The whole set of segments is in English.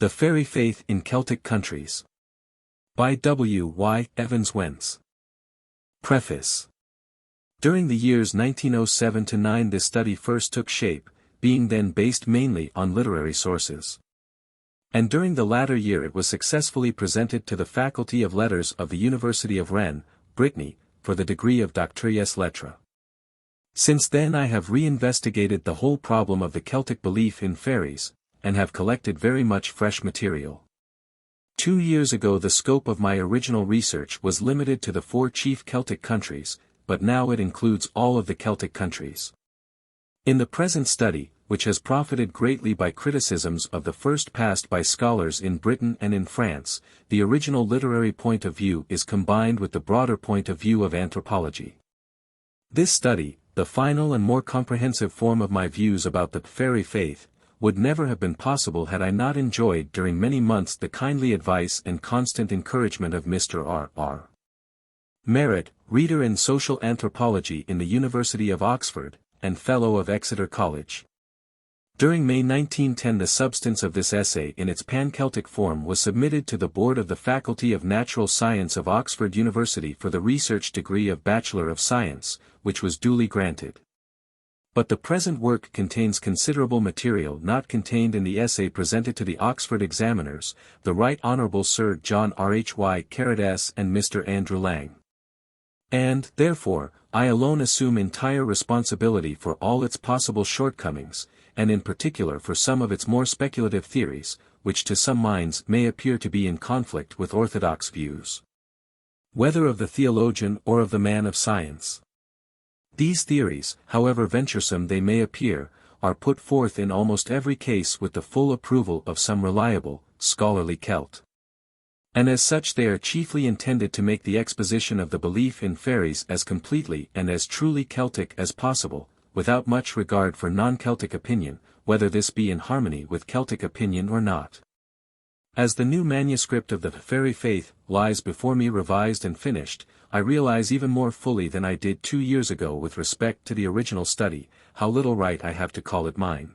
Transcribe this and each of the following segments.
The Fairy Faith in Celtic Countries. By W. Y. Evans-Wentz. Preface. During the years 1907–9 this study first took shape, being then based mainly on literary sources. And during the latter year it was successfully presented to the Faculty of Letters of the University of Rennes, Brittany, for the degree of Doctrines Lettres. Since then I have re-investigated the whole problem of the Celtic belief in fairies, and have collected very much fresh material. 2 years ago the scope of my original research was limited to the 4 chief Celtic countries, but now it includes all of the Celtic countries. In the present study, which has profited greatly by criticisms of the first passed by scholars in Britain and in France, the original literary point of view is combined with the broader point of view of anthropology. This study, the final and more comprehensive form of my views about the fairy faith, would never have been possible had I not enjoyed during many months the kindly advice and constant encouragement of Mr. R. Merritt, reader in social anthropology in the University of Oxford, and Fellow of Exeter College. During May 1910 the substance of this essay in its pan-Celtic form was submitted to the Board of the Faculty of Natural Science of Oxford University for the research degree of Bachelor of Science, which was duly granted. But the present work contains considerable material not contained in the essay presented to the Oxford examiners, the Right Honourable Sir John Rhy and Mr. Andrew Lang. And, therefore, I alone assume entire responsibility for all its possible shortcomings, and in particular for some of its more speculative theories, which to some minds may appear to be in conflict with orthodox views. Whether of the theologian or of the man of science. These theories, however venturesome they may appear, are put forth in almost every case with the full approval of some reliable, scholarly Celt. And as such they are chiefly intended to make the exposition of the belief in fairies as completely and as truly Celtic as possible, without much regard for non-Celtic opinion, whether this be in harmony with Celtic opinion or not. As the new manuscript of the Fairy Faith lies before me revised and finished, I realize even more fully than I did 2 years ago with respect to the original study, how little right I have to call it mine.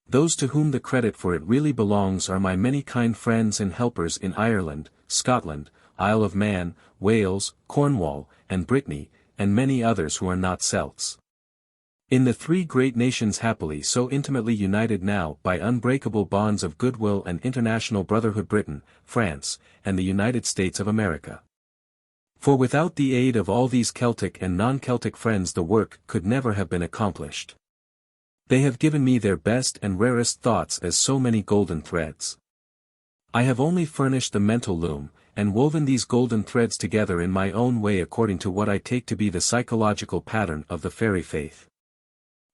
Those to whom the credit for it really belongs are my many kind friends and helpers in Ireland, Scotland, Isle of Man, Wales, Cornwall, and Brittany, and many others who are not Celts. In the 3 great nations happily so intimately united now by unbreakable bonds of goodwill and international brotherhood, Britain, France, and the United States of America. For without the aid of all these Celtic and non-Celtic friends the work could never have been accomplished. They have given me their best and rarest thoughts as so many golden threads. I have only furnished the mental loom, and woven these golden threads together in my own way according to what I take to be the psychological pattern of the fairy faith.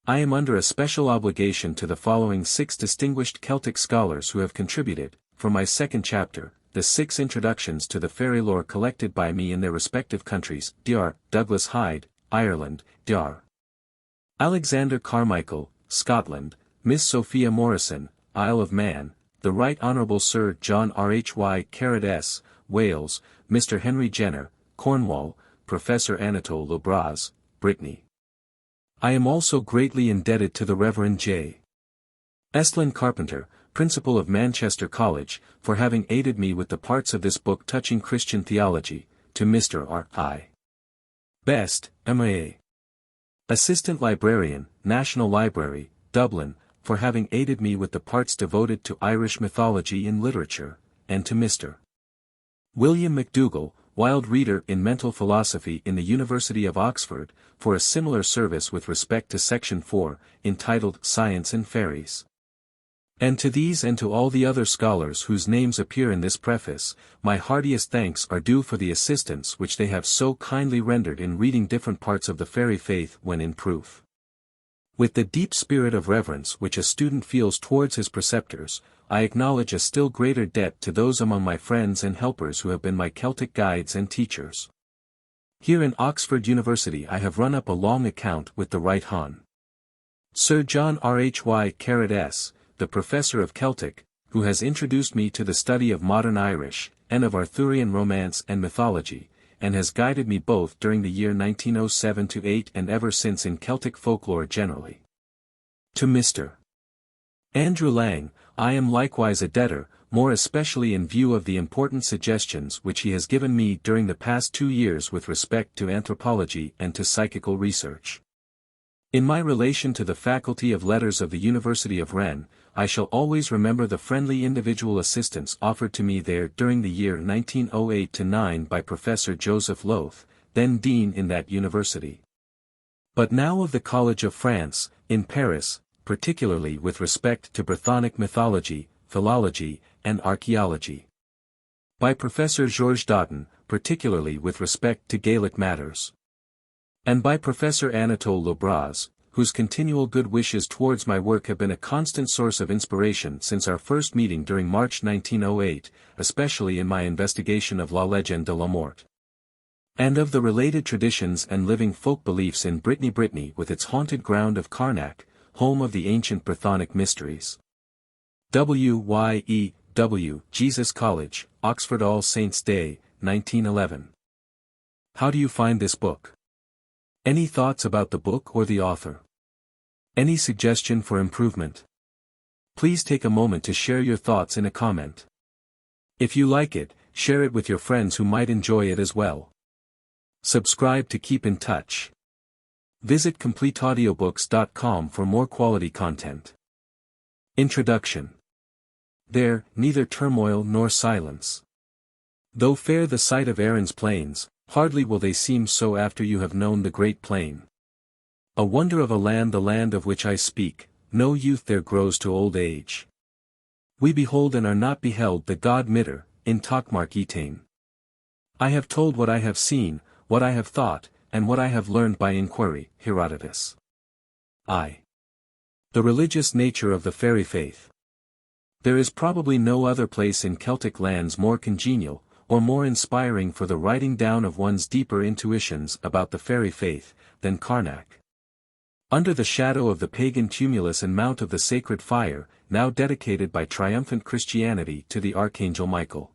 I am under a special obligation to the following 6 distinguished Celtic scholars who have contributed, for my second chapter, the 6 introductions to the fairy lore collected by me in their respective countries: Dr. Douglas Hyde, Ireland; Dr. Alexander Carmichael, Scotland; Miss Sophia Morrison, Isle of Man; the Right Honourable Sir John Rhy, Wales; Mr. Henry Jenner, Cornwall; Professor Anatole Lebras, Brittany. I am also greatly indebted to the Reverend J. Estlin Carpenter, Principal of Manchester College, for having aided me with the parts of this book touching Christian theology, to Mr. R.I. Best, M.A. Assistant Librarian, National Library, Dublin, for having aided me with the parts devoted to Irish mythology in literature, and to Mr. William McDougall, Wild Reader in Mental Philosophy in the University of Oxford, for a similar service with respect to Section 4, entitled Science and Fairies. And to these and to all the other scholars whose names appear in this preface, my heartiest thanks are due for the assistance which they have so kindly rendered in reading different parts of the fairy faith when in proof. With the deep spirit of reverence which a student feels towards his preceptors, I acknowledge a still greater debt to those among my friends and helpers who have been my Celtic guides and teachers. Here in Oxford University I have run up a long account with the Right Hon. Sir John Rhy, the Professor of Celtic, who has introduced me to the study of modern Irish, and of Arthurian romance and mythology, and has guided me both during the year 1907–8 and ever since in Celtic folklore generally. To Mr. Andrew Lang, I am likewise a debtor, more especially in view of the important suggestions which he has given me during the past 2 years with respect to anthropology and to psychical research. In my relation to the Faculty of Letters of the University of Rennes, I shall always remember the friendly individual assistance offered to me there during the year 1908-9 by Professor Joseph Loth, then dean in that university. But now of the College of France, in Paris, particularly with respect to Brythonic mythology, philology, and archaeology. By Professor Georges Dautin, particularly with respect to Gaelic matters. And by Professor Anatole Lebras, whose continual good wishes towards my work have been a constant source of inspiration since our first meeting during March 1908, especially in my investigation of La Légende de la Mort. And of the related traditions and living folk beliefs in Brittany with its haunted ground of Carnac, home of the ancient Brythonic mysteries. W.Y.E.W. Jesus College, Oxford All Saints' Day, 1911. How do you find this book? Any thoughts about the book or the author? Any suggestion for improvement? Please take a moment to share your thoughts in a comment. If you like it, share it with your friends who might enjoy it as well. Subscribe to keep in touch. Visit CompleteAudiobooks.com for more quality content. Introduction. There, neither turmoil nor silence. Though fair the sight of Erin's plains, hardly will they seem so after you have known the great plain. A wonder of a land, the land of which I speak, no youth there grows to old age. We behold and are not beheld the God Midder, in Tokmark Etain. I have told what I have seen, what I have thought, and what I have learned by inquiry, Herodotus. I. The religious nature of the fairy faith. There is probably no other place in Celtic lands more congenial, or more inspiring for the writing down of one's deeper intuitions about the fairy faith, than Carnac. Under the shadow of the pagan tumulus and mount of the sacred fire, now dedicated by triumphant Christianity to the Archangel Michael.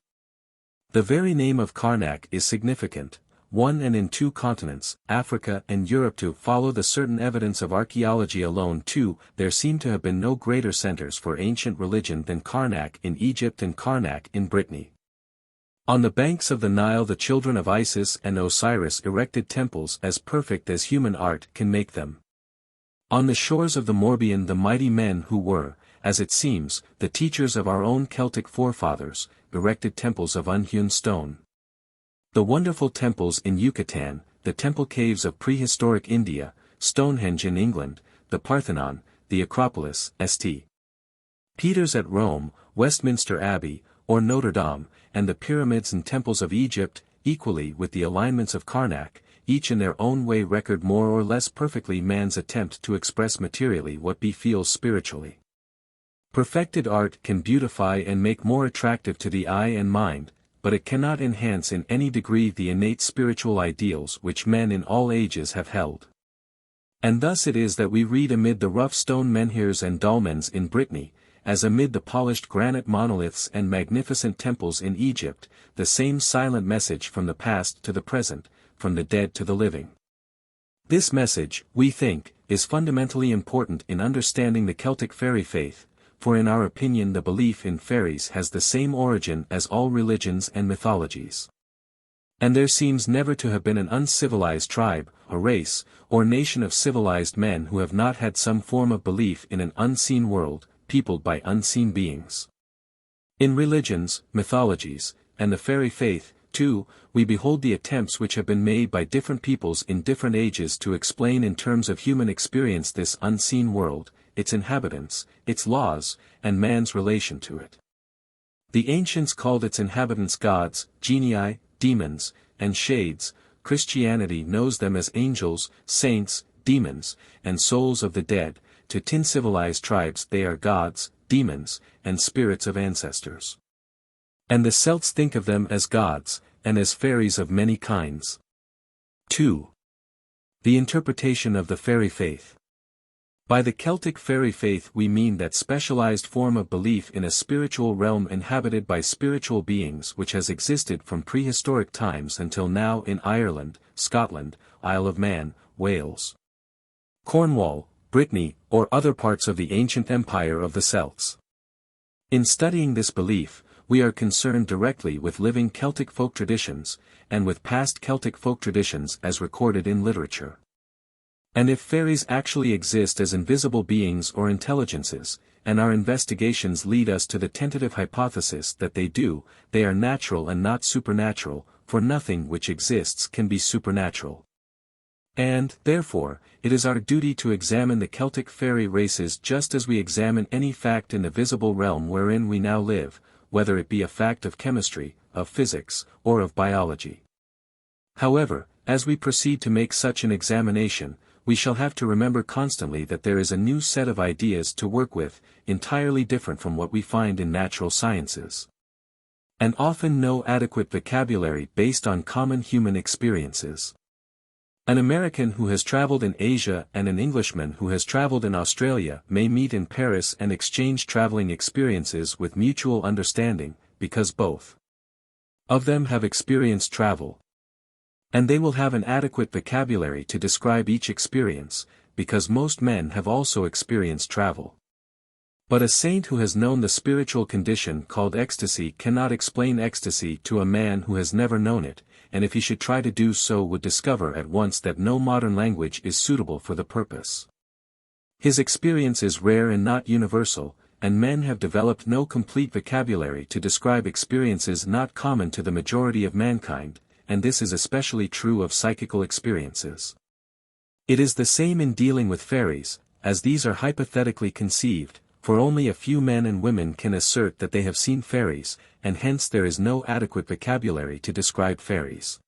The very name of Carnac is significant, one and in 2 continents, Africa and Europe. To follow the certain evidence of archaeology alone too, there seem to have been no greater centers for ancient religion than Carnac in Egypt and Carnac in Brittany. On the banks of the Nile the children of Isis and Osiris erected temples as perfect as human art can make them. On the shores of the Morbihan the mighty men who were, as it seems, the teachers of our own Celtic forefathers, erected temples of unhewn stone. The wonderful temples in Yucatan, the temple caves of prehistoric India, Stonehenge in England, the Parthenon, the Acropolis, St. Peter's at Rome, Westminster Abbey, or Notre Dame, and the pyramids and temples of Egypt, equally with the alignments of Carnac, each in their own way record more or less perfectly man's attempt to express materially what he feels spiritually. Perfected art can beautify and make more attractive to the eye and mind, but it cannot enhance in any degree the innate spiritual ideals which men in all ages have held. And thus it is that we read amid the rough stone menhirs and dolmens in Brittany, as amid the polished granite monoliths and magnificent temples in Egypt, the same silent message from the past to the present, from the dead to the living. This message, we think, is fundamentally important in understanding the Celtic fairy faith, for in our opinion the belief in fairies has the same origin as all religions and mythologies. And there seems never to have been an uncivilized tribe, a race, or nation of civilized men who have not had some form of belief in an unseen world, peopled by unseen beings. In religions, mythologies, and the fairy faith, too, we behold the attempts which have been made by different peoples in different ages to explain in terms of human experience this unseen world, its inhabitants, its laws, and man's relation to it. The ancients called its inhabitants gods, genii, demons, and shades. Christianity knows them as angels, saints, demons, and souls of the dead. To tin-civilized tribes they are gods, demons, and spirits of ancestors. And the Celts think of them as gods, and as fairies of many kinds. 2. The interpretation of the fairy faith. By the Celtic fairy faith we mean that specialized form of belief in a spiritual realm inhabited by spiritual beings which has existed from prehistoric times until now in Ireland, Scotland, Isle of Man, Wales, Cornwall, Brittany, or other parts of the ancient empire of the Celts. In studying this belief, we are concerned directly with living Celtic folk traditions, and with past Celtic folk traditions as recorded in literature. And if fairies actually exist as invisible beings or intelligences, and our investigations lead us to the tentative hypothesis that they do, they are natural and not supernatural, for nothing which exists can be supernatural. And, therefore, it is our duty to examine the Celtic fairy races just as we examine any fact in the visible realm wherein we now live, whether it be a fact of chemistry, of physics, or of biology. However, as we proceed to make such an examination, we shall have to remember constantly that there is a new set of ideas to work with, entirely different from what we find in natural sciences. And often no adequate vocabulary based on common human experiences. An American who has traveled in Asia and an Englishman who has traveled in Australia may meet in Paris and exchange traveling experiences with mutual understanding, because both of them have experienced travel. And they will have an adequate vocabulary to describe each experience, because most men have also experienced travel. But a saint who has known the spiritual condition called ecstasy cannot explain ecstasy to a man who has never known it, and if he should try to do so would discover at once that no modern language is suitable for the purpose. His experience is rare and not universal, and men have developed no complete vocabulary to describe experiences not common to the majority of mankind, and this is especially true of psychical experiences. It is the same in dealing with fairies, as these are hypothetically conceived, for only a few men and women can assert that they have seen fairies, and hence there is no adequate vocabulary to describe fairies.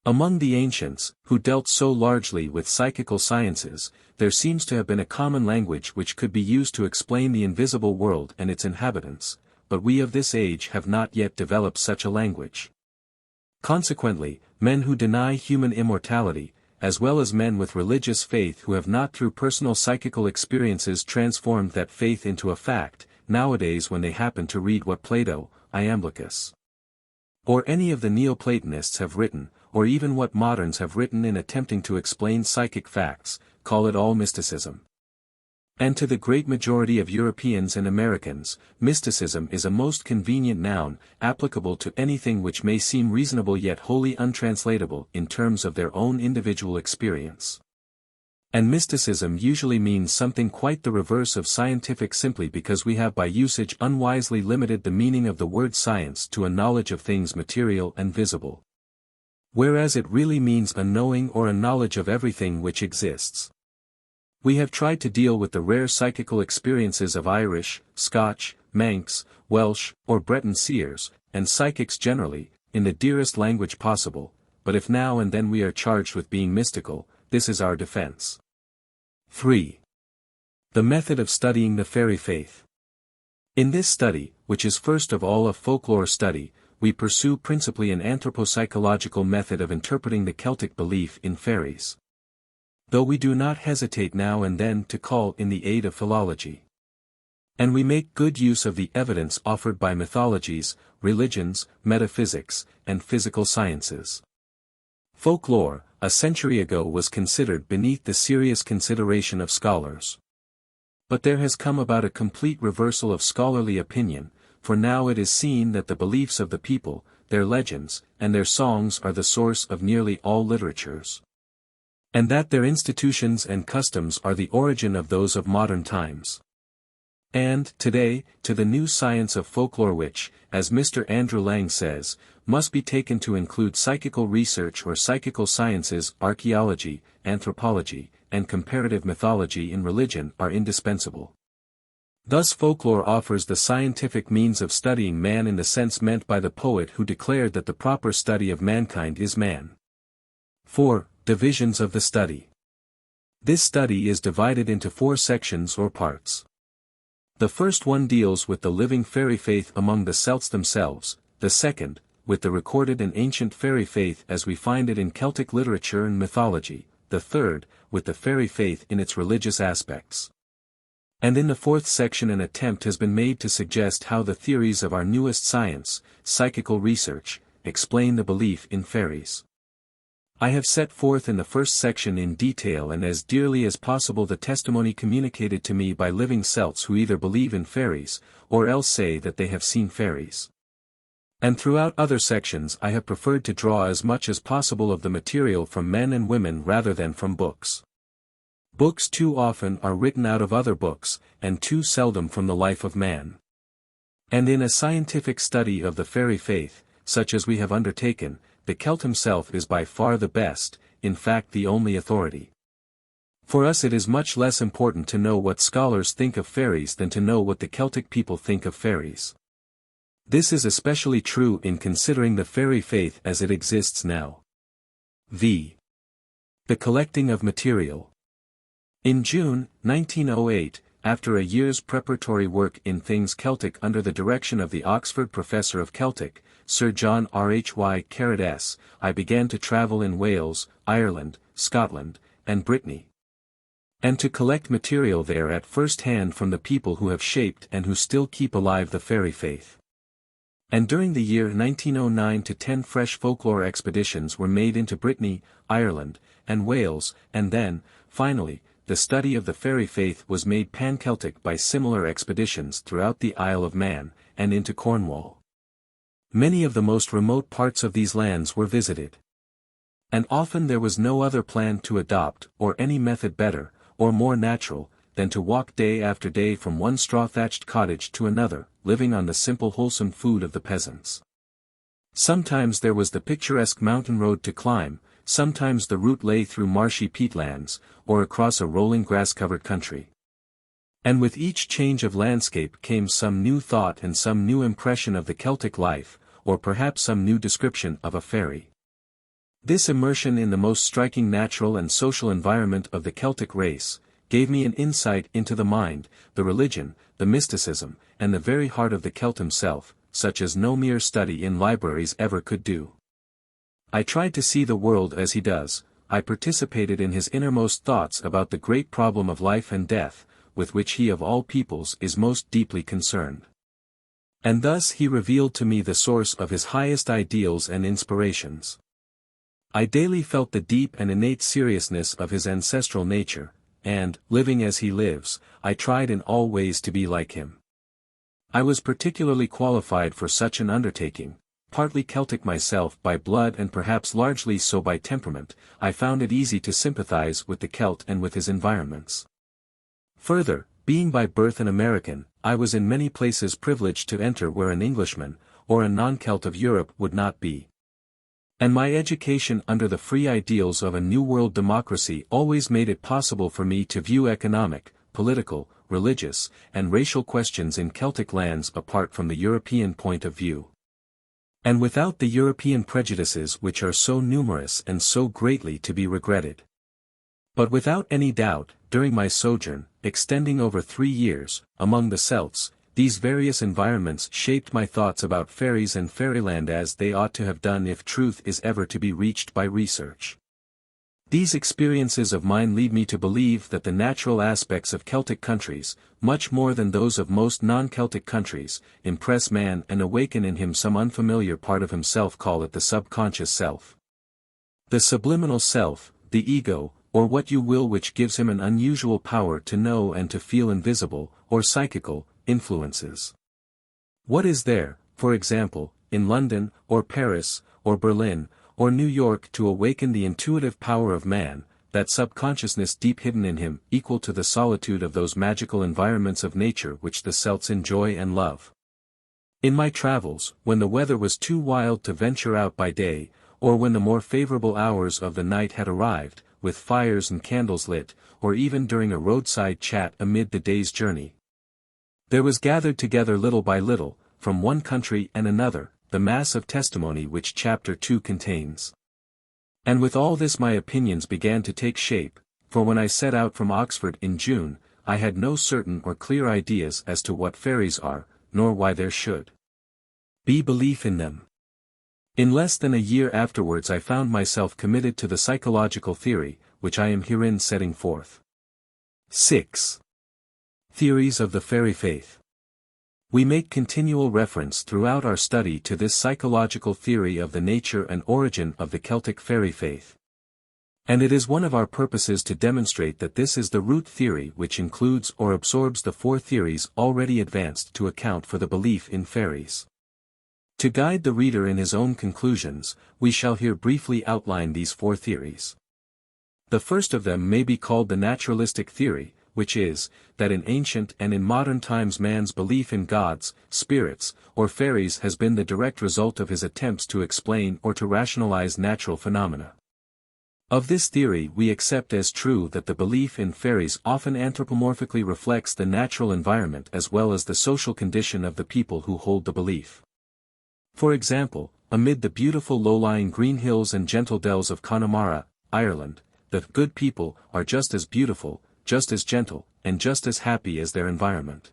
Among the ancients, who dealt so largely with psychical sciences, there seems to have been a common language which could be used to explain the invisible world and its inhabitants, but we of this age have not yet developed such a language. Consequently, men who deny human immortality, as well as men with religious faith who have not through personal psychical experiences transformed that faith into a fact, nowadays when they happen to read what Plato, Iamblichus, or any of the Neoplatonists have written, or even what moderns have written in attempting to explain psychic facts, call it all mysticism. And to the great majority of Europeans and Americans, mysticism is a most convenient noun, applicable to anything which may seem reasonable yet wholly untranslatable in terms of their own individual experience. And mysticism usually means something quite the reverse of scientific simply because we have by usage unwisely limited the meaning of the word science to a knowledge of things material and visible. Whereas it really means a knowing or a knowledge of everything which exists. We have tried to deal with the rare psychical experiences of Irish, Scotch, Manx, Welsh, or Breton seers, and psychics generally, in the dearest language possible, but if now and then we are charged with being mystical, this is our defense. 3. The method of studying the fairy faith. In this study, which is first of all a folklore study, we pursue principally an anthropopsychological method of interpreting the Celtic belief in fairies. Though we do not hesitate now and then to call in the aid of philology. And we make good use of the evidence offered by mythologies, religions, metaphysics, and physical sciences. Folklore, a century ago was considered beneath the serious consideration of scholars. But there has come about a complete reversal of scholarly opinion, for now it is seen that the beliefs of the people, their legends, and their songs are the source of nearly all literatures. And that their institutions and customs are the origin of those of modern times. And, today, to the new science of folklore which, as Mr. Andrew Lang says, must be taken to include psychical research or psychical sciences, archaeology, anthropology, and comparative mythology in religion are indispensable. Thus folklore offers the scientific means of studying man in the sense meant by the poet who declared that the proper study of mankind is man. 4. Divisions of the study. This study is divided into 4 sections or parts. The first one deals with the living fairy faith among the Celts themselves, the second, with the recorded and ancient fairy faith as we find it in Celtic literature and mythology, the third, with the fairy faith in its religious aspects. And in the 4th section an attempt has been made to suggest how the theories of our newest science, psychical research, explain the belief in fairies. I have set forth in the first section in detail and as dearly as possible the testimony communicated to me by living Celts who either believe in fairies, or else say that they have seen fairies. And throughout other sections I have preferred to draw as much as possible of the material from men and women rather than from books. Books too often are written out of other books, and too seldom from the life of man. And in a scientific study of the fairy faith, such as we have undertaken, the Celt himself is by far the best, in fact the only authority. For us it is much less important to know what scholars think of fairies than to know what the Celtic people think of fairies. This is especially true in considering the fairy faith as it exists now. V. The collecting of material. In June, 1908, after a year's preparatory work in things Celtic under the direction of the Oxford Professor of Celtic, Sir John Rhy, I began to travel in Wales, Ireland, Scotland, and Brittany. And to collect material there at first hand from the people who have shaped and who still keep alive the fairy faith. And during the year 1909 to 10 fresh folklore expeditions were made into Brittany, Ireland, and Wales, and then, finally, the study of the fairy faith was made pan-Celtic by similar expeditions throughout the Isle of Man, and into Cornwall. Many of the most remote parts of these lands were visited. And often there was no other plan to adopt, or any method better, or more natural, than to walk day after day from one straw-thatched cottage to another, living on the simple wholesome food of the peasants. Sometimes there was the picturesque mountain road to climb, sometimes the route lay through marshy peatlands, or across a rolling grass-covered country. And with each change of landscape came some new thought and some new impression of the Celtic life, or perhaps some new description of a fairy. This immersion in the most striking natural and social environment of the Celtic race, gave me an insight into the mind, the religion, the mysticism, and the very heart of the Celt himself, such as no mere study in libraries ever could do. I tried to see the world as he does, I participated in his innermost thoughts about the great problem of life and death, with which he of all peoples is most deeply concerned. And thus he revealed to me the source of his highest ideals and inspirations. I daily felt the deep and innate seriousness of his ancestral nature, and, living as he lives, I tried in all ways to be like him. I was particularly qualified for such an undertaking, partly Celtic myself by blood and perhaps largely so by temperament. I found it easy to sympathize with the Celt and with his environments. Further, being by birth an American, I was in many places privileged to enter where an Englishman, or a non-Celt of Europe would not be. And my education under the free ideals of a New World democracy always made it possible for me to view economic, political, religious, and racial questions in Celtic lands apart from the European point of view. And without the European prejudices which are so numerous and so greatly to be regretted. But without any doubt, during my sojourn, extending over 3 years, among the Celts, these various environments shaped my thoughts about fairies and fairyland as they ought to have done if truth is ever to be reached by research. These experiences of mine lead me to believe that the natural aspects of Celtic countries, much more than those of most non-Celtic countries, impress man and awaken in him some unfamiliar part of himself, call it the subconscious self. The subliminal self, the ego, or what you will, which gives him an unusual power to know and to feel invisible, or psychical, influences. What is there, for example, in London, or Paris, or Berlin, or New York to awaken the intuitive power of man, that subconsciousness deep hidden in him, equal to the solitude of those magical environments of nature which the Celts enjoy and love? In my travels, when the weather was too wild to venture out by day, or when the more favorable hours of the night had arrived, with fires and candles lit, or even during a roadside chat amid the day's journey, there was gathered together little by little, from one country and another, the mass of testimony which Chapter 2 contains. And with all this my opinions began to take shape, for when I set out from Oxford in June, I had no certain or clear ideas as to what fairies are, nor why there should be belief in them. In less than a year afterwards I found myself committed to the psychological theory, which I am herein setting forth. 6. Theories of the Fairy Faith. We make continual reference throughout our study to this psychological theory of the nature and origin of the Celtic fairy faith. And it is one of our purposes to demonstrate that this is the root theory which includes or absorbs the four theories already advanced to account for the belief in fairies. To guide the reader in his own conclusions, we shall here briefly outline these four theories. The first of them may be called the naturalistic theory, which is, that in ancient and in modern times man's belief in gods, spirits, or fairies has been the direct result of his attempts to explain or to rationalize natural phenomena. Of this theory we accept as true that the belief in fairies often anthropomorphically reflects the natural environment as well as the social condition of the people who hold the belief. For example, amid the beautiful low-lying green hills and gentle dells of Connemara, Ireland, the good people are just as beautiful, just as gentle, and just as happy as their environment.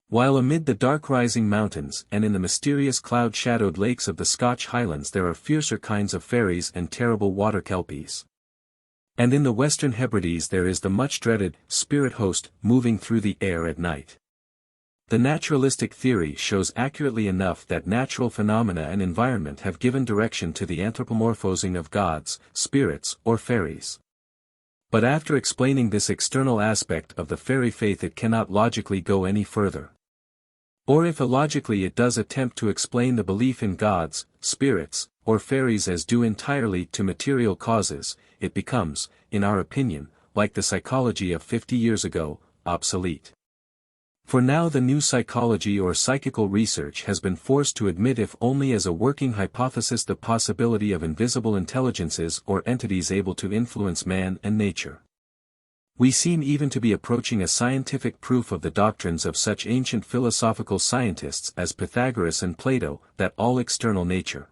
While amid the dark rising mountains and in the mysterious cloud-shadowed lakes of the Scotch Highlands there are fiercer kinds of fairies and terrible water kelpies. And in the Western Hebrides there is the much-dreaded spirit host moving through the air at night. The naturalistic theory shows accurately enough that natural phenomena and environment have given direction to the anthropomorphosing of gods, spirits, or fairies. But after explaining this external aspect of the fairy faith it cannot logically go any further. Or if illogically it does attempt to explain the belief in gods, spirits, or fairies as due entirely to material causes, it becomes, in our opinion, like the psychology of 50 years ago, obsolete. For now the new psychology or psychical research has been forced to admit if only as a working hypothesis the possibility of invisible intelligences or entities able to influence man and nature. We seem even to be approaching a scientific proof of the doctrines of such ancient philosophical scientists as Pythagoras and Plato, that all external nature,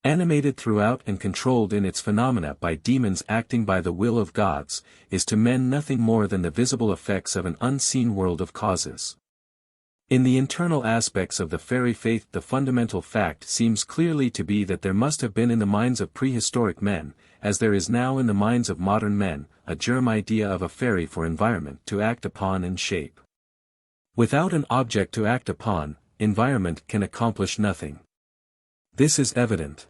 animated throughout and controlled in its phenomena by demons acting by the will of gods, is to men nothing more than the visible effects of an unseen world of causes. In the internal aspects of the fairy faith the fundamental fact seems clearly to be that there must have been in the minds of prehistoric men, as there is now in the minds of modern men, a germ idea of a fairy for environment to act upon and shape. Without an object to act upon, environment can accomplish nothing. This is evident.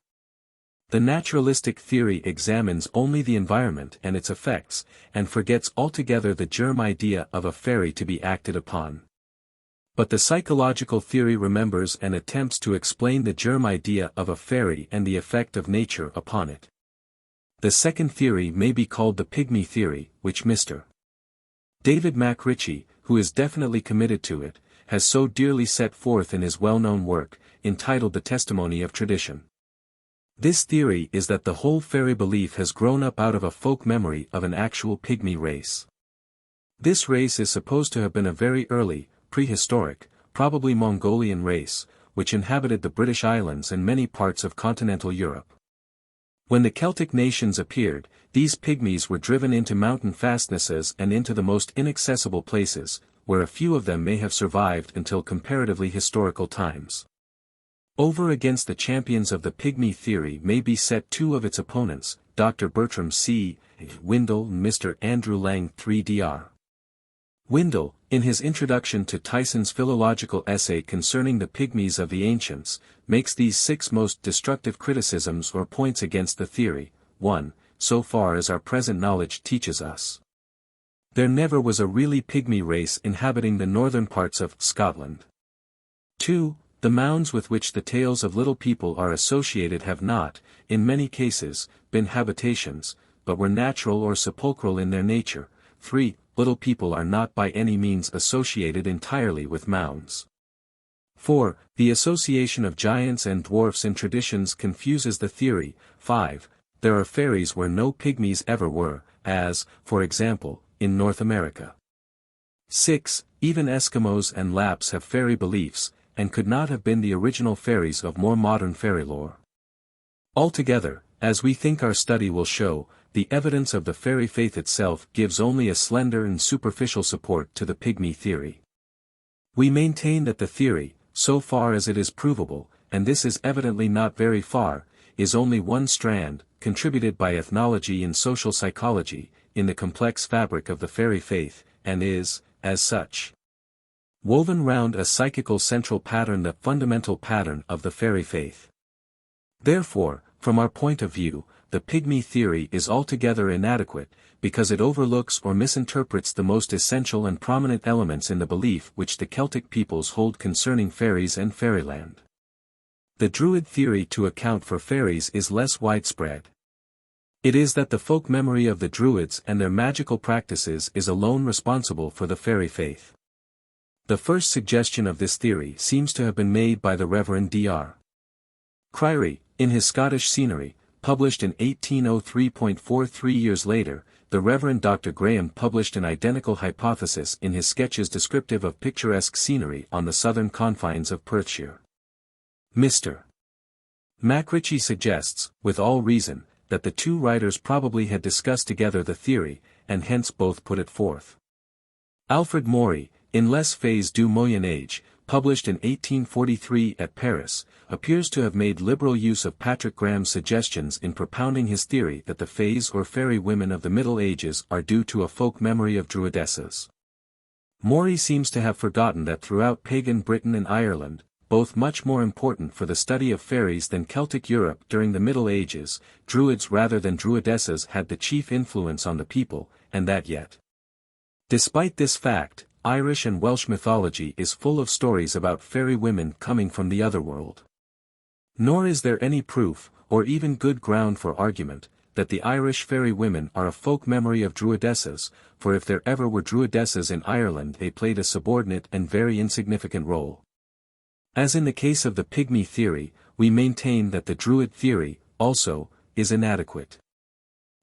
The naturalistic theory examines only the environment and its effects, and forgets altogether the germ idea of a fairy to be acted upon. But the psychological theory remembers and attempts to explain the germ idea of a fairy and the effect of nature upon it. The second theory may be called the pygmy theory, which Mr. David MacRitchie, who is definitely committed to it, has so dearly set forth in his well-known work, entitled The Testimony of Tradition. This theory is that the whole fairy belief has grown up out of a folk memory of an actual pygmy race. This race is supposed to have been a very early, prehistoric, probably Mongolian race, which inhabited the British Islands and many parts of continental Europe. When the Celtic nations appeared, these pygmies were driven into mountain fastnesses and into the most inaccessible places, where a few of them may have survived until comparatively historical times. Over against the champions of the pygmy theory may be set two of its opponents, Dr. Bertram C. Windle and Mr. Andrew Lang 3Dr. Windle, in his introduction to Tyson's philological essay concerning the pygmies of the ancients, makes these 6 most destructive criticisms or points against the theory. 1. So far as our present knowledge teaches us, there never was a really pygmy race inhabiting the northern parts of Scotland. 2. The mounds with which the tales of little people are associated have not, in many cases, been habitations, but were natural or sepulchral in their nature. 3. Little people are not by any means associated entirely with mounds. 4. The association of giants and dwarfs in traditions confuses the theory. 5. There are fairies where no pygmies ever were, as, for example, in North America. 6. Even Eskimos and Lapps have fairy beliefs, and could not have been the original fairies of more modern fairy lore. Altogether, as we think our study will show, the evidence of the fairy faith itself gives only a slender and superficial support to the pygmy theory. We maintain that the theory, so far as it is provable, and this is evidently not very far, is only one strand, contributed by ethnology and social psychology, in the complex fabric of the fairy faith, and is, as such, woven round a psychical central pattern, the fundamental pattern of the fairy faith. Therefore, from our point of view, the pygmy theory is altogether inadequate, because it overlooks or misinterprets the most essential and prominent elements in the belief which the Celtic peoples hold concerning fairies and fairyland. The Druid theory to account for fairies is less widespread. It is that the folk memory of the Druids and their magical practices is alone responsible for the fairy faith. The first suggestion of this theory seems to have been made by the Reverend Dr. Criery, in his Scottish Scenery, published in 1803. Years later, the Reverend Dr. Graham published an identical hypothesis in his sketches descriptive of picturesque scenery on the southern confines of Perthshire. Mr. MacRitchie suggests, with all reason, that the two writers probably had discussed together the theory, and hence both put it forth. Alfred Maury, in Les Faits du Moyen Age, published in 1843 at Paris, appears to have made liberal use of Patrick Graham's suggestions in propounding his theory that the fays or fairy women of the Middle Ages are due to a folk memory of druidesses. Maury seems to have forgotten that throughout pagan Britain and Ireland, both much more important for the study of fairies than Celtic Europe during the Middle Ages, druids rather than druidesses had the chief influence on the people, and that yet. Despite this fact, Irish and Welsh mythology is full of stories about fairy women coming from the Otherworld. Nor is there any proof, or even good ground for argument, that the Irish fairy women are a folk memory of druidesses, for if there ever were druidesses in Ireland they played a subordinate and very insignificant role. As in the case of the pygmy theory, we maintain that the Druid theory, also, is inadequate.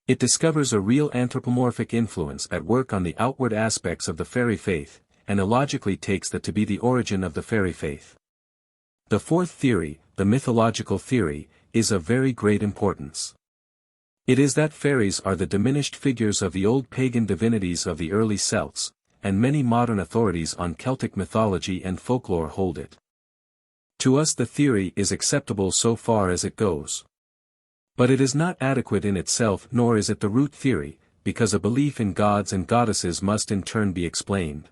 It discovers a real anthropomorphic influence at work on the outward aspects of the fairy faith, and illogically takes that to be the origin of the fairy faith. The fourth theory, the mythological theory, is of very great importance. It is that fairies are the diminished figures of the old pagan divinities of the early Celts, and many modern authorities on Celtic mythology and folklore hold it. To us the theory is acceptable so far as it goes. But it is not adequate in itself, nor is it the root theory, because a belief in gods and goddesses must in turn be explained.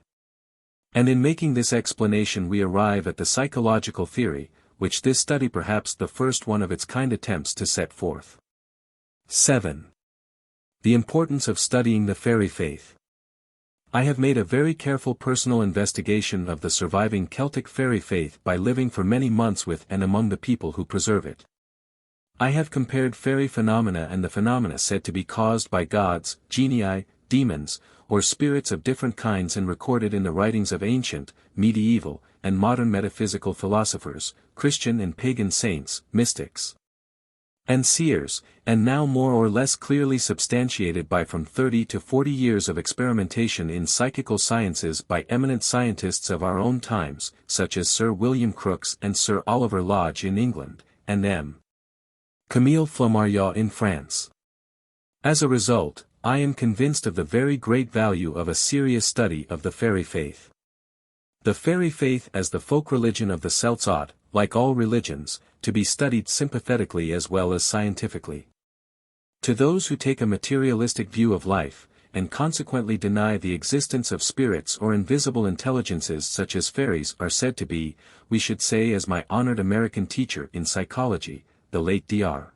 And in making this explanation we arrive at the psychological theory, which this study perhaps the first one of its kind attempts to set forth. 7. The importance of studying the fairy faith. I have made a very careful personal investigation of the surviving Celtic fairy faith by living for many months with and among the people who preserve it. I have compared fairy phenomena and the phenomena said to be caused by gods, genii, demons, or spirits of different kinds and recorded in the writings of ancient, medieval, and modern metaphysical philosophers, Christian and pagan saints, mystics, and seers, and now more or less clearly substantiated by from 30 to 40 years of experimentation in psychical sciences by eminent scientists of our own times, such as Sir William Crookes and Sir Oliver Lodge in England, and M. Camille Flammarion in France. As a result, I am convinced of the very great value of a serious study of the fairy faith. The fairy faith as the folk religion of the Celts ought, like all religions, to be studied sympathetically as well as scientifically. To those who take a materialistic view of life, and consequently deny the existence of spirits or invisible intelligences such as fairies are said to be, we should say as my honored American teacher in psychology, the late Dr.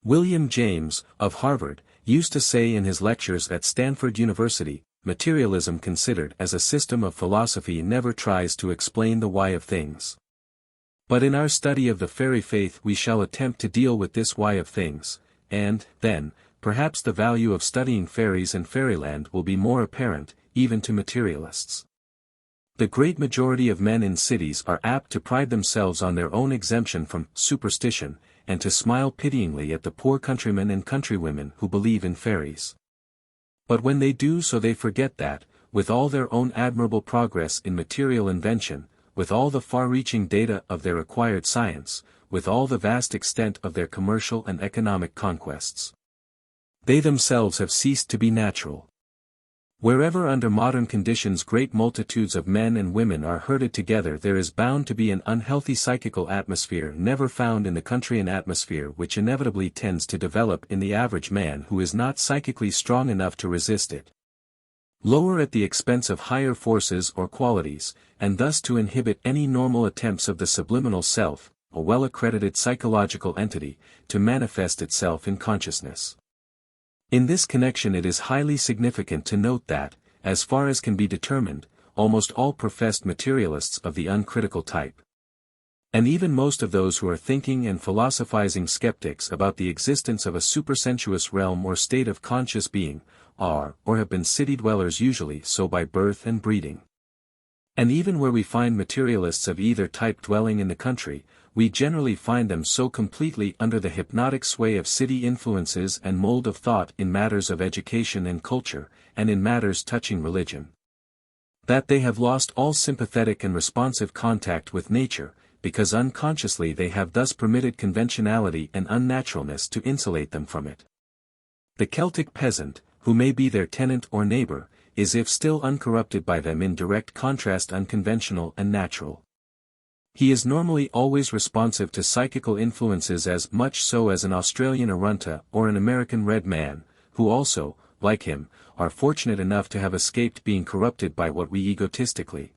William James, of Harvard, used to say in his lectures at Stanford University, materialism considered as a system of philosophy never tries to explain the why of things. But in our study of the fairy faith we shall attempt to deal with this why of things, and, then, perhaps the value of studying fairies and fairyland will be more apparent, even to materialists. The great majority of men in cities are apt to pride themselves on their own exemption from superstition, and to smile pityingly at the poor countrymen and countrywomen who believe in fairies. But when they do so they forget that, with all their own admirable progress in material invention, with all the far-reaching data of their acquired science, with all the vast extent of their commercial and economic conquests, they themselves have ceased to be natural. Wherever under modern conditions great multitudes of men and women are herded together there is bound to be an unhealthy psychical atmosphere never found in the country, an atmosphere which inevitably tends to develop in the average man who is not psychically strong enough to resist it. Lower at the expense of higher forces or qualities, and thus to inhibit any normal attempts of the subliminal self, a well-accredited psychological entity, to manifest itself in consciousness. In this connection it is highly significant to note that, as far as can be determined, almost all professed materialists of the uncritical type, and even most of those who are thinking and philosophizing skeptics about the existence of a supersensuous realm or state of conscious being, are, or have been city dwellers, usually so by birth and breeding. And even where we find materialists of either type dwelling in the country, we generally find them so completely under the hypnotic sway of city influences and mold of thought in matters of education and culture, and in matters touching religion, that they have lost all sympathetic and responsive contact with nature, because unconsciously they have thus permitted conventionality and unnaturalness to insulate them from it. The Celtic peasant, who may be their tenant or neighbor, is if still uncorrupted by them in direct contrast unconventional and natural. He is normally always responsive to psychical influences as much so as an Australian Arunta or an American Red Man, who also, like him, are fortunate enough to have escaped being corrupted by what we egotistically,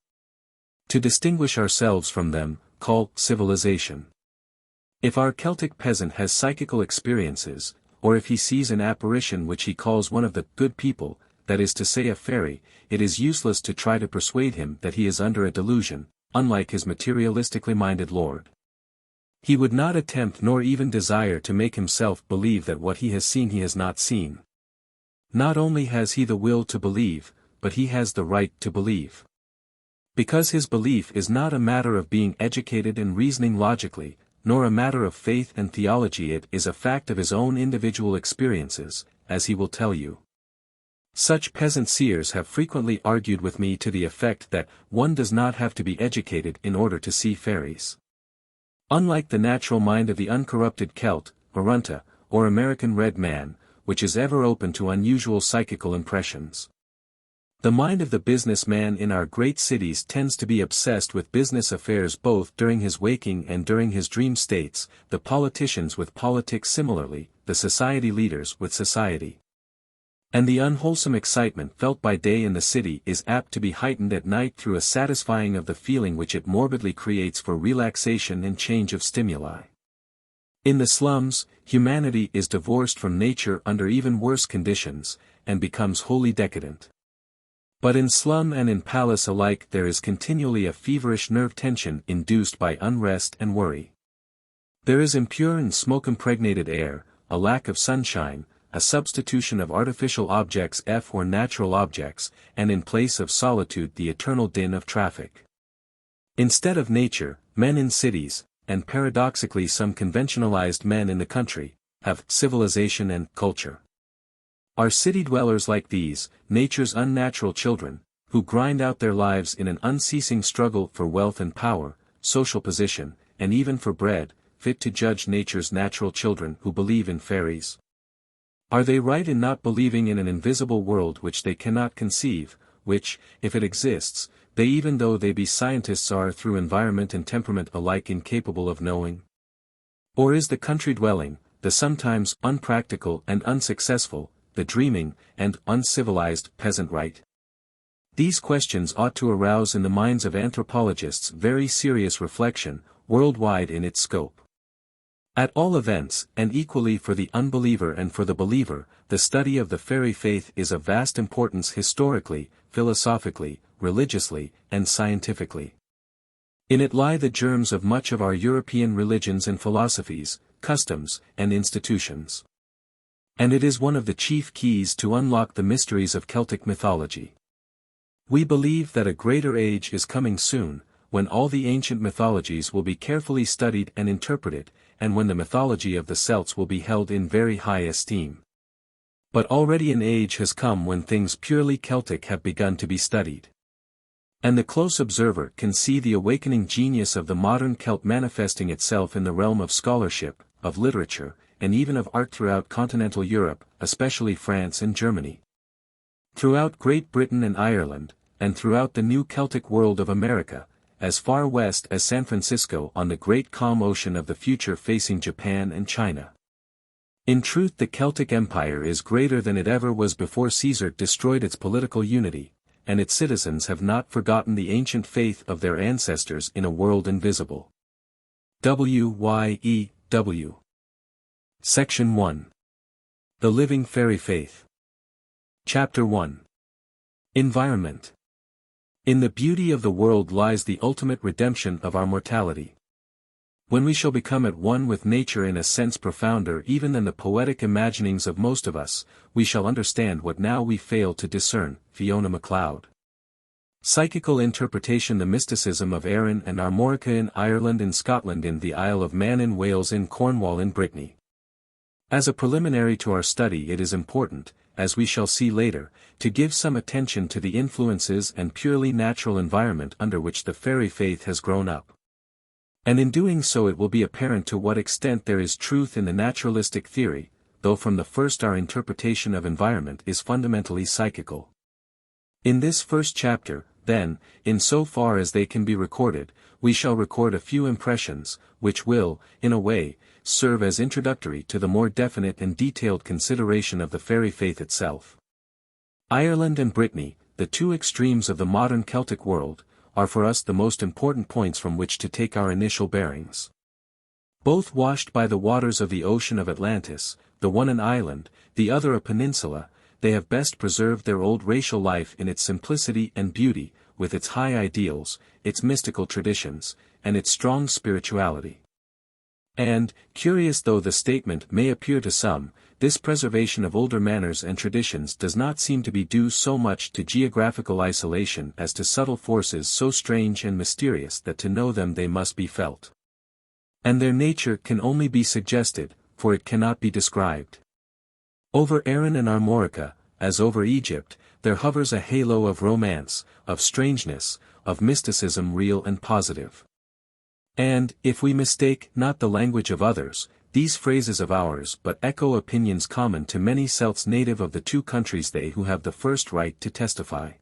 to distinguish ourselves from them, call civilization. If our Celtic peasant has psychical experiences, or if he sees an apparition which he calls one of the good people, that is to say a fairy, it is useless to try to persuade him that he is under a delusion, unlike his materialistically minded lord. He would not attempt nor even desire to make himself believe that what he has seen he has not seen. Not only has he the will to believe, but he has the right to believe. Because his belief is not a matter of being educated and reasoning logically, nor a matter of faith and theology, it is a fact of his own individual experiences, as he will tell you. Such peasant seers have frequently argued with me to the effect that one does not have to be educated in order to see fairies. Unlike the natural mind of the uncorrupted Celt, Arunta, or American Red Man, which is ever open to unusual psychical impressions, the mind of the businessman in our great cities tends to be obsessed with business affairs both during his waking and during his dream states, the politicians with politics similarly, the society leaders with society. And the unwholesome excitement felt by day in the city is apt to be heightened at night through a satisfying of the feeling which it morbidly creates for relaxation and change of stimuli. In the slums, humanity is divorced from nature under even worse conditions, and becomes wholly decadent. But in slum and in palace alike there is continually a feverish nerve tension induced by unrest and worry. There is impure and smoke-impregnated air, a lack of sunshine, a substitution of artificial objects or natural objects, and in place of solitude the eternal din of traffic. Instead of nature, men in cities, and paradoxically some conventionalized men in the country, have civilization and culture. Are city dwellers like these, nature's unnatural children, who grind out their lives in an unceasing struggle for wealth and power, social position, and even for bread, fit to judge nature's natural children who believe in fairies? Are they right in not believing in an invisible world which they cannot conceive, which, if it exists, they even though they be scientists are through environment and temperament alike incapable of knowing? Or is the country dwelling, the sometimes unpractical and unsuccessful, the dreaming, and uncivilized peasant right? These questions ought to arouse in the minds of anthropologists very serious reflection, worldwide in its scope. At all events, and equally for the unbeliever and for the believer, the study of the fairy faith is of vast importance historically, philosophically, religiously, and scientifically. In it lie the germs of much of our European religions and philosophies, customs, and institutions. And it is one of the chief keys to unlock the mysteries of Celtic mythology. We believe that a greater age is coming soon, when all the ancient mythologies will be carefully studied and interpreted, and when the mythology of the Celts will be held in very high esteem. But already an age has come when things purely Celtic have begun to be studied. And the close observer can see the awakening genius of the modern Celt manifesting itself in the realm of scholarship, of literature, and even of art throughout continental Europe, especially France and Germany. Throughout Great Britain and Ireland, and throughout the new Celtic world of America, as far west as San Francisco on the great calm ocean of the future facing Japan and China. In truth, the Celtic Empire is greater than it ever was before Caesar destroyed its political unity, and its citizens have not forgotten the ancient faith of their ancestors in a world invisible. W. Section 1. The Living Fairy Faith. Chapter 1. Environment. In the beauty of the world lies the ultimate redemption of our mortality. When we shall become at one with nature in a sense profounder even than the poetic imaginings of most of us, we shall understand what now we fail to discern. Fiona Macleod. Psychical interpretation. The mysticism of Erin and Armorica in Ireland, in Scotland, in the Isle of Man, in Wales, in Cornwall, in Brittany. As a preliminary to our study, it is important, as we shall see later, to give some attention to the influences and purely natural environment under which the fairy faith has grown up. And in doing so it will be apparent to what extent there is truth in the naturalistic theory, though from the first our interpretation of environment is fundamentally psychical. In this first chapter, then, in so far as they can be recorded, we shall record a few impressions, which will, in a way, serve as introductory to the more definite and detailed consideration of the fairy faith itself. Ireland and Brittany, the two extremes of the modern Celtic world, are for us the most important points from which to take our initial bearings. Both washed by the waters of the Ocean of Atlantis, the one an island, the other a peninsula, they have best preserved their old racial life in its simplicity and beauty, with its high ideals, its mystical traditions, and its strong spirituality. And, curious though the statement may appear to some, this preservation of older manners and traditions does not seem to be due so much to geographical isolation as to subtle forces so strange and mysterious that to know them they must be felt. And their nature can only be suggested, for it cannot be described. Over Erin and Armorica, as over Egypt, there hovers a halo of romance, of strangeness, of mysticism real and positive. And, if we mistake not the language of others, these phrases of ours but echo opinions common to many Celts native of the two countries, they who have the first right to testify.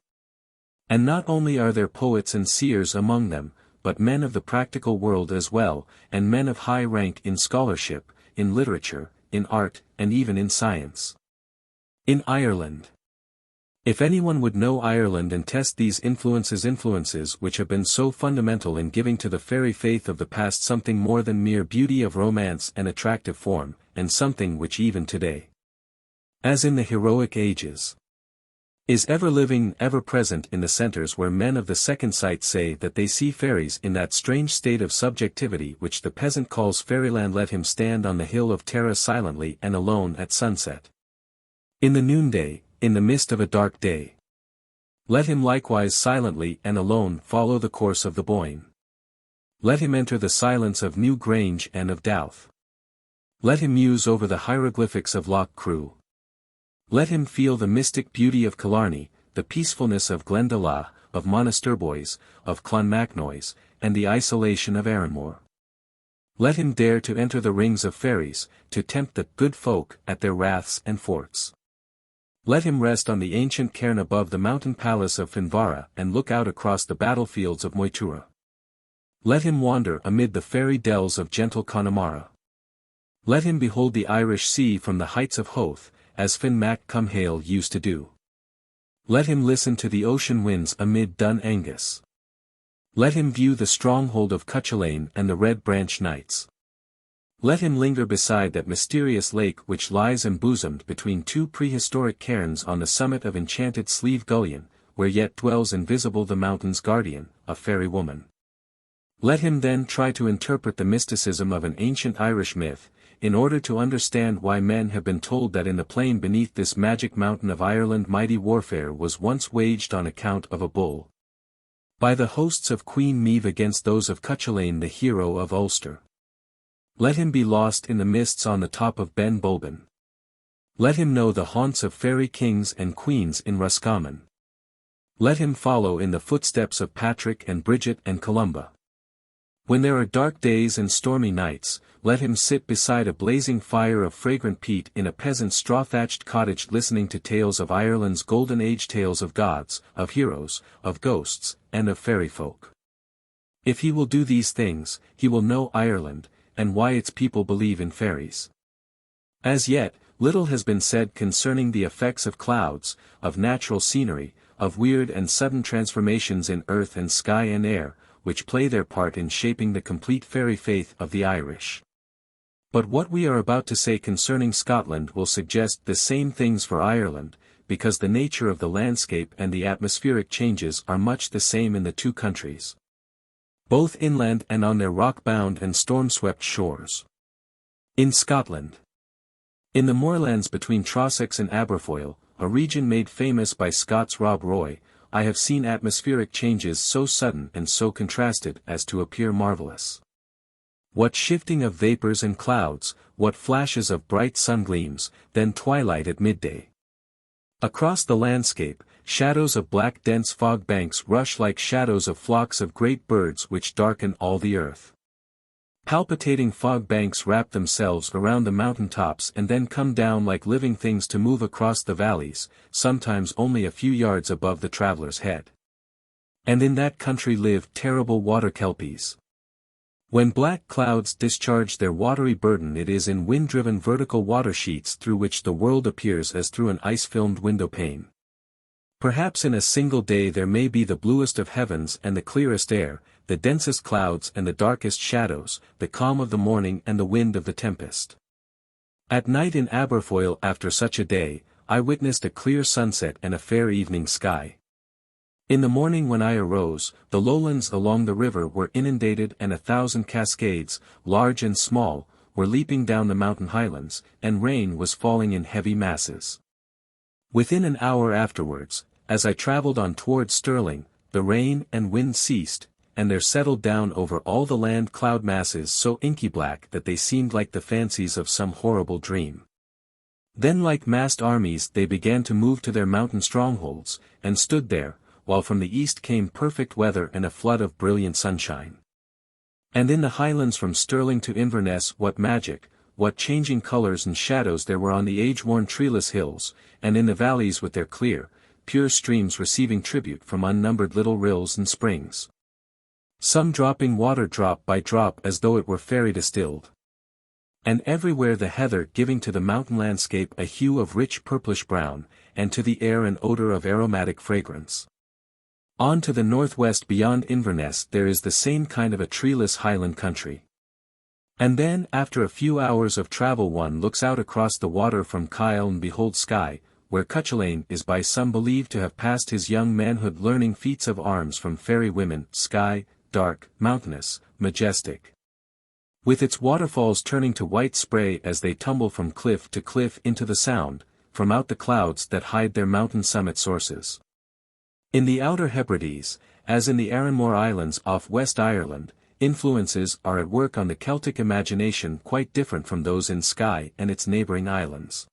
And not only are there poets and seers among them, but men of the practical world as well, and men of high rank in scholarship, in literature, in art, and even in science. In Ireland. If anyone would know Ireland and test these influences which have been so fundamental in giving to the fairy faith of the past something more than mere beauty of romance and attractive form, and something which even today, as in the heroic ages, is ever living, ever present in the centres where men of the second sight say that they see fairies in that strange state of subjectivity which the peasant calls fairyland. Let him stand on the hill of Tara silently and alone at sunset. In the noonday, in the mist of a dark day. Let him likewise silently and alone follow the course of the Boyne. Let him enter the silence of New Grange and of Douth. Let him muse over the hieroglyphics of Loch Crew. Let him feel the mystic beauty of Killarney, the peacefulness of Glendalough, of Monasterboice, of Clonmacnoise, and the isolation of Arranmore. Let him dare to enter the rings of fairies, to tempt the good folk at their raths and forts. Let him rest on the ancient cairn above the mountain palace of Finvara and look out across the battlefields of Moytura. Let him wander amid the fairy dells of gentle Connemara. Let him behold the Irish Sea from the heights of Howth, as Finn Mac Cumhale used to do. Let him listen to the ocean winds amid Dun Angus. Let him view the stronghold of Cuchulainn and the Red Branch Knights. Let him linger beside that mysterious lake which lies embosomed between two prehistoric cairns on the summit of enchanted Slieve Gullion, where yet dwells invisible the mountain's guardian, a fairy woman. Let him then try to interpret the mysticism of an ancient Irish myth, in order to understand why men have been told that in the plain beneath this magic mountain of Ireland mighty warfare was once waged on account of a bull, by the hosts of Queen Meave against those of Cuchulainn the hero of Ulster. Let him be lost in the mists on the top of Ben Bulben. Let him know the haunts of fairy kings and queens in Roscommon. Let him follow in the footsteps of Patrick and Bridget and Columba. When there are dark days and stormy nights, let him sit beside a blazing fire of fragrant peat in a peasant's straw-thatched cottage listening to tales of Ireland's golden age, tales of gods, of heroes, of ghosts, and of fairy folk. If he will do these things, he will know Ireland, and why its people believe in fairies. As yet, little has been said concerning the effects of clouds, of natural scenery, of weird and sudden transformations in earth and sky and air, which play their part in shaping the complete fairy faith of the Irish. But what we are about to say concerning Scotland will suggest the same things for Ireland, because the nature of the landscape and the atmospheric changes are much the same in the two countries, both inland and on their rock-bound and storm-swept shores. In Scotland, in the moorlands between Trossachs and Aberfoyle, a region made famous by Scott's Rob Roy, I have seen atmospheric changes so sudden and so contrasted as to appear marvellous. What shifting of vapours and clouds, what flashes of bright sun-gleams, then twilight at midday. Across the landscape, shadows of black dense fog banks rush like shadows of flocks of great birds which darken all the earth. Palpitating fog banks wrap themselves around the mountain tops and then come down like living things to move across the valleys, sometimes only a few yards above the traveller's head. And in that country live terrible water kelpies. When black clouds discharge their watery burden, it is in wind-driven vertical water sheets through which the world appears as through an ice-filmed windowpane. Perhaps in a single day there may be the bluest of heavens and the clearest air, the densest clouds and the darkest shadows, the calm of the morning and the wind of the tempest. At night in Aberfoyle after such a day, I witnessed a clear sunset and a fair evening sky. In the morning when I arose, the lowlands along the river were inundated and 1,000 cascades, large and small, were leaping down the mountain highlands, and rain was falling in heavy masses. Within an hour afterwards, as I travelled on towards Stirling, the rain and wind ceased, and there settled down over all the land cloud masses so inky black that they seemed like the fancies of some horrible dream. Then like massed armies they began to move to their mountain strongholds, and stood there, while from the east came perfect weather and a flood of brilliant sunshine. And in the highlands from Stirling to Inverness what magic, what changing colours and shadows there were on the age-worn treeless hills, and in the valleys with their clear, pure streams receiving tribute from unnumbered little rills and springs. Some dropping water drop by drop as though it were fairy distilled. And everywhere the heather giving to the mountain landscape a hue of rich purplish brown, and to the air an odour of aromatic fragrance. On to the northwest beyond Inverness there is the same kind of a treeless highland country. And then after a few hours of travel one looks out across the water from Kyle and beholds Skye, where Cuchulainn is by some believed to have passed his young manhood learning feats of arms from fairy women. Skye, dark, mountainous, majestic, with its waterfalls turning to white spray as they tumble from cliff to cliff into the Sound, from out the clouds that hide their mountain summit sources. In the Outer Hebrides, as in the Aranmore Islands off West Ireland, influences are at work on the Celtic imagination quite different from those in Skye and its neighbouring islands.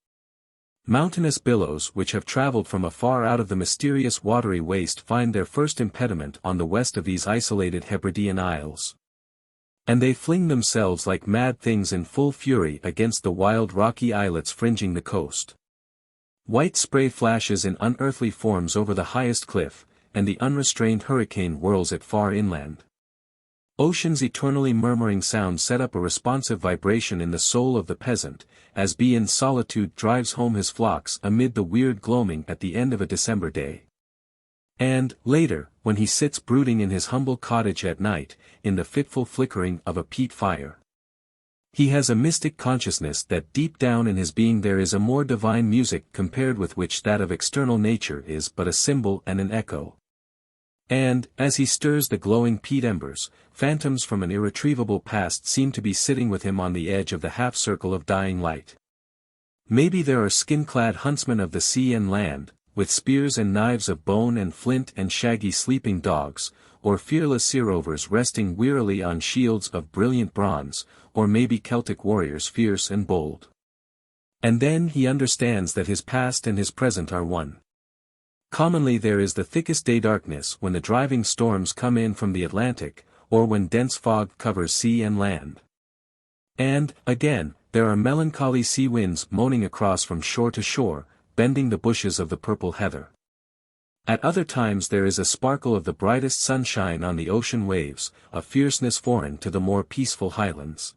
Mountainous billows which have travelled from afar out of the mysterious watery waste find their first impediment on the west of these isolated Hebridean isles. And they fling themselves like mad things in full fury against the wild rocky islets fringing the coast. White spray flashes in unearthly forms over the highest cliff, and the unrestrained hurricane whirls it far inland. Ocean's eternally murmuring sound set up a responsive vibration in the soul of the peasant, as bee in solitude drives home his flocks amid the weird gloaming at the end of a December day. And, later, when he sits brooding in his humble cottage at night, in the fitful flickering of a peat fire, he has a mystic consciousness that deep down in his being there is a more divine music compared with which that of external nature is but a symbol and an echo. And, as he stirs the glowing peat embers, phantoms from an irretrievable past seem to be sitting with him on the edge of the half-circle of dying light. Maybe there are skin-clad huntsmen of the sea and land, with spears and knives of bone and flint and shaggy sleeping dogs, or fearless sea-rovers resting wearily on shields of brilliant bronze, or maybe Celtic warriors fierce and bold. And then he understands that his past and his present are one. Commonly there is the thickest day darkness when the driving storms come in from the Atlantic, or when dense fog covers sea and land. And, again, there are melancholy sea winds moaning across from shore to shore, bending the bushes of the purple heather. At other times there is a sparkle of the brightest sunshine on the ocean waves, a fierceness foreign to the more peaceful highlands.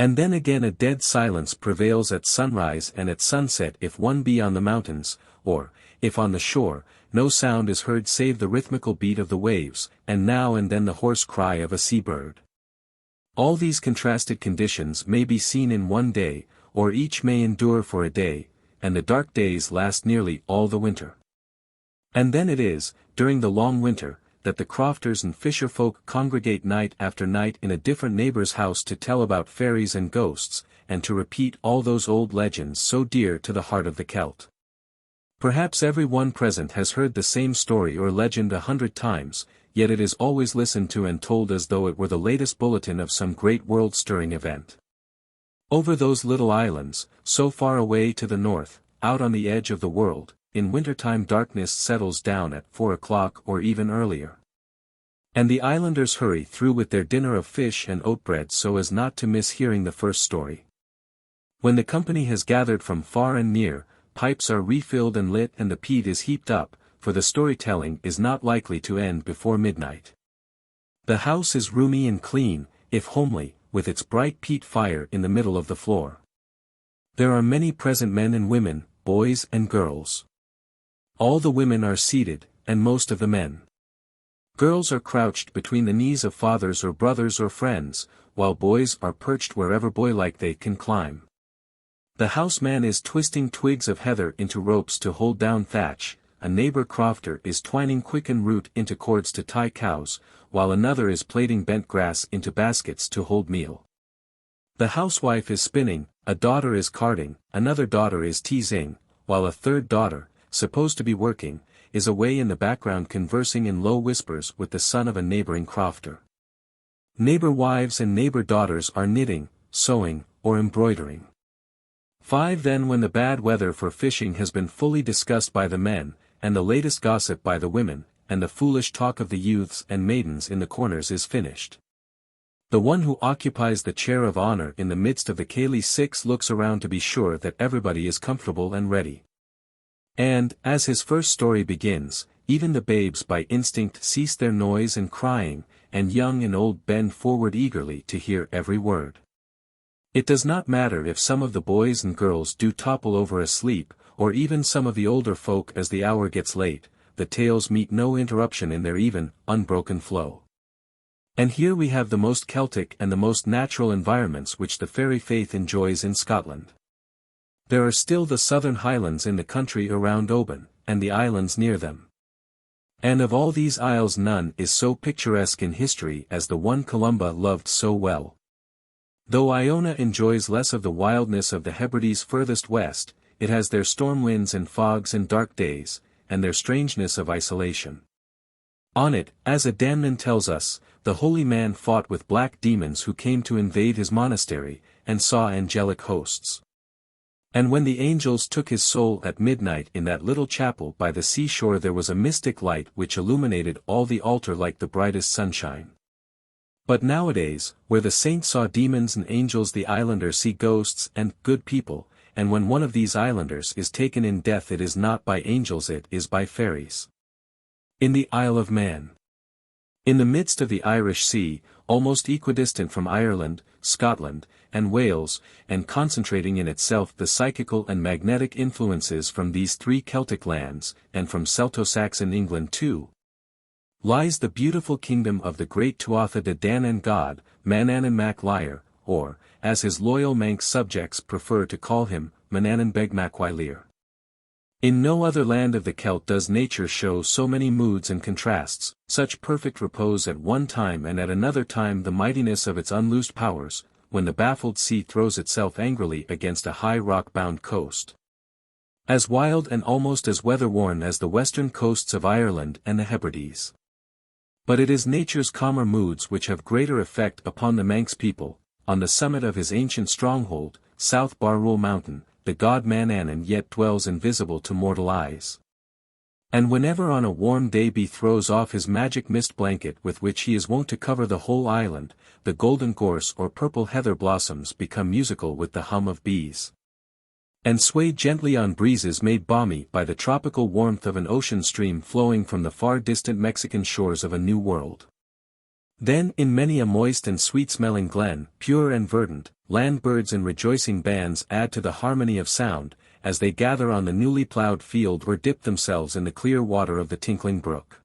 And then again a dead silence prevails at sunrise and at sunset if one be on the mountains, or, if on the shore, no sound is heard save the rhythmical beat of the waves, and now and then the hoarse cry of a sea-bird. All these contrasted conditions may be seen in one day, or each may endure for a day, and the dark days last nearly all the winter. And then it is, during the long winter, that the crofters and fisher-folk congregate night after night in a different neighbor's house to tell about fairies and ghosts, and to repeat all those old legends so dear to the heart of the Celt. Perhaps every one present has heard the same story or legend 100 times, yet it is always listened to and told as though it were the latest bulletin of some great world-stirring event. Over those little islands, so far away to the north, out on the edge of the world, in wintertime darkness settles down at 4 o'clock or even earlier. And the islanders hurry through with their dinner of fish and oatbread so as not to miss hearing the first story. When the company has gathered from far and near, pipes are refilled and lit and the peat is heaped up, for the storytelling is not likely to end before midnight. The house is roomy and clean, if homely, with its bright peat fire in the middle of the floor. There are many present men and women, boys and girls. All the women are seated, and most of the men. Girls are crouched between the knees of fathers or brothers or friends, while boys are perched wherever boy-like they can climb. The houseman is twisting twigs of heather into ropes to hold down thatch, a neighbor crofter is twining quicken root into cords to tie cows, while another is plaiting bent grass into baskets to hold meal. The housewife is spinning, a daughter is carding, another daughter is teasing, while a third daughter, supposed to be working, is away in the background conversing in low whispers with the son of a neighboring crofter. Neighbor wives and neighbor daughters are knitting, sewing, or embroidering. 5 Then when the bad weather for fishing has been fully discussed by the men, and the latest gossip by the women, and the foolish talk of the youths and maidens in the corners is finished. The one who occupies the chair of honor in the midst of the Cayley 6 looks around to be sure that everybody is comfortable and ready. And, as his first story begins, even the babes by instinct cease their noise and crying, and young and old bend forward eagerly to hear every word. It does not matter if some of the boys and girls do topple over asleep, or even some of the older folk as the hour gets late, the tales meet no interruption in their even, unbroken flow. And here we have the most Celtic and the most natural environments which the fairy faith enjoys in Scotland. There are still the southern highlands in the country around Oban, and the islands near them. And of all these isles none is so picturesque in history as the one Columba loved so well. Though Iona enjoys less of the wildness of the Hebrides furthest west, it has their storm winds and fogs and dark days, and their strangeness of isolation. On it, as a Danann tells us, the holy man fought with black demons who came to invade his monastery, and saw angelic hosts. And when the angels took his soul at midnight in that little chapel by the seashore there was a mystic light which illuminated all the altar like the brightest sunshine. But nowadays, where the saints saw demons and angels the islanders see ghosts and good people, and when one of these islanders is taken in death it is not by angels it is by fairies. In the Isle of Man. In the midst of the Irish Sea, almost equidistant from Ireland, Scotland, and Wales, and concentrating in itself the psychical and magnetic influences from these 3 Celtic lands, and from Celto-Saxon England too, lies the beautiful kingdom of the great Tuatha de Danann god, Manannan Mac Lir, or, as his loyal Manx subjects prefer to call him, Manannan Beg Mac Lir. In no other land of the Celt does nature show so many moods and contrasts, such perfect repose at one time and at another time the mightiness of its unloosed powers, when the baffled sea throws itself angrily against a high rock-bound coast. As wild and almost as weather-worn as the western coasts of Ireland and the Hebrides. But it is nature's calmer moods which have greater effect upon the Manx people. On the summit of his ancient stronghold, South Barrule Mountain, the god Manannan yet dwells invisible to mortal eyes. And whenever on a warm day he throws off his magic mist blanket with which he is wont to cover the whole island, the golden gorse or purple heather blossoms become musical with the hum of bees. And sway gently on breezes made balmy by the tropical warmth of an ocean stream flowing from the far distant Mexican shores of a new world. Then in many a moist and sweet-smelling glen, pure and verdant, land birds in rejoicing bands add to the harmony of sound, as they gather on the newly ploughed field or dip themselves in the clear water of the tinkling brook.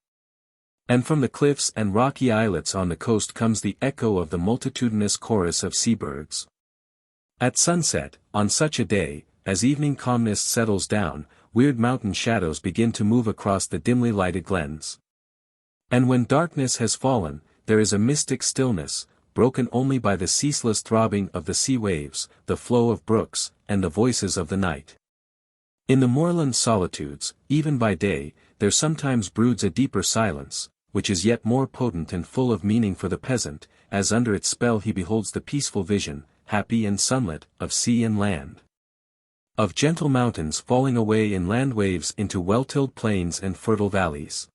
And from the cliffs and rocky islets on the coast comes the echo of the multitudinous chorus of seabirds. At sunset, on such a day, as evening calmness settles down, weird mountain shadows begin to move across the dimly lighted glens. And when darkness has fallen, there is a mystic stillness, broken only by the ceaseless throbbing of the sea waves, the flow of brooks, and the voices of the night. In the moorland solitudes, even by day, there sometimes broods a deeper silence, which is yet more potent and full of meaning for the peasant, as under its spell he beholds the peaceful vision, happy and sunlit, of sea and land. Of gentle mountains falling away in land waves into well-tilled plains and fertile valleys.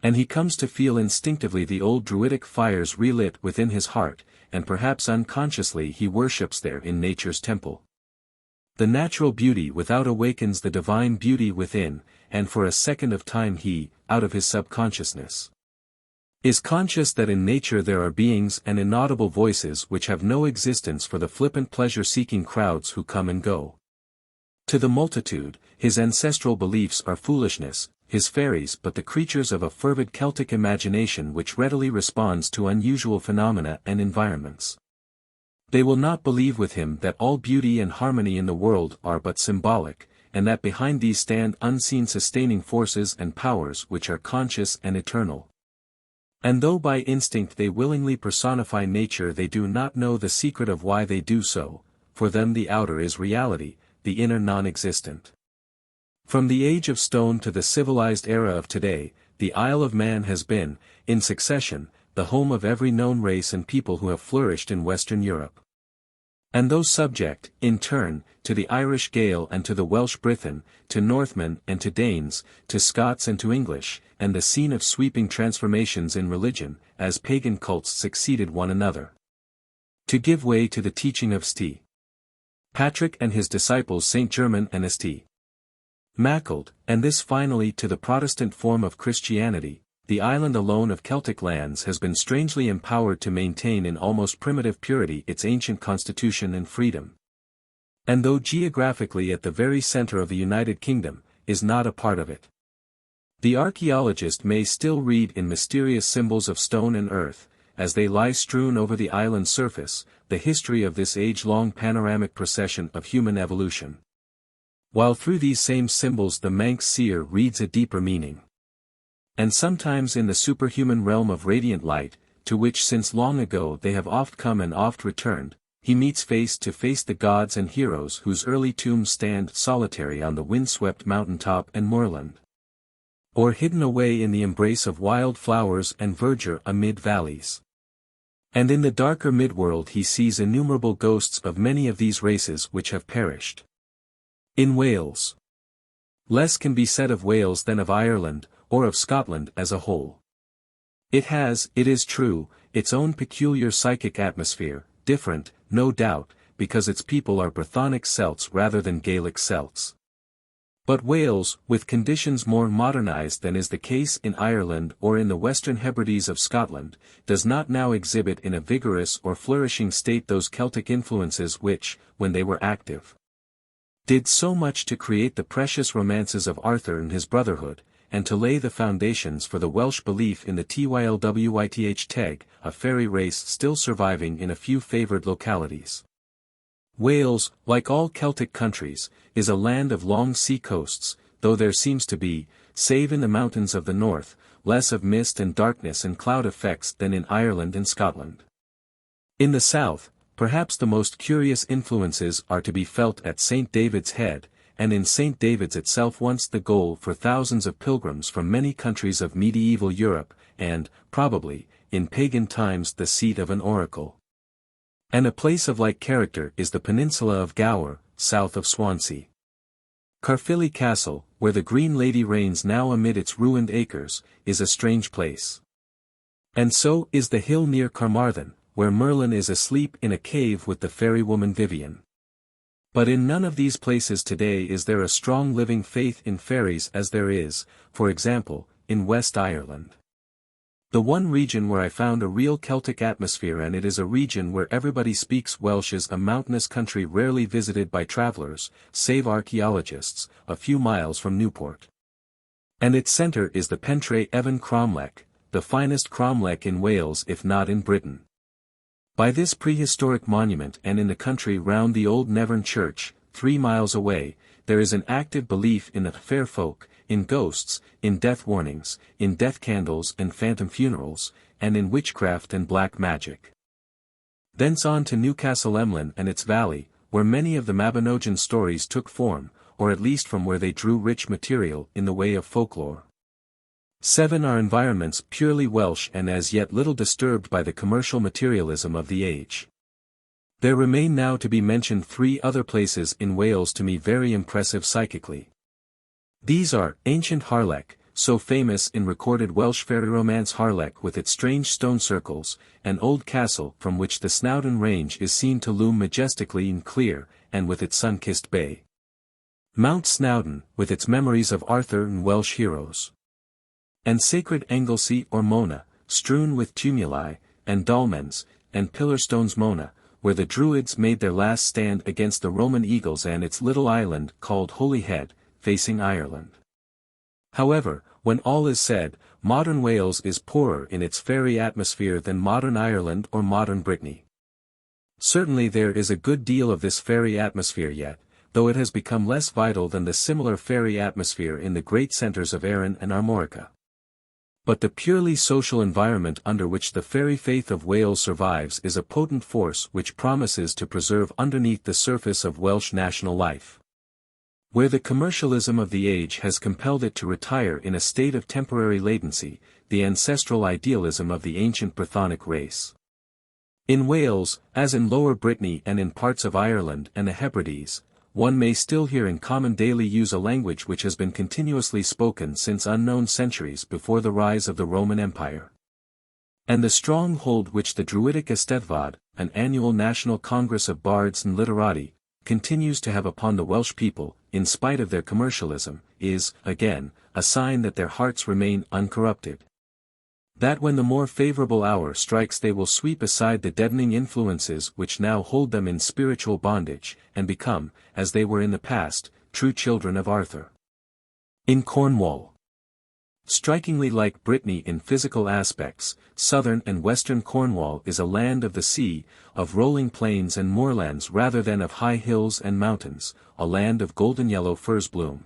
And he comes to feel instinctively the old druidic fires relit within his heart, and perhaps unconsciously he worships there in nature's temple. The natural beauty without awakens the divine beauty within, and for a second of time he, out of his subconsciousness, is conscious that in nature there are beings and inaudible voices which have no existence for the flippant pleasure-seeking crowds who come and go. To the multitude, his ancestral beliefs are foolishness, his fairies but the creatures of a fervid Celtic imagination which readily responds to unusual phenomena and environments. They will not believe with him that all beauty and harmony in the world are but symbolic, and that behind these stand unseen sustaining forces and powers which are conscious and eternal. And though by instinct they willingly personify nature, they do not know the secret of why they do so. For them the outer is reality, the inner non-existent. From the age of stone to the civilized era of today, the Isle of Man has been, in succession, the home of every known race and people who have flourished in Western Europe. And those subject, in turn, to the Irish Gael and to the Welsh Brython, to Northmen and to Danes, to Scots and to English, and the scene of sweeping transformations in religion, as pagan cults succeeded one another. To give way to the teaching of St. Patrick and his disciples St. German and St. Macald, and this finally to the Protestant form of Christianity, the island alone of Celtic lands has been strangely empowered to maintain in almost primitive purity its ancient constitution and freedom. And though geographically at the very center of the United Kingdom, is not a part of it. The archaeologist may still read in mysterious symbols of stone and earth, as they lie strewn over the island's surface, the history of this age-long panoramic procession of human evolution. While through these same symbols the Manx seer reads a deeper meaning. And sometimes in the superhuman realm of radiant light, to which since long ago they have oft come and oft returned, he meets face to face the gods and heroes whose early tombs stand solitary on the wind-swept mountain-top and moorland. Or hidden away in the embrace of wild flowers and verdure amid valleys. And in the darker midworld he sees innumerable ghosts of many of these races which have perished. In Wales. Less can be said of Wales than of Ireland, or of Scotland as a whole. It has, it is true, its own peculiar psychic atmosphere, different, no doubt, because its people are Brythonic Celts rather than Gaelic Celts. But Wales, with conditions more modernized than is the case in Ireland or in the Western Hebrides of Scotland, does not now exhibit in a vigorous or flourishing state those Celtic influences which, when they were active, did so much to create the precious romances of Arthur and his brotherhood, and to lay the foundations for the Welsh belief in the Tylwyth Teg, a fairy race still surviving in a few favoured localities. Wales, like all Celtic countries, is a land of long sea coasts, though there seems to be, save in the mountains of the north, less of mist and darkness and cloud effects than in Ireland and Scotland. In the south, perhaps the most curious influences are to be felt at St. David's Head, and in St. David's itself, once the goal for thousands of pilgrims from many countries of medieval Europe, and, probably, in pagan times the seat of an oracle. And a place of like character is the peninsula of Gower, south of Swansea. Caerphilly Castle, where the Green Lady reigns now amid its ruined acres, is a strange place. And so is the hill near Carmarthen, where Merlin is asleep in a cave with the fairy woman Vivian. But in none of these places today is there a strong living faith in fairies as there is, for example, in West Ireland. The one region where I found a real Celtic atmosphere, and it is a region where everybody speaks Welsh, is a mountainous country rarely visited by travellers, save archaeologists, a few miles from Newport. And its centre is the Pentre Evan cromlech, the finest cromlech in Wales if not in Britain. By this prehistoric monument and in the country round the old Nevern church, 3 miles away, there is an active belief in the fair folk, in ghosts, in death warnings, in death candles and phantom funerals, and in witchcraft and black magic. Thence on to Newcastle Emlyn and its valley, where many of the Mabinogian stories took form, or at least from where they drew rich material in the way of folklore. 7 are environments purely Welsh and as yet little disturbed by the commercial materialism of the age. There remain now to be mentioned 3 other places in Wales to me very impressive psychically. These are, ancient Harlech, so famous in recorded Welsh fairy romance Harlech with its strange stone circles, an old castle from which the Snowdon Range is seen to loom majestically and clear, and with its sun-kissed bay. Mount Snowdon, with its memories of Arthur and Welsh heroes. And sacred Anglesey or Mona, strewn with tumuli, and dolmens, and pillar stones Mona, where the Druids made their last stand against the Roman eagles, and its little island called Holyhead, facing Ireland. However, when all is said, modern Wales is poorer in its fairy atmosphere than modern Ireland or modern Brittany. Certainly there is a good deal of this fairy atmosphere yet, though it has become less vital than the similar fairy atmosphere in the great centres of Arran and Armorica. But the purely social environment under which the fairy faith of Wales survives is a potent force which promises to preserve underneath the surface of Welsh national life. Where the commercialism of the age has compelled it to retire in a state of temporary latency, the ancestral idealism of the ancient Brythonic race. In Wales, as in Lower Brittany and in parts of Ireland and the Hebrides, one may still hear in common daily use a language which has been continuously spoken since unknown centuries before the rise of the Roman Empire. And the strong hold which the Druidic Eisteddfod, an annual national congress of bards and literati, continues to have upon the Welsh people, in spite of their commercialism, is, again, a sign that their hearts remain uncorrupted. That when the more favourable hour strikes they will sweep aside the deadening influences which now hold them in spiritual bondage, and become, as they were in the past, true children of Arthur. In Cornwall. Strikingly like Brittany in physical aspects, southern and western Cornwall is a land of the sea, of rolling plains and moorlands rather than of high hills and mountains, a land of golden yellow furze bloom.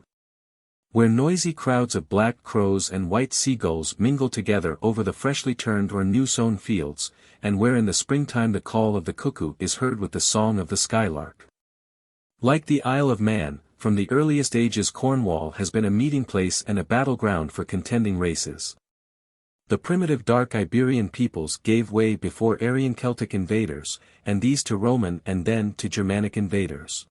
Where noisy crowds of black crows and white seagulls mingle together over the freshly turned or new-sown fields, and where in the springtime the call of the cuckoo is heard with the song of the skylark. Like the Isle of Man, from the earliest ages Cornwall has been a meeting place and a battleground for contending races. The primitive dark Iberian peoples gave way before Aryan Celtic invaders, and these to Roman and then to Germanic invaders.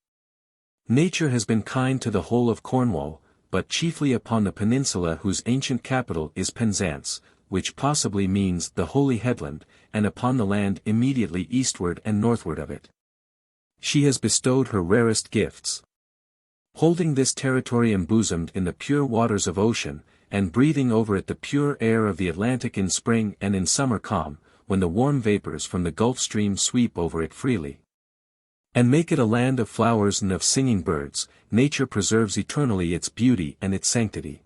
Nature has been kind to the whole of Cornwall, but chiefly upon the peninsula whose ancient capital is Penzance, which possibly means the Holy Headland, and upon the land immediately eastward and northward of it. She has bestowed her rarest gifts. Holding this territory embosomed in the pure waters of ocean, and breathing over it the pure air of the Atlantic in spring and in summer calm, when the warm vapors from the Gulf Stream sweep over it freely. And make it a land of flowers and of singing birds, nature preserves eternally its beauty and its sanctity.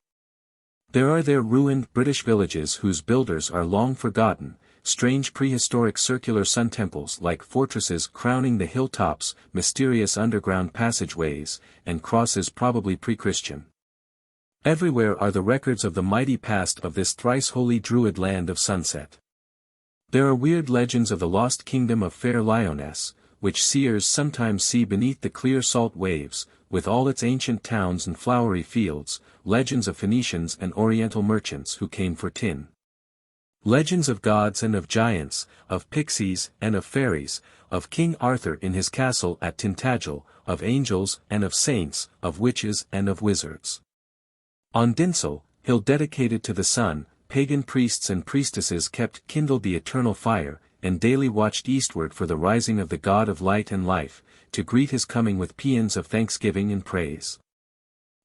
There are there ruined British villages whose builders are long forgotten, strange prehistoric circular sun temples like fortresses crowning the hilltops, mysterious underground passageways, and crosses probably pre-Christian. Everywhere are the records of the mighty past of this thrice holy Druid land of sunset. There are weird legends of the lost kingdom of Fair Lyonesse, which seers sometimes see beneath the clear salt waves, with all its ancient towns and flowery fields, legends of Phoenicians and Oriental merchants who came for tin. Legends of gods and of giants, of pixies and of fairies, of King Arthur in his castle at Tintagel, of angels and of saints, of witches and of wizards. On Dinsel, hill dedicated to the sun, pagan priests and priestesses kept kindled the eternal fire, and daily watched eastward for the rising of the God of light and life, to greet his coming with paeans of thanksgiving and praise.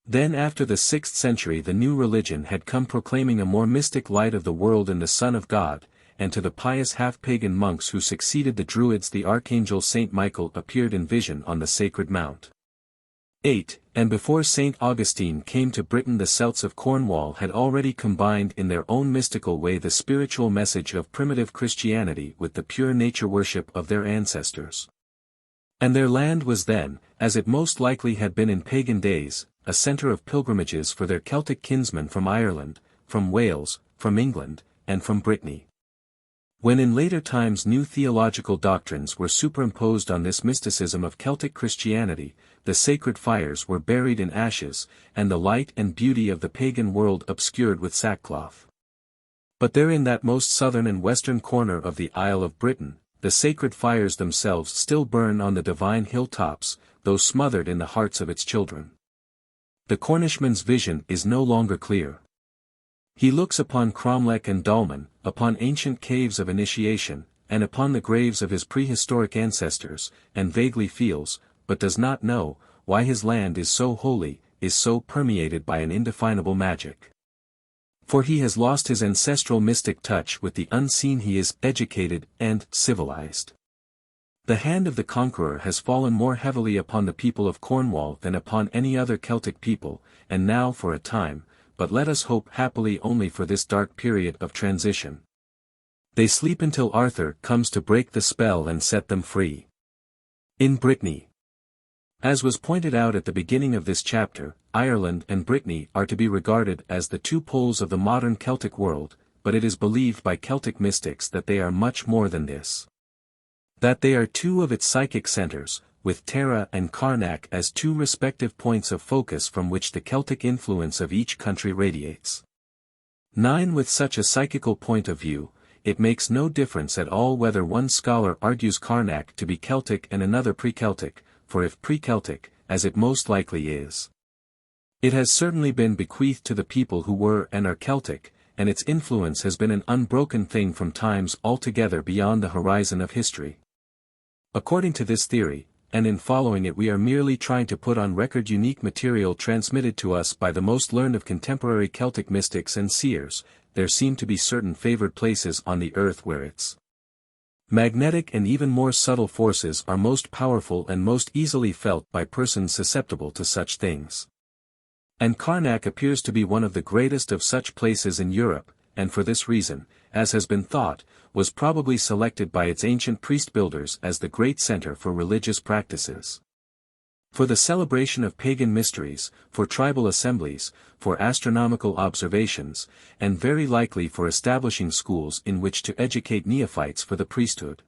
Then after the 6th century the new religion had come proclaiming a more mystic light of the world and the Son of God, and to the pious half-pagan monks who succeeded the Druids the archangel Saint Michael appeared in vision on the sacred mount. 8. And before Saint Augustine came to Britain the Celts of Cornwall had already combined in their own mystical way the spiritual message of primitive Christianity with the pure nature worship of their ancestors. And their land was then, as it most likely had been in pagan days, a centre of pilgrimages for their Celtic kinsmen from Ireland, from Wales, from England, and from Brittany. When in later times new theological doctrines were superimposed on this mysticism of Celtic Christianity, the sacred fires were buried in ashes, and the light and beauty of the pagan world obscured with sackcloth. But there in that most southern and western corner of the Isle of Britain, the sacred fires themselves still burn on the divine hilltops, though smothered in the hearts of its children. The Cornishman's vision is no longer clear. He looks upon Cromlech and Dolmen, upon ancient caves of initiation, and upon the graves of his prehistoric ancestors, and vaguely feels, but does not know, why his land is so holy, is so permeated by an indefinable magic. For he has lost his ancestral mystic touch with the unseen. He is educated and civilized. The hand of the conqueror has fallen more heavily upon the people of Cornwall than upon any other Celtic people, and now for a time, but let us hope happily only for this dark period of transition. They sleep until Arthur comes to break the spell and set them free. In Brittany. As was pointed out at the beginning of this chapter, Ireland and Brittany are to be regarded as the two poles of the modern Celtic world, but it is believed by Celtic mystics that they are much more than this. That they are two of its psychic centres, with Tara and Carnac as two respective points of focus from which the Celtic influence of each country radiates. 9. With such a psychical point of view, it makes no difference at all whether one scholar argues Carnac to be Celtic and another pre-Celtic, for if pre-Celtic, as it most likely is, it has certainly been bequeathed to the people who were and are Celtic, and its influence has been an unbroken thing from times altogether beyond the horizon of history. According to this theory, and in following it we are merely trying to put on record unique material transmitted to us by the most learned of contemporary Celtic mystics and seers, there seem to be certain favored places on the earth where its magnetic and even more subtle forces are most powerful and most easily felt by persons susceptible to such things. And Carnac appears to be one of the greatest of such places in Europe, and for this reason, as has been thought, was probably selected by its ancient priest-builders as the great center for religious practices. For the celebration of pagan mysteries, for tribal assemblies, for astronomical observations, and very likely for establishing schools in which to educate neophytes for the priesthood.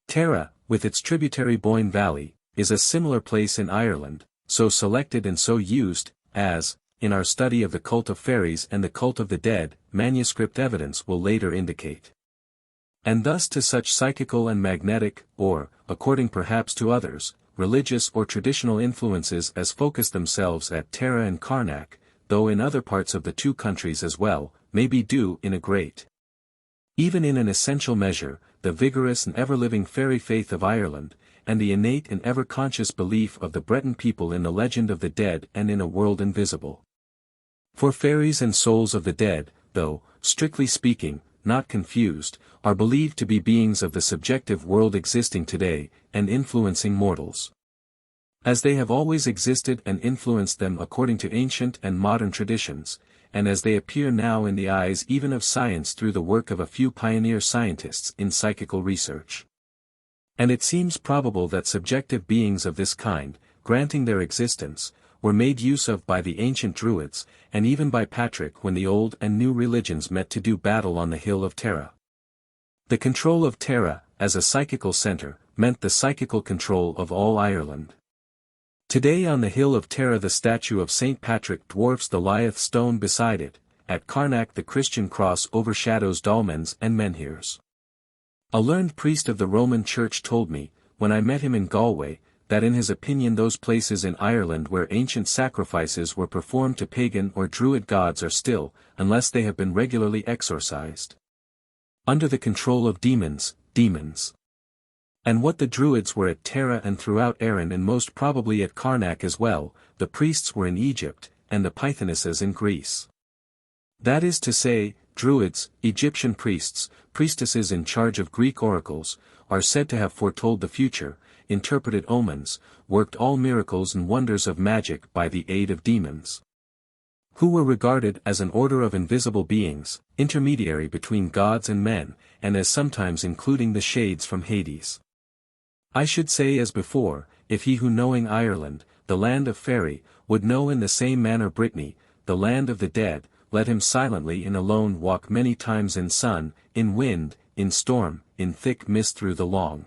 Tara, with its tributary Boyne Valley, is a similar place in Ireland, so selected and so used, as, in our study of the cult of fairies and the cult of the dead, manuscript evidence will later indicate. And thus to such psychical and magnetic, or, according perhaps to others, religious or traditional influences as focus themselves at Tara and Carnac, though in other parts of the two countries as well, may be due in a great, even in an essential measure, the vigorous and ever-living fairy faith of Ireland, and the innate and ever-conscious belief of the Breton people in the legend of the dead and in a world invisible. For fairies and souls of the dead, though, strictly speaking, not confused, are believed to be beings of the subjective world existing today, and influencing mortals. As they have always existed and influenced them according to ancient and modern traditions, and as they appear now in the eyes even of science through the work of a few pioneer scientists in psychical research. And it seems probable that subjective beings of this kind, granting their existence, were made use of by the ancient Druids, and even by Patrick when the old and new religions met to do battle on the hill of Tara. The control of Tara, as a psychical center, meant the psychical control of all Ireland. Today on the hill of Tara the statue of St. Patrick dwarfs the Lyath stone beside it, at Carnac the Christian cross overshadows dolmens and menhirs. A learned priest of the Roman Church told me, when I met him in Galway, that in his opinion those places in Ireland where ancient sacrifices were performed to pagan or druid gods are still, unless they have been regularly exorcised, under the control of demons. And what the Druids were at Tara and throughout Erin and most probably at Karnak as well, the priests were in Egypt, and the Pythonesses in Greece. That is to say, Druids, Egyptian priests, priestesses in charge of Greek oracles, are said to have foretold the future, interpreted omens, worked all miracles and wonders of magic by the aid of demons, who were regarded as an order of invisible beings, intermediary between gods and men, and as sometimes including the shades from Hades. I should say as before, if he who knowing Ireland, the land of Faerie, would know in the same manner Brittany, the land of the dead, let him silently and alone walk many times in sun, in wind, in storm, in thick mist through the long,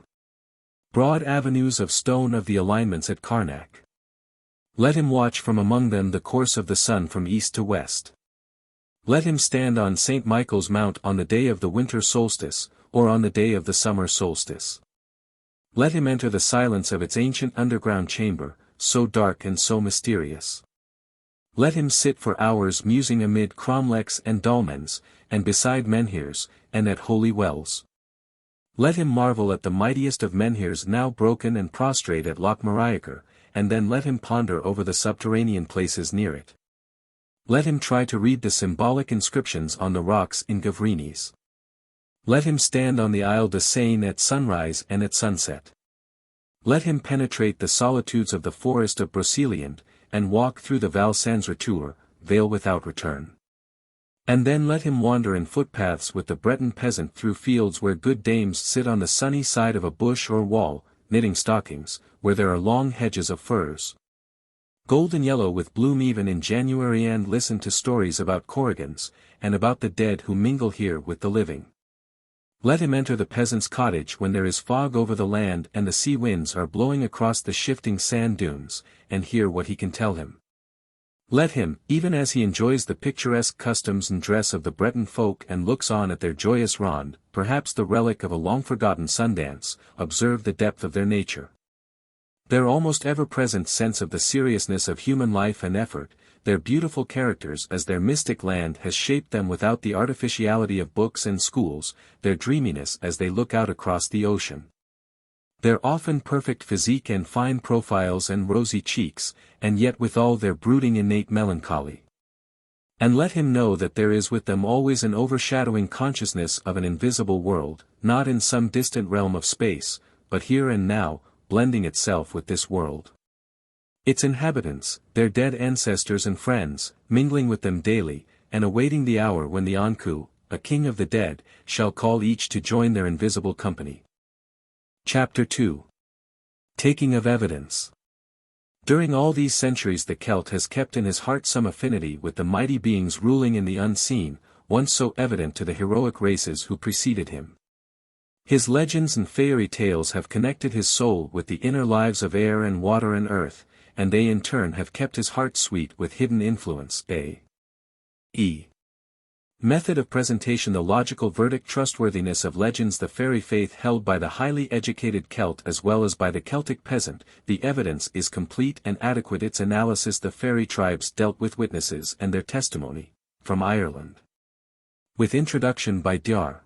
broad avenues of stone of the alignments at Karnak. Let him watch from among them the course of the sun from east to west. Let him stand on St. Michael's Mount on the day of the winter solstice, or on the day of the summer solstice. Let him enter the silence of its ancient underground chamber, so dark and so mysterious. Let him sit for hours musing amid cromlechs and dolmens, and beside menhirs, and at holy wells. Let him marvel at the mightiest of menhirs now broken and prostrate at Loch Mariacher, and then let him ponder over the subterranean places near it. Let him try to read the symbolic inscriptions on the rocks in Gavrinis. Let him stand on the Isle de Seine at sunrise and at sunset. Let him penetrate the solitudes of the forest of Broceliande, and walk through the Val Sans Retour, vale without return. And then let him wander in footpaths with the Breton peasant through fields where good dames sit on the sunny side of a bush or wall, knitting stockings, where there are long hedges of firs, golden yellow with bloom even in January, and listen to stories about Corrigans, and about the dead who mingle here with the living. Let him enter the peasant's cottage when there is fog over the land and the sea winds are blowing across the shifting sand dunes, and hear what he can tell him. Let him, even as he enjoys the picturesque customs and dress of the Breton folk and looks on at their joyous ronde, perhaps the relic of a long-forgotten Sundance, observe the depth of their nature, their almost ever-present sense of the seriousness of human life and effort, their beautiful characters as their mystic land has shaped them without the artificiality of books and schools, their dreaminess as they look out across the ocean, their often perfect physique and fine profiles and rosy cheeks, and yet withal their brooding innate melancholy. And let him know that there is with them always an overshadowing consciousness of an invisible world, not in some distant realm of space, but here and now, blending itself with this world. Its inhabitants, their dead ancestors and friends, mingling with them daily, and awaiting the hour when the Anku, a king of the dead, shall call each to join their invisible company. Chapter 2. Taking of Evidence. During all these centuries the Celt has kept in his heart some affinity with the mighty beings ruling in the unseen, once so evident to the heroic races who preceded him. His legends and fairy tales have connected his soul with the inner lives of air and water and earth, and they in turn have kept his heart sweet with hidden influence. A.E. Method of presentation. The logical verdict. Trustworthiness of legends. The fairy faith held by the highly educated Celt as well as by the Celtic peasant. The evidence is complete and adequate. Its analysis. The fairy tribes dealt with witnesses and their testimony, from Ireland. With introduction by Dr.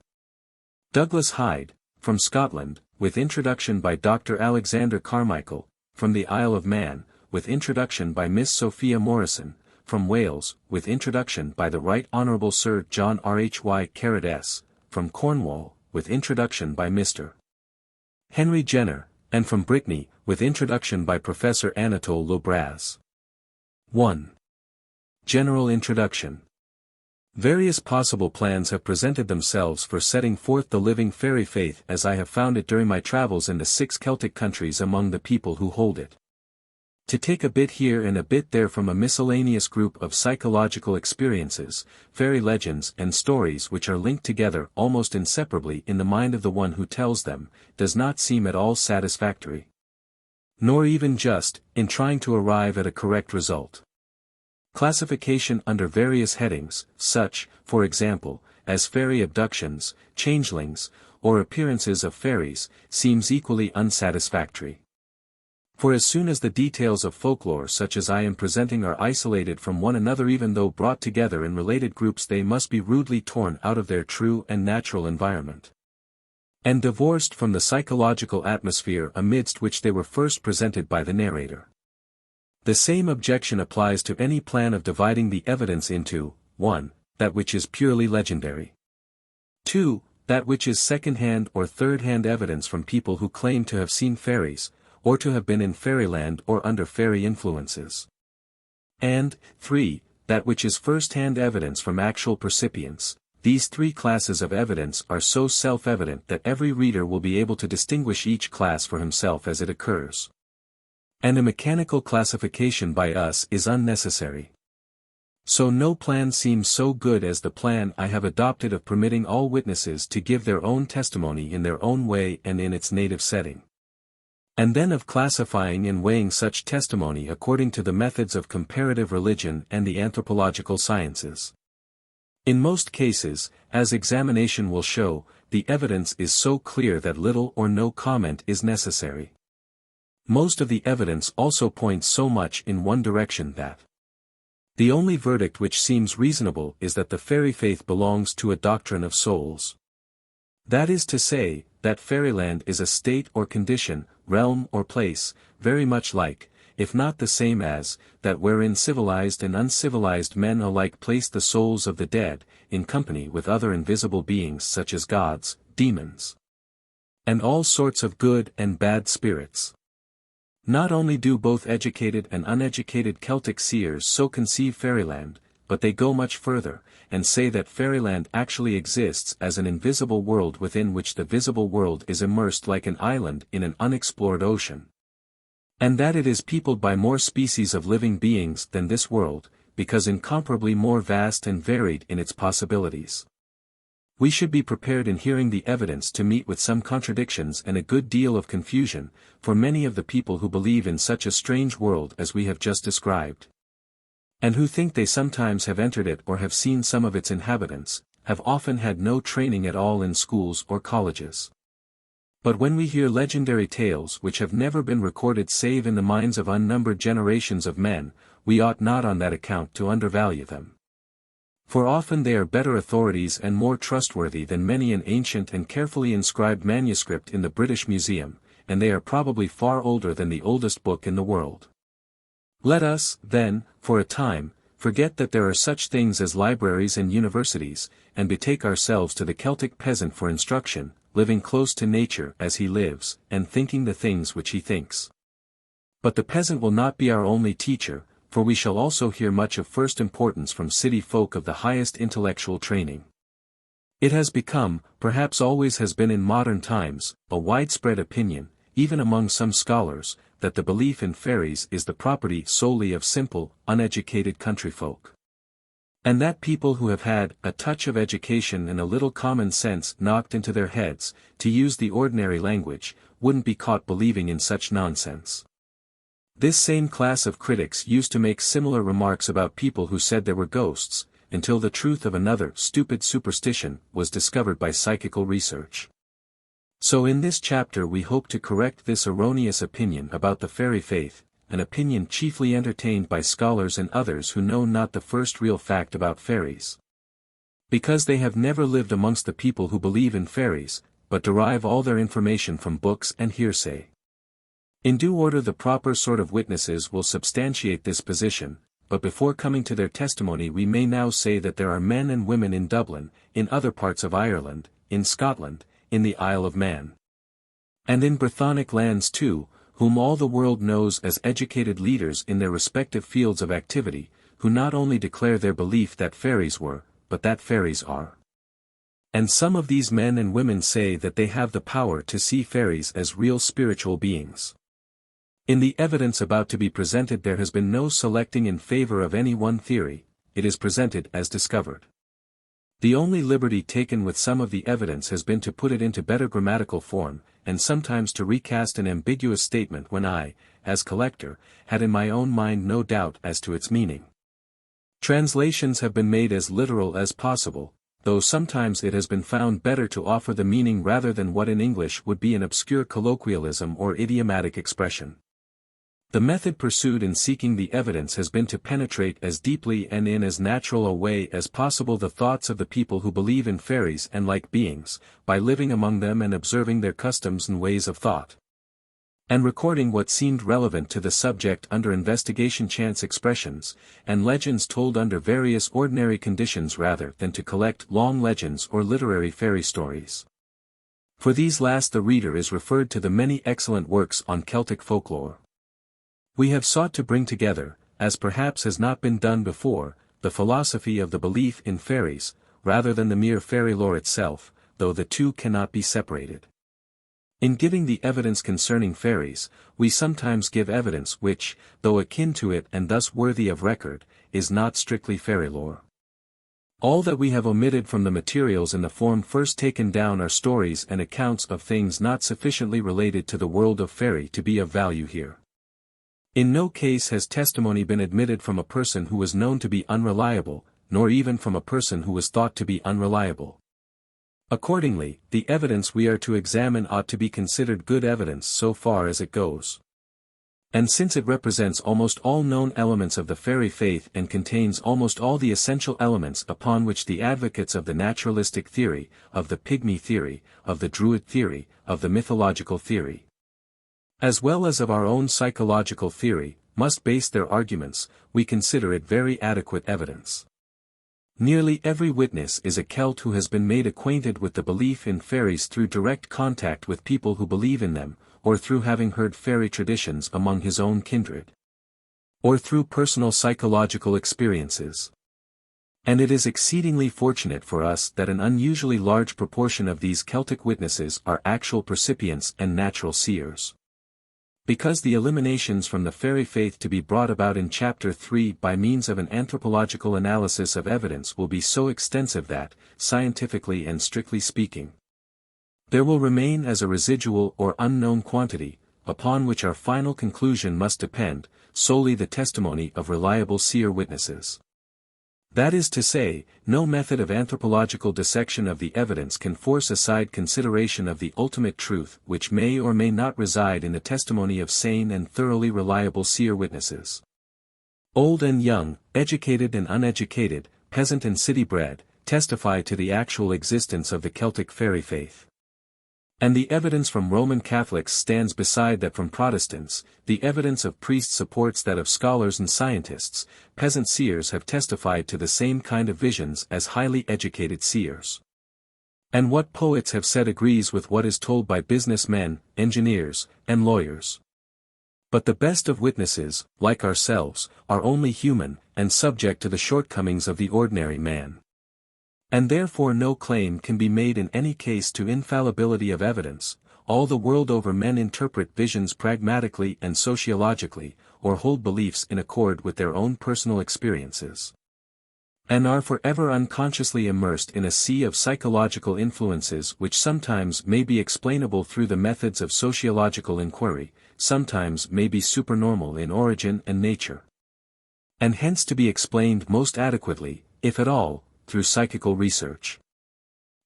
Douglas Hyde, from Scotland, with introduction by Dr. Alexander Carmichael, from the Isle of Man, with introduction by Miss Sophia Morrison, from Wales, with introduction by the Right Honourable Sir John Rhy Carrot, from Cornwall, with introduction by Mr. Henry Jenner, and from Brittany, with introduction by Professor Anatole Lobraz. 1. General Introduction. Various possible plans have presented themselves for setting forth the living fairy faith as I have found it during my travels in the 6 Celtic countries among the people who hold it. To take a bit here and a bit there from a miscellaneous group of psychological experiences, fairy legends and stories which are linked together almost inseparably in the mind of the one who tells them, does not seem at all satisfactory. Nor even just, in trying to arrive at a correct result. Classification under various headings, such, for example, as fairy abductions, changelings, or appearances of fairies, seems equally unsatisfactory. For as soon as the details of folklore such as I am presenting are isolated from one another, even though brought together in related groups, they must be rudely torn out of their true and natural environment. and divorced from the psychological atmosphere amidst which they were first presented by the narrator. The same objection applies to any plan of dividing the evidence into, 1. That which is purely legendary. 2. That which is second-hand or third-hand evidence from people who claim to have seen fairies, or to have been in fairyland or under fairy influences. And, 3. That which is first-hand evidence from actual percipients. These three classes of evidence are so self-evident that every reader will be able to distinguish each class for himself as it occurs. And a mechanical classification by us is unnecessary. So no plan seems so good as the plan I have adopted of permitting all witnesses to give their own testimony in their own way and in its native setting. And then of classifying and weighing such testimony according to the methods of comparative religion and the anthropological sciences. In most cases, as examination will show, the evidence is so clear that little or no comment is necessary. Most of the evidence also points so much in one direction that the only verdict which seems reasonable is that the fairy faith belongs to a doctrine of souls. That is to say, that fairyland is a state or condition, realm or place, very much like, if not the same as, that wherein civilized and uncivilized men alike place the souls of the dead, in company with other invisible beings such as gods, demons, and all sorts of good and bad spirits. Not only do both educated and uneducated Celtic seers so conceive fairyland, but they go much further, and say that fairyland actually exists as an invisible world within which the visible world is immersed like an island in an unexplored ocean. And that it is peopled by more species of living beings than this world, because incomparably more vast and varied in its possibilities. We should be prepared in hearing the evidence to meet with some contradictions and a good deal of confusion, for many of the people who believe in such a strange world as we have just described, and who think they sometimes have entered it or have seen some of its inhabitants, have often had no training at all in schools or colleges. But when we hear legendary tales which have never been recorded save in the minds of unnumbered generations of men, we ought not on that account to undervalue them. For often they are better authorities and more trustworthy than many an ancient and carefully inscribed manuscript in the British Museum, and they are probably far older than the oldest book in the world. Let us, then, for a time, forget that there are such things as libraries and universities, and betake ourselves to the Celtic peasant for instruction, living close to nature as he lives, and thinking the things which he thinks. But the peasant will not be our only teacher, for we shall also hear much of first importance from city folk of the highest intellectual training. It has become, perhaps always has been in modern times, a widespread opinion, even among some scholars, that the belief in fairies is the property solely of simple, uneducated country folk. And that people who have had a touch of education and a little common sense knocked into their heads, to use the ordinary language, wouldn't be caught believing in such nonsense. This same class of critics used to make similar remarks about people who said there were ghosts, until the truth of another stupid superstition was discovered by psychical research. So in this chapter we hope to correct this erroneous opinion about the fairy faith, an opinion chiefly entertained by scholars and others who know not the first real fact about fairies. Because they have never lived amongst the people who believe in fairies, but derive all their information from books and hearsay. In due order the proper sort of witnesses will substantiate this position, but before coming to their testimony we may now say that there are men and women in Dublin, in other parts of Ireland, in Scotland, in the Isle of Man, and in Brythonic lands too, whom all the world knows as educated leaders in their respective fields of activity, who not only declare their belief that fairies were, but that fairies are. And some of these men and women say that they have the power to see fairies as real spiritual beings. In the evidence about to be presented there has been no selecting in favor of any one theory, it is presented as discovered. The only liberty taken with some of the evidence has been to put it into better grammatical form, and sometimes to recast an ambiguous statement when I, as collector, had in my own mind no doubt as to its meaning. Translations have been made as literal as possible, though sometimes it has been found better to offer the meaning rather than what in English would be an obscure colloquialism or idiomatic expression. The method pursued in seeking the evidence has been to penetrate as deeply and in as natural a way as possible the thoughts of the people who believe in fairies and like beings, by living among them and observing their customs and ways of thought, and recording what seemed relevant to the subject under investigation, chance expressions, and legends told under various ordinary conditions rather than to collect long legends or literary fairy stories. For these last the reader is referred to the many excellent works on Celtic folklore. We have sought to bring together, as perhaps has not been done before, the philosophy of the belief in fairies, rather than the mere fairy lore itself, though the two cannot be separated. In giving the evidence concerning fairies, we sometimes give evidence which, though akin to it and thus worthy of record, is not strictly fairy lore. All that we have omitted from the materials in the form first taken down are stories and accounts of things not sufficiently related to the world of fairy to be of value here. In no case has testimony been admitted from a person who was known to be unreliable, nor even from a person who was thought to be unreliable. Accordingly, the evidence we are to examine ought to be considered good evidence so far as it goes. And since it represents almost all known elements of the fairy faith and contains almost all the essential elements upon which the advocates of the naturalistic theory, of the pygmy theory, of the druid theory, of the mythological theory, as well as of our own psychological theory, must base their arguments, we consider it very adequate evidence. Nearly every witness is a Celt who has been made acquainted with the belief in fairies through direct contact with people who believe in them, or through having heard fairy traditions among his own kindred, or through personal psychological experiences. And it is exceedingly fortunate for us that an unusually large proportion of these Celtic witnesses are actual percipients and natural seers. Because the eliminations from the fairy faith to be brought about in Chapter 3 by means of an anthropological analysis of evidence will be so extensive that, scientifically and strictly speaking, there will remain as a residual or unknown quantity, upon which our final conclusion must depend, solely the testimony of reliable seer witnesses. That is to say, no method of anthropological dissection of the evidence can force aside consideration of the ultimate truth which may or may not reside in the testimony of sane and thoroughly reliable seer witnesses. Old and young, educated and uneducated, peasant and city-bred, testify to the actual existence of the Celtic fairy faith. And the evidence from Roman Catholics stands beside that from Protestants, the evidence of priests supports that of scholars and scientists. Peasant seers have testified to the same kind of visions as highly educated seers. And what poets have said agrees with what is told by businessmen, engineers, and lawyers. But the best of witnesses, like ourselves, are only human, and subject to the shortcomings of the ordinary man. And therefore no claim can be made in any case to infallibility of evidence. All the world over men interpret visions pragmatically and sociologically, or hold beliefs in accord with their own personal experiences, and are forever unconsciously immersed in a sea of psychological influences which sometimes may be explainable through the methods of sociological inquiry, sometimes may be supernormal in origin and nature, and hence to be explained most adequately, if at all, through psychical research.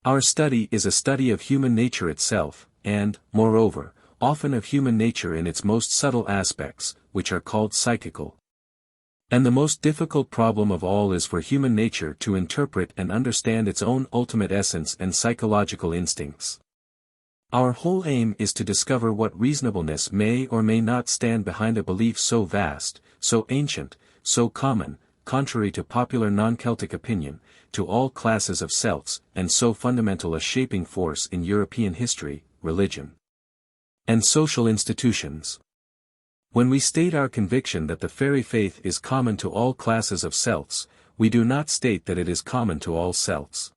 Our study is a study of human nature itself, and, moreover, often of human nature in its most subtle aspects, which are called psychical. And the most difficult problem of all is for human nature to interpret and understand its own ultimate essence and psychological instincts. Our whole aim is to discover what reasonableness may or may not stand behind a belief so vast, so ancient, so common, contrary to popular non-Celtic opinion, to all classes of Celts, and so fundamental a shaping force in European history, religion, and social institutions. When we state our conviction that the fairy faith is common to all classes of Celts, we do not state that it is common to all Celts.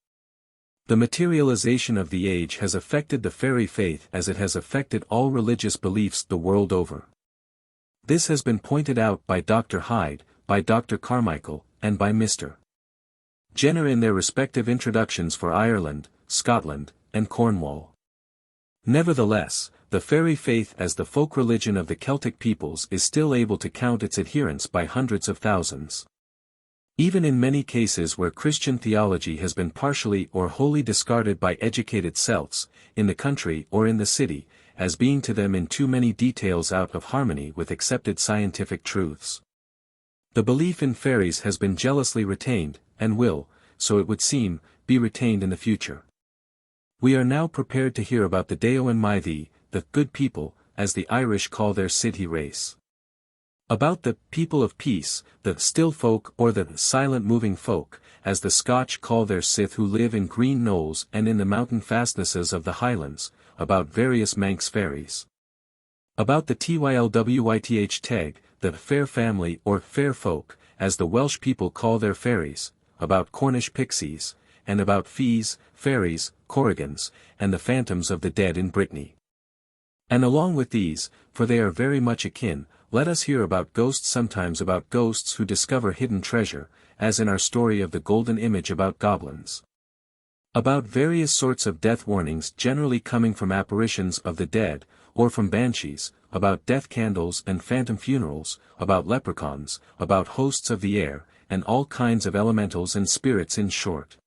The materialization of the age has affected the fairy faith as it has affected all religious beliefs the world over. This has been pointed out by Dr. Hyde, by Dr. Carmichael, and by Mr. Jenner in their respective introductions for Ireland, Scotland, and Cornwall. Nevertheless, the fairy faith as the folk religion of the Celtic peoples is still able to count its adherents by hundreds of thousands. Even in many cases where Christian theology has been partially or wholly discarded by educated Celts, in the country or in the city, as being to them in too many details out of harmony with accepted scientific truths. The belief in fairies has been jealously retained, and will, so it would seem, be retained in the future. We are now prepared to hear about the Daoine Maidhi, the good people, as the Irish call their Sidhe race. About the people of peace, the still folk or the silent moving folk, as the Scotch call their Sith who live in green knolls and in the mountain fastnesses of the Highlands, about various Manx fairies. About the Tylwyth Teg, the fair family or fair folk, as the Welsh people call their fairies, about Cornish pixies, and about fees, fairies, corrigans, and the phantoms of the dead in Brittany. And along with these, for they are very much akin, let us hear about ghosts, sometimes about ghosts who discover hidden treasure, as in our story of the golden image about goblins. About various sorts of death warnings generally coming from apparitions of the dead, or from banshees, about death candles and phantom funerals, about leprechauns, about hosts of the air, and all kinds of elementals and spirits in short.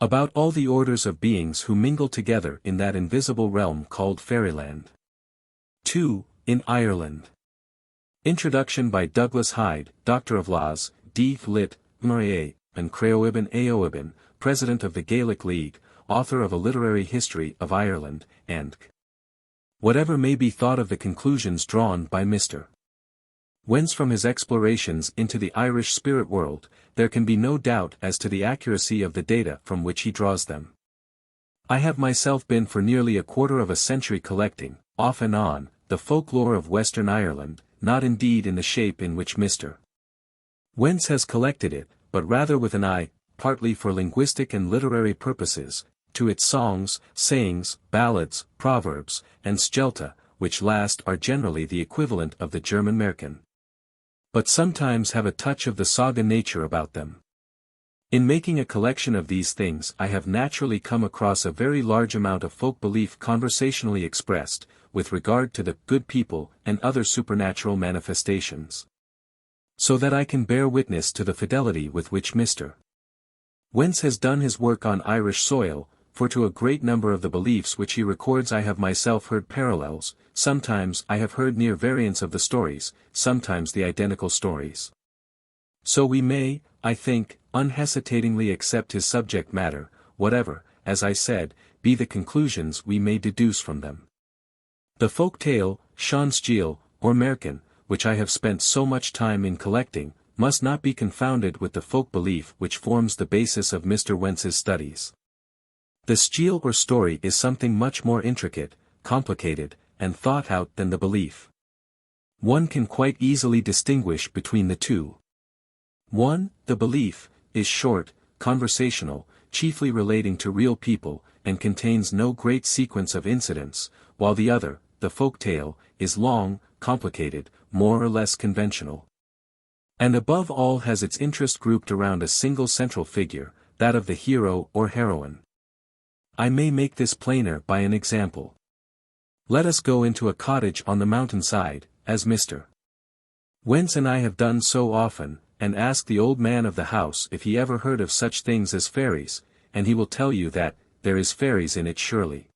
About all the orders of beings who mingle together in that invisible realm called Fairyland. 2. In Ireland. Introduction by Douglas Hyde, Doctor of Laws, D. Lit. M.A., and Craoibin Aoibin, President of the Gaelic League, author of A Literary History of Ireland, and whatever may be thought of the conclusions drawn by Mr. Wentz from his explorations into the Irish spirit world, there can be no doubt as to the accuracy of the data from which he draws them. I have myself been for nearly a quarter of a century collecting, off and on, the folklore of Western Ireland, not indeed in the shape in which Mr. Wentz has collected it, but rather with an eye, partly for linguistic and literary purposes, to its songs, sayings, ballads, proverbs, and skelta, which last are generally the equivalent of the German Märchen, but sometimes have a touch of the saga nature about them. In making a collection of these things I have naturally come across a very large amount of folk belief conversationally expressed, with regard to the good people and other supernatural manifestations. So that I can bear witness to the fidelity with which Mr. Wentz has done his work on Irish soil, for to a great number of the beliefs which he records I have myself heard parallels, sometimes I have heard near variants of the stories, sometimes the identical stories. So we may, I think, unhesitatingly accept his subject matter, whatever, as I said, be the conclusions we may deduce from them. The folk tale, Sean Skeal, or Märchen, which I have spent so much time in collecting, must not be confounded with the folk belief which forms the basis of Mr. Wentz's studies. The Skeal or story is something much more intricate, complicated, and thought out than the belief. One can quite easily distinguish between the two. 1. The belief is short, conversational, chiefly relating to real people, and contains no great sequence of incidents, while the other, the folk tale, is long, complicated, more or less conventional. And above all has its interest grouped around a single central figure, that of the hero or heroine. I may make this plainer by an example. Let us go into a cottage on the mountainside, as Mr. Wentz and I have done so often, and ask the old man of the house if he ever heard of such things as fairies, and he will tell you that, there is fairies in it surely.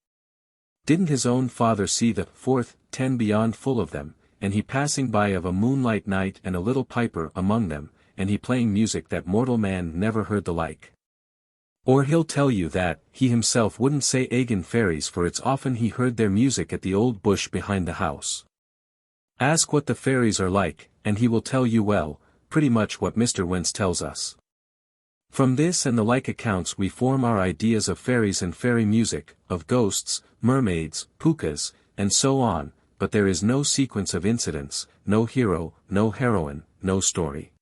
Didn't his own father see the 4th 10 beyond full of them, and he passing by of a moonlight night and a little piper among them, and he playing music that mortal man never heard the like? Or he'll tell you that, he himself wouldn't say Agan fairies for it's often he heard their music at the old bush behind the house. Ask what the fairies are like, and he will tell you well, pretty much what Mr. Wentz tells us. From this and the like accounts we form our ideas of fairies and fairy music, of ghosts, mermaids, pukas, and so on, but there is no sequence of incidents, no hero, no heroine, no story.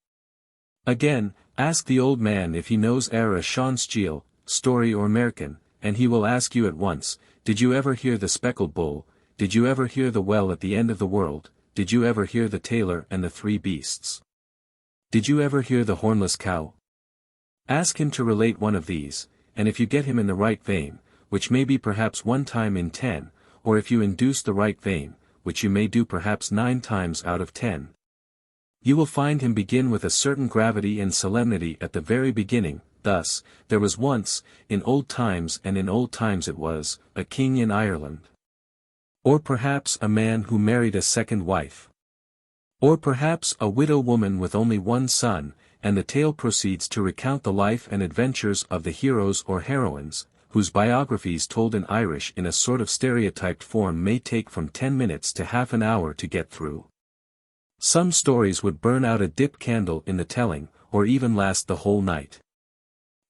Again, ask the old man if he knows e'er a Sean Skeal, story or Märchen, and he will ask you at once, did you ever hear the speckled bull, did you ever hear the well at the end of the world, did you ever hear the tailor and the 3 beasts? Did you ever hear the hornless cow? Ask him to relate one of these, and if you get him in the right vein, which may be perhaps 1 time in 10, or if you induce the right vein, which you may do perhaps 9 times out of 10, you will find him begin with a certain gravity and solemnity at the very beginning, thus, there was once, in old times and in old times it was, a king in Ireland. Or perhaps a man who married a second wife. Or perhaps a widow woman with only one son, and the tale proceeds to recount the life and adventures of the heroes or heroines, whose biographies told in Irish in a sort of stereotyped form may take from 10 minutes to half an hour to get through. Some stories would burn out a dip candle in the telling, or even last the whole night.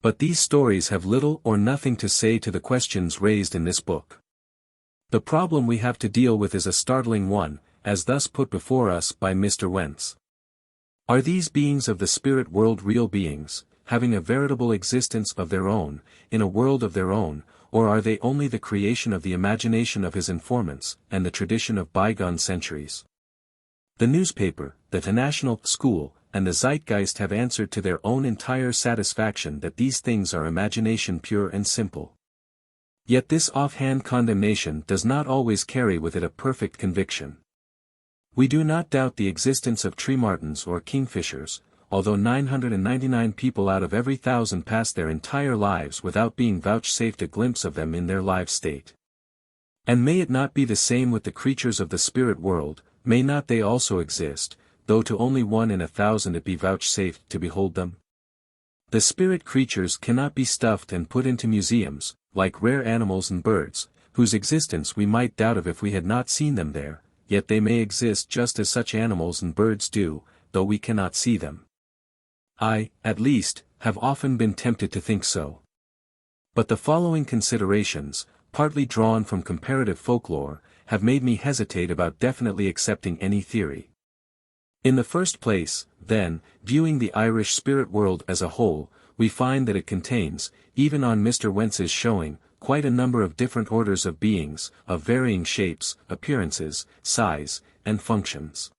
But these stories have little or nothing to say to the questions raised in this book. The problem we have to deal with is a startling one, as thus put before us by Mr. Wentz. Are these beings of the spirit world real beings, having a veritable existence of their own, in a world of their own, or are they only the creation of the imagination of his informants, and the tradition of bygone centuries? The newspaper, the national school, and the zeitgeist have answered to their own entire satisfaction that these things are imagination pure and simple. Yet this offhand condemnation does not always carry with it a perfect conviction. We do not doubt the existence of tree martins or kingfishers, although 999 people out of every 1,000 pass their entire lives without being vouchsafed a glimpse of them in their live state. And may it not be the same with the creatures of the spirit world, may not they also exist, though to only 1 in 1,000 it be vouchsafed to behold them? The spirit creatures cannot be stuffed and put into museums, like rare animals and birds, whose existence we might doubt of if we had not seen them there, yet they may exist just as such animals and birds do, though we cannot see them. I, at least, have often been tempted to think so. But the following considerations, partly drawn from comparative folklore, have made me hesitate about definitely accepting any theory. In the first place, then, viewing the Irish spirit world as a whole, we find that it contains, even on Mr. Wentz's showing, quite a number of different orders of beings, of varying shapes, appearances, size, and functions.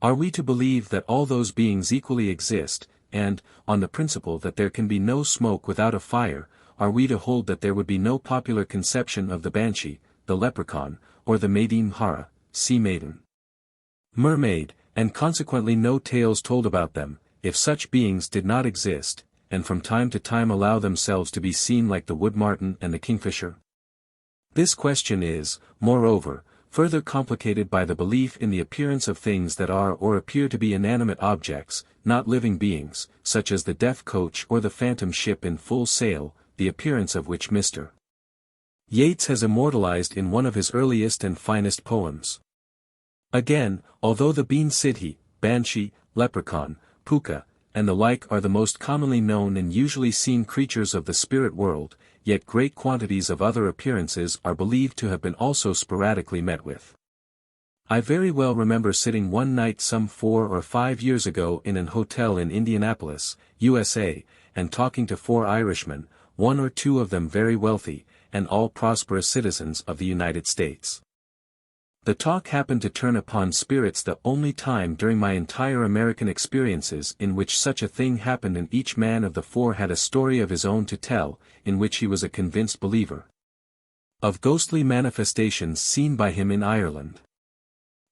Are we to believe that all those beings equally exist, and, on the principle that there can be no smoke without a fire, are we to hold that there would be no popular conception of the banshee, the leprechaun, or the Maiden Hara, sea maiden, mermaid, and consequently no tales told about them, if such beings did not exist, and from time to time allow themselves to be seen like the wood martin and the kingfisher? This question is, moreover, further complicated by the belief in the appearance of things that are or appear to be inanimate objects, not living beings, such as the death coach or the phantom ship in full sail, the appearance of which Mr. Yeats has immortalized in one of his earliest and finest poems. Again, although the bean Sidhe, banshee, leprechaun, puka, and the like are the most commonly known and usually seen creatures of the spirit world, yet great quantities of other appearances are believed to have been also sporadically met with. I very well remember sitting one night some 4 or 5 years ago in an hotel in Indianapolis, USA, and talking to 4 Irishmen, 1 or 2 of them very wealthy, and all prosperous citizens of the United States. The talk happened to turn upon spirits, the only time during my entire American experiences in which such a thing happened, and each man of the 4 had a story of his own to tell, in which he was a convinced believer. Of ghostly manifestations seen by him in Ireland.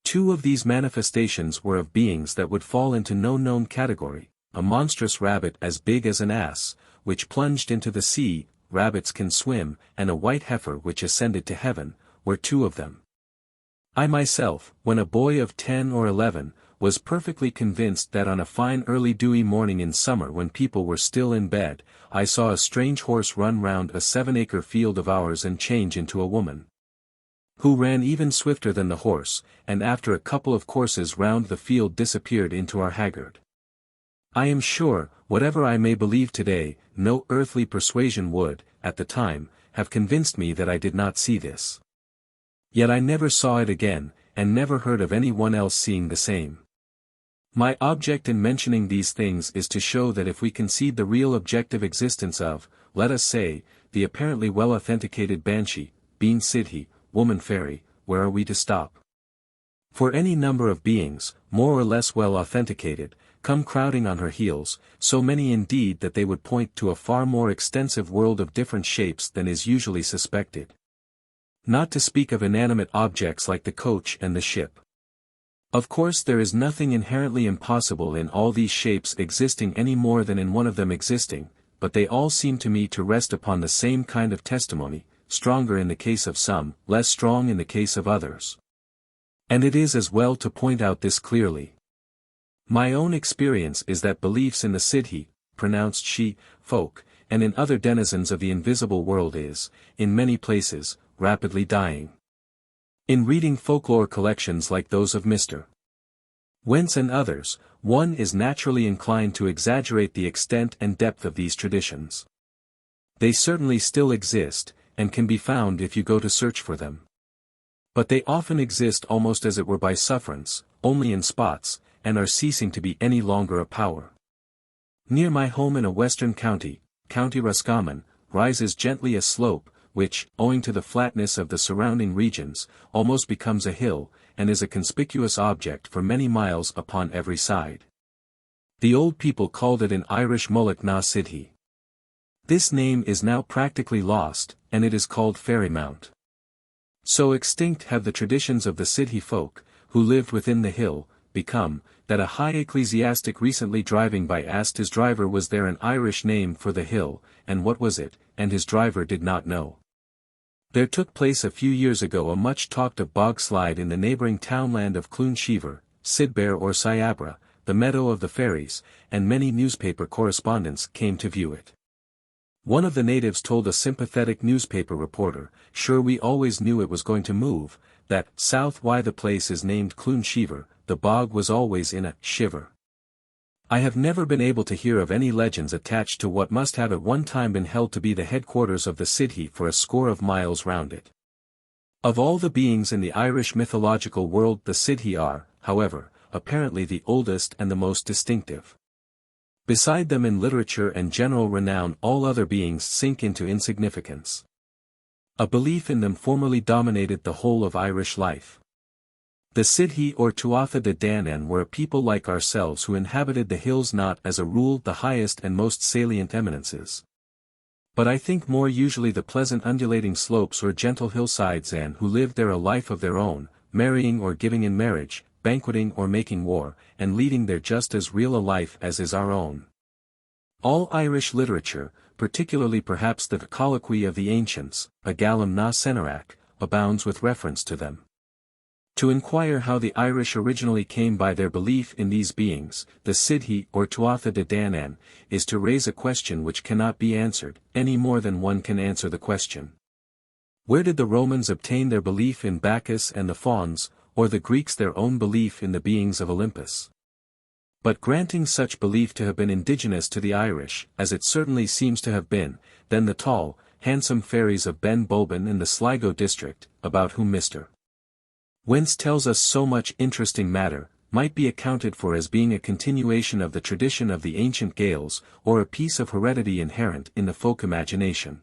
2 of these manifestations were of beings that would fall into no known category, a monstrous rabbit as big as an ass, which plunged into the sea, rabbits can swim, and a white heifer which ascended to heaven, were 2 of them. I myself, when a boy of 10 or 11, was perfectly convinced that on a fine early dewy morning in summer when people were still in bed, I saw a strange horse run round a 7-acre field of ours and change into a woman, who ran even swifter than the horse, and after a couple of courses round the field disappeared into our haggard. I am sure, whatever I may believe today, no earthly persuasion would, at the time, have convinced me that I did not see this. Yet I never saw it again, and never heard of any one else seeing the same. My object in mentioning these things is to show that if we concede the real objective existence of, let us say, the apparently well-authenticated banshee, bean Sidhe, woman fairy, where are we to stop? For any number of beings, more or less well authenticated, come crowding on her heels, so many indeed that they would point to a far more extensive world of different shapes than is usually suspected. Not to speak of inanimate objects like the coach and the ship. Of course there is nothing inherently impossible in all these shapes existing any more than in one of them existing, but they all seem to me to rest upon the same kind of testimony, stronger in the case of some, less strong in the case of others. And it is as well to point out this clearly. My own experience is that beliefs in the Sidhe, pronounced Shee, folk, and in other denizens of the invisible world is, in many places, rapidly dying. In reading folklore collections like those of Mr. Wentz and others, one is naturally inclined to exaggerate the extent and depth of these traditions. They certainly still exist, and can be found if you go to search for them. But they often exist almost as it were by sufferance, only in spots, and are ceasing to be any longer a power. Near my home in a western county, County Roscommon, rises gently a slope, which, owing to the flatness of the surrounding regions, almost becomes a hill, and is a conspicuous object for many miles upon every side. The old people called it in Irish Mullach na Sidhe. This name is now practically lost, and it is called Fairy Mount. So extinct have the traditions of the Sidhe folk, who lived within the hill, become, that a high ecclesiastic recently driving by asked his driver was there an Irish name for the hill, and what was it, and his driver did not know. There took place a few years ago a much talked of bog slide in the neighbouring townland of Cloonshever, Sidhe or Siabra, the meadow of the fairies, and many newspaper correspondents came to view it. One of the natives told a sympathetic newspaper reporter, "Sure, we always knew it was going to move, that south why the place is named Cloonshever, the bog was always in a shiver." I have never been able to hear of any legends attached to what must have at one time been held to be the headquarters of the Sidhe for a score of miles round it. Of all the beings in the Irish mythological world, the Sidhe are, however, apparently the oldest and the most distinctive. Beside them in literature and general renown all other beings sink into insignificance. A belief in them formerly dominated the whole of Irish life. The Sidhe or Tuatha de Danann were a people like ourselves who inhabited the hills, not as a rule the highest and most salient eminences, but I think more usually the pleasant undulating slopes or gentle hillsides, and who lived there a life of their own, marrying or giving in marriage, banqueting or making war, and leading there just as real a life as is our own. All Irish literature, particularly perhaps the colloquy of the ancients, a Galam na Senarak, abounds with reference to them. To inquire how the Irish originally came by their belief in these beings, the Sidhe or Tuatha de Danann, is to raise a question which cannot be answered, any more than one can answer the question: where did the Romans obtain their belief in Bacchus and the Fauns, or the Greeks their own belief in the beings of Olympus? But granting such belief to have been indigenous to the Irish, as it certainly seems to have been, then the tall, handsome fairies of Ben Bulben in the Sligo district, about whom Mr. Wentz tells us so much interesting matter, might be accounted for as being a continuation of the tradition of the ancient Gaels, or a piece of heredity inherent in the folk imagination.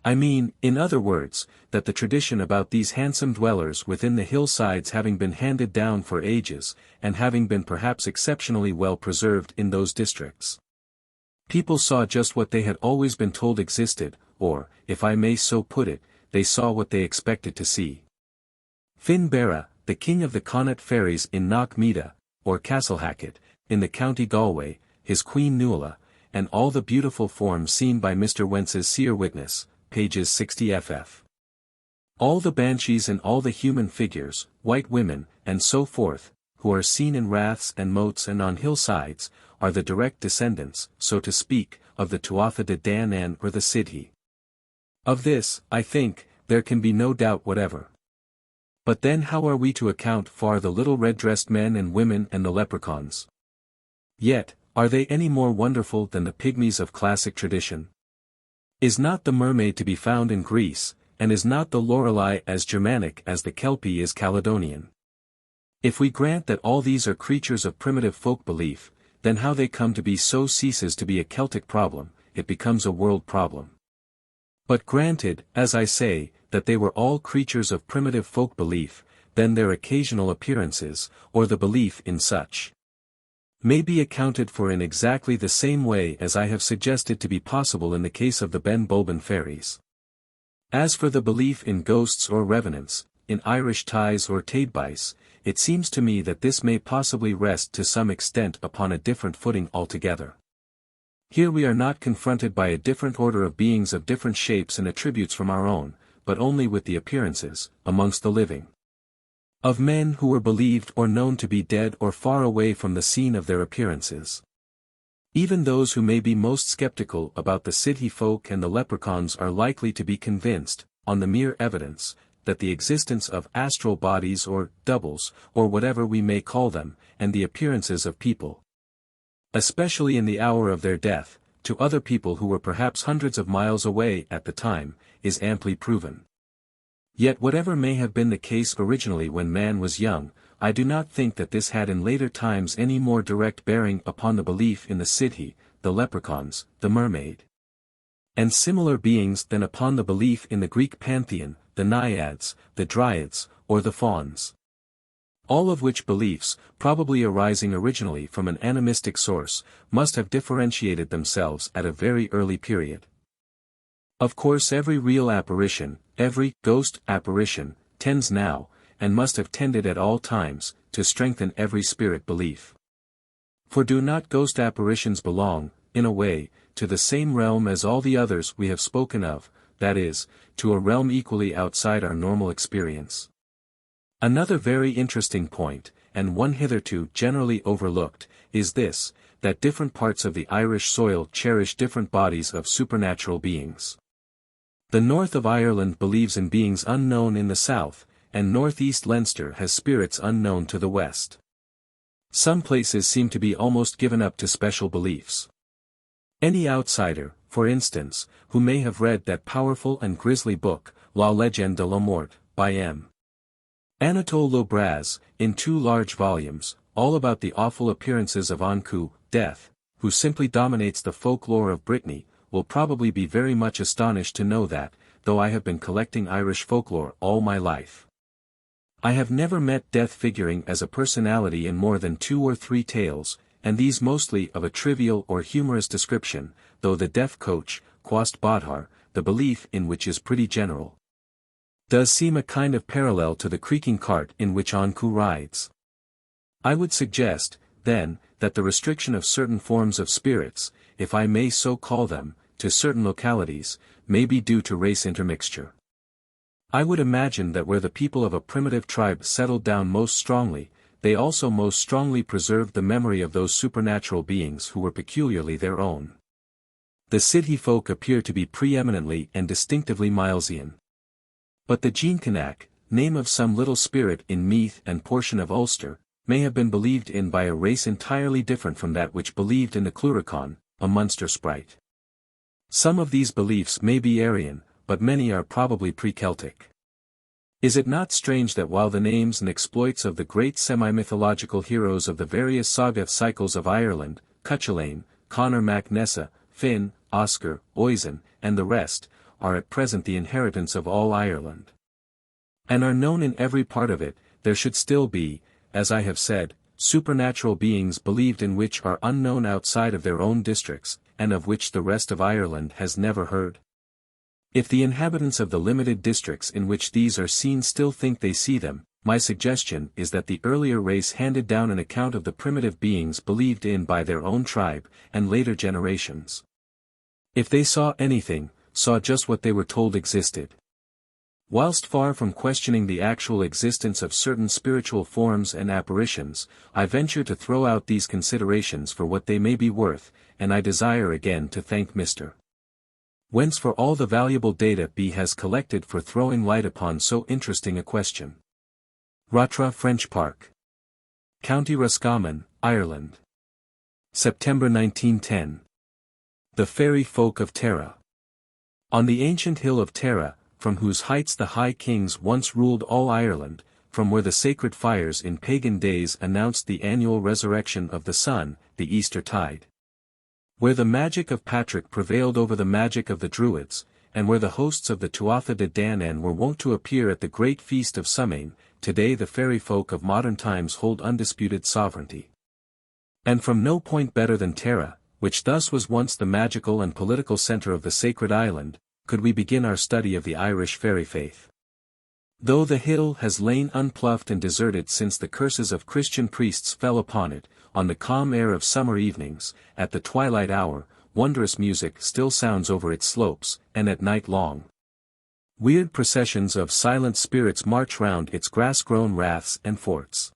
I mean, in other words, that the tradition about these handsome dwellers within the hillsides having been handed down for ages, and having been perhaps exceptionally well preserved in those districts. People saw just what they had always been told existed, or, if I may so put it, they saw what they expected to see. Finn Bera, the king of the Connaught fairies in Knockmeada, or Castlehacket, in the county Galway, his queen Nuala, and all the beautiful forms seen by Mr. Wentz's seer witness, pages 60 ff. All the banshees and all the human figures, white women, and so forth, who are seen in raths and moats and on hillsides, are the direct descendants, so to speak, of the Tuatha de Danann or the Sidhe. Of this, I think, there can be no doubt whatever. But then how are we to account for the little red-dressed men and women and the leprechauns? Yet, are they any more wonderful than the pygmies of classic tradition? Is not the mermaid to be found in Greece, and is not the Lorelei as Germanic as the Kelpie is Caledonian? If we grant that all these are creatures of primitive folk belief, then how they come to be so ceases to be a Celtic problem, it becomes a world problem. But granted, as I say, that they were all creatures of primitive folk belief, then their occasional appearances, or the belief in such, may be accounted for in exactly the same way as I have suggested to be possible in the case of the Ben Bulben fairies. As for the belief in ghosts or revenants, in Irish ties or taidbice, it seems to me that this may possibly rest to some extent upon a different footing altogether. Here we are not confronted by a different order of beings of different shapes and attributes from our own, but only with the appearances, amongst the living, of men who were believed or known to be dead or far away from the scene of their appearances. Even those who may be most skeptical about the Sidhe folk and the leprechauns are likely to be convinced, on the mere evidence, that the existence of astral bodies or doubles, or whatever we may call them, and the appearances of people, especially in the hour of their death, to other people who were perhaps hundreds of miles away at the time, is amply proven. Yet whatever may have been the case originally when man was young, I do not think that this had in later times any more direct bearing upon the belief in the Sidhe, the leprechauns, the mermaid, and similar beings than upon the belief in the Greek pantheon, the naiads, the dryads, or the fauns. All of which beliefs, probably arising originally from an animistic source, must have differentiated themselves at a very early period. Of course every real apparition, every ghost apparition, tends now, and must have tended at all times, to strengthen every spirit belief. For do not ghost apparitions belong, in a way, to the same realm as all the others we have spoken of, that is, to a realm equally outside our normal experience? Another very interesting point, and one hitherto generally overlooked, is this, that different parts of the Irish soil cherish different bodies of supernatural beings. The north of Ireland believes in beings unknown in the south, and northeast Leinster has spirits unknown to the west. Some places seem to be almost given up to special beliefs. Any outsider, for instance, who may have read that powerful and grisly book, La Légende de la Mort, by M. Anatole Lobraz, in 2 large volumes, all about the awful appearances of Ankou, death, who simply dominates the folklore of Brittany, will probably be very much astonished to know that, though I have been collecting Irish folklore all my life, I have never met death figuring as a personality in more than 2 or 3 tales, and these mostly of a trivial or humorous description, though the deaf coach, Quast Badhar, the belief in which is pretty general, does seem a kind of parallel to the creaking cart in which Ankou rides. I would suggest, then, that the restriction of certain forms of spirits, if I may so call them, to certain localities, may be due to race intermixture. I would imagine that where the people of a primitive tribe settled down most strongly, they also most strongly preserved the memory of those supernatural beings who were peculiarly their own. The Sidhe folk appear to be preeminently and distinctively Milesian. But the Jeankinach, name of some little spirit in Meath and portion of Ulster, may have been believed in by a race entirely different from that which believed in the Cluracán, a Munster sprite. Some of these beliefs may be Aryan, but many are probably pre-Celtic. Is it not strange that while the names and exploits of the great semi-mythological heroes of the various saga cycles of Ireland, Cuchulainn, Conor mac Nessa, Finn, Oscar, Oisin, and the rest, are at present the inheritance of all Ireland, and are known in every part of it, there should still be, as I have said, supernatural beings believed in which are unknown outside of their own districts, and of which the rest of Ireland has never heard. If the inhabitants of the limited districts in which these are seen still think they see them, my suggestion is that the earlier race handed down an account of the primitive beings believed in by their own tribe, and later generations, if they saw anything, saw just what they were told existed. Whilst far from questioning the actual existence of certain spiritual forms and apparitions, I venture to throw out these considerations for what they may be worth, and I desire again to thank Mr. Wentz for all the valuable data he has collected for throwing light upon so interesting a question. Ratra French Park, County Roscommon, Ireland. September 1910. The Fairy Folk of Tara. On the ancient hill of Tara, from whose heights the High Kings once ruled all Ireland, from where the sacred fires in pagan days announced the annual resurrection of the sun, the Easter tide, where the magic of Patrick prevailed over the magic of the Druids, and where the hosts of the Tuatha de Danann were wont to appear at the great feast of Samhain, today the fairy folk of modern times hold undisputed sovereignty. And from no point better than Tara, which thus was once the magical and political centre of the sacred island, could we begin our study of the Irish fairy faith. Though the hill has lain unploughed and deserted since the curses of Christian priests fell upon it, on the calm air of summer evenings, at the twilight hour, wondrous music still sounds over its slopes, and at night long. Weird processions of silent spirits march round its grass-grown raths and forts.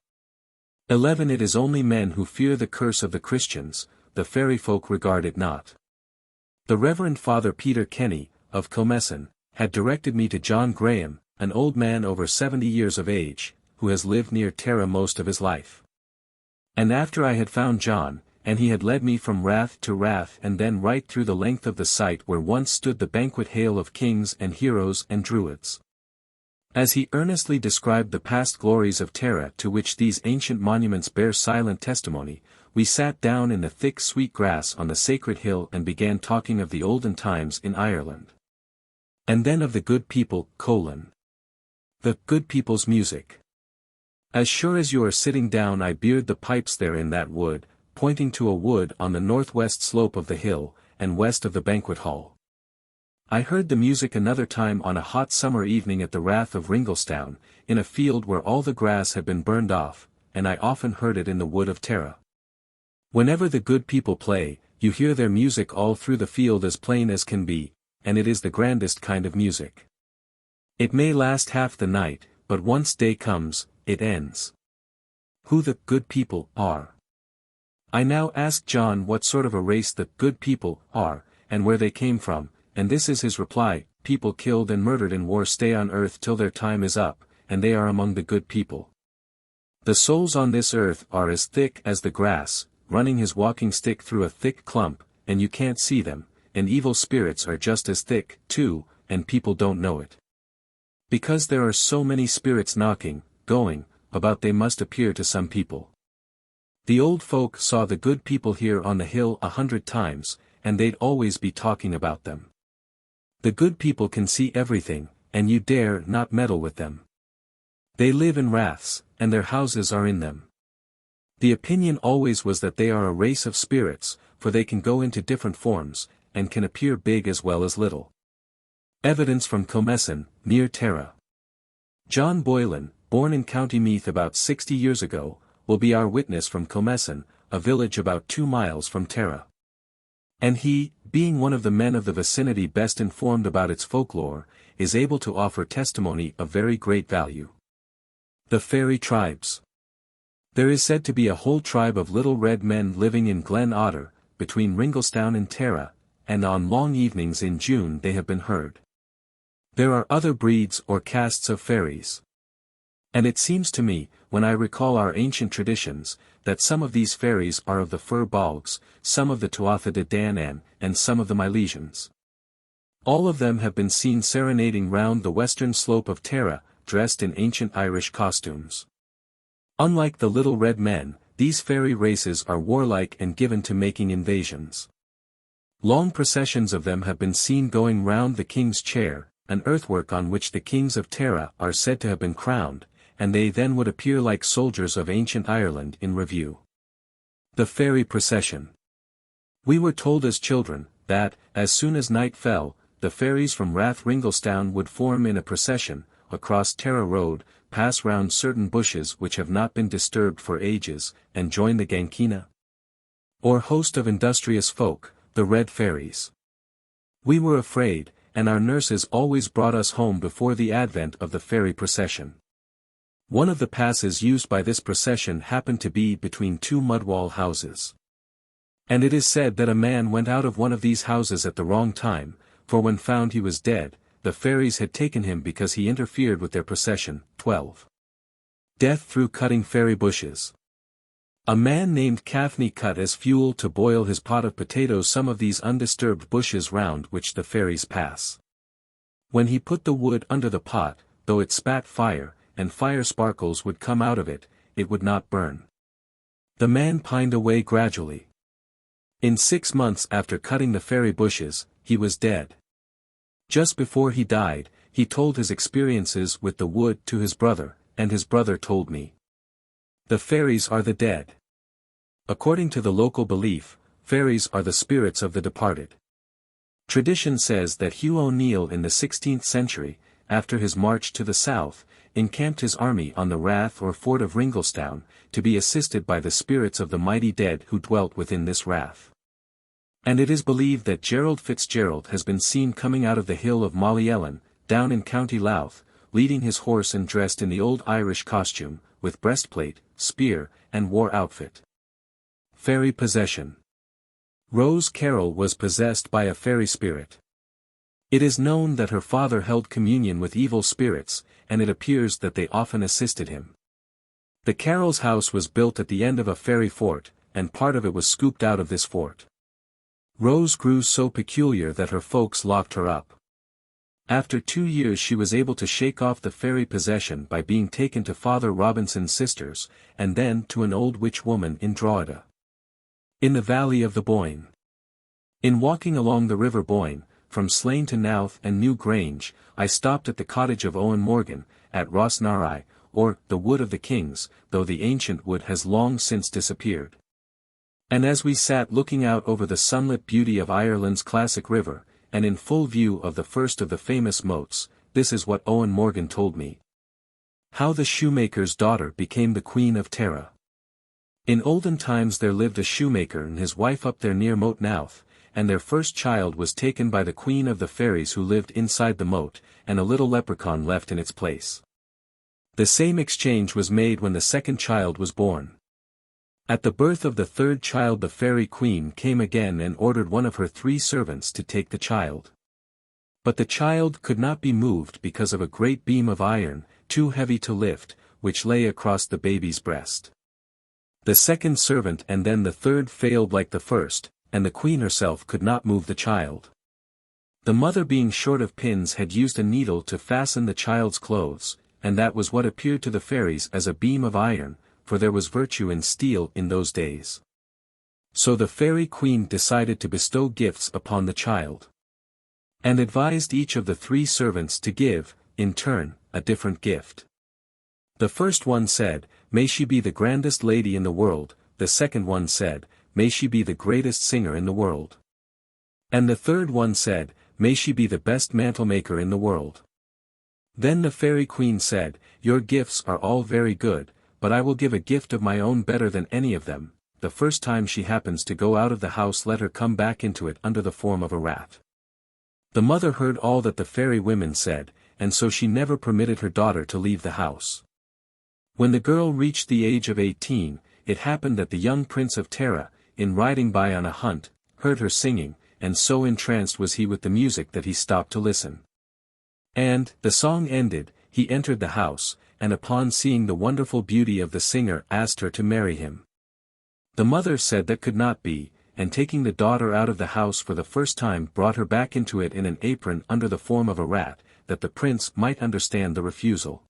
11. It is only men who fear the curse of the Christians, the fairy folk regard it not. The Reverend Father Peter Kenny, of Kilmessan, had directed me to John Graham, an old man over 70 years of age, who has lived near Tara most of his life. And after I had found John, and he had led me from rath to rath and then right through the length of the site where once stood the banquet hall of kings and heroes and druids. As he earnestly described the past glories of Tara to which these ancient monuments bear silent testimony, we sat down in the thick sweet grass on the sacred hill and began talking of the olden times in Ireland. And then of the good people, the good people's music. As sure as you are sitting down I beard the pipes there in that wood, pointing to a wood on the northwest slope of the hill, and west of the banquet hall. I heard the music another time on a hot summer evening at the Rath of Ringlestown, in a field where all the grass had been burned off, and I often heard it in the wood of Tara. Whenever the good people play, you hear their music all through the field as plain as can be, and it is the grandest kind of music. It may last half the night, but once day comes, it ends. Who the good people are. I now asked John what sort of a race the good people are, and where they came from, and this is his reply: people killed and murdered in war stay on earth till their time is up, and they are among the good people. The souls on this earth are as thick as the grass, running his walking stick through a thick clump, and you can't see them, and evil spirits are just as thick, too, and people don't know it. Because there are so many spirits knocking, going, about they must appear to some people. The old folk saw the good people here on the hill 100 times, and they'd always be talking about them. The good people can see everything, and you dare not meddle with them. They live in raths, and their houses are in them. The opinion always was that they are a race of spirits, for they can go into different forms, and can appear big as well as little. Evidence from Kilmessan, near Tara. John Boylan, born in County Meath about 60 years ago, will be our witness from Kilmessan, a village about 2 miles from Tara. And he, being one of the men of the vicinity best informed about its folklore, is able to offer testimony of very great value. The Fairy Tribes. There is said to be a whole tribe of little red men living in Glen Otter, between Ringlestown and Tara, and on long evenings in June they have been heard. There are other breeds or castes of fairies. And it seems to me, when I recall our ancient traditions, that some of these fairies are of the Fir Bolgs, some of the Tuatha de Danann, and some of the Milesians. All of them have been seen serenading round the western slope of Tara, dressed in ancient Irish costumes. Unlike the little red men, these fairy races are warlike and given to making invasions. Long processions of them have been seen going round the king's chair, an earthwork on which the kings of Tara are said to have been crowned, and they then would appear like soldiers of ancient Ireland in review. The Fairy Procession. We were told as children, that, as soon as night fell, the fairies from Rath Ringlestown would form in a procession, across Tara Road, pass round certain bushes which have not been disturbed for ages, and join the Gankina, or host of industrious folk, the Red Fairies. We were afraid, and our nurses always brought us home before the advent of the fairy procession. One of the passes used by this procession happened to be between 2 mudwall houses. And it is said that a man went out of one of these houses at the wrong time, for when found he was dead, the fairies had taken him because he interfered with their procession. 12. Death through cutting fairy bushes. A man named Cathney cut as fuel to boil his pot of potatoes some of these undisturbed bushes round which the fairies pass. When he put the wood under the pot, though it spat fire, and fire sparkles would come out of it, it would not burn. The man pined away gradually. In 6 months after cutting the fairy bushes, he was dead. Just before he died, he told his experiences with the wood to his brother, and his brother told me. The fairies are the dead. According to the local belief, fairies are the spirits of the departed. Tradition says that Hugh O'Neill in the 16th century, after his march to the south, encamped his army on the rath or fort of Ringlestown, to be assisted by the spirits of the mighty dead who dwelt within this rath. And it is believed that Gerald Fitzgerald has been seen coming out of the hill of Mollyellen, down in County Louth, leading his horse and dressed in the old Irish costume, with breastplate, spear, and war outfit. Fairy possession. Rose Carroll was possessed by a fairy spirit. It is known that her father held communion with evil spirits, and it appears that they often assisted him. The Carrolls' house was built at the end of a fairy fort, and part of it was scooped out of this fort. Rose grew so peculiar that her folks locked her up. After 2 years she was able to shake off the fairy possession by being taken to Father Robinson's sisters, and then to an old witch woman in Drogheda, in the valley of the Boyne. In walking along the River Boyne, from Slane to Knowth and New Grange, I stopped at the cottage of Owen Morgan, at Rossnarigh, or the Wood of the Kings, though the ancient wood has long since disappeared. And as we sat looking out over the sunlit beauty of Ireland's classic river, and in full view of the first of the famous moats, this is what Owen Morgan told me. How the shoemaker's daughter became the Queen of Tara. In olden times there lived a shoemaker and his wife up there near Moat Knowth, and their first child was taken by the Queen of the Fairies who lived inside the moat, and a little leprechaun left in its place. The same exchange was made when the second child was born. At the birth of the third child the fairy queen came again and ordered one of her 3 servants to take the child. But the child could not be moved because of a great beam of iron, too heavy to lift, which lay across the baby's breast. The second servant and then the third failed like the first, and the queen herself could not move the child. The mother being short of pins had used a needle to fasten the child's clothes, and that was what appeared to the fairies as a beam of iron, for there was virtue in steel in those days. So the fairy queen decided to bestow gifts upon the child, and advised each of the 3 servants to give, in turn, a different gift. The first one said, "May she be the grandest lady in the world," the second one said, "May she be the greatest singer in the world." And the third one said, "May she be the best mantle-maker in the world." Then the fairy queen said, "Your gifts are all very good, but I will give a gift of my own better than any of them. The first time she happens to go out of the house let her come back into it under the form of a rat." The mother heard all that the fairy women said, and so she never permitted her daughter to leave the house. When the girl reached the age of 18, it happened that the young prince of Tara, in riding by on a hunt, heard her singing, and so entranced was he with the music that he stopped to listen. And, the song ended, he entered the house, and upon seeing the wonderful beauty of the singer asked her to marry him. The mother said that could not be, and taking the daughter out of the house for the first time brought her back into it in an apron under the form of a rat, that the prince might understand the refusal.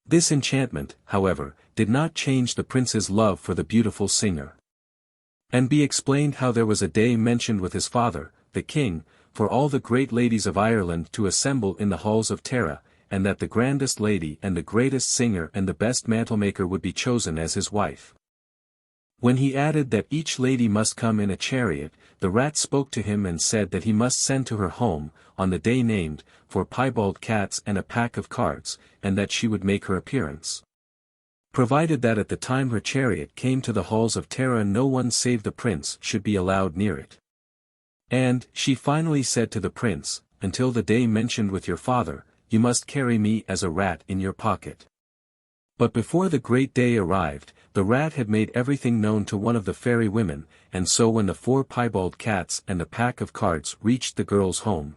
This enchantment, however, did not change the prince's love for the beautiful singer. And be explained how there was a day mentioned with his father, the king, for all the great ladies of Ireland to assemble in the halls of Tara, and that the grandest lady and the greatest singer and the best mantle-maker would be chosen as his wife. When he added that each lady must come in a chariot, the rat spoke to him and said that he must send to her home, on the day named, 4 piebald cats and a pack of cards, and that she would make her appearance, provided that at the time her chariot came to the halls of Tara no one save the prince should be allowed near it. And, she finally said to the prince, "Until the day mentioned with your father, you must carry me as a rat in your pocket." But before the great day arrived, the rat had made everything known to one of the fairy women, and so when the 4 piebald cats and the pack of cards reached the girl's home,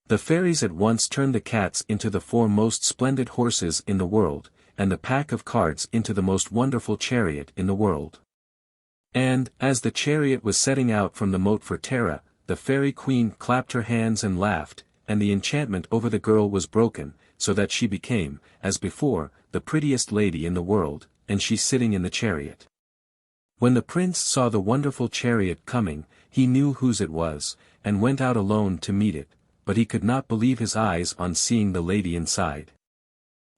the fairies at once turned the cats into the 4 most splendid horses in the world, and the pack of cards into the most wonderful chariot in the world. And, as the chariot was setting out from the moat for Tara, the fairy queen clapped her hands and laughed, and the enchantment over the girl was broken, so that she became, as before, the prettiest lady in the world, and she sitting in the chariot. When the prince saw the wonderful chariot coming, he knew whose it was, and went out alone to meet it, but he could not believe his eyes on seeing the lady inside.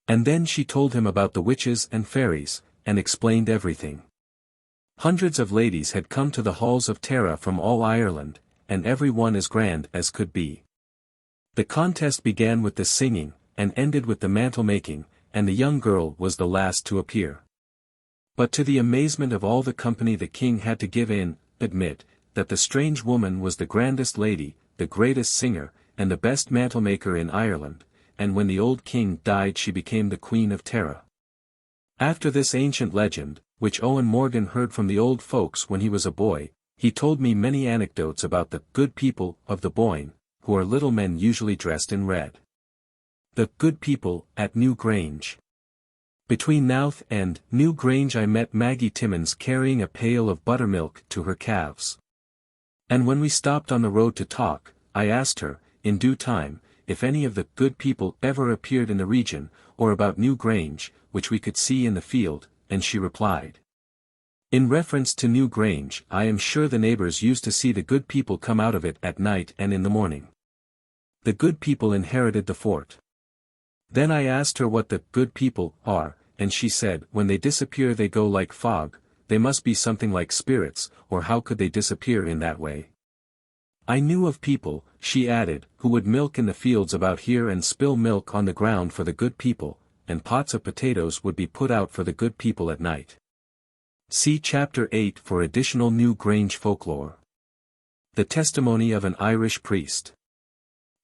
And then she told him about the witches and fairies, and explained everything. Hundreds of ladies had come to the halls of Tara from all Ireland, and every one as grand as could be. The contest began with the singing, and ended with the mantle-making, and the young girl was the last to appear. But to the amazement of all the company the king had to admit, that the strange woman was the grandest lady, the greatest singer, and the best mantle-maker in Ireland, and when the old king died she became the Queen of Tara. After this ancient legend, which Owen Morgan heard from the old folks when he was a boy, he told me many anecdotes about the good people of the Boyne, who are little men usually dressed in red. The good people at New Grange. Between Knowth and New Grange I met Maggie Timmins carrying a pail of buttermilk to her calves. And when we stopped on the road to talk, I asked her, in due time, if any of the good people ever appeared in the region, or about New Grange, which we could see in the field, and she replied. In reference to New Grange, I am sure the neighbours used to see the good people come out of it at night and in the morning. The good people inherited the fort. Then I asked her what the good people are, and she said, when they disappear they go like fog, they must be something like spirits, or how could they disappear in that way? I knew of people, she added, who would milk in the fields about here and spill milk on the ground for the good people, and pots of potatoes would be put out for the good people at night. See Chapter 8 for additional New Grange folklore. The testimony of an Irish priest.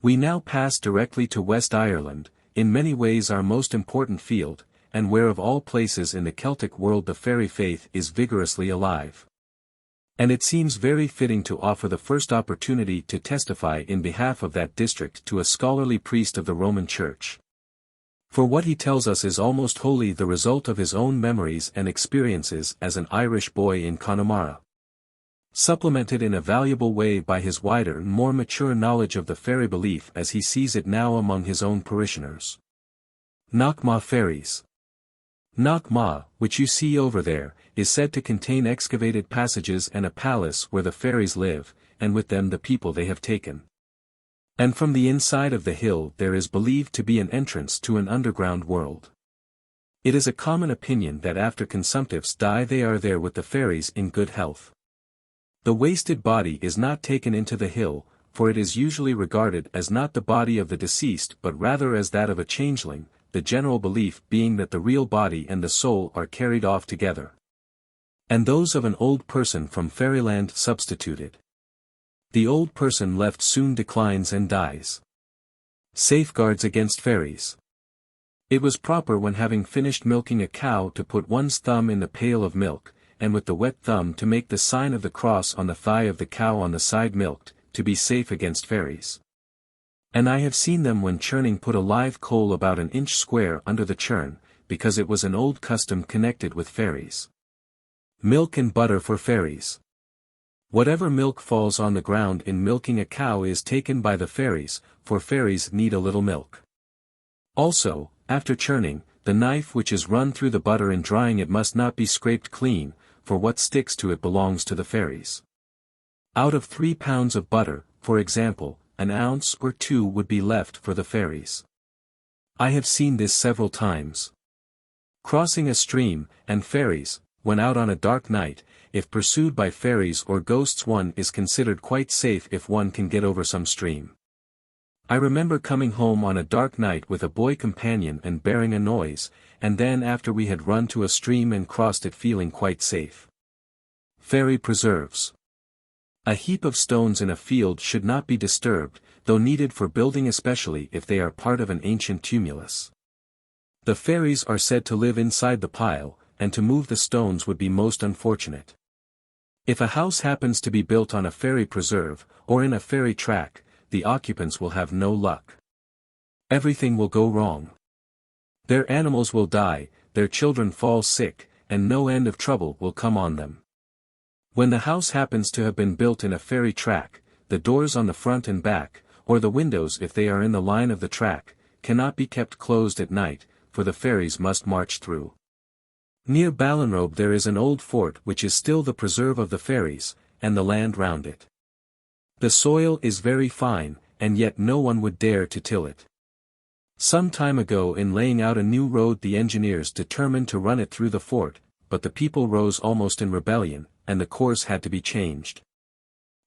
We now pass directly to West Ireland, in many ways our most important field, and where of all places in the Celtic world the fairy faith is vigorously alive. And it seems very fitting to offer the first opportunity to testify in behalf of that district to a scholarly priest of the Roman Church. For what he tells us is almost wholly the result of his own memories and experiences as an Irish boy in Connemara. Supplemented in a valuable way by his wider and more mature knowledge of the fairy belief as he sees it now among his own parishioners. Knockma Fairies. Knockma, which you see over there, is said to contain excavated passages and a palace where the fairies live, and with them the people they have taken. And from the inside of the hill there is believed to be an entrance to an underground world. It is a common opinion that after consumptives die they are there with the fairies in good health. The wasted body is not taken into the hill, for it is usually regarded as not the body of the deceased but rather as that of a changeling, the general belief being that the real body and the soul are carried off together. And those of an old person from fairyland substituted. The old person left soon declines and dies. Safeguards against fairies. It was proper when having finished milking a cow to put one's thumb in the pail of milk, and with the wet thumb to make the sign of the cross on the thigh of the cow on the side milked, to be safe against fairies. And I have seen them when churning put a live coal about an inch square under the churn, because it was an old custom connected with fairies. Milk and butter for fairies. Whatever milk falls on the ground in milking a cow is taken by the fairies, for fairies need a little milk. Also, after churning, the knife which is run through the butter in drying it must not be scraped clean, for what sticks to it belongs to the fairies. Out of 3 pounds of butter, for example, an ounce or 2 would be left for the fairies. I have seen this several times. Crossing a stream, and fairies, when out on a dark night, if pursued by fairies or ghosts one is considered quite safe if one can get over some stream. I remember coming home on a dark night with a boy companion and bearing a noise, and then after we had run to a stream and crossed it feeling quite safe. Fairy preserves. A heap of stones in a field should not be disturbed, though needed for building especially if they are part of an ancient tumulus. The fairies are said to live inside the pile, and to move the stones would be most unfortunate. If a house happens to be built on a fairy preserve, or in a fairy track, the occupants will have no luck. Everything will go wrong. Their animals will die, their children fall sick, and no end of trouble will come on them. When the house happens to have been built in a fairy track, the doors on the front and back, or the windows if they are in the line of the track, cannot be kept closed at night, for the fairies must march through. Near Ballinrobe there is an old fort which is still the preserve of the fairies, and the land round it. The soil is very fine, and yet no one would dare to till it. Some time ago in laying out a new road the engineers determined to run it through the fort, but the people rose almost in rebellion, and the course had to be changed.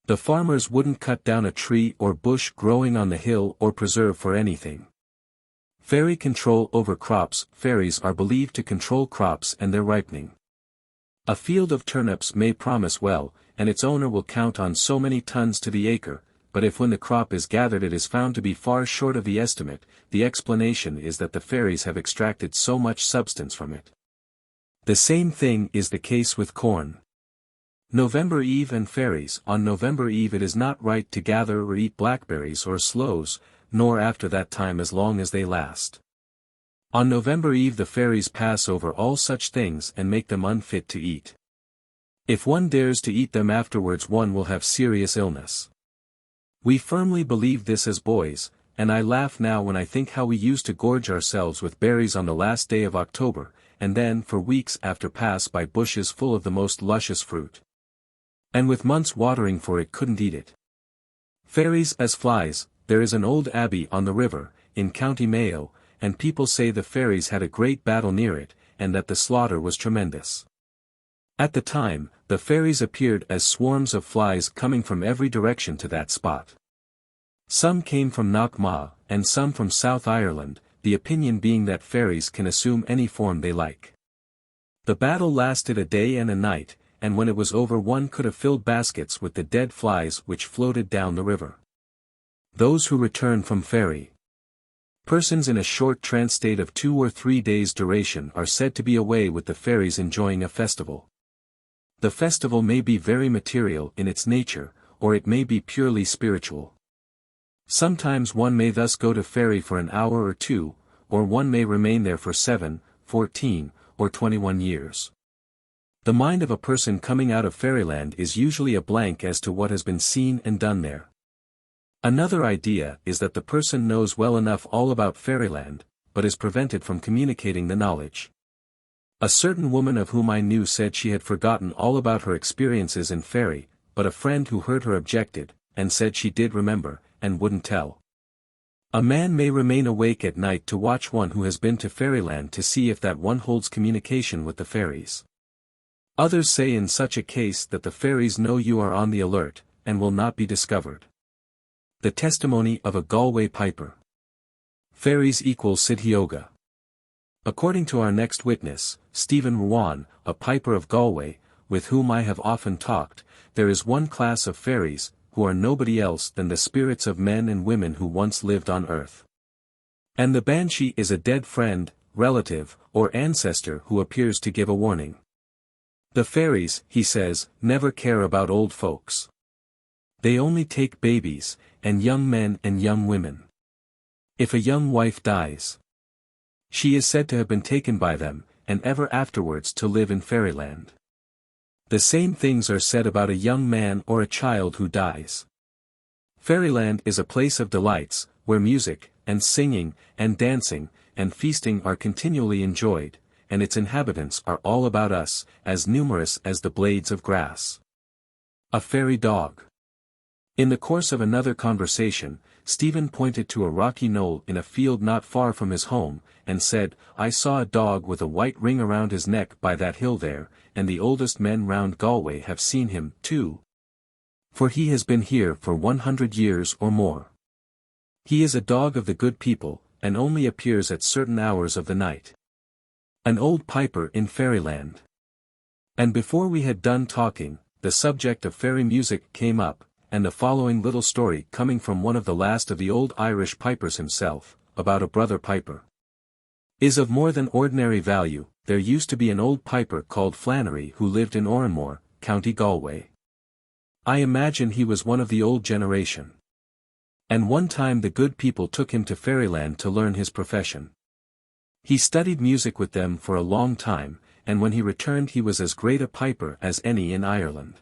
The farmers wouldn't cut down a tree or bush growing on the hill or preserve for anything. Fairy control over crops. Fairies are believed to control crops and their ripening. A field of turnips may promise well, and its owner will count on so many tons to the acre, but if when the crop is gathered it is found to be far short of the estimate, the explanation is that the fairies have extracted so much substance from it. The same thing is the case with corn. November Eve and fairies. On November Eve it is not right to gather or eat blackberries or sloes, nor after that time as long as they last. On November Eve the fairies pass over all such things and make them unfit to eat. If one dares to eat them afterwards one will have serious illness. We firmly believed this as boys, and I laugh now when I think how we used to gorge ourselves with berries on the last day of October, and then for weeks after pass by bushes full of the most luscious fruit. And with months watering for it couldn't eat it. Fairies as flies. There is an old abbey on the river, in County Mayo, and people say the fairies had a great battle near it, and that the slaughter was tremendous. At the time, the fairies appeared as swarms of flies coming from every direction to that spot. Some came from Knockma, and some from South Ireland, the opinion being that fairies can assume any form they like. The battle lasted a day and a night, and when it was over one could have filled baskets with the dead flies which floated down the river. Those who return from fairy persons in a short trance state of 2 or 3 days' duration are said to be away with the fairies enjoying a festival. The festival may be very material in its nature, or it may be purely spiritual. Sometimes one may thus go to fairy for an hour or two, or one may remain there for 7, 14, or 21 years. The mind of a person coming out of fairyland is usually a blank as to what has been seen and done there. Another idea is that the person knows well enough all about fairyland, but is prevented from communicating the knowledge. A certain woman of whom I knew said she had forgotten all about her experiences in fairy, but a friend who heard her objected, and said she did remember, and wouldn't tell. A man may remain awake at night to watch one who has been to fairyland to see if that one holds communication with the fairies. Others say in such a case that the fairies know you are on the alert, and will not be discovered. The testimony of a Galway piper. Fairies equals Sidhe. According to our next witness, Stephen Rowan, a piper of Galway, with whom I have often talked, there is one class of fairies, who are nobody else than the spirits of men and women who once lived on earth. And the banshee is a dead friend, relative, or ancestor who appears to give a warning. The fairies, he says, never care about old folks. They only take babies, and young men and young women. If a young wife dies, she is said to have been taken by them, and ever afterwards to live in fairyland. The same things are said about a young man or a child who dies. Fairyland is a place of delights, where music, and singing, and dancing, and feasting are continually enjoyed, and its inhabitants are all about us, as numerous as the blades of grass. A fairy dog. In the course of another conversation, Stephen pointed to a rocky knoll in a field not far from his home, and said, "I saw a dog with a white ring around his neck by that hill there, and the oldest men round Galway have seen him, too. For he has been here for 100 years or more. He is a dog of the good people, and only appears at certain hours of the night." An old piper in fairyland. And before we had done talking, the subject of fairy music came up, and the following little story coming from one of the last of the old Irish pipers himself, about a brother piper, is of more than ordinary value. There used to be an old piper called Flannery who lived in Oranmore, County Galway. I imagine he was one of the old generation. And one time the good people took him to fairyland to learn his profession. He studied music with them for a long time, and when he returned he was as great a piper as any in Ireland.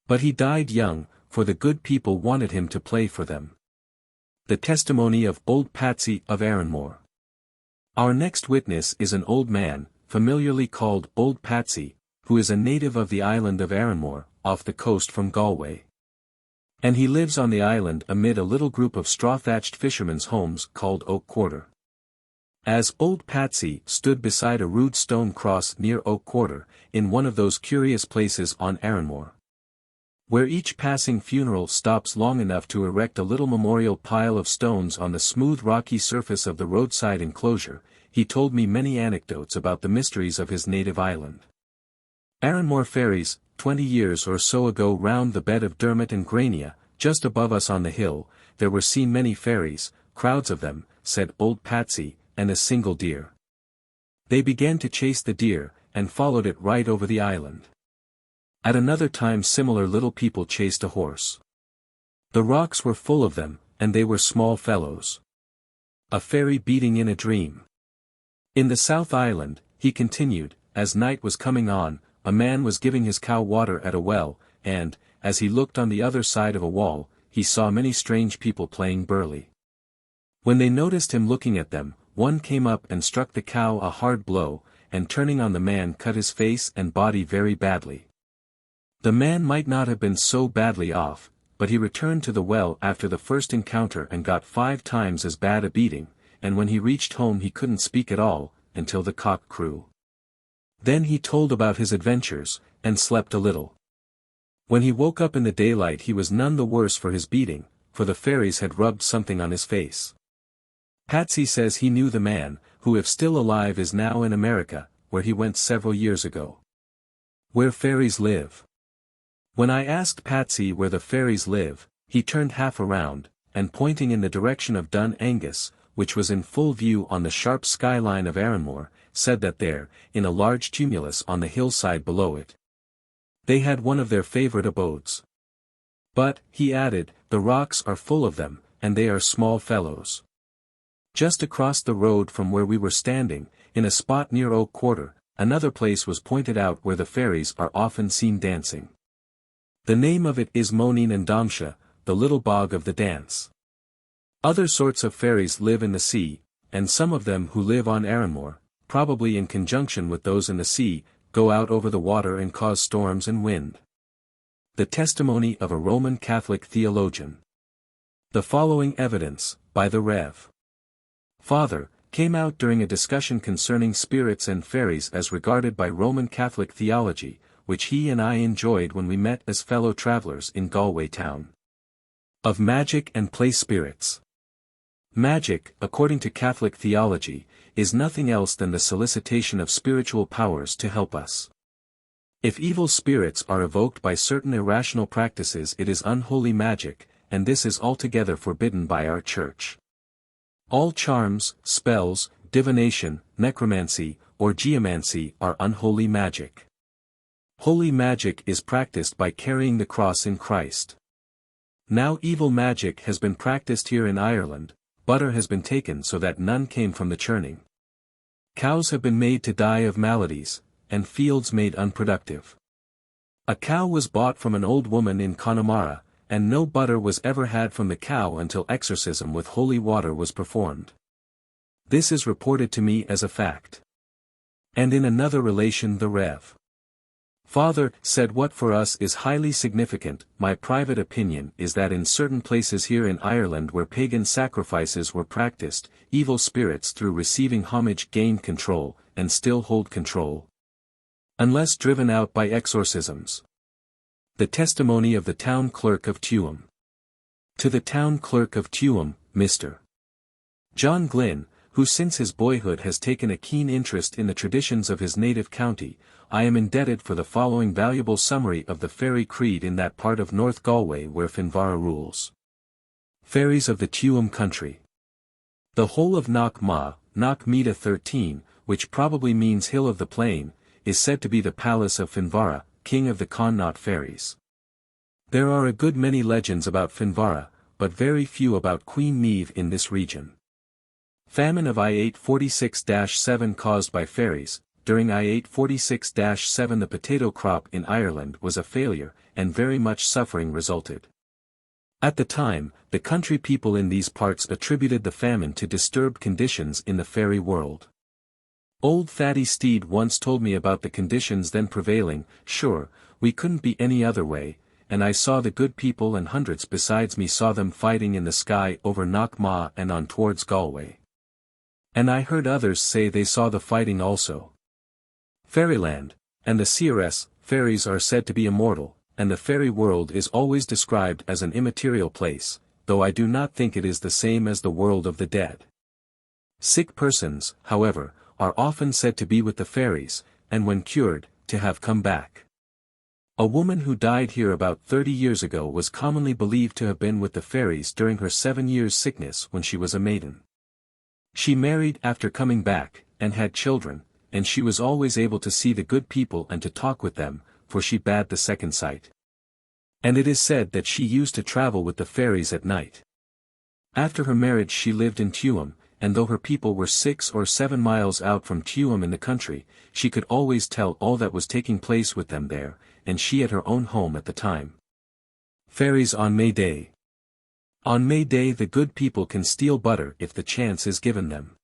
But he died young, for the good people wanted him to play for them. The testimony of old Patsy of Aaronmore. Our next witness is an old man, familiarly called Old Patsy, who is a native of the island of Aaronmore, off the coast from Galway. And he lives on the island amid a little group of straw-thatched fishermen's homes called Oak Quarter. As Old Patsy stood beside a rude stone cross near Oak Quarter, in one of those curious places on Aaronmore, where each passing funeral stops long enough to erect a little memorial pile of stones on the smooth rocky surface of the roadside enclosure, he told me many anecdotes about the mysteries of his native island. Aaronmore fairies, 20 years or so ago round the bed of Dermot and Grania, just above us on the hill, there were seen many fairies, crowds of them, said old Patsy, and a single deer. They began to chase the deer, and followed it right over the island. At another time similar little people chased a horse. The rocks were full of them, and they were small fellows. A fairy beating in a dream. In the South Island, he continued, as night was coming on, a man was giving his cow water at a well, and, as he looked on the other side of a wall, he saw many strange people playing burley. When they noticed him looking at them, one came up and struck the cow a hard blow, and turning on the man cut his face and body very badly. The man might not have been so badly off, but he returned to the well after the first encounter and got 5 times as bad a beating, and when he reached home he couldn't speak at all, until the cock crew. Then he told about his adventures, and slept a little. When he woke up in the daylight he was none the worse for his beating, for the fairies had rubbed something on his face. Patsy says he knew the man, who if still alive is now in America, where he went several years ago. Where fairies live. When I asked Patsy where the fairies live, he turned half around, and pointing in the direction of Dun Angus, which was in full view on the sharp skyline of Arranmore, said that there, in a large tumulus on the hillside below it, they had one of their favourite abodes. But, he added, the rocks are full of them, and they are small fellows. Just across the road from where we were standing, in a spot near Oak Quarter, another place was pointed out where the fairies are often seen dancing. The name of it is Monin and Domsha, the little bog of the dance. Other sorts of fairies live in the sea, and some of them who live on Arranmore, probably in conjunction with those in the sea, go out over the water and cause storms and wind. The testimony of a Roman Catholic theologian. The following evidence, by the Rev. Father, came out during a discussion concerning spirits and fairies as regarded by Roman Catholic theology, which he and I enjoyed when we met as fellow travelers in Galway town. Of magic and place spirits. Magic, according to Catholic theology, is nothing else than the solicitation of spiritual powers to help us. If evil spirits are evoked by certain irrational practices it is unholy magic, and this is altogether forbidden by our Church. All charms, spells, divination, necromancy, or geomancy are unholy magic. Holy magic is practiced by carrying the cross in Christ. Now evil magic has been practiced here in Ireland, butter has been taken so that none came from the churning. Cows have been made to die of maladies, and fields made unproductive. A cow was bought from an old woman in Connemara, and no butter was ever had from the cow until exorcism with holy water was performed. This is reported to me as a fact. And in another relation the Rev. Father said what for us is highly significant. My private opinion is that in certain places here in Ireland where pagan sacrifices were practiced, evil spirits through receiving homage gained control, and still hold control. Unless driven out by exorcisms. The testimony of the town clerk of Tuam. To the town clerk of Tuam, Mr. John Glynn, who since his boyhood has taken a keen interest in the traditions of his native county, I am indebted for the following valuable summary of the fairy creed in that part of North Galway where Finvara rules. Fairies of the Tuam country. The whole of Knock Ma, Knock Meada 13, which probably means Hill of the Plain, is said to be the palace of Finvara, king of the Connaught fairies. There are a good many legends about Finvara, but very few about Queen Meave in this region. Famine of I-846-7 caused by fairies. During I-846-7 the potato crop in Ireland was a failure, and very much suffering resulted. At the time, the country people in these parts attributed the famine to disturbed conditions in the fairy world. Old Thaddy Steed once told me about the conditions then prevailing. Sure, we couldn't be any other way, and I saw the good people and hundreds besides me saw them fighting in the sky over Knock Ma and on towards Galway. And I heard others say they saw the fighting also. Fairyland, and the CRS, fairies are said to be immortal, and the fairy world is always described as an immaterial place, though I do not think it is the same as the world of the dead. Sick persons, however, are often said to be with the fairies, and when cured, to have come back. A woman who died here about 30 years ago was commonly believed to have been with the fairies during her 7 years' sickness when she was a maiden. She married after coming back, and had children, and she was always able to see the good people and to talk with them, for she bad the second sight. And it is said that she used to travel with the fairies at night. After her marriage she lived in Tuam, and though her people were 6 or 7 miles out from Tuam in the country, she could always tell all that was taking place with them there, and she at her own home at the time. Fairies on May Day. On May Day the good people can steal butter if the chance is given them.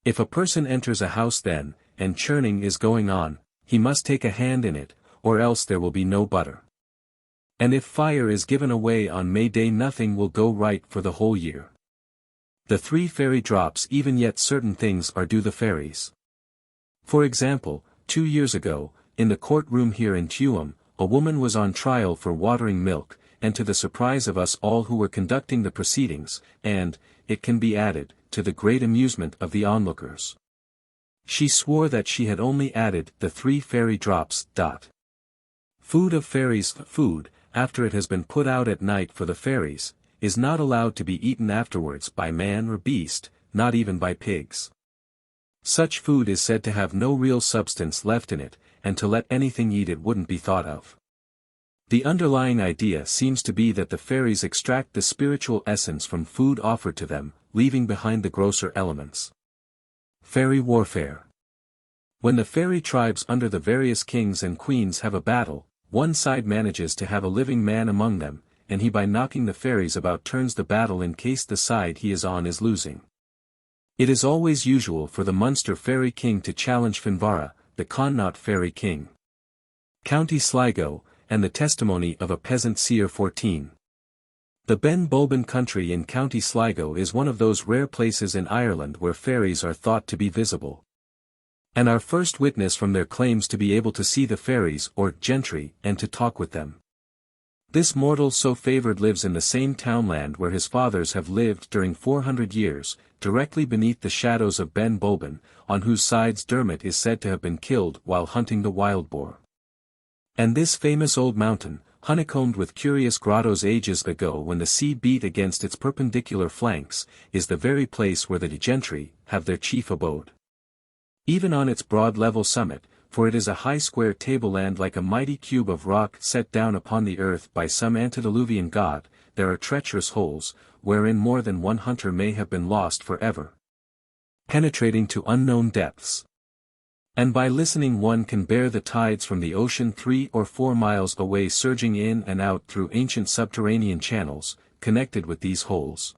If a person enters a house then, and churning is going on, he must take a hand in it, or else there will be no butter. And if fire is given away on May Day nothing will go right for the whole year. The 3 fairy drops even yet certain things are due the fairies. For example, 2 years ago, in the courtroom here in Tuam, a woman was on trial for watering milk, and to the surprise of us all who were conducting the proceedings, and, it can be added, to the great amusement of the onlookers. She swore that she had only added the 3 fairy drops. Food of fairies. Food, after it has been put out at night for the fairies, is not allowed to be eaten afterwards by man or beast, not even by pigs. Such food is said to have no real substance left in it, and to let anything eat it wouldn't be thought of. The underlying idea seems to be that the fairies extract the spiritual essence from food offered to them, leaving behind the grosser elements. Fairy warfare. When the fairy tribes under the various kings and queens have a battle, one side manages to have a living man among them, and he by knocking the fairies about turns the battle in case the side he is on is losing. It is always usual for the Munster fairy king to challenge Finvara, the Connaught fairy king. County Sligo, and the testimony of a peasant seer 14. The Ben Bulben country in County Sligo is one of those rare places in Ireland where fairies are thought to be visible. And our first witness from there claims to be able to see the fairies or gentry and to talk with them. This mortal so favored lives in the same townland where his fathers have lived during 400 years, directly beneath the shadows of Ben Bulben, on whose sides Dermot is said to have been killed while hunting the wild boar. And this famous old mountain, honeycombed with curious grottos ages ago when the sea beat against its perpendicular flanks, is the very place where the gentry have their chief abode. Even on its broad level summit, for it is a high square tableland like a mighty cube of rock set down upon the earth by some antediluvian god, there are treacherous holes, wherein more than one hunter may have been lost forever, penetrating to unknown depths. And by listening one can bear the tides from the ocean 3 or 4 miles away surging in and out through ancient subterranean channels, connected with these holes.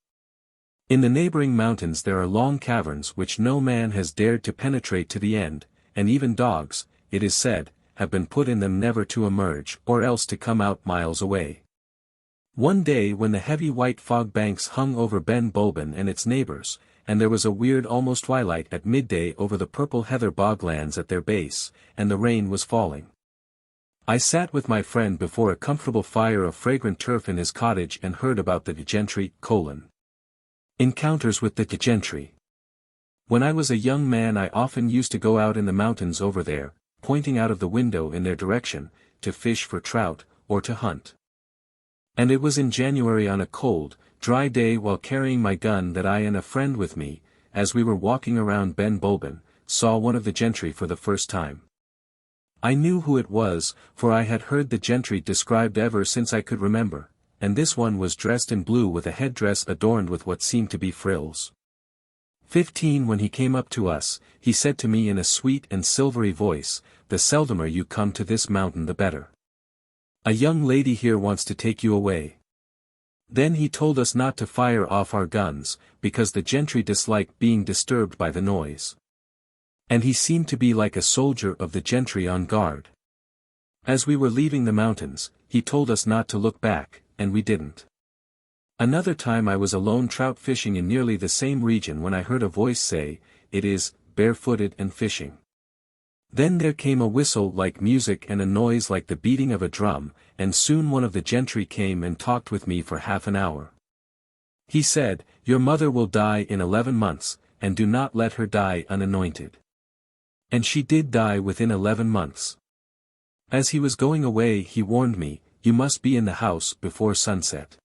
In the neighboring mountains there are long caverns which no man has dared to penetrate to the end, and even dogs, it is said, have been put in them never to emerge or else to come out miles away. One day when the heavy white fog banks hung over Ben Bulben and its neighbors, and there was a weird almost twilight at midday over the purple heather boglands at their base, and the rain was falling. I sat with my friend before a comfortable fire of fragrant turf in his cottage and heard about the gentry, encounters with the gentry. When I was a young man I often used to go out in the mountains over there, pointing out of the window in their direction, to fish for trout, or to hunt. And it was in January on a cold, dry day while carrying my gun that I and a friend with me, as we were walking around Ben Bulben, saw one of the gentry for the first time. I knew who it was, for I had heard the gentry described ever since I could remember, and this one was dressed in blue with a headdress adorned with what seemed to be frills. 15 When he came up to us, he said to me in a sweet and silvery voice, "The seldomer you come to this mountain the better. A young lady here wants to take you away." Then he told us not to fire off our guns, because the gentry disliked being disturbed by the noise. And he seemed to be like a soldier of the gentry on guard. As we were leaving the mountains, he told us not to look back, and we didn't. Another time I was alone trout fishing in nearly the same region when I heard a voice say, "It is, barefooted and fishing." Then there came a whistle like music and a noise like the beating of a drum, and soon one of the gentry came and talked with me for half an hour. He said, "Your mother will die in 11 months, and do not let her die unanointed." And she did die within 11 months. As he was going away he warned me, "You must be in the house before sunset.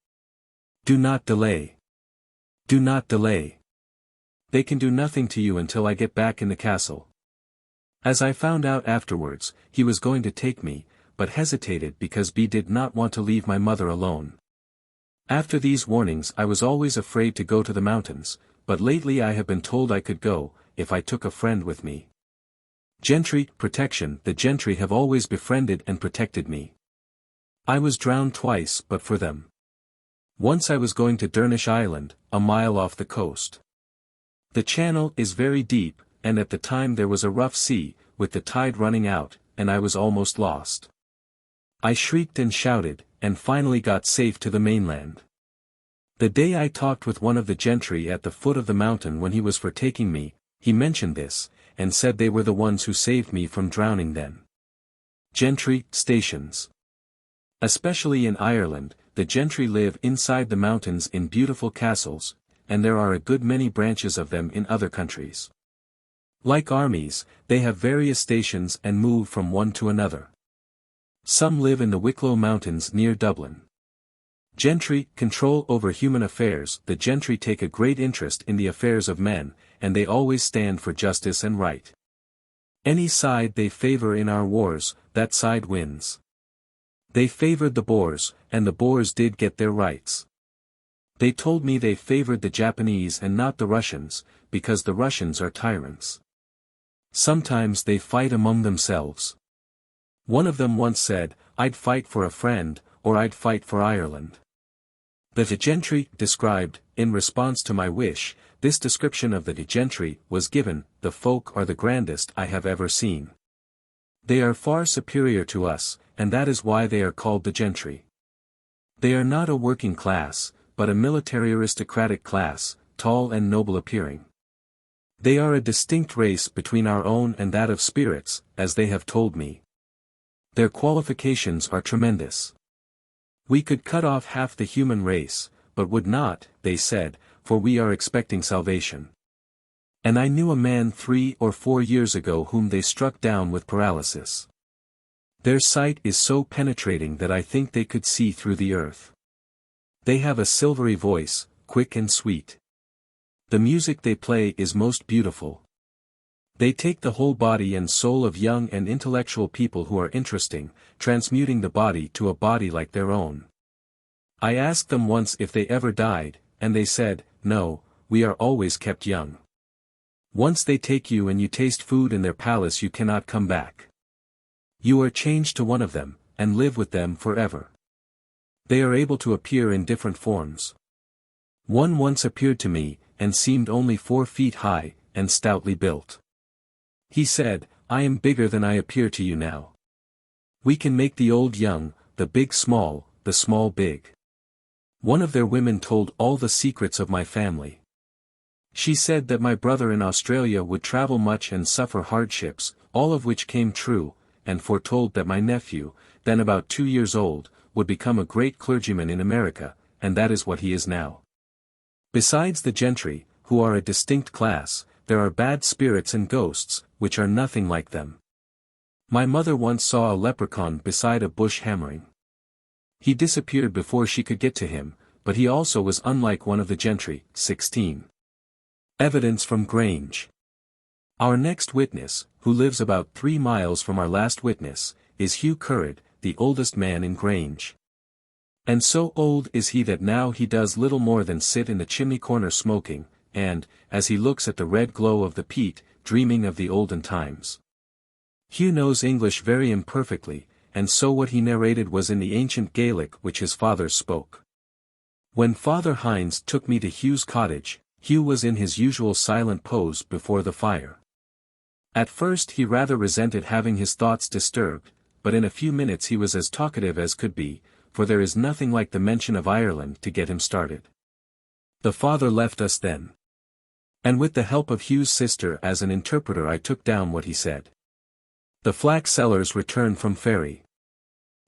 Do not delay. Do not delay. They can do nothing to you until I get back in the castle." As I found out afterwards, he was going to take me, but hesitated because B did not want to leave my mother alone. After these warnings I was always afraid to go to the mountains, but lately I have been told I could go, if I took a friend with me. Gentry, protection. The gentry have always befriended and protected me. I was drowned twice but for them. Once I was going to Dernish Island, a mile off the coast. The channel is very deep, and at the time there was a rough sea, with the tide running out, and I was almost lost. I shrieked and shouted, and finally got safe to the mainland. The day I talked with one of the gentry at the foot of the mountain when he was for taking me, he mentioned this, and said they were the ones who saved me from drowning then. Gentry, stations. Especially in Ireland, the gentry live inside the mountains in beautiful castles, and there are a good many branches of them in other countries. Like armies, they have various stations and move from one to another. Some live in the Wicklow Mountains near Dublin. Gentry, control over human affairs. The gentry take a great interest in the affairs of men, and they always stand for justice and right. Any side they favor in our wars, that side wins. They favored the Boers, and the Boers did get their rights. They told me they favored the Japanese and not the Russians, because the Russians are tyrants. Sometimes they fight among themselves. One of them once said, "I'd fight for a friend, or I'd fight for Ireland." The gentry, described, in response to my wish, this description of the gentry was given, "The folk are the grandest I have ever seen. They are far superior to us, and that is why they are called the gentry. They are not a working class, but a military aristocratic class, tall and noble appearing. They are a distinct race between our own and that of spirits, as they have told me. Their qualifications are tremendous. We could cut off half the human race, but would not, they said, for we are expecting salvation. And I knew a man 3 or 4 years ago whom they struck down with paralysis. Their sight is so penetrating that I think they could see through the earth. They have a silvery voice, quick and sweet. The music they play is most beautiful. They take the whole body and soul of young and intellectual people who are interesting, transmuting the body to a body like their own. I asked them once if they ever died, and they said, "No, we are always kept young. Once they take you and you taste food in their palace you cannot come back. You are changed to one of them, and live with them forever." They are able to appear in different forms. One once appeared to me, and seemed only 4 feet high, and stoutly built. He said, "I am bigger than I appear to you now. We can make the old young, the big small, the small big." One of their women told all the secrets of my family. She said that my brother in Australia would travel much and suffer hardships, all of which came true, and foretold that my nephew, then about 2 years old, would become a great clergyman in America, and that is what he is now. Besides the gentry, who are a distinct class, there are bad spirits and ghosts, which are nothing like them. My mother once saw a leprechaun beside a bush hammering. He disappeared before she could get to him, but he also was unlike one of the gentry. 16. Evidence from Grange. Our next witness, who lives about 3 miles from our last witness, is Hugh Currid, the oldest man in Grange. And so old is he that now he does little more than sit in the chimney corner smoking, and, as he looks at the red glow of the peat, dreaming of the olden times. Hugh knows English very imperfectly, and so what he narrated was in the ancient Gaelic which his fathers spoke. When Father Hines took me to Hugh's cottage, Hugh was in his usual silent pose before the fire. At first he rather resented having his thoughts disturbed, but in a few minutes he was as talkative as could be, for there is nothing like the mention of Ireland to get him started. The father left us then. And with the help of Hugh's sister as an interpreter I took down what he said. The flax sellers returned from Ferry.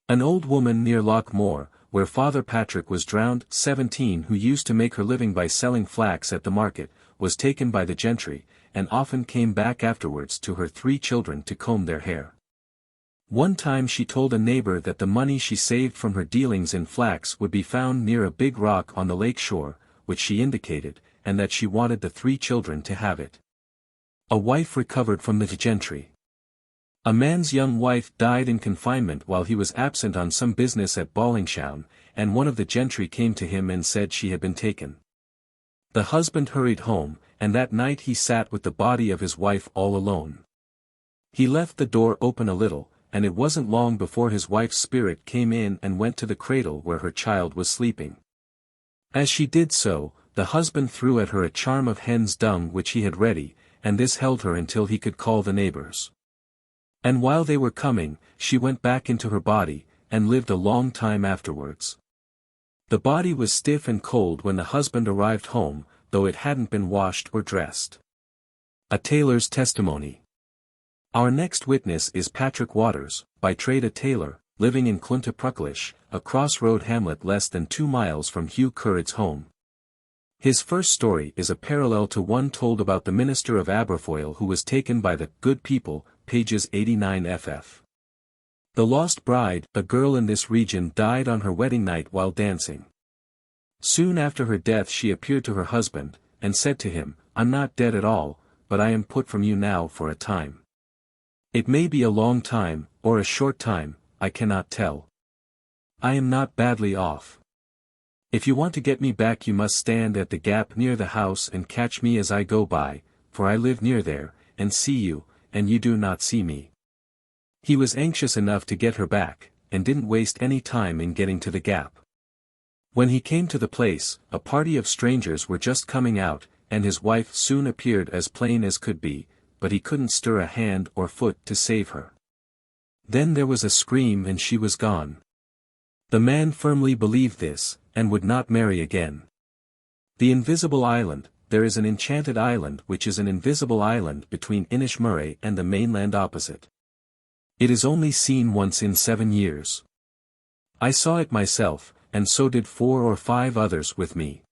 An old woman near Loch Moor, where Father Patrick was drowned, 17, who used to make her living by selling flax at the market, was taken by the gentry, and often came back afterwards to her 3 children to comb their hair. One time she told a neighbor that the money she saved from her dealings in flax would be found near a big rock on the lake shore, which she indicated, and that she wanted the 3 children to have it. A wife recovered from the gentry. A man's young wife died in confinement while he was absent on some business at Ballingshown, and one of the gentry came to him and said she had been taken. The husband hurried home, and that night he sat with the body of his wife all alone. He left the door open a little, and it wasn't long before his wife's spirit came in and went to the cradle where her child was sleeping. As she did so, the husband threw at her a charm of hen's dung which he had ready, and this held her until he could call the neighbors. And while they were coming, she went back into her body, and lived a long time afterwards. The body was stiff and cold when the husband arrived home, though it hadn't been washed or dressed. A tailor's testimony. Our next witness is Patrick Waters, by trade a tailor, living in Clontarpucklish, a crossroad hamlet less than 2 miles from Hugh Currid's home. His first story is a parallel to one told about the minister of Aberfoyle who was taken by the good people, pages 89 ff. The lost bride, a girl in this region, died on her wedding night while dancing. Soon after her death she appeared to her husband, and said to him, "I'm not dead at all, but I am put from you now for a time. It may be a long time, or a short time, I cannot tell. I am not badly off. If you want to get me back you must stand at the gap near the house and catch me as I go by, for I live near there, and see you, and you do not see me." He was anxious enough to get her back, and didn't waste any time in getting to the gap. When he came to the place, a party of strangers were just coming out, and his wife soon appeared as plain as could be, but he couldn't stir a hand or foot to save her. Then there was a scream and she was gone. The man firmly believed this, and would not marry again. The Invisible Island. There is an enchanted island which is an invisible island between Inishmurray and the mainland opposite. It is only seen once in 7 years. I saw it myself, and so did 4 or 5 others with me.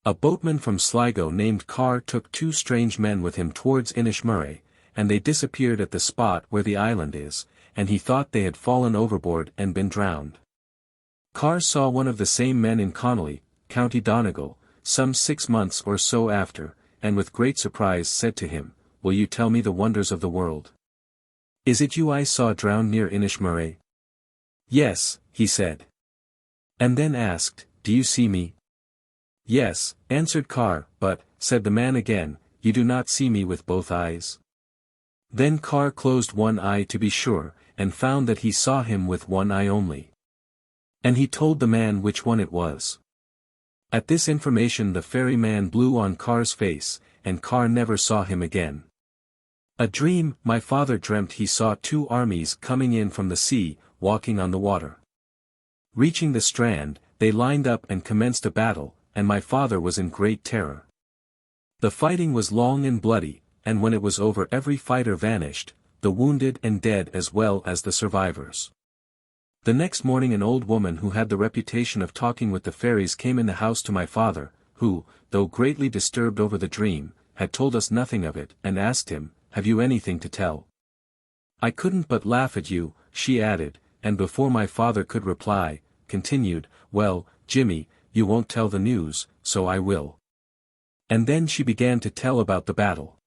A boatman from Sligo named Carr took 2 strange men with him towards Inishmurray, and they disappeared at the spot where the island is, and he thought they had fallen overboard and been drowned. Carr saw one of the same men in Connolly, County Donegal, some 6 months or so after, and with great surprise said to him, "Will you tell me the wonders of the world? Is it you I saw drowned near Inishmurray?" "Yes," he said. And then asked, "Do you see me?" "Yes," answered Carr, "but," said the man again, "you do not see me with both eyes." Then Carr closed one eye to be sure, and found that he saw him with one eye only. And he told the man which one it was. At this information the ferryman blew on Carr's face, and Carr never saw him again. A dream. My father dreamt he saw 2 armies coming in from the sea, walking on the water. Reaching the strand, they lined up and commenced a battle, and my father was in great terror. The fighting was long and bloody, and when it was over every fighter vanished, the wounded and dead as well as the survivors. The next morning an old woman who had the reputation of talking with the fairies came in the house to my father, who, though greatly disturbed over the dream, had told us nothing of it, and asked him, "Have you anything to tell?" "I couldn't but laugh at you," she added, and before my father could reply, continued, "Well, Jimmy, you won't tell the news, so I will." And then she began to tell about the battle.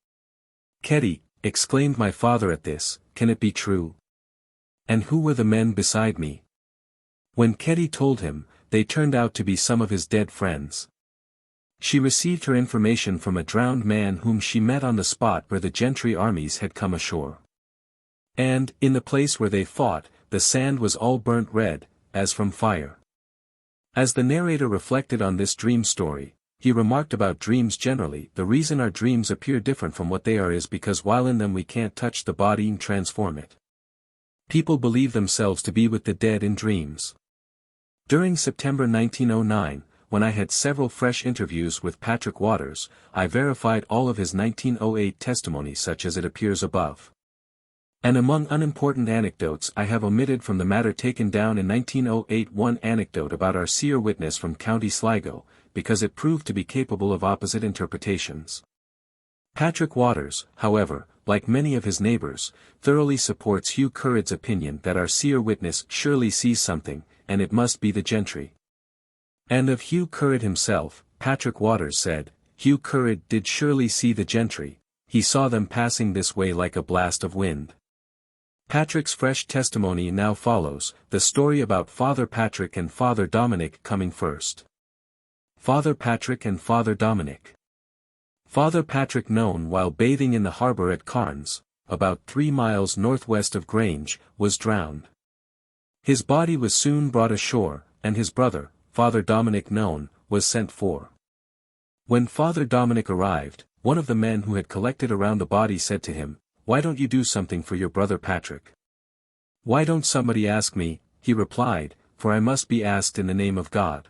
"Keddy," exclaimed my father at this, "can it be true? And who were the men beside me?" When Keddy told him, they turned out to be some of his dead friends. She received her information from a drowned man whom she met on the spot where the gentry armies had come ashore. And, in the place where they fought, the sand was all burnt red, as from fire. As the narrator reflected on this dream story, he remarked about dreams generally, the reason our dreams appear different from what they are is because while in them we can't touch the body and transform it. People believe themselves to be with the dead in dreams. During September 1909, when I had several fresh interviews with Patrick Waters, I verified all of his 1908 testimony such as it appears above. And among unimportant anecdotes I have omitted from the matter taken down in 1908 one anecdote about our seer witness from County Sligo, because it proved to be capable of opposite interpretations. Patrick Waters, however, like many of his neighbors, thoroughly supports Hugh Currid's opinion that our seer witness surely sees something, and it must be the gentry. And of Hugh Currid himself, Patrick Waters said, Hugh Currid did surely see the gentry, he saw them passing this way like a blast of wind. Patrick's fresh testimony now follows, the story about Father Patrick and Father Dominic coming first. Father Patrick and Father Dominic. Father Patrick, known while bathing in the harbour at Cairns, about 3 miles northwest of Grange, was drowned. His body was soon brought ashore, and his brother, Father Dominic known, was sent for. When Father Dominic arrived, one of the men who had collected around the body said to him, "Why don't you do something for your brother Patrick?" "Why don't somebody ask me?" he replied, "for I must be asked in the name of God."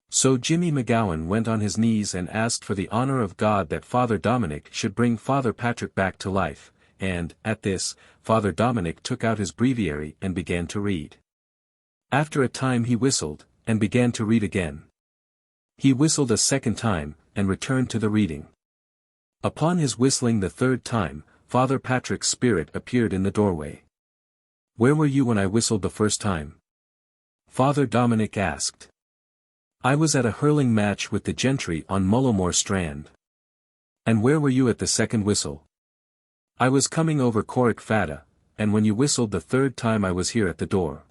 So Jimmy McGowan went on his knees and asked for the honor of God that Father Dominic should bring Father Patrick back to life, and, at this, Father Dominic took out his breviary and began to read. After a time he whistled, and began to read again. He whistled a second time, and returned to the reading. Upon his whistling the third time, Father Patrick's spirit appeared in the doorway. "Where were you when I whistled the first time?" Father Dominic asked. "I was at a hurling match with the gentry on Mullaghmore Strand." "And where were you at the second whistle?" "I was coming over Corrick Fada, and when you whistled the third time I was here at the door."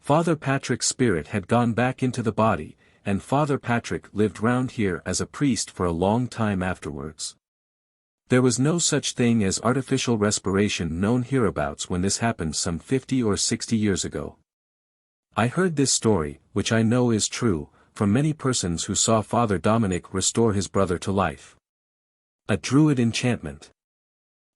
Father Patrick's spirit had gone back into the body, and Father Patrick lived round here as a priest for a long time afterwards. There was no such thing as artificial respiration known hereabouts when this happened some 50 or 60 years ago. I heard this story, which I know is true, from many persons who saw Father Dominic restore his brother to life. A Druid enchantment.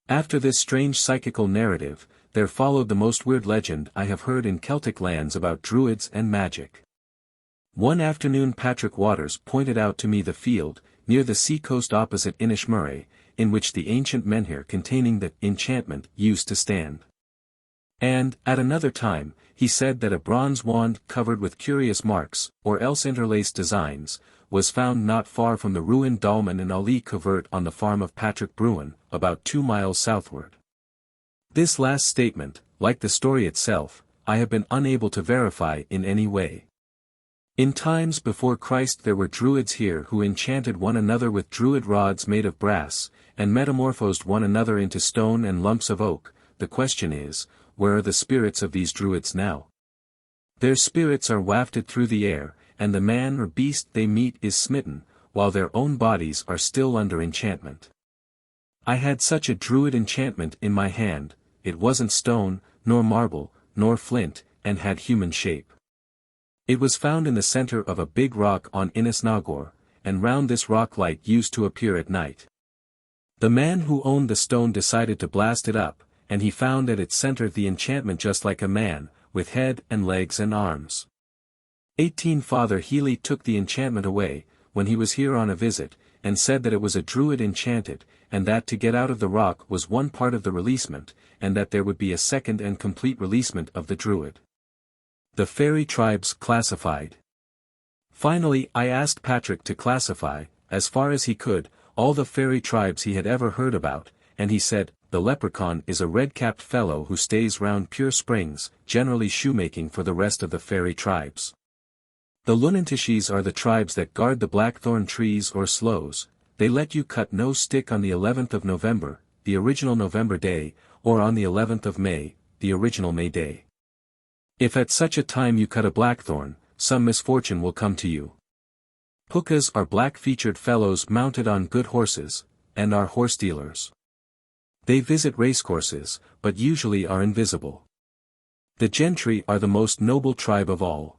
After this strange psychical narrative, there followed the most weird legend I have heard in Celtic lands about Druids and magic. One afternoon Patrick Waters pointed out to me the field, near the sea-coast opposite Inishmurray, in which the ancient menhir containing the enchantment used to stand. And, at another time, he said that a bronze wand covered with curious marks, or else interlaced designs, was found not far from the ruined dolmen and Ali covert on the farm of Patrick Bruin, about 2 miles southward. This last statement, like the story itself, I have been unable to verify in any way. In times before Christ there were Druids here who enchanted one another with Druid rods made of brass, and metamorphosed one another into stone and lumps of oak. The question is, where are the spirits of these Druids now? Their spirits are wafted through the air, and the man or beast they meet is smitten, while their own bodies are still under enchantment. I had such a Druid enchantment in my hand. It wasn't stone, nor marble, nor flint, and had human shape. It was found in the center of a big rock on Innisnagor, and round this rock light used to appear at night. The man who owned the stone decided to blast it up, and he found at its center the enchantment just like a man, with head and legs and arms. 18 Father Healy took the enchantment away, when he was here on a visit, and said that it was a Druid enchanted, and that to get out of the rock was one part of the releasement, and that there would be a second and complete releasement of the Druid. The fairy tribes classified. Finally I asked Patrick to classify, as far as he could, all the fairy tribes he had ever heard about, and he said, the leprechaun is a red-capped fellow who stays round Pure Springs, generally shoemaking for the rest of the fairy tribes. The Lunantishis are the tribes that guard the blackthorn trees or sloes. They let you cut no stick on the 11th of November, the original November day, or on the 11th of May, the original May day. If at such a time you cut a blackthorn, some misfortune will come to you. Pukas are black-featured fellows mounted on good horses, and are horse dealers. They visit racecourses, but usually are invisible. The gentry are the most noble tribe of all.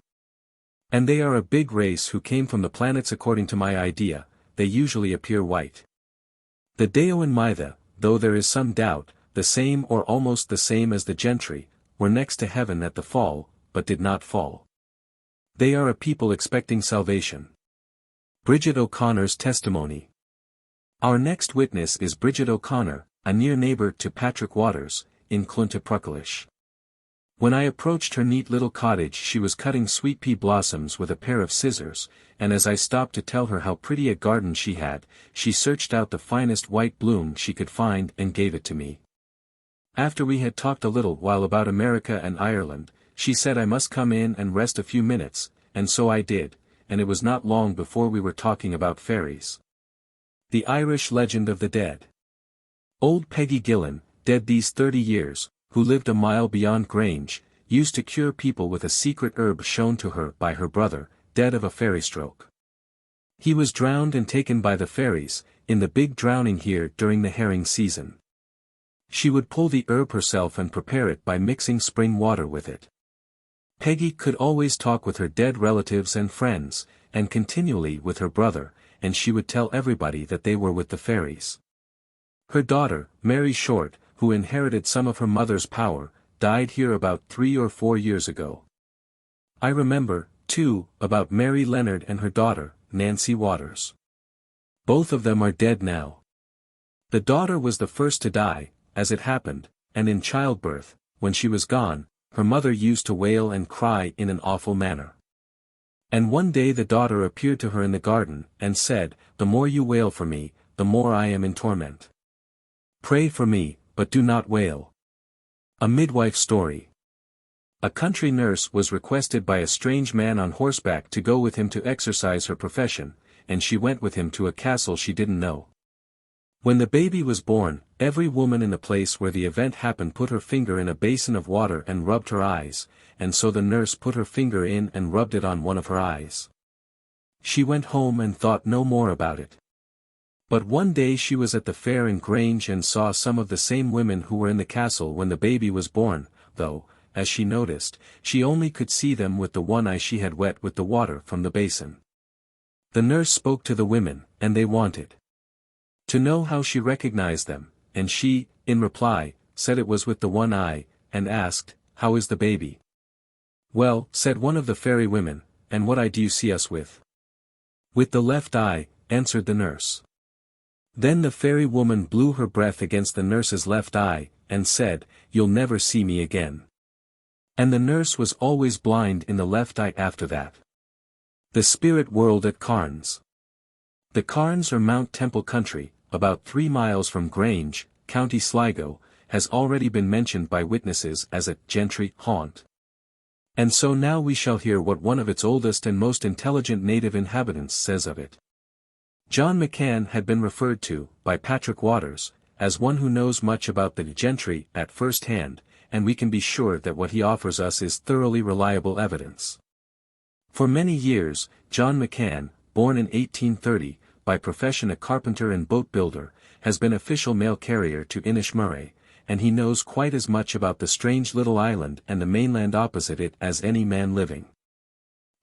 And they are a big race who came from the planets according to my idea. They usually appear white. The Deo and Mitha, though there is some doubt, the same or almost the same as the gentry, were next to heaven at the fall, but did not fall. They are a people expecting salvation. Bridget O'Connor's testimony. Our next witness is Bridget O'Connor, a near neighbor to Patrick Waters, in Clontarf. When I approached her neat little cottage she was cutting sweet pea blossoms with a pair of scissors, and as I stopped to tell her how pretty a garden she had, she searched out the finest white bloom she could find and gave it to me. After we had talked a little while about America and Ireland, she said I must come in and rest a few minutes, and so I did, and it was not long before we were talking about fairies. The Irish legend of the dead. Old Peggy Gillen, dead these 30 years, who lived a mile beyond Grange, used to cure people with a secret herb shown to her by her brother, dead of a fairy stroke. He was drowned and taken by the fairies, in the big drowning here during the herring season. She would pull the herb herself and prepare it by mixing spring water with it. Peggy could always talk with her dead relatives and friends, and continually with her brother, and she would tell everybody that they were with the fairies. Her daughter, Mary Short, who inherited some of her mother's power, died here about 3 or 4 years ago. I remember, too, about Mary Leonard and her daughter, Nancy Waters. Both of them are dead now. The daughter was the first to die, as it happened, and in childbirth, when she was gone, her mother used to wail and cry in an awful manner. And one day the daughter appeared to her in the garden, and said, "The more you wail for me, the more I am in torment. Pray for me, but do not wail." A midwife story. A country nurse was requested by a strange man on horseback to go with him to exercise her profession, and she went with him to a castle she didn't know. When the baby was born, every woman in the place where the event happened put her finger in a basin of water and rubbed her eyes, and so the nurse put her finger in and rubbed it on one of her eyes. She went home and thought no more about it. But one day she was at the fair in Grange and saw some of the same women who were in the castle when the baby was born, though, as she noticed, she only could see them with the one eye she had wet with the water from the basin. The nurse spoke to the women, and they wanted to know how she recognized them, and she, in reply, said it was with the one eye, and asked, "How is the baby?" "Well," said one of the fairy women, "and what eye do you see us with?" "With the left eye," answered the nurse. Then the fairy woman blew her breath against the nurse's left eye, and said, "You'll never see me again." And the nurse was always blind in the left eye after that. The spirit world at Cairns. The Cairns or Mount Temple country, about 3 miles from Grange, County Sligo, has already been mentioned by witnesses as a gentry haunt. And so now we shall hear what one of its oldest and most intelligent native inhabitants says of it. John McCann had been referred to, by Patrick Waters, as one who knows much about the gentry at first hand, and we can be sure that what he offers us is thoroughly reliable evidence. For many years, John McCann, born in 1830, by profession a carpenter and boat builder, has been official mail carrier to Inishmurray, and he knows quite as much about the strange little island and the mainland opposite it as any man living.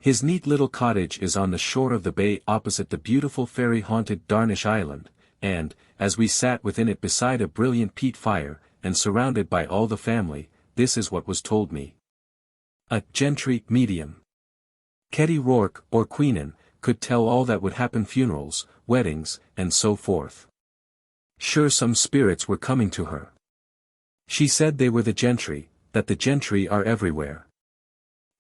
His neat little cottage is on the shore of the bay opposite the beautiful fairy-haunted Darnish Island, and, as we sat within it beside a brilliant peat fire, and surrounded by all the family, this is what was told me. A gentry medium, Ketty Rourke or Queenan, could tell all that would happen: funerals, weddings, and so forth. Sure some spirits were coming to her. She said they were the gentry, that the gentry are everywhere.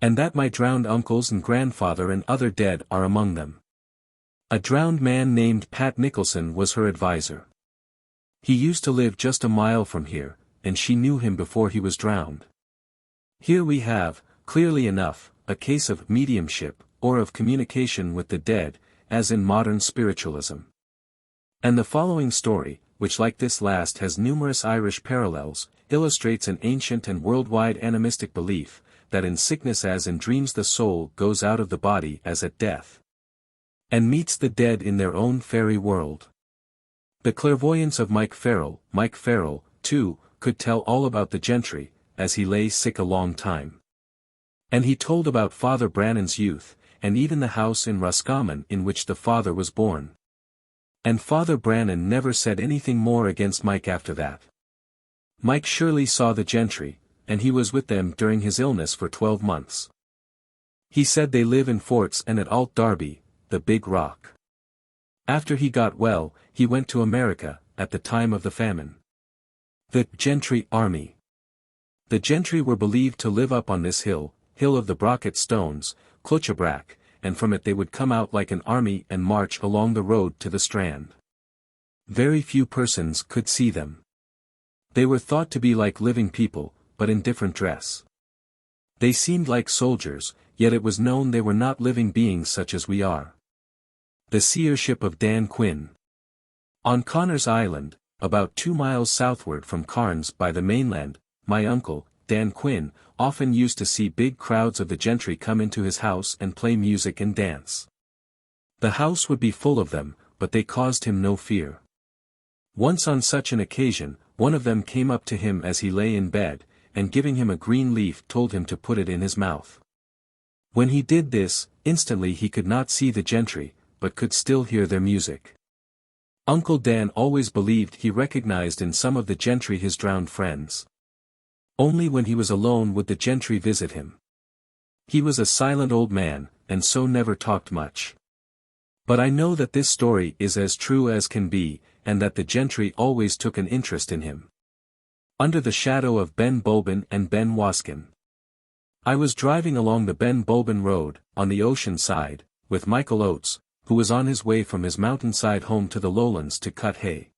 And that my drowned uncles and grandfather and other dead are among them. A drowned man named Pat Nicholson was her adviser. He used to live just a mile from here, and she knew him before he was drowned. Here we have, clearly enough, a case of mediumship, or of communication with the dead, as in modern spiritualism. And the following story, which like this last has numerous Irish parallels, illustrates an ancient and worldwide animistic belief, that in sickness as in dreams the soul goes out of the body as at death, and meets the dead in their own fairy world. The clairvoyance of Mike Farrell, too, could tell all about the gentry, as he lay sick a long time. And he told about Father Brannan's youth, and even the house in Roscommon in which the father was born. And Father Brannan never said anything more against Mike after that. Mike surely saw the gentry, and he was with them during his illness for 12 months. He said they live in forts and at Alt Darby, the Big Rock. After he got well, he went to America, at the time of the famine. The gentry army. The gentry were believed to live up on this hill of the Brocket stones, Clochabrack, and from it they would come out like an army and march along the road to the strand. Very few persons could see them. They were thought to be like living people, but in different dress. They seemed like soldiers, yet it was known they were not living beings such as we are. The seership of Dan Quinn. On Connor's Island, about 2 miles southward from Cairns by the mainland, my uncle, Dan Quinn, often used to see big crowds of the gentry come into his house and play music and dance. The house would be full of them, but they caused him no fear. Once on such an occasion, one of them came up to him as he lay in bed, and giving him a green leaf told him to put it in his mouth. When he did this, instantly he could not see the gentry, but could still hear their music. Uncle Dan always believed he recognized in some of the gentry his drowned friends. Only when he was alone would the gentry visit him. He was a silent old man, and so never talked much. But I know that this story is as true as can be, and that the gentry always took an interest in him. Under the shadow of Ben Bulben and Ben Waskin. I was driving along the Ben Bulben road, on the ocean side, with Michael Oates, who was on his way from his mountainside home to the lowlands to cut hay.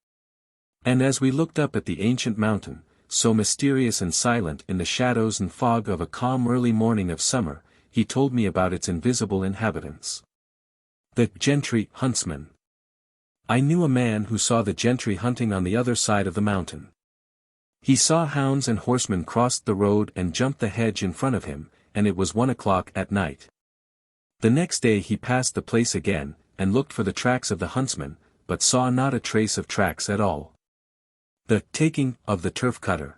And as we looked up at the ancient mountain, so mysterious and silent in the shadows and fog of a calm early morning of summer, he told me about its invisible inhabitants. The gentry huntsman. I knew a man who saw the gentry hunting on the other side of the mountain. He saw hounds and horsemen crossed the road and jumped the hedge in front of him, and it was 1 o'clock at night. The next day he passed the place again, and looked for the tracks of the huntsman, but saw not a trace of tracks at all. The taking of the turf cutter.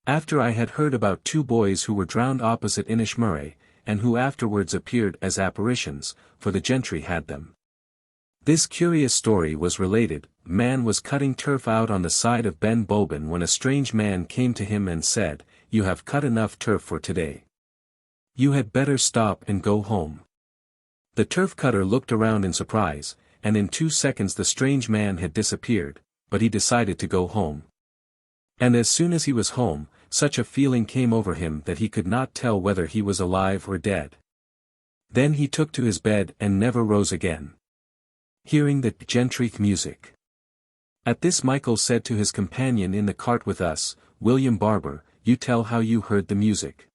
After I had heard about 2 boys who were drowned opposite Inishmurray, and who afterwards appeared as apparitions, for the gentry had them. This curious story was related. Man was cutting turf out on the side of Ben Bulben when a strange man came to him and said, "You have cut enough turf for today. You had better stop and go home." The turf cutter looked around in surprise, and in 2 seconds the strange man had disappeared, but he decided to go home. And as soon as he was home, such a feeling came over him that he could not tell whether he was alive or dead. Then he took to his bed and never rose again. Hearing the gentry music. At this Michael said to his companion in the cart with us, "William Barber, you tell how you heard the music."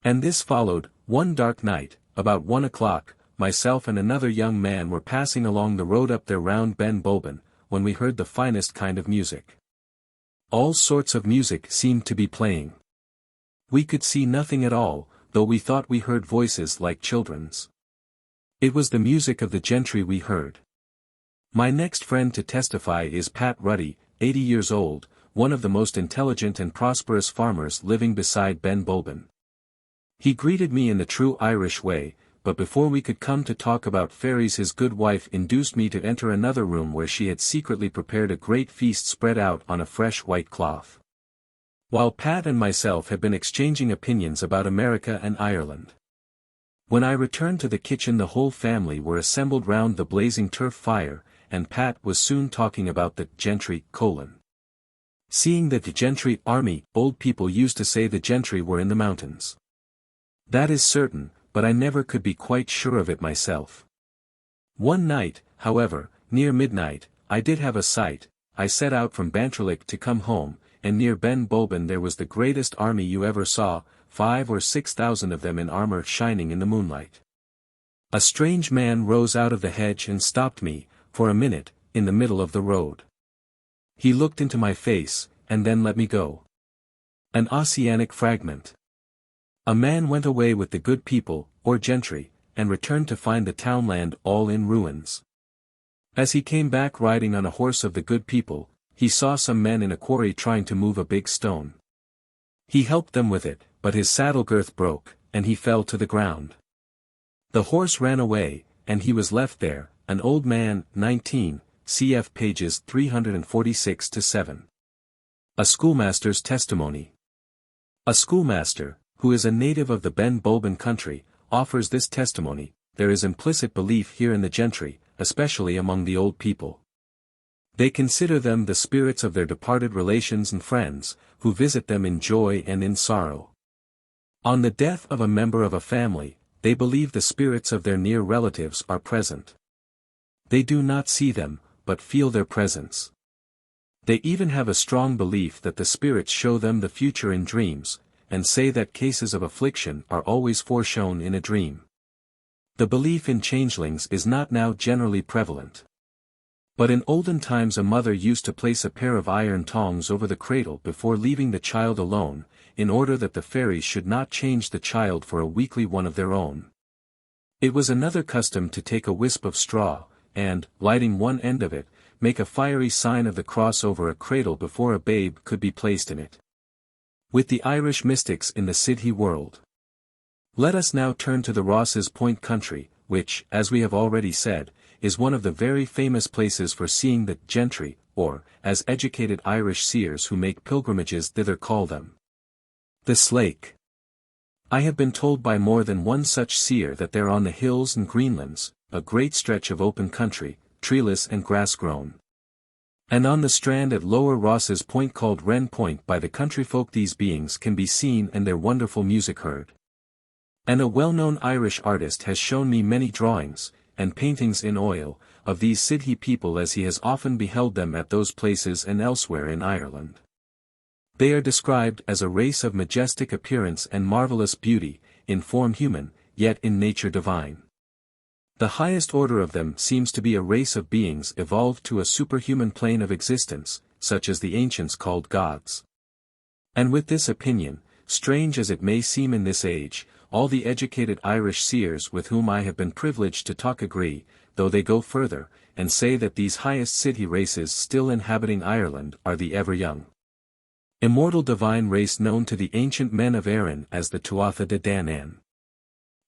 And this followed. One dark night, about 1 o'clock, myself and another young man were passing along the road up there round Ben Bulben, when we heard the finest kind of music. All sorts of music seemed to be playing. We could see nothing at all, though we thought we heard voices like children's. It was the music of the gentry we heard. My next friend to testify is Pat Ruddy, 80 years old, one of the most intelligent and prosperous farmers living beside Ben Bulben. He greeted me in the true Irish way, but before we could come to talk about fairies his good wife induced me to enter another room where she had secretly prepared a great feast spread out on a fresh white cloth. While Pat and myself had been exchanging opinions about America and Ireland. When I returned to the kitchen the whole family were assembled round the blazing turf fire, and Pat was soon talking about the gentry, seeing that the gentry army, old people used to say the gentry were in the mountains. That is certain, but I never could be quite sure of it myself. One night, however, near midnight, I did have a sight. I set out from Bantralick to come home, and near Ben Bulben there was the greatest army you ever saw, 5,000 or 6,000 of them in armor shining in the moonlight. A strange man rose out of the hedge and stopped me, for a minute, in the middle of the road. He looked into my face, and then let me go. An Ossianic fragment. A man went away with the good people, or gentry, and returned to find the townland all in ruins. As he came back riding on a horse of the good people, he saw some men in a quarry trying to move a big stone. He helped them with it, but his saddle girth broke, and he fell to the ground. The horse ran away, and he was left there, an old man, 19, cf. pages 346-7. A schoolmaster's testimony. A schoolmaster, who is a native of the Ben Bulben country, offers this testimony. There is implicit belief here in the gentry, especially among the old people. They consider them the spirits of their departed relations and friends, who visit them in joy and in sorrow. On the death of a member of a family, they believe the spirits of their near relatives are present. They do not see them, but feel their presence. They even have a strong belief that the spirits show them the future in dreams, and say that cases of affliction are always foreshown in a dream. The belief in changelings is not now generally prevalent. But in olden times a mother used to place a pair of iron tongs over the cradle before leaving the child alone, in order that the fairies should not change the child for a weakly one of their own. It was another custom to take a wisp of straw, and, lighting one end of it, make a fiery sign of the cross over a cradle before a babe could be placed in it. With the Irish mystics in the Sidhe world. Let us now turn to the Ross's Point country, which, as we have already said, is one of the very famous places for seeing the gentry, or, as educated Irish seers who make pilgrimages thither call them, the Slake. I have been told by more than one such seer that there on the hills and greenlands, a great stretch of open country, treeless and grass-grown. And on the strand at Lower Ross's Point called Wren Point by the countryfolk these beings can be seen and their wonderful music heard. And a well-known Irish artist has shown me many drawings, and paintings in oil, of these Sidhe people as he has often beheld them at those places and elsewhere in Ireland. They are described as a race of majestic appearance and marvelous beauty, in form human, yet in nature divine. The highest order of them seems to be a race of beings evolved to a superhuman plane of existence, such as the ancients called gods. And with this opinion, strange as it may seem in this age, all the educated Irish seers with whom I have been privileged to talk agree, though they go further, and say that these highest Sidhe races still inhabiting Ireland are the ever-young, immortal divine race known to the ancient men of Erin as the Tuatha de Danann.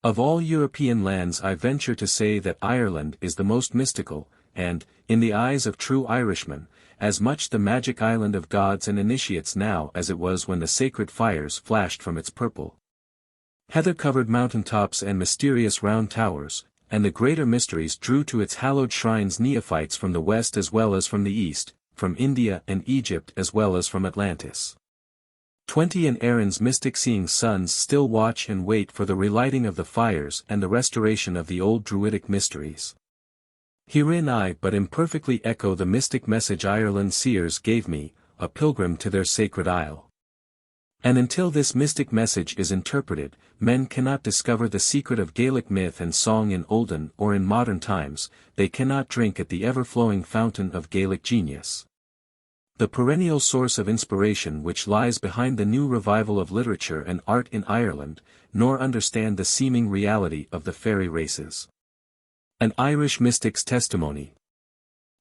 Of all European lands I venture to say that Ireland is the most mystical, and, in the eyes of true Irishmen, as much the magic island of gods and initiates now as it was when the sacred fires flashed from its purple, heather-covered mountain-tops and mysterious round towers, and the greater mysteries drew to its hallowed shrines neophytes from the west as well as from the east, from India and Egypt as well as from Atlantis. 20 in Erin's mystic-seeing sons still watch and wait for the relighting of the fires and the restoration of the old Druidic mysteries. Herein I but imperfectly echo the mystic message Ireland seers gave me, a pilgrim to their sacred isle. And until this mystic message is interpreted, men cannot discover the secret of Gaelic myth and song in olden or in modern times, they cannot drink at the ever-flowing fountain of Gaelic genius, the perennial source of inspiration which lies behind the new revival of literature and art in Ireland, nor understand the seeming reality of the fairy races. An Irish mystic's testimony.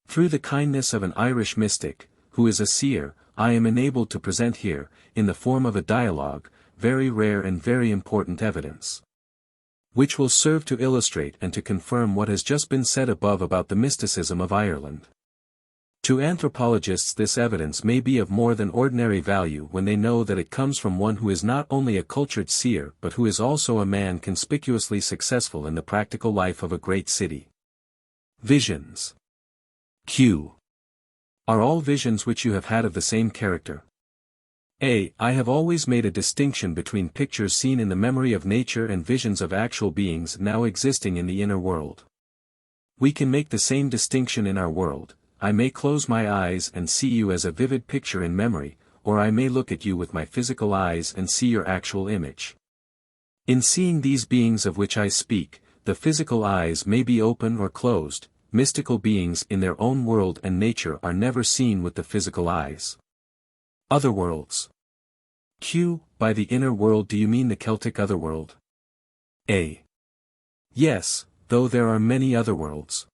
Through the kindness of an Irish mystic, who is a seer, I am enabled to present here, in the form of a dialogue, very rare and very important evidence, which will serve to illustrate and to confirm what has just been said above about the mysticism of Ireland. To anthropologists this evidence may be of more than ordinary value when they know that it comes from one who is not only a cultured seer but who is also a man conspicuously successful in the practical life of a great city. Visions. Q. Are all visions which you have had of the same character? A. I have always made a distinction between pictures seen in the memory of nature and visions of actual beings now existing in the inner world. We can make the same distinction in our world. I may close my eyes and see you as a vivid picture in memory, or I may look at you with my physical eyes and see your actual image. In seeing these beings of which I speak, the physical eyes may be open or closed. Mystical beings in their own world and nature are never seen with the physical eyes. Otherworlds. Q. By the inner world do you mean the Celtic otherworld? A. Yes, though there are many otherworlds.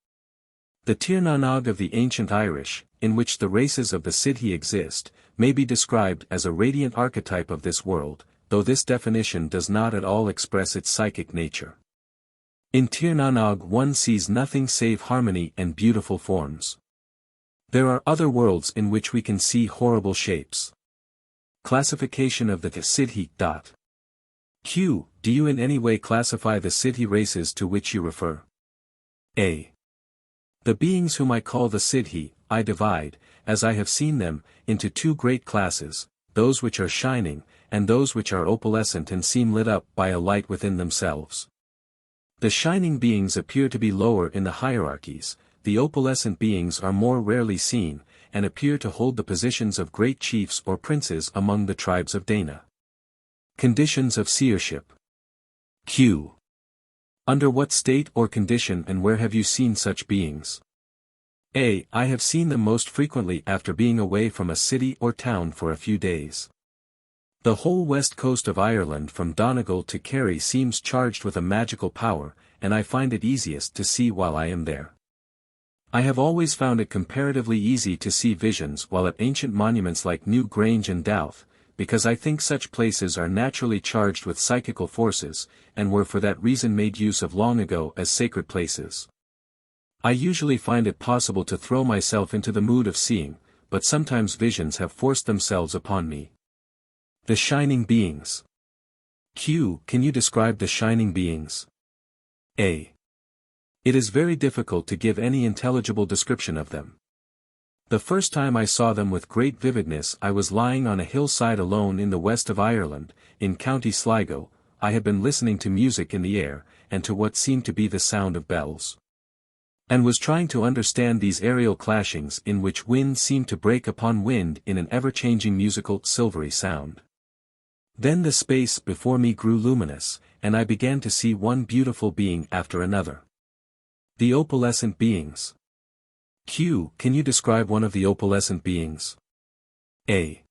The Tir na Nog of the ancient Irish, in which the races of the Sidhe exist, may be described as a radiant archetype of this world, though this definition does not at all express its psychic nature. In Tir na Nog one sees nothing save harmony and beautiful forms. There are other worlds in which we can see horrible shapes. Classification of the Sidhe. Q. Do you in any way classify the Sidhe races to which you refer? A. The beings whom I call the Sidhe I divide, as I have seen them, into two great classes, those which are shining, and those which are opalescent and seem lit up by a light within themselves. The shining beings appear to be lower in the hierarchies, the opalescent beings are more rarely seen, and appear to hold the positions of great chiefs or princes among the tribes of Dana. Conditions of seership. Q. Under what state or condition and where have you seen such beings? A. I have seen them most frequently after being away from a city or town for a few days. The whole west coast of Ireland from Donegal to Kerry seems charged with a magical power, and I find it easiest to see while I am there. I have always found it comparatively easy to see visions while at ancient monuments like New Grange and Douth, because I think such places are naturally charged with psychical forces, and were for that reason made use of long ago as sacred places. I usually find it possible to throw myself into the mood of seeing, but sometimes visions have forced themselves upon me. The shining beings. Q. Can you describe the shining beings? A. It is very difficult to give any intelligible description of them. The first time I saw them with great vividness I was lying on a hillside alone in the west of Ireland, in County Sligo. I had been listening to music in the air, and to what seemed to be the sound of bells, and was trying to understand these aerial clashings in which wind seemed to break upon wind in an ever-changing musical, silvery sound. Then the space before me grew luminous, and I began to see one beautiful being after another. The opalescent beings. Q. Can you describe one of the opalescent beings? A.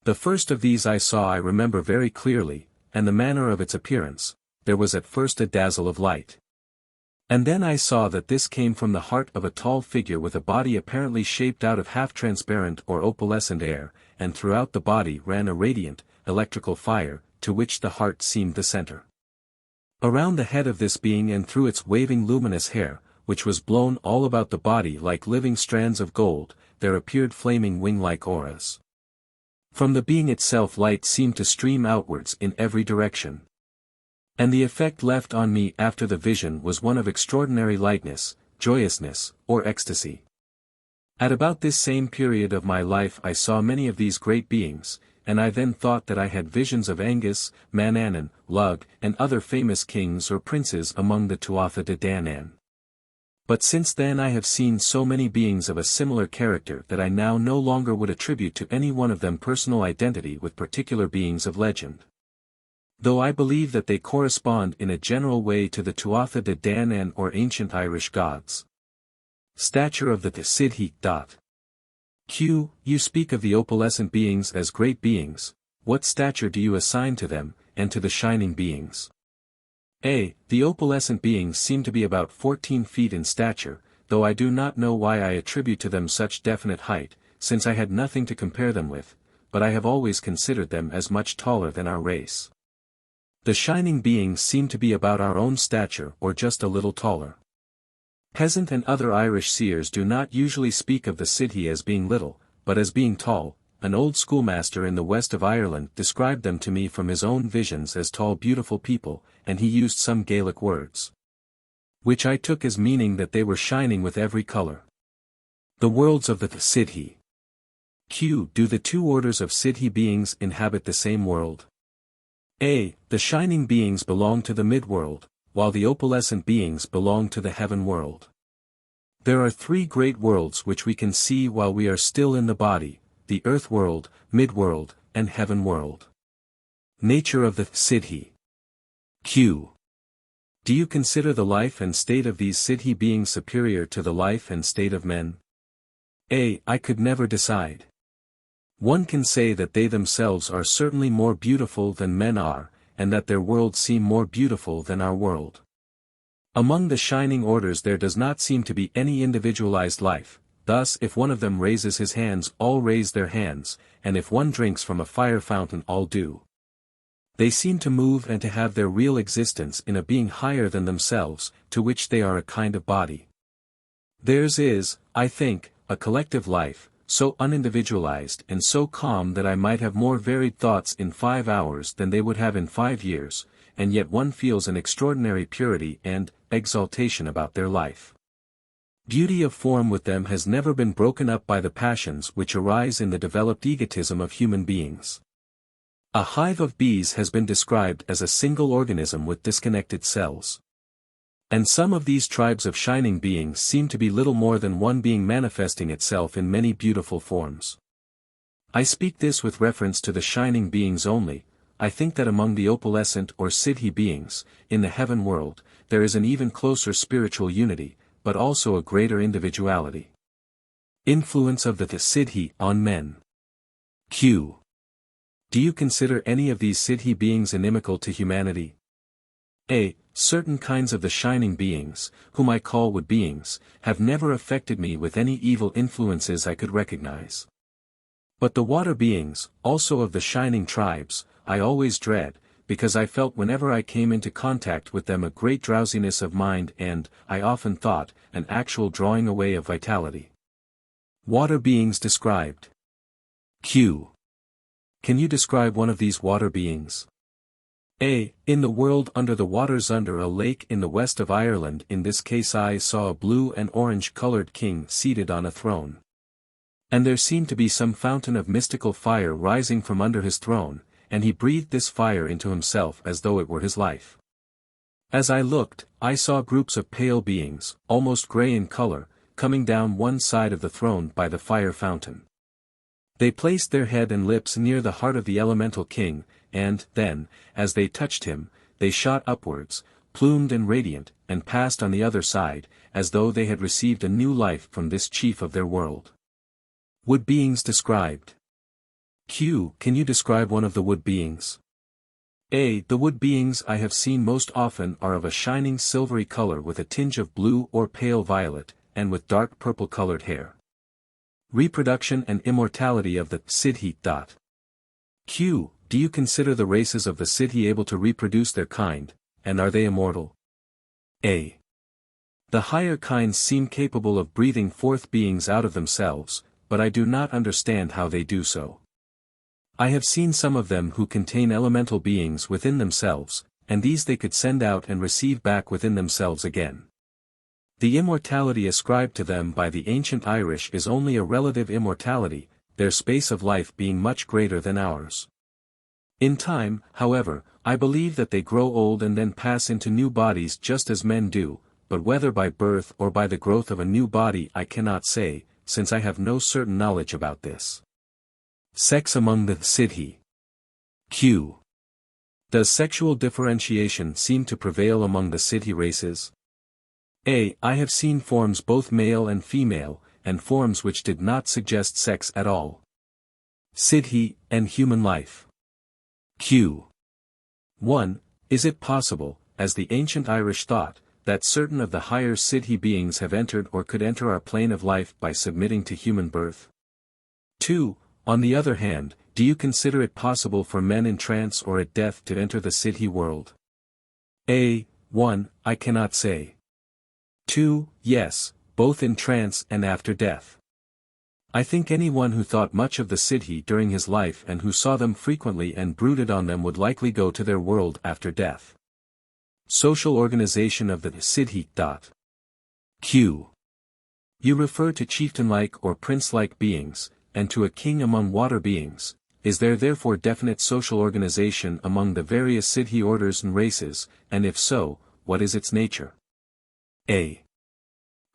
The first of these I saw I remember very clearly, and the manner of its appearance. There was at first a dazzle of light. And then I saw that this came from the heart of a tall figure with a body apparently shaped out of half-transparent or opalescent air, and throughout the body ran a radiant, electrical fire, to which the heart seemed the center. Around the head of this being and through its waving luminous hair, which was blown all about the body like living strands of gold, there appeared flaming wing-like auras. From the being itself light seemed to stream outwards in every direction. And the effect left on me after the vision was one of extraordinary lightness, joyousness, or ecstasy. At about this same period of my life I saw many of these great beings, and I then thought that I had visions of Angus, Manannan, Lug, and other famous kings or princes among the Tuatha de Danann. But since then I have seen so many beings of a similar character that I now no longer would attribute to any one of them personal identity with particular beings of legend. Though I believe that they correspond in a general way to the Tuatha de Danann or ancient Irish gods. Stature of the Sidhe. Q. You speak of the opalescent beings as great beings. What stature do you assign to them, and to the shining beings? A. The opalescent beings seem to be about 14 feet in stature, though I do not know why I attribute to them such definite height, since I had nothing to compare them with, but I have always considered them as much taller than our race. The shining beings seem to be about our own stature or just a little taller. Peasant and other Irish seers do not usually speak of the Sidhe as being little, but as being tall. An old schoolmaster in the west of Ireland described them to me from his own visions as tall beautiful people, and he used some Gaelic words, which I took as meaning that they were shining with every color. The worlds of the Sidhe. Q. Do the two orders of Sidhe beings inhabit the same world? A. The shining beings belong to the mid-world, while the opalescent beings belong to the heaven world. There are three great worlds which we can see while we are still in the body, the earth world, mid-world, and heaven world. Nature of the Sidhe. Q. Do you consider the life and state of these Sidhe beings superior to the life and state of men? A. I could never decide. One can say that they themselves are certainly more beautiful than men are, and that their worlds seem more beautiful than our world. Among the shining orders there does not seem to be any individualized life, thus if one of them raises his hands all raise their hands, and if one drinks from a fire fountain all do. They seem to move and to have their real existence in a being higher than themselves, to which they are a kind of body. Theirs is, I think, a collective life, so unindividualized and so calm that I might have more varied thoughts in 5 hours than they would have in 5 years, and yet one feels an extraordinary purity and exaltation about their life. Beauty of form with them has never been broken up by the passions which arise in the developed egotism of human beings. A hive of bees has been described as a single organism with disconnected cells. And some of these tribes of shining beings seem to be little more than one being manifesting itself in many beautiful forms. I speak this with reference to the shining beings only. I think that among the opalescent or Sidhe beings, in the heaven world, there is an even closer spiritual unity, but also a greater individuality. Influence of the Sidhe on men. Q. Do you consider any of these Sidhe beings inimical to humanity? A. Certain kinds of the shining beings, whom I call wood beings, have never affected me with any evil influences I could recognize. But the water beings, also of the shining tribes, I always dread, because I felt whenever I came into contact with them a great drowsiness of mind and, I often thought, an actual drawing away of vitality. Water beings described. Q. Can you describe one of these water beings? A. In the world under the waters under a lake in the west of Ireland, in this case I saw a blue and orange-colored king seated on a throne. And there seemed to be some fountain of mystical fire rising from under his throne, and he breathed this fire into himself as though it were his life. As I looked, I saw groups of pale beings, almost grey in color, coming down one side of the throne by the fire fountain. They placed their head and lips near the heart of the elemental king, and, then, as they touched him, they shot upwards, plumed and radiant, and passed on the other side, as though they had received a new life from this chief of their world. Wood beings described. Q. Can you describe one of the wood beings? A. The wood beings I have seen most often are of a shining silvery color with a tinge of blue or pale violet, and with dark purple-colored hair. Reproduction and immortality of the Sidhe. Q. Do you consider the races of the Sidhe able to reproduce their kind, and are they immortal? A. The higher kinds seem capable of breathing forth beings out of themselves, but I do not understand how they do so. I have seen some of them who contain elemental beings within themselves, and these they could send out and receive back within themselves again. The immortality ascribed to them by the ancient Irish is only a relative immortality, their space of life being much greater than ours. In time, however, I believe that they grow old and then pass into new bodies just as men do, but whether by birth or by the growth of a new body I cannot say, since I have no certain knowledge about this. Sex among the Sidhe. Q. Does sexual differentiation seem to prevail among the Sidhe races? A. I have seen forms both male and female, and forms which did not suggest sex at all. Sidhe, and human life. Q. 1. Is it possible, as the ancient Irish thought, that certain of the higher Sidhe beings have entered or could enter our plane of life by submitting to human birth? 2. On the other hand, do you consider it possible for men in trance or at death to enter the Sidhe world? A. 1. I cannot say. 2. Yes, both in trance and after death. I think anyone who thought much of the Sidhe during his life and who saw them frequently and brooded on them would likely go to their world after death. Social organization of the Sidhe. Q. You refer to chieftain-like or prince-like beings, and to a king among water beings. Is there therefore definite social organization among the various Sidhe orders and races, and if so, what is its nature? A.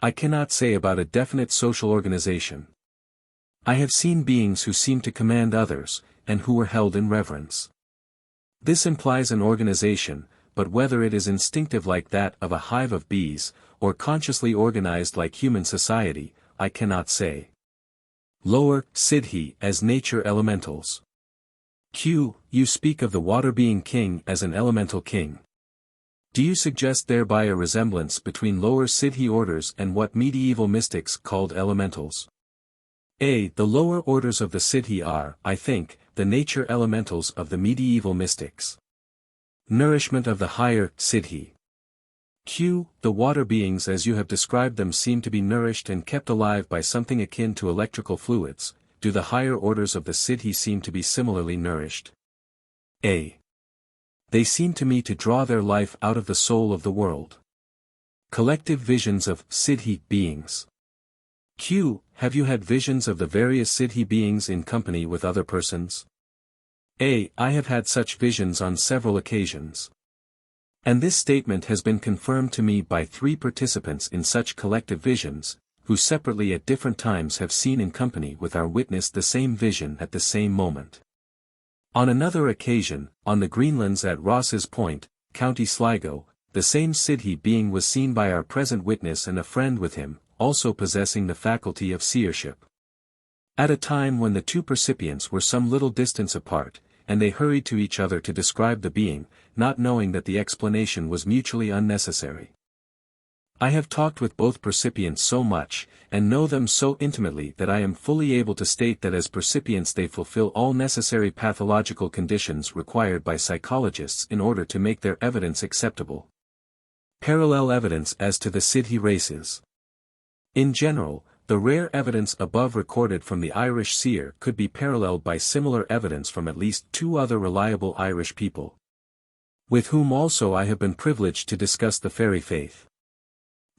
I cannot say about a definite social organization. I have seen beings who seem to command others, and who were held in reverence. This implies an organization, but whether it is instinctive like that of a hive of bees, or consciously organized like human society, I cannot say. Lower Sidhe as nature elementals. Q. You speak of the water being king as an elemental king. Do you suggest thereby a resemblance between lower Sidhe orders and what medieval mystics called elementals? A. The lower orders of the Sidhe are, I think, the nature elementals of the medieval mystics. Nourishment of the higher Sidhe. Q. The water beings as you have described them seem to be nourished and kept alive by something akin to electrical fluids. Do the higher orders of the Sidhe seem to be similarly nourished? A. They seem to me to draw their life out of the soul of the world. Collective visions of Sidhe beings. Q. Have you had visions of the various Sidhe beings in company with other persons? A. I have had such visions on several occasions. And this statement has been confirmed to me by 3 participants in such collective visions, who separately at different times have seen in company with our witness the same vision at the same moment. On another occasion, on the Greenlands at Ross's Point, County Sligo, the same Sidhe being was seen by our present witness and a friend with him, also possessing the faculty of seership. At a time when the 2 percipients were some little distance apart, and they hurried to each other to describe the being, not knowing that the explanation was mutually unnecessary. I have talked with both percipients so much, and know them so intimately that I am fully able to state that as percipients they fulfill all necessary pathological conditions required by psychologists in order to make their evidence acceptable. Parallel evidence as to the Sidhe races. In general, the rare evidence above recorded from the Irish seer could be paralleled by similar evidence from at least 2 other reliable Irish people, with whom also I have been privileged to discuss the fairy faith.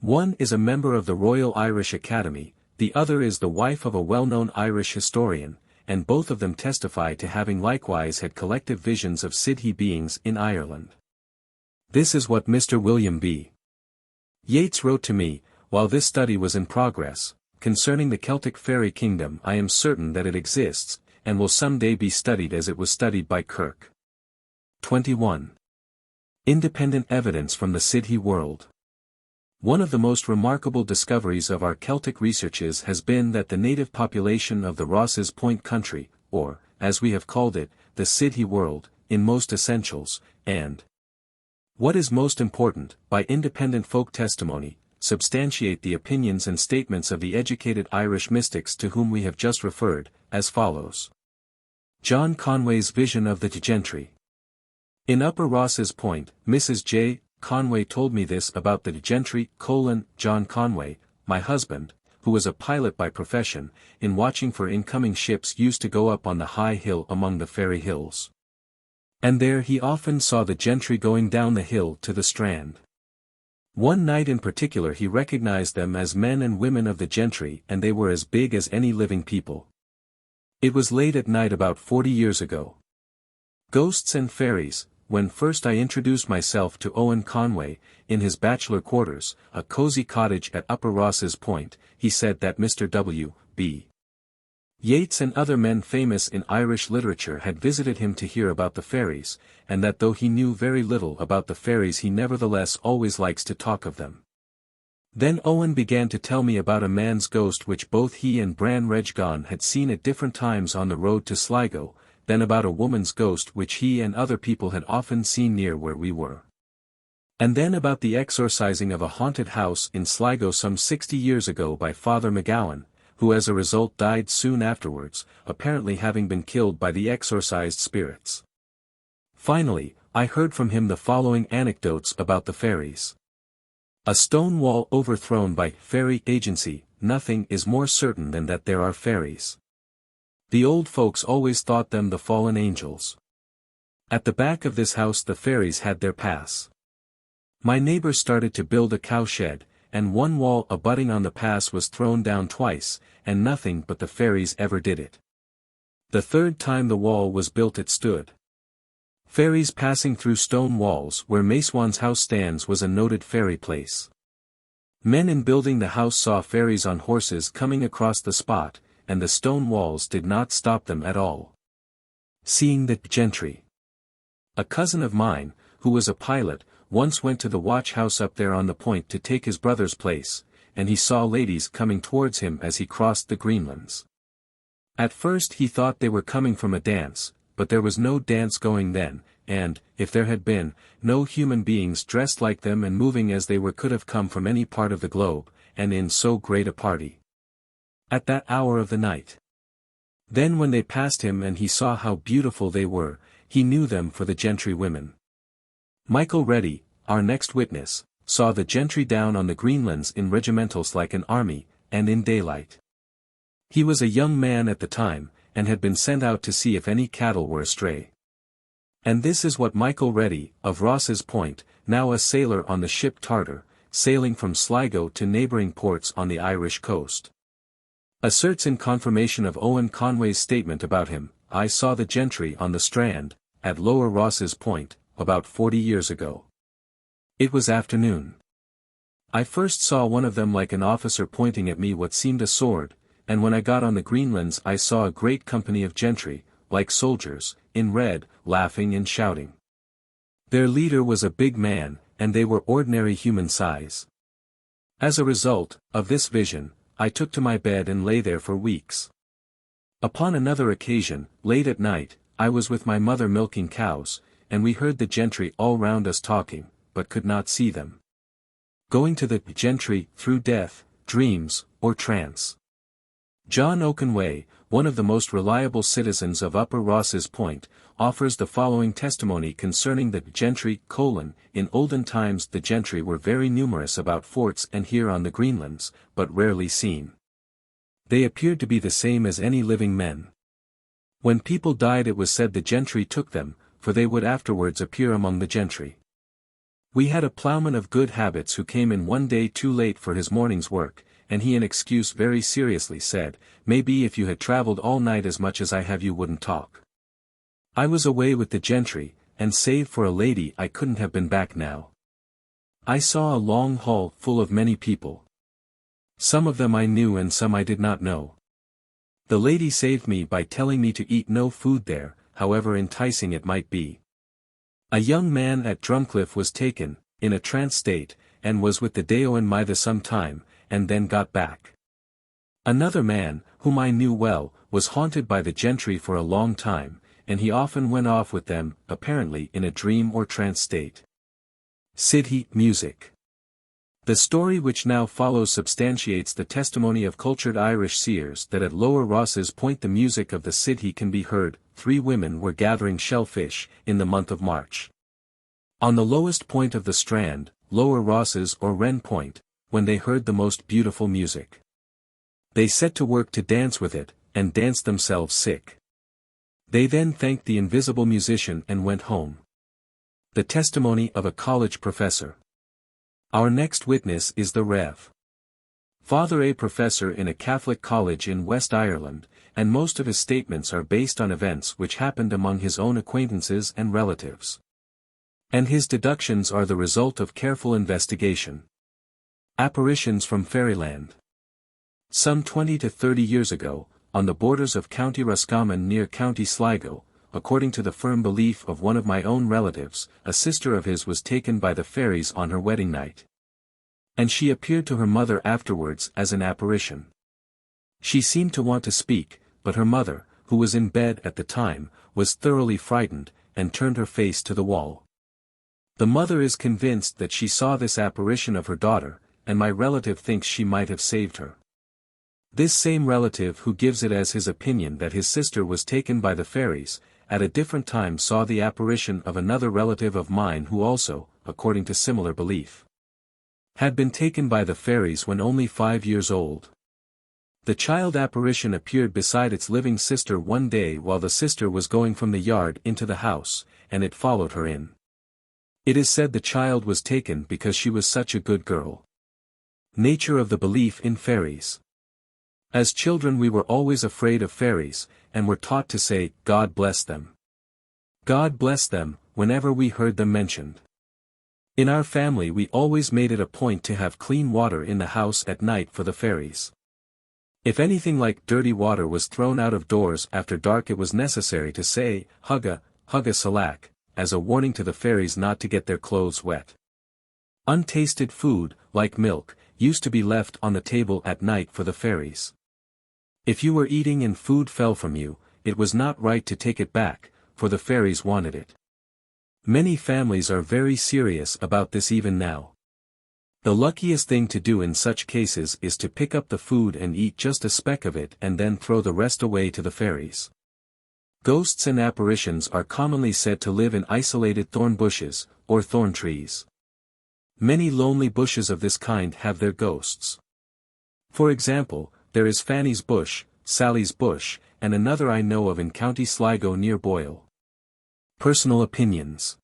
One is a member of the Royal Irish Academy, the other is the wife of a well-known Irish historian, and both of them testify to having likewise had collective visions of Sidhe beings in Ireland. This is what Mr. William B. Yeats wrote to me, while this study was in progress. Concerning the Celtic fairy kingdom, I am certain that it exists, and will someday be studied as it was studied by Kirk. 21. Independent evidence from the Sidhe world. One of the most remarkable discoveries of our Celtic researches has been that the native population of the Ross's Point country, or, as we have called it, the Sidhe world, in most essentials, and what is most important, by independent folk testimony, substantiate the opinions and statements of the educated Irish mystics to whom we have just referred, as follows. John Conway's vision of the gentry. In Upper Ross's Point, Mrs. J. Conway told me this about the gentry, John Conway, my husband, who was a pilot by profession, in watching for incoming ships used to go up on the high hill among the fairy hills. And there he often saw the gentry going down the hill to the strand. One night in particular he recognized them as men and women of the gentry, and they were as big as any living people. It was late at night about 40 years ago. Ghosts and fairies. When first I introduced myself to Owen Conway, in his bachelor quarters, a cozy cottage at Upper Ross's Point, he said that Mr. W. B. Yeats and other men famous in Irish literature had visited him to hear about the fairies, and that though he knew very little about the fairies he nevertheless always likes to talk of them. Then Owen began to tell me about a man's ghost which both he and Bran Reggan had seen at different times on the road to Sligo, then about a woman's ghost which he and other people had often seen near where we were. And then about the exorcising of a haunted house in Sligo some 60 years ago by Father McGowan, who as a result died soon afterwards, apparently having been killed by the exorcised spirits. Finally, I heard from him the following anecdotes about the fairies. A stone wall overthrown by fairy agency. Nothing is more certain than that there are fairies. The old folks always thought them the fallen angels. At the back of this house the fairies had their pass. My neighbor started to build a cowshed, and one wall abutting on the pass was thrown down twice, and nothing but the fairies ever did it. The third time the wall was built it stood. Fairies passing through stone walls where Macewan's house stands was a noted fairy place. Men in building the house saw fairies on horses coming across the spot, and the stone walls did not stop them at all. Seeing the gentry. A cousin of mine, who was a pilot, once went to the watch house up there on the point to take his brother's place, and he saw ladies coming towards him as he crossed the Greenlands. At first he thought they were coming from a dance, but there was no dance going then, and, if there had been, no human beings dressed like them and moving as they were could have come from any part of the globe, and in so great a party. At that hour of the night. Then when they passed him and he saw how beautiful they were, he knew them for the gentry women. Michael Reddy, our next witness, saw the gentry down on the Greenlands in regimentals like an army, and in daylight. He was a young man at the time, and had been sent out to see if any cattle were astray. And this is what Michael Reddy, of Ross's Point, now a sailor on the ship Tartar, sailing from Sligo to neighbouring ports on the Irish coast. Asserts in confirmation of Owen Conway's statement about him, I saw the gentry on the strand, at Lower Ross's Point, about 40 years ago. It was afternoon. I first saw one of them like an officer pointing at me what seemed a sword, and when I got on the Greenlands I saw a great company of gentry, like soldiers, in red, laughing and shouting. Their leader was a big man, and they were ordinary human size. As a result of this vision, I took to my bed and lay there for weeks. Upon another occasion, late at night, I was with my mother milking cows, and we heard the gentry all round us talking, but could not see them. Going to the gentry through death, dreams, or trance. John Oakenway, one of the most reliable citizens of Upper Ross's Point, offers the following testimony concerning the gentry: in olden times the gentry were very numerous about forts and here on the Greenlands, but rarely seen. They appeared to be the same as any living men. When people died it was said the gentry took them, for they would afterwards appear among the gentry. We had a ploughman of good habits who came in one day too late for his morning's work, and he in excuse very seriously said, "Maybe if you had travelled all night as much as I have you wouldn't talk." I was away with the gentry, and save for a lady I couldn't have been back now. I saw a long hall full of many people. Some of them I knew and some I did not know. The lady saved me by telling me to eat no food there, however enticing it might be. A young man at Drumcliff was taken, in a trance state, and was with the Daoin Mitha some time, and then got back. Another man, whom I knew well, was haunted by the gentry for a long time, and he often went off with them, apparently in a dream or trance state. Sidhe, music. The story which now follows substantiates the testimony of cultured Irish seers that at Lower Ross's Point the music of the Sidhe can be heard. 3 women were gathering shellfish, in the month of March. On the lowest point of the strand, Lower Ross's or Wren Point, when they heard the most beautiful music. They set to work to dance with it, and danced themselves sick. They then thanked the invisible musician and went home. The testimony of a college professor. Our next witness is the Rev. Father A. professor in a Catholic college in West Ireland, and most of his statements are based on events which happened among his own acquaintances and relatives. And his deductions are the result of careful investigation. Apparitions from Fairyland. Some 20 to 30 years ago, on the borders of County Roscommon near County Sligo, according to the firm belief of one of my own relatives, a sister of his was taken by the fairies on her wedding night. And she appeared to her mother afterwards as an apparition. She seemed to want to speak, but her mother, who was in bed at the time, was thoroughly frightened, and turned her face to the wall. The mother is convinced that she saw this apparition of her daughter, and my relative thinks she might have saved her. This same relative who gives it as his opinion that his sister was taken by the fairies, at a different time saw the apparition of another relative of mine who also, according to similar belief, had been taken by the fairies when only 5 years old. The child apparition appeared beside its living sister one day while the sister was going from the yard into the house, and it followed her in. It is said the child was taken because she was such a good girl. Nature of the belief in fairies. As children we were always afraid of fairies, and were taught to say, "God bless them. God bless them," whenever we heard them mentioned. In our family we always made it a point to have clean water in the house at night for the fairies. If anything like dirty water was thrown out of doors after dark it was necessary to say, hugga salak, as a warning to the fairies not to get their clothes wet. Untasted food, like milk, used to be left on the table at night for the fairies. If you were eating and food fell from you, it was not right to take it back, for the fairies wanted it. Many families are very serious about this even now. The luckiest thing to do in such cases is to pick up the food and eat just a speck of it and then throw the rest away to the fairies. Ghosts and apparitions are commonly said to live in isolated thorn bushes, or thorn trees. Many lonely bushes of this kind have their ghosts. For example, there is Fanny's Bush, Sally's Bush, and another I know of in County Sligo near Boyle. Personal opinions.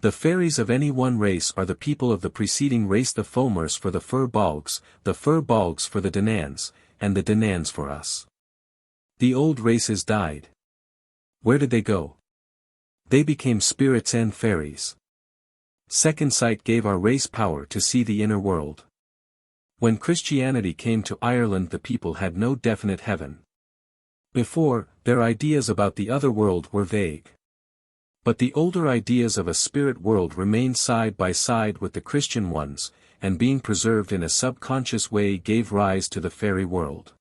The fairies of any one race are the people of the preceding race, the Fomers for the Fir Bolgs for the Dananns, and the Dananns for us. The old races died. Where did they go? They became spirits and fairies. Second sight gave our race power to see the inner world. When Christianity came to Ireland, the people had no definite heaven. Before, their ideas about the other world were vague. But the older ideas of a spirit world remained side by side with the Christian ones, and being preserved in a subconscious way gave rise to the fairy world.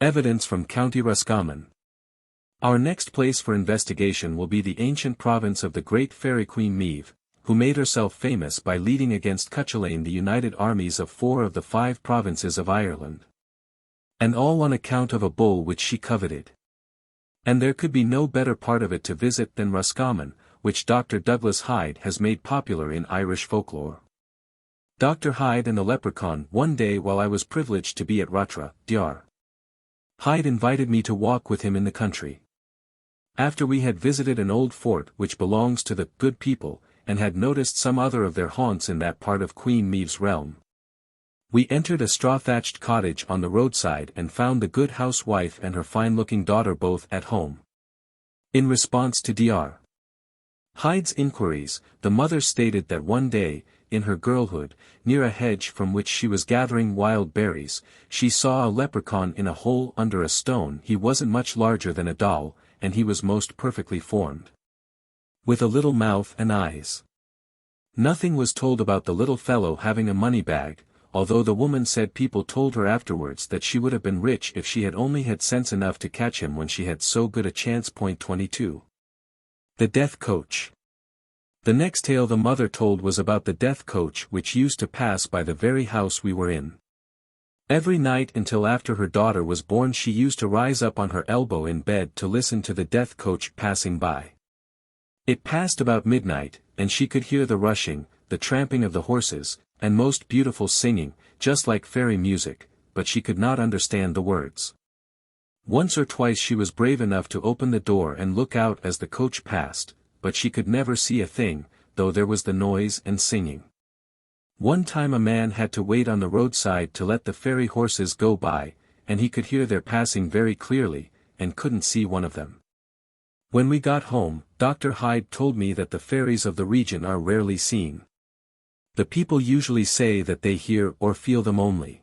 Evidence from County Roscommon. Our next place for investigation will be the ancient province of the great fairy queen Maeve, who made herself famous by leading against Cuchulainn the united armies of 4 of the 5 provinces of Ireland. And all on account of a bull which she coveted. And there could be no better part of it to visit than Roscommon, which Dr. Douglas Hyde has made popular in Irish folklore. Dr. Hyde and the Leprechaun. One day while I was privileged to be at Rotra, Dr. Hyde invited me to walk with him in the country. After we had visited an old fort which belongs to the good people, and had noticed some other of their haunts in that part of Queen Maeve's realm, we entered a straw-thatched cottage on the roadside and found the good housewife and her fine-looking daughter both at home. In response to Dr. Hyde's inquiries, the mother stated that one day, in her girlhood, near a hedge from which she was gathering wild berries, she saw a leprechaun in a hole under a stone. He wasn't much larger than a doll, and he was most perfectly formed, with a little mouth and eyes. Nothing was told about the little fellow having a money bag, although the woman said people told her afterwards that she would have been rich if she had only had sense enough to catch him when she had so good a chance. 22. The Death Coach. The next tale the mother told was about the death coach which used to pass by the very house we were in. Every night until after her daughter was born she used to rise up on her elbow in bed to listen to the death coach passing by. It passed about midnight, and she could hear the rushing, the tramping of the horses, and most beautiful singing, just like fairy music, but she could not understand the words. Once or twice she was brave enough to open the door and look out as the coach passed, but she could never see a thing, though there was the noise and singing. One time a man had to wait on the roadside to let the fairy horses go by, and he could hear their passing very clearly, and couldn't see one of them. When we got home, Dr. Hyde told me that the fairies of the region are rarely seen. The people usually say that they hear or feel them only.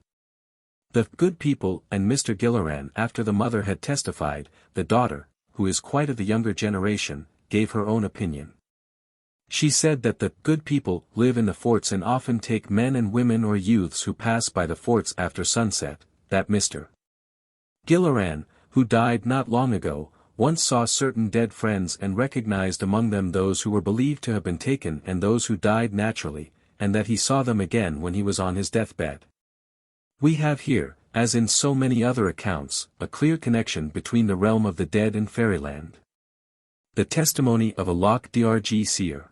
The good people and Mr. Gilleran, after the mother had testified, the daughter, who is quite of the younger generation, gave her own opinion. She said that the good people live in the forts and often take men and women or youths who pass by the forts after sunset, that Mr. Gilleran, who died not long ago, once saw certain dead friends and recognized among them those who were believed to have been taken and those who died naturally, and that he saw them again when he was on his deathbed. We have here, as in so many other accounts, a clear connection between the realm of the dead and fairyland. The testimony of a Loch Drg seer.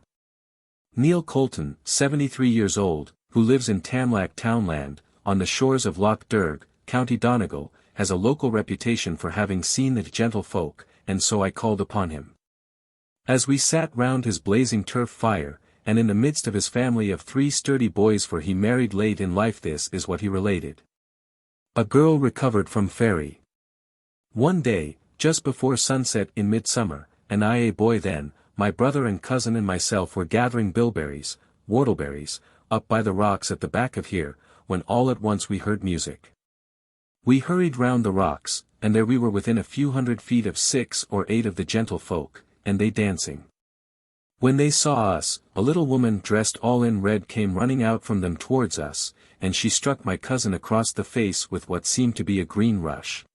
Neil Colton, 73 years old, who lives in Tamlack Townland, on the shores of Loch Derg, County Donegal, has a local reputation for having seen the gentle folk, and so I called upon him. As we sat round his blazing turf fire, and in the midst of his family of 3 sturdy boys, for he married late in life, this is what he related. A girl recovered from fairy. One day, just before sunset in midsummer, and I a boy then, my brother and cousin and myself were gathering bilberries, whortleberries, up by the rocks at the back of here, when all at once we heard music. We hurried round the rocks, and there we were within a few hundred feet of 6 or 8 of the gentle folk, and they dancing. When they saw us, a little woman dressed all in red came running out from them towards us, and she struck my cousin across the face with what seemed to be a green rush.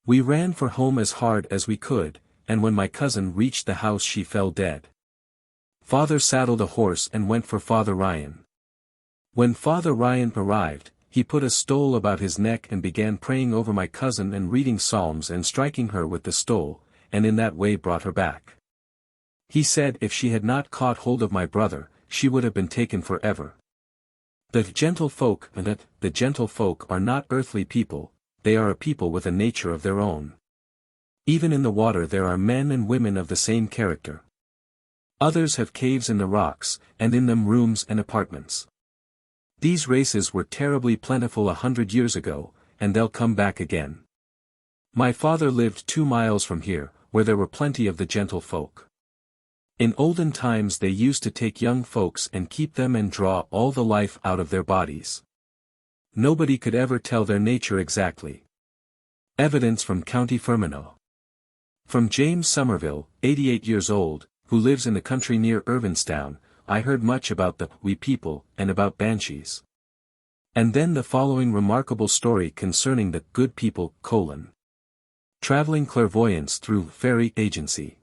We ran for home as hard as we could, and when my cousin reached the house she fell dead. Father saddled a horse and went for Father Ryan. When Father Ryan arrived, he put a stole about his neck and began praying over my cousin and reading psalms and striking her with the stole, and in that way brought her back. He said if she had not caught hold of my brother, she would have been taken forever. The gentle folk are not earthly people, they are a people with a nature of their own. Even in the water there are men and women of the same character. Others have caves in the rocks, and in them rooms and apartments. These races were terribly plentiful 100 years ago, and they'll come back again. My father lived 2 miles from here, where there were plenty of the gentle folk. In olden times they used to take young folks and keep them and draw all the life out of their bodies. Nobody could ever tell their nature exactly. Evidence from County Fermanagh. From James Somerville, 88 years old, who lives in the country near Irvinstown, I heard much about the wee people and about banshees. And then the following remarkable story concerning the good people: traveling clairvoyance through fairy agency.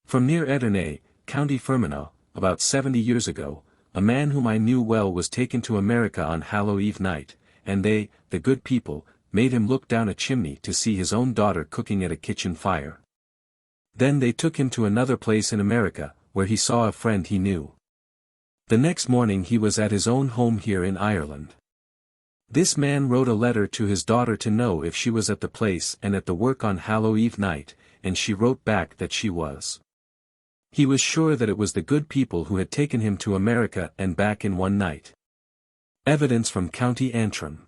From near Edernay, County Fermanagh, about 70 years ago, a man whom I knew well was taken to America on Hallow Eve night, and they, the good people, made him look down a chimney to see his own daughter cooking at a kitchen fire. Then they took him to another place in America, where he saw a friend he knew. The next morning he was at his own home here in Ireland. This man wrote a letter to his daughter to know if she was at the place and at the work on Hallow Eve night, and she wrote back that she was. He was sure that it was the good people who had taken him to America and back in one night. Evidence from County Antrim.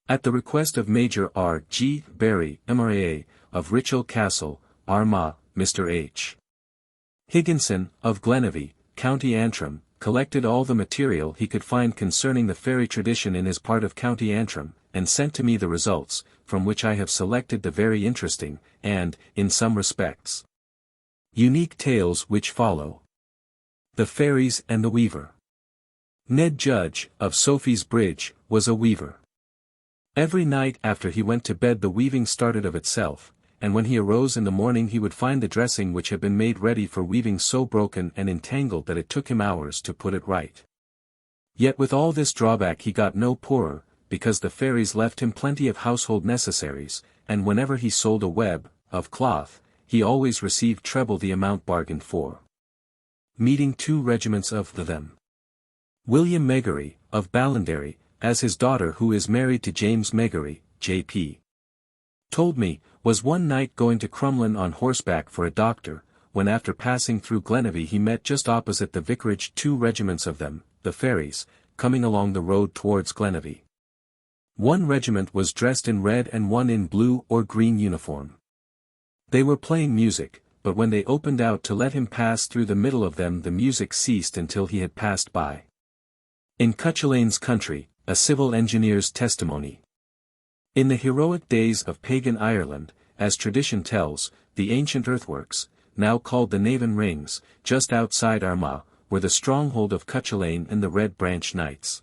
At the request of Major R. G. Barry, MRA, of Richel Castle, Armagh, Mr. H. Higginson, of Glenaby, County Antrim, collected all the material he could find concerning the fairy tradition in his part of County Antrim, and sent to me the results, from which I have selected the very interesting, and, in some respects, unique tales which follow. The Fairies and the Weaver. Ned Judge, of Sophie's Bridge, was a weaver. Every night after he went to bed the weaving started of itself, and when he arose in the morning he would find the dressing which had been made ready for weaving so broken and entangled that it took him hours to put it right. Yet with all this drawback he got no poorer, because the fairies left him plenty of household necessaries, and whenever he sold a web of cloth, he always received treble the amount bargained for. Meeting 2 regiments of them. William Megary, of Ballinderry, as his daughter who is married to James Megary, J.P. told me, was one night going to Crumlin on horseback for a doctor, when after passing through Glenaby he met just opposite the vicarage 2 regiments of them, the fairies, coming along the road towards Glenaby. One regiment was dressed in red and one in blue or green uniform. They were playing music, but when they opened out to let him pass through the middle of them the music ceased until he had passed by. In Cuchulain's country, a civil engineer's testimony. In the heroic days of pagan Ireland, as tradition tells, the ancient earthworks, now called the Navan Rings, just outside Armagh, were the stronghold of Cuchulain and the Red Branch Knights.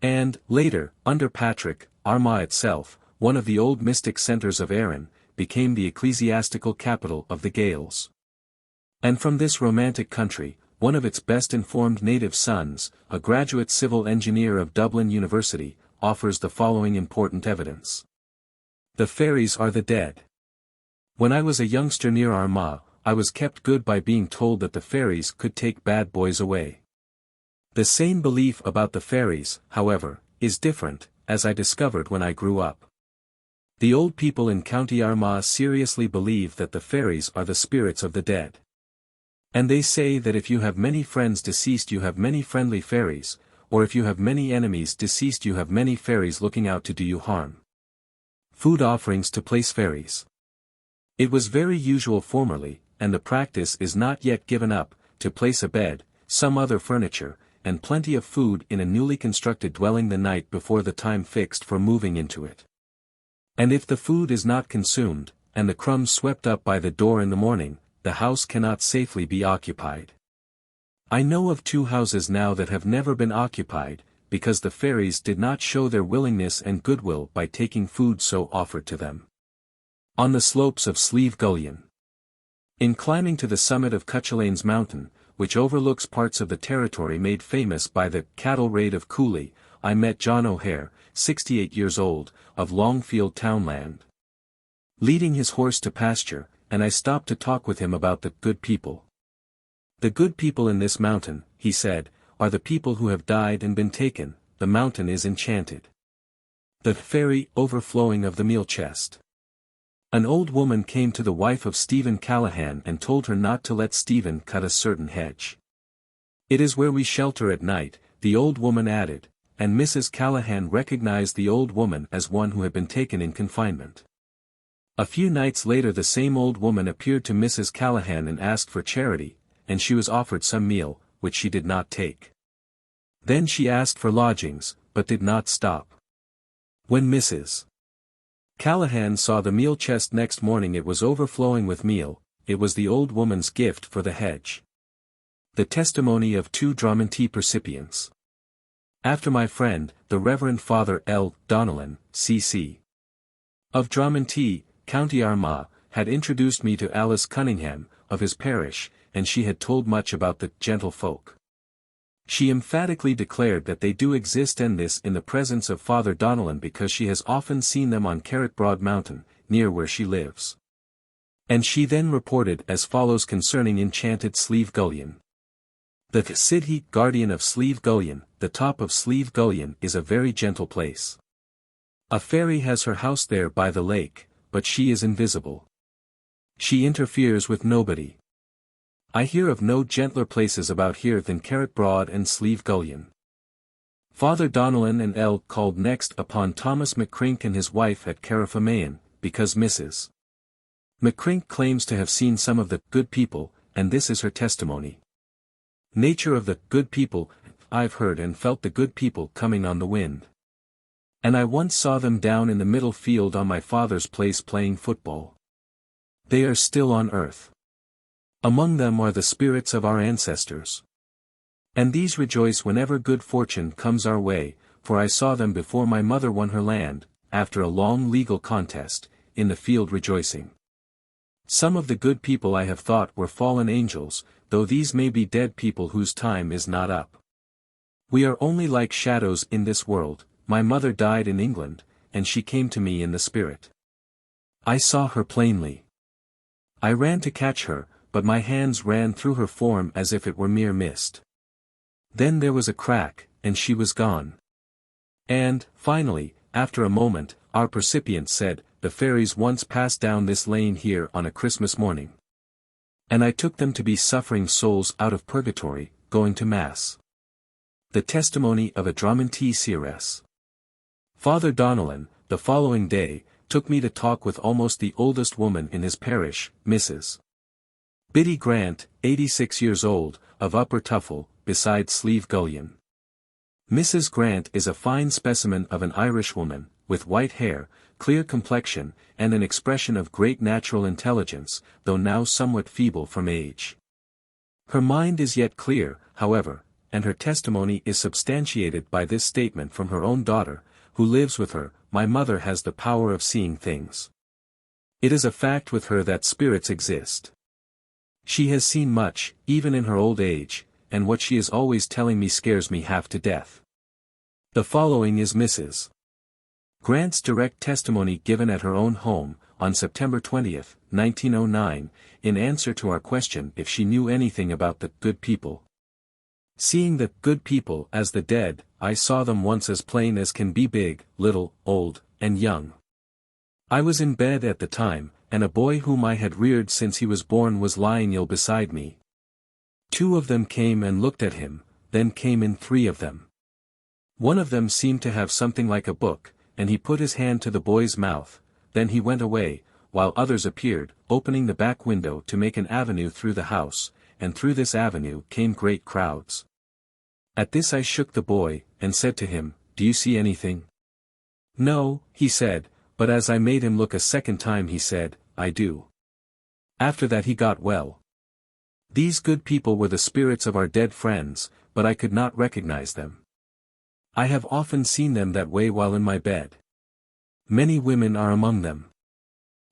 And, later, under Patrick, Armagh itself, one of the old mystic centres of Erin, became the ecclesiastical capital of the Gaels. And from this romantic country, one of its best-informed native sons, a graduate civil engineer of Dublin University, offers the following important evidence. The fairies are the dead. When I was a youngster near Armagh, I was kept good by being told that the fairies could take bad boys away. The same belief about the fairies, however, is different, as I discovered when I grew up. The old people in County Armagh seriously believe that the fairies are the spirits of the dead. And they say that if you have many friends deceased you have many friendly fairies, or if you have many enemies deceased you have many fairies looking out to do you harm. Food offerings to place fairies. It was very usual formerly, and the practice is not yet given up, to place a bed, some other furniture, and plenty of food in a newly constructed dwelling the night before the time fixed for moving into it. And if the food is not consumed, and the crumbs swept up by the door in the morning, the house cannot safely be occupied. I know of 2 houses now that have never been occupied, because the fairies did not show their willingness and goodwill by taking food so offered to them. On the slopes of Slieve Gullion. In climbing to the summit of Cuchulain's mountain, which overlooks parts of the territory made famous by the cattle raid of Cooley, I met John O'Hare, 68 years old, of Longfield Townland, leading his horse to pasture, and I stopped to talk with him about the good people. The good people in this mountain, he said, are the people who have died and been taken. The mountain is enchanted. The fairy overflowing of the meal chest. An old woman came to the wife of Stephen Callahan and told her not to let Stephen cut a certain hedge. "It is where we shelter at night," the old woman added, and Mrs. Callahan recognized the old woman as one who had been taken in confinement. A few nights later the same old woman appeared to Mrs. Callahan and asked for charity, and she was offered some meal, which she did not take. Then she asked for lodgings, but did not stop. When Mrs. Callahan saw the meal chest next morning, it was overflowing with meal. It was the old woman's gift for the hedge. The testimony of two Drummond recipients. After my friend, the Reverend Father L. Danann, C.C. of Drummond, County Armagh, had introduced me to Alice Cunningham, of his parish, and she had told much about the gentlefolk. She emphatically declared that they do exist, and this in the presence of Father Danann, because she has often seen them on Carrickbroad Mountain, near where she lives. And she then reported as follows concerning enchanted Slieve Gullion. The Sidhe, guardian of Slieve Gullion, the top of Slieve Gullion is a very gentle place. A fairy has her house there by the lake, but she is invisible. She interferes with nobody. I hear of no gentler places about here than Carrickbroad and Slieve Gullion. Father Danann and L. called next upon Thomas McCrink and his wife at Carrickfamain, because Mrs. McCrink claims to have seen some of the good people, and this is her testimony. Nature of the good people, I've heard and felt the good people coming on the wind. And I once saw them down in the middle field on my father's place playing football. They are still on earth. Among them are the spirits of our ancestors. And these rejoice whenever good fortune comes our way, for I saw them before my mother won her land, after a long legal contest, in the field rejoicing. Some of the good people I have thought were fallen angels, though these may be dead people whose time is not up. We are only like shadows in this world. My mother died in England, and she came to me in the spirit. I saw her plainly. I ran to catch her, but my hands ran through her form as if it were mere mist. Then there was a crack, and she was gone. And, finally, after a moment, our percipient said, "The fairies once passed down this lane here on a Christmas morning. And I took them to be suffering souls out of purgatory, going to Mass." The testimony of a Drummond seeress. Father Danann, the following day, took me to talk with almost the oldest woman in his parish, Mrs. Biddy Grant, 86 years old, of Upper Tuffle, beside Slieve Gullion. Mrs. Grant is a fine specimen of an Irishwoman, with white hair, clear complexion, and an expression of great natural intelligence, though now somewhat feeble from age. Her mind is yet clear, however, and her testimony is substantiated by this statement from her own daughter, who lives with her: "My mother has the power of seeing things. It is a fact with her that spirits exist. She has seen much, even in her old age, and what she is always telling me scares me half to death." The following is Mrs. Grant's direct testimony given at her own home, on September 20, 1909, in answer to our question if she knew anything about the good people. "Seeing the good people as the dead, I saw them once as plain as can be, big, little, old, and young. I was in bed at the time, and a boy whom I had reared since he was born was lying ill beside me. Two of them came and looked at him, then came in three of them. One of them seemed to have something like a book, and he put his hand to the boy's mouth, then he went away, while others appeared, opening the back window to make an avenue through the house, and through this avenue came great crowds. At this I shook the boy, and said to him, 'Do you see anything?' 'No,' he said, but as I made him look a second time he said, 'I do.' After that he got well. These good people were the spirits of our dead friends, but I could not recognize them. I have often seen them that way while in my bed. Many women are among them.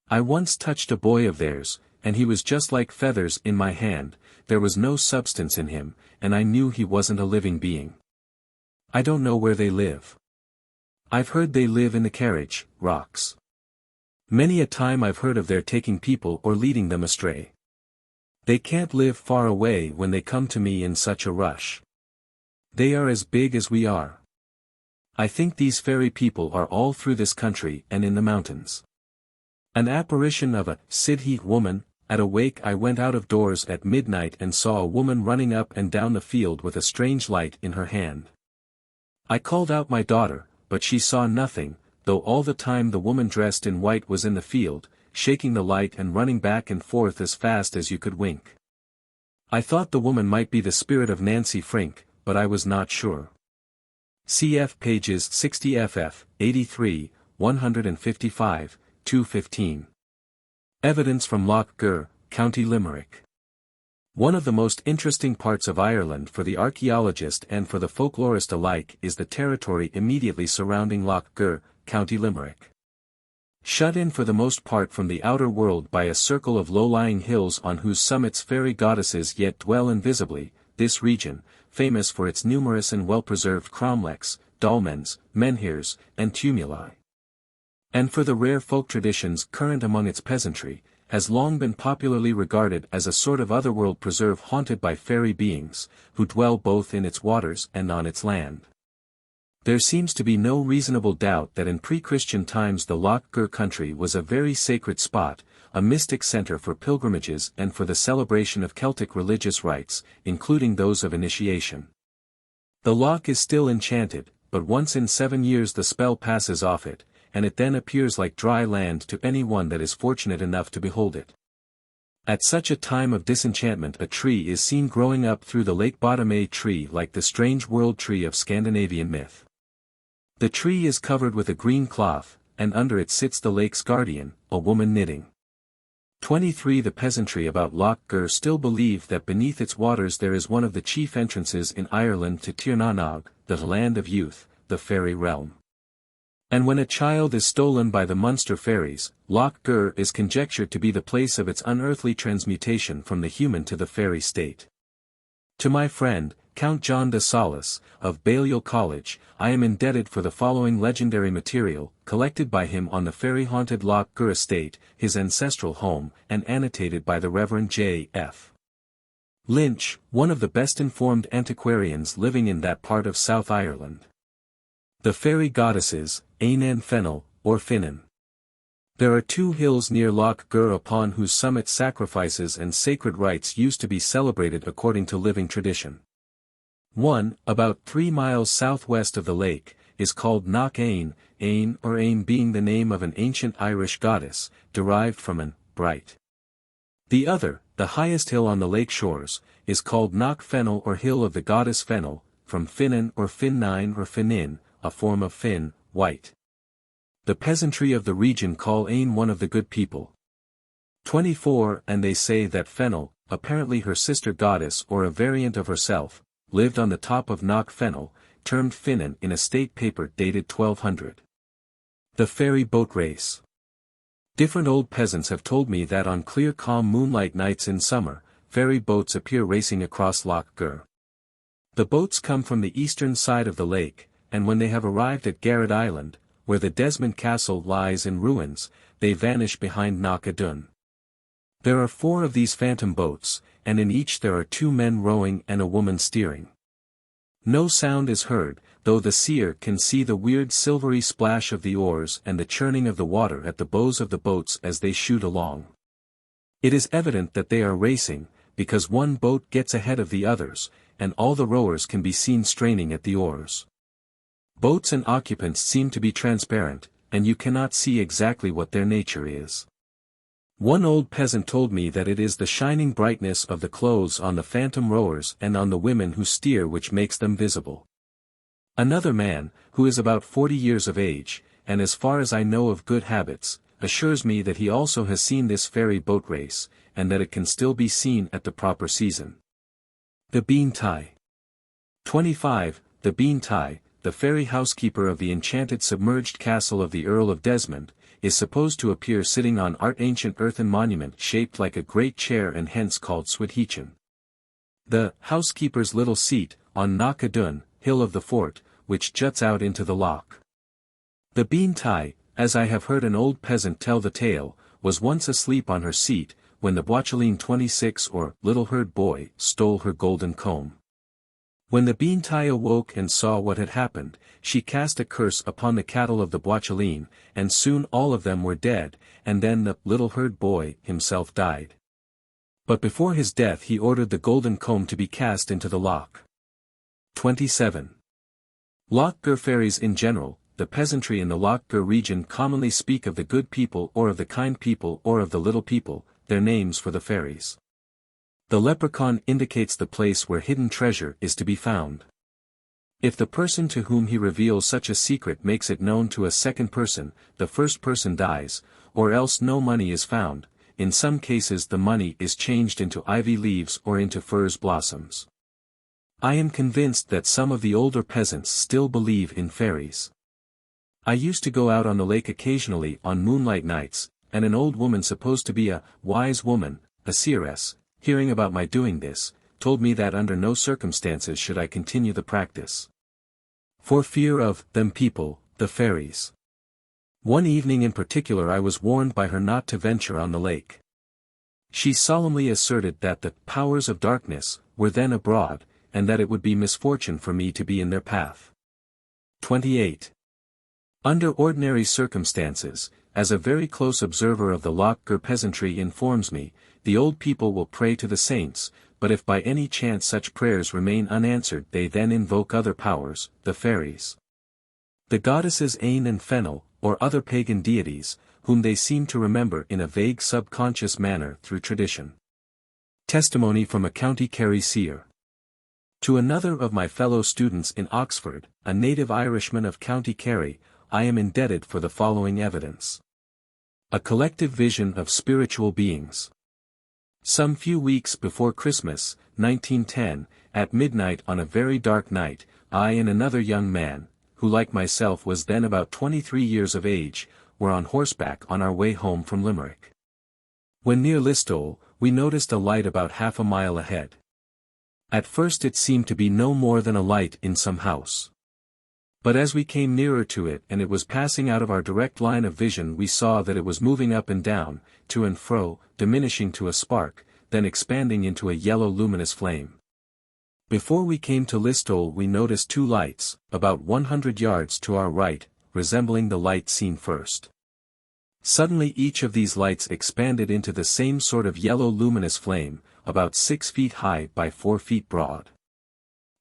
I once touched a boy of theirs, and he was just like feathers in my hand. There was no substance in him, and I knew he wasn't a living being. I don't know where they live. I've heard they live in the carriage rocks. Many a time I've heard of their taking people or leading them astray. They can't live far away when they come to me in such a rush. They are as big as we are. I think these fairy people are all through this country and in the mountains. An apparition of a Sidhe woman. At a wake I went out of doors at midnight and saw a woman running up and down the field with a strange light in her hand. I called out my daughter, but she saw nothing, though all the time the woman dressed in white was in the field, shaking the light and running back and forth as fast as you could wink. I thought the woman might be the spirit of Nancy Frink, but I was not sure. Cf. pages 60 ff, 83, 155, 215. Evidence from Loch Gur, County Limerick. One of the most interesting parts of Ireland for the archaeologist and for the folklorist alike is the territory immediately surrounding Loch Gur, County Limerick. Shut in for the most part from the outer world by a circle of low-lying hills on whose summits fairy goddesses yet dwell invisibly, this region, famous for its numerous and well-preserved cromlechs, dolmens, menhirs, and tumuli, and for the rare folk traditions current among its peasantry, has long been popularly regarded as a sort of otherworld preserve haunted by fairy beings, who dwell both in its waters and on its land. There seems to be no reasonable doubt that in pre-Christian times the Loch Gur country was a very sacred spot, a mystic center for pilgrimages and for the celebration of Celtic religious rites, including those of initiation. The loch is still enchanted, but once in 7 years the spell passes off it, and it then appears like dry land to anyone that is fortunate enough to behold it. At such a time of disenchantment a tree is seen growing up through the lake bottom, a tree like the strange world tree of Scandinavian myth. The tree is covered with a green cloth, and under it sits the lake's guardian, a woman knitting. 23. The peasantry about Loch Gur still believe that beneath its waters there is one of the chief entrances in Ireland to Tir na Nog, the land of youth, the fairy realm. And when a child is stolen by the Munster fairies, Loch Gur is conjectured to be the place of its unearthly transmutation from the human to the fairy state. To my friend, Count John de Salis, of Balliol College, I am indebted for the following legendary material, collected by him on the fairy-haunted Loch Gur estate, his ancestral home, and annotated by the Reverend J. F. Lynch, one of the best-informed antiquarians living in that part of South Ireland. The fairy goddesses, Anan Fennel, or Finnan. There are 2 hills near Loch Gur upon whose summit sacrifices and sacred rites used to be celebrated according to living tradition. One, about 3 miles southwest of the lake, is called Knock Ain, Ain or Ain being the name of an ancient Irish goddess, derived from an, bright. The other, the highest hill on the lake shores, is called Knock Fennel or Hill of the Goddess Fennel, from Finnan or Finnine or Finnin, a form of Finn, white. The peasantry of the region call Ain one of the good people. 24. And they say that Fennel, apparently her sister goddess or a variant of herself, lived on the top of Knock Fennel, termed Finnan in a state paper dated 1200. The fairy boat race. Different old peasants have told me that on clear calm moonlight nights in summer, fairy boats appear racing across Loch Gur. The boats come from the eastern side of the lake, and when they have arrived at Garrett Island, where the Desmond Castle lies in ruins, they vanish behind Knock Adun. There are 4 of these phantom boats, and in each there are 2 men rowing and a woman steering. No sound is heard, though the seer can see the weird silvery splash of the oars and the churning of the water at the bows of the boats as they shoot along. It is evident that they are racing, because one boat gets ahead of the others, and all the rowers can be seen straining at the oars. Boats and occupants seem to be transparent, and you cannot see exactly what their nature is. One old peasant told me that it is the shining brightness of the clothes on the phantom rowers and on the women who steer which makes them visible. Another man, who is about 40 years of age, and as far as I know of good habits, assures me that he also has seen this fairy boat race, and that it can still be seen at the proper season. The Bean Tie. 25. The Bean Tie, the fairy housekeeper of the enchanted submerged castle of the Earl of Desmond, is supposed to appear sitting on ancient earthen monument shaped like a great chair and hence called Swithechan. The housekeeper's little seat, on Knock Adun, hill of the fort, which juts out into the loch. The Bean Tie, as I have heard an old peasant tell the tale, was once asleep on her seat, when the Boicheline 26 or little herd boy stole her golden comb. When the Beantai awoke and saw what had happened, she cast a curse upon the cattle of the Boicheline, and soon all of them were dead, and then the little herd boy himself died. But before his death he ordered the golden comb to be cast into the loch. 27. Loch Gur fairies in general. The peasantry in the Loch Gur region commonly speak of the good people or of the kind people or of the little people, their names for the fairies. The leprechaun indicates the place where hidden treasure is to be found. If the person to whom he reveals such a secret makes it known to a second person, the first person dies, or else no money is found. In some cases the money is changed into ivy leaves or into furze blossoms. I am convinced that some of the older peasants still believe in fairies. I used to go out on the lake occasionally on moonlight nights, and an old woman supposed to be a wise woman, a seeress, hearing about my doing this, told me that under no circumstances should I continue the practice. For fear of them people, the fairies. One evening in particular I was warned by her not to venture on the lake. She solemnly asserted that the powers of darkness were then abroad, and that it would be misfortune for me to be in their path. 28. Under ordinary circumstances, as a very close observer of the Loch Gur peasantry informs me, the old people will pray to the saints, but if by any chance such prayers remain unanswered they then invoke other powers, the fairies. The goddesses Ain and Fennel, or other pagan deities, whom they seem to remember in a vague subconscious manner through tradition. Testimony from a County Kerry seer. To another of my fellow students in Oxford, a native Irishman of County Kerry, I am indebted for the following evidence. A collective vision of spiritual beings. Some few weeks before Christmas, 1910, at midnight on a very dark night, I and another young man, who like myself was then about 23 years of age, were on horseback on our way home from Limerick. When near Listowel, we noticed a light about half a mile ahead. At first it seemed to be no more than a light in some house. But as we came nearer to it and it was passing out of our direct line of vision we saw that it was moving up and down, to and fro, diminishing to a spark, then expanding into a yellow luminous flame. Before we came to Listowel we noticed two lights, about 100 yards to our right, resembling the light seen first. Suddenly each of these lights expanded into the same sort of yellow luminous flame, about 6 feet high by 4 feet broad.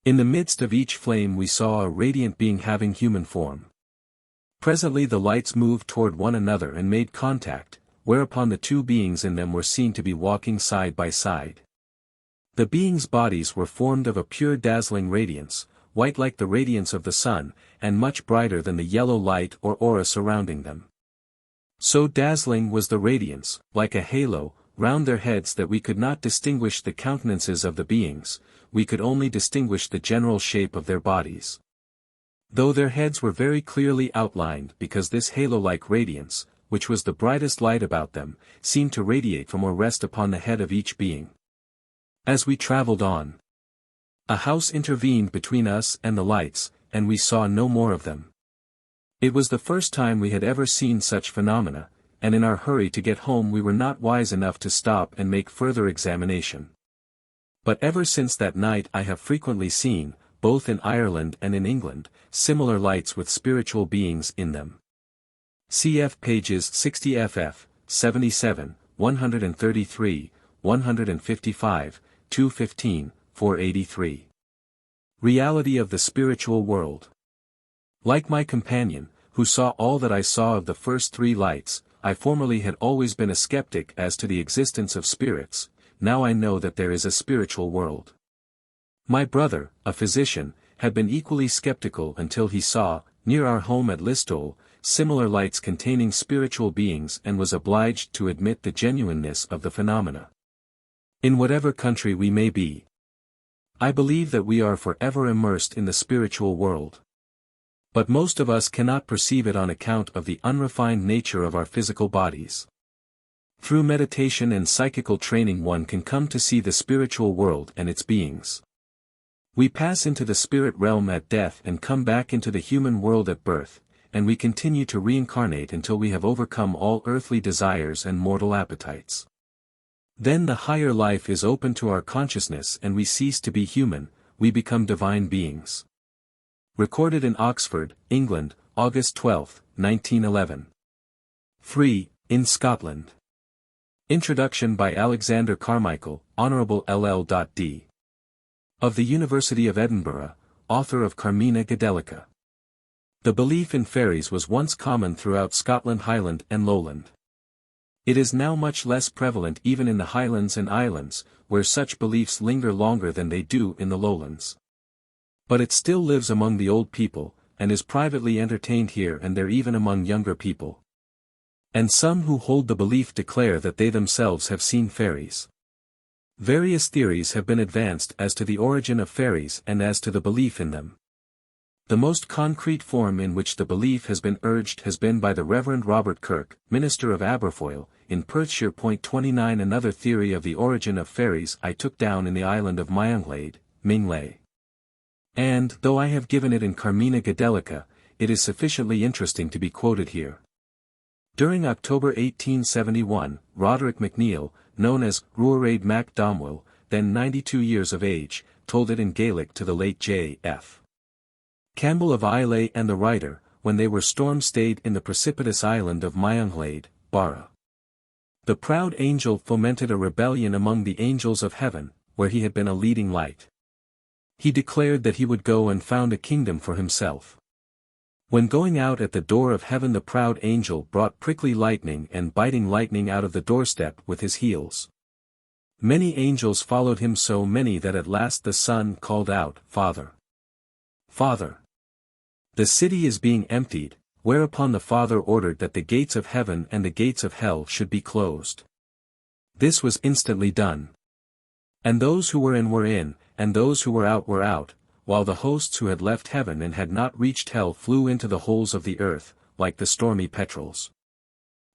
In the midst of each flame we saw a radiant being having human form. Presently the lights moved toward one another and made contact, whereupon the two beings in them were seen to be walking side by side. The beings' bodies were formed of a pure dazzling radiance, white like the radiance of the sun, and much brighter than the yellow light or aura surrounding them. So dazzling was the radiance, like a halo, round their heads that we could not distinguish the countenances of the beings, we could only distinguish the general shape of their bodies. Though their heads were very clearly outlined because this halo-like radiance, which was the brightest light about them, seemed to radiate from or rest upon the head of each being. As we traveled on, a house intervened between us and the lights, and we saw no more of them. It was the first time we had ever seen such phenomena, and in our hurry to get home we were not wise enough to stop and make further examination. But ever since that night I have frequently seen, both in Ireland and in England, similar lights with spiritual beings in them. Cf. pages 60 ff, 77, 133, 155, 215, 483. Reality of the spiritual world. Like my companion, who saw all that I saw of the first three lights, I formerly had always been a skeptic as to the existence of spirits. Now I know that there is a spiritual world. My brother, a physician, had been equally skeptical until he saw, near our home at Listowel, similar lights containing spiritual beings and was obliged to admit the genuineness of the phenomena. In whatever country we may be, I believe that we are forever immersed in the spiritual world. But most of us cannot perceive it on account of the unrefined nature of our physical bodies. Through meditation and psychical training one can come to see the spiritual world and its beings. We pass into the spirit realm at death and come back into the human world at birth, and we continue to reincarnate until we have overcome all earthly desires and mortal appetites. Then the higher life is open to our consciousness and we cease to be human, we become divine beings. Recorded in Oxford, England, August 12, 1911. 3. In Scotland. Introduction by Alexander Carmichael, Honourable LL.D. Of the University of Edinburgh, author of Carmina Gadelica. The belief in fairies was once common throughout Scotland Highland and Lowland. It is now much less prevalent even in the Highlands and Islands, where such beliefs linger longer than they do in the Lowlands. But it still lives among the old people, and is privately entertained here and there even among younger people. And some who hold the belief declare that they themselves have seen fairies. Various theories have been advanced as to the origin of fairies and as to the belief in them. The most concrete form in which the belief has been urged has been by the Reverend Robert Kirk, minister of Aberfoyle, in Perthshire. 29. Another theory of the origin of fairies I took down in the island of Myanglade, Minglay. And, though I have given it in Carmina Gadelica, it is sufficiently interesting to be quoted here. During October 1871, Roderick MacNeill, known as Ruaraid Mac Domwell, then 92 years of age, told it in Gaelic to the late J.F. Campbell of Islay and the writer, when they were storm-stayed in the precipitous island of Myanglade, Barra. The proud angel fomented a rebellion among the angels of heaven, where he had been a leading light. He declared that he would go and found a kingdom for himself. When going out at the door of heaven, the proud angel brought prickly lightning and biting lightning out of the doorstep with his heels. Many angels followed him, so many that at last the son called out, "Father! Father! The city is being emptied," whereupon the father ordered that the gates of heaven and the gates of hell should be closed. This was instantly done. And those who were in, and those who were out, while the hosts who had left heaven and had not reached hell flew into the holes of the earth, like the stormy petrels.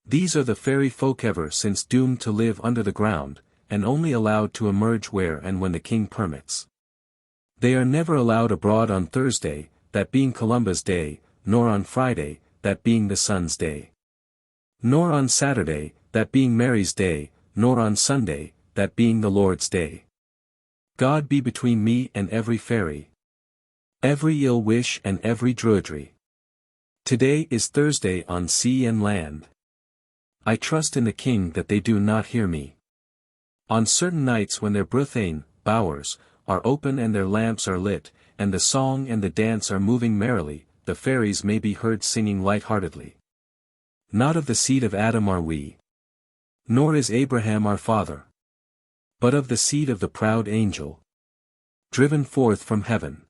These are the fairy folk ever since doomed to live under the ground, and only allowed to emerge where and when the king permits. They are never allowed abroad on Thursday, that being Columba's day, nor on Friday, that being the sun's day. Nor on Saturday, that being Mary's day, nor on Sunday, that being the Lord's day. God be between me and every fairy, every ill wish and every druidry. Today is Thursday on sea and land. I trust in the king that they do not hear me. On certain nights when their Brythonic bowers are open and their lamps are lit, and the song and the dance are moving merrily, the fairies may be heard singing light-heartedly. Not of the seed of Adam are we, nor is Abraham our father, but of the seed of the proud angel, driven forth from heaven.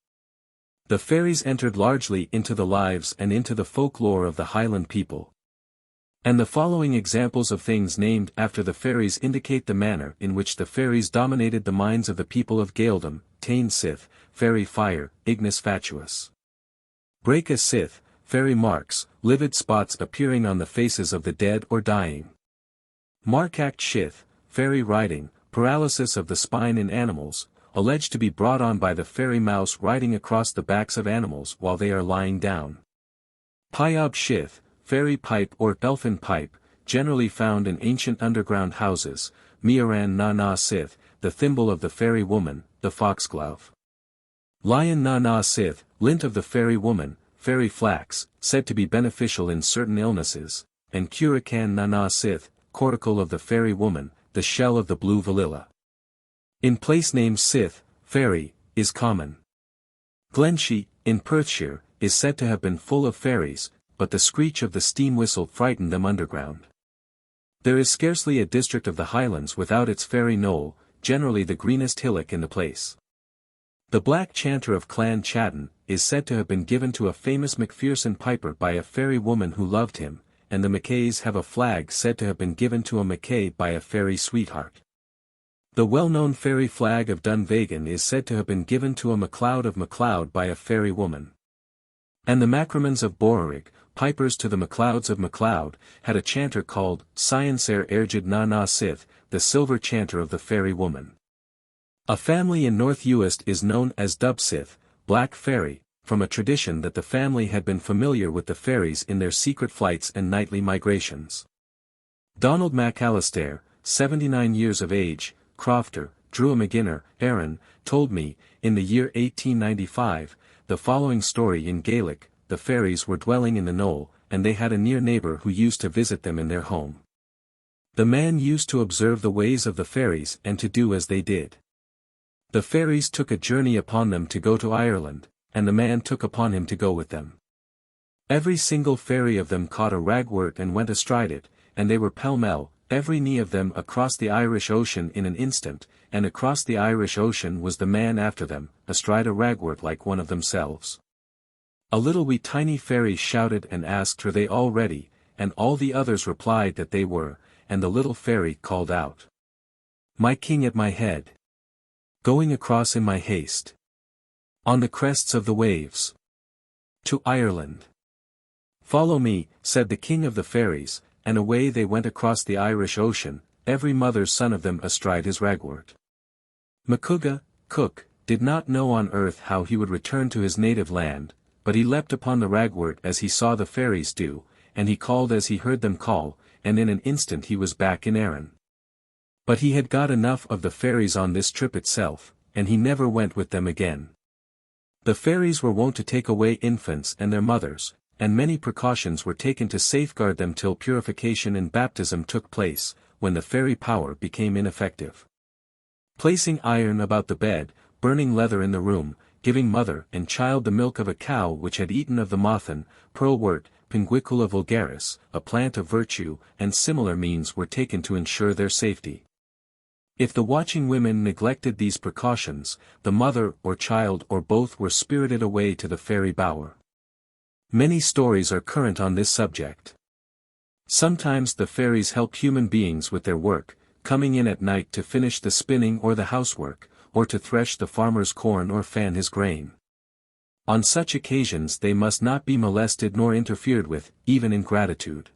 The fairies entered largely into the lives and into the folklore of the Highland people. And the following examples of things named after the fairies indicate the manner in which the fairies dominated the minds of the people of Gaeldom: Tain Sith, fairy fire, ignis fatuus. Break a Sith, fairy marks, livid spots appearing on the faces of the dead or dying. Markacht Shith, fairy riding, paralysis of the spine in animals, alleged to be brought on by the fairy mouse riding across the backs of animals while they are lying down. Pyob Shith, fairy pipe or elfin pipe, generally found in ancient underground houses. Miaran na na Sith, the thimble of the fairy woman, the foxglove. Lion na na Sith, lint of the fairy woman, fairy flax, said to be beneficial in certain illnesses, and Curacan na na Sith, cortical of the fairy woman, the shell of the blue valilla. In place name Sith, fairy, is common. Glenshee, in Perthshire, is said to have been full of fairies, but the screech of the steam whistle frightened them underground. There is scarcely a district of the Highlands without its fairy knoll, generally the greenest hillock in the place. The black chanter of Clan Chattan is said to have been given to a famous Macpherson piper by a fairy woman who loved him, and the Mackays have a flag said to have been given to a Mackay by a fairy sweetheart. The well-known fairy flag of Dunvegan is said to have been given to a MacLeod of MacLeod by a fairy woman. And the Macromans of Borrig, pipers to the MacLeods of MacLeod, had a chanter called Sciencer Ergid na na Sith, the silver chanter of the fairy woman. A family in North Uist is known as Dubsith, Black Fairy, from a tradition that the family had been familiar with the fairies in their secret flights and nightly migrations. Donald MacAllister, 79 years of age, crofter, Drew McGinner, Aaron, told me, in the year 1895, the following story in Gaelic: the fairies were dwelling in the knoll, and they had a near neighbor who used to visit them in their home. The man used to observe the ways of the fairies and to do as they did. The fairies took a journey upon them to go to Ireland, and the man took upon him to go with them. Every single fairy of them caught a ragwort and went astride it, and they were pell-mell, every knee of them across the Irish Ocean in an instant, and across the Irish Ocean was the man after them, astride a ragwort like one of themselves. A little wee tiny fairy shouted and asked her they all ready, and all the others replied that they were, and the little fairy called out, "My king at my head. Going across in my haste. On the crests of the waves. To Ireland. Follow me," said the king of the fairies, and away they went across the Irish Ocean, every mother's son of them astride his ragwort. Macuga, cook, did not know on earth how he would return to his native land, but he leapt upon the ragwort as he saw the fairies do, and he called as he heard them call, and in an instant he was back in Erin. But he had got enough of the fairies on this trip itself, and he never went with them again. The fairies were wont to take away infants and their mothers, and many precautions were taken to safeguard them till purification and baptism took place, when the fairy power became ineffective. Placing iron about the bed, burning leather in the room, giving mother and child the milk of a cow which had eaten of the mothan, pearlwort, pinguicula vulgaris, a plant of virtue, and similar means were taken to ensure their safety. If the watching women neglected these precautions, the mother or child or both were spirited away to the fairy bower. Many stories are current on this subject. Sometimes the fairies help human beings with their work, coming in at night to finish the spinning or the housework, or to thresh the farmer's corn or fan his grain. On such occasions they must not be molested nor interfered with, even in gratitude.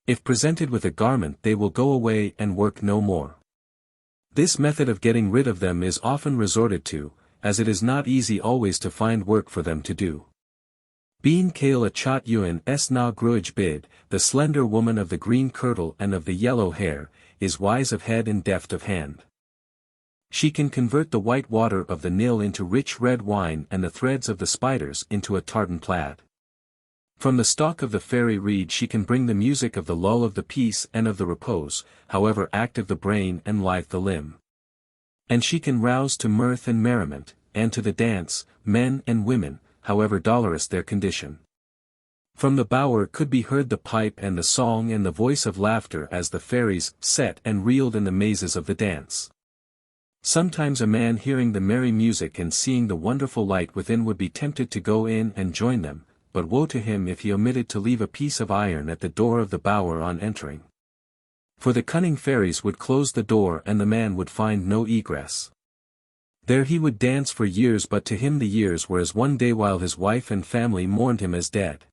If presented with a garment they will go away and work no more. This method of getting rid of them is often resorted to, as it is not easy always to find work for them to do. Bean Kale a Chot Ewan S na Gruage Bid, the slender woman of the green kirtle and of the yellow hair, is wise of head and deft of hand. She can convert the white water of the Nil into rich red wine and the threads of the spiders into a tartan plaid. From the stalk of the fairy reed she can bring the music of the lull of the peace and of the repose, however active the brain and lithe the limb. And she can rouse to mirth and merriment, and to the dance, men and women, however dolorous their condition. From the bower could be heard the pipe and the song and the voice of laughter as the fairies set and reeled in the mazes of the dance. Sometimes a man hearing the merry music and seeing the wonderful light within would be tempted to go in and join them, but woe to him if he omitted to leave a piece of iron at the door of the bower on entering. For the cunning fairies would close the door and the man would find no egress. There he would dance for years, but to him the years were as one day while his wife and family mourned him as dead.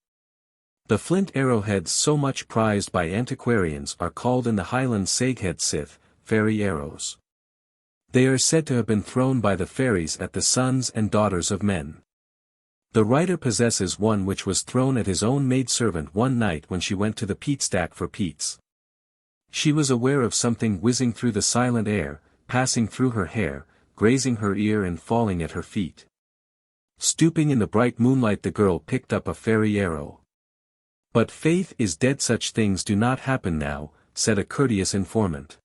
The flint arrowheads so much prized by antiquarians are called in the Highlands Saghead Sidhe, fairy arrows. They are said to have been thrown by the fairies at the sons and daughters of men. The writer possesses one which was thrown at his own maidservant one night when she went to the peat stack for peats. She was aware of something whizzing through the silent air, passing through her hair, grazing her ear and falling at her feet. Stooping in the bright moonlight the girl picked up a fairy arrow. "But faith is dead, such things do not happen now," said a courteous informant.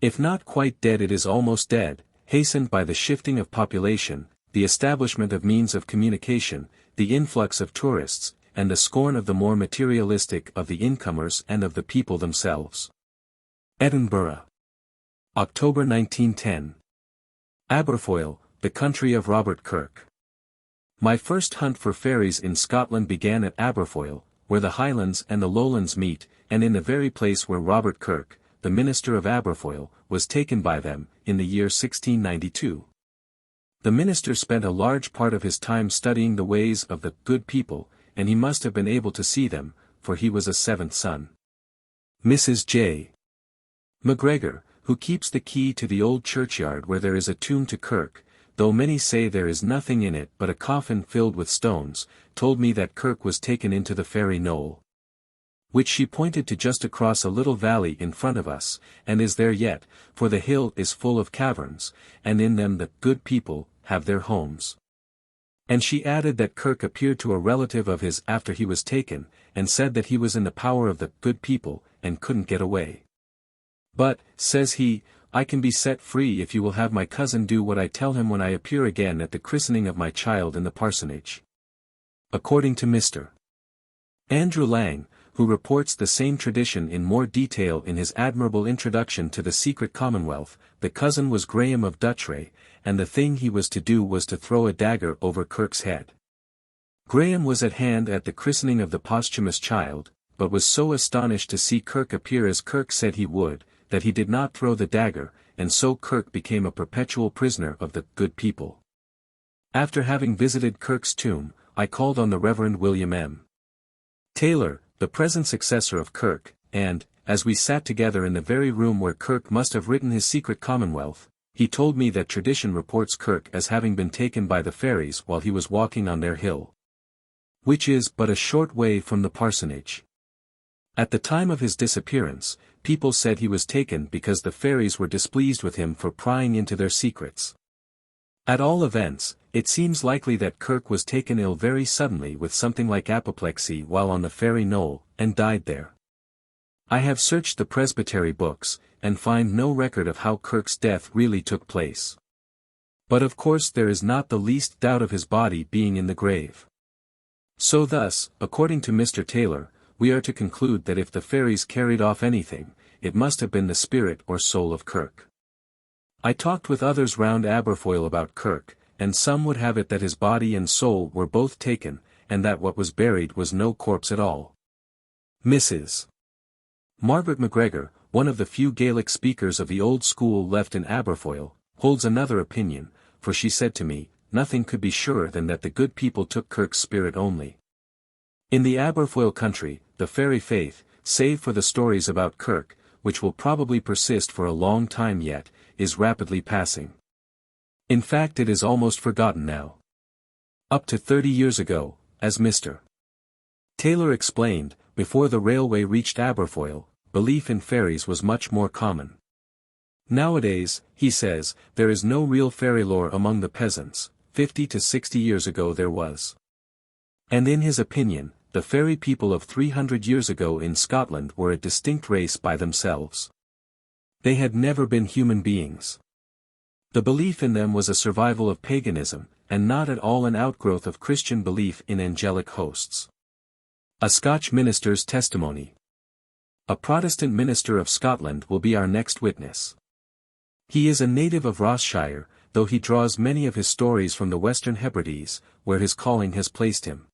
If not quite dead it is almost dead, hastened by the shifting of population, the establishment of means of communication, the influx of tourists, and the scorn of the more materialistic of the incomers and of the people themselves. Edinburgh. October 1910. Aberfoyle, the country of Robert Kirk. My first hunt for fairies in Scotland began at Aberfoyle, where the Highlands and the Lowlands meet, and in the very place where Robert Kirk, the minister of Aberfoyle, was taken by them, in the year 1692. The minister spent a large part of his time studying the ways of the good people, and he must have been able to see them, for he was a seventh son. Mrs. J. MacGregor, who keeps the key to the old churchyard where there is a tomb to Kirk, though many say there is nothing in it but a coffin filled with stones, told me that Kirk was taken into the fairy knoll, which she pointed to just across a little valley in front of us, and is there yet, for the hill is full of caverns, and in them the good people have their homes. And she added that Kirk appeared to a relative of his after he was taken, and said that he was in the power of the good people, and couldn't get away. But, says he, I can be set free if you will have my cousin do what I tell him when I appear again at the christening of my child in the parsonage. According to Mr. Andrew Lang, who reports the same tradition in more detail in his admirable introduction to the Secret Commonwealth, the cousin was Graham of Duchray, and the thing he was to do was to throw a dagger over Kirk's head. Graham was at hand at the christening of the posthumous child, but was so astonished to see Kirk appear as Kirk said he would, that he did not throw the dagger, and so Kirk became a perpetual prisoner of the good people. After having visited Kirk's tomb, I called on the Reverend William M. Taylor, the present successor of Kirk, and, as we sat together in the very room where Kirk must have written his Secret Commonwealth, he told me that tradition reports Kirk as having been taken by the fairies while he was walking on their hill, which is but a short way from the parsonage. At the time of his disappearance, people said he was taken because the fairies were displeased with him for prying into their secrets. At all events, it seems likely that Kirk was taken ill very suddenly with something like apoplexy while on the fairy knoll, and died there. I have searched the presbytery books, and find no record of how Kirk's death really took place. But of course there is not the least doubt of his body being in the grave. So thus, according to Mr. Taylor, we are to conclude that if the fairies carried off anything, it must have been the spirit or soul of Kirk. I talked with others round Aberfoyle about Kirk, and some would have it that his body and soul were both taken, and that what was buried was no corpse at all. Mrs. Margaret MacGregor, one of the few Gaelic speakers of the old school left in Aberfoyle, holds another opinion, for she said to me, nothing could be surer than that the good people took Kirk's spirit only. In the Aberfoyle country, the fairy faith, save for the stories about Kirk, which will probably persist for a long time yet, is rapidly passing. In fact, it is almost forgotten now. Up to 30 years ago, as Mr. Taylor explained, before the railway reached Aberfoyle, belief in fairies was much more common. Nowadays, he says, there is no real fairy lore among the peasants. 50 to 60 years ago there was. And in his opinion, the fairy people of 300 years ago in Scotland were a distinct race by themselves. They had never been human beings. The belief in them was a survival of paganism, and not at all an outgrowth of Christian belief in angelic hosts. A Scotch minister's testimony. A Protestant minister of Scotland will be our next witness. He is a native of Ross-shire, though he draws many of his stories from the Western Hebrides, where his calling has placed him.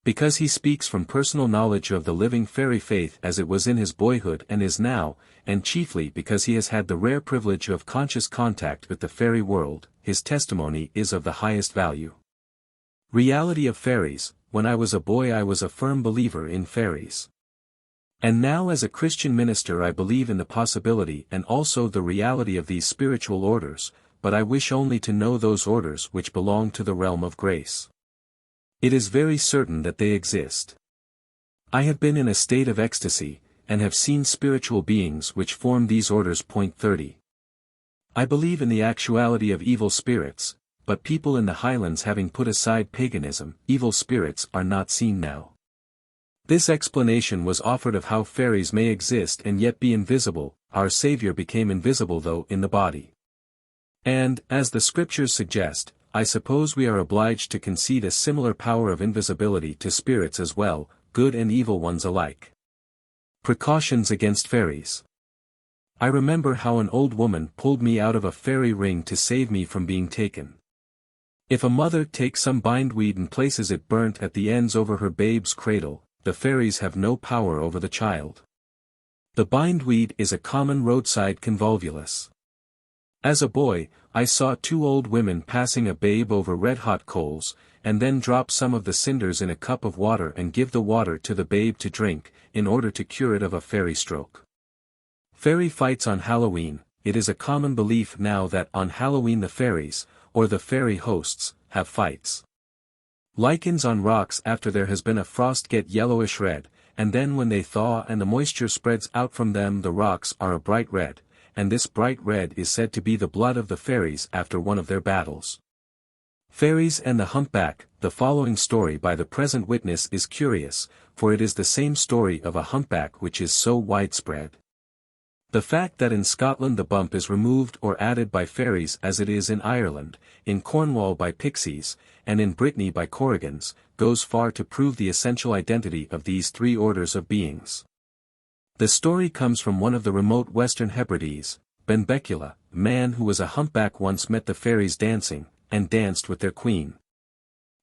Because he speaks from personal knowledge of the living fairy faith as it was in his boyhood and is now, and chiefly because he has had the rare privilege of conscious contact with the fairy world, his testimony is of the highest value. Reality of fairies. When I was a boy I was a firm believer in fairies. And now as a Christian minister I believe in the possibility and also the reality of these spiritual orders, but I wish only to know those orders which belong to the realm of grace. It is very certain that they exist. I have been in a state of ecstasy, and have seen spiritual beings which form these orders. 30. I believe in the actuality of evil spirits, but people in the Highlands having put aside paganism, evil spirits are not seen now. This explanation was offered of how fairies may exist and yet be invisible. Our Saviour became invisible though in the body. And, as the scriptures suggest, I suppose we are obliged to concede a similar power of invisibility to spirits as well, good and evil ones alike. Precautions against fairies. I remember how an old woman pulled me out of a fairy ring to save me from being taken. If a mother takes some bindweed and places it burnt at the ends over her babe's cradle, the fairies have no power over the child. The bindweed is a common roadside convolvulus. As a boy, I saw two old women passing a babe over red-hot coals, and then drop some of the cinders in a cup of water and give the water to the babe to drink, in order to cure it of a fairy stroke. Fairy fights on Halloween. It is a common belief now that on Halloween the fairies, or the fairy hosts, have fights. Lichens on rocks after there has been a frost get yellowish red, and then when they thaw and the moisture spreads out from them the rocks are a bright red, and this bright red is said to be the blood of the fairies after one of their battles. Fairies and the Humpback. The following story by the present witness is curious, for it is the same story of a humpback which is so widespread. The fact that in Scotland the bump is removed or added by fairies as it is in Ireland, in Cornwall by pixies, and in Brittany by corrigans, goes far to prove the essential identity of these three orders of beings. The story comes from one of the remote Western Hebrides, Benbecula. A man who was a humpback once met the fairies dancing, and danced with their queen.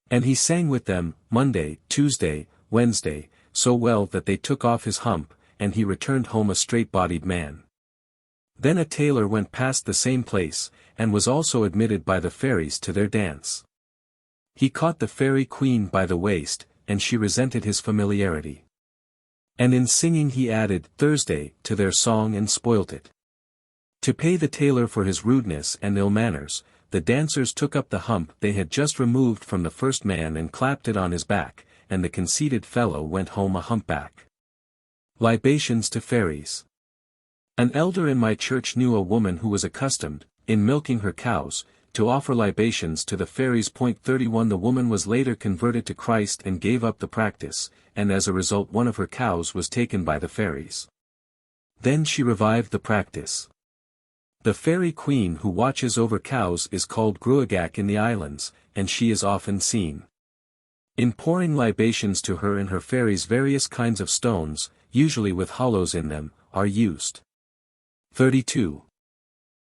And he sang with them, Monday, Tuesday, Wednesday, so well that they took off his hump, and he returned home a straight-bodied man. Then a tailor went past the same place, and was also admitted by the fairies to their dance. He caught the fairy queen by the waist, and she resented his familiarity. And in singing he added Thursday to their song and spoilt it. To pay the tailor for his rudeness and ill manners, the dancers took up the hump they had just removed from the first man and clapped it on his back, and the conceited fellow went home a humpback. Libations to fairies. An elder in my church knew a woman who was accustomed, in milking her cows, to offer libations to the fairies. 31 The woman was later converted to Christ and gave up the practice, and as a result one of her cows was taken by the fairies. Then she revived the practice. The fairy queen who watches over cows is called Gruagach in the islands, and she is often seen. In pouring libations to her and her fairies various kinds of stones, usually with hollows in them, are used. 32.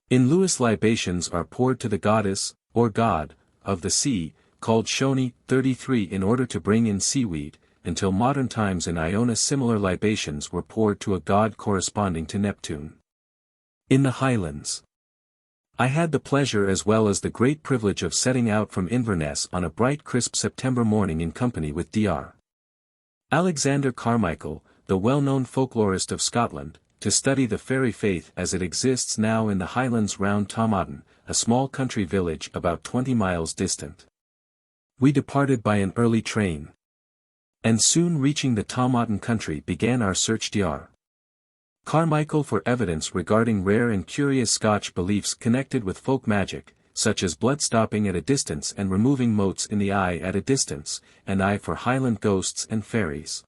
In Lewis libations are poured to the goddess, or god, of the sea, called Shoni. 33 In order to bring in seaweed, until modern times in Iona similar libations were poured to a god corresponding to Neptune. In the Highlands. I had the pleasure as well as the great privilege of setting out from Inverness on a bright crisp September morning in company with Dr. Alexander Carmichael, the well-known folklorist of Scotland, to study the fairy faith as it exists now in the Highlands round Tuatha, a small country village about 20 miles distant. We departed by an early train. And soon reaching the Tuatha country began our search. Dr. Carmichael for evidence regarding rare and curious Scotch beliefs connected with folk magic, such as blood stopping at a distance and removing motes in the eye at a distance, and I for Highland ghosts and fairies.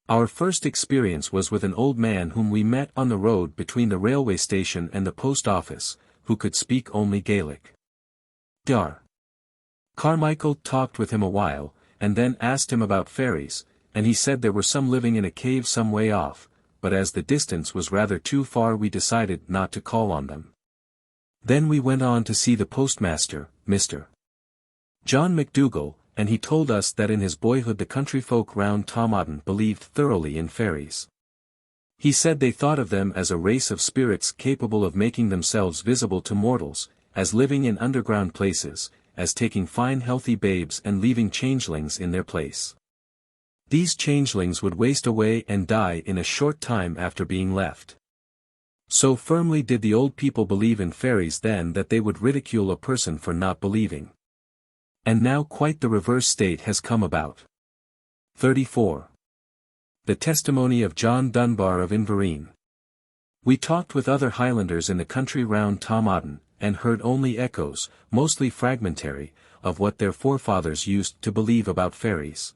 Our first experience was with an old man whom we met on the road between the railway station and the post office, who could speak only Gaelic. Dr. Carmichael talked with him a while, and then asked him about fairies, and he said there were some living in a cave some way off, but as the distance was rather too far we decided not to call on them. Then we went on to see the postmaster, Mr. John McDougall, and he told us that in his boyhood the country folk round Tuatha believed thoroughly in fairies. He said they thought of them as a race of spirits capable of making themselves visible to mortals, as living in underground places, as taking fine healthy babes and leaving changelings in their place. These changelings would waste away and die in a short time after being left. So firmly did the old people believe in fairies then that they would ridicule a person for not believing. And now quite the reverse state has come about. 34. The testimony of John Dunbar of Inverine. We talked with other Highlanders in the country round Tuatha, and heard only echoes, mostly fragmentary, of what their forefathers used to believe about fairies.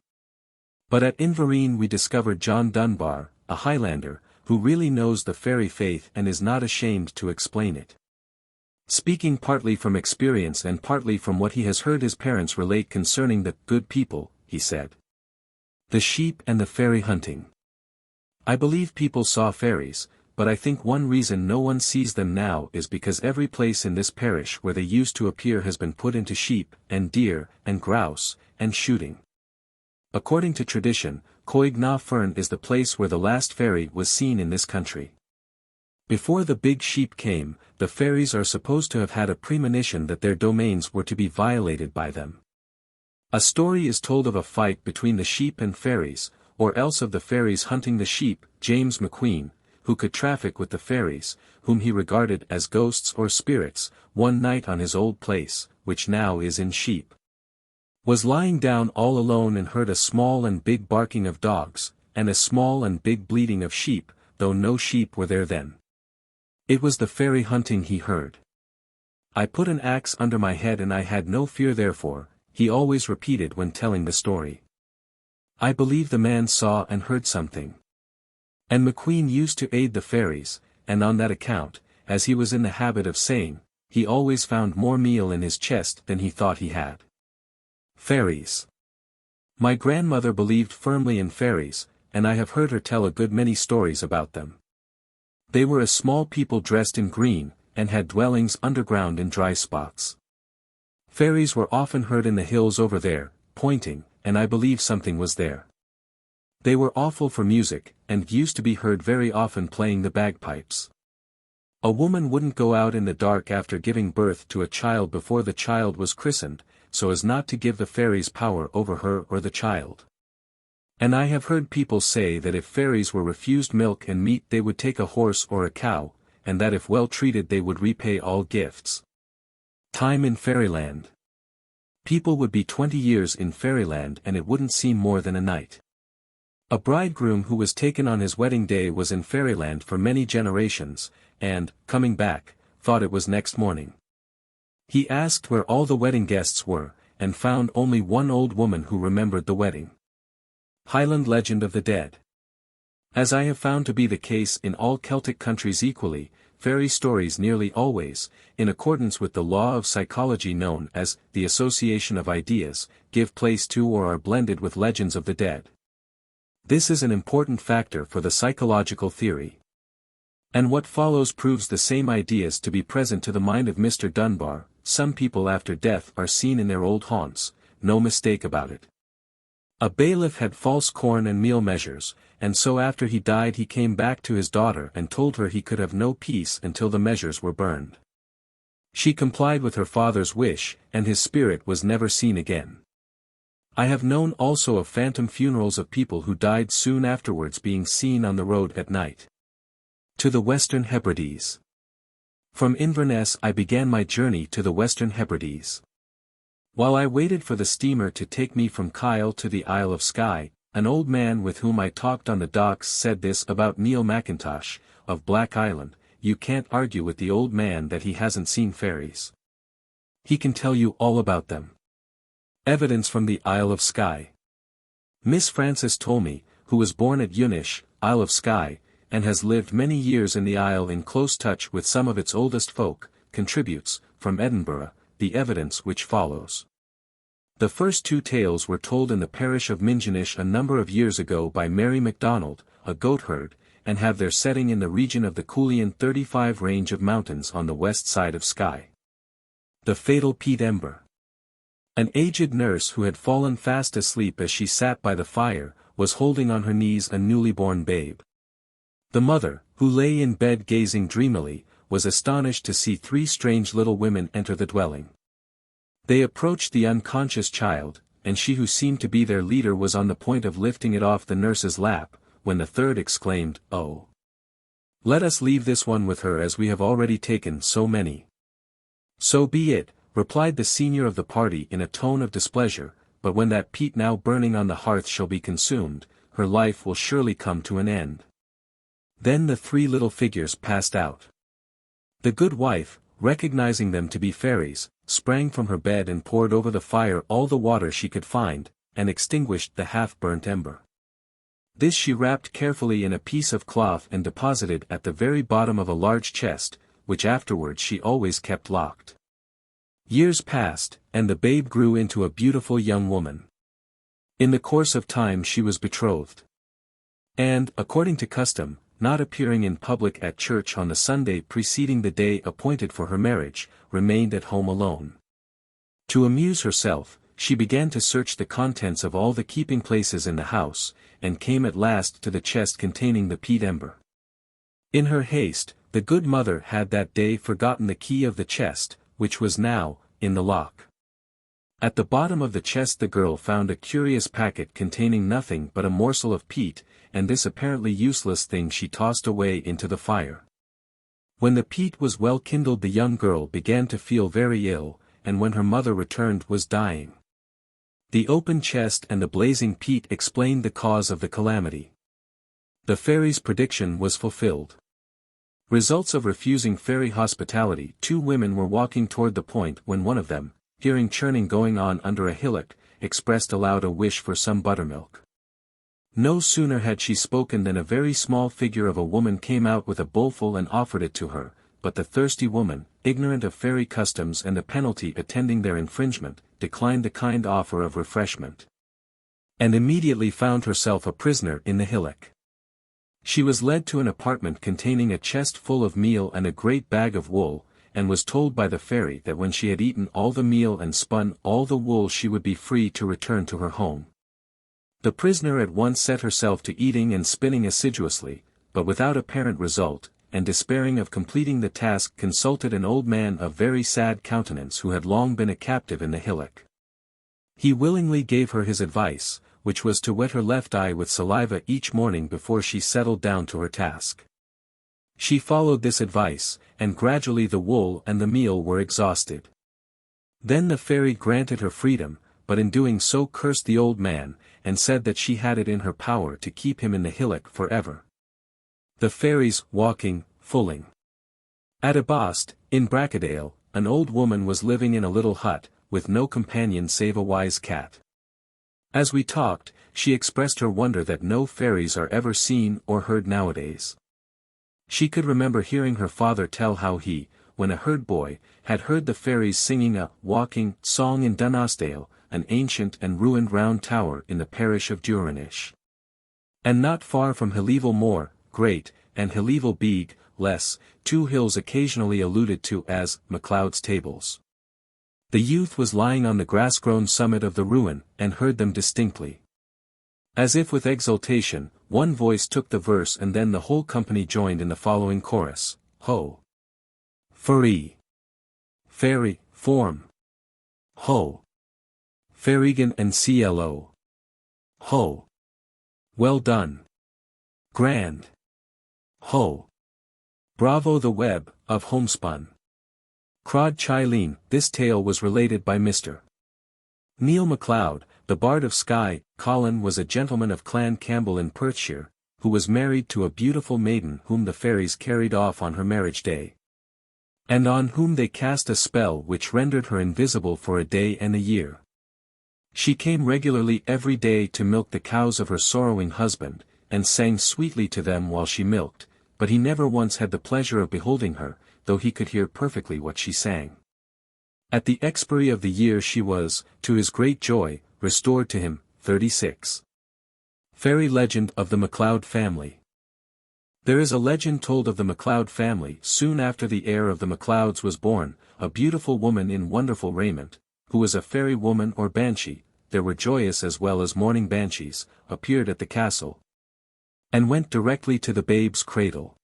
But at Inverine we discovered John Dunbar, a Highlander, who really knows the fairy faith and is not ashamed to explain it. Speaking partly from experience and partly from what he has heard his parents relate concerning the good people, he said. The sheep and the fairy hunting. I believe people saw fairies, but I think one reason no one sees them now is because every place in this parish where they used to appear has been put into sheep, and deer, and grouse, and shooting. According to tradition, Coig na Fern is the place where the last fairy was seen in this country. Before the big sheep came, the fairies are supposed to have had a premonition that their domains were to be violated by them. A story is told of a fight between the sheep and fairies, or else of the fairies hunting the sheep. James McQueen, who could traffic with the fairies, whom he regarded as ghosts or spirits, one night on his old place, which now is in Sheep, was lying down all alone and heard a small and big barking of dogs, and a small and big bleating of sheep, though no sheep were there then. It was the fairy hunting he heard. I put an axe under my head and I had no fear therefore, he always repeated when telling the story. I believe the man saw and heard something. And McQueen used to aid the fairies, and on that account, as he was in the habit of saying, he always found more meal in his chest than he thought he had. Fairies. My grandmother believed firmly in fairies, and I have heard her tell a good many stories about them. They were a small people dressed in green, and had dwellings underground in dry spots. Fairies were often heard in the hills over there, pointing, and I believe something was there. They were awful for music, and used to be heard very often playing the bagpipes. A woman wouldn't go out in the dark after giving birth to a child before the child was christened, so as not to give the fairies power over her or the child. And I have heard people say that if fairies were refused milk and meat they would take a horse or a cow, and that if well treated they would repay all gifts. Time in Fairyland. People would be 20 years in Fairyland and it wouldn't seem more than a night. A bridegroom who was taken on his wedding day was in Fairyland for many generations, and, coming back, thought it was next morning. He asked where all the wedding guests were, and found only one old woman who remembered the wedding. Highland Legend of the Dead. As I have found to be the case in all Celtic countries equally, fairy stories nearly always, in accordance with the law of psychology known as the association of ideas, give place to or are blended with legends of the dead. This is an important factor for the psychological theory. And what follows proves the same ideas to be present to the mind of Mr. Dunbar. Some people after death are seen in their old haunts, no mistake about it. A bailiff had false corn and meal measures, and so after he died he came back to his daughter and told her he could have no peace until the measures were burned. She complied with her father's wish, and his spirit was never seen again. I have known also of phantom funerals of people who died soon afterwards being seen on the road at night. To the Western Hebrides. From Inverness I began my journey to the Western Hebrides. While I waited for the steamer to take me from Kyle to the Isle of Skye, an old man with whom I talked on the docks said this about Neil Mackintosh, of Black Island: you can't argue with the old man that he hasn't seen fairies. He can tell you all about them. Evidence from the Isle of Skye. Miss Frances Tolmie, who was born at Unish, Isle of Skye, and has lived many years in the Isle in close touch with some of its oldest folk, contributes, from Edinburgh, the evidence which follows. The first two tales were told in the parish of Minginish a number of years ago by Mary MacDonald, a goatherd, and have their setting in the region of the Coolian 35 range of mountains on the west side of Skye. The fatal peat ember. An aged nurse who had fallen fast asleep as she sat by the fire, was holding on her knees a newly born babe. The mother, who lay in bed gazing dreamily, was astonished to see three strange little women enter the dwelling. They approached the unconscious child, and she who seemed to be their leader was on the point of lifting it off the nurse's lap, when the third exclaimed, "Oh! Let us leave this one with her as we have already taken so many." "So be it," replied the senior of the party in a tone of displeasure, "but when that peat now burning on the hearth shall be consumed, her life will surely come to an end." Then the three little figures passed out. The good wife, recognizing them to be fairies, sprang from her bed and poured over the fire all the water she could find, and extinguished the half-burnt ember. This she wrapped carefully in a piece of cloth and deposited at the very bottom of a large chest, which afterwards she always kept locked. Years passed, and the babe grew into a beautiful young woman. In the course of time she was betrothed. And, according to custom, not appearing in public at church on the Sunday preceding the day appointed for her marriage, remained at home alone. To amuse herself, she began to search the contents of all the keeping places in the house, and came at last to the chest containing the peat ember. In her haste, the good mother had that day forgotten the key of the chest, which was now in the lock. At the bottom of the chest the girl found a curious packet containing nothing but a morsel of peat, and this apparently useless thing she tossed away into the fire. When the peat was well kindled the young girl began to feel very ill, and when her mother returned was dying. The open chest and the blazing peat explained the cause of the calamity. The fairy's prediction was fulfilled. Results of refusing fairy hospitality. 2 women were walking toward the point when one of them, hearing churning going on under a hillock, expressed aloud a wish for some buttermilk. No sooner had she spoken than a very small figure of a woman came out with a bowlful and offered it to her, but the thirsty woman, ignorant of fairy customs and the penalty attending their infringement, declined the kind offer of refreshment. And immediately found herself a prisoner in the hillock. She was led to an apartment containing a chest full of meal and a great bag of wool, and was told by the fairy that when she had eaten all the meal and spun all the wool she would be free to return to her home. The prisoner at once set herself to eating and spinning assiduously, but without apparent result, and despairing of completing the task consulted an old man of very sad countenance who had long been a captive in the hillock. He willingly gave her his advice, which was to wet her left eye with saliva each morning before she settled down to her task. She followed this advice, and gradually the wool and the meal were exhausted. Then the fairy granted her freedom, but in doing so cursed the old man, and said that she had it in her power to keep him in the hillock forever. The fairies, walking, fooling. At Abost, in Bracadale, an old woman was living in a little hut, with no companion save a wise cat. As we talked, she expressed her wonder that no fairies are ever seen or heard nowadays. She could remember hearing her father tell how he, when a herd boy, had heard the fairies singing a walking song in Dunasdale, an ancient and ruined round tower in the parish of Durinish. And not far from Hillevel Moor, Great, and Hillevel Beag, Less, 2 hills occasionally alluded to as MacLeod's Tables. The youth was lying on the grass-grown summit of the ruin, and heard them distinctly. As if with exultation, one voice took the verse and then the whole company joined in the following chorus: Ho! Fairie! Fairy, form! Ho! Fairigan and CLO. Ho! Well done! Grand! Ho! Bravo the web, of homespun. Crod Chilene. This tale was related by Mr. Neil MacLeod, the Bard of Skye. Colin was a gentleman of Clan Campbell in Perthshire, who was married to a beautiful maiden whom the fairies carried off on her marriage day, and on whom they cast a spell which rendered her invisible for a day and a year. She came regularly every day to milk the cows of her sorrowing husband, and sang sweetly to them while she milked, but he never once had the pleasure of beholding her, though he could hear perfectly what she sang. At the expiry of the year she was, to his great joy, restored to him. 36. Fairy legend of the MacLeod family. There is a legend told of the MacLeod family. Soon after the heir of the MacLeods was born, a beautiful woman in wonderful raiment, who was a fairy woman or banshee, there were joyous as well as mourning banshees, appeared at the castle, and went directly to the babe's cradle.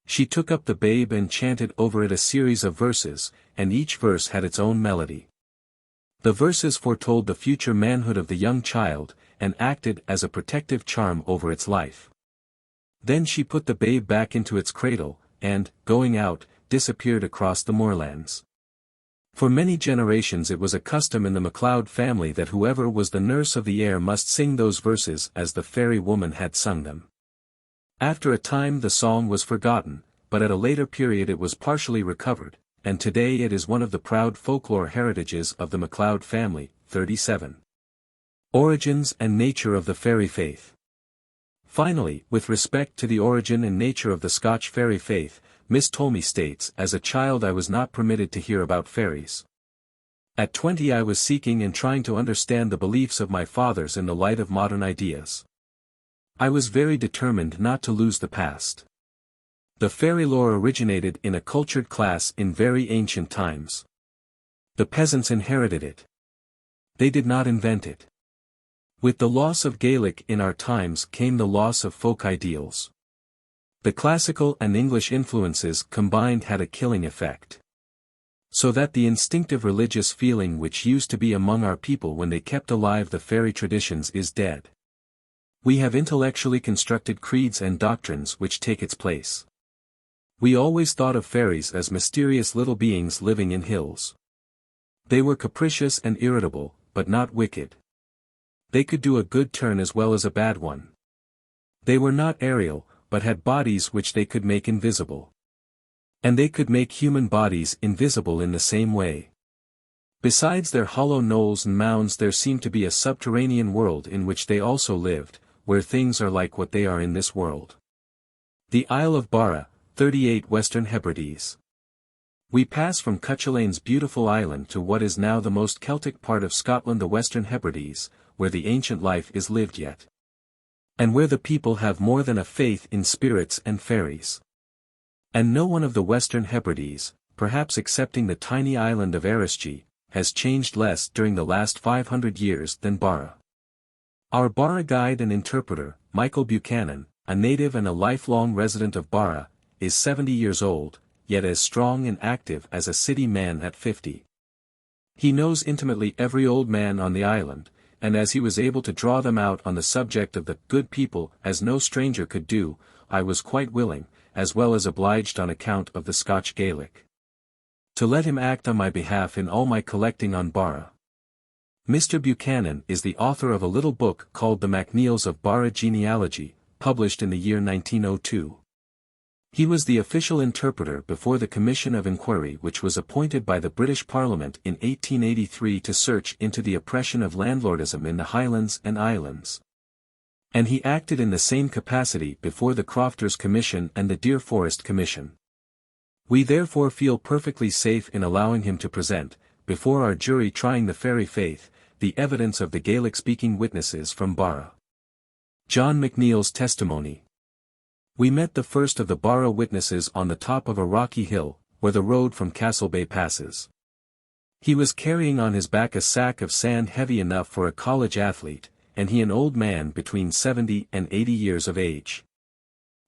She took up the babe and chanted over it a series of verses, and each verse had its own melody. The verses foretold the future manhood of the young child, and acted as a protective charm over its life. Then she put the babe back into its cradle, and, going out, disappeared across the moorlands. For many generations it was a custom in the MacLeod family that whoever was the nurse of the heir must sing those verses as the fairy woman had sung them. After a time the song was forgotten, but at a later period it was partially recovered, and today it is one of the proud folklore heritages of the MacLeod family. 37. Origins and nature of the fairy faith. Finally, with respect to the origin and nature of the Scotch fairy faith, Miss Tolmie states, as a child I was not permitted to hear about fairies. At 20 I was seeking and trying to understand the beliefs of my fathers in the light of modern ideas. I was very determined not to lose the past. The fairy lore originated in a cultured class in very ancient times. The peasants inherited it. They did not invent it. With the loss of Gaelic in our times came the loss of folk ideals. The classical and English influences combined had a killing effect. So that the instinctive religious feeling which used to be among our people when they kept alive the fairy traditions is dead. We have intellectually constructed creeds and doctrines which take its place. We always thought of fairies as mysterious little beings living in hills. They were capricious and irritable, but not wicked. They could do a good turn as well as a bad one. They were not aerial, but had bodies which they could make invisible. And they could make human bodies invisible in the same way. Besides their hollow knolls and mounds, there seemed to be a subterranean world in which they also lived, where things are like what they are in this world. The Isle of Barra, 38 Western Hebrides. We pass from Cuchulain's beautiful island to what is now the most Celtic part of Scotland, the Western Hebrides, where the ancient life is lived yet. And where the people have more than a faith in spirits and fairies. And no one of the Western Hebrides, perhaps excepting the tiny island of Archaeology, has changed less during the last 500 years than Barra. Our Barra guide and interpreter, Michael Buchanan, a native and a lifelong resident of Barra, is 70 years old, yet as strong and active as a city man at 50. He knows intimately every old man on the island, and as he was able to draw them out on the subject of the good people as no stranger could do, I was quite willing, as well as obliged on account of the Scotch Gaelic, to let him act on my behalf in all my collecting on Barra. Mr. Buchanan is the author of a little book called The MacNeills of Barra Genealogy, published in the year 1902. He was the official interpreter before the Commission of Inquiry which was appointed by the British Parliament in 1883 to search into the oppression of landlordism in the Highlands and Islands. And he acted in the same capacity before the Crofters Commission and the Deer Forest Commission. We therefore feel perfectly safe in allowing him to present, before our jury trying the fairy faith, the evidence of the Gaelic-speaking witnesses from Barra. John McNeill's testimony. We met the first of the Barra witnesses on the top of a rocky hill, where the road from Castlebay passes. He was carrying on his back a sack of sand heavy enough for a college athlete, and he an old man between 70 and 80 years of age.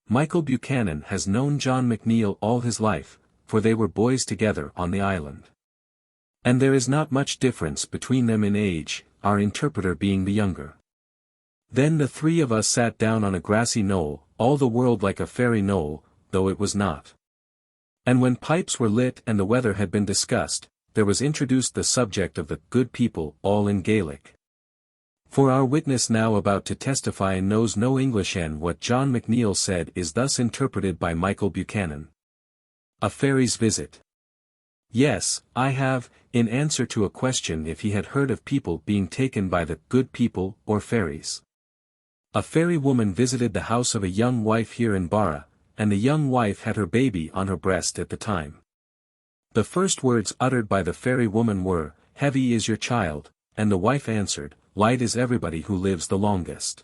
Michael Buchanan has known John McNeill all his life, for they were boys together on the island. And there is not much difference between them in age, our interpreter being the younger. Then the three of us sat down on a grassy knoll, all the world like a fairy knoll, though it was not. And when pipes were lit and the weather had been discussed, there was introduced the subject of the good people, all in Gaelic. For our witness now about to testify knows no English, and what John McNeill said is thus interpreted by Michael Buchanan. A fairy's visit. Yes, I have, in answer to a question if he had heard of people being taken by the good people or fairies. A fairy woman visited the house of a young wife here in Barra, and the young wife had her baby on her breast at the time. The first words uttered by the fairy woman were, "Heavy is your child," and the wife answered, "Light is everybody who lives the longest."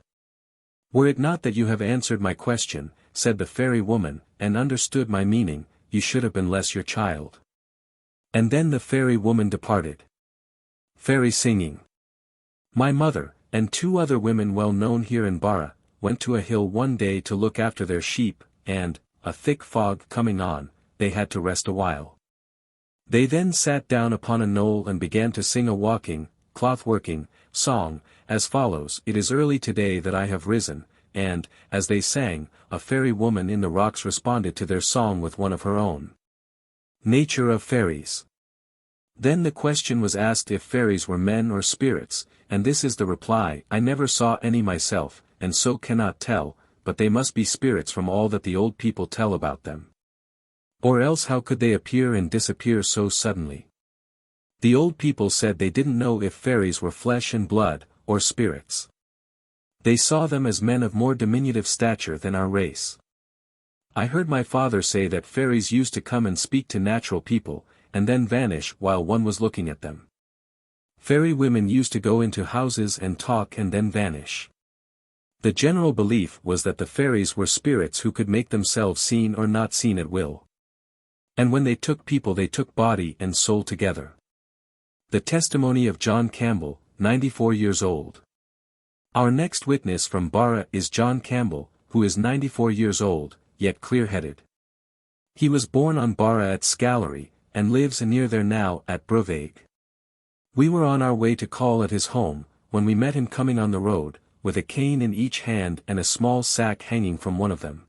"Were it not that you have answered my question," said the fairy woman, "and understood my meaning, you should have been less your child." And then the fairy woman departed. Fairy singing. My mother, and two other women well known here in Barra, went to a hill one day to look after their sheep, and, a thick fog coming on, they had to rest a while. They then sat down upon a knoll and began to sing a walking, cloth-working, song, as follows: "It is early today that I have risen," and, as they sang, a fairy woman in the rocks responded to their song with one of her own. Nature of fairies. Then the question was asked if fairies were men or spirits, and this is the reply: "I never saw any myself, and so cannot tell, but they must be spirits from all that the old people tell about them. Or else how could they appear and disappear so suddenly?" The old people said they didn't know if fairies were flesh and blood, or spirits. They saw them as men of more diminutive stature than our race. I heard my father say that fairies used to come and speak to natural people, and then vanish while one was looking at them. Fairy women used to go into houses and talk and then vanish. The general belief was that the fairies were spirits who could make themselves seen or not seen at will. And when they took people, they took body and soul together. The testimony of John Campbell, 94 years old. Our next witness from Barra is John Campbell, who is 94 years old, yet clear-headed. He was born on Barra at Scalary, and lives near there now at Bruveg. We were on our way to call at his home, when we met him coming on the road, with a cane in each hand and a small sack hanging from one of them.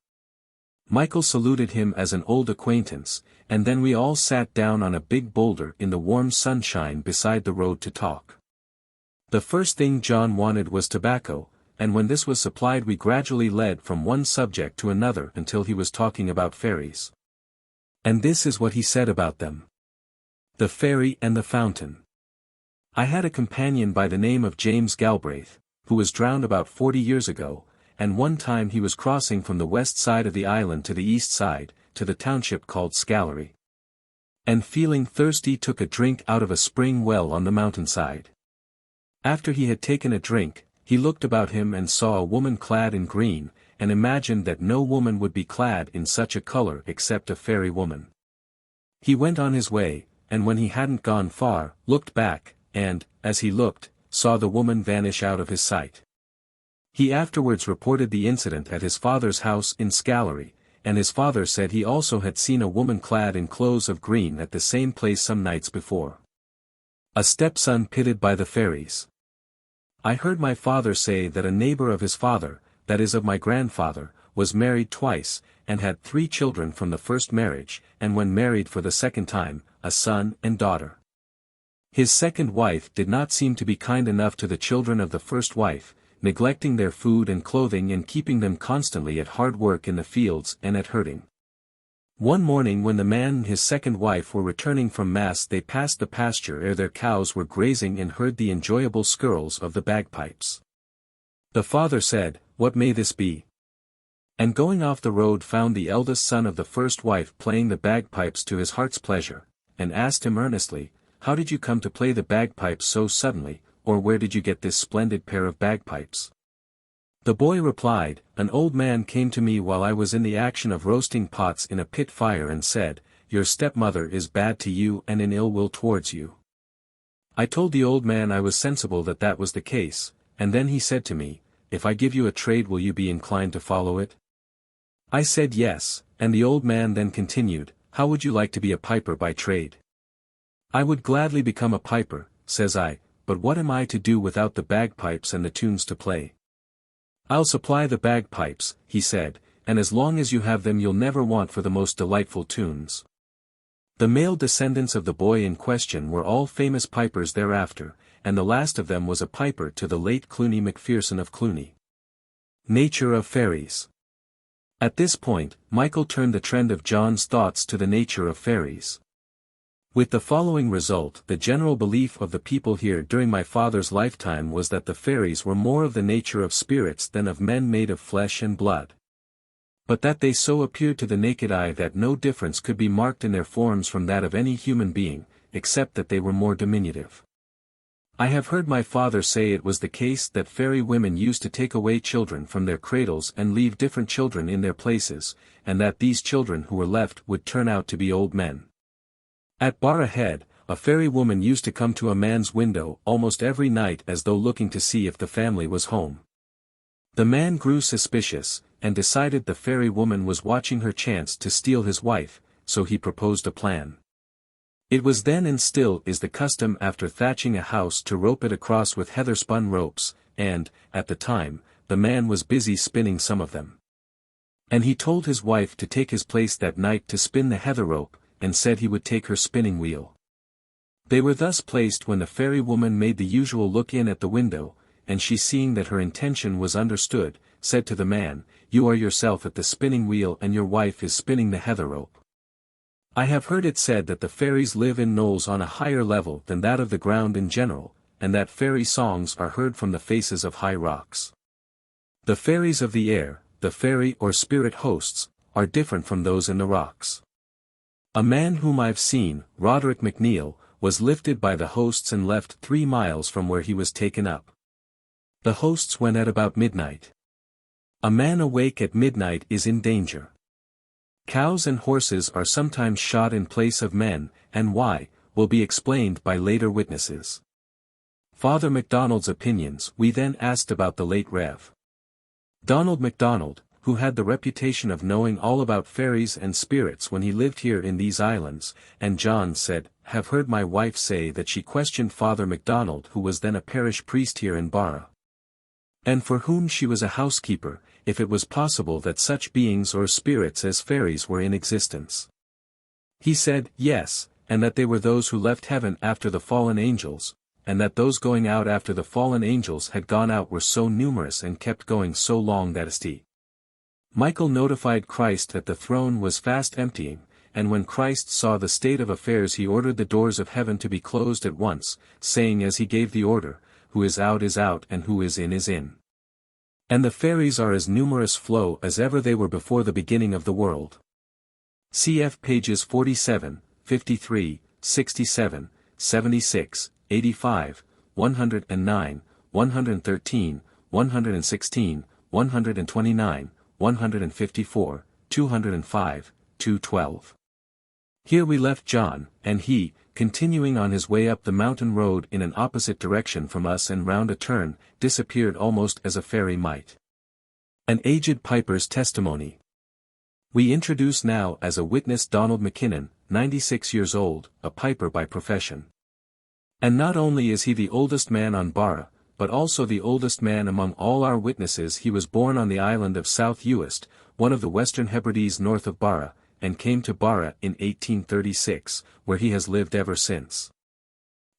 Michael saluted him as an old acquaintance, and then we all sat down on a big boulder in the warm sunshine beside the road to talk. The first thing John wanted was tobacco, and when this was supplied we gradually led from one subject to another until he was talking about fairies. And this is what he said about them. The Fairy and the Fountain. I had a companion by the name of James Galbraith, who was drowned about 40 years ago, and one time he was crossing from the west side of the island to the east side, to the township called Scalary. And feeling thirsty took a drink out of a spring well on the mountainside. After he had taken a drink, he looked about him and saw a woman clad in green, and imagined that no woman would be clad in such a color except a fairy woman. He went on his way, and when he hadn't gone far, looked back, and, as he looked, saw the woman vanish out of his sight. He afterwards reported the incident at his father's house in Scalary, and his father said he also had seen a woman clad in clothes of green at the same place some nights before. A stepson pitted by the fairies. I heard my father say that a neighbor of his father, that is of my grandfather, was married twice, and had 3 children from the first marriage, and when married for the second time, a son and daughter. His second wife did not seem to be kind enough to the children of the first wife, neglecting their food and clothing and keeping them constantly at hard work in the fields and at herding. One morning when the man and his second wife were returning from mass, they passed the pasture ere their cows were grazing and heard the enjoyable skirls of the bagpipes. The father said, "What may this be?" And going off the road found the eldest son of the first wife playing the bagpipes to his heart's pleasure, and asked him earnestly, "How did you come to play the bagpipes so suddenly, or where did you get this splendid pair of bagpipes?" The boy replied, "An old man came to me while I was in the action of roasting pots in a pit fire and said, 'Your stepmother is bad to you and in ill will towards you.' I told the old man I was sensible that that was the case, and then he said to me, 'If I give you a trade, will you be inclined to follow it?' I said yes, and the old man then continued, 'How would you like to be a piper by trade?' 'I would gladly become a piper,' says I, 'but what am I to do without the bagpipes and the tunes to play?' 'I'll supply the bagpipes,' he said, 'and as long as you have them you'll never want for the most delightful tunes.' The male descendants of the boy in question were all famous pipers thereafter, and the last of them was a piper to the late Cluny Macpherson of Cluny. Nature of Fairies. At this point, Michael turned the trend of John's thoughts to the nature of fairies. With the following result: the general belief of the people here during my father's lifetime was that the fairies were more of the nature of spirits than of men made of flesh and blood. But that they so appeared to the naked eye that no difference could be marked in their forms from that of any human being, except that they were more diminutive. I have heard my father say it was the case that fairy women used to take away children from their cradles and leave different children in their places, and that these children who were left would turn out to be old men. At Barra Head, a fairy woman used to come to a man's window almost every night as though looking to see if the family was home. The man grew suspicious, and decided the fairy woman was watching her chance to steal his wife, so he proposed a plan. It was then and still is the custom after thatching a house to rope it across with heather-spun ropes, and, at the time, the man was busy spinning some of them. And he told his wife to take his place that night to spin the heather rope, and said he would take her spinning wheel. They were thus placed when the fairy woman made the usual look in at the window, and she, seeing that her intention was understood, said to the man, "You are yourself at the spinning wheel and your wife is spinning the heather rope." I have heard it said that the fairies live in knolls on a higher level than that of the ground in general, and that fairy songs are heard from the faces of high rocks. The fairies of the air, the fairy or spirit hosts, are different from those in the rocks. A man whom I've seen, Roderick MacNeil, was lifted by the hosts and left 3 miles from where he was taken up. The hosts went at about midnight. A man awake at midnight is in danger. Cows and horses are sometimes shot in place of men, and why, will be explained by later witnesses. Father MacDonald's opinions. We then asked about the late Rev. Donald MacDonald, who had the reputation of knowing all about fairies and spirits when he lived here in these islands, and John said, "Have heard my wife say that she questioned Father MacDonald, who was then a parish priest here in Barra, and for whom she was a housekeeper, if it was possible that such beings or spirits as fairies were in existence. He said, yes, and that they were those who left heaven after the fallen angels, and that those going out after the fallen angels had gone out were so numerous and kept going so long that Michael notified Christ that the throne was fast emptying, and when Christ saw the state of affairs he ordered the doors of heaven to be closed at once, saying as he gave the order, who is out, and who is in. And the fairies are as numerous flow as ever they were before the beginning of the world. Cf. pages 47, 53, 67, 76, 85, 109, 113, 116, 129, 154, 205, 212. Here we left John, and he, continuing on his way up the mountain road in an opposite direction from us and round a turn, disappeared almost as a fairy might. An aged piper's testimony. We introduce now as a witness Donald McKinnon, 96 years old, a piper by profession. And not only is he the oldest man on Barra, but also the oldest man among all our witnesses. He was born on the island of South Uist, one of the Western Hebrides north of Barra, and came to Barra in 1836, where he has lived ever since.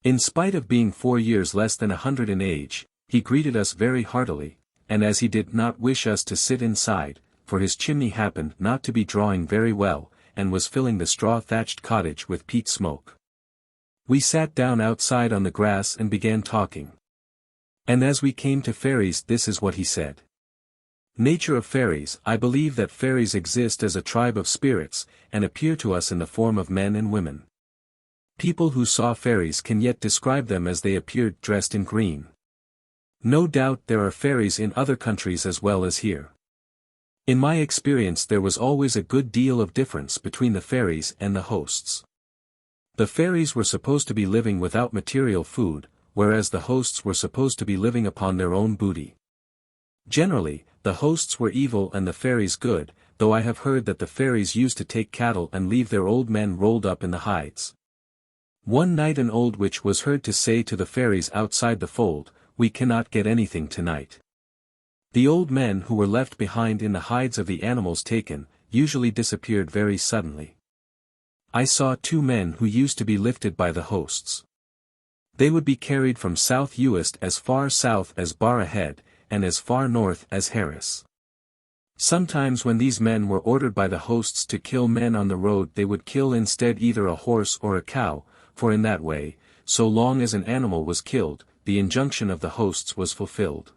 In spite of being 4 years less than 100 in age, he greeted us very heartily, and as he did not wish us to sit inside, for his chimney happened not to be drawing very well, and was filling the straw-thatched cottage with peat smoke. We sat down outside on the grass and began talking. And as we came to fairies, this is what he said. Nature of fairies. I believe that fairies exist as a tribe of spirits, and appear to us in the form of men and women. People who saw fairies can yet describe them as they appeared dressed in green. No doubt there are fairies in other countries as well as here. In my experience there was always a good deal of difference between the fairies and the hosts. The fairies were supposed to be living without material food, whereas the hosts were supposed to be living upon their own booty. Generally, the hosts were evil and the fairies good, though I have heard that the fairies used to take cattle and leave their old men rolled up in the hides. One night an old witch was heard to say to the fairies outside the fold, "We cannot get anything tonight." The old men who were left behind in the hides of the animals taken, usually disappeared very suddenly. I saw 2 men who used to be lifted by the hosts. They would be carried from South Uist as far south as Barra Head, and as far north as Harris. Sometimes when these men were ordered by the hosts to kill men on the road they would kill instead either a horse or a cow, for in that way, so long as an animal was killed, the injunction of the hosts was fulfilled.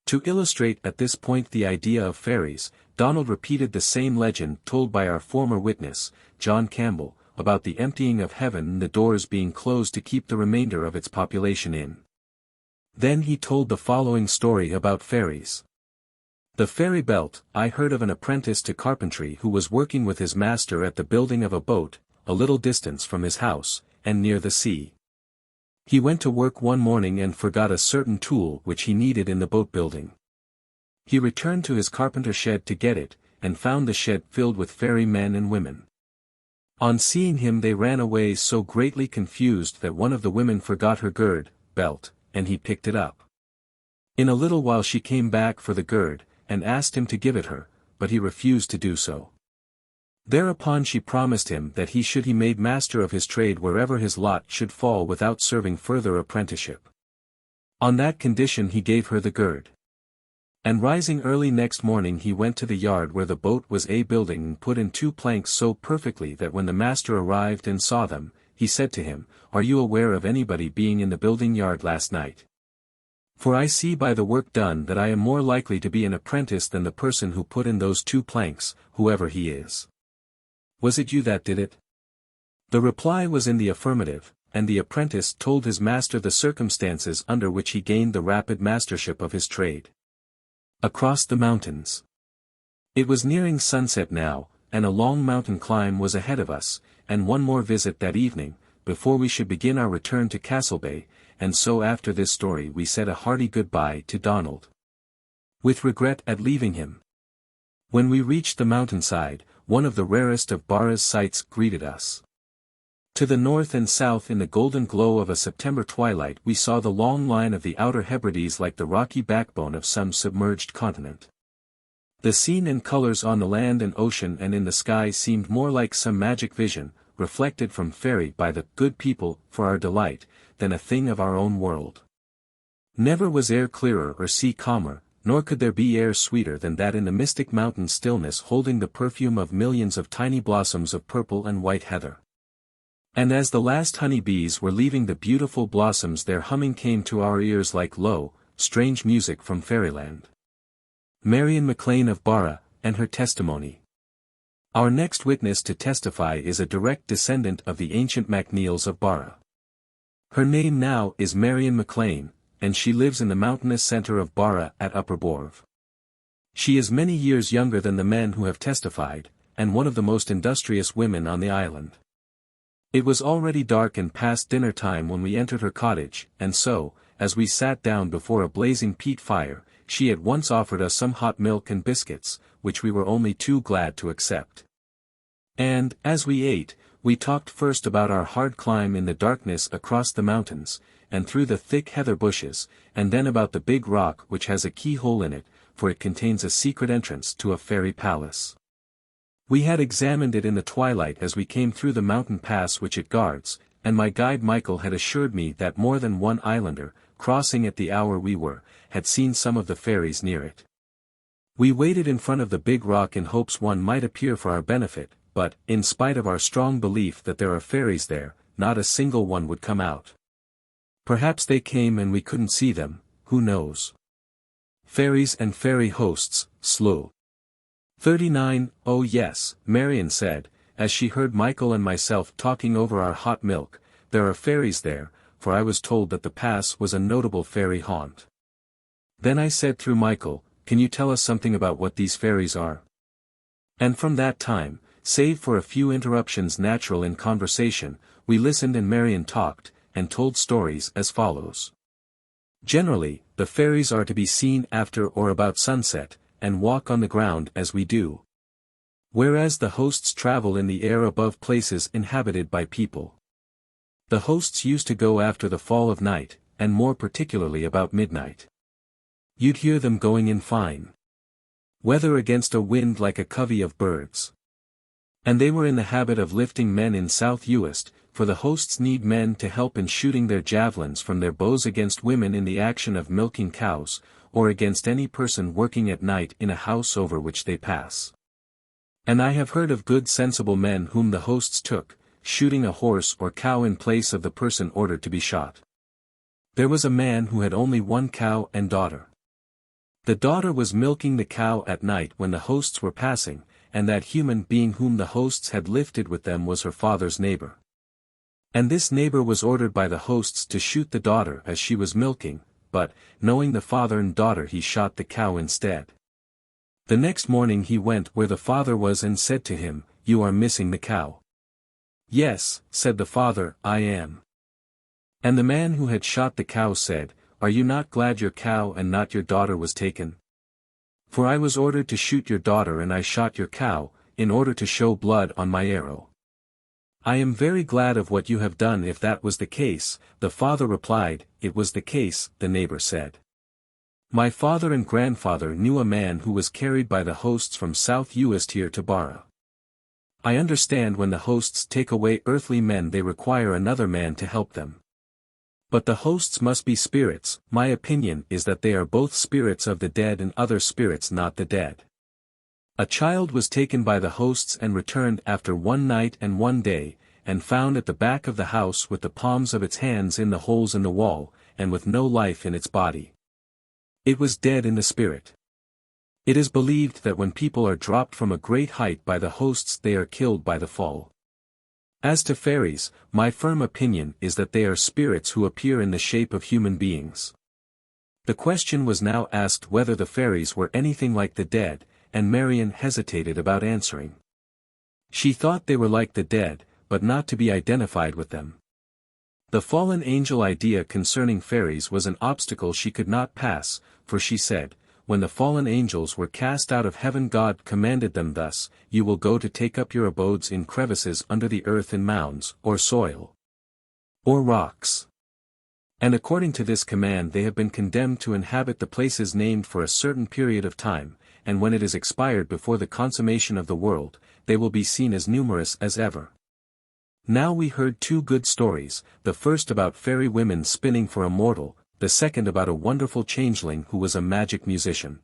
To illustrate at this point the idea of fairies, Donald repeated the same legend told by our former witness, John Campbell, about the emptying of heaven and the doors being closed to keep the remainder of its population in. Then he told the following story about fairies. The fairy belt. I heard of an apprentice to carpentry who was working with his master at the building of a boat, a little distance from his house, and near the sea. He went to work one morning and forgot a certain tool which he needed in the boat building. He returned to his carpenter shed to get it, and found the shed filled with fairy men and women. On seeing him they ran away so greatly confused that one of the women forgot her belt, and he picked it up. In a little while she came back for the gourd, and asked him to give it her, but he refused to do so. Thereupon she promised him that he should be made master of his trade wherever his lot should fall without serving further apprenticeship. On that condition he gave her the gourd. And rising early next morning he went to the yard where the boat was building and put in 2 planks so perfectly that when the master arrived and saw them, he said to him, "Are you aware of anybody being in the building yard last night? For I see by the work done that I am more likely to be an apprentice than the person who put in those 2 planks, whoever he is. Was it you that did it?" The reply was in the affirmative, and the apprentice told his master the circumstances under which he gained the rapid mastership of his trade. Across the mountains. It was nearing sunset now, and a long mountain climb was ahead of us, and one more visit that evening, before we should begin our return to Castlebay, and so after this story we said a hearty goodbye to Donald. With regret at leaving him. When we reached the mountainside, one of the rarest of Barra's sights greeted us. To the north and south in the golden glow of a September twilight we saw the long line of the outer Hebrides like the rocky backbone of some submerged continent. The scene and colors on the land and ocean and in the sky seemed more like some magic vision, reflected from fairy by the good people for our delight, than a thing of our own world. Never was air clearer or sea calmer, nor could there be air sweeter than that in the mystic mountain stillness holding the perfume of millions of tiny blossoms of purple and white heather. And as the last honey bees were leaving the beautiful blossoms their humming came to our ears like low, strange music from fairyland. Marion MacLean of Barra, and her testimony. Our next witness to testify is a direct descendant of the ancient MacNeils of Barra. Her name now is Marion MacLean, and she lives in the mountainous centre of Barra at Upper Borv. She is many years younger than the men who have testified, and one of the most industrious women on the island. It was already dark and past dinner time when we entered her cottage, and so, as we sat down before a blazing peat fire, she at once offered us some hot milk and biscuits, which we were only too glad to accept. And, as we ate, we talked first about our hard climb in the darkness across the mountains, and through the thick heather bushes, and then about the big rock which has a keyhole in it, for it contains a secret entrance to a fairy palace. We had examined it in the twilight as we came through the mountain pass which it guards, and my guide Michael had assured me that more than one islander, crossing at the hour we were, had seen some of the fairies near it. We waited in front of the big rock in hopes one might appear for our benefit, but, in spite of our strong belief that there are fairies there, not a single one would come out. Perhaps they came and we couldn't see them, who knows? Fairies and fairy hosts, slow. 39, oh yes, Marion said, as she heard Michael and myself talking over our hot milk, there are fairies there, for I was told that the pass was a notable fairy haunt. Then I said through Michael, can you tell us something about what these fairies are? And from that time, save for a few interruptions natural in conversation, we listened and Marion talked, and told stories as follows. Generally, the fairies are to be seen after or about sunset, and walk on the ground as we do. Whereas the hosts travel in the air above places inhabited by people. The hosts used to go after the fall of night, and more particularly about midnight. You'd hear them going in fine weather against a wind like a covey of birds. And they were in the habit of lifting men in South Uist, for the hosts need men to help in shooting their javelins from their bows against women in the action of milking cows, or against any person working at night in a house over which they pass. And I have heard of good sensible men whom the hosts took, shooting a horse or cow in place of the person ordered to be shot. There was a man who had only one cow and daughter. The daughter was milking the cow at night when the hosts were passing, and that human being whom the hosts had lifted with them was her father's neighbor. And this neighbor was ordered by the hosts to shoot the daughter as she was milking, but, knowing the father and daughter he shot the cow instead. The next morning he went where the father was and said to him, "You are missing the cow." "Yes," said the father, "I am." And the man who had shot the cow said, "Are you not glad your cow and not your daughter was taken? For I was ordered to shoot your daughter and I shot your cow, in order to show blood on my arrow." "I am very glad of what you have done if that was the case," the father replied. "It was the case," the neighbor said. "My father and grandfather knew a man who was carried by the hosts from South Uist here to Barra. I understand when the hosts take away earthly men they require another man to help them. But the hosts must be spirits. My opinion is that they are both spirits of the dead and other spirits not the dead. A child was taken by the hosts and returned after 1 night and 1 day, and found at the back of the house with the palms of its hands in the holes in the wall, and with no life in its body. It was dead in the spirit. It is believed that when people are dropped from a great height by the hosts they are killed by the fall. As to fairies, my firm opinion is that they are spirits who appear in the shape of human beings." The question was now asked whether the fairies were anything like the dead, and Marion hesitated about answering. She thought they were like the dead, but not to be identified with them. The fallen angel idea concerning fairies was an obstacle she could not pass, for she said, "When the fallen angels were cast out of heaven God commanded them thus, you will go to take up your abodes in crevices under the earth in mounds, or soil, or rocks. And according to this command they have been condemned to inhabit the places named for a certain period of time, and when it is expired before the consummation of the world, they will be seen as numerous as ever." Now we heard 2 good stories, the first about fairy women spinning for a mortal, the second about a wonderful changeling who was a magic musician.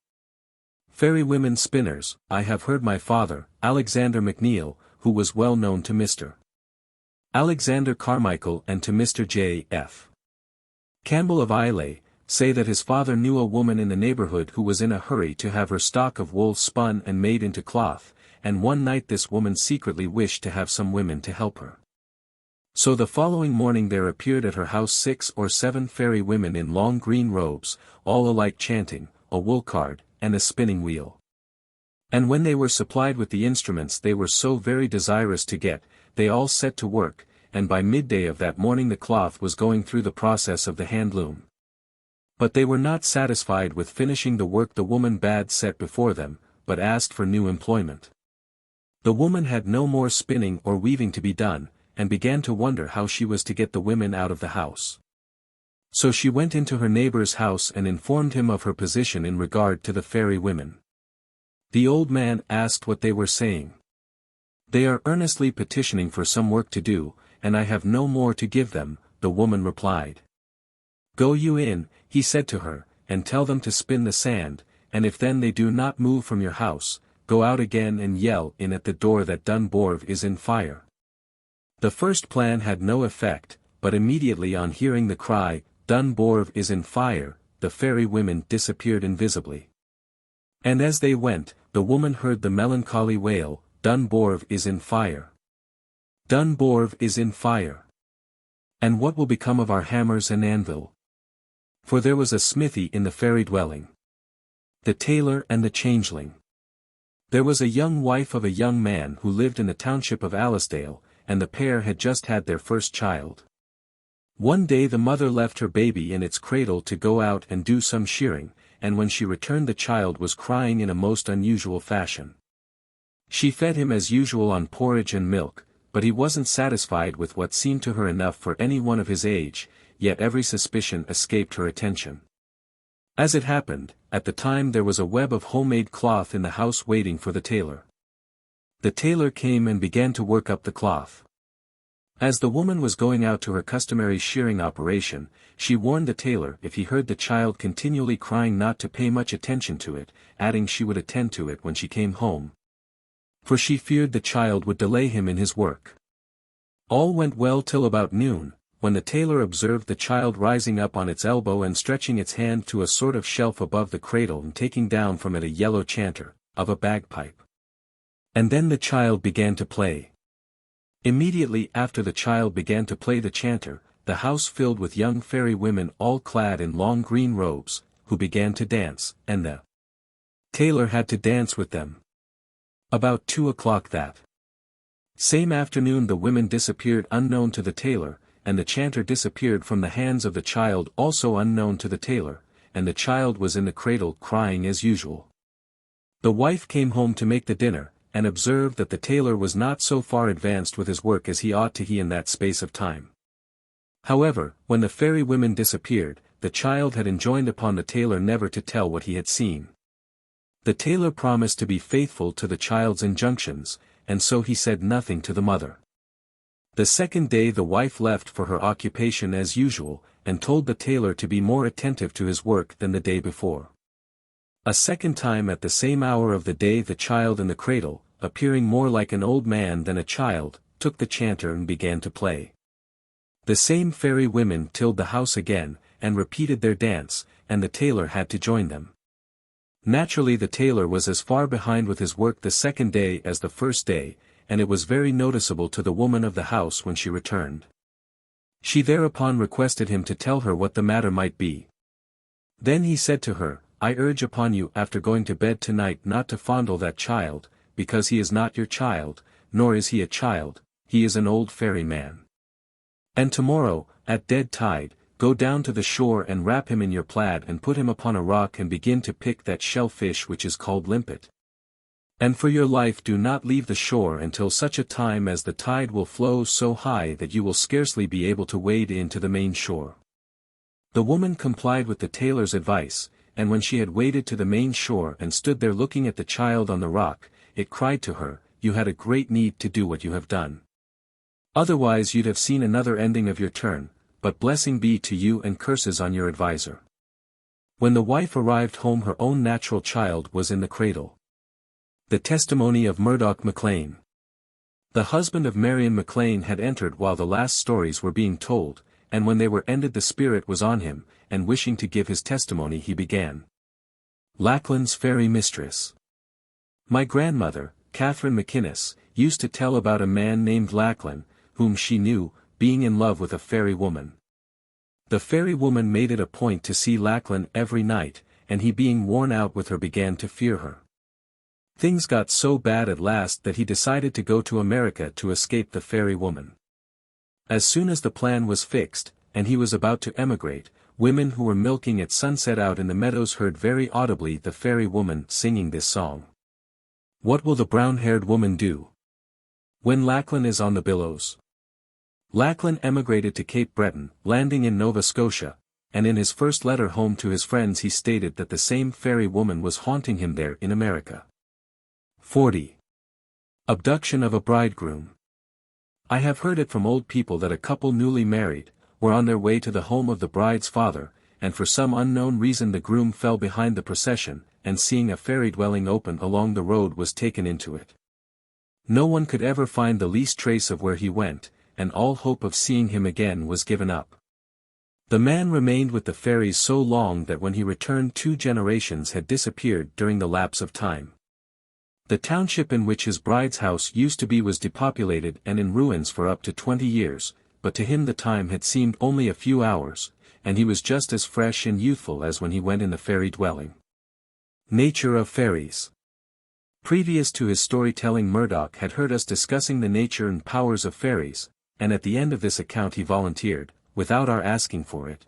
Fairy women spinners, I have heard my father, Alexander McNeill, who was well known to Mr. Alexander Carmichael and to Mr. J.F. Campbell of Islay, say that his father knew a woman in the neighborhood who was in a hurry to have her stock of wool spun and made into cloth, and one night this woman secretly wished to have some women to help her. So the following morning there appeared at her house 6 or 7 fairy women in long green robes, all alike chanting, a wool card, and a spinning wheel. And when they were supplied with the instruments they were so very desirous to get, they all set to work, and by midday of that morning the cloth was going through the process of the hand loom. But they were not satisfied with finishing the work the woman bade set before them, but asked for new employment. The woman had no more spinning or weaving to be done, and began to wonder how she was to get the women out of the house. So she went into her neighbor's house and informed him of her position in regard to the fairy women. The old man asked what they were saying. They are earnestly petitioning for some work to do, and I have no more to give them, the woman replied. Go you in, he said to her, and tell them to spin the sand, and if then they do not move from your house, go out again and yell in at the door that Dunborv is in fire. The first plan had no effect, but immediately on hearing the cry, Dunborv is in fire, the fairy women disappeared invisibly. And as they went, the woman heard the melancholy wail, Dunborv is in fire. Dunborv is in fire. And what will become of our hammers and anvil? For there was a smithy in the fairy dwelling. The tailor and the changeling. There was a young wife of a young man who lived in the township of Alisdale, and the pair had just had their first child. One day the mother left her baby in its cradle to go out and do some shearing, and when she returned the child was crying in a most unusual fashion. She fed him as usual on porridge and milk, but he wasn't satisfied with what seemed to her enough for any one of his age, yet every suspicion escaped her attention. As it happened, at the time there was a web of homemade cloth in the house waiting for the tailor. The tailor came and began to work up the cloth. As the woman was going out to her customary shearing operation, she warned the tailor if he heard the child continually crying not to pay much attention to it, adding she would attend to it when she came home. For she feared the child would delay him in his work. All went well till about noon, when the tailor observed the child rising up on its elbow and stretching its hand to a sort of shelf above the cradle and taking down from it a yellow chanter, of a bagpipe. And then the child began to play. Immediately after the child began to play the chanter, the house filled with young fairy women all clad in long green robes, who began to dance, and the tailor had to dance with them. About 2 o'clock that same afternoon the women disappeared unknown to the tailor, and the chanter disappeared from the hands of the child also unknown to the tailor, and the child was in the cradle crying as usual. The wife came home to make the dinner, and observed that the tailor was not so far advanced with his work as he ought to in that space of time. However, when the fairy women disappeared, the child had enjoined upon the tailor never to tell what he had seen. The tailor promised to be faithful to the child's injunctions, and so he said nothing to the mother. The second day the wife left for her occupation as usual, and told the tailor to be more attentive to his work than the day before. A second time at the same hour of the day the child in the cradle, appearing more like an old man than a child, took the chanter and began to play. The same fairy women tilled the house again, and repeated their dance, and the tailor had to join them. Naturally the tailor was as far behind with his work the second day as the first day, and it was very noticeable to the woman of the house when she returned. She thereupon requested him to tell her what the matter might be. Then he said to her, I urge upon you after going to bed tonight not to fondle that child, because he is not your child, nor is he a child, he is an old fairy man. And tomorrow, at dead tide, go down to the shore and wrap him in your plaid and put him upon a rock and begin to pick that shellfish which is called limpet. And for your life do not leave the shore until such a time as the tide will flow so high that you will scarcely be able to wade in to the main shore. The woman complied with the tailor's advice, and when she had waded to the main shore and stood there looking at the child on the rock, it cried to her, You had a great need to do what you have done. Otherwise you'd have seen another ending of your turn, but blessing be to you and curses on your adviser. When the wife arrived home her own natural child was in the cradle. The testimony of Murdoch MacLean. The husband of Marion MacLean had entered while the last stories were being told, and when they were ended the spirit was on him, and wishing to give his testimony he began. Lachlan's Fairy Mistress. My grandmother, Catherine McInnes, used to tell about a man named Lachlan, whom she knew, being in love with a fairy woman. The fairy woman made it a point to see Lachlan every night, and he being worn out with her began to fear her. Things got so bad at last that he decided to go to America to escape the fairy woman. As soon as the plan was fixed, and he was about to emigrate, women who were milking at sunset out in the meadows heard very audibly the fairy woman singing this song. What will the brown-haired woman do when Lachlan is on the billows? Lachlan emigrated to Cape Breton, landing in Nova Scotia, and in his first letter home to his friends he stated that the same fairy woman was haunting him there in America. 40. Abduction of a bridegroom. I have heard it from old people that a couple newly married were on their way to the home of the bride's father, and for some unknown reason the groom fell behind the procession, and seeing a fairy dwelling open along the road was taken into it. No one could ever find the least trace of where he went, and all hope of seeing him again was given up. The man remained with the fairies so long that when he returned 2 generations had disappeared during the lapse of time. The township in which his bride's house used to be was depopulated and in ruins for up to 20 years, but to him the time had seemed only a few hours, and he was just as fresh and youthful as when he went in the fairy dwelling. Nature of fairies. Previous to his storytelling Murdoch had heard us discussing the nature and powers of fairies, and at the end of this account he volunteered, without our asking for it,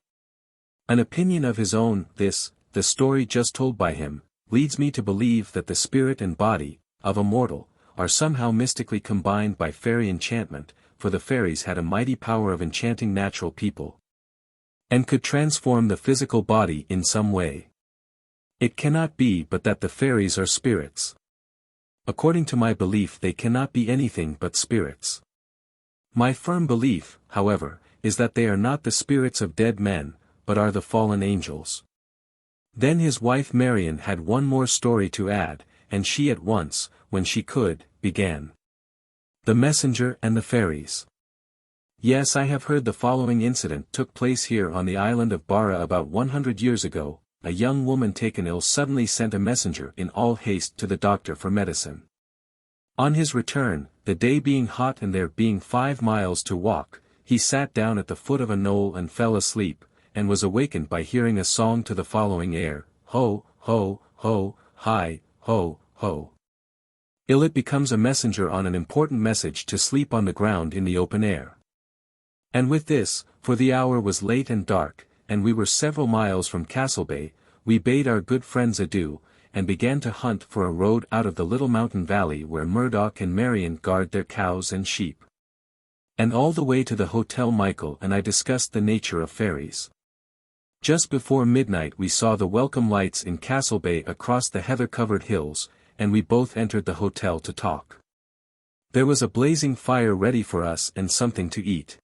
an opinion of his own. This, the story just told by him, leads me to believe that the spirit and body of a mortal are somehow mystically combined by fairy enchantment, for the fairies had a mighty power of enchanting natural people, and could transform the physical body in some way. It cannot be but that the fairies are spirits. According to my belief they cannot be anything but spirits. My firm belief, however, is that they are not the spirits of dead men, but are the fallen angels. Then his wife Marion had one more story to add, and she at once, when she could, began. The Messenger and the Fairies. Yes, I have heard the following incident took place here on the island of Barra about 100 years ago. A young woman taken ill suddenly sent a messenger in all haste to the doctor for medicine. On his return, the day being hot and there being 5 miles to walk, he sat down at the foot of a knoll and fell asleep, and was awakened by hearing a song to the following air: Ho, ho, ho, hi, ho, ho. Ill it becomes a messenger on an important message to sleep on the ground in the open air. And with this, for the hour was late and dark, and we were several miles from Castle Bay, we bade our good friends adieu, and began to hunt for a road out of the little mountain valley where Murdoch and Marion guard their cows and sheep. And all the way to the Hotel Michael and I discussed the nature of fairies. Just before midnight we saw the welcome lights in Castle Bay across the heather-covered hills, and we both entered the hotel to talk. There was a blazing fire ready for us and something to eat.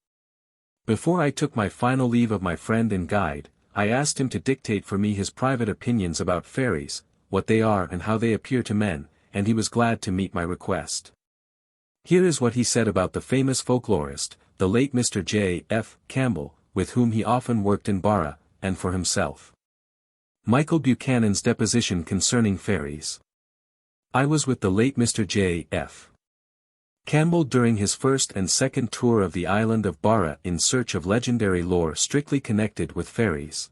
Before I took my final leave of my friend and guide, I asked him to dictate for me his private opinions about fairies, what they are and how they appear to men, and he was glad to meet my request. Here is what he said about the famous folklorist, the late Mr. J. F. Campbell, with whom he often worked in Barra, and for himself. Michael Buchanan's deposition concerning fairies. I was with the late Mr. J. F. Campbell during his first and second tour of the island of Barra in search of legendary lore strictly connected with fairies.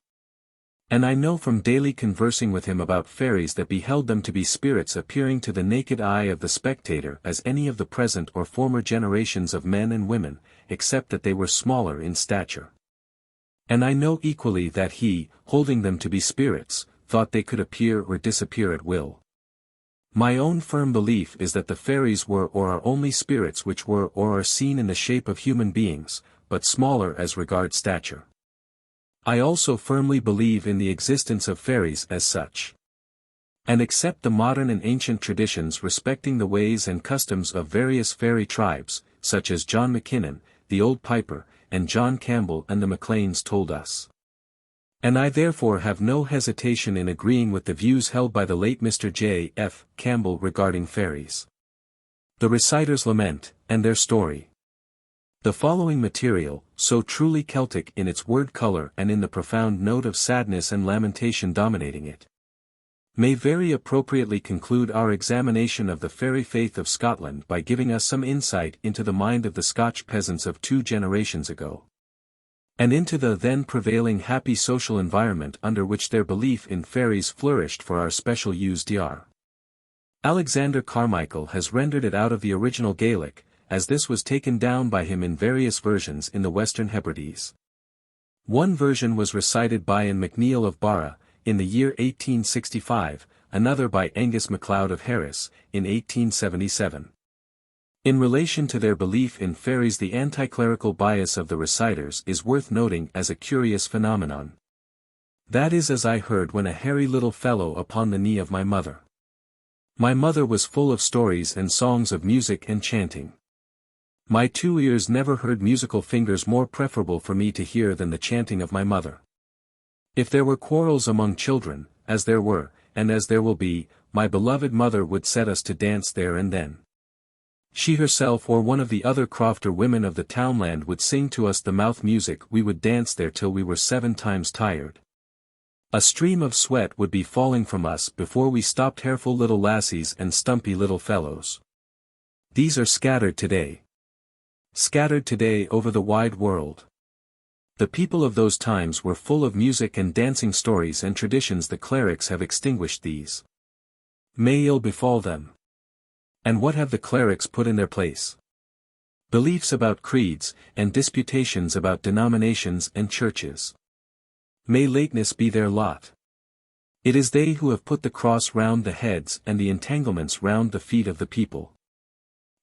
And I know from daily conversing with him about fairies that beheld them to be spirits appearing to the naked eye of the spectator as any of the present or former generations of men and women, except that they were smaller in stature. And I know equally that he, holding them to be spirits, thought they could appear or disappear at will. My own firm belief is that the fairies were or are only spirits which were or are seen in the shape of human beings, but smaller as regards stature. I also firmly believe in the existence of fairies as such. And accept the modern and ancient traditions respecting the ways and customs of various fairy tribes, such as John Mackinnon, the Old Piper, and John Campbell and the Macleans told us. And I therefore have no hesitation in agreeing with the views held by the late Mr. J. F. Campbell regarding fairies. The Reciters' Lament, and their story. The following material, so truly Celtic in its word color and in the profound note of sadness and lamentation dominating it, may very appropriately conclude our examination of the fairy faith of Scotland by giving us some insight into the mind of the Scotch peasants of 2 generations ago, and into the then prevailing happy social environment under which their belief in fairies flourished for our special use. Dr. Alexander Carmichael has rendered it out of the original Gaelic, as this was taken down by him in various versions in the Western Hebrides. One version was recited by Ian MacNeill of Barra, in the year 1865, another by Angus MacLeod of Harris, in 1877. In relation to their belief in fairies, the anti-clerical bias of the reciters is worth noting as a curious phenomenon. That is as I heard when a hairy little fellow upon the knee of my mother. My mother was full of stories and songs of music and chanting. My 2 ears never heard musical fingers more preferable for me to hear than the chanting of my mother. If there were quarrels among children, as there were, and as there will be, my beloved mother would set us to dance there and then. She herself or one of the other crofter women of the townland would sing to us the mouth music. We would dance there till we were 7 times tired. A stream of sweat would be falling from us before we stopped, hairful little lassies and stumpy little fellows. These are scattered today. Scattered today over the wide world. The people of those times were full of music and dancing stories and traditions. The clerics have extinguished these. May ill befall them. And what have the clerics put in their place? Beliefs about creeds, and disputations about denominations and churches. May lateness be their lot. It is they who have put the cross round the heads and the entanglements round the feet of the people.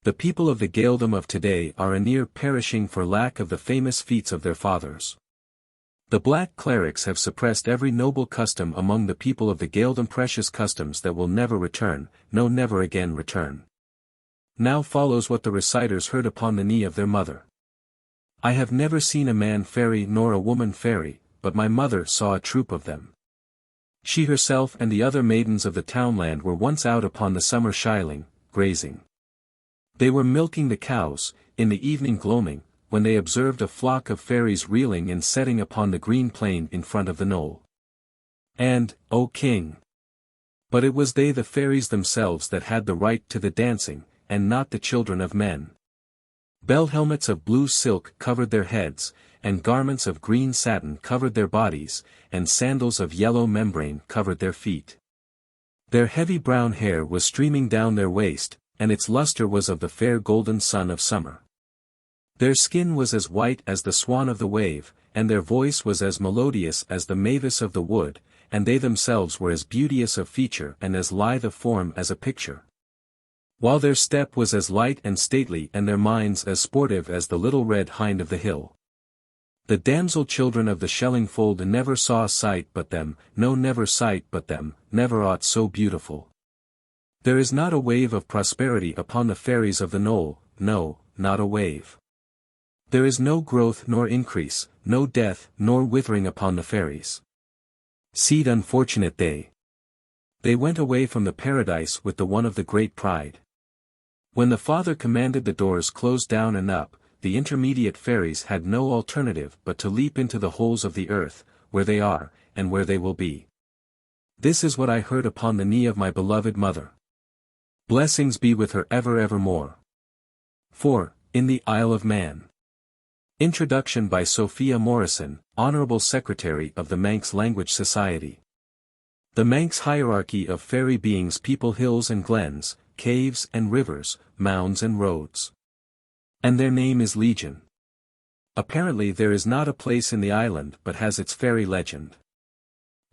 The people of the Gaeldom of today are anear perishing for lack of the famous feats of their fathers. The black clerics have suppressed every noble custom among the people of the Gaeldom, precious customs that will never return, no never again return. Now follows what the reciters heard upon the knee of their mother. I have never seen a man fairy nor a woman fairy, but my mother saw a troop of them. She herself and the other maidens of the townland were once out upon the summer shieling, grazing. They were milking the cows, in the evening gloaming, when they observed a flock of fairies reeling and setting upon the green plain in front of the knoll. And, O king! But it was they, the fairies themselves, that had the right to the dancing, and not the children of men. Bell helmets of blue silk covered their heads, and garments of green satin covered their bodies, and sandals of yellow membrane covered their feet. Their heavy brown hair was streaming down their waist, and its luster was of the fair golden sun of summer. Their skin was as white as the swan of the wave, and their voice was as melodious as the mavis of the wood, and they themselves were as beauteous of feature and as lithe of form as a picture. While their step was as light and stately and their minds as sportive as the little red hind of the hill. The damsel children of the Shelling fold never saw a sight but them, no never sight but them, never aught so beautiful. There is not a wave of prosperity upon the fairies of the knoll, no, not a wave. There is no growth nor increase, no death nor withering upon the fairies. Seed unfortunate they. They went away from the paradise with the one of the great pride. When the Father commanded the doors close down and up, the intermediate fairies had no alternative but to leap into the holes of the earth, where they are, and where they will be. This is what I heard upon the knee of my beloved mother. Blessings be with her ever evermore. 4. In the Isle of Man. Introduction by Sophia Morrison, Honorable Secretary of the Manx Language Society. The Manx hierarchy of fairy beings people hills and glens, caves and rivers, mounds and roads. And their name is Legion. Apparently there is not a place in the island but has its fairy legend.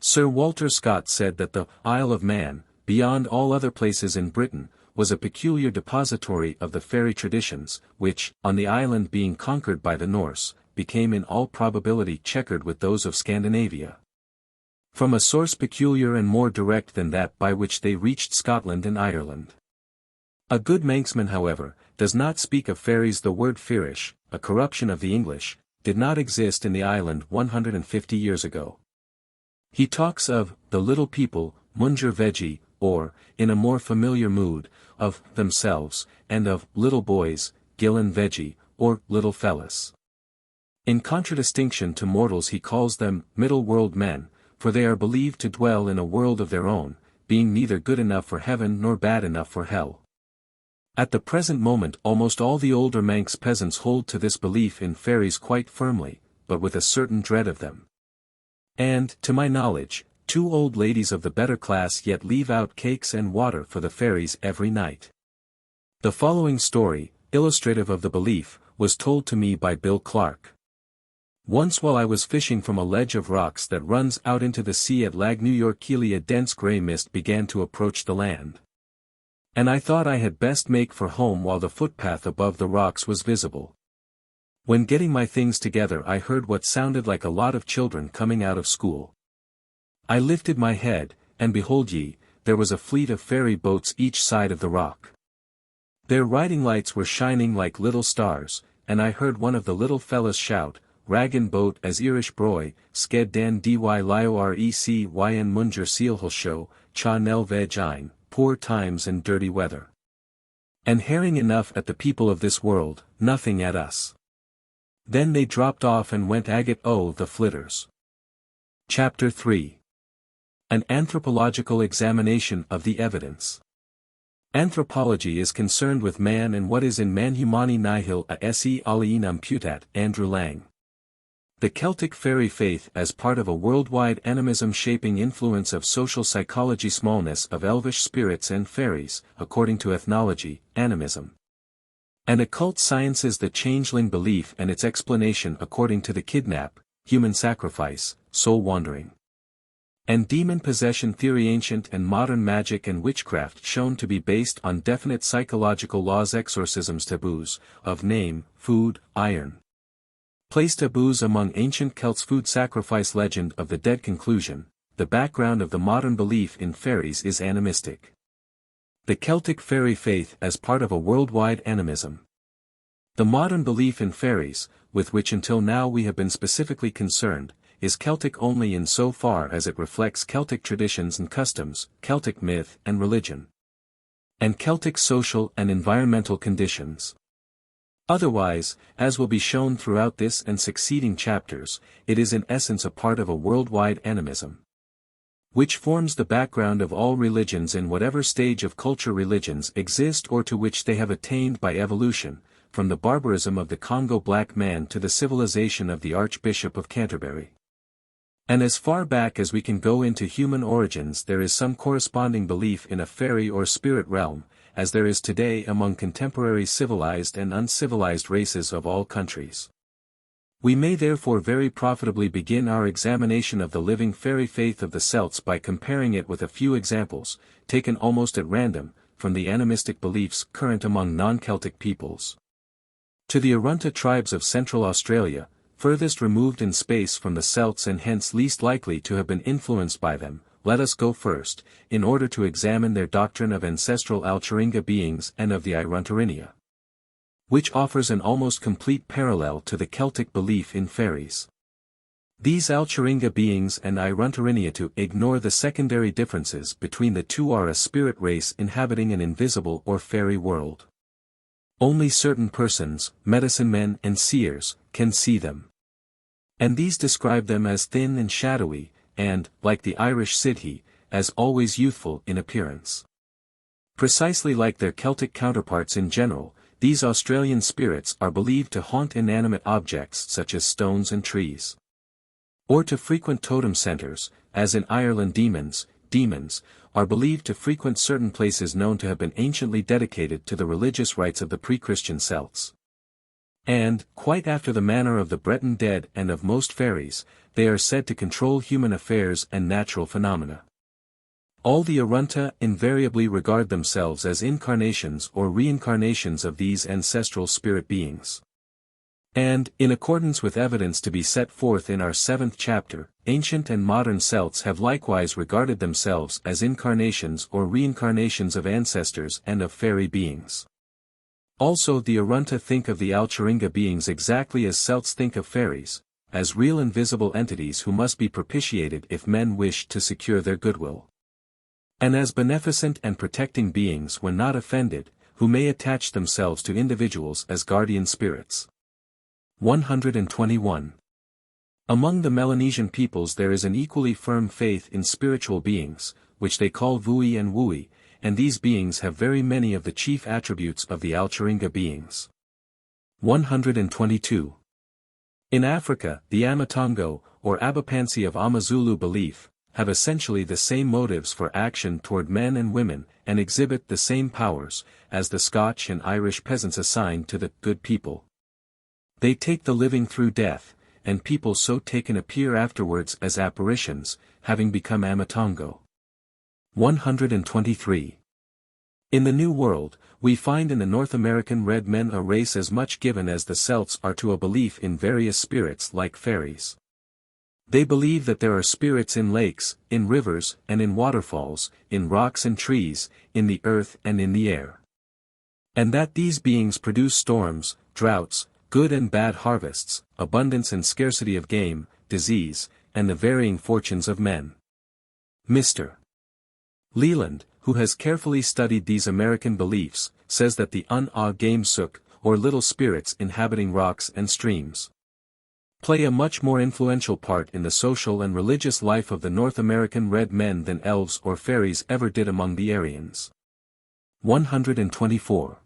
Sir Walter Scott said that the Isle of Man, beyond all other places in Britain, was a peculiar depository of the fairy traditions, which, on the island being conquered by the Norse, became in all probability checkered with those of Scandinavia. From a source peculiar and more direct than that by which they reached Scotland and Ireland. A good Manxman, however, does not speak of fairies. The word fairish, a corruption of the English, did not exist in the island 150 years ago. He talks of the little people, Munjur Vegi, or, in a more familiar mood, of themselves, and of little boys, Gillen Vegi, or little fellas. In contradistinction to mortals he calls them middle world men, for they are believed to dwell in a world of their own, being neither good enough for heaven nor bad enough for hell. At the present moment almost all the older Manx peasants hold to this belief in fairies quite firmly, but with a certain dread of them. And, to my knowledge, 2 old ladies of the better class yet leave out cakes and water for the fairies every night. The following story, illustrative of the belief, was told to me by Bill Clark. Once while I was fishing from a ledge of rocks that runs out into the sea at Lag New York Keely, a dense grey mist began to approach the land. And I thought I had best make for home while the footpath above the rocks was visible. When getting my things together I heard what sounded like a lot of children coming out of school. I lifted my head, and behold ye, there was a fleet of ferry boats each side of the rock. Their riding lights were shining like little stars, and I heard one of the little fellas shout, Ragan boat as Irish broy, sked dan dy lio recyn munjer sealhul show, cha nel vegine, poor times and dirty weather. And herring enough at the people of this world, nothing at us. Then they dropped off and went agate the flitters. Chapter 3. An Anthropological Examination of the Evidence. Anthropology is concerned with man and what is in man humani nihil a se alienam putat, Andrew Lang. The Celtic fairy faith as part of a worldwide animism shaping influence of social psychology, smallness of elvish spirits and fairies, according to ethnology, animism. And occult sciences, the changeling belief and its explanation according to the kidnap, human sacrifice, soul wandering. And demon possession theory, ancient and modern magic and witchcraft shown to be based on definite psychological laws, exorcisms, taboos, of name, food, iron. Place taboos among ancient Celts, food sacrifice, legend of the dead. Conclusion, the background of the modern belief in fairies is animistic. The Celtic fairy faith as part of a worldwide animism. The modern belief in fairies, with which until now we have been specifically concerned, is Celtic only in so far as it reflects Celtic traditions and customs, Celtic myth and religion, and Celtic social and environmental conditions. Otherwise, as will be shown throughout this and succeeding chapters, it is in essence a part of a worldwide animism, which forms the background of all religions in whatever stage of culture religions exist or to which they have attained by evolution, from the barbarism of the Congo black man to the civilization of the Archbishop of Canterbury. And as far back as we can go into human origins there is some corresponding belief in a fairy or spirit realm, as there is today among contemporary civilized and uncivilized races of all countries. We may therefore very profitably begin our examination of the living fairy faith of the Celts by comparing it with a few examples, taken almost at random, from the animistic beliefs current among non-Celtic peoples. To the Arunta tribes of Central Australia, furthest removed in space from the Celts and hence least likely to have been influenced by them, let us go first, in order to examine their doctrine of ancestral Alcharinga beings and of the Iruntarinia, which offers an almost complete parallel to the Celtic belief in fairies. These Alcharinga beings and Iruntarinia, to ignore the secondary differences between the two, are a spirit race inhabiting an invisible or fairy world. Only certain persons, medicine men and seers, can see them. And these describe them as thin and shadowy, and, like the Irish Sidhe, as always youthful in appearance. Precisely like their Celtic counterparts in general, these Australian spirits are believed to haunt inanimate objects such as stones and trees, or to frequent totem centres, as in Ireland demons are believed to frequent certain places known to have been anciently dedicated to the religious rites of the pre-Christian Celts. And, quite after the manner of the Breton dead and of most fairies, they are said to control human affairs and natural phenomena. All the Arunta invariably regard themselves as incarnations or reincarnations of these ancestral spirit beings. And, in accordance with evidence to be set forth in our 7th chapter, ancient and modern Celts have likewise regarded themselves as incarnations or reincarnations of ancestors and of fairy beings. Also the Arunta think of the Alcharinga beings exactly as Celts think of fairies, as real invisible entities who must be propitiated if men wish to secure their goodwill. And as beneficent and protecting beings when not offended, who may attach themselves to individuals as guardian spirits. 121. Among the Melanesian peoples there is an equally firm faith in spiritual beings, which they call Vui and Wui, and these beings have very many of the chief attributes of the Alcharinga beings. 122. In Africa, the Amatongo, or Abapansi of Amazulu belief, have essentially the same motives for action toward men and women, and exhibit the same powers, as the Scotch and Irish peasants assign to the good people. They take the living through death, and people so taken appear afterwards as apparitions, having become Amatongo. 123. In the New World, we find in the North American red men a race as much given as the Celts are to a belief in various spirits like fairies. They believe that there are spirits in lakes, in rivers, and in waterfalls, in rocks and trees, in the earth and in the air. And that these beings produce storms, droughts, good and bad harvests, abundance and scarcity of game, disease, and the varying fortunes of men. Mr. Leland, who has carefully studied these American beliefs, says that the game sook, or little spirits inhabiting rocks and streams, play a much more influential part in the social and religious life of the North American red men than elves or fairies ever did among the Aryans. 124.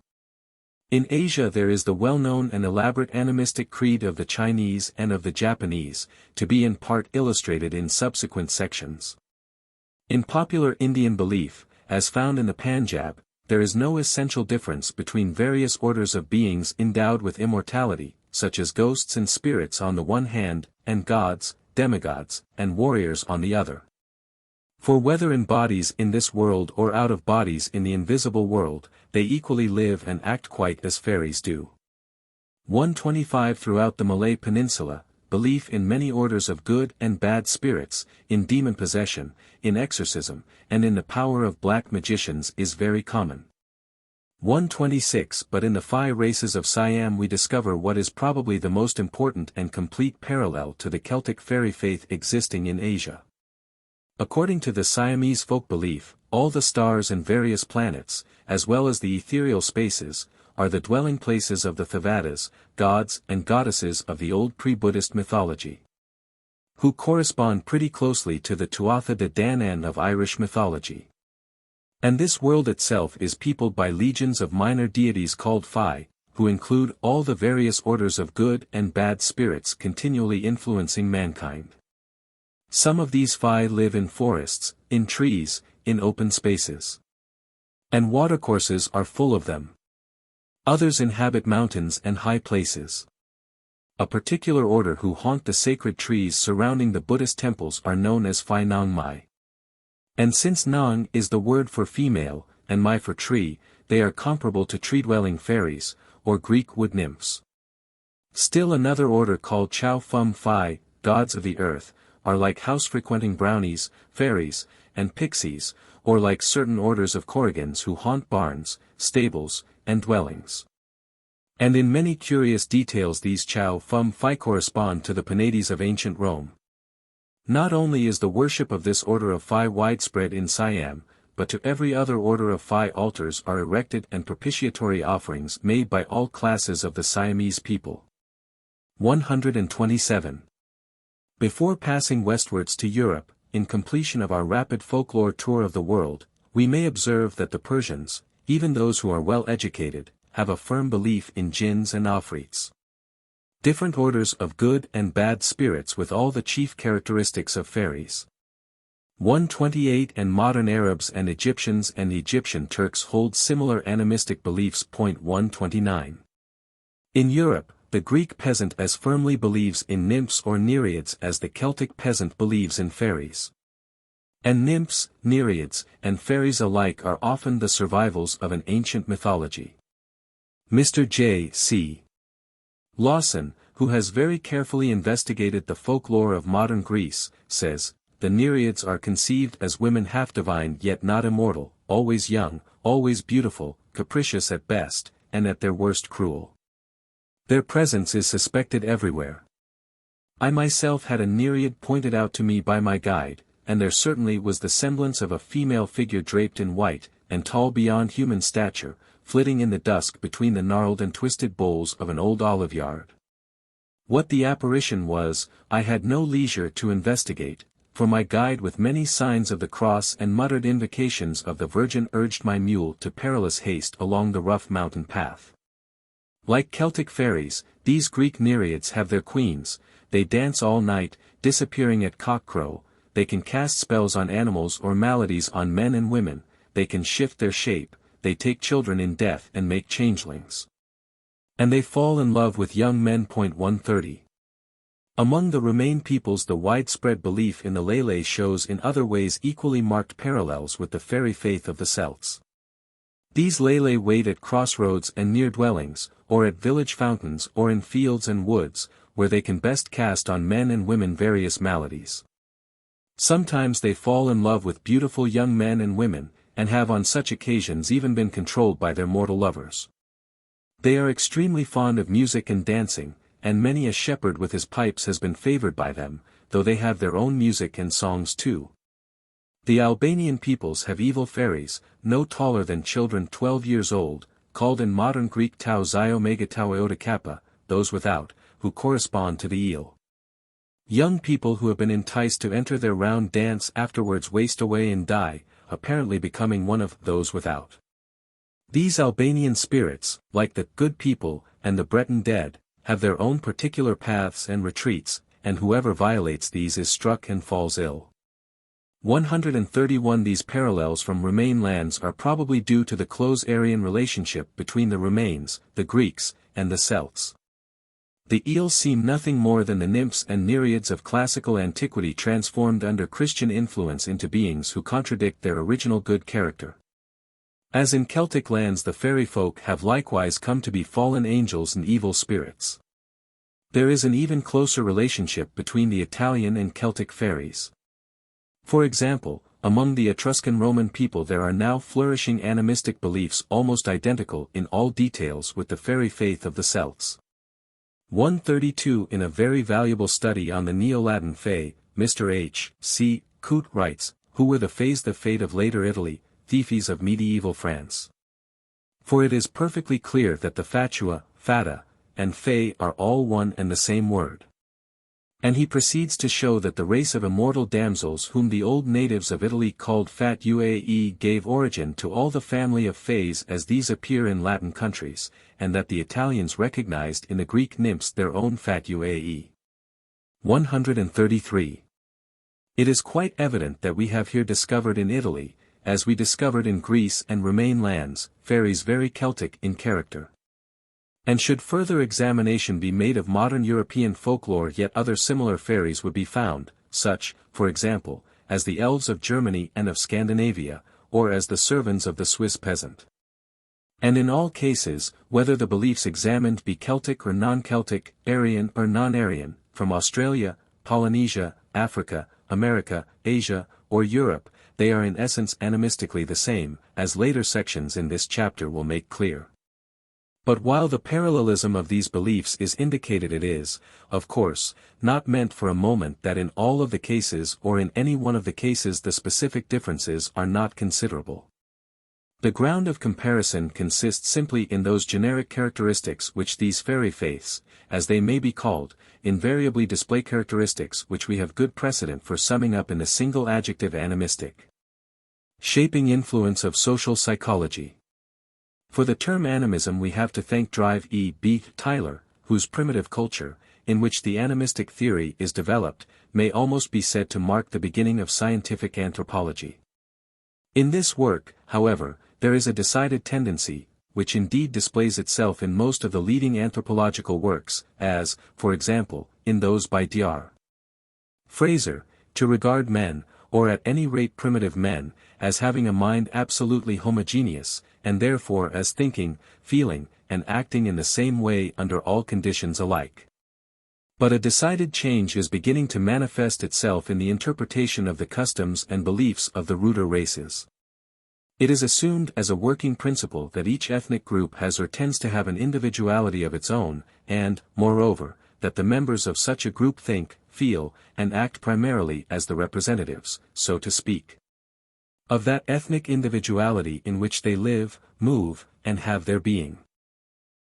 In Asia there is the well-known and elaborate animistic creed of the Chinese and of the Japanese, to be in part illustrated in subsequent sections. In popular Indian belief, as found in the Punjab, there is no essential difference between various orders of beings endowed with immortality, such as ghosts and spirits on the one hand, and gods, demigods, and warriors on the other. For whether in bodies in this world or out of bodies in the invisible world, they equally live and act quite as fairies do. 125. Throughout the Malay Peninsula, belief in many orders of good and bad spirits, in demon possession, in exorcism, and in the power of black magicians is very common. 126. But in the 5 races of Siam we discover what is probably the most important and complete parallel to the Celtic fairy faith existing in Asia. According to the Siamese folk belief, all the stars and various planets, as well as the ethereal spaces, are the dwelling places of the Thevatas, gods and goddesses of the old pre-Buddhist mythology, who correspond pretty closely to the Tuatha de Danann of Irish mythology. And this world itself is peopled by legions of minor deities called Fae, who include all the various orders of good and bad spirits continually influencing mankind. Some of these Fae live in forests, in trees, in open spaces. And watercourses are full of them. Others inhabit mountains and high places. A particular order who haunt the sacred trees surrounding the Buddhist temples are known as Phi Nang Mai. And since Nang is the word for female, and Mai for tree, they are comparable to tree-dwelling fairies, or Greek wood nymphs. Still another order called Chow Phum Phi, gods of the earth, are like house-frequenting brownies, fairies, and pixies, or like certain orders of Korrigans who haunt barns, stables, and dwellings. And in many curious details these Chow Phum Phi correspond to the Penates of ancient Rome. Not only is the worship of this order of Phi widespread in Siam, but to every other order of Phi altars are erected and propitiatory offerings made by all classes of the Siamese people. 127. Before passing westwards to Europe, in completion of our rapid folklore tour of the world, we may observe that the Persians, even those who are well educated, have a firm belief in jinns and afrits. Different orders of good and bad spirits with all the chief characteristics of fairies. 128. And modern Arabs and Egyptians and Egyptian Turks hold similar animistic beliefs. 129. In Europe, the Greek peasant as firmly believes in nymphs or nereids as the Celtic peasant believes in fairies. And nymphs, nereids, and fairies alike are often the survivals of an ancient mythology. Mr. J. C. Lawson, who has very carefully investigated the folklore of modern Greece, says, the nereids are conceived as women half divine yet not immortal, always young, always beautiful, capricious at best, and at their worst cruel. Their presence is suspected everywhere. I myself had a nereid pointed out to me by my guide, and there certainly was the semblance of a female figure draped in white, and tall beyond human stature, flitting in the dusk between the gnarled and twisted boles of an old olive-yard. What the apparition was, I had no leisure to investigate, for my guide with many signs of the cross and muttered invocations of the Virgin urged my mule to perilous haste along the rough mountain path. Like Celtic fairies, these Greek nereids have their queens. They dance all night, disappearing at cockcrow. They can cast spells on animals or maladies on men and women. They can shift their shape. They take children in death and make changelings. And they fall in love with young men. 130. Among the Remain peoples, the widespread belief in the Lele shows in other ways equally marked parallels with the fairy faith of the Celts. These Lele wait at crossroads and near dwellings, or at village fountains or in fields and woods, where they can best cast on men and women various maladies. Sometimes they fall in love with beautiful young men and women, and have on such occasions even been controlled by their mortal lovers. They are extremely fond of music and dancing, and many a shepherd with his pipes has been favored by them, though they have their own music and songs too. The Albanian peoples have evil fairies, no taller than children 12 years old, called in modern Greek tau xiomega tau iota kappa, those without, who correspond to the eel. Young people who have been enticed to enter their round dance afterwards waste away and die, apparently becoming one of those without. These Albanian spirits, like the good people and the Breton dead, have their own particular paths and retreats, and whoever violates these is struck and falls ill. 131 These parallels from Remain lands are probably due to the close Aryan relationship between the Remains, the Greeks, and the Celts. The eels seem nothing more than the nymphs and nereids of classical antiquity transformed under Christian influence into beings who contradict their original good character. As in Celtic lands, the fairy folk have likewise come to be fallen angels and evil spirits. There is an even closer relationship between the Italian and Celtic fairies. For example, among the Etruscan Roman people there are now flourishing animistic beliefs almost identical in all details with the fairy faith of the Celts. 132 In a very valuable study on the Neo-Latin Fae, Mr. H. C. Coote writes, who were the Faes? The fate of later Italy, Thefes of medieval France. For it is perfectly clear that the Fatua, Fata, and Fae are all one and the same word. And he proceeds to show that the race of immortal damsels whom the old natives of Italy called Fatuae gave origin to all the family of Faes as these appear in Latin countries, and that the Italians recognized in the Greek nymphs their own Fatuae. 133. It is quite evident that we have here discovered in Italy, as we discovered in Greece and Remain lands, fairies very Celtic in character. And should further examination be made of modern European folklore, yet other similar fairies would be found, such, for example, as the elves of Germany and of Scandinavia, or as the servants of the Swiss peasant. And in all cases, whether the beliefs examined be Celtic or non-Celtic, Aryan or non-Aryan, from Australia, Polynesia, Africa, America, Asia, or Europe, they are in essence animistically the same, as later sections in this chapter will make clear. But while the parallelism of these beliefs is indicated, it is, of course, not meant for a moment that in all of the cases or in any one of the cases the specific differences are not considerable. The ground of comparison consists simply in those generic characteristics which these fairy faiths, as they may be called, invariably display, characteristics which we have good precedent for summing up in the single adjective animistic. Shaping influence of social psychology. For the term animism we have to thank Drive E. B. Tyler, whose primitive culture, in which the animistic theory is developed, may almost be said to mark the beginning of scientific anthropology. In this work, however, there is a decided tendency, which indeed displays itself in most of the leading anthropological works, as, for example, in those by Dr. Fraser, to regard men, or at any rate primitive men, as having a mind absolutely homogeneous, and therefore as thinking, feeling, and acting in the same way under all conditions alike. But a decided change is beginning to manifest itself in the interpretation of the customs and beliefs of the ruder races. It is assumed as a working principle that each ethnic group has or tends to have an individuality of its own, and, moreover, that the members of such a group think, feel, and act primarily as the representatives, so to speak, of that ethnic individuality in which they live, move, and have their being.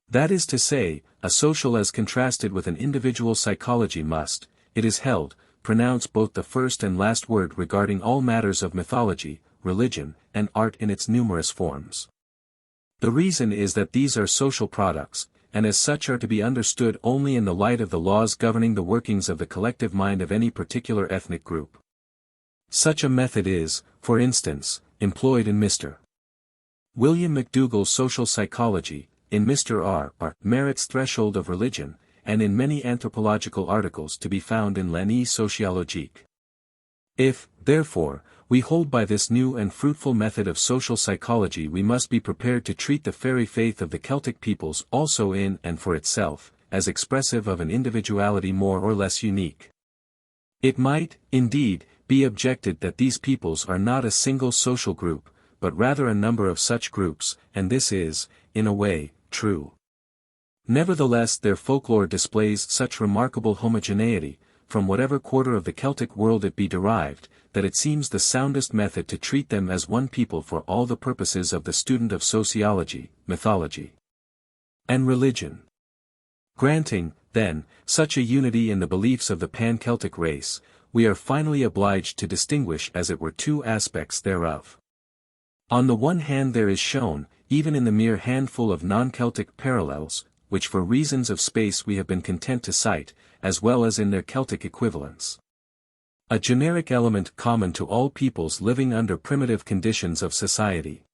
That is to say, a social as contrasted with an individual psychology must, it is held, pronounce both the first and last word regarding all matters of mythology, religion, and art in its numerous forms. The reason is that these are social products, and as such are to be understood only in the light of the laws governing the workings of the collective mind of any particular ethnic group. Such a method is, for instance, employed in Mr. William McDougall's Social Psychology, in Mr. R. Merritt's Threshold of Religion, and in many anthropological articles to be found in L'Année Sociologique. If, therefore, we hold by this new and fruitful method of social psychology, we must be prepared to treat the fairy faith of the Celtic peoples also in and for itself, as expressive of an individuality more or less unique. It might, indeed, be objected that these peoples are not a single social group, but rather a number of such groups, and this is, in a way, true. Nevertheless, their folklore displays such remarkable homogeneity, from whatever quarter of the Celtic world it be derived, that it seems the soundest method to treat them as one people for all the purposes of the student of sociology, mythology, and religion. Granting, then, such a unity in the beliefs of the pan-Celtic race, we are finally obliged to distinguish as it were two aspects thereof. On the one hand there is shown, even in the mere handful of non-Celtic parallels, which for reasons of space we have been content to cite, as well as in their Celtic equivalents, a generic element common to all peoples living under primitive conditions of society.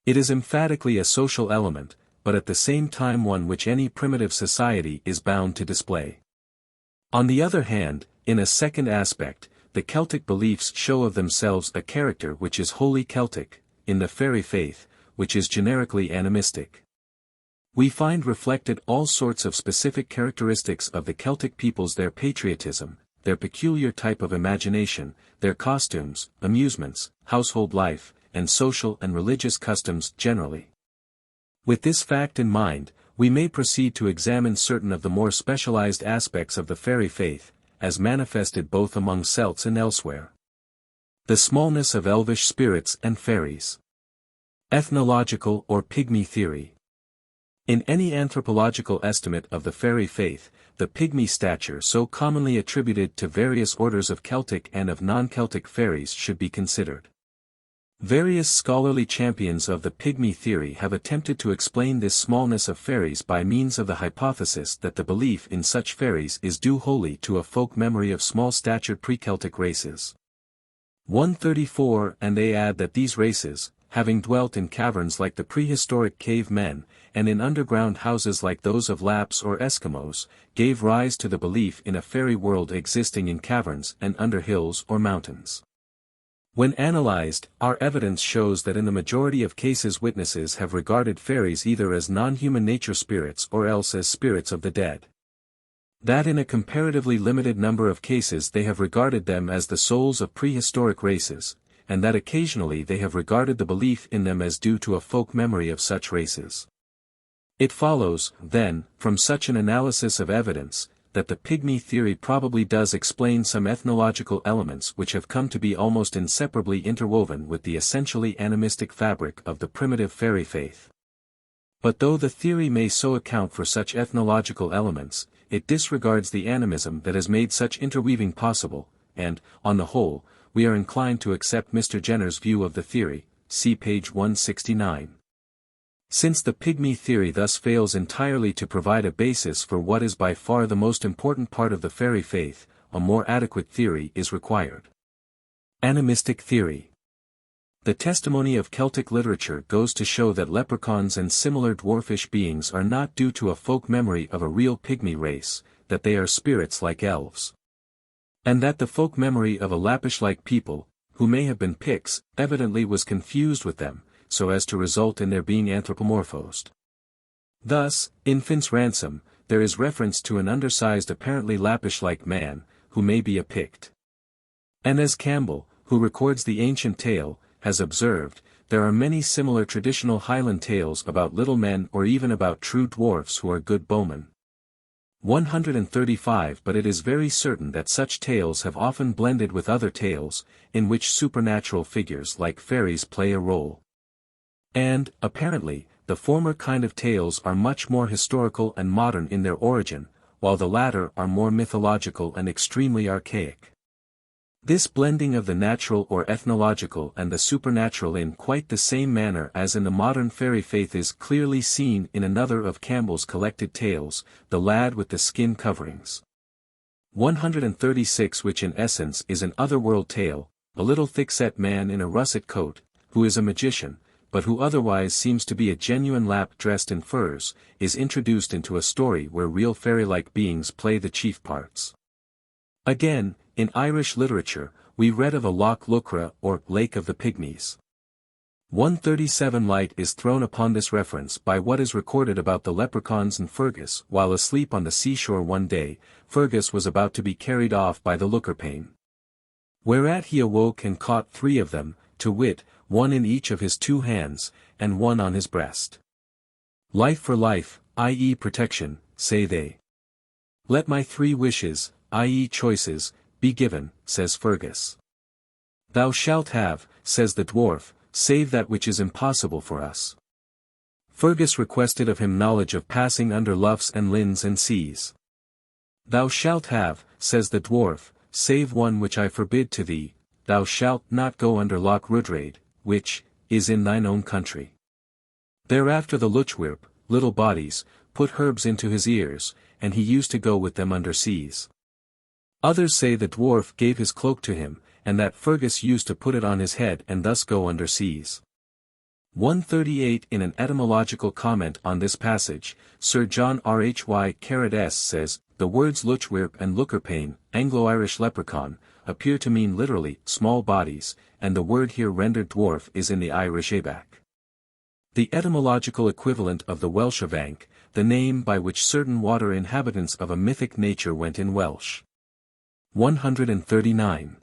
It is emphatically a social element, but at the same time one which any primitive society is bound to display. On the other hand, in a second aspect, the Celtic beliefs show of themselves a character which is wholly Celtic, in the fairy faith, which is generically animistic. We find reflected all sorts of specific characteristics of the Celtic peoples: their patriotism, their peculiar type of imagination, their costumes, amusements, household life, and social and religious customs generally. With this fact in mind, we may proceed to examine certain of the more specialized aspects of the fairy faith, as manifested both among Celts and elsewhere. The smallness of elvish spirits and fairies. Ethnological or pygmy theory. In any anthropological estimate of the fairy faith, the pygmy stature so commonly attributed to various orders of Celtic and of non-Celtic fairies should be considered. Various scholarly champions of the pygmy theory have attempted to explain this smallness of fairies by means of the hypothesis that the belief in such fairies is due wholly to a folk memory of small-statured pre-Celtic races. 134 And they add that these races, having dwelt in caverns like the prehistoric cave men, and in underground houses like those of Lapps or Eskimos, gave rise to the belief in a fairy world existing in caverns and under hills or mountains. When analyzed, our evidence shows that in the majority of cases witnesses have regarded fairies either as non-human nature spirits or else as spirits of the dead. That in a comparatively limited number of cases they have regarded them as the souls of prehistoric races, and that occasionally they have regarded the belief in them as due to a folk memory of such races. It follows, then, from such an analysis of evidence, that the pygmy theory probably does explain some ethnological elements which have come to be almost inseparably interwoven with the essentially animistic fabric of the primitive fairy faith. But though the theory may so account for such ethnological elements, it disregards the animism that has made such interweaving possible, and, on the whole, we are inclined to accept Mr. Jenner's view of the theory, see page 169. Since the pygmy theory thus fails entirely to provide a basis for what is by far the most important part of the fairy faith, a more adequate theory is required. Animistic theory. The testimony of Celtic literature goes to show that leprechauns and similar dwarfish beings are not due to a folk memory of a real pygmy race, that they are spirits like elves. And that the folk memory of a Lappish-like people, who may have been Picts, evidently was confused with them, so as to result in their being anthropomorphosed. Thus, in Fin's Ransom, there is reference to an undersized apparently Lappish-like man, who may be a Pict. And as Campbell, who records the ancient tale, has observed, there are many similar traditional Highland tales about little men or even about true dwarfs who are good bowmen. 135 But it is very certain that such tales have often blended with other tales, in which supernatural figures like fairies play a role. And, apparently, the former kind of tales are much more historical and modern in their origin, while the latter are more mythological and extremely archaic. This blending of the natural or ethnological and the supernatural in quite the same manner as in the modern fairy faith is clearly seen in another of Campbell's collected tales, The Lad with the Skin Coverings. 136 which in essence is an otherworld tale, a little thick-set man in a russet coat, who is a magician, but who otherwise seems to be a genuine Lapp dressed in furs, is introduced into a story where real fairy-like beings play the chief parts. Again, in Irish literature, we read of a Loch Luachra or Lake of the Pygmies. 137 Light is thrown upon this reference by what is recorded about the leprechauns and Fergus. While asleep on the seashore one day, Fergus was about to be carried off by the Luachrapain. Whereat he awoke and caught 3 of them, to wit, 1 in each of his 2 hands, and 1 on his breast. Life for life, i.e. protection, say they. Let my 3 wishes, i.e. choices, be given, says Fergus. Thou shalt have, says the dwarf, save that which is impossible for us. Fergus requested of him knowledge of passing under loughs and lins and seas. Thou shalt have, says the dwarf, save one which I forbid to thee, thou shalt not go under Loch Rudraid, which is in thine own country. Thereafter the Luachwyrp, little bodies, put herbs into his ears, and he used to go with them under seas. Others say the dwarf gave his cloak to him, and that Fergus used to put it on his head and thus go under seas. 138 In an etymological comment on this passage, Sir John Rhy says, the words Luachwyrp and Luachrapain, Anglo-Irish leprechaun, appear to mean literally, small bodies, and the word here rendered dwarf is in the Irish abak. The etymological equivalent of the Welsh avanc, the name by which certain water inhabitants of a mythic nature went in Welsh. 139.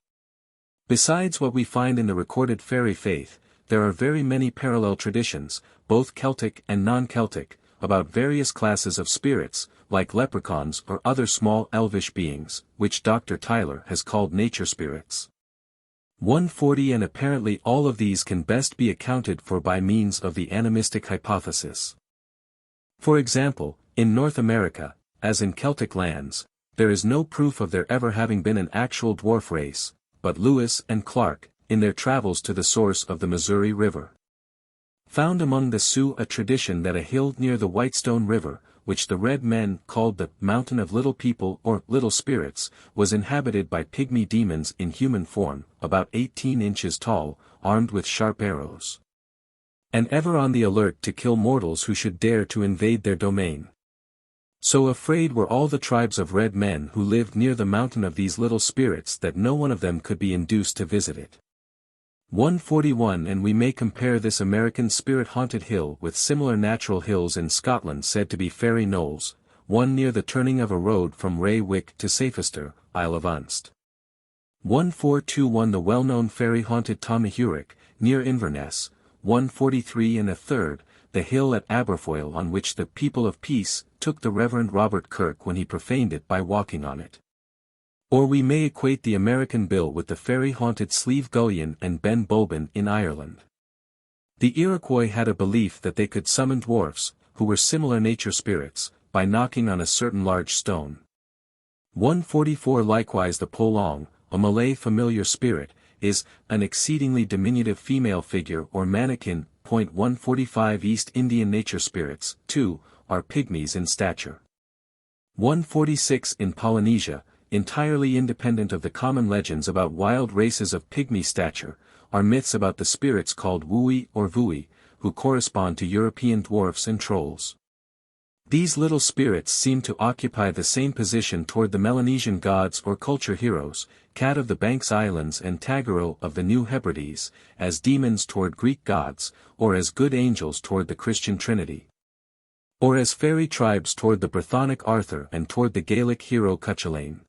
Besides what we find in the recorded fairy faith, there are very many parallel traditions, both Celtic and non-Celtic, about various classes of spirits, like leprechauns or other small elvish beings, which Dr. Tyler has called nature spirits. 140 And apparently all of these can best be accounted for by means of the animistic hypothesis. For example, in North America, as in Celtic lands, there is no proof of there ever having been an actual dwarf race, but Lewis and Clark, in their travels to the source of the Missouri River, found among the Sioux a tradition that a hill near the Whitestone River, which the red men called the Mountain of Little People or Little Spirits, was inhabited by pygmy demons in human form, about 18 inches tall, armed with sharp arrows, and ever on the alert to kill mortals who should dare to invade their domain. So afraid were all the tribes of red men who lived near the mountain of these little spirits that no one of them could be induced to visit it. 141 And we may compare this American spirit-haunted hill with similar natural hills in Scotland said to be fairy knolls, one near the turning of a road from Ray Wick to Safester, Isle of Unst. 1421 The well-known fairy-haunted Tomahurick, near Inverness. 143 And a third, the hill at Aberfoyle on which the people of peace took the Reverend Robert Kirk when he profaned it by walking on it. Or we may equate the American Bill with the fairy-haunted Slieve Gullion and Ben Bulben in Ireland. The Iroquois had a belief that they could summon dwarfs, who were similar nature spirits, by knocking on a certain large stone. 144 Likewise the Polong, a Malay familiar spirit, is an exceedingly diminutive female figure or mannequin. 145 East Indian nature spirits, 2, are pygmies in stature. 146 In Polynesia, entirely independent of the common legends about wild races of pygmy stature, are myths about the spirits called Wui or Vui, who correspond to European dwarfs and trolls. These little spirits seem to occupy the same position toward the Melanesian gods or culture heroes, Cat of the Banks Islands and Tagaro of the New Hebrides, as demons toward Greek gods, or as good angels toward the Christian Trinity. Or as fairy tribes toward the Brythonic Arthur and toward the Gaelic hero Cuchulainn.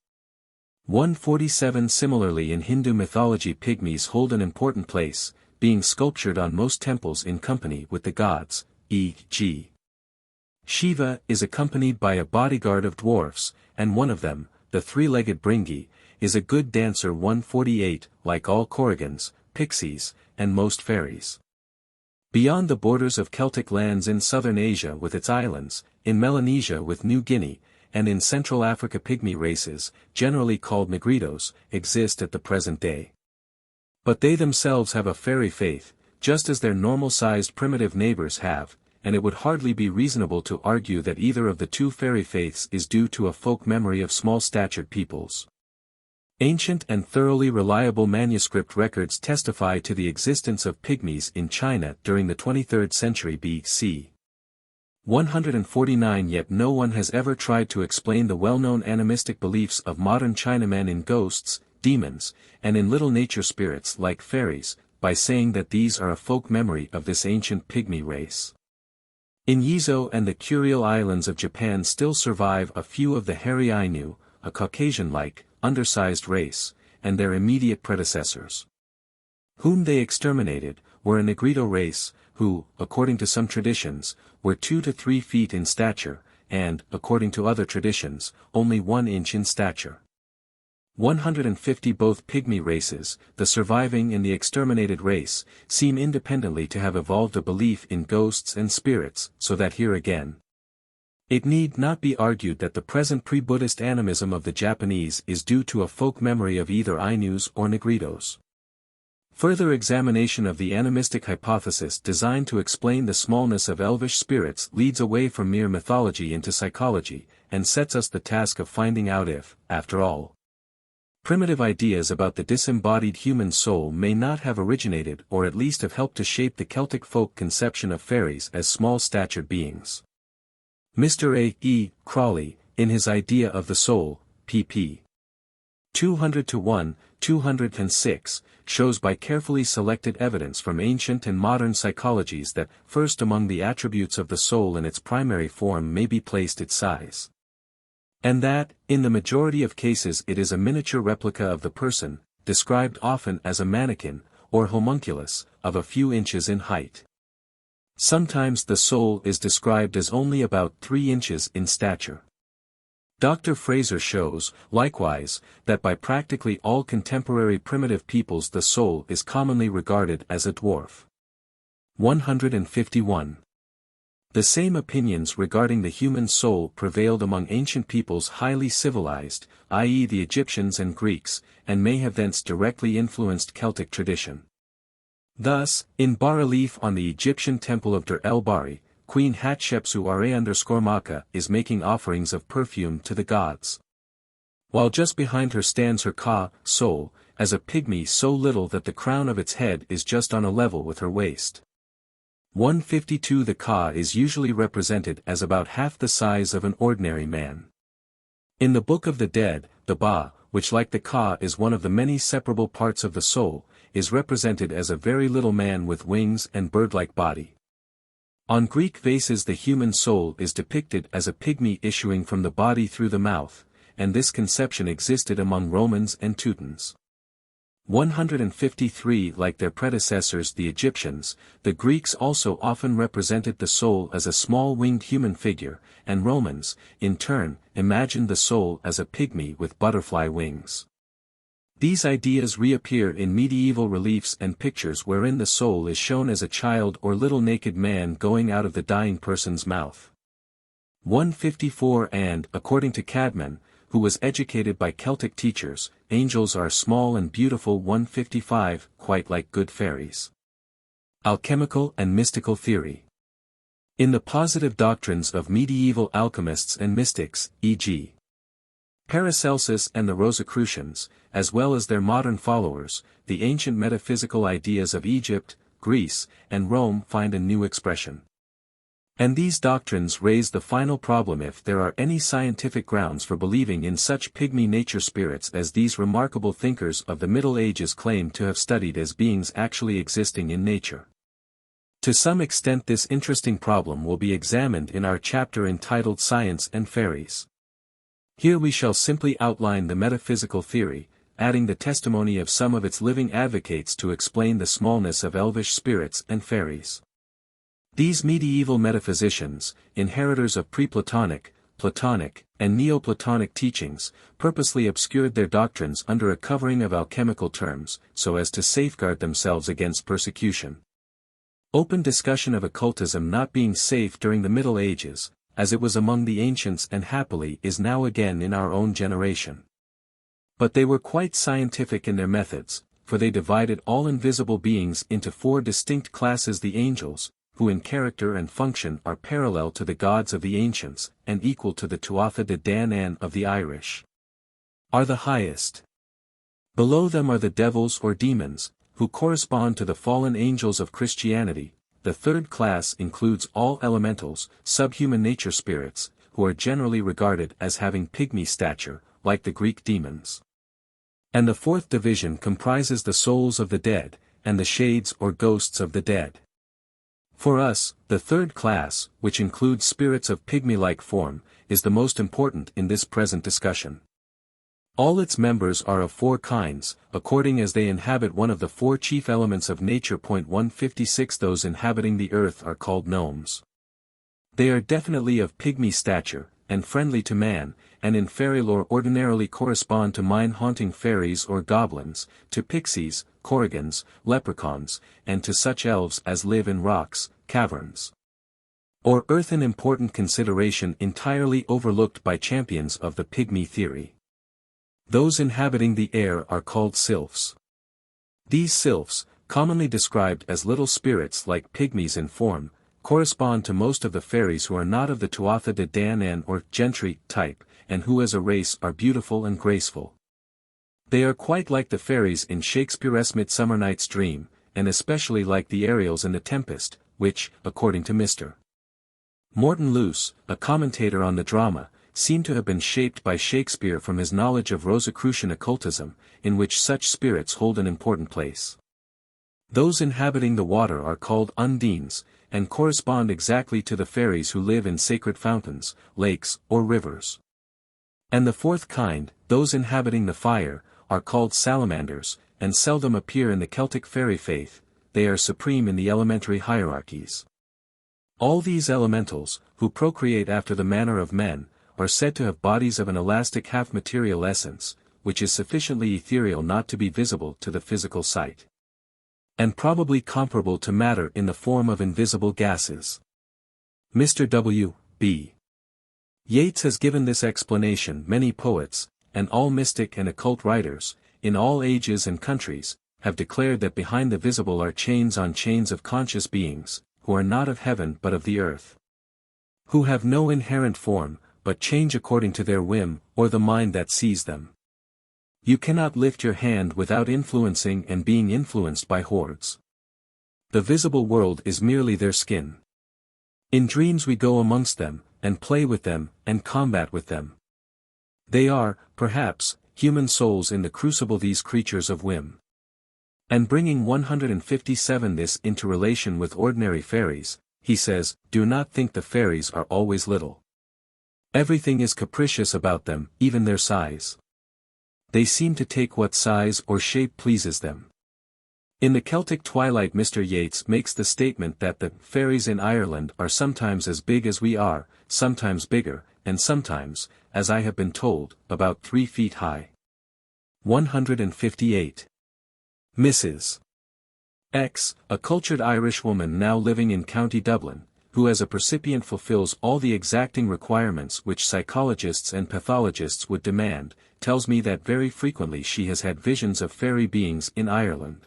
147 Similarly in Hindu mythology pygmies hold an important place, being sculptured on most temples in company with the gods, e.g. Shiva is accompanied by a bodyguard of dwarfs, and one of them, the three-legged Bringi, is a good dancer. 148, like all Korrigans, pixies, and most fairies. Beyond the borders of Celtic lands in southern Asia with its islands, in Melanesia with New Guinea, and in Central Africa pygmy races, generally called Negritos, exist at the present day. But they themselves have a fairy faith, just as their normal-sized primitive neighbors have, and it would hardly be reasonable to argue that either of the two fairy faiths is due to a folk memory of small-statured peoples. Ancient and thoroughly reliable manuscript records testify to the existence of pygmies in China during the 23rd century BC. 149 Yet no one has ever tried to explain the well-known animistic beliefs of modern Chinamen in ghosts, demons, and in little nature spirits like fairies, by saying that these are a folk memory of this ancient pygmy race. In Yizo and the Kuriil Islands of Japan still survive a few of the hairy Ainu, a Caucasian-like, undersized race, and their immediate predecessors. Whom they exterminated, were a Negrito race, who, according to some traditions, were 2 to 3 feet in stature, and, according to other traditions, only 1 inch in stature. 150 Both pygmy races, the surviving and the exterminated race, seem independently to have evolved a belief in ghosts and spirits, so that here again, it need not be argued that the present pre-Buddhist animism of the Japanese is due to a folk memory of either Ainus or Negritos. Further examination of the animistic hypothesis designed to explain the smallness of elvish spirits leads away from mere mythology into psychology, and sets us the task of finding out if, after all, primitive ideas about the disembodied human soul may not have originated or at least have helped to shape the Celtic folk conception of fairies as small-statured beings. Mr. A. E. Crawley, in his Idea of the Soul, pp. 200-1, 206, shows by carefully selected evidence from ancient and modern psychologies that, first among the attributes of the soul in its primary form may be placed its size. And that, in the majority of cases it is a miniature replica of the person, described often as a mannequin, or homunculus, of a few inches in height. Sometimes the soul is described as only about 3 inches in stature. Dr. Fraser shows, likewise, that by practically all contemporary primitive peoples the soul is commonly regarded as a dwarf. 151. The same opinions regarding the human soul prevailed among ancient peoples highly civilized, i.e. the Egyptians and Greeks, and may have thence directly influenced Celtic tradition. Thus, in bas-relief on the Egyptian temple of Der el-Bari, Queen Hatshepsut Ra_Maka is making offerings of perfume to the gods. While just behind her stands her Ka, soul, as a pygmy so little that the crown of its head is just on a level with her waist. 152 The Ka is usually represented as about half the size of an ordinary man. In the Book of the Dead, the Ba, which like the Ka is one of the many separable parts of the soul, is represented as a very little man with wings and bird-like body. On Greek vases the human soul is depicted as a pygmy issuing from the body through the mouth, and this conception existed among Romans and Teutons. 153 Like their predecessors the Egyptians, the Greeks also often represented the soul as a small winged human figure, and Romans, in turn, imagined the soul as a pygmy with butterfly wings. These ideas reappear in medieval reliefs and pictures wherein the soul is shown as a child or little naked man going out of the dying person's mouth. 154 And, according to Cadman, who was educated by Celtic teachers, angels are small and beautiful. 155 Quite like good fairies. Alchemical and mystical theory. In the positive doctrines of medieval alchemists and mystics, e.g. Paracelsus and the Rosicrucians, as well as their modern followers, the ancient metaphysical ideas of Egypt, Greece, and Rome find a new expression. And these doctrines raise the final problem if there are any scientific grounds for believing in such pygmy nature spirits as these remarkable thinkers of the Middle Ages claim to have studied as beings actually existing in nature. To some extent this interesting problem will be examined in our chapter entitled Science and Fairies. Here we shall simply outline the metaphysical theory, adding the testimony of some of its living advocates to explain the smallness of elvish spirits and fairies. These medieval metaphysicians, inheritors of pre-Platonic, Platonic, and Neoplatonic teachings, purposely obscured their doctrines under a covering of alchemical terms, so as to safeguard themselves against persecution. Open discussion of occultism not being safe during the Middle Ages, as it was among the ancients and happily is now again in our own generation. But they were quite scientific in their methods, for they divided all invisible beings into 4 distinct classes: the angels, who in character and function are parallel to the gods of the ancients, and equal to the Tuatha de Danann of the Irish, are the highest. Below them are the devils or demons, who correspond to the fallen angels of Christianity. The 3rd class includes all elementals, subhuman nature spirits, who are generally regarded as having pygmy stature, like the Greek demons. And the 4th division comprises the souls of the dead, and the shades or ghosts of the dead. For us, the 3rd class, which includes spirits of pygmy-like form, is the most important in this present discussion. All its members are of 4 kinds, according as they inhabit one of the 4 chief elements of nature. 156 Those inhabiting the earth are called gnomes. They are definitely of pygmy stature, and friendly to man, and in fairy lore ordinarily correspond to mine-haunting fairies or goblins, to pixies, corrigans, leprechauns, and to such elves as live in rocks, caverns, or earth, an important consideration entirely overlooked by champions of the pygmy theory. Those inhabiting the air are called sylphs. These sylphs, commonly described as little spirits like pygmies in form, correspond to most of the fairies who are not of the Tuatha de Danann or gentry type, and who as a race are beautiful and graceful. They are quite like the fairies in Shakespeare's Midsummer Night's Dream, and especially like the Ariels in The Tempest, which, according to Mr. Morton Luce, a commentator on the drama, seem to have been shaped by Shakespeare from his knowledge of Rosicrucian occultism, in which such spirits hold an important place. Those inhabiting the water are called undines, and correspond exactly to the fairies who live in sacred fountains, lakes, or rivers. And the 4th kind, those inhabiting the fire, are called salamanders, and seldom appear in the Celtic fairy faith. They are supreme in the elementary hierarchies. All these elementals, who procreate after the manner of men, are said to have bodies of an elastic half-material essence, which is sufficiently ethereal not to be visible to the physical sight, and probably comparable to matter in the form of invisible gases. Mr. W. B. Yeats has given this explanation. Many poets, and all mystic and occult writers, in all ages and countries, have declared that behind the visible are chains on chains of conscious beings, who are not of heaven but of the earth, who have no inherent form, but change according to their whim, or the mind that sees them. You cannot lift your hand without influencing and being influenced by hordes. The visible world is merely their skin. In dreams we go amongst them, and play with them, and combat with them. They are, perhaps, human souls in the crucible, these creatures of whim. And bringing 157 this into relation with ordinary fairies, he says, do not think the fairies are always little. Everything is capricious about them, even their size. They seem to take what size or shape pleases them. In the Celtic Twilight, Mr. Yeats makes the statement that the fairies in Ireland are sometimes as big as we are, sometimes bigger, and sometimes, as I have been told, about 3 feet high. 158. Mrs. X, a cultured Irish woman now living in County Dublin, who as a percipient fulfills all the exacting requirements which psychologists and pathologists would demand, tells me that very frequently she has had visions of fairy beings in Ireland.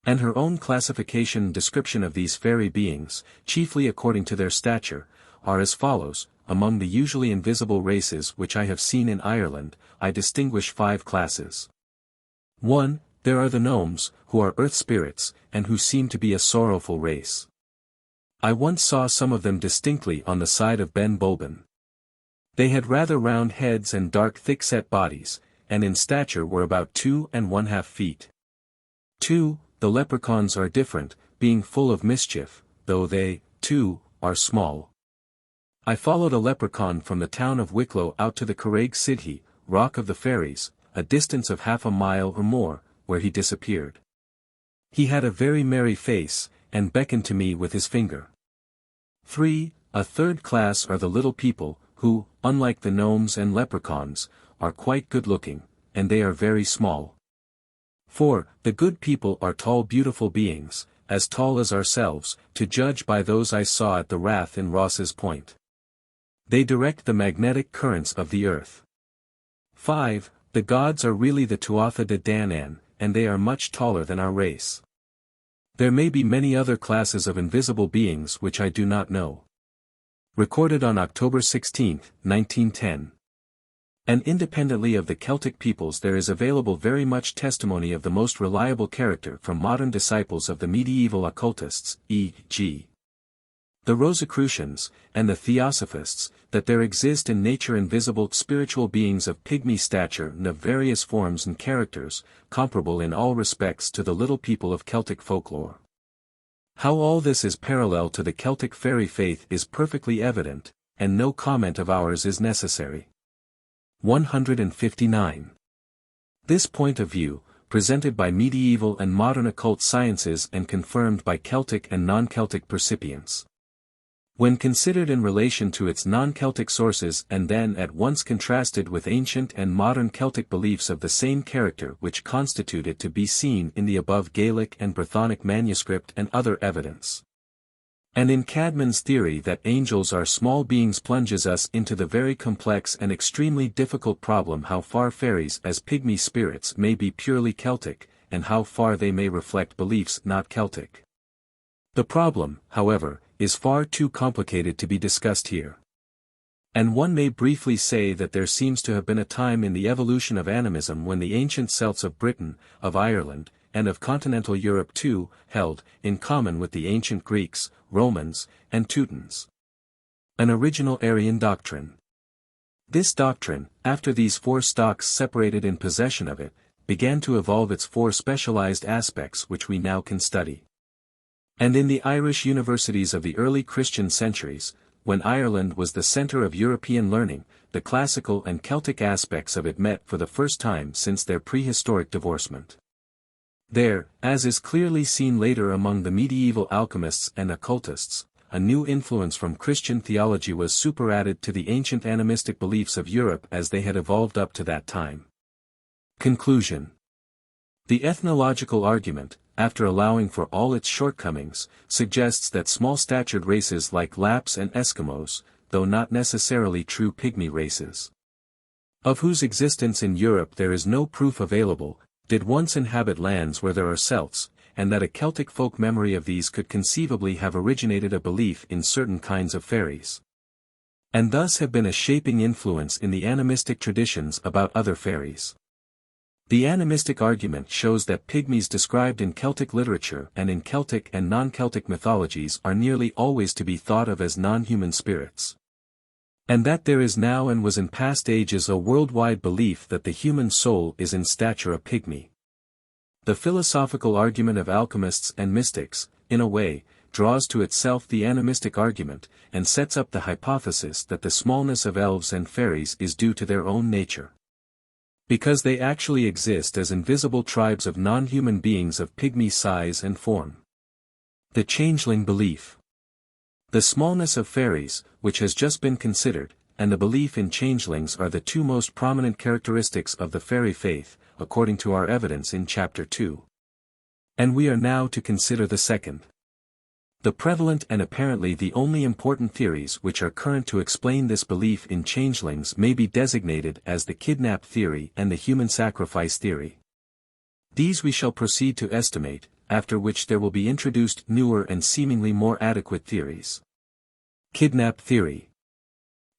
And her own classification and description of these fairy beings, chiefly according to their stature, are as follows. Among the usually invisible races which I have seen in Ireland, I distinguish 5 classes. 1. There are the gnomes, who are earth spirits, and who seem to be a sorrowful race. I once saw some of them distinctly on the side of Ben Bulben. They had rather round heads and dark thick-set bodies, and in stature were about 2½ feet. 2. The leprechauns are different, being full of mischief, though they, too, are small. I followed a leprechaun from the town of Wicklow out to the Craig Sidhe, Rock of the Fairies, a distance of half a mile or more, where he disappeared. He had a very merry face, and beckoned to me with his finger. 3. A third class are the little people, who, unlike the gnomes and leprechauns, are quite good-looking, and they are very small. 4. The good people are tall beautiful beings, as tall as ourselves, to judge by those I saw at the Rath in Ross's Point. They direct the magnetic currents of the earth. 5. The gods are really the Tuatha de Danann, and they are much taller than our race. There may be many other classes of invisible beings which I do not know. Recorded on October 16, 1910. And independently of the Celtic peoples there is available very much testimony of the most reliable character from modern disciples of the medieval occultists, e.g. the Rosicrucians, and the Theosophists, that there exist in nature invisible spiritual beings of pygmy stature and of various forms and characters, comparable in all respects to the little people of Celtic folklore. How all this is parallel to the Celtic fairy faith is perfectly evident, and no comment of ours is necessary. 159. This point of view, presented by medieval and modern occult sciences and confirmed by Celtic and non-Celtic percipients, when considered in relation to its non-Celtic sources and then at once contrasted with ancient and modern Celtic beliefs of the same character which constitute it to be seen in the above Gaelic and Brythonic manuscript and other evidence, and in Cadman's theory that angels are small beings, plunges us into the very complex and extremely difficult problem how far fairies as pygmy spirits may be purely Celtic, and how far they may reflect beliefs not Celtic. The problem, however, is far too complicated to be discussed here. And one may briefly say that there seems to have been a time in the evolution of animism when the ancient Celts of Britain, of Ireland, and of continental Europe too, held, in common with the ancient Greeks, Romans, and Teutons, an original Aryan doctrine. This doctrine, after these four stocks separated in possession of it, began to evolve its four specialized aspects which we now can study. And in the Irish universities of the early Christian centuries, when Ireland was the center of European learning, the classical and Celtic aspects of it met for the first time since their prehistoric divorcement. There, as is clearly seen later among the medieval alchemists and occultists, a new influence from Christian theology was superadded to the ancient animistic beliefs of Europe as they had evolved up to that time. Conclusion. The ethnological argument, after allowing for all its shortcomings, suggests that small-statured races like Lapps and Eskimos, though not necessarily true pygmy races, of whose existence in Europe there is no proof available, did once inhabit lands where there are Celts, and that a Celtic folk memory of these could conceivably have originated a belief in certain kinds of fairies, and thus have been a shaping influence in the animistic traditions about other fairies. The animistic argument shows that pygmies described in Celtic literature and in Celtic and non-Celtic mythologies are nearly always to be thought of as non-human spirits, and that there is now and was in past ages a worldwide belief that the human soul is in stature a pygmy. The philosophical argument of alchemists and mystics, in a way, draws to itself the animistic argument, and sets up the hypothesis that the smallness of elves and fairies is due to their own nature, because they actually exist as invisible tribes of non-human beings of pygmy size and form. The changeling belief. The smallness of fairies, which has just been considered, and the belief in changelings are the two most prominent characteristics of the fairy faith, according to our evidence in Chapter 2. And we are now to consider the second. The prevalent and apparently the only important theories which are current to explain this belief in changelings may be designated as the kidnap theory and the human sacrifice theory. These we shall proceed to estimate, after which there will be introduced newer and seemingly more adequate theories. Kidnap theory.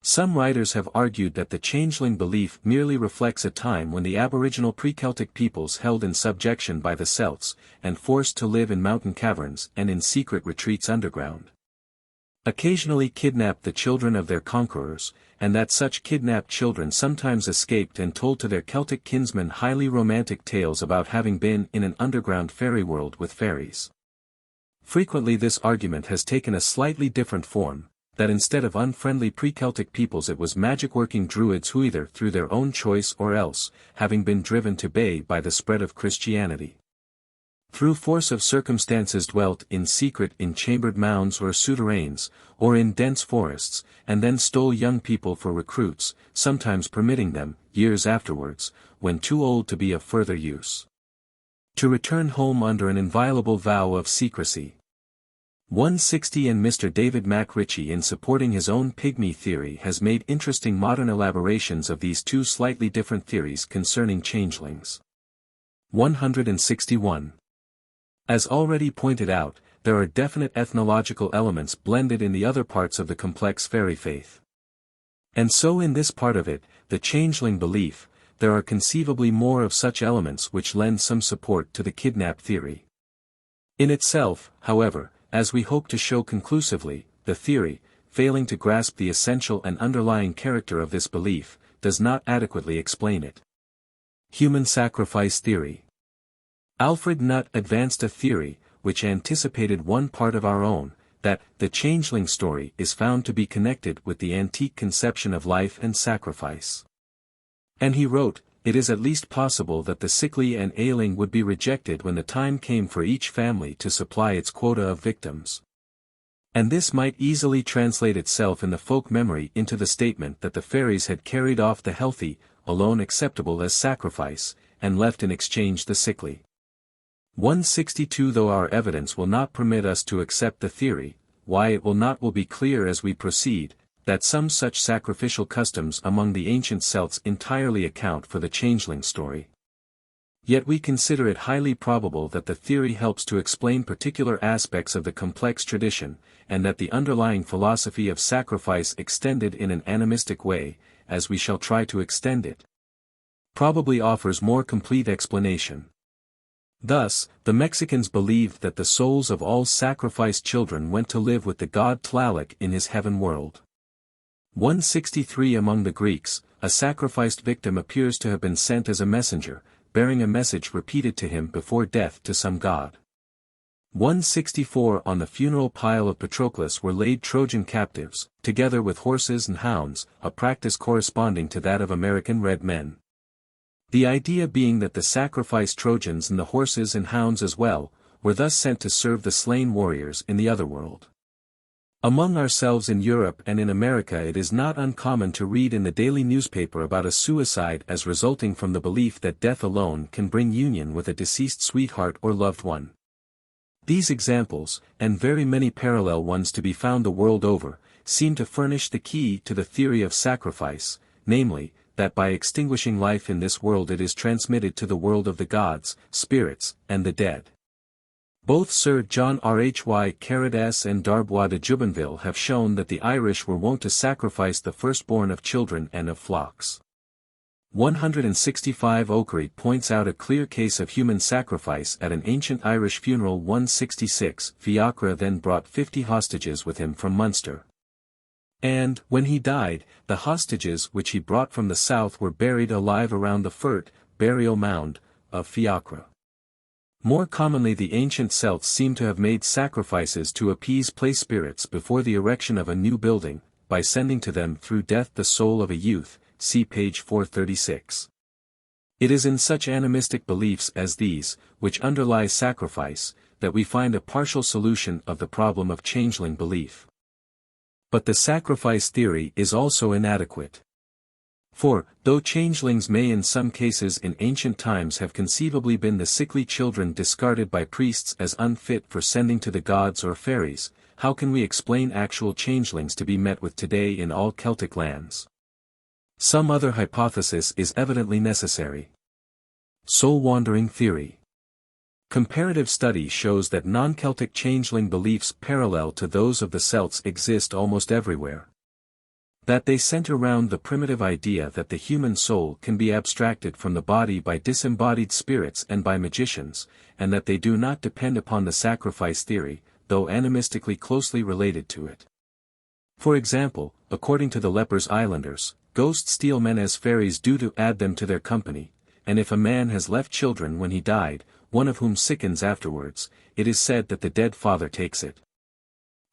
Some writers have argued that the changeling belief merely reflects a time when the aboriginal pre-Celtic peoples held in subjection by the Celts, and forced to live in mountain caverns and in secret retreats underground, occasionally kidnapped the children of their conquerors, and that such kidnapped children sometimes escaped and told to their Celtic kinsmen highly romantic tales about having been in an underground fairy world with fairies. Frequently this argument has taken a slightly different form, that instead of unfriendly pre-Celtic peoples it was magic-working druids who either through their own choice or else, having been driven to bay by the spread of Christianity, through force of circumstances dwelt in secret in chambered mounds or souterrains, or in dense forests, and then stole young people for recruits, sometimes permitting them, years afterwards, when too old to be of further use, to return home under an inviolable vow of secrecy. 160 and Mr. David Mack Ritchie in supporting his own pygmy theory has made interesting modern elaborations of these two slightly different theories concerning changelings. 161. As already pointed out, there are definite ethnological elements blended in the other parts of the complex fairy faith. And so in this part of it, the changeling belief, there are conceivably more of such elements which lend some support to the kidnap theory. In itself, however, as we hope to show conclusively, the theory, failing to grasp the essential and underlying character of this belief, does not adequately explain it. Human sacrifice theory. Alfred Nutt advanced a theory, which anticipated one part of our own, that the changeling story is found to be connected with the antique conception of life and sacrifice. And he wrote, "It is at least possible that the sickly and ailing would be rejected when the time came for each family to supply its quota of victims." And this might easily translate itself in the folk memory into the statement that the fairies had carried off the healthy, alone acceptable as sacrifice, and left in exchange the sickly. 162 Though our evidence will not permit us to accept the theory, why it will be clear as we proceed, that some such sacrificial customs among the ancient Celts entirely account for the changeling story. Yet we consider it highly probable that the theory helps to explain particular aspects of the complex tradition, and that the underlying philosophy of sacrifice extended in an animistic way, as we shall try to extend it, probably offers more complete explanation. Thus, the Mexicans believed that the souls of all sacrificed children went to live with the god Tlaloc in his heaven world. 163 Among the Greeks, a sacrificed victim appears to have been sent as a messenger, bearing a message repeated to him before death to some god. 164 On the funeral pile of Patroclus were laid Trojan captives, together with horses and hounds, a practice corresponding to that of American red men. The idea being that the sacrificed Trojans and the horses and hounds as well, were thus sent to serve the slain warriors in the otherworld. Among ourselves in Europe and in America it is not uncommon to read in the daily newspaper about a suicide as resulting from the belief that death alone can bring union with a deceased sweetheart or loved one. These examples, and very many parallel ones to be found the world over, seem to furnish the key to the theory of sacrifice, namely, that by extinguishing life in this world it is transmitted to the world of the gods, spirits, and the dead. Both Sir John Rhy Caradas and Darbois de Jubenville have shown that the Irish were wont to sacrifice the firstborn of children and of flocks. 165 Oakry points out a clear case of human sacrifice at an ancient Irish funeral. 166 Fiachra then brought 50 hostages with him from Munster. And, when he died, the hostages which he brought from the south were buried alive around the fert, burial mound, of Fiachra. More commonly the ancient Celts seem to have made sacrifices to appease place spirits before the erection of a new building, by sending to them through death the soul of a youth, see page 436. It is in such animistic beliefs as these, which underlie sacrifice, that we find a partial solution of the problem of changeling belief. But the sacrifice theory is also inadequate. For, though changelings may in some cases in ancient times have conceivably been the sickly children discarded by priests as unfit for sending to the gods or fairies, how can we explain actual changelings to be met with today in all Celtic lands? Some other hypothesis is evidently necessary. Soul-wandering theory. Comparative study shows that non-Celtic changeling beliefs parallel to those of the Celts exist almost everywhere. That they center around the primitive idea that the human soul can be abstracted from the body by disembodied spirits and by magicians, and that they do not depend upon the sacrifice theory, though animistically closely related to it. For example, according to the Lepers Islanders, ghosts steal men as fairies do to add them to their company, and if a man has left children when he died, one of whom sickens afterwards, it is said that the dead father takes it.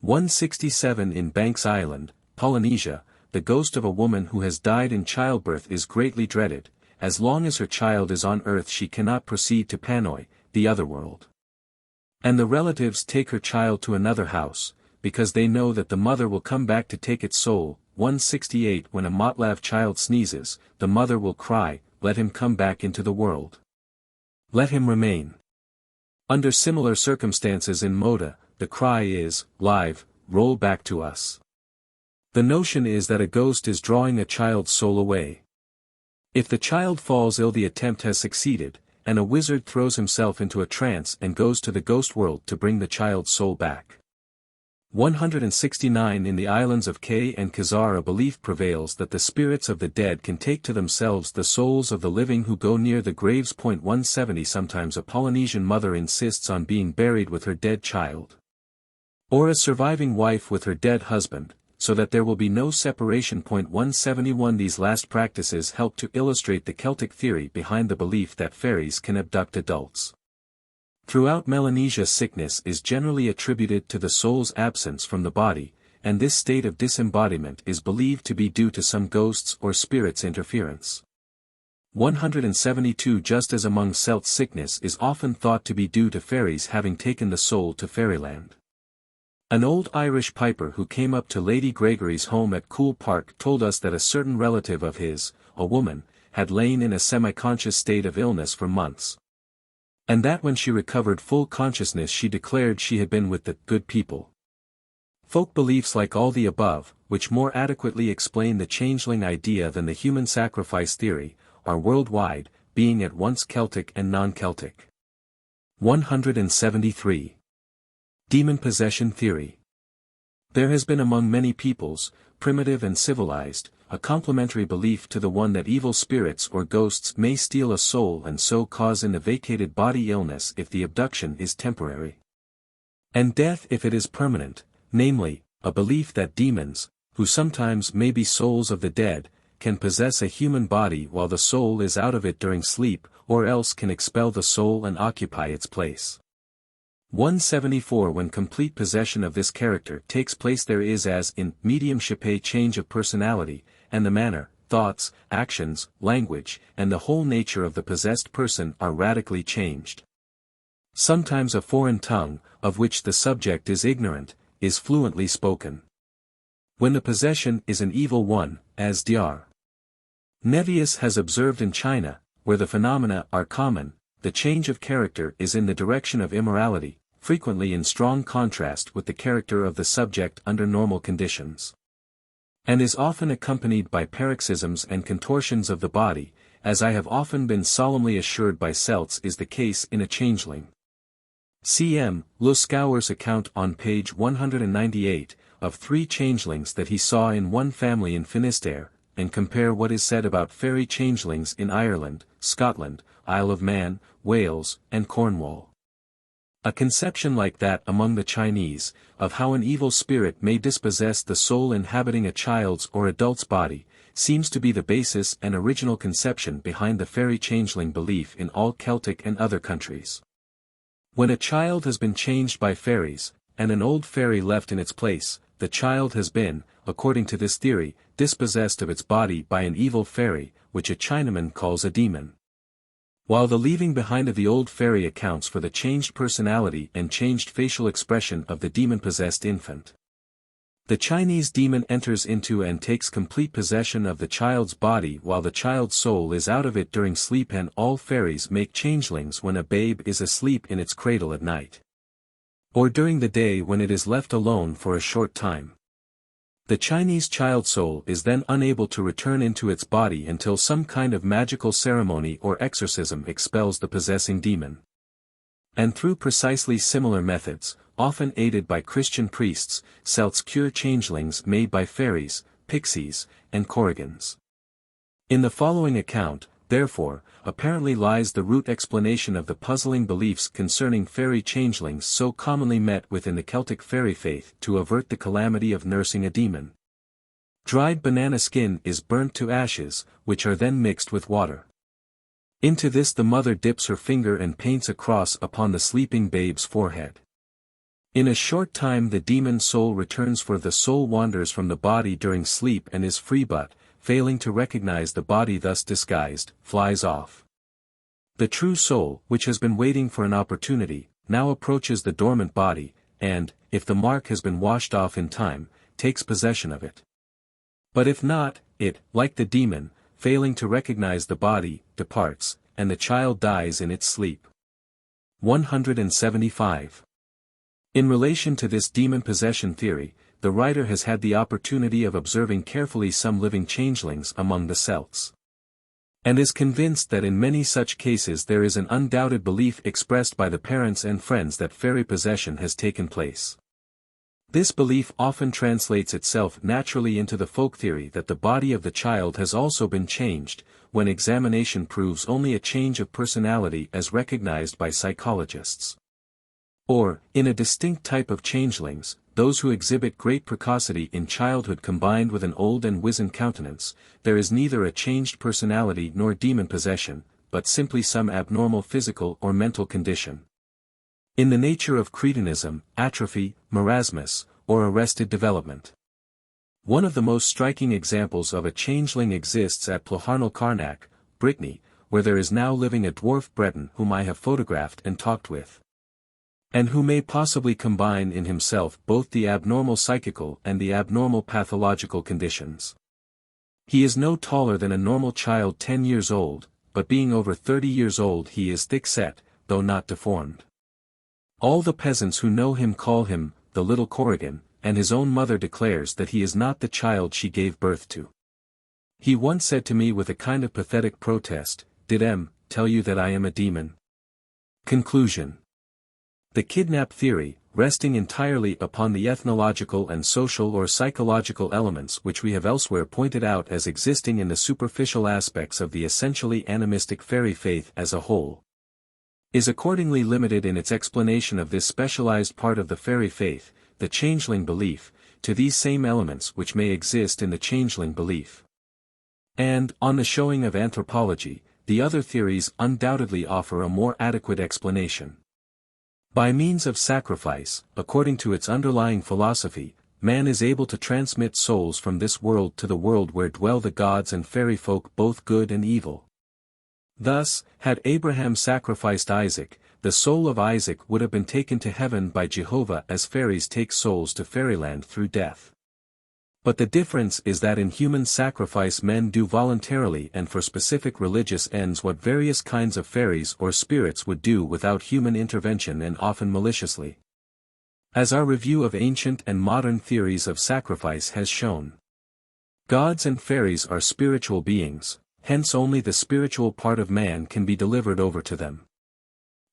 167 In Banks Island, Polynesia, the ghost of a woman who has died in childbirth is greatly dreaded. As long as her child is on earth she cannot proceed to Panoi, the Otherworld. And the relatives take her child to another house, because they know that the mother will come back to take its soul. 168 When a Motlav child sneezes, the mother will cry, "Let him come back into the world. Let him remain." Under similar circumstances in Moda, the cry is, "Live, roll back to us." The notion is that a ghost is drawing a child's soul away. If the child falls ill, the attempt has succeeded, and a wizard throws himself into a trance and goes to the ghost world to bring the child's soul back. 169 In the islands of Kay and Khazar, a belief prevails that the spirits of the dead can take to themselves the souls of the living who go near the graves. 170 Sometimes a Polynesian mother insists on being buried with her dead child, or a surviving wife with her dead husband, so that there will be no separation. 171 These last practices help to illustrate the Celtic theory behind the belief that fairies can abduct adults. Throughout Melanesia, sickness is generally attributed to the soul's absence from the body, and this state of disembodiment is believed to be due to some ghosts or spirits' interference. 172 Just as among Celts, sickness is often thought to be due to fairies having taken the soul to fairyland. An old Irish piper who came up to Lady Gregory's home at Coole Park told us that a certain relative of his, a woman, had lain in a semi-conscious state of illness for months. And that when she recovered full consciousness she declared she had been with the good people. Folk beliefs like all the above, which more adequately explain the changeling idea than the human sacrifice theory, are worldwide, being at once Celtic and non-Celtic. 173. Demon possession theory. There has been among many peoples, primitive and civilized, a complementary belief to the one that evil spirits or ghosts may steal a soul and so cause in a vacated body illness if the abduction is temporary, and death if it is permanent, namely, a belief that demons, who sometimes may be souls of the dead, can possess a human body while the soul is out of it during sleep, or else can expel the soul and occupy its place. 174 When complete possession of this character takes place there is, as in mediumship, a change of personality, and the manner, thoughts, actions, language, and the whole nature of the possessed person are radically changed. Sometimes a foreign tongue, of which the subject is ignorant, is fluently spoken. When the possession is an evil one, as Dr. Nevius has observed in China, where the phenomena are common, the change of character is in the direction of immorality, frequently in strong contrast with the character of the subject under normal conditions, and is often accompanied by paroxysms and contortions of the body, as I have often been solemnly assured by Celts is the case in a changeling. C.M. Luscauer's account on page 198, of 3 changelings that he saw in one family in Finisterre, and compare what is said about fairy changelings in Ireland, Scotland, Isle of Man, Wales, and Cornwall. A conception like that among the Chinese, of how an evil spirit may dispossess the soul inhabiting a child's or adult's body, seems to be the basis and original conception behind the fairy changeling belief in all Celtic and other countries. When a child has been changed by fairies, and an old fairy left in its place, the child has been, according to this theory, dispossessed of its body by an evil fairy, which a Chinaman calls a demon. While the leaving behind of the old fairy accounts for the changed personality and changed facial expression of the demon-possessed infant. The Chinese demon enters into and takes complete possession of the child's body while the child's soul is out of it during sleep, and all fairies make changelings when a babe is asleep in its cradle at night, or during the day when it is left alone for a short time. The Chinese child soul is then unable to return into its body until some kind of magical ceremony or exorcism expels the possessing demon. And through precisely similar methods, often aided by Christian priests, Celts cure changelings made by fairies, pixies, and korrigans. In the following account, therefore, apparently lies the root explanation of the puzzling beliefs concerning fairy changelings so commonly met with in the Celtic fairy faith to avert the calamity of nursing a demon. Dried banana skin is burnt to ashes, which are then mixed with water. Into this the mother dips her finger and paints a cross upon the sleeping babe's forehead. In a short time the demon soul returns, for the soul wanders from the body during sleep and is free, but, failing to recognize the body thus disguised, flies off. The true soul, which has been waiting for an opportunity, now approaches the dormant body, and, if the mark has been washed off in time, takes possession of it. But if not, it, like the demon, failing to recognize the body, departs, and the child dies in its sleep. 175. In relation to this demon possession theory, the writer has had the opportunity of observing carefully some living changelings among the Celts, and is convinced that in many such cases there is an undoubted belief expressed by the parents and friends that fairy possession has taken place. This belief often translates itself naturally into the folk theory that the body of the child has also been changed, when examination proves only a change of personality as recognized by psychologists. Or, in a distinct type of changelings, those who exhibit great precocity in childhood combined with an old and wizened countenance, there is neither a changed personality nor demon possession, but simply some abnormal physical or mental condition. In the nature of cretinism, atrophy, marasmus, or arrested development. One of the most striking examples of a changeling exists at Ploharnel-Carnac, Brittany, where there is now living a dwarf Breton whom I have photographed and talked with, and who may possibly combine in himself both the abnormal psychical and the abnormal pathological conditions. He is no taller than a normal child 10 years old, but being over 30 years old he is thick-set, though not deformed. All the peasants who know him call him, the little Corrigan, and his own mother declares that he is not the child she gave birth to. He once said to me with a kind of pathetic protest, "Did M. tell you that I am a demon?" Conclusion. The kidnap theory, resting entirely upon the ethnological and social or psychological elements which we have elsewhere pointed out as existing in the superficial aspects of the essentially animistic fairy faith as a whole, is accordingly limited in its explanation of this specialized part of the fairy faith, the changeling belief, to these same elements which may exist in the changeling belief. And, on the showing of anthropology, the other theories undoubtedly offer a more adequate explanation. By means of sacrifice, according to its underlying philosophy, man is able to transmit souls from this world to the world where dwell the gods and fairy folk both good and evil. Thus, had Abraham sacrificed Isaac, the soul of Isaac would have been taken to heaven by Jehovah as fairies take souls to fairyland through death. But the difference is that in human sacrifice men do voluntarily and for specific religious ends what various kinds of fairies or spirits would do without human intervention and often maliciously. As our review of ancient and modern theories of sacrifice has shown, gods and fairies are spiritual beings, hence only the spiritual part of man can be delivered over to them.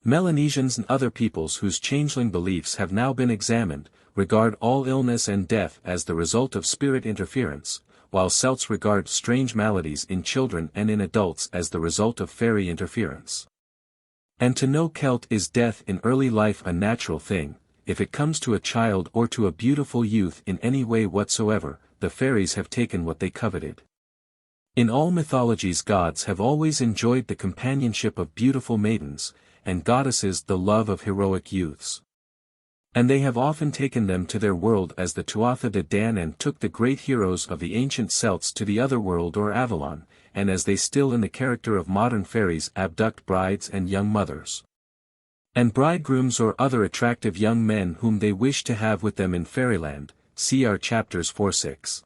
Melanesians and other peoples whose changeling beliefs have now been examined, regard all illness and death as the result of spirit interference, while Celts regard strange maladies in children and in adults as the result of fairy interference. And to no Celt is death in early life a natural thing. If it comes to a child or to a beautiful youth in any way whatsoever, the fairies have taken what they coveted. In all mythologies gods have always enjoyed the companionship of beautiful maidens, and goddesses the love of heroic youths. And they have often taken them to their world as the Tuatha de Danann took the great heroes of the ancient Celts to the Otherworld or Avalon, and as they still in the character of modern fairies abduct brides and young mothers, and bridegrooms or other attractive young men whom they wish to have with them in fairyland, see our chapters 4-6.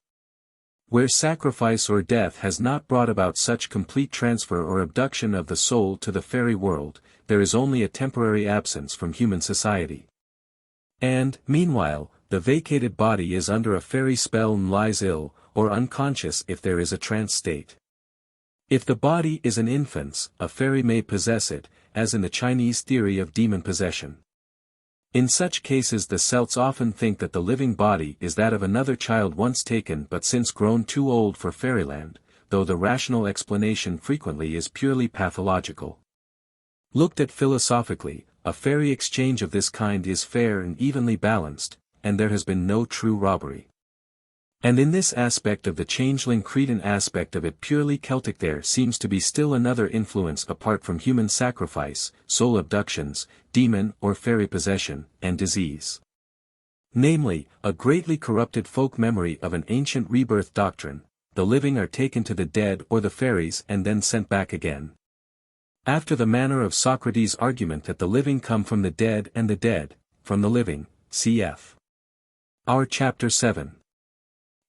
Where sacrifice or death has not brought about such complete transfer or abduction of the soul to the fairy world, there is only a temporary absence from human society. And, meanwhile, the vacated body is under a fairy spell and lies ill, or unconscious if there is a trance state. If the body is an infant's, a fairy may possess it, as in the Chinese theory of demon possession. In such cases the Celts often think that the living body is that of another child once taken but since grown too old for fairyland, though the rational explanation frequently is purely pathological. Looked at philosophically, a fairy exchange of this kind is fair and evenly balanced, and there has been no true robbery. And in this aspect of the changeling Cretan aspect of it purely Celtic there seems to be still another influence apart from human sacrifice, soul abductions, demon or fairy possession, and disease. Namely, a greatly corrupted folk memory of an ancient rebirth doctrine: the living are taken to the dead or the fairies and then sent back again. After the manner of Socrates' argument that the living come from the dead and the dead, from the living, cf. Our Chapter 7.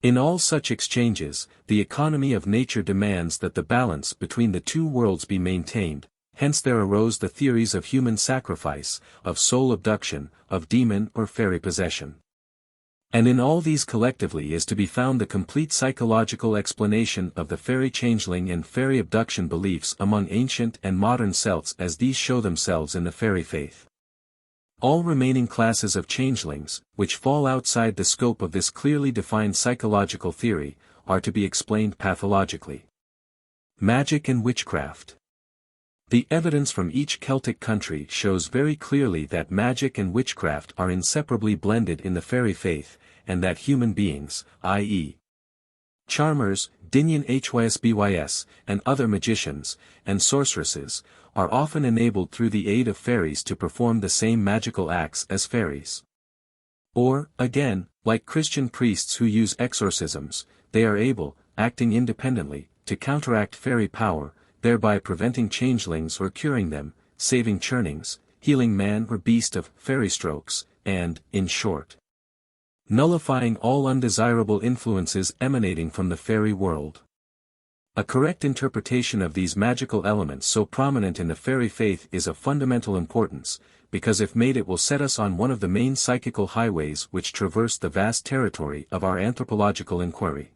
In all such exchanges, the economy of nature demands that the balance between the two worlds be maintained, hence there arose the theories of human sacrifice, of soul abduction, of demon or fairy possession. And in all these collectively is to be found the complete psychological explanation of the fairy changeling and fairy abduction beliefs among ancient and modern Celts as these show themselves in the fairy faith. All remaining classes of changelings, which fall outside the scope of this clearly defined psychological theory, are to be explained pathologically. Magic and witchcraft. The evidence from each Celtic country shows very clearly that magic and witchcraft are inseparably blended in the fairy faith, and that human beings, i.e. charmers, Dinyan Hysbys, and other magicians, and sorceresses, are often enabled through the aid of fairies to perform the same magical acts as fairies. Or, again, like Christian priests who use exorcisms, they are able, acting independently, to counteract fairy power, thereby preventing changelings or curing them, saving churnings, healing man or beast of fairy strokes, and, in short, nullifying all undesirable influences emanating from the fairy world. A correct interpretation of these magical elements so prominent in the fairy faith is of fundamental importance, because if made it will set us on one of the main psychical highways which traverse the vast territory of our anthropological inquiry.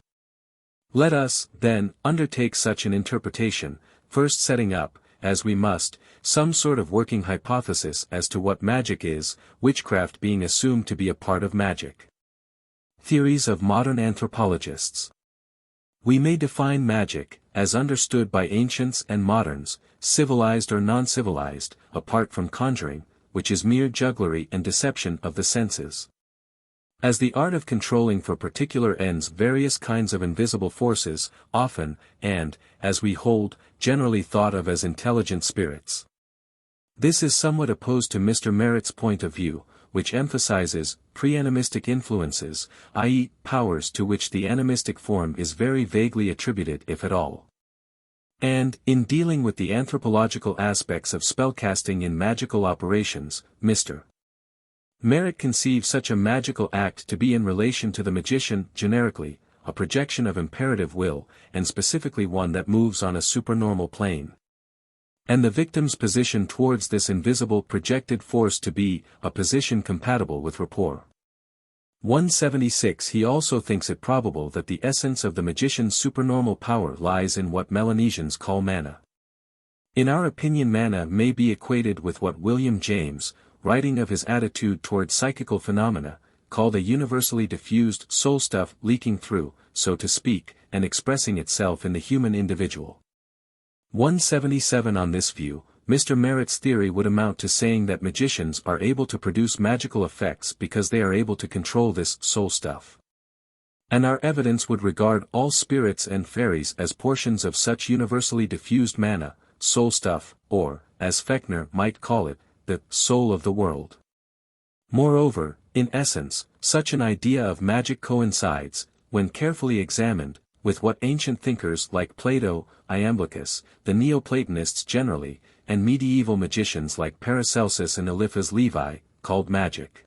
Let us, then, undertake such an interpretation, first setting up, as we must, some sort of working hypothesis as to what magic is, witchcraft being assumed to be a part of magic. Theories of modern anthropologists. We may define magic, as understood by ancients and moderns, civilized or non-civilized, apart from conjuring, which is mere jugglery and deception of the senses, as the art of controlling for particular ends various kinds of invisible forces, often, and, as we hold, generally thought of as intelligent spirits. This is somewhat opposed to Mr. Merritt's point of view, which emphasizes pre-animistic influences, i.e., powers to which the animistic form is very vaguely attributed if at all. And, in dealing with the anthropological aspects of spellcasting in magical operations, Mr. Merritt conceives such a magical act to be in relation to the magician, generically, a projection of imperative will, and specifically one that moves on a supernormal plane. And the victim's position towards this invisible projected force to be a position compatible with rapport. 176 He also thinks it probable that the essence of the magician's supernormal power lies in what Melanesians call mana. In our opinion, mana may be equated with what William James, writing of his attitude toward psychical phenomena, called a universally diffused soul stuff leaking through, so to speak, and expressing itself in the human individual. 177 On this view, Mr. Merritt's theory would amount to saying that magicians are able to produce magical effects because they are able to control this soul stuff. And our evidence would regard all spirits and fairies as portions of such universally diffused mana, soul stuff, or, as Fechner might call it, the soul of the world. Moreover, in essence, such an idea of magic coincides, when carefully examined, with what ancient thinkers like Plato, Iamblichus, the Neoplatonists generally, and medieval magicians like Paracelsus and Eliphas Levi, called magic.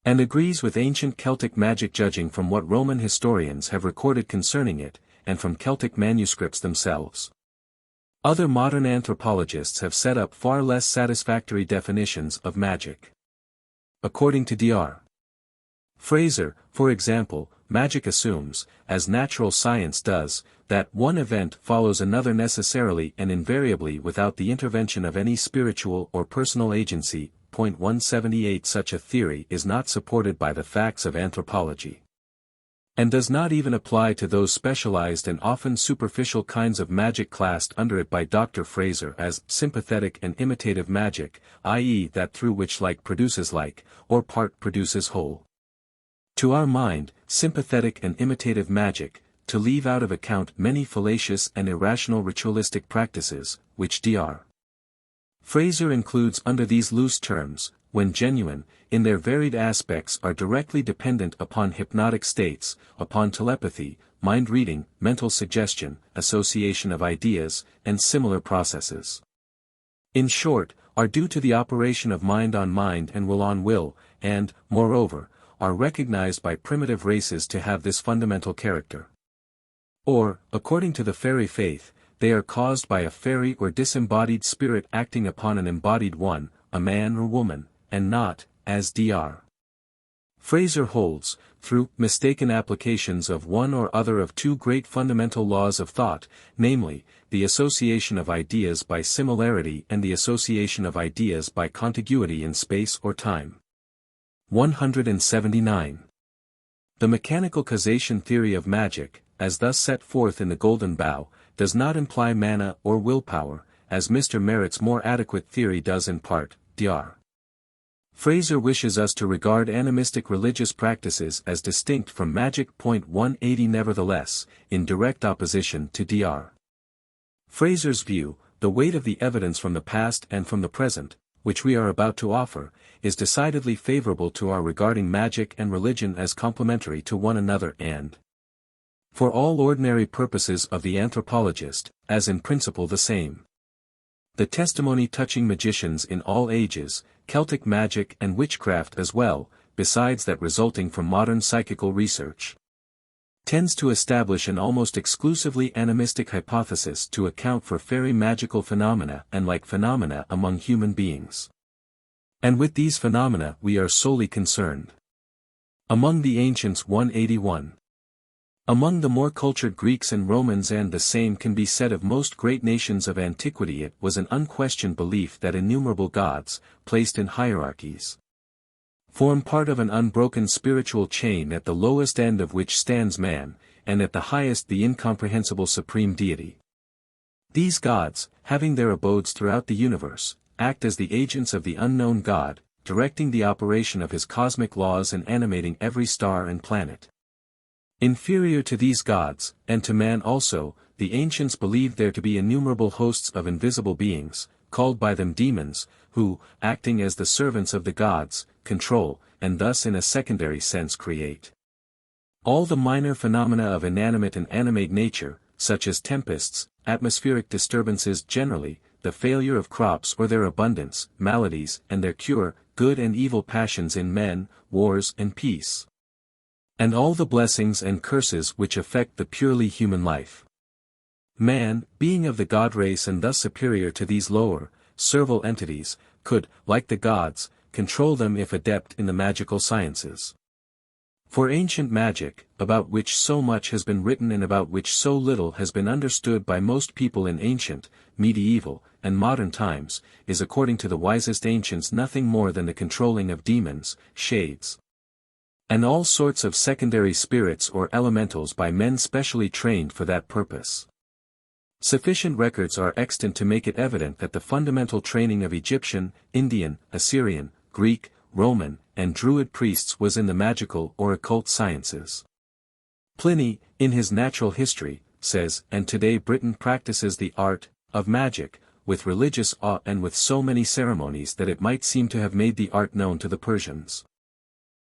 And agrees with ancient Celtic magic judging from what Roman historians have recorded concerning it, and from Celtic manuscripts themselves. Other modern anthropologists have set up far less satisfactory definitions of magic. According to Dr. Fraser, for example, magic assumes, as natural science does, that one event follows another necessarily and invariably without the intervention of any spiritual or personal agency. 178 Such a theory is not supported by the facts of anthropology, and does not even apply to those specialized and often superficial kinds of magic classed under it by Dr. Fraser as sympathetic and imitative magic, i.e. that through which like produces like, or part produces whole. To our mind, sympathetic and imitative magic, to leave out of account many fallacious and irrational ritualistic practices, which Dr. Fraser includes under these loose terms, when genuine, in their varied aspects are directly dependent upon hypnotic states, upon telepathy, mind reading, mental suggestion, association of ideas, and similar processes. In short, are due to the operation of mind on mind and will on will, and, moreover, are recognized by primitive races to have this fundamental character. Or, according to the fairy faith, they are caused by a fairy or disembodied spirit acting upon an embodied one, a man or woman, and not, as Dr. Fraser holds, through mistaken applications of one or other of two great fundamental laws of thought, namely, the association of ideas by similarity and the association of ideas by contiguity in space or time. 179. The mechanical causation theory of magic, as thus set forth in the Golden Bough, does not imply mana or willpower, as Mr. Merritt's more adequate theory does in part. Dr. Fraser wishes us to regard animistic religious practices as distinct from magic. 180. Nevertheless, in direct opposition to Dr. Fraser's view, the weight of the evidence from the past and from the present, which we are about to offer, is decidedly favorable to our regarding magic and religion as complementary to one another and, for all ordinary purposes of the anthropologist, as in principle the same. The testimony touching magicians in all ages, Celtic magic and witchcraft as well, besides that resulting from modern psychical research, tends to establish an almost exclusively animistic hypothesis to account for fairy magical phenomena and like phenomena among human beings. And with these phenomena we are solely concerned. Among the ancients. 181. Among the more cultured Greeks and Romans, and the same can be said of most great nations of antiquity, it was an unquestioned belief that innumerable gods, placed in hierarchies, form part of an unbroken spiritual chain at the lowest end of which stands man, and at the highest the incomprehensible supreme deity. These gods, having their abodes throughout the universe, act as the agents of the unknown God, directing the operation of his cosmic laws and animating every star and planet. Inferior to these gods, and to man also, the ancients believed there to be innumerable hosts of invisible beings, called by them demons, who, acting as the servants of the gods, control, and thus in a secondary sense create all the minor phenomena of inanimate and animate nature, such as tempests, atmospheric disturbances generally, the failure of crops or their abundance, maladies and their cure, good and evil passions in men, wars and peace, and all the blessings and curses which affect the purely human life. Man, being of the god race and thus superior to these lower, servile entities, could, like the gods, control them if adept in the magical sciences. For ancient magic, about which so much has been written and about which so little has been understood by most people in ancient, medieval, and modern times, is according to the wisest ancients nothing more than the controlling of demons, shades, and all sorts of secondary spirits or elementals by men specially trained for that purpose. Sufficient records are extant to make it evident that the fundamental training of Egyptian, Indian, Assyrian, Greek, Roman, and Druid priests was in the magical or occult sciences. Pliny, in his Natural History, says, and today Britain practices the art of magic, with religious awe and with so many ceremonies that it might seem to have made the art known to the Persians.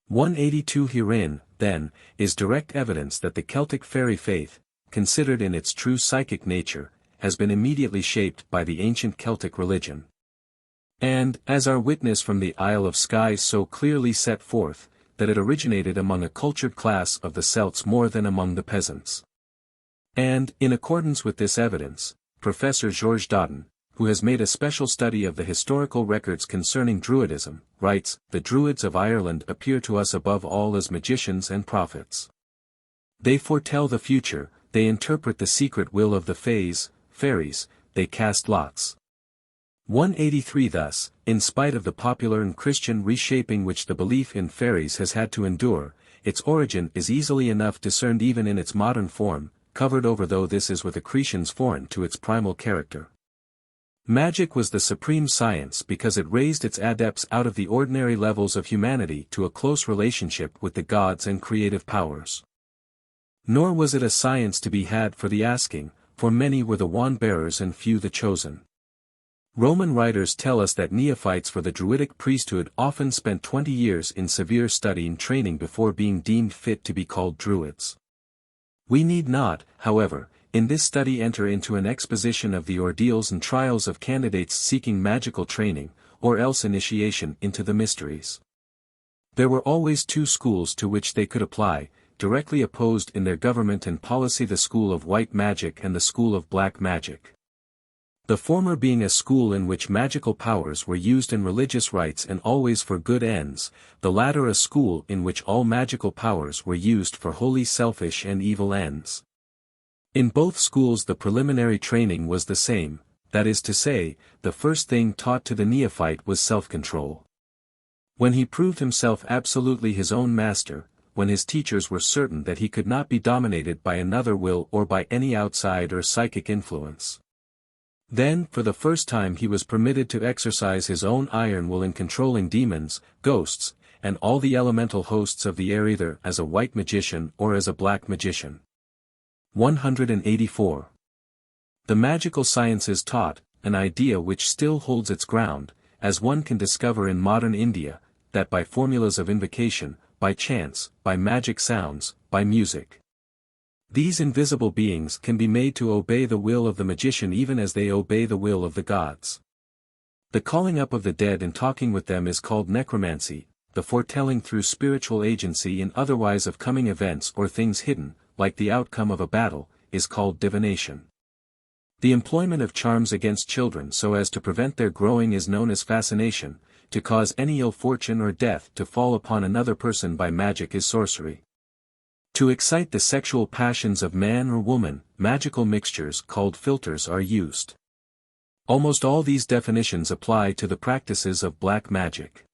182. Herein, then, is direct evidence that the Celtic fairy faith, considered in its true psychic nature, has been immediately shaped by the ancient Celtic religion. And, as our witness from the Isle of Skye so clearly set forth, that it originated among a cultured class of the Celts more than among the peasants. And, in accordance with this evidence, Professor Georges Dodden, who has made a special study of the historical records concerning Druidism, writes, the Druids of Ireland appear to us above all as magicians and prophets. They foretell the future, they interpret the secret will of the fairies, they cast lots. 183. Thus, in spite of the popular and Christian reshaping which the belief in fairies has had to endure, its origin is easily enough discerned even in its modern form, covered over though this is with accretions foreign to its primal character. Magic was the supreme science because it raised its adepts out of the ordinary levels of humanity to a close relationship with the gods and creative powers. Nor was it a science to be had for the asking, for many were the wand-bearers and few the chosen. Roman writers tell us that neophytes for the Druidic priesthood often spent 20 years in severe study and training before being deemed fit to be called Druids. We need not, however, in this study enter into an exposition of the ordeals and trials of candidates seeking magical training, or else initiation into the mysteries. There were always two schools to which they could apply, directly opposed in their government and policy: the school of white magic and the school of black magic. The former being a school in which magical powers were used in religious rites and always for good ends, the latter a school in which all magical powers were used for wholly selfish and evil ends. In both schools the preliminary training was the same, that is to say, the first thing taught to the neophyte was self-control. When he proved himself absolutely his own master, when his teachers were certain that he could not be dominated by another will or by any outside or psychic influence, then for the first time he was permitted to exercise his own iron will in controlling demons, ghosts, and all the elemental hosts of the air either as a white magician or as a black magician. 184. The magical sciences taught, an idea which still holds its ground, as one can discover in modern India, that by formulas of invocation, by chants, by magic sounds, by music, these invisible beings can be made to obey the will of the magician even as they obey the will of the gods. The calling up of the dead and talking with them is called necromancy, the foretelling through spiritual agency in otherwise of coming events or things hidden, like the outcome of a battle, is called divination. The employment of charms against children so as to prevent their growing is known as fascination. To cause any ill fortune or death to fall upon another person by magic is sorcery. To excite the sexual passions of man or woman, magical mixtures called philters are used. Almost all these definitions apply to the practices of black magic.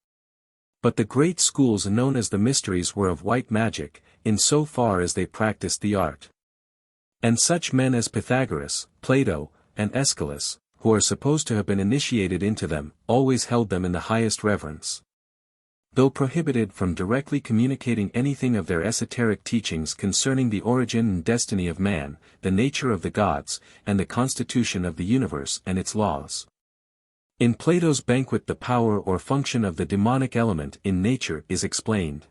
But the great schools known as the mysteries were of white magic, in so far as they practiced the art. And such men as Pythagoras, Plato, and Aeschylus, who are supposed to have been initiated into them, always held them in the highest reverence. Though prohibited from directly communicating anything of their esoteric teachings concerning the origin and destiny of man, the nature of the gods, and the constitution of the universe and its laws. In Plato's Banquet the power or function of the demonic element in nature is explained.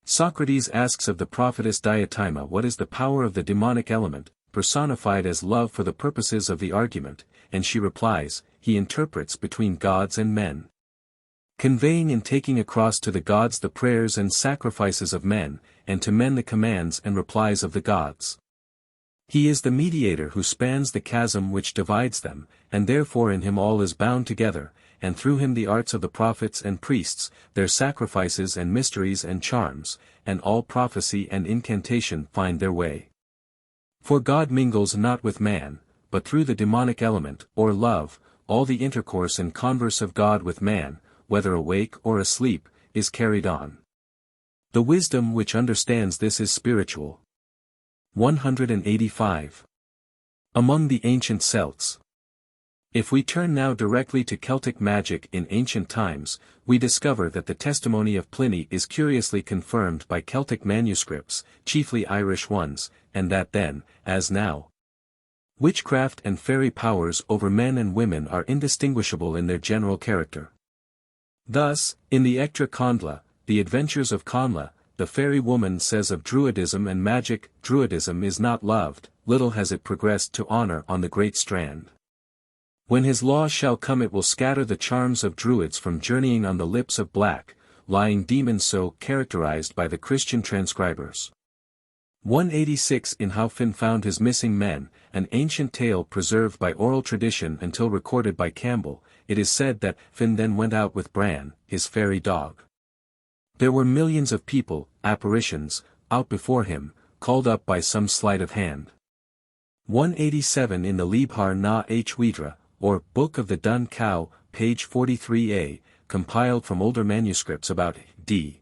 Socrates asks of the prophetess Diotima what is the power of the demonic element, personified as love for the purposes of the argument, and she replies, he interprets between gods and men, conveying and taking across to the gods the prayers and sacrifices of men, and to men the commands and replies of the gods. He is the mediator who spans the chasm which divides them, and therefore in him all is bound together, and through him the arts of the prophets and priests, their sacrifices and mysteries and charms, and all prophecy and incantation find their way. For God mingles not with man, but through the demonic element, or love, all the intercourse and converse of God with man, whether awake or asleep, is carried on. The wisdom which understands this is spiritual. 185. Among the ancient Celts. If we turn now directly to Celtic magic in ancient times, we discover that the testimony of Pliny is curiously confirmed by Celtic manuscripts, chiefly Irish ones, and that then, as now, witchcraft and fairy powers over men and women are indistinguishable in their general character. Thus, in the Ectra Conla, the Adventures of Conla, the fairy woman says of Druidism and magic, Druidism is not loved, little has it progressed to honor on the great strand. When his law shall come it will scatter the charms of Druids from journeying on the lips of black, lying demons so characterized by the Christian transcribers. 186 In how Finn found his missing men, an ancient tale preserved by oral tradition until recorded by Campbell, it is said that Finn then went out with Bran, his fairy dog. There were millions of people, apparitions, out before him, called up by some sleight of hand. 187 In the Libhar na Huidra, or Book of the Dun Cow, page 43a, compiled from older manuscripts about d.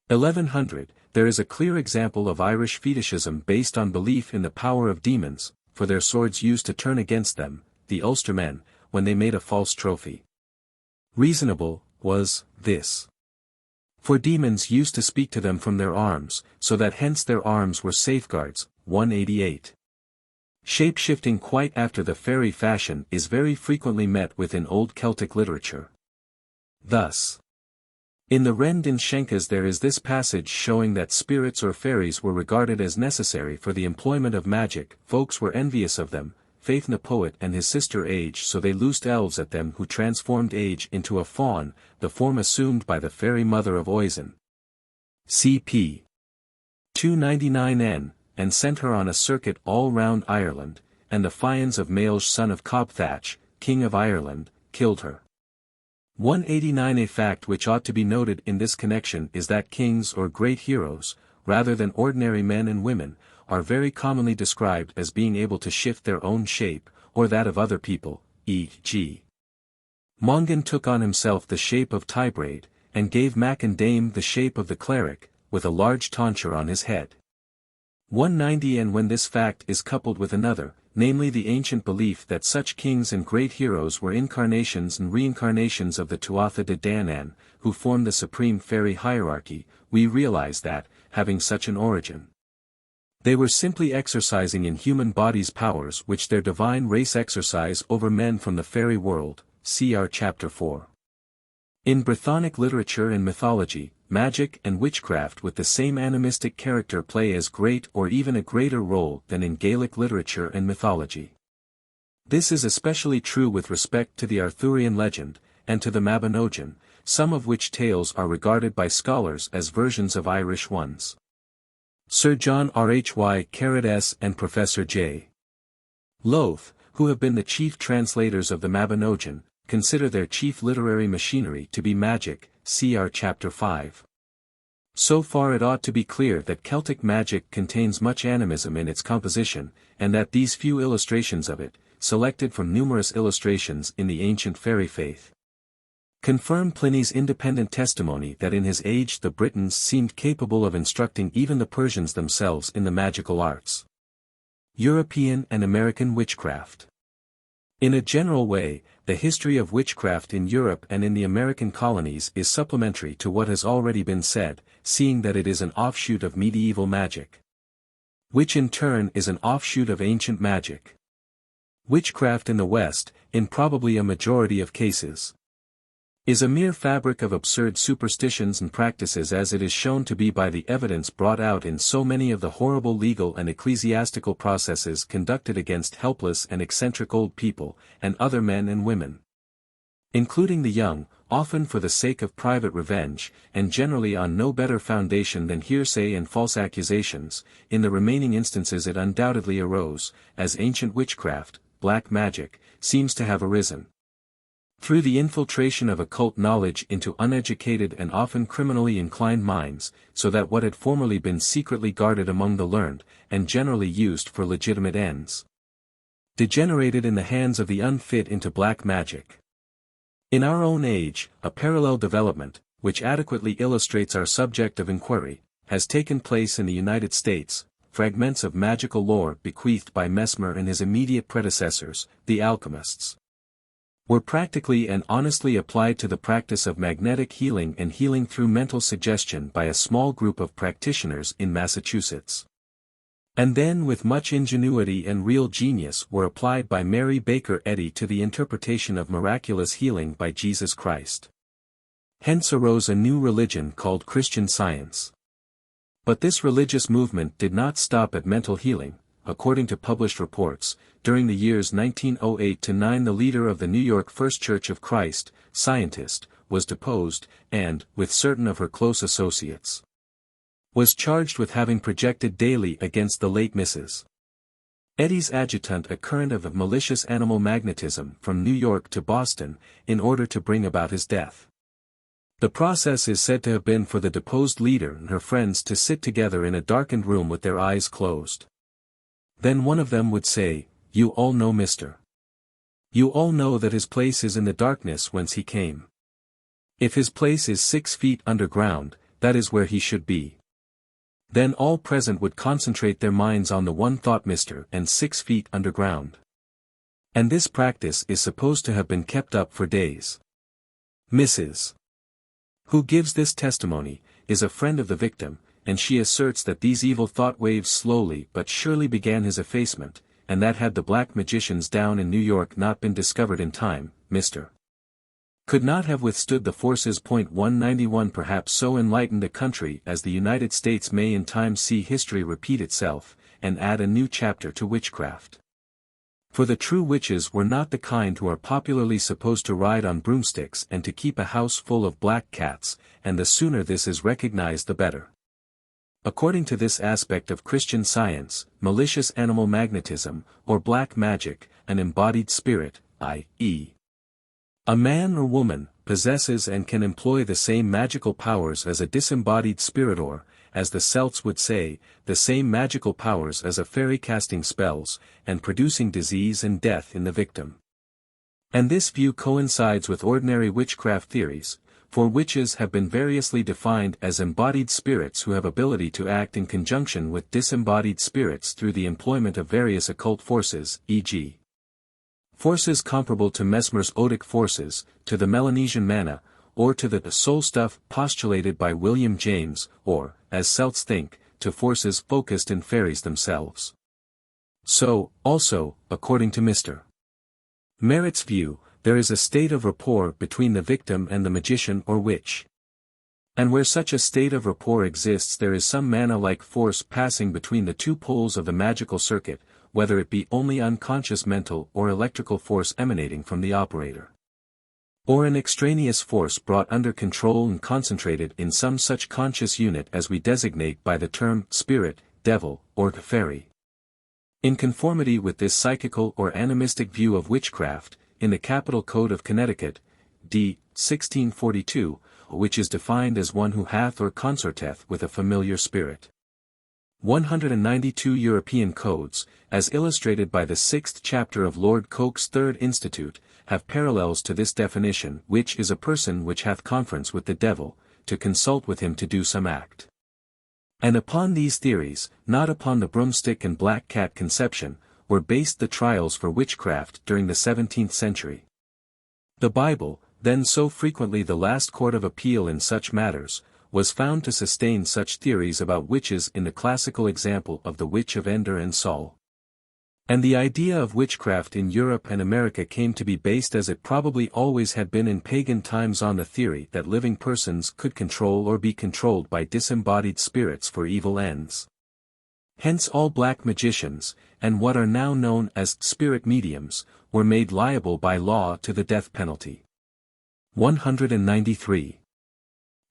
1100, there is a clear example of Irish fetishism based on belief in the power of demons, for their swords used to turn against them, the Ulstermen, when they made a false trophy. Reasonable, was, this. For demons used to speak to them from their arms, so that hence their arms were safeguards, 188. Shape-shifting quite after the fairy fashion is very frequently met with in Old Celtic literature. Thus, in the Rend in Shenkas there is this passage showing that spirits or fairies were regarded as necessary for the employment of magic. Folks were envious of them, Faith the poet and his sister Age, so they loosed elves at them who transformed Age into a fawn, the form assumed by the fairy mother of Oisin. CP 299n, and sent her on a circuit all round Ireland, and the Fians of Maelge son of Cobthach, king of Ireland, killed her. 189. A fact which ought to be noted in this connection is that kings or great heroes, rather than ordinary men and women, are very commonly described as being able to shift their own shape, or that of other people, e.g. Mongan took on himself the shape of Tybraid, and gave Mac and Dame the shape of the cleric, with a large tonsure on his head. 190. And when this fact is coupled with another, namely the ancient belief that such kings and great heroes were incarnations and reincarnations of the Tuatha de Danann, who formed the supreme fairy hierarchy, we realize that, having such an origin, they were simply exercising in human bodies powers which their divine race exercise over men from the fairy world, cr. chapter 4. In Brythonic literature and mythology, magic and witchcraft with the same animistic character play as great or even a greater role than in Gaelic literature and mythology. This is especially true with respect to the Arthurian legend, and to the Mabinogion, some of which tales are regarded by scholars as versions of Irish ones. Sir John Rhy Carrot and Professor J. Loth, who have been the chief translators of the Mabinogion, consider their chief literary machinery to be magic, cr. chapter 5. So far it ought to be clear that Celtic magic contains much animism in its composition, and that these few illustrations of it, selected from numerous illustrations in the ancient fairy faith, confirm Pliny's independent testimony that in his age the Britons seemed capable of instructing even the Persians themselves in the magical arts. European and American witchcraft. In a general way, the history of witchcraft in Europe and in the American colonies is supplementary to what has already been said, seeing that it is an offshoot of medieval magic, which in turn is an offshoot of ancient magic. Witchcraft in the West, in probably a majority of cases, is a mere fabric of absurd superstitions and practices, as it is shown to be by the evidence brought out in so many of the horrible legal and ecclesiastical processes conducted against helpless and eccentric old people, and other men and women, including the young, often for the sake of private revenge, and generally on no better foundation than hearsay and false accusations. In the remaining instances it undoubtedly arose, as ancient witchcraft, black magic, seems to have arisen, through the infiltration of occult knowledge into uneducated and often criminally inclined minds, so that what had formerly been secretly guarded among the learned, and generally used for legitimate ends, degenerated in the hands of the unfit into black magic. In our own age, a parallel development, which adequately illustrates our subject of inquiry, has taken place in the United States. Fragments of magical lore bequeathed by Mesmer and his immediate predecessors, the alchemists, were practically and honestly applied to the practice of magnetic healing and healing through mental suggestion by a small group of practitioners in Massachusetts. And then with much ingenuity and real genius were applied by Mary Baker Eddy to the interpretation of miraculous healing by Jesus Christ. Hence arose a new religion called Christian Science. But this religious movement did not stop at mental healing. According to published reports, during the years 1908-9 the leader of the New York First Church of Christ, scientist, was deposed, and, with certain of her close associates, was charged with having projected daily against the late Mrs. Eddy's adjutant a current of malicious animal magnetism from New York to Boston, in order to bring about his death. The process is said to have been for the deposed leader and her friends to sit together in a darkened room with their eyes closed. Then one of them would say, "You all know Mr. You all know that his place is in the darkness whence he came. If his place is 6 feet underground, that is where he should be." Then all present would concentrate their minds on the one thought, Mr. and 6 feet underground. And this practice is supposed to have been kept up for days. Mrs. who gives this testimony, is a friend of the victim, and she asserts that these evil thought waves slowly but surely began his effacement, and that had the black magicians down in New York not been discovered in time, Mr. could not have withstood the forces. 191 Perhaps so enlightened a country as the United States may in time see history repeat itself, and add a new chapter to witchcraft. For the true witches were not the kind who are popularly supposed to ride on broomsticks and to keep a house full of black cats, and the sooner this is recognized the better. According to this aspect of Christian science, malicious animal magnetism, or black magic, an embodied spirit, i.e., a man or woman, possesses and can employ the same magical powers as a disembodied spirit, or, as the Celts would say, the same magical powers as a fairy, casting spells, and producing disease and death in the victim. And this view coincides with ordinary witchcraft theories, for witches have been variously defined as embodied spirits who have ability to act in conjunction with disembodied spirits through the employment of various occult forces, e.g. forces comparable to Mesmer's odic forces, to the Melanesian mana, or to the soul stuff postulated by William James, or, as Celts think, to forces focused in fairies themselves. So, also, according to Mr. Merritt's view, there is a state of rapport between the victim and the magician or witch. And where such a state of rapport exists, there is some mana-like force passing between the two poles of the magical circuit, whether it be only unconscious mental or electrical force emanating from the operator, or an extraneous force brought under control and concentrated in some such conscious unit as we designate by the term spirit, devil, or fairy. In conformity with this psychical or animistic view of witchcraft, in the Capital Code of Connecticut, d. 1642, which is defined as one who hath or consorteth with a familiar spirit. 192 European codes, as illustrated by the 6th chapter of Lord Coke's Third Institute, have parallels to this definition, which is a person which hath conference with the devil, to consult with him to do some act. And upon these theories, not upon the broomstick and black cat conception, were based the trials for witchcraft during the 17th century. The Bible, then so frequently the last court of appeal in such matters, was found to sustain such theories about witches in the classical example of the Witch of Endor and Saul. And the idea of witchcraft in Europe and America came to be based, as it probably always had been in pagan times, on the theory that living persons could control or be controlled by disembodied spirits for evil ends. Hence all black magicians, and what are now known as spirit mediums, were made liable by law to the death penalty. 193.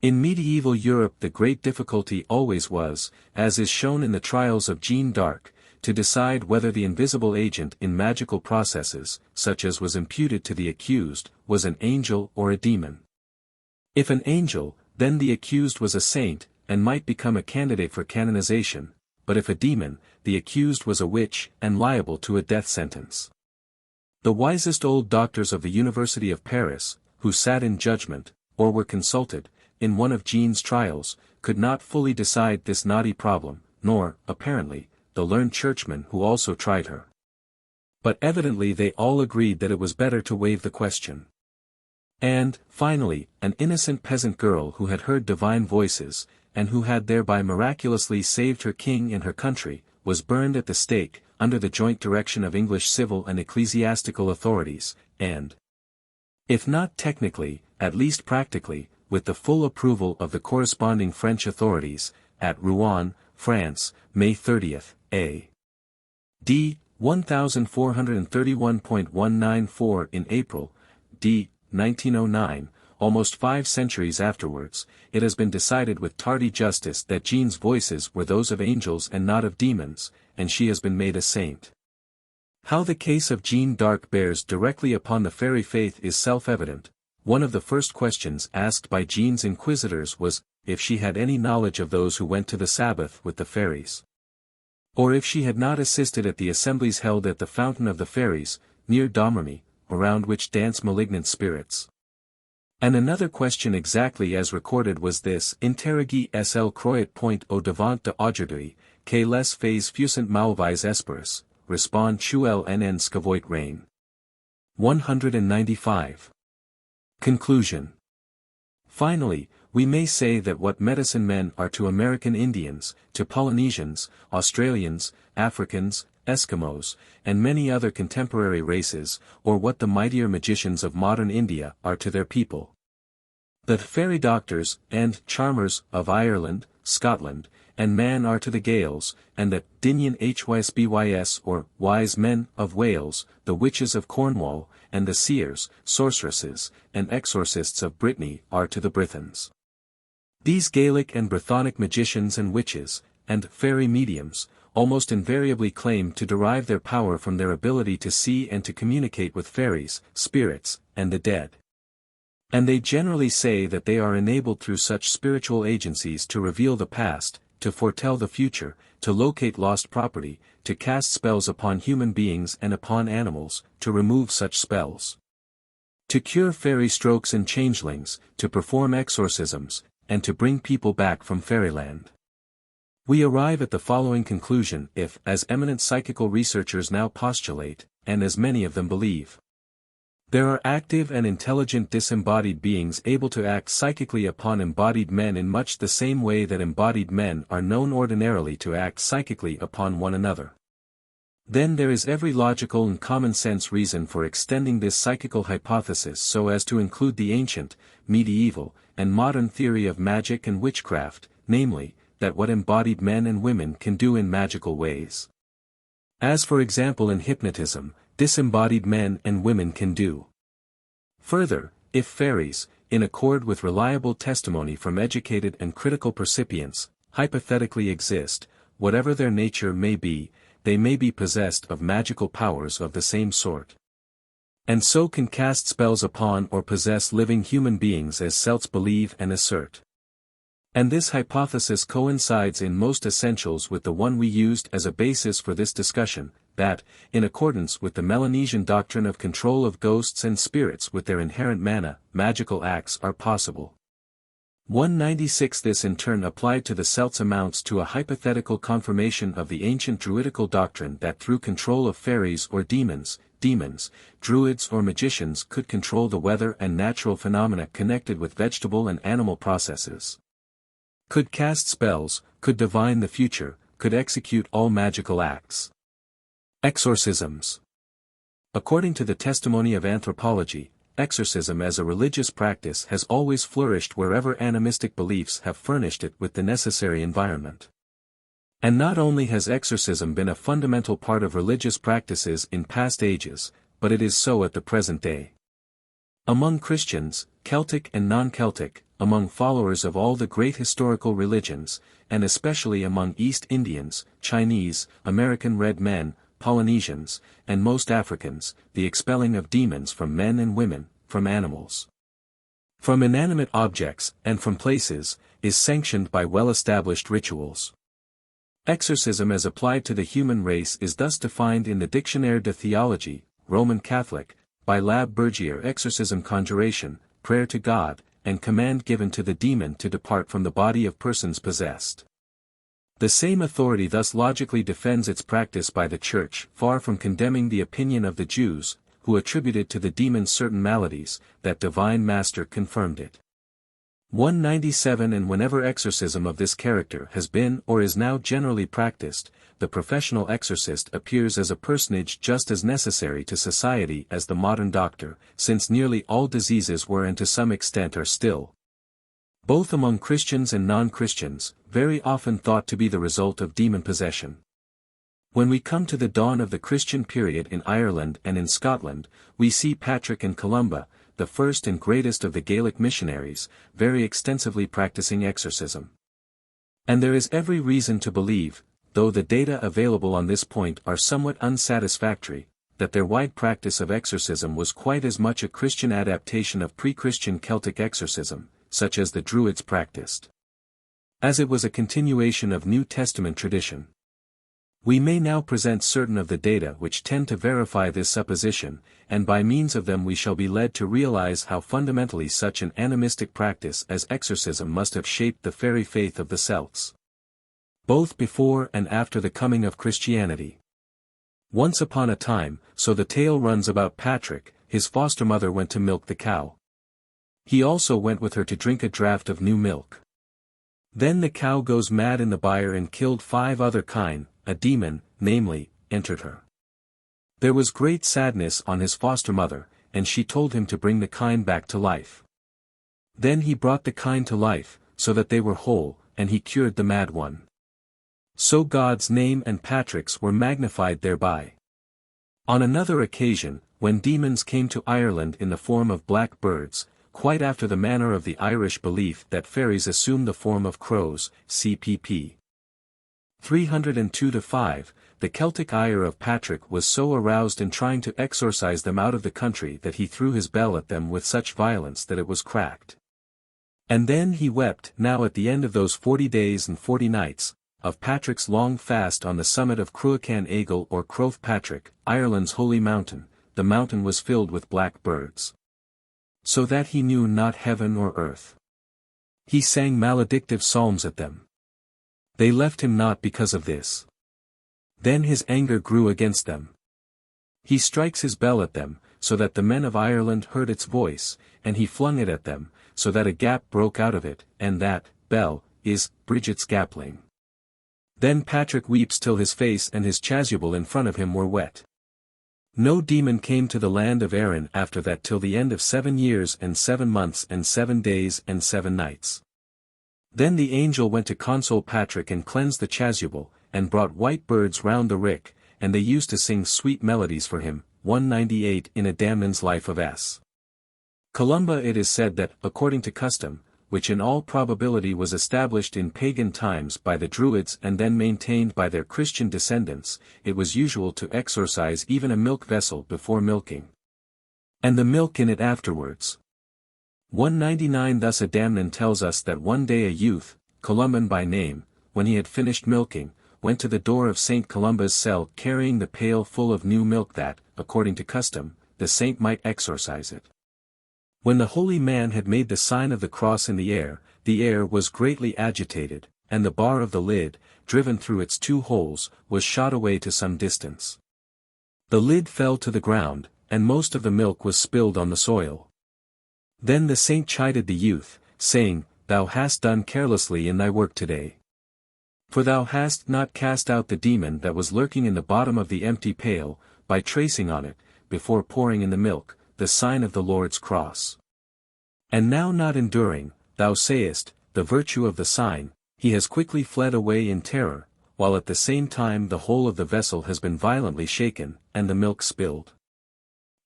In medieval Europe the great difficulty always was, as is shown in the trials of Jeanne d'Arc, to decide whether the invisible agent in magical processes, such as was imputed to the accused, was an angel or a demon. If an angel, then the accused was a saint, and might become a candidate for canonization, but if a demon, the accused was a witch, and liable to a death sentence. The wisest old doctors of the University of Paris, who sat in judgment, or were consulted, in one of Jeanne's trials, could not fully decide this knotty problem, nor, apparently, the learned churchmen who also tried her. But evidently they all agreed that it was better to waive the question. And, finally, an innocent peasant girl who had heard divine voices, and who had thereby miraculously saved her king and her country, was burned at the stake, under the joint direction of English civil and ecclesiastical authorities, and, if not technically, at least practically, with the full approval of the corresponding French authorities, at Rouen, France, May 30th, A.D. 1431.194 in April, d. 1909, almost 5 centuries afterwards, it has been decided with tardy justice that Jeanne's voices were those of angels and not of demons, and she has been made a saint. How the case of Jeanne d'Arc bears directly upon the fairy faith is self-evident. One of the first questions asked by Jeanne's inquisitors was, if she had any knowledge of those who went to the Sabbath with the fairies, or if she had not assisted at the assemblies held at the Fountain of the Fairies, near Domremy, around which dance malignant spirits. And another question exactly as recorded was this: interrogui sl croyat point au devant de aujourd'hui, que les faits fussent malvais esperes, respond chuel nn scavoit rain. 195. Conclusion. Finally, we may say that what medicine men are to American Indians, to Polynesians, Australians, Africans, Eskimos, and many other contemporary races, or what the mightier magicians of modern India are to their people. The fairy doctors, and charmers, of Ireland, Scotland, and Man are to the Gaels, and the Dinian Hysbys or wise men, of Wales, the witches of Cornwall, and the seers, sorceresses, and exorcists of Brittany are to the Brythons. These Gaelic and Brythonic magicians and witches, and fairy mediums, almost invariably claim to derive their power from their ability to see and to communicate with fairies, spirits, and the dead. And they generally say that they are enabled through such spiritual agencies to reveal the past, to foretell the future, to locate lost property, to cast spells upon human beings and upon animals, to remove such spells, to cure fairy strokes and changelings, to perform exorcisms, and to bring people back from fairyland. We arrive at the following conclusion if, as eminent psychical researchers now postulate, and as many of them believe, there are active and intelligent disembodied beings able to act psychically upon embodied men in much the same way that embodied men are known ordinarily to act psychically upon one another. Then there is every logical and common-sense reason for extending this psychical hypothesis so as to include the ancient, medieval, and modern theory of magic and witchcraft, namely, that what embodied men and women can do in magical ways. As for example in hypnotism, disembodied men and women can do. Further, if fairies, in accord with reliable testimony from educated and critical percipients, hypothetically exist, whatever their nature may be, they may be possessed of magical powers of the same sort. And so can cast spells upon or possess living human beings as Celts believe and assert. And this hypothesis coincides in most essentials with the one we used as a basis for this discussion, that, in accordance with the Melanesian doctrine of control of ghosts and spirits with their inherent mana, magical acts are possible. 196 This in turn applied to the Celts amounts to a hypothetical confirmation of the ancient Druidical doctrine that through control of fairies or demons, druids or magicians could control the weather and natural phenomena connected with vegetable and animal processes, could cast spells, could divine the future, could execute all magical acts. Exorcisms. According to the testimony of Anthropology, exorcism as a religious practice has always flourished wherever animistic beliefs have furnished it with the necessary environment. And not only has exorcism been a fundamental part of religious practices in past ages, but it is so at the present day. Among Christians, Celtic and non-Celtic, among followers of all the great historical religions, and especially among East Indians, Chinese, American red men, Polynesians, and most Africans, the expelling of demons from men and women, from animals, from inanimate objects, and from places, is sanctioned by well-established rituals. Exorcism as applied to the human race is thus defined in the Dictionnaire de Théologie, Roman Catholic, by Lab Bergier: exorcism, conjuration, prayer to God, and command given to the demon to depart from the body of persons possessed. The same authority thus logically defends its practice by the Church, far from condemning the opinion of the Jews, who attributed to the demon certain maladies, that Divine Master confirmed it. 197 And whenever exorcism of this character has been or is now generally practiced, the professional exorcist appears as a personage just as necessary to society as the modern doctor, since nearly all diseases were and to some extent are still, both among Christians and non-Christians, very often thought to be the result of demon possession. When we come to the dawn of the Christian period in Ireland and in Scotland, we see Patrick and Columba, the first and greatest of the Gaelic missionaries, very extensively practicing exorcism. And there is every reason to believe, though the data available on this point are somewhat unsatisfactory, that their wide practice of exorcism was quite as much a Christian adaptation of pre-Christian Celtic exorcism, such as the Druids practiced, as it was a continuation of New Testament tradition. We may now present certain of the data which tend to verify this supposition, and by means of them we shall be led to realize how fundamentally such an animistic practice as exorcism must have shaped the fairy faith of the Celts, both before and after the coming of Christianity. Once upon a time, so the tale runs about Patrick, his foster mother went to milk the cow. He also went with her to drink a draught of new milk. Then the cow goes mad in the byre and killed 5 other kine, a demon, namely, entered her. There was great sadness on his foster mother, and she told him to bring the kine back to life. Then he brought the kine to life, so that they were whole, and he cured the mad one. So God's name and Patrick's were magnified thereby. On another occasion, when demons came to Ireland in the form of black birds, quite after the manner of the Irish belief that fairies assume the form of crows, cpp. 302-5, the Celtic ire of Patrick was so aroused in trying to exorcise them out of the country that he threw his bell at them with such violence that it was cracked. And then he wept. Now at the end of those 40 days and 40 nights, of Patrick's long fast on the summit of Cruachan Aigle or Croagh Patrick, Ireland's holy mountain, the mountain was filled with black birds. So that he knew not heaven or earth. He sang maledictive psalms at them. They left him not because of this. Then his anger grew against them. He strikes his bell at them, so that the men of Ireland heard its voice, and he flung it at them, so that a gap broke out of it, and that bell is Bridget's Gapling. Then Patrick weeps till his face and his chasuble in front of him were wet. No demon came to the land of Erin after that till the end of 7 years and 7 months and 7 days and 7 nights. Then the angel went to console Patrick and cleanse the chasuble, and brought white birds round the rick, and they used to sing sweet melodies for him. 198 in a Danann's Life of S. Columba. It is said that, according to custom, which in all probability was established in pagan times by the Druids and then maintained by their Christian descendants, it was usual to exorcise even a milk vessel before milking, and the milk in it afterwards. 199 Thus a Danann tells us that one day a youth, Columban by name, when he had finished milking, went to the door of St. Columba's cell carrying the pail full of new milk that, according to custom, the saint might exorcise it. When the holy man had made the sign of the cross in the air was greatly agitated, and the bar of the lid, driven through its 2 holes, was shot away to some distance. The lid fell to the ground, and most of the milk was spilled on the soil. Then the saint chided the youth, saying, "Thou hast done carelessly in thy work today. For thou hast not cast out the demon that was lurking in the bottom of the empty pail, by tracing on it, before pouring in the milk, the sign of the Lord's cross. And now not enduring, thou sayest, the virtue of the sign, he has quickly fled away in terror, while at the same time the whole of the vessel has been violently shaken, and the milk spilled.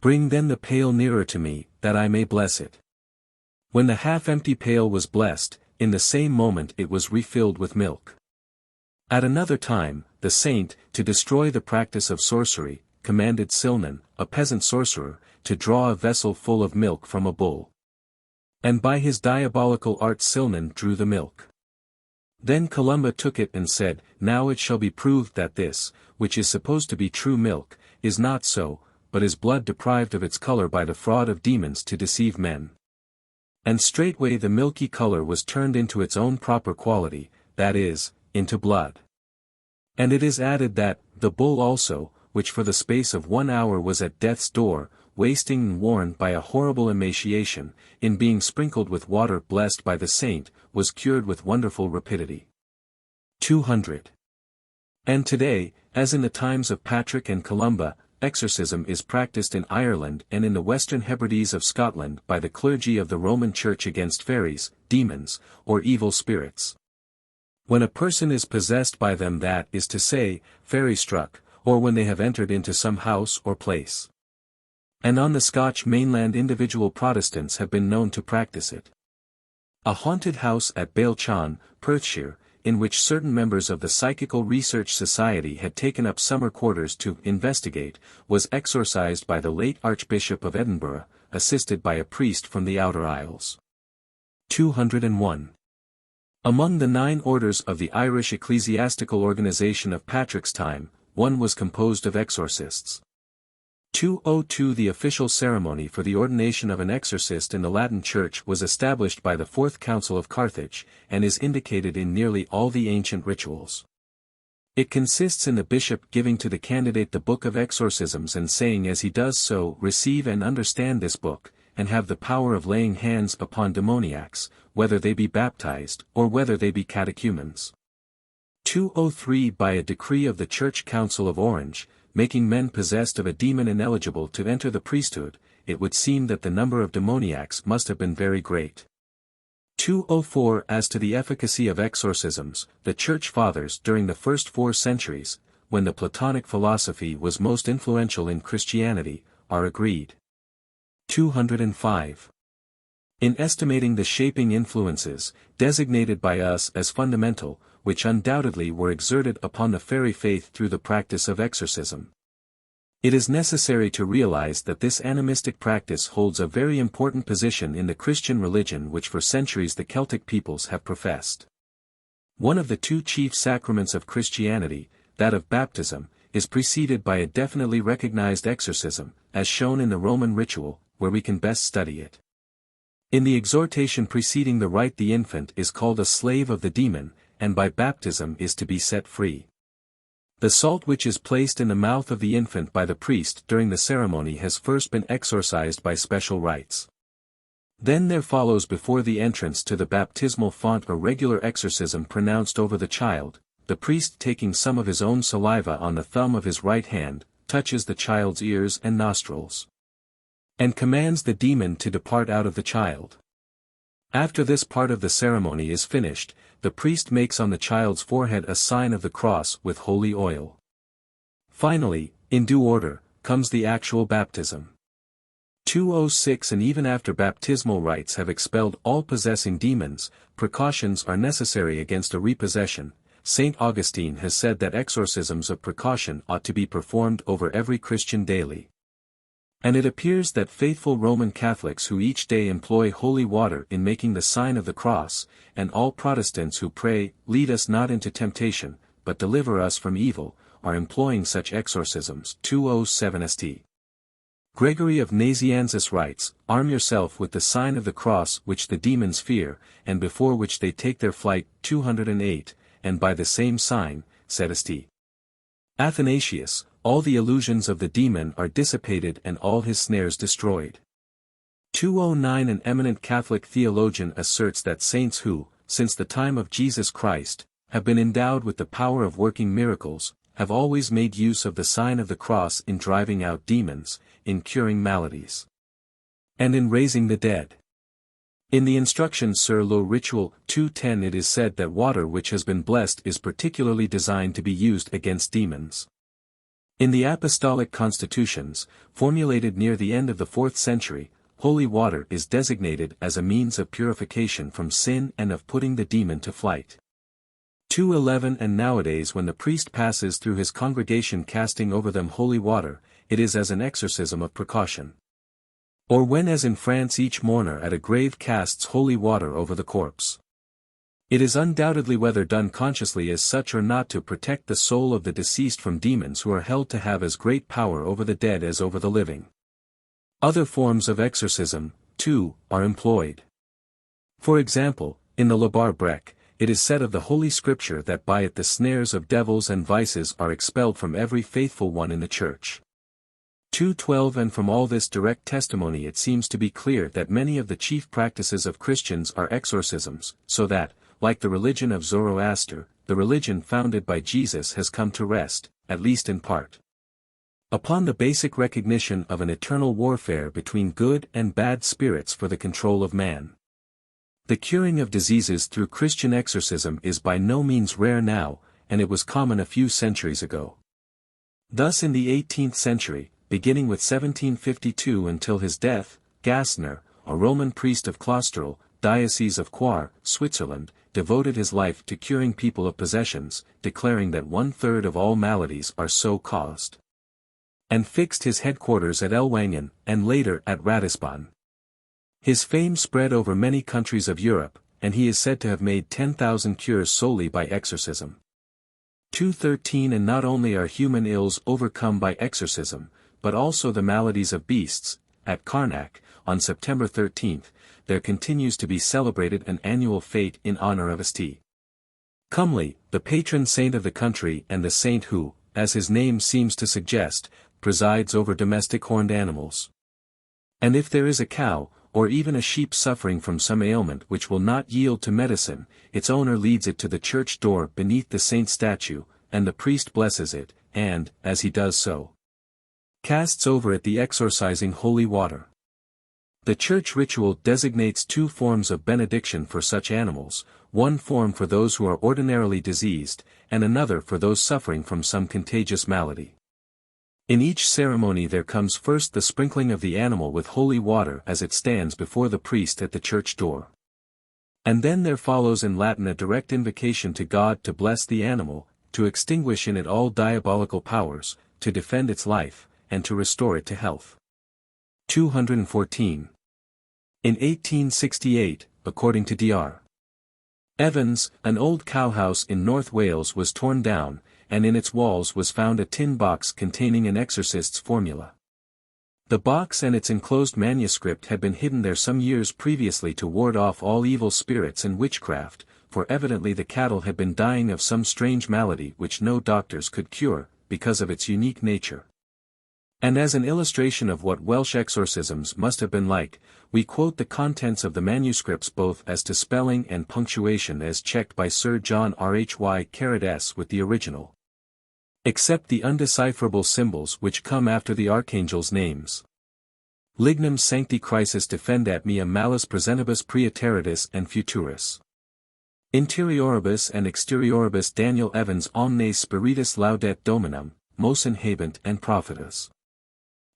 Bring then the pail nearer to me, that I may bless it." When the half-empty pail was blessed, in the same moment it was refilled with milk. At another time, the saint, to destroy the practice of sorcery, commanded Silnan, a peasant sorcerer, to draw a vessel full of milk from a bull. And by his diabolical art Silnan drew the milk. Then Columba took it and said, "Now it shall be proved that this, which is supposed to be true milk, is not so, but is blood deprived of its color by the fraud of demons to deceive men." And straightway the milky color was turned into its own proper quality, that is, into blood. And it is added that, the bull also, which for the space of 1 hour was at death's door, wasting and worn by a horrible emaciation, in being sprinkled with water blessed by the saint, was cured with wonderful rapidity. 200. And today, as in the times of Patrick and Columba, exorcism is practiced in Ireland and in the Western Hebrides of Scotland by the clergy of the Roman Church against fairies, demons, or evil spirits. When a person is possessed by them, that is to say, fairy-struck, or when they have entered into some house or place. And on the Scotch mainland individual Protestants have been known to practice it. A haunted house at Bailchan, Perthshire, in which certain members of the Psychical Research Society had taken up summer quarters to investigate, was exorcised by the late Archbishop of Edinburgh, assisted by a priest from the Outer Isles. 201. Among the 9 orders of the Irish ecclesiastical organization of Patrick's time, one was composed of exorcists. 202 The official ceremony for the ordination of an exorcist in the Latin Church was established by the Fourth Council of Carthage, and is indicated in nearly all the ancient rituals. It consists in the bishop giving to the candidate the book of exorcisms and saying as he does so, "Receive and understand this book, and have the power of laying hands upon demoniacs, whether they be baptized, or whether they be catechumens." 203 By a decree of the Church Council of Orange, making men possessed of a demon ineligible to enter the priesthood, it would seem that the number of demoniacs must have been very great. 204 As to the efficacy of exorcisms, the Church Fathers during the first 4 centuries, when the Platonic philosophy was most influential in Christianity, are agreed. 205. In estimating the shaping influences, designated by us as fundamental, which undoubtedly were exerted upon the fairy faith through the practice of exorcism. It is necessary to realize that this animistic practice holds a very important position in the Christian religion which for centuries the Celtic peoples have professed. One of the 2 chief sacraments of Christianity, that of baptism, is preceded by a definitely recognized exorcism, as shown in the Roman ritual, where we can best study it. In the exhortation preceding the rite the infant is called a slave of the demon, and by baptism is to be set free. The salt which is placed in the mouth of the infant by the priest during the ceremony has first been exorcised by special rites. Then there follows before the entrance to the baptismal font a regular exorcism pronounced over the child, the priest taking some of his own saliva on the thumb of his right hand, touches the child's ears and nostrils, and commands the demon to depart out of the child. After this part of the ceremony is finished, the priest makes on the child's forehead a sign of the cross with holy oil. Finally, in due order, comes the actual baptism. 206 And even after baptismal rites have expelled all possessing demons, precautions are necessary against a repossession. St. Augustine has said that exorcisms of precaution ought to be performed over every Christian daily. And it appears that faithful Roman Catholics who each day employ holy water in making the sign of the cross, and all Protestants who pray, "Lead us not into temptation, but deliver us from evil," are employing such exorcisms. 207 St. Gregory of Nazianzus writes, "Arm yourself with the sign of the cross which the demons fear, and before which they take their flight." 208, and by the same sign, said St. Athanasius, all the illusions of the demon are dissipated and all his snares destroyed. 209 An eminent Catholic theologian asserts that saints who, since the time of Jesus Christ, have been endowed with the power of working miracles, have always made use of the sign of the cross in driving out demons, in curing maladies, and in raising the dead. In the Instructions sur le Rituel 210 it is said that water which has been blessed is particularly designed to be used against demons. In the Apostolic Constitutions, formulated near the end of the 4th century, holy water is designated as a means of purification from sin and of putting the demon to flight. 211 And nowadays when the priest passes through his congregation casting over them holy water, it is as an exorcism of precaution. Or when as in France each mourner at a grave casts holy water over the corpse. It is undoubtedly whether done consciously as such or not to protect the soul of the deceased from demons who are held to have as great power over the dead as over the living. Other forms of exorcism, too, are employed. For example, in the Labar Brek, it is said of the Holy Scripture that by it the snares of devils and vices are expelled from every faithful one in the Church. 212 And from all this direct testimony it seems to be clear that many of the chief practices of Christians are exorcisms, so that, like the religion of Zoroaster, the religion founded by Jesus has come to rest, at least in part, upon the basic recognition of an eternal warfare between good and bad spirits for the control of man. The curing of diseases through Christian exorcism is by no means rare now, and it was common a few centuries ago. Thus in the 18th century, beginning with 1752 until his death, Gassner, a Roman priest of Clausthal, Diocese of Coire, Switzerland, devoted his life to curing people of possessions, declaring that 1/3 of all maladies are so caused, and fixed his headquarters at Ellwangen, and later at Ratisbon. His fame spread over many countries of Europe, and he is said to have made 10,000 cures solely by exorcism. 213 And not only are human ills overcome by exorcism, but also the maladies of beasts. At Karnak, on September 13, there continues to be celebrated an annual fete in honor of St. Cumley, the patron saint of the country and the saint who, as his name seems to suggest, presides over domestic horned animals. And if there is a cow, or even a sheep suffering from some ailment which will not yield to medicine, its owner leads it to the church door beneath the saint's statue, and the priest blesses it, and, as he does so, casts over it the exorcising holy water. The church ritual designates two forms of benediction for such animals, one form for those who are ordinarily diseased, and another for those suffering from some contagious malady. In each ceremony there comes first the sprinkling of the animal with holy water as it stands before the priest at the church door. And then there follows in Latin a direct invocation to God to bless the animal, to extinguish in it all diabolical powers, to defend its life, and to restore it to health. 214. In 1868, according to Dr. Evans, an old cowhouse in North Wales was torn down, and in its walls was found a tin box containing an exorcist's formula. The box and its enclosed manuscript had been hidden there some years previously to ward off all evil spirits and witchcraft, for evidently the cattle had been dying of some strange malady which no doctors could cure, because of its unique nature. And as an illustration of what Welsh exorcisms must have been like, we quote the contents of the manuscripts both as to spelling and punctuation as checked by Sir John Rhy/S with the original. Except the undecipherable symbols which come after the archangels' names. Lignum sancti Christus defendat mea malis presentibus praeteritus and futuris. Interioribus and exterioribus Daniel Evans omnes spiritus laudet Dominum, mos inhabent and prophetus.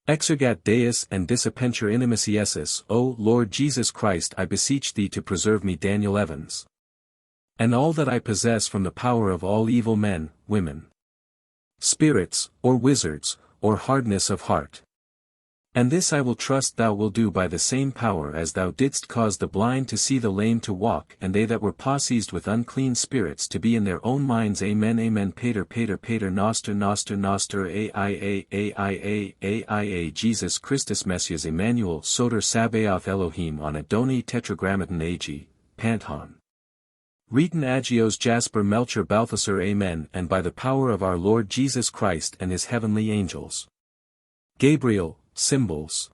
Exergat Deus and disapenture inimiciesis, O Lord Jesus Christ, I beseech thee to preserve me, Daniel Evans, and all that I possess from the power of all evil men, women, spirits, or wizards, or hardness of heart. And this I will trust thou wilt do by the same power as thou didst cause the blind to see, the lame to walk, and they that were possessed with unclean spirits to be in their own minds. Amen. Amen. Pater noster aia Jesus Christus Messias Emmanuel Soter Sabaoth Elohim on Adoni Tetragrammaton Ag, Panthon. Reten Agios Jasper Melchior Balthasar. Amen. And by the power of our Lord Jesus Christ and his heavenly angels. Gabriel, symbols.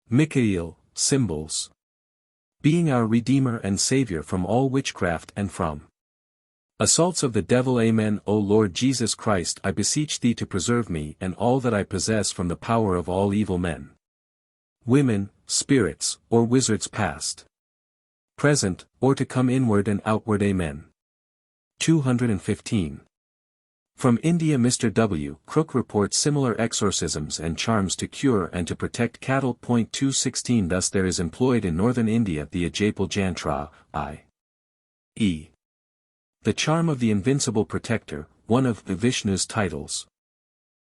Michael, symbols. Being our Redeemer and Savior from all witchcraft and from assaults of the devil. Amen. O Lord Jesus Christ, I beseech thee to preserve me and all that I possess from the power of all evil men, women, spirits, or wizards past, present, or to come, inward and outward. Amen. 215. From India, Mr. W. Crook reports similar exorcisms and charms to cure and to protect cattle. 216. Thus there is employed in northern India the Ajapal Jantra, i.e. the charm of the invincible protector, one of the Vishnu's titles.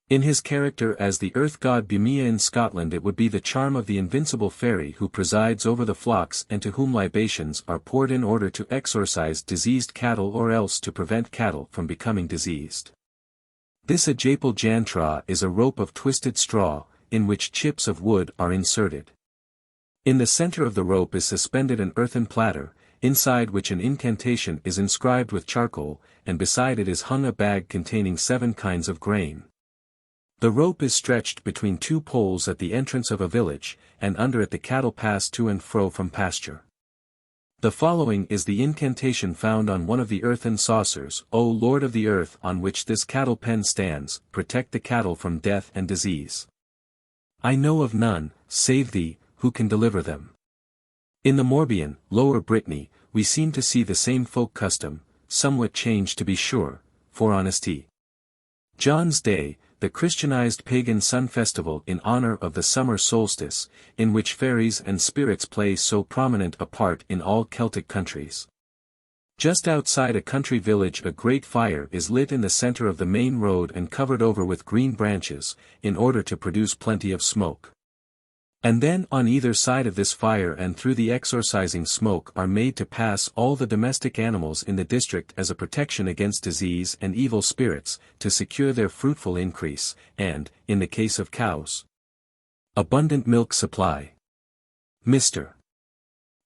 In his character as the earth god Bhumia in Scotland, it would be the charm of the invincible fairy who presides over the flocks and to whom libations are poured in order to exorcise diseased cattle or else to prevent cattle from becoming diseased. This Ajapal Jantra is a rope of twisted straw, in which chips of wood are inserted. In the center of the rope is suspended an earthen platter, inside which an incantation is inscribed with charcoal, and beside it is hung a bag containing 7 kinds of grain. The rope is stretched between 2 poles at the entrance of a village, and under it the cattle pass to and fro from pasture. The following is the incantation found on one of the earthen saucers. O Lord of the earth on which this cattle pen stands, protect the cattle from death and disease. I know of none, save thee, who can deliver them. In the Morbihan, Lower Brittany, we seem to see the same folk custom, somewhat changed to be sure, for honesty. John's Day, the Christianized pagan sun festival in honor of the summer solstice, in which fairies and spirits play so prominent a part in all Celtic countries. Just outside a country village a great fire is lit in the center of the main road and covered over with green branches, in order to produce plenty of smoke. And then on either side of this fire and through the exorcising smoke are made to pass all the domestic animals in the district as a protection against disease and evil spirits, to secure their fruitful increase, and, in the case of cows, abundant milk supply. Mr.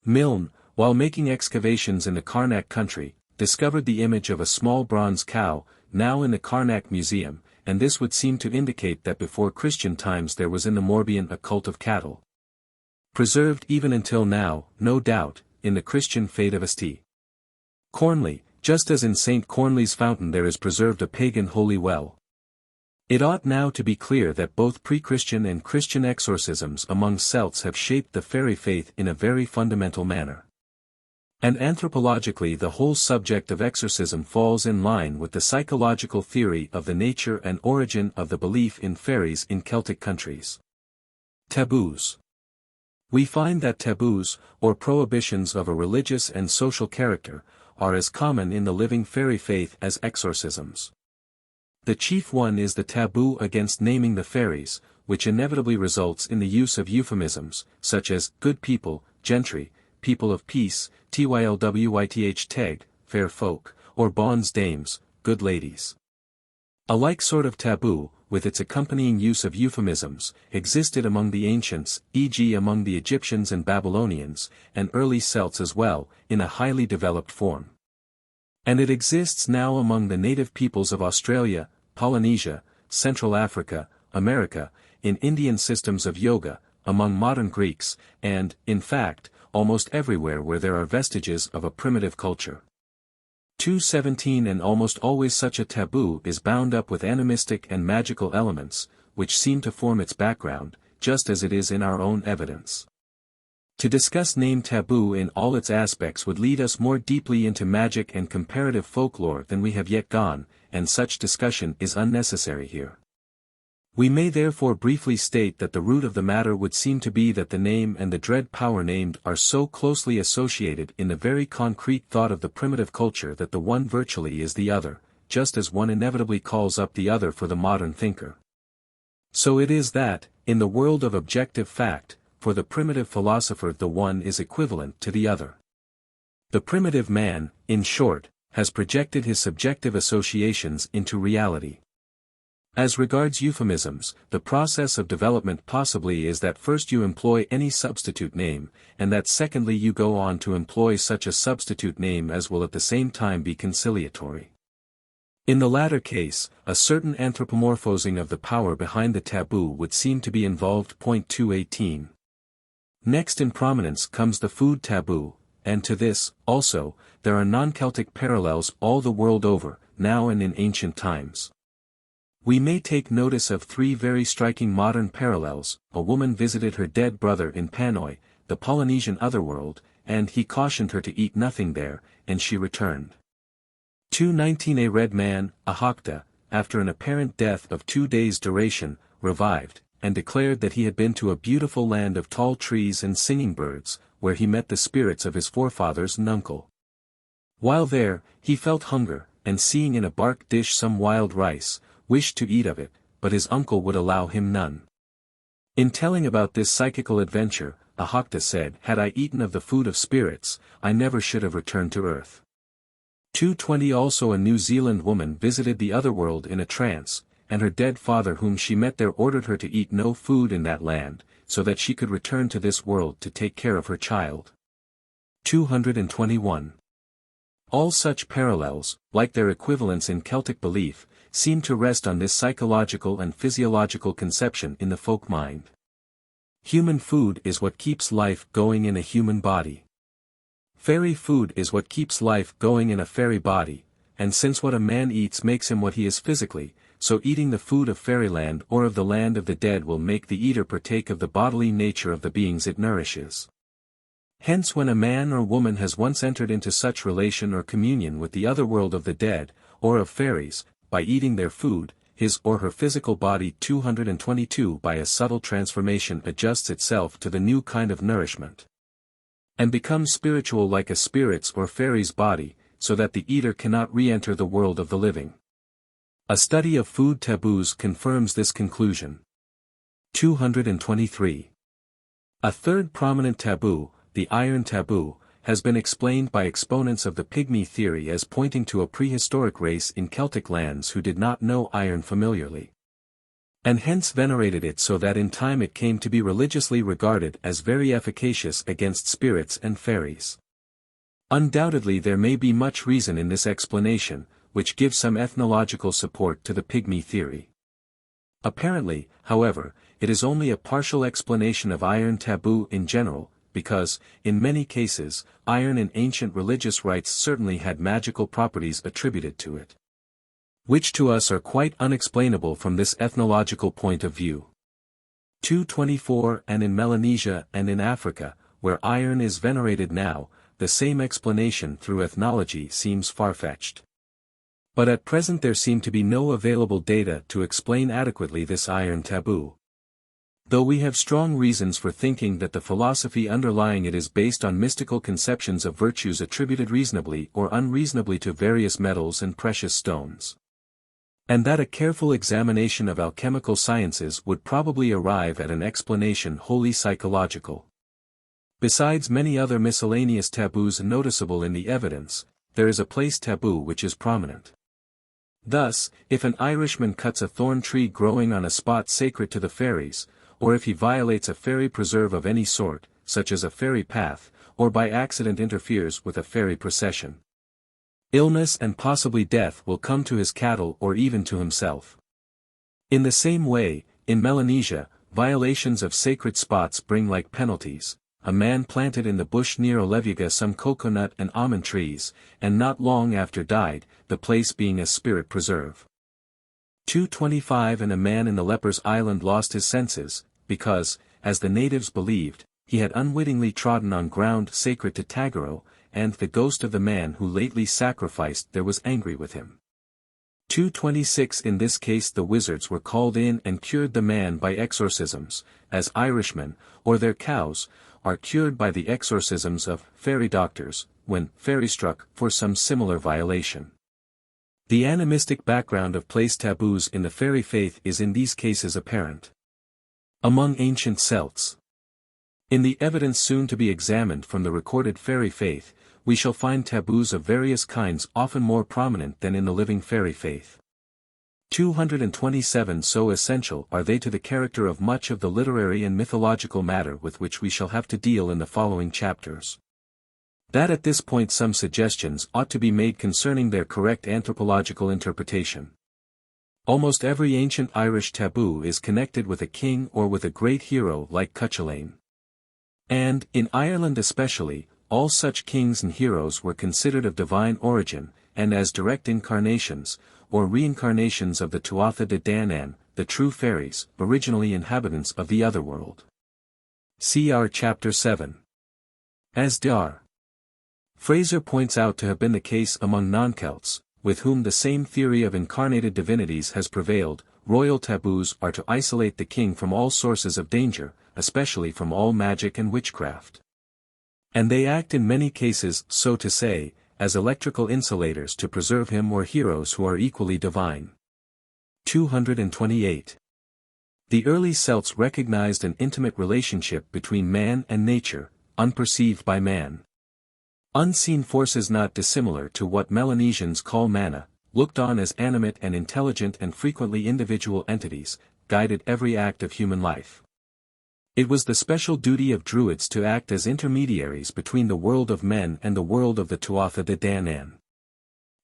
Milne, while making excavations in the Carnac country, discovered the image of a small bronze cow, now in the Carnac Museum, and this would seem to indicate that before Christian times there was in the Morbihan a cult of cattle. Preserved even until now, no doubt, in the Christian faith of St. Cornley, just as in St. Cornley's fountain there is preserved a pagan holy well. It ought now to be clear that both pre-Christian and Christian exorcisms among Celts have shaped the fairy faith in a very fundamental manner. And anthropologically the whole subject of exorcism falls in line with the psychological theory of the nature and origin of the belief in fairies in Celtic countries. Taboos. We find that taboos, or prohibitions of a religious and social character, are as common in the living fairy faith as exorcisms. The chief one is the taboo against naming the fairies, which inevitably results in the use of euphemisms, such as good people, gentry, people of peace, tylwyth teg, fair folk, or bonnes dames, good ladies. A like sort of taboo, with its accompanying use of euphemisms, existed among the ancients, e.g. among the Egyptians and Babylonians, and early Celts as well, in a highly developed form. And it exists now among the native peoples of Australia, Polynesia, Central Africa, America, in Indian systems of yoga, among modern Greeks, and, in fact, almost everywhere where there are vestiges of a primitive culture. 217 And almost always such a taboo is bound up with animistic and magical elements, which seem to form its background, just as it is in our own evidence. To discuss name taboo in all its aspects would lead us more deeply into magic and comparative folklore than we have yet gone, and such discussion is unnecessary here. We may therefore briefly state that the root of the matter would seem to be that the name and the dread power named are so closely associated in the very concrete thought of the primitive culture that the one virtually is the other, just as one inevitably calls up the other for the modern thinker. So it is that, in the world of objective fact, for the primitive philosopher the one is equivalent to the other. The primitive man, in short, has projected his subjective associations into reality. As regards euphemisms, the process of development possibly is that first you employ any substitute name, and that secondly you go on to employ such a substitute name as will at the same time be conciliatory. In the latter case, a certain anthropomorphosing of the power behind the taboo would seem to be involved. 218. Next in prominence comes the food taboo, and to this, also, there are non-Celtic parallels all the world over, now and in ancient times. We may take notice of three very striking modern parallels. A woman visited her dead brother in Panoy, the Polynesian Otherworld, and he cautioned her to eat nothing there, and she returned. 219 A red man, Ahakta, after an apparent death of 2 days' duration, revived, and declared that he had been to a beautiful land of tall trees and singing birds, where he met the spirits of his forefathers and uncle. While there, he felt hunger, and seeing in a bark dish some wild rice, wished to eat of it, but his uncle would allow him none. In telling about this psychical adventure, Ahakta said, "Had I eaten of the food of spirits, I never should have returned to earth." 220 Also a New Zealand woman visited the Otherworld in a trance, and her dead father whom she met there ordered her to eat no food in that land, so that she could return to this world to take care of her child. 221. All such parallels, like their equivalents in Celtic belief, seem to rest on this psychological and physiological conception in the folk mind. Human food is what keeps life going in a human body. Fairy food is what keeps life going in a fairy body, and since what a man eats makes him what he is physically, so eating the food of fairyland or of the land of the dead will make the eater partake of the bodily nature of the beings it nourishes. Hence when a man or woman has once entered into such relation or communion with the otherworld of the dead, or of fairies, by eating their food, his or her physical body 222 by a subtle transformation adjusts itself to the new kind of nourishment, and becomes spiritual like a spirit's or fairy's body, so that the eater cannot re-enter the world of the living. A study of food taboos confirms this conclusion. 223. A third prominent taboo, the iron taboo, has been explained by exponents of the pygmy theory as pointing to a prehistoric race in Celtic lands who did not know iron familiarly, and hence venerated it so that in time it came to be religiously regarded as very efficacious against spirits and fairies. Undoubtedly there may be much reason in this explanation, which gives some ethnological support to the pygmy theory. Apparently, however, it is only a partial explanation of iron taboo in general, because, in many cases, iron in ancient religious rites certainly had magical properties attributed to it. which to us are quite unexplainable from this ethnological point of view. 224 And in Melanesia and in Africa, where iron is venerated now, the same explanation through ethnology seems far-fetched. But at present there seem to be no available data to explain adequately this iron taboo. Though we have strong reasons for thinking that the philosophy underlying it is based on mystical conceptions of virtues attributed reasonably or unreasonably to various metals and precious stones. And that a careful examination of alchemical sciences would probably arrive at an explanation wholly psychological. Besides many other miscellaneous taboos noticeable in the evidence, there is a place taboo which is prominent. Thus, if an Irishman cuts a thorn tree growing on a spot sacred to the fairies, or if he violates a fairy preserve of any sort, such as a fairy path, or by accident interferes with a fairy procession, illness and possibly death will come to his cattle or even to himself. In the same way, in Melanesia, violations of sacred spots bring like penalties. A man planted in the bush near Oleviga some coconut and almond trees, and not long after died, the place being a spirit preserve. 225 And a man in the leper's island lost his senses, because, as the natives believed, he had unwittingly trodden on ground sacred to Tagoro, and the ghost of the man who lately sacrificed there was angry with him. 226 In this case the wizards were called in and cured the man by exorcisms, as Irishmen, or their cows, are cured by the exorcisms of fairy doctors, when fairy-struck for some similar violation. The animistic background of place taboos in the fairy faith is in these cases apparent. Among ancient Celts. In the evidence soon to be examined from the recorded fairy faith, we shall find taboos of various kinds often more prominent than in the living fairy faith. 227 So essential are they to the character of much of the literary and mythological matter with which we shall have to deal in the following chapters, that at this point some suggestions ought to be made concerning their correct anthropological interpretation. Almost every ancient Irish taboo is connected with a king or with a great hero like Cuchulainn. And, in Ireland especially, all such kings and heroes were considered of divine origin, and as direct incarnations, or reincarnations of the Tuatha de Danann, the true fairies, originally inhabitants of the Otherworld. Cr. Chapter 7. As Dar. Fraser points out to have been the case among non-Celts, with whom the same theory of incarnated divinities has prevailed. Royal taboos are to isolate the king from all sources of danger, especially from all magic and witchcraft. And they act in many cases, so to say, as electrical insulators to preserve him or heroes who are equally divine. 228. The early Celts recognized an intimate relationship between man and nature, unperceived by man. Unseen forces not dissimilar to what Melanesians call mana, looked on as animate and intelligent and frequently individual entities, guided every act of human life. It was the special duty of Druids to act as intermediaries between the world of men and the world of the Tuatha de Danann.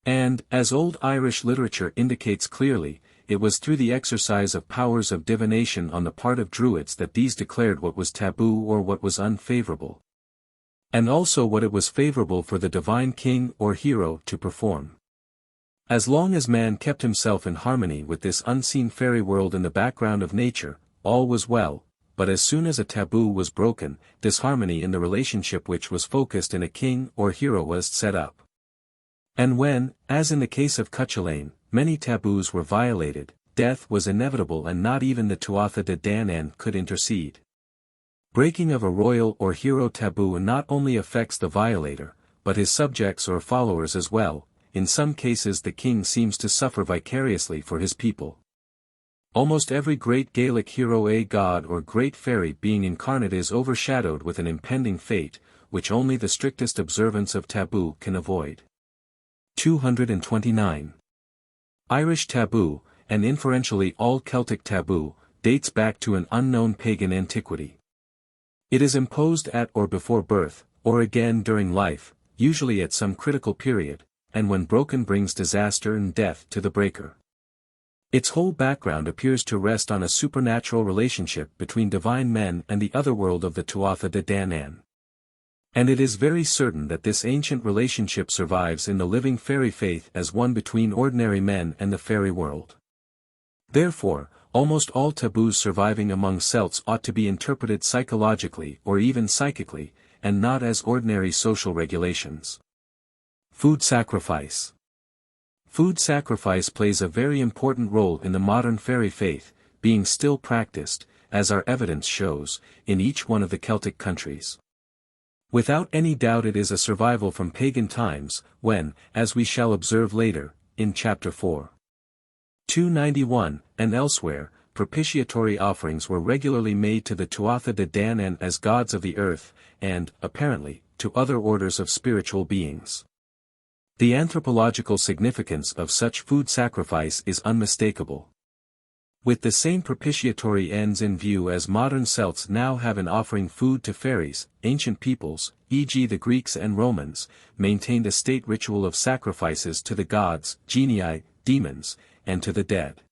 And, as Old Irish literature indicates clearly, it was through the exercise of powers of divination on the part of Druids that these declared what was taboo or what was unfavorable, and also what it was favorable for the divine king or hero to perform. As long as man kept himself in harmony with this unseen fairy world in the background of nature, all was well. But as soon as a taboo was broken, disharmony in the relationship which was focused in a king or hero was set up. And when, as in the case of Cuchulainn, many taboos were violated, death was inevitable and not even the Tuatha de Danann could intercede. Breaking of a royal or hero taboo not only affects the violator, but his subjects or followers as well. In some cases the king seems to suffer vicariously for his people. Almost every great Gaelic hero, a god or great fairy being incarnate, is overshadowed with an impending fate, which only the strictest observance of taboo can avoid. 229. Irish taboo, and inferentially all Celtic taboo, dates back to an unknown pagan antiquity. It is imposed at or before birth, or again during life, usually at some critical period, and when broken brings disaster and death to the breaker. Its whole background appears to rest on a supernatural relationship between divine men and the otherworld of the Tuatha de Danann. And it is very certain that this ancient relationship survives in the living fairy faith as one between ordinary men and the fairy world. Therefore, almost all taboos surviving among Celts ought to be interpreted psychologically or even psychically, and not as ordinary social regulations. Food sacrifice. Food sacrifice plays a very important role in the modern fairy faith, being still practiced, as our evidence shows, in each one of the Celtic countries. Without any doubt it is a survival from pagan times, when, as we shall observe later, in chapter 4. 291, and elsewhere, propitiatory offerings were regularly made to the Tuatha de Danann as gods of the earth, and, apparently, to other orders of spiritual beings. The anthropological significance of such food sacrifice is unmistakable. With the same propitiatory ends in view as modern Celts now have in offering food to fairies, ancient peoples, e.g. the Greeks and Romans, maintained a state ritual of sacrifices to the gods, genii, demons, and to the dead.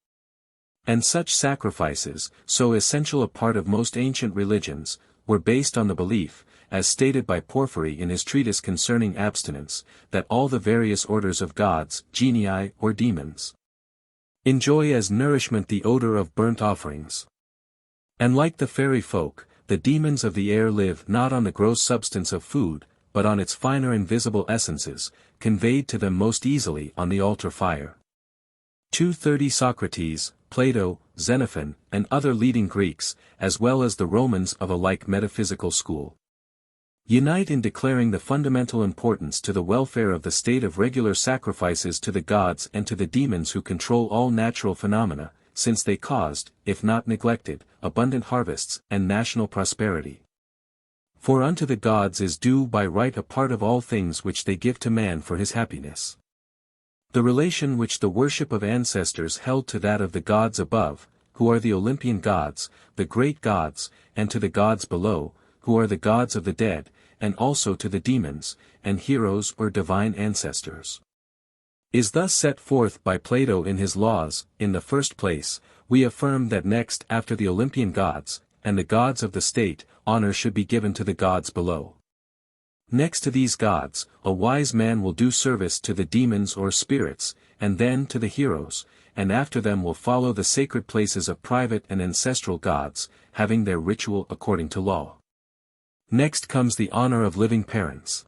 And such sacrifices, so essential a part of most ancient religions, were based on the belief, as stated by Porphyry in his treatise concerning abstinence, that all the various orders of gods, genii or demons, enjoy as nourishment the odor of burnt offerings. And like the fairy folk, the demons of the air live not on the gross substance of food, but on its finer invisible essences, conveyed to them most easily on the altar fire. 230 Socrates, Plato, Xenophon, and other leading Greeks, as well as the Romans of a like metaphysical school, unite in declaring the fundamental importance to the welfare of the state of regular sacrifices to the gods and to the demons who control all natural phenomena, since they caused, if not neglected, abundant harvests and national prosperity. For unto the gods is due by right a part of all things which they give to man for his happiness. The relation which the worship of ancestors held to that of the gods above, who are the Olympian gods, the great gods, and to the gods below, who are the gods of the dead, and also to the demons, and heroes or divine ancestors, is thus set forth by Plato in his Laws. In the first place, we affirm that next after the Olympian gods, and the gods of the state, honor should be given to the gods below. Next to these gods, a wise man will do service to the demons or spirits, and then to the heroes, and after them will follow the sacred places of private and ancestral gods, having their ritual according to law. Next comes the honor of living parents.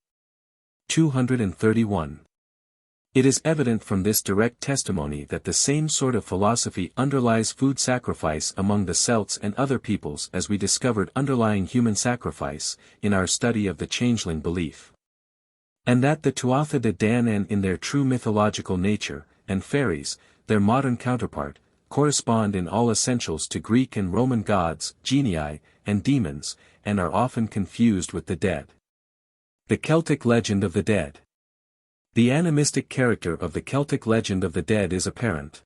231. It is evident from this direct testimony that the same sort of philosophy underlies food sacrifice among the Celts and other peoples as we discovered underlying human sacrifice, in our study of the changeling belief. And that the Tuatha de Danann in their true mythological nature, and fairies, their modern counterpart, correspond in all essentials to Greek and Roman gods, genii, and demons, and are often confused with the dead. The Celtic legend of the dead. The animistic character of the Celtic legend of the dead is apparent.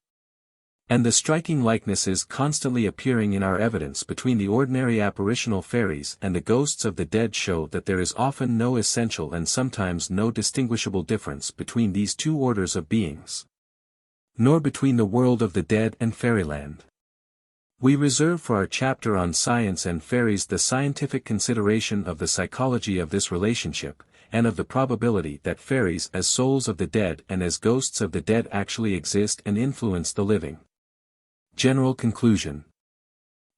And the striking likenesses constantly appearing in our evidence between the ordinary apparitional fairies and the ghosts of the dead show that there is often no essential and sometimes no distinguishable difference between these two orders of beings, nor between the world of the dead and fairyland. We reserve for our chapter on science and fairies the scientific consideration of the psychology of this relationship, and of the probability that fairies as souls of the dead and as ghosts of the dead actually exist and influence the living. General conclusion.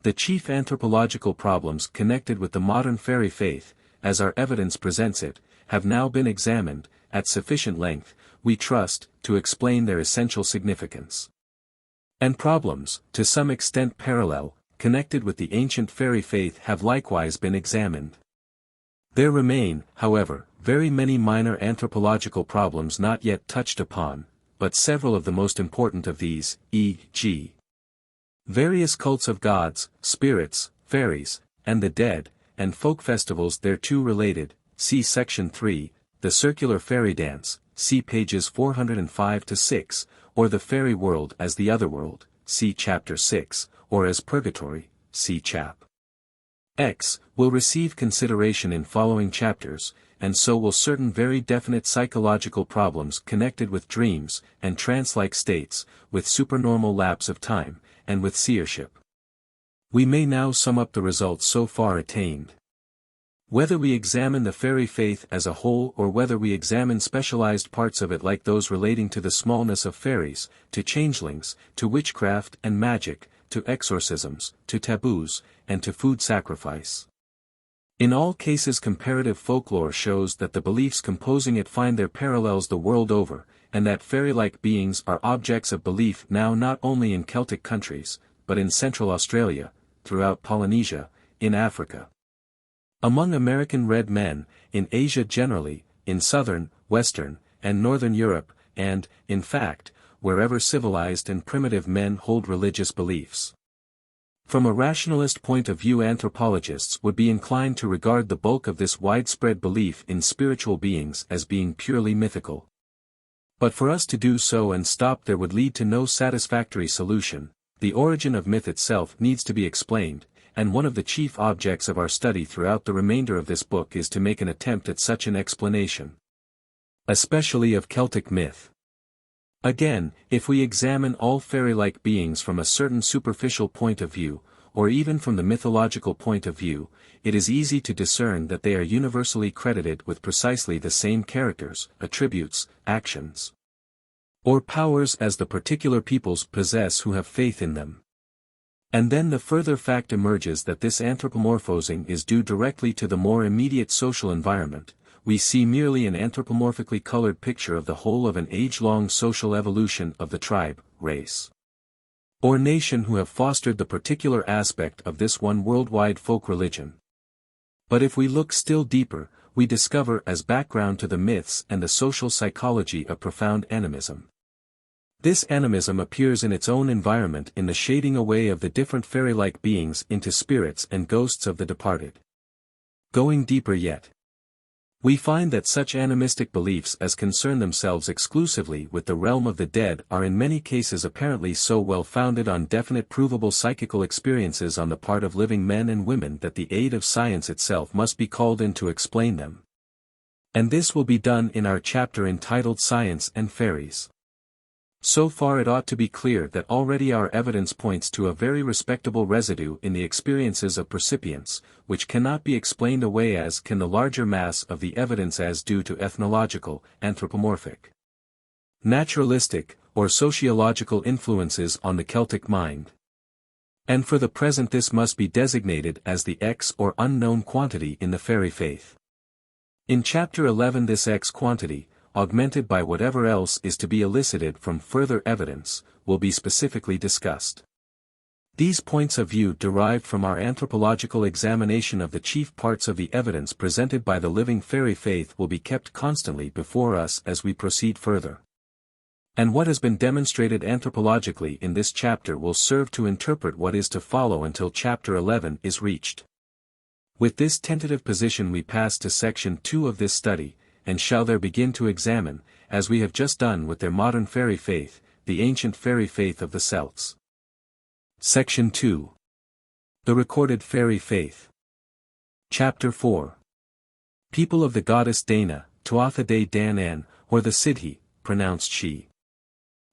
The chief anthropological problems connected with the modern fairy faith, as our evidence presents it, have now been examined, at sufficient length, we trust, to explain their essential significance. And problems, to some extent parallel, connected with the ancient fairy faith have likewise been examined. There remain, however, very many minor anthropological problems not yet touched upon, but several of the most important of these, e.g. various cults of gods, spirits, fairies, and the dead, and folk festivals thereto related, see section 3, the circular fairy dance, see pages 405-6, or the fairy world as the Otherworld, see chapter 6, or as purgatory, see chap. X, will receive consideration in following chapters, and so will certain very definite psychological problems connected with dreams, and trance-like states, with supernormal lapse of time, and with seership. We may now sum up the results so far attained. Whether we examine the fairy faith as a whole or whether we examine specialized parts of it like those relating to the smallness of fairies, to changelings, to witchcraft and magic, to exorcisms, to taboos, and to food sacrifice. In all cases comparative folklore shows that the beliefs composing it find their parallels the world over, and that fairy-like beings are objects of belief now not only in Celtic countries, but in Central Australia, throughout Polynesia, in Africa, among American red men, in Asia generally, in southern, western, and northern Europe, and, in fact, wherever civilized and primitive men hold religious beliefs. From a rationalist point of view, anthropologists would be inclined to regard the bulk of this widespread belief in spiritual beings as being purely mythical. But for us to do so and stop there would lead to no satisfactory solution. The origin of myth itself needs to be explained, and one of the chief objects of our study throughout the remainder of this book is to make an attempt at such an explanation, especially of Celtic myth. Again, if we examine all fairy-like beings from a certain superficial point of view, or even from the mythological point of view, it is easy to discern that they are universally credited with precisely the same characters, attributes, actions, or powers as the particular peoples possess who have faith in them. And then the further fact emerges that this anthropomorphosing is due directly to the more immediate social environment. We see merely an anthropomorphically colored picture of the whole of an age-long social evolution of the tribe, race, or nation who have fostered the particular aspect of this one worldwide folk religion. But if we look still deeper, we discover as background to the myths and the social psychology a profound animism. This animism appears in its own environment in the shading away of the different fairy-like beings into spirits and ghosts of the departed. Going deeper yet, we find that such animistic beliefs as concern themselves exclusively with the realm of the dead are in many cases apparently so well founded on definite provable psychical experiences on the part of living men and women that the aid of science itself must be called in to explain them. And this will be done in our chapter entitled Science and Fairies. So far it ought to be clear that already our evidence points to a very respectable residue in the experiences of percipients, which cannot be explained away as can the larger mass of the evidence as due to ethnological, anthropomorphic, naturalistic, or sociological influences on the Celtic mind. And for the present this must be designated as the X or unknown quantity in the fairy faith. In Chapter 11 this X quantity, augmented by whatever else is to be elicited from further evidence, will be specifically discussed. These points of view derived from our anthropological examination of the chief parts of the evidence presented by the living fairy faith will be kept constantly before us as we proceed further. And what has been demonstrated anthropologically in this chapter will serve to interpret what is to follow until Chapter 11 is reached. With this tentative position we pass to Section 2 of this study, and shall there begin to examine, as we have just done with their modern fairy faith, the ancient fairy faith of the Celts. Section 2. The Recorded Fairy Faith. Chapter 4. People of the goddess Dana, Tuatha de Danann, or the Sidhe, pronounced Shee.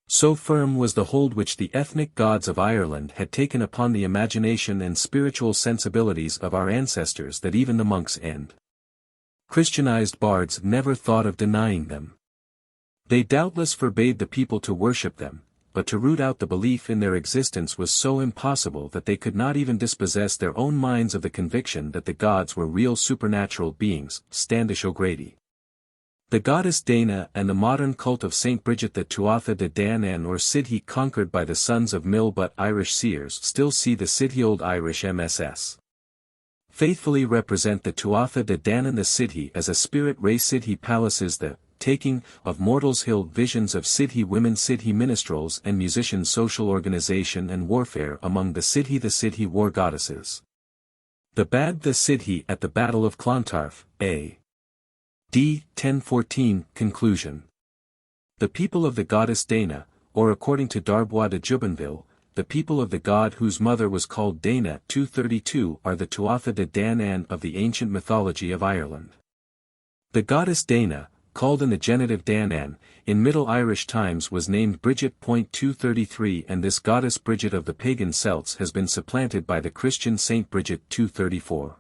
So firm was the hold which the ethnic gods of Ireland had taken upon the imagination and spiritual sensibilities of our ancestors that even the monks and Christianized bards never thought of denying them. They doubtless forbade the people to worship them, but to root out the belief in their existence was so impossible that they could not even dispossess their own minds of the conviction that the gods were real supernatural beings. Standish O'Grady. The goddess Dana and the modern cult of Saint Bridget the Tuatha de Danann or Sidhe conquered by the sons of Mill but Irish seers still see the Sidhe Old Irish MSS. Faithfully represent the Tuatha de Danann the Sidhe as a spirit race. Sidhe palaces the taking of Mortals Hill visions of Sidhe women, Sidhe minstrels and musicians, social organization and warfare among the Sidhe war goddesses. The Bad the Sidhe at the Battle of Clontarf, A.D. 1014. Conclusion. The people of the goddess Dana, or according to Darbois de Jubanville, the people of the god whose mother was called Dana 232 are the Tuatha de Danann of the ancient mythology of Ireland. The goddess Dana, called in the genitive Danann, in Middle Irish times was named Bridget. 233 and this goddess Bridget of the pagan Celts has been supplanted by the Christian Saint Bridget 234.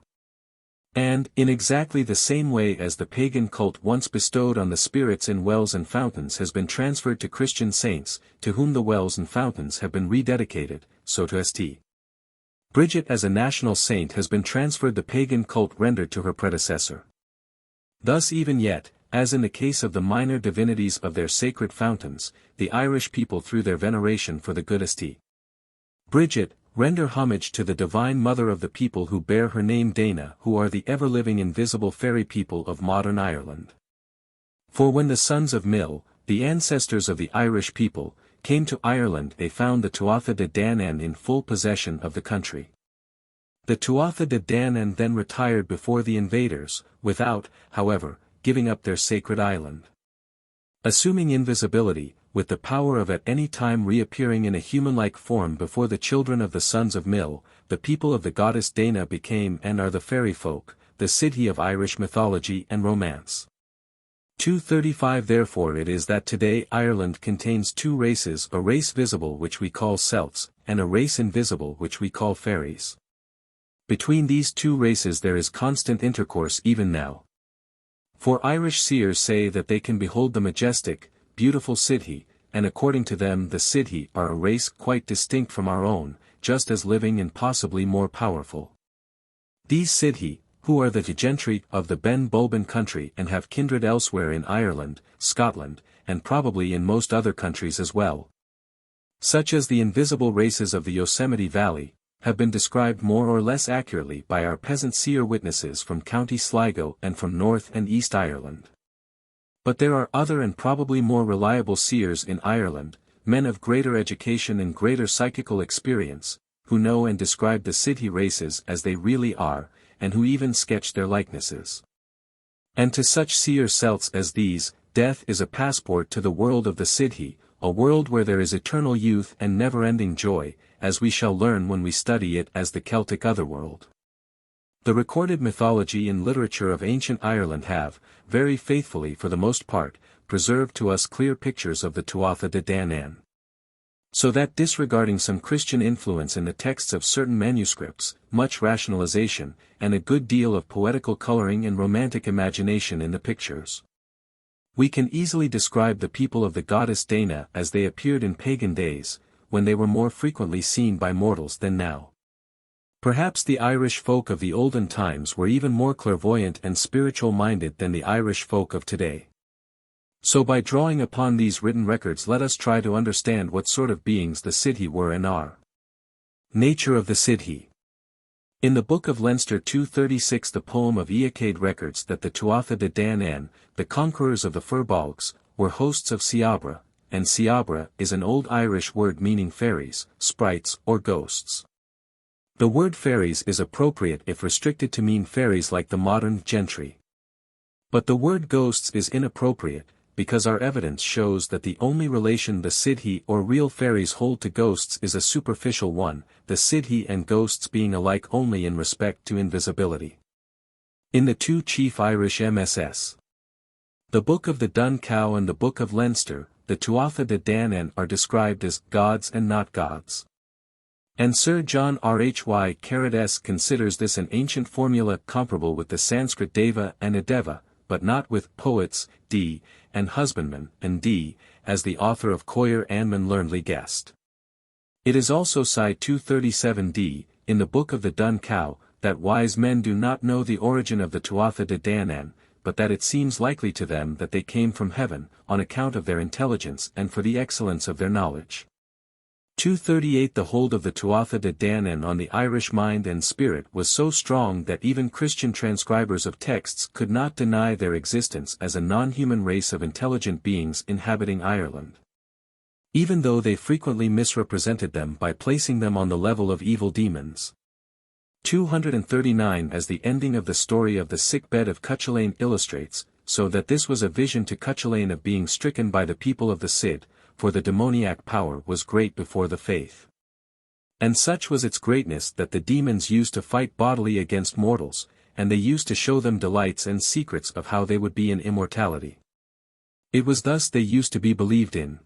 And, in exactly the same way as the pagan cult once bestowed on the spirits in wells and fountains has been transferred to Christian saints, to whom the wells and fountains have been rededicated, so to St. Bridget as a national saint has been transferred the pagan cult rendered to her predecessor. Thus even yet, as in the case of the minor divinities of their sacred fountains, the Irish people through their veneration for the good St. Bridget, render homage to the divine mother of the people who bear her name Dana, who are the ever-living invisible fairy people of modern Ireland. For when the sons of Mill, the ancestors of the Irish people, came to Ireland they found the Tuatha de Danann in full possession of the country. The Tuatha de Danann then retired before the invaders, without, however, giving up their sacred island. Assuming invisibility, with the power of at any time reappearing in a human-like form before the children of the sons of Mill, the people of the goddess Dana became and are the fairy folk, the Sidhe of Irish mythology and romance. 235 Therefore it is that today Ireland contains two races, a race visible which we call Celts, and a race invisible which we call fairies. Between these two races there is constant intercourse even now. For Irish seers say that they can behold the majestic, beautiful Sidhe, and according to them the Sidhe are a race quite distinct from our own, just as living and possibly more powerful. These Sidhe, who are the gentry of the Ben Bulben country and have kindred elsewhere in Ireland, Scotland, and probably in most other countries as well, such as the invisible races of the Yosemite Valley, have been described more or less accurately by our peasant seer witnesses from County Sligo and from North and East Ireland. But there are other and probably more reliable seers in Ireland, men of greater education and greater psychical experience, who know and describe the Sidhe races as they really are, and who even sketch their likenesses. And to such seer Celts as these, death is a passport to the world of the Sidhe, a world where there is eternal youth and never-ending joy, as we shall learn when we study it as the Celtic Otherworld. The recorded mythology and literature of ancient Ireland have, very faithfully for the most part, preserved to us clear pictures of the Tuatha de Danann. So that disregarding some Christian influence in the texts of certain manuscripts, much rationalization, and a good deal of poetical coloring and romantic imagination in the pictures, we can easily describe the people of the goddess Dana as they appeared in pagan days, when they were more frequently seen by mortals than now. Perhaps the Irish folk of the olden times were even more clairvoyant and spiritual-minded than the Irish folk of today. So by drawing upon these written records let us try to understand what sort of beings the Sidhe were and are. Nature of the Sidhe. In the Book of Leinster 236 the poem of Eachad records that the Tuatha de Danann, the conquerors of the Firbolgs, were hosts of Siabra, and Siabra is an old Irish word meaning fairies, sprites or ghosts. The word fairies is appropriate if restricted to mean fairies like the modern gentry. But the word ghosts is inappropriate, because our evidence shows that the only relation the Sidhe or real fairies hold to ghosts is a superficial one, the Sidhe and ghosts being alike only in respect to invisibility. In the two chief Irish MSS, the Book of the Dun Cow and the Book of Leinster, the Tuatha de Danann are described as gods and not gods. And Sir John Rhy Carrot considers this an ancient formula comparable with the Sanskrit deva and adeva, but not with poets, d, and husbandmen, and d, as the author of Coir Anman learnedly guessed. It is also Side 237d, in the Book of the Dun Cow, that wise men do not know the origin of the Tuatha de Danann, but that it seems likely to them that they came from heaven, on account of their intelligence and for the excellence of their knowledge. 238 The hold of the Tuatha de Danann on the Irish mind and spirit was so strong that even Christian transcribers of texts could not deny their existence as a non-human race of intelligent beings inhabiting Ireland, even though they frequently misrepresented them by placing them on the level of evil demons. 239 As the ending of the story of the sickbed of Cuchulainn illustrates, so that this was a vision to Cuchulainn of being stricken by the people of the Sidhe, for the demoniac power was great before the faith. And such was its greatness that the demons used to fight bodily against mortals, and they used to show them delights and secrets of how they would be in immortality. It was thus they used to be believed in.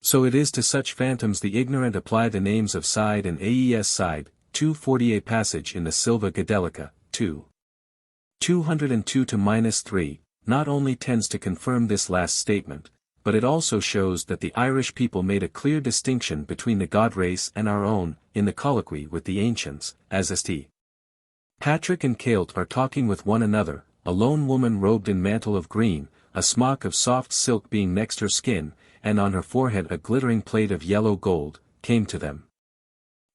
So it is to such phantoms the ignorant apply the names of Sidhe and Aes Sidhe, 248 passage in the Silva Gadelica, 2. 202-3, not only tends to confirm this last statement, but it also shows that the Irish people made a clear distinction between the god race and our own, in the colloquy with the ancients, as St. Patrick and Céilt are talking with one another, a lone woman robed in mantle of green, a smock of soft silk being next her skin, and on her forehead a glittering plate of yellow gold, came to them.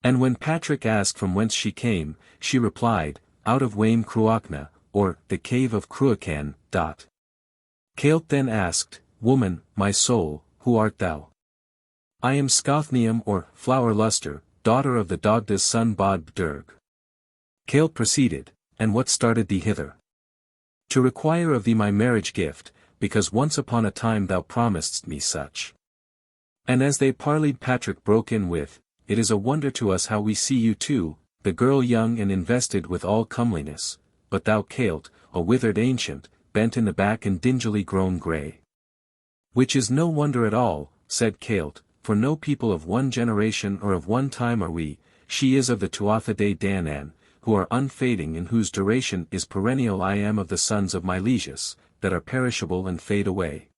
And when Patrick asked from whence she came, she replied, out of Waim Cruachna, or the cave of Cruachan. Céilt then asked, Woman, my soul, who art thou? I am Scothnium or Flower Luster, daughter of the Dagda's son Bod Bdurg. Céilt proceeded, and what started thee hither? To require of thee my marriage gift, because once upon a time thou promisedst me such. And as they parleyed Patrick broke in with, It is a wonder to us how we see you too, the girl young and invested with all comeliness, but thou Céilt, a withered ancient, bent in the back and dingily grown grey. Which is no wonder at all, said Céilt, for no people of one generation or of one time are we, she is of the Tuatha de Danann, who are unfading and whose duration is perennial. I am of the sons of Milesius, that are perishable and fade away.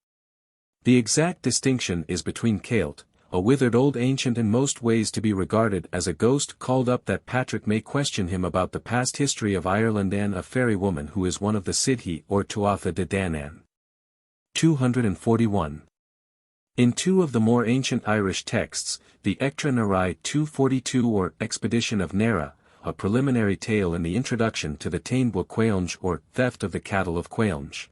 The exact distinction is between Céilt, a withered old ancient in most ways to be regarded as a ghost called up that Patrick may question him about the past history of Ireland, and a fairy woman who is one of the Sidhe or Tuatha de Danann. 241. In two of the more ancient Irish texts, the Ectra Narai 242 or Expedition of Nera, a preliminary tale in the introduction to the Tainbwa Quailnge or Theft of the Cattle of Quailnge,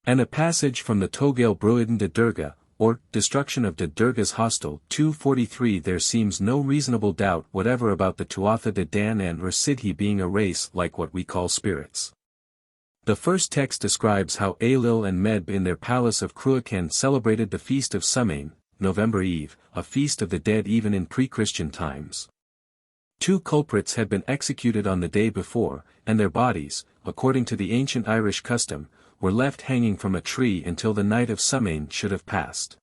and a passage from the Togel Bruiden de Durga, or Destruction of de Durga's Hostel 243. There seems no reasonable doubt whatever about the Tuatha de Danann or Sidhe being a race like what we call spirits. The first text describes how Ailill and Medb in their palace of Cruachan celebrated the Feast of Samhain, November Eve, a feast of the dead even in pre-Christian times. Two culprits had been executed on the day before, and their bodies, according to the ancient Irish custom, were left hanging from a tree until the night of Samhain should have passed.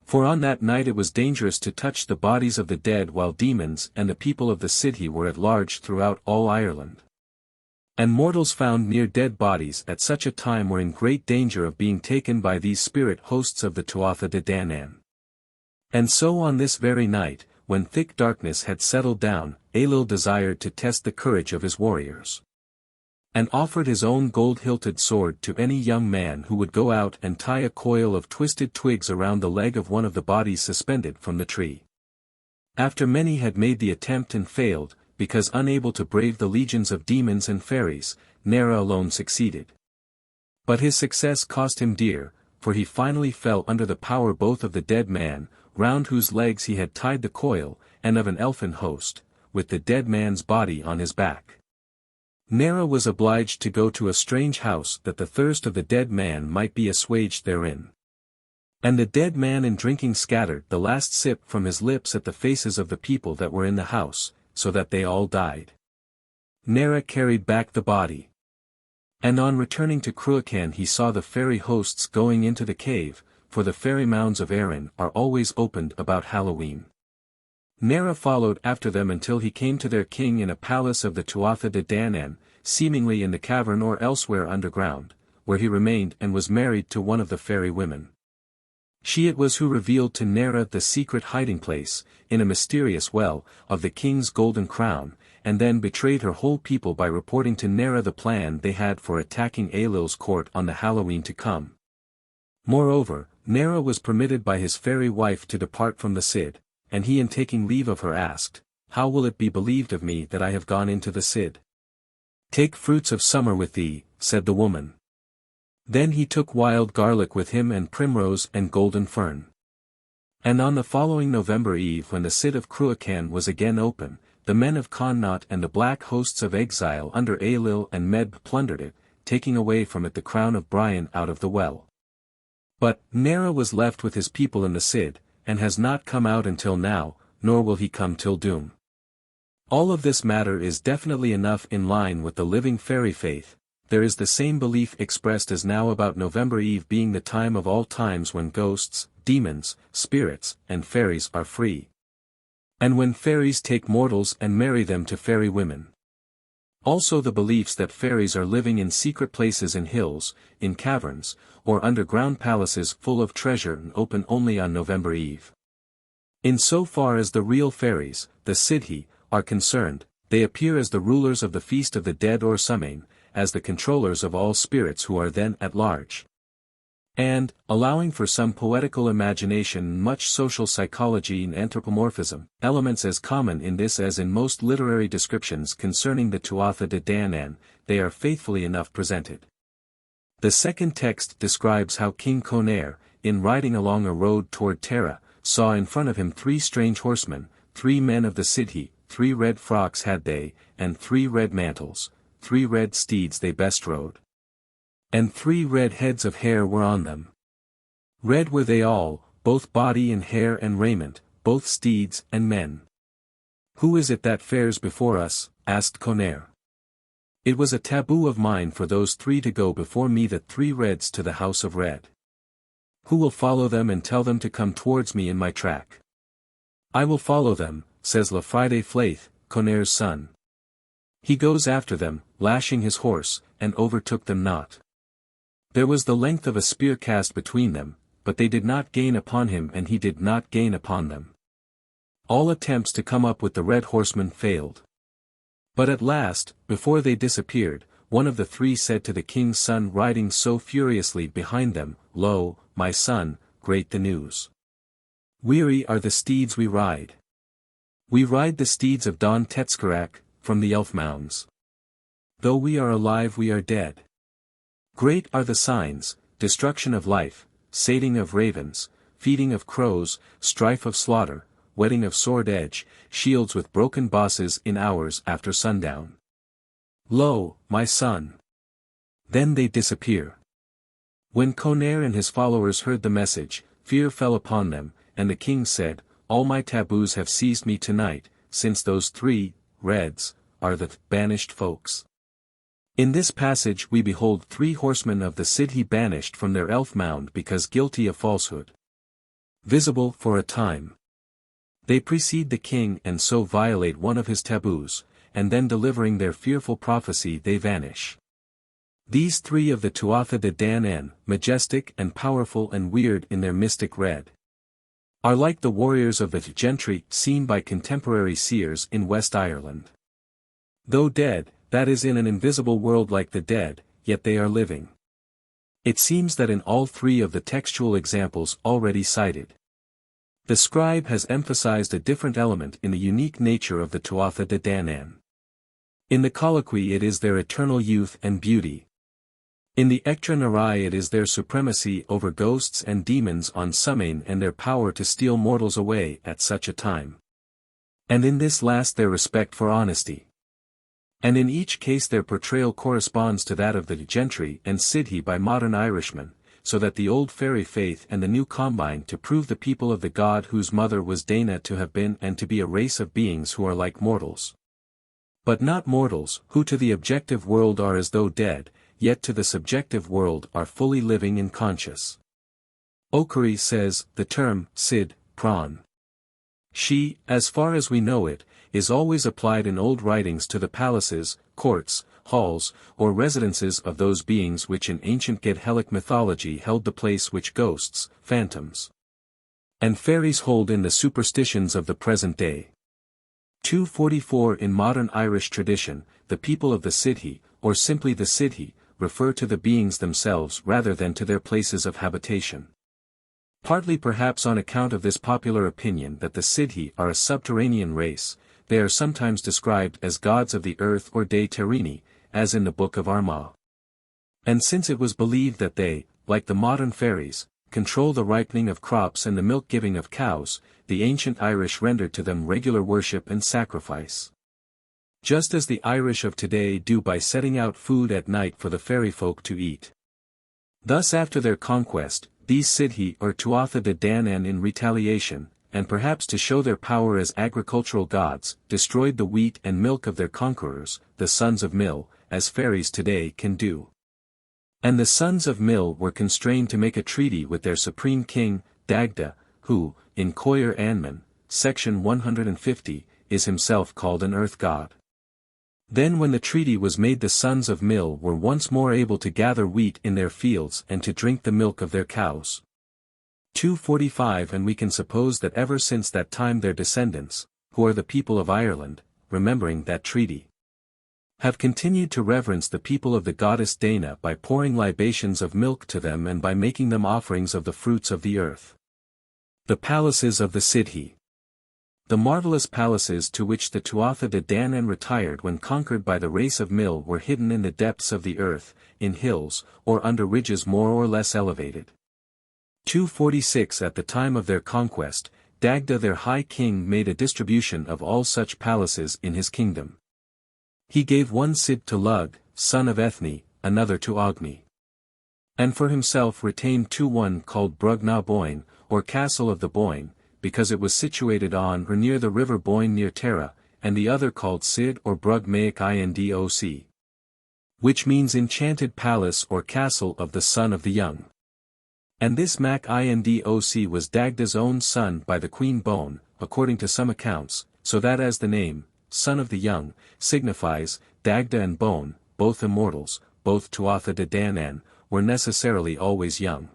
For on that night it was dangerous to touch the bodies of the dead while demons and the people of the Sidhe were at large throughout all Ireland. And mortals found near dead bodies at such a time were in great danger of being taken by these spirit hosts of the Tuatha de Danann. And so on this very night, when thick darkness had settled down, Ailill desired to test the courage of his warriors, and offered his own gold-hilted sword to any young man who would go out and tie a coil of twisted twigs around the leg of one of the bodies suspended from the tree. After many had made the attempt and failed, because unable to brave the legions of demons and fairies, Nera alone succeeded. But his success cost him dear, for he finally fell under the power both of the dead man, round whose legs he had tied the coil, and of an elfin host, with the dead man's body on his back. Nera was obliged to go to a strange house that the thirst of the dead man might be assuaged therein. And the dead man in drinking scattered the last sip from his lips at the faces of the people that were in the house, so that they all died. Nera carried back the body. And on returning to Cruachan he saw the fairy hosts going into the cave, for the fairy mounds of Erin are always opened about Halloween. Nera followed after them until he came to their king in a palace of the Tuatha de Danann, seemingly in the cavern or elsewhere underground, where he remained and was married to one of the fairy women. She it was who revealed to Nera the secret hiding place, in a mysterious well, of the king's golden crown, and then betrayed her whole people by reporting to Nera the plan they had for attacking Ailill's court on the Halloween to come. Moreover, Nera was permitted by his fairy wife to depart from the Sidhe, and he in taking leave of her asked, How will it be believed of me that I have gone into the Sidhe? Take fruits of summer with thee, said the woman. Then he took wild garlic with him and primrose and golden fern. And on the following November Eve when the Sidhe of Cruachan was again open, the men of Connaught and the black hosts of exile under Ailill and Medb plundered it, taking away from it the crown of Brian out of the well. But Nera was left with his people in the Sidhe, and has not come out until now, nor will he come till doom. All of this matter is definitely enough in line with the living fairy faith. There is the same belief expressed as now about November Eve being the time of all times when ghosts, demons, spirits, and fairies are free. And when fairies take mortals and marry them to fairy women. Also the beliefs that fairies are living in secret places in hills, in caverns, or underground palaces full of treasure and open only on November Eve. In so far as the real fairies, the Sidhe, are concerned, they appear as the rulers of the Feast of the Dead or Samhain, as the controllers of all spirits who are then at large. And, allowing for some poetical imagination and much social psychology and anthropomorphism, elements as common in this as in most literary descriptions concerning the Tuatha de Danann, they are faithfully enough presented. The second text describes how King Conair, in riding along a road toward Tara, saw in front of him 3 strange horsemen, 3 men of the Sidhe, 3 red frocks had they, and 3 red mantles, 3 red steeds they bestrode. And 3 red heads of hair were on them. Red were they all, both body and hair and raiment, both steeds and men. Who is it that fares before us? Asked Conair. It was a taboo of mine for those 3 to go before me, the 3 reds to the house of Red. Who will follow them and tell them to come towards me in my track? I will follow them, says Lafride Flaith, Conair's son. He goes after them, lashing his horse, and overtook them not. There was the length of a spear cast between them, but they did not gain upon him and he did not gain upon them. All attempts to come up with the red horsemen failed. But at last, before they disappeared, one of the 3 said to the king's son riding so furiously behind them, Lo, my son, great the news. Weary are the steeds we ride. We ride the steeds of Don Tetskarak, from the elf mounds. Though we are alive we are dead. Great are the signs, destruction of life, sating of ravens, feeding of crows, strife of slaughter, whetting of sword edge, shields with broken bosses in hours after sundown. Lo, my son. Then they disappear. When Conair and his followers heard the message, fear fell upon them, and the king said, All my taboos have seized me tonight, since those 3 reds are the banished folks. In this passage we behold 3 horsemen of the Sidhe banished from their elf mound because guilty of falsehood. Visible for a time. They precede the king and so violate one of his taboos, and then delivering their fearful prophecy they vanish. These 3 of the Tuatha de Danann, majestic and powerful and weird in their mystic red, are like the warriors of the gentry seen by contemporary seers in West Ireland. Though dead, that is in an invisible world like the dead, yet they are living. It seems that in all 3 of the textual examples already cited, the scribe has emphasized a different element in the unique nature of the Tuatha de Danann. In the colloquy it is their eternal youth and beauty. In the Ectra Narai it is their supremacy over ghosts and demons on Samhain and their power to steal mortals away at such a time. And in this last their respect for honesty. And in each case their portrayal corresponds to that of the gentry and Sidhe by modern Irishmen, so that the old fairy faith and the new combine to prove the people of the god whose mother was Dana to have been and to be a race of beings who are like mortals. But not mortals, who to the objective world are as though dead, yet to the subjective world are fully living and conscious. Okari says, the term, Sid, Prawn. Shee, as far as we know it, is always applied in old writings to the palaces, courts, halls, or residences of those beings which in ancient Gaelic mythology held the place which ghosts, phantoms, and fairies hold in the superstitions of the present day. 244 In modern Irish tradition, the people of the Sidhe, or simply the Sidhe, refer to the beings themselves rather than to their places of habitation. Partly perhaps on account of this popular opinion that the Sidhe are a subterranean race, they are sometimes described as gods of the earth or Dei Terrini, as in the Book of Armagh. And since it was believed that they, like the modern fairies, control the ripening of crops and the milk-giving of cows, the ancient Irish rendered to them regular worship and sacrifice. Just as the Irish of today do by setting out food at night for the fairy folk to eat. Thus after their conquest, these Sidhe or Tuatha de Danann in retaliation, and perhaps to show their power as agricultural gods, destroyed the wheat and milk of their conquerors, the sons of Mill, as fairies today can do. And the sons of Mill were constrained to make a treaty with their supreme king, Dagda, who, in Coir Anman, section 150, is himself called an earth god. Then when the treaty was made, the sons of Mill were once more able to gather wheat in their fields and to drink the milk of their cows. 245 And we can suppose that ever since that time their descendants, who are the people of Ireland, remembering that treaty, have continued to reverence the people of the goddess Dana by pouring libations of milk to them and by making them offerings of the fruits of the earth. The palaces of the Sidhe. The marvelous palaces to which the Tuatha de Danann retired when conquered by the race of Mill were hidden in the depths of the earth, in hills, or under ridges more or less elevated. 246 At the time of their conquest, Dagda their high king made a distribution of all such palaces in his kingdom. He gave one Sidhe to Lug, son of Ethne, another to Ogni. And for himself retained two, one called Brug na Boyne, or Castle of the Boyne, because it was situated on or near the river Boyne near Tara, and the other called Sidhe or Brug Mac Indoc, which means enchanted palace or castle of the son of the young. And this Mac Indoc was Dagda's own son by the queen Bone, according to some accounts, so that as the name, son of the young, signifies, Dagda and Bone, both immortals, both Tuatha de Danann, were necessarily always young,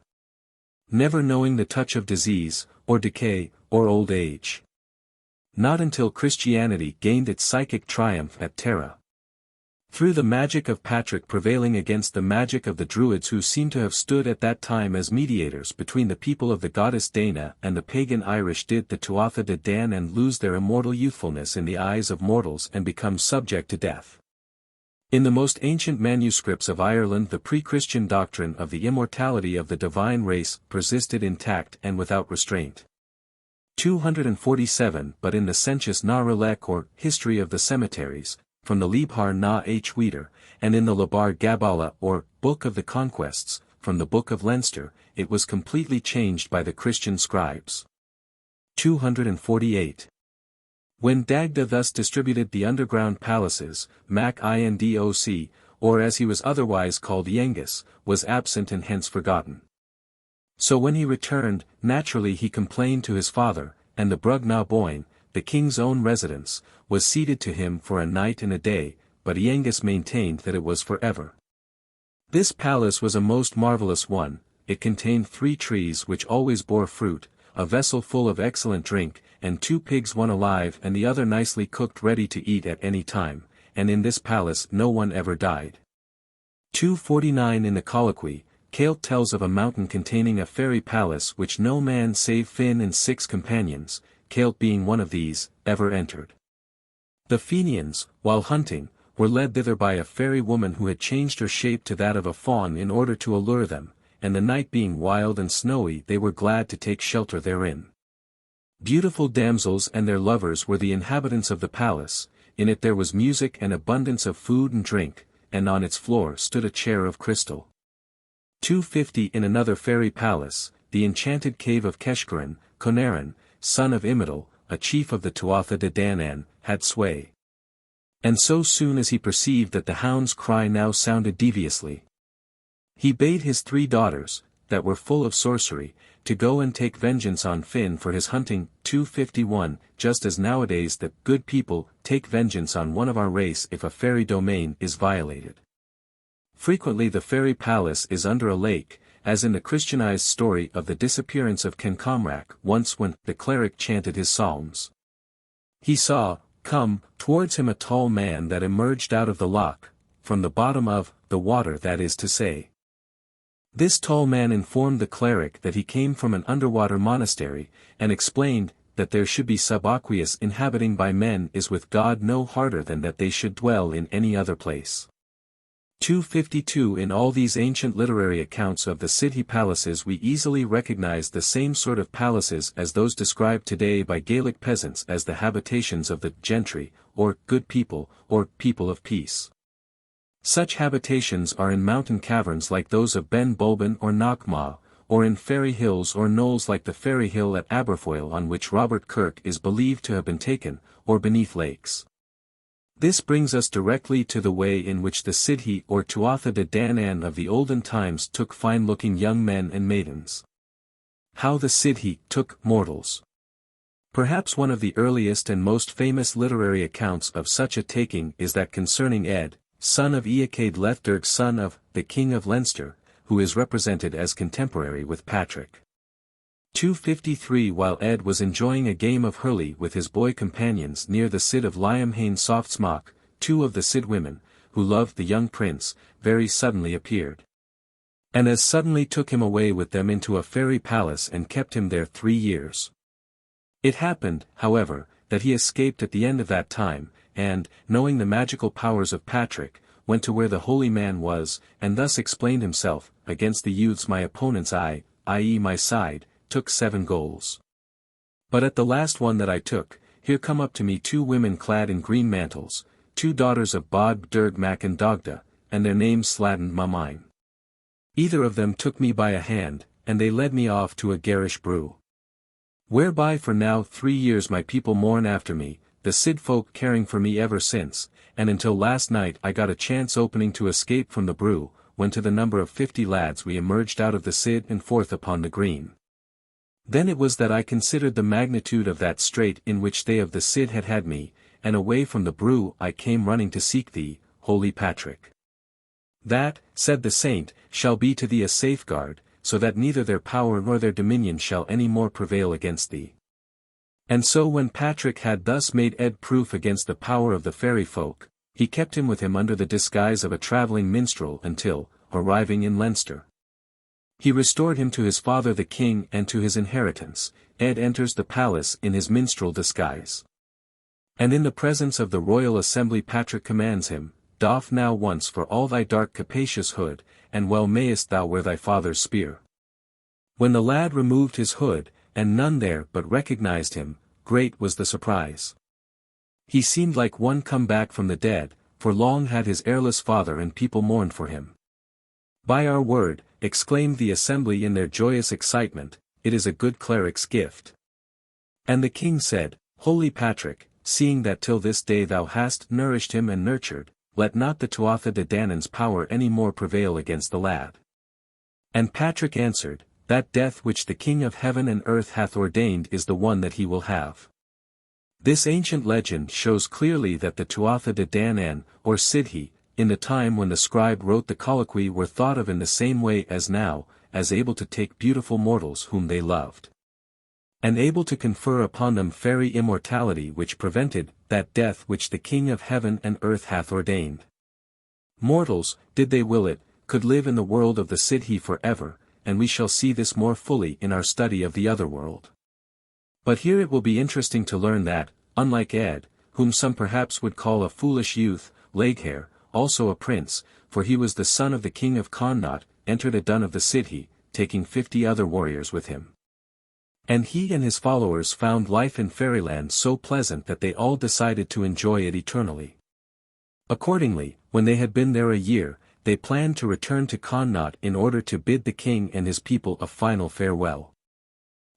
never knowing the touch of disease, or decay, or old age. Not until Christianity gained its psychic triumph at Tara, through the magic of Patrick prevailing against the magic of the Druids, who seem to have stood at that time as mediators between the people of the goddess Dana and the pagan Irish, did the Tuatha de Danann lose their immortal youthfulness in the eyes of mortals and become subject to death. In the most ancient manuscripts of Ireland, the pre-Christian doctrine of the immortality of the divine race persisted intact and without restraint. 247 But in the Census na Relec, or History of the Cemeteries, from the Libhar na H. Weeder, and in the Labar Gabala, or Book of the Conquests, from the Book of Leinster, it was completely changed by the Christian scribes. 248 When Dagda thus distributed the underground palaces, Mac Indoc, or as he was otherwise called Yengus, was absent and hence forgotten. So when he returned, naturally he complained to his father, and the Brug na Boyne, the king's own residence, was ceded to him for a night and a day, but Yengus maintained that it was forever. This palace was a most marvelous one. It contained 3 trees which always bore fruit, a vessel full of excellent drink, and 2 pigs, one alive and the other nicely cooked ready to eat at any time, and in this palace no one ever died. 249 In the Colloquy, Celt tells of a mountain containing a fairy palace which no man save Finn and 6 companions, Celt being one of these, ever entered. The Fenians, while hunting, were led thither by a fairy woman who had changed her shape to that of a fawn in order to allure them, and the night being wild and snowy they were glad to take shelter therein. Beautiful damsels and their lovers were the inhabitants of the palace. In it there was music and abundance of food and drink, and on its floor stood a chair of crystal. 250 In another fairy palace, the enchanted cave of Keshkaran, Conaran, son of Imidal, a chief of the Tuatha de Danann, had sway. And so soon as he perceived that the hound's cry now sounded deviously, he bade his 3 daughters, that were full of sorcery, to go and take vengeance on Finn for his hunting. 251 Just as nowadays the good people take vengeance on one of our race if a fairy domain is violated. Frequently the fairy palace is under a lake, as in the Christianized story of the disappearance of Kencomrac once when the cleric chanted his psalms. He saw, come, towards him a tall man that emerged out of the loch, from the bottom of the water, that is to say. This tall man informed the cleric that he came from an underwater monastery, and explained, that there should be subaqueous inhabiting by men is with God no harder than that they should dwell in any other place. 252 In all these ancient literary accounts of the Sidhe palaces we easily recognize the same sort of palaces as those described today by Gaelic peasants as the habitations of the gentry, or good people, or people of peace. Such habitations are in mountain caverns like those of Ben Bulben or Knockmaw, or in fairy hills or knolls like the fairy hill at Aberfoyle on which Robert Kirk is believed to have been taken, or beneath lakes. This brings us directly to the way in which the Sidhe or Tuatha de Danann of the olden times took fine-looking young men and maidens. How the Sidhe took mortals. Perhaps one of the earliest and most famous literary accounts of such a taking is that concerning Ed, son of Eachad Lethderg, son of the King of Leinster, who is represented as contemporary with Patrick. 253. While Ed was enjoying a game of hurley with his boy companions near the Sidhe of Liamhain Softsmock, two of the Sidhe women, who loved the young prince, very suddenly appeared. And as suddenly took him away with them into a fairy palace and kept him there 3 years. It happened, however, that he escaped at the end of that time, and, knowing the magical powers of Patrick, went to where the holy man was, and thus explained himself, against the youths my opponents i.e. my side, took 7 goals. But at the last one that I took, here come up to me 2 women clad in green mantles, 2 daughters of Bod Bderg Mac and Dogda, and their names sladdened my mind. Either of them took me by a hand, and they led me off to a garish brew. Whereby for now 3 years my people mourn after me, the Sidhe folk caring for me ever since, and until last night I got a chance opening to escape from the brew, when to the number of 50 lads we emerged out of the Sidhe and forth upon the green. Then it was that I considered the magnitude of that strait in which they of the Sidhe had had me, and away from the brew I came running to seek thee, holy Patrick. That, said the saint, shall be to thee a safeguard, so that neither their power nor their dominion shall any more prevail against thee. And so when Patrick had thus made Ed proof against the power of the fairy folk, he kept him with him under the disguise of a travelling minstrel until, arriving in Leinster, he restored him to his father the king and to his inheritance. Ed enters the palace in his minstrel disguise. And in the presence of the royal assembly Patrick commands him, doff now once for all thy dark capacious hood, and well mayest thou wear thy father's spear. When the lad removed his hood, and none there but recognized him, great was the surprise. He seemed like one come back from the dead, for long had his heirless father and people mourned for him. By our word, exclaimed the assembly in their joyous excitement, it is a good cleric's gift. And the king said, Holy Patrick, seeing that till this day thou hast nourished him and nurtured, let not the Tuatha de Danann's power any more prevail against the lad. And Patrick answered, that death which the King of heaven and earth hath ordained is the one that he will have. This ancient legend shows clearly that the Tuatha de Danann, or Sidhe, in the time when the scribe wrote the colloquy were thought of in the same way as now, as able to take beautiful mortals whom they loved, and able to confer upon them fairy immortality which prevented that death which the King of heaven and earth hath ordained. Mortals, did they will it, could live in the world of the Sidhe forever, and we shall see this more fully in our study of the Otherworld. But here it will be interesting to learn that, unlike Ed, whom some perhaps would call a foolish youth, Leghair, also a prince, for he was the son of the king of Connaught, entered a dun of the Sidhe, taking 50 other warriors with him. And he and his followers found life in fairyland so pleasant that they all decided to enjoy it eternally. Accordingly, when they had been there a year, they planned to return to Connaught in order to bid the king and his people a final farewell.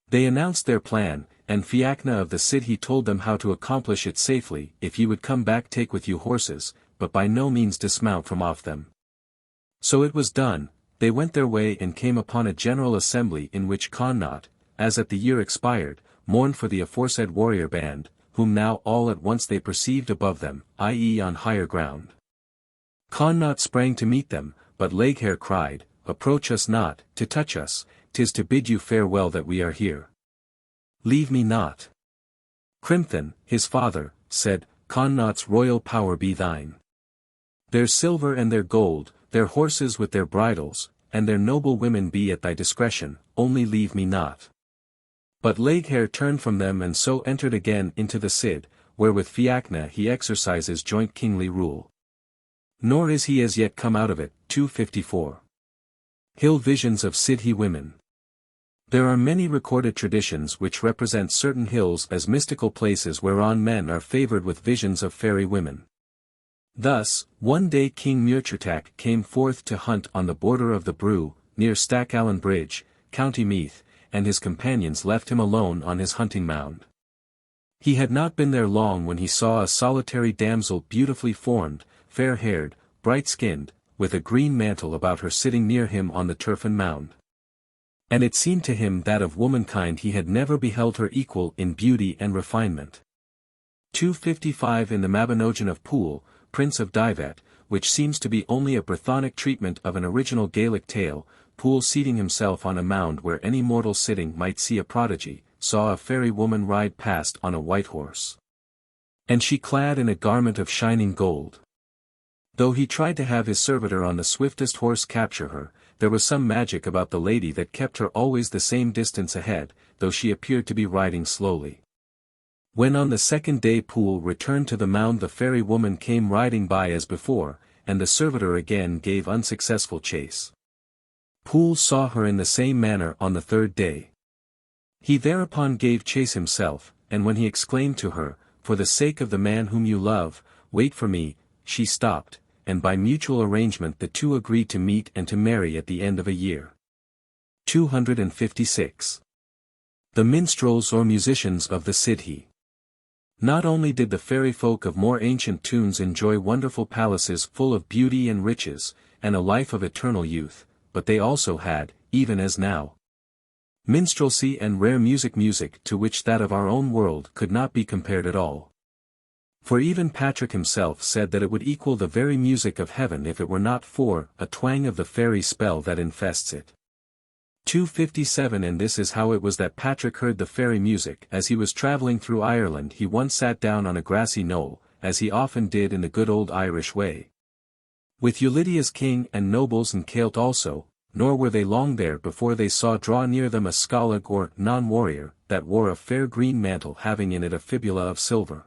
They announced their plan, and Fiachna of the Sidhe told them how to accomplish it safely. If ye would come back, take with you horses, but by no means dismount from off them. So it was done. They went their way and came upon a general assembly in which Connaught, as at the year expired, mourned for the aforesaid warrior band, whom now all at once they perceived above them, i.e. on higher ground. Connaught sprang to meet them, but Leghair cried, Approach us not, to touch us, 'tis to bid you farewell that we are here. Leave me not. Crimthan, his father, said, Connaught's royal power be thine. Their silver and their gold, their horses with their bridles, and their noble women be at thy discretion, only leave me not. But Leghair turned from them and so entered again into the Sidhe, where with Fiachna he exercises joint kingly rule. Nor is he as yet come out of it. 254. Hill visions of Sidhe women. There are many recorded traditions which represent certain hills as mystical places whereon men are favored with visions of fairy women. Thus, one day King Muirchertach came forth to hunt on the border of the Brew, near Stackallan Bridge, County Meath, and his companions left him alone on his hunting mound. He had not been there long when he saw a solitary damsel beautifully formed, fair-haired, bright-skinned, with a green mantle about her sitting near him on the turfen mound. And it seemed to him that of womankind he had never beheld her equal in beauty and refinement. 255 In the Mabinogion of Poole, Prince of Dyvet, which seems to be only a Brythonic treatment of an original Gaelic tale, Poole seating himself on a mound where any mortal sitting might see a prodigy, saw a fairy woman ride past on a white horse. And she clad in a garment of shining gold. Though he tried to have his servitor on the swiftest horse capture her, there was some magic about the lady that kept her always the same distance ahead, though she appeared to be riding slowly. When on the second day Poole returned to the mound, the fairy woman came riding by as before, and the servitor again gave unsuccessful chase. Poole saw her in the same manner on the third day. He thereupon gave chase himself, and when he exclaimed to her, "For the sake of the man whom you love, wait for me," she stopped, and by mutual arrangement the two agreed to meet and to marry at the end of a year. 256. The minstrels or musicians of the Sidhe. Not only did the fairy folk of more ancient tunes enjoy wonderful palaces full of beauty and riches, and a life of eternal youth, but they also had, even as now, minstrelsy and rare music to which that of our own world could not be compared at all. For even Patrick himself said that it would equal the very music of heaven if it were not for a twang of the fairy spell that infests it. 257 And this is how it was that Patrick heard the fairy music. As he was travelling through Ireland, he once sat down on a grassy knoll, as he often did in the good old Irish way, with Ulidia's king and nobles and Celt also, nor were they long there before they saw draw near them a Scalig or non-warrior, that wore a fair green mantle having in it a fibula of silver,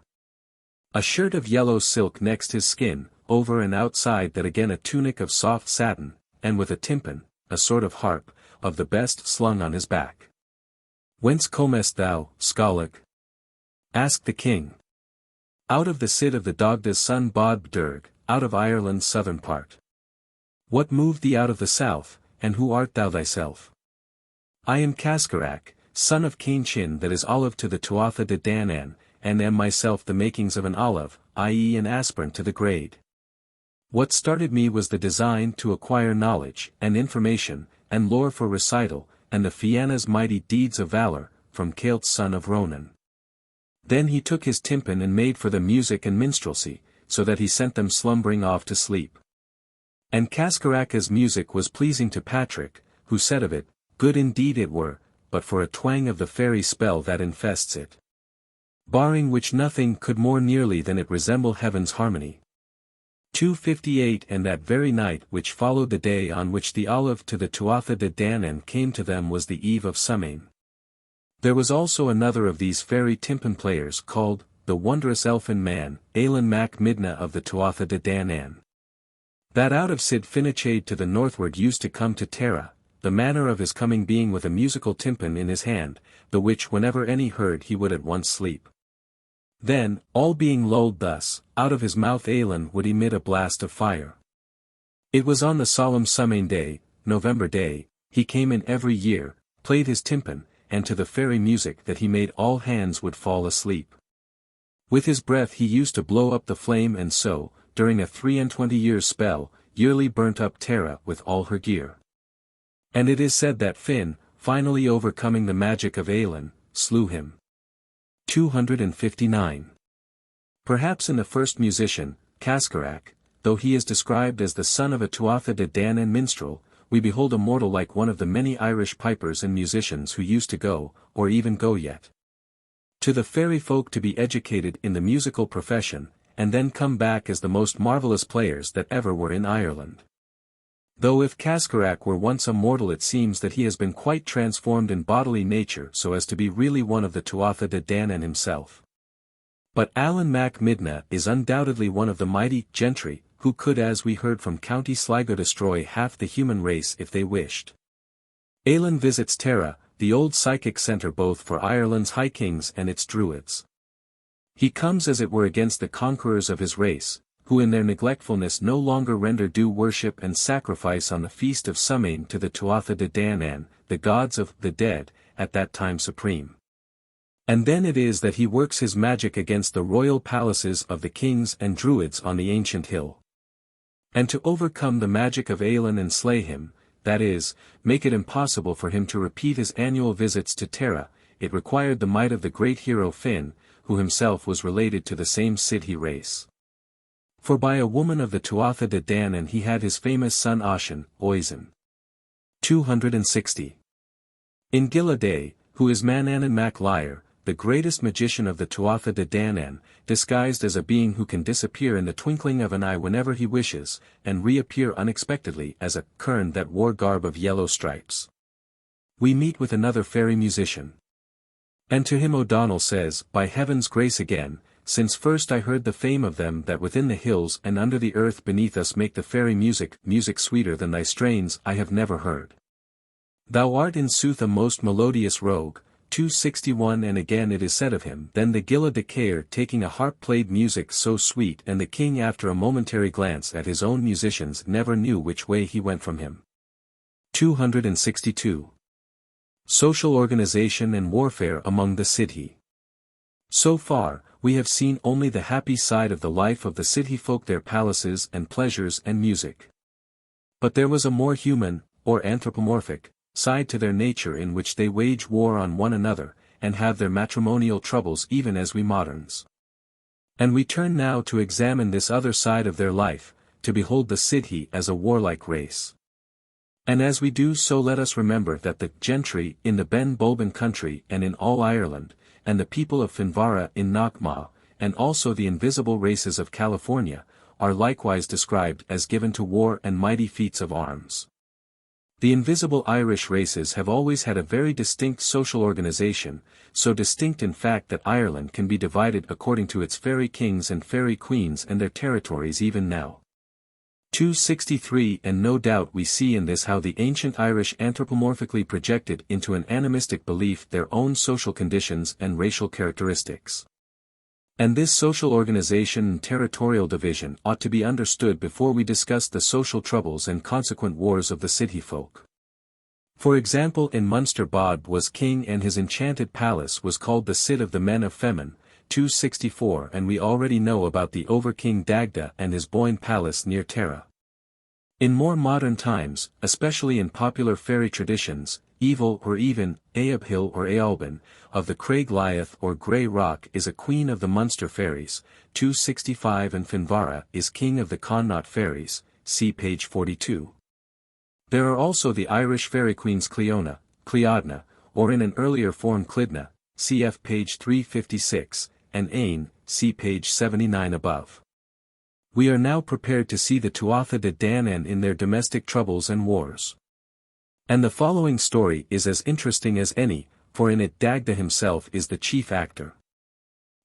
a shirt of yellow silk next his skin, over and outside that again a tunic of soft satin, and with a timpan, a sort of harp, of the best slung on his back. "Whence comest thou, Scalig?" asked the king. "Out of the Sidhe of the Dagda's son Bod Bderg, out of Ireland's southern part." "What moved thee out of the south, and who art thou thyself?" "I am Cascarach, son of Cainchin that is olive to the Tuatha de Danann, and am myself the makings of an olive, i.e. an aspirant to the grade. What started me was the design to acquire knowledge, and information, and lore for recital, and the Fianna's mighty deeds of valor, from Caelt's son of Ronan. Then he took his timpan and made for them music and minstrelsy, so that he sent them slumbering off to sleep. And Cascarach's music was pleasing to Patrick, who said of it, good indeed it were, but for a twang of the fairy spell that infests it. Barring which nothing could more nearly than it resemble heaven's harmony. 258 And that very night which followed the day on which the olive to the Tuatha de Danann came to them was the eve of Samhain. There was also another of these fairy timpan players called, the wondrous elfin man, Ailen mac Midna of the Tuatha de Danann. That out of Sid Finnachade to the northward used to come to Tara, the manner of his coming being with a musical timpan in his hand, the which whenever any heard he would at once sleep. Then, all being lulled thus, out of his mouth Ailen would emit a blast of fire. It was on the solemn Samhain day, November day, he came in every year, played his timpan, and to the fairy music that he made all hands would fall asleep. With his breath he used to blow up the flame and so, during a 23 years spell, yearly burnt up Tara with all her gear. And it is said that Finn, finally overcoming the magic of Ailen, slew him. 259. Perhaps in the first musician, Cascarach, though he is described as the son of a Tuatha de Danann minstrel, we behold a mortal like one of the many Irish pipers and musicians who used to go, or even go yet, to the fairy folk to be educated in the musical profession, and then come back as the most marvellous players that ever were in Ireland. Though if Cascarach were once a mortal it seems that he has been quite transformed in bodily nature so as to be really one of the Tuatha de Danann himself. But Ailen mac Midna is undoubtedly one of the mighty gentry, who could as we heard from County Sligo destroy half the human race if they wished. Ailen visits Tara, the old psychic centre both for Ireland's high kings and its druids. He comes as it were against the conquerors of his race, who in their neglectfulness no longer render due worship and sacrifice on the feast of Samhain to the Tuatha de Danann, the gods of the dead, at that time supreme. And then it is that he works his magic against the royal palaces of the kings and druids on the ancient hill. And to overcome the magic of Ailen and slay him, that is, make it impossible for him to repeat his annual visits to Terra. It required the might of the great hero Finn, who himself was related to the same Sidhe race. For by a woman of the Tuatha de Danann he had his famous son Oisin, Oisin. 260. In Gilla, who is Manannan Mac Liar, the greatest magician of the Tuatha de Danann, disguised as a being who can disappear in the twinkling of an eye whenever he wishes, and reappear unexpectedly as a kern that wore garb of yellow stripes. We meet with another fairy musician. And to him O'Donnell says, by heaven's grace again, since first I heard the fame of them that within the hills and under the earth beneath us make the fairy music sweeter than thy strains I have never heard. Thou art in sooth a most melodious rogue. 261. And again it is said of him, then the Gilla de Caer taking a harp played music so sweet, and the king after a momentary glance at his own musicians never knew which way he went from him. 262. Social organization and warfare among the Sidhe. So far, we have seen only the happy side of the life of the Sidhe folk, their palaces and pleasures and music. But there was a more human, or anthropomorphic, side to their nature in which they wage war on one another, and have their matrimonial troubles even as we moderns. And we turn now to examine this other side of their life, to behold the Sidhe as a warlike race. And as we do so let us remember that the gentry in the Ben Bulben country and in all Ireland, and the people of Finvara in Knockmaw, and also the invisible races of California, are likewise described as given to war and mighty feats of arms. The invisible Irish races have always had a very distinct social organization, so distinct in fact that Ireland can be divided according to its fairy kings and fairy queens and their territories even now. 263. And no doubt we see in this how the ancient Irish anthropomorphically projected into an animistic belief their own social conditions and racial characteristics. And this social organization and territorial division ought to be understood before we discuss the social troubles and consequent wars of the Sidhe folk. For example, in Munster Bod was king and his enchanted palace was called the Sid of the men of Femin, 264, and we already know about the over-king Dagda and his Boyne palace near Tara. In more modern times, especially in popular fairy traditions, Evil or even, Eabhill or Ealbin, of the Craig Liath or Grey Rock is a queen of the Munster fairies, 265, and Finvara is king of the Connaught fairies, see page 42. There are also the Irish fairy queens Cleona, Cleodna, or in an earlier form Clydna, cf page 356, and Ain, see page 79 above. We are now prepared to see the Tuatha de Danann in their domestic troubles and wars. And the following story is as interesting as any, for in it Dagda himself is the chief actor.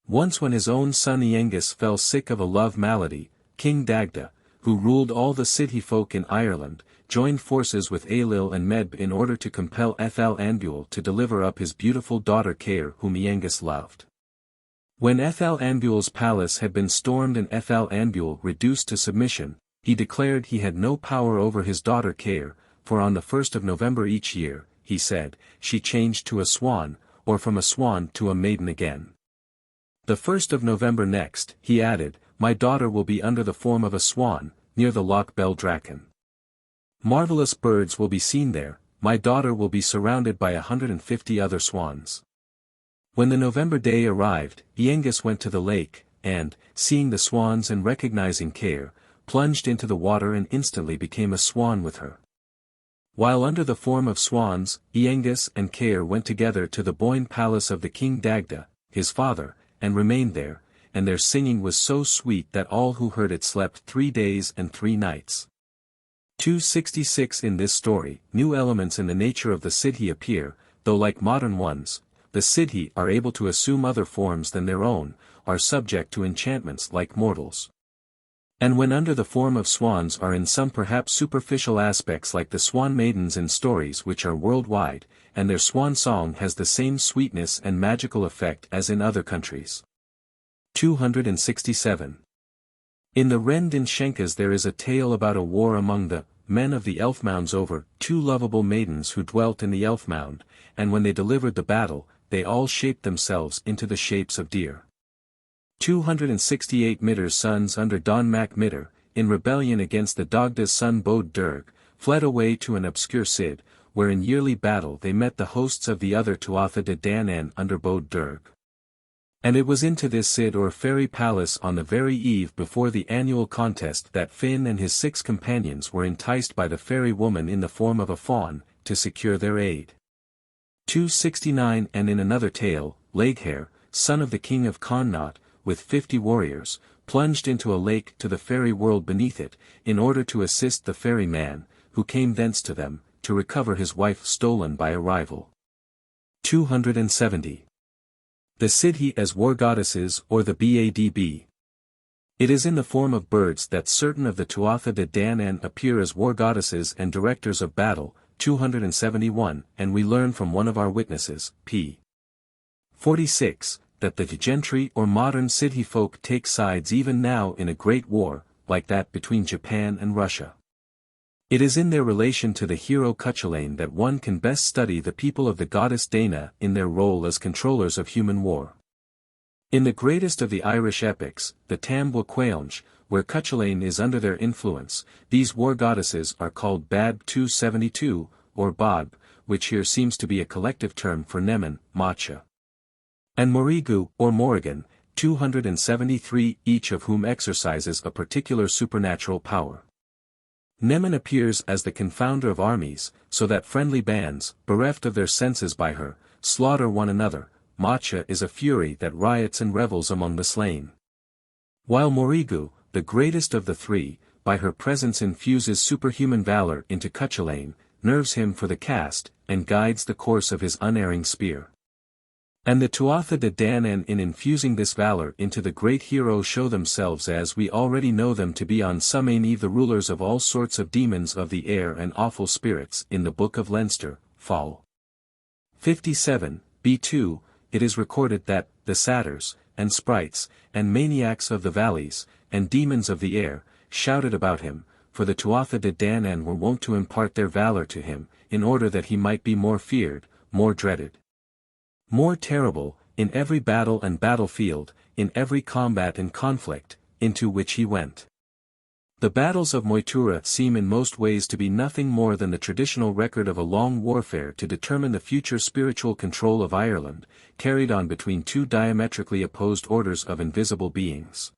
Once when his own son Iengus fell sick of a love malady, King Dagda, who ruled all the Sidhe folk in Ireland, joined forces with Ailill and Medb in order to compel Ethel Anbual to deliver up his beautiful daughter Caer whom Iengus loved. When Ethel Anbual's palace had been stormed and Ethel Anbual reduced to submission, he declared he had no power over his daughter Caer, for on the 1st of November each year, he said, she changed to a swan, or from a swan to a maiden again. The 1st of November next, he added, my daughter will be under the form of a swan, near the Loch Beldrachen. Marvelous birds will be seen there, my daughter will be surrounded by 150 other swans. When the November day arrived, Iengus went to the lake, and, seeing the swans and recognizing Caer, plunged into the water and instantly became a swan with her. While under the form of swans, Iengus and Caer went together to the Boyne palace of the king Dagda, his father, and remained there, and their singing was so sweet that all who heard it slept 3 days and 3 nights. 266. In this story, new elements in the nature of the Sidhe appear, though like modern ones, the Sidhe are able to assume other forms than their own, are subject to enchantments like mortals. And when under the form of swans are in some perhaps superficial aspects like the swan maidens in stories which are worldwide, and their swan song has the same sweetness and magical effect as in other countries. 267. In the Rend in Shenkas there is a tale about a war among the men of the Elfmounds over 2 lovable maidens who dwelt in the Elfmound, and when they delivered the battle, they all shaped themselves into the shapes of deer. 268 Midder's sons under Don Mac Midder, in rebellion against the Dagda's son Bode Durg, fled away to an obscure Sidhe, where in yearly battle they met the hosts of the other Tuatha de Danann under Bod Durg. And it was into this Sidhe or fairy palace on the very eve before the annual contest that Finn and his 6 companions were enticed by the fairy woman in the form of a fawn, to secure their aid. 269 And in another tale, Leghair, son of the king of Connaught, with 50 warriors, plunged into a lake to the fairy world beneath it, in order to assist the fairy man, who came thence to them, to recover his wife stolen by a rival. 270. The Sidhe as war goddesses or the Badb. It is in the form of birds that certain of the Tuatha de Danann appear as war goddesses and directors of battle, 271, and we learn from one of our witnesses, p. 46, that the gentry or modern Sidhe folk take sides even now in a great war, like that between Japan and Russia. It is in their relation to the hero Cuchulainn that one can best study the people of the goddess Dana in their role as controllers of human war. In the greatest of the Irish epics, the Tam Buachailnge, where Cuchulainn is under their influence, these war goddesses are called Bad 272, or Bod, which here seems to be a collective term for Nemen, Macha. And Morrigu, or Morrigan, 273, each of whom exercises a particular supernatural power. Nemen appears as the confounder of armies, so that friendly bands, bereft of their senses by her, slaughter one another. Macha is a fury that riots and revels among the slain. While Morrigu, the greatest of the 3, by her presence infuses superhuman valor into Cuchulainn, nerves him for the cast, and guides the course of his unerring spear. And the Tuatha de Danann in infusing this valor into the great hero show themselves as we already know them to be on Samain Eve the rulers of all sorts of demons of the air and awful spirits in the Book of Leinster, Fol. 57, b2, it is recorded that, the satyrs, and sprites, and maniacs of the valleys, and demons of the air, shouted about him, for the Tuatha de Danann were wont to impart their valor to him, in order that he might be more feared, more dreaded, more terrible, in every battle and battlefield, in every combat and conflict, into which he went. The battles of Moytura seem in most ways to be nothing more than the traditional record of a long warfare to determine the future spiritual control of Ireland, carried on between 2 diametrically opposed orders of invisible beings.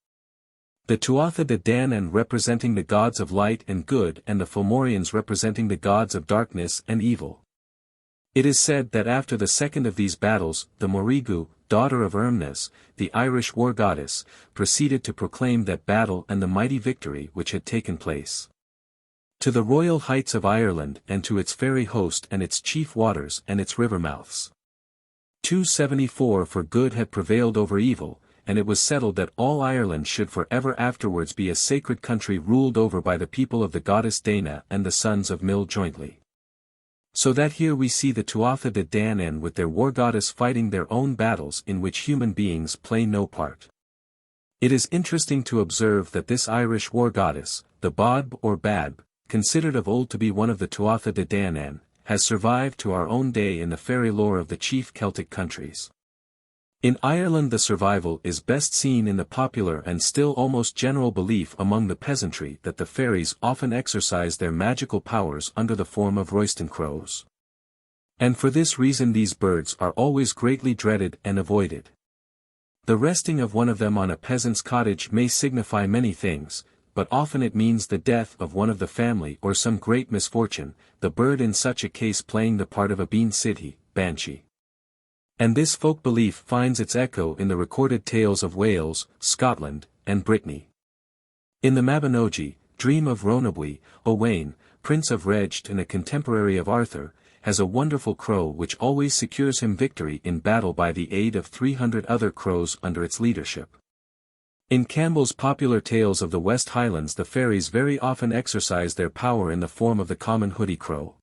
The Tuatha de Danann representing the gods of light and good and the Fomorians representing the gods of darkness and evil. It is said that after the second of these battles, the Morrigu, daughter of Ermnes, the Irish war goddess, proceeded to proclaim that battle and the mighty victory which had taken place. To the royal heights of Ireland and to its fairy host and its chief waters and its river mouths. 274 For good had prevailed over evil, and it was settled that all Ireland should for ever afterwards be a sacred country ruled over by the people of the goddess Dana and the sons of Mill jointly. So that here we see the Tuatha de Danann with their war goddess fighting their own battles in which human beings play no part. It is interesting to observe that this Irish war goddess, the Bod or Bab, considered of old to be one of the Tuatha de Danann, has survived to our own day in the fairy lore of the chief Celtic countries. In Ireland the survival is best seen in the popular and still almost general belief among the peasantry that the fairies often exercise their magical powers under the form of royston crows. And for this reason these birds are always greatly dreaded and avoided. The resting of one of them on a peasant's cottage may signify many things, but often it means the death of one of the family or some great misfortune, the bird in such a case playing the part of a bean Sidhe, banshee. And this folk belief finds its echo in the recorded tales of Wales, Scotland, and Brittany. In the Mabinogi, Dream of Rhonabwy, Owain, Prince of Reged and a contemporary of Arthur, has a wonderful crow which always secures him victory in battle by the aid of 300 other crows under its leadership. In Campbell's popular tales of the West Highlands the fairies very often exercise their power in the form of the common hoodie crow.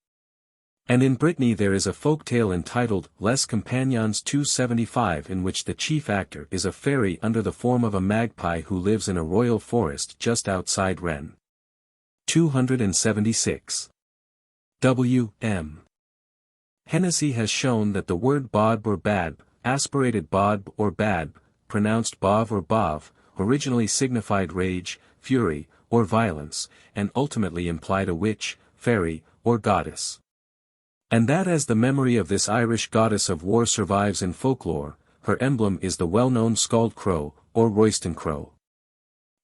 And in Brittany there is a folk tale entitled Les Compagnons 275 in which the chief actor is a fairy under the form of a magpie who lives in a royal forest just outside Rennes. 276. W.M. Hennessy has shown that the word bod or bad, aspirated bod or bad, pronounced bov or bov, originally signified rage, fury, or violence, and ultimately implied a witch, fairy, or goddess. And that as the memory of this Irish goddess of war survives in folklore, her emblem is the well-known Scald Crow, or Royston Crow.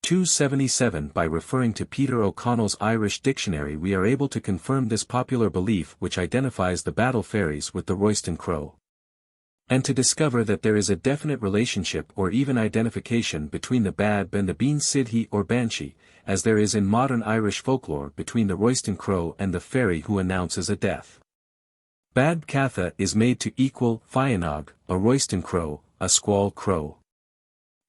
277 By referring to Peter O'Connell's Irish Dictionary we are able to confirm this popular belief which identifies the battle fairies with the Royston Crow. And to discover that there is a definite relationship or even identification between the Bab and the Bean Sidhe or Banshee, as there is in modern Irish folklore between the Royston Crow and the fairy who announces a death. Bab Catha is made to equal Fiannog, a Royston Crow, a Squall Crow.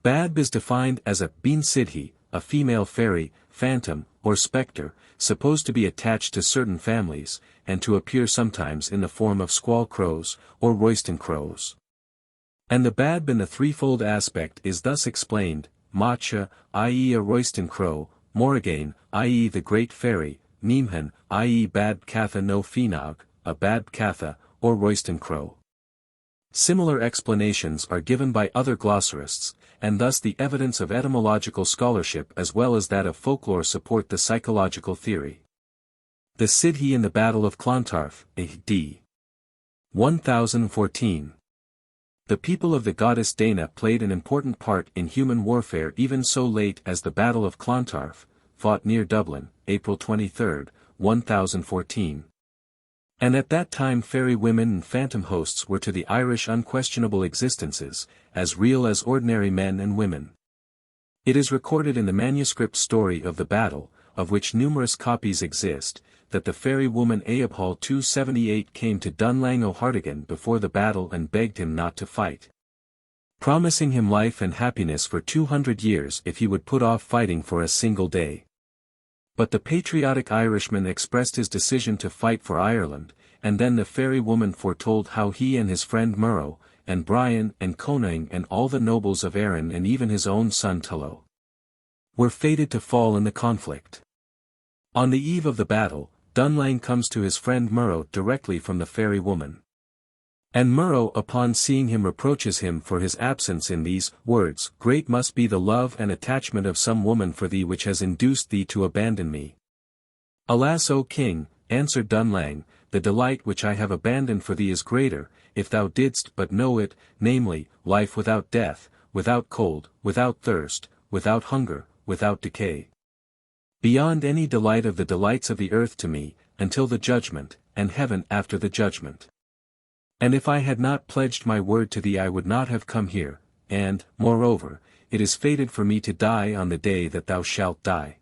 Bab is defined as a Bean Sidhe, a female fairy, phantom, or spectre, supposed to be attached to certain families, and to appear sometimes in the form of Squall Crows, or Royston Crows. And the Bab in the threefold aspect is thus explained: Macha, i.e. a Royston Crow, Morrigan, i.e. the Great Fairy, Meemhan, i.e. Bab Catha no Fiannog, a Bab Catha, or Royston Crow. Similar explanations are given by other glossarists, and thus the evidence of etymological scholarship as well as that of folklore support the psychological theory. The Sidhe in the Battle of Clontarf, A.D. 1014. The people of the goddess Dana played an important part in human warfare even so late as the Battle of Clontarf, fought near Dublin, April 23, 1014. And at that time fairy women and phantom hosts were to the Irish unquestionable existences, as real as ordinary men and women. It is recorded in the manuscript story of the battle, of which numerous copies exist, that the fairy woman Eabhall 278 came to Dunlang O'Hartigan before the battle and begged him not to fight, promising him life and happiness for 200 years if he would put off fighting for a single day. But the patriotic Irishman expressed his decision to fight for Ireland, and then the fairy woman foretold how he and his friend Murrow, and Brian and Conang and all the nobles of Erin and even his own son Tullow were fated to fall in the conflict. On the eve of the battle, Dunlang comes to his friend Murrow directly from the fairy woman. And Murrow upon seeing him reproaches him for his absence in these words: "Great must be the love and attachment of some woman for thee which has induced thee to abandon me." "Alas, O king," answered Dunlang, "the delight which I have abandoned for thee is greater, if thou didst but know it, namely, life without death, without cold, without thirst, without hunger, without decay. Beyond any delight of the delights of the earth to me, until the judgment, and heaven after the judgment. And if I had not pledged my word to thee I would not have come here, and, moreover, it is fated for me to die on the day that thou shalt die."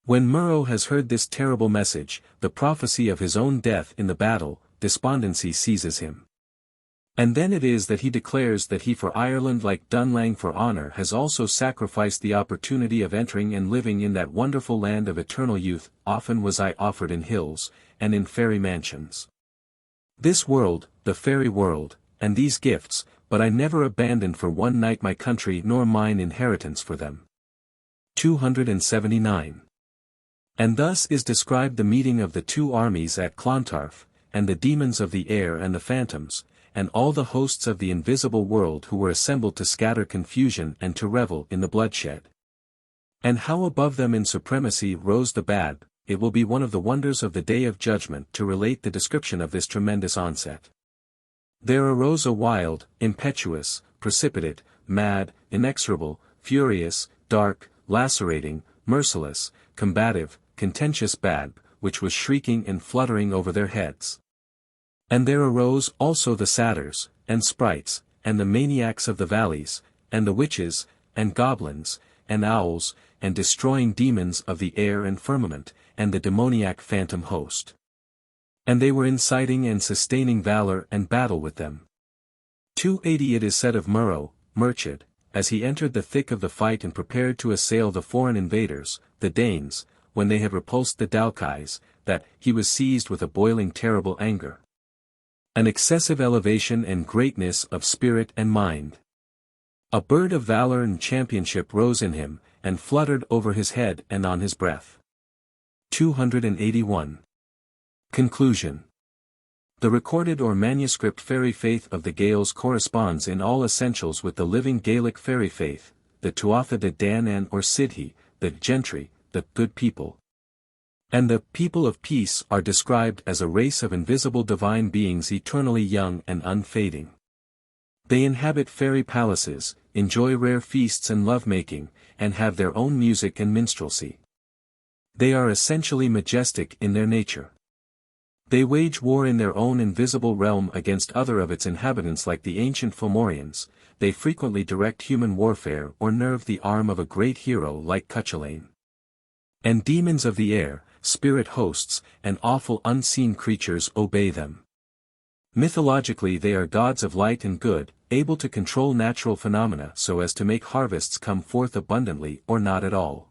When Murrow has heard this terrible message, the prophecy of his own death in the battle, despondency seizes him. And then it is that he declares that he for Ireland like Dunlang for honour has also sacrificed the opportunity of entering and living in that wonderful land of eternal youth. "Often was I offered in hills, and in fairy mansions. This world, the fairy world, and these gifts, but I never abandoned for one night my country nor mine inheritance for them." 279. And thus is described the meeting of the two armies at Clontarf, and the demons of the air and the phantoms, and all the hosts of the invisible world who were assembled to scatter confusion and to revel in the bloodshed. And how above them in supremacy rose the Bab. It will be one of the wonders of the Day of Judgment to relate the description of this tremendous onset. "There arose a wild, impetuous, precipitate, mad, inexorable, furious, dark, lacerating, merciless, combative, contentious Bab, which was shrieking and fluttering over their heads. And there arose also the satyrs, and sprites, and the maniacs of the valleys, and the witches, and goblins, and owls, and destroying demons of the air and firmament, and the demoniac phantom host. And they were inciting and sustaining valor and battle with them." 280 It is said of Murrow, Murchad, as he entered the thick of the fight and prepared to assail the foreign invaders, the Danes, when they had repulsed the Dalkais, that he was seized with a boiling terrible anger, an excessive elevation and greatness of spirit and mind. A bird of valor and championship rose in him, and fluttered over his head and on his breath. 281. Conclusion. The recorded or manuscript fairy faith of the Gaels corresponds in all essentials with the living Gaelic fairy faith, the Tuatha de Danann or Sidhe, the gentry, the good people. And the people of peace are described as a race of invisible divine beings eternally young and unfading. They inhabit fairy palaces, enjoy rare feasts and lovemaking, and have their own music and minstrelsy. They are essentially majestic in their nature. They wage war in their own invisible realm against other of its inhabitants like the ancient Fomorians. They frequently direct human warfare or nerve the arm of a great hero like Cuchulainn. And demons of the air, spirit hosts, and awful unseen creatures obey them. Mythologically they are gods of light and good, able to control natural phenomena so as to make harvests come forth abundantly or not at all.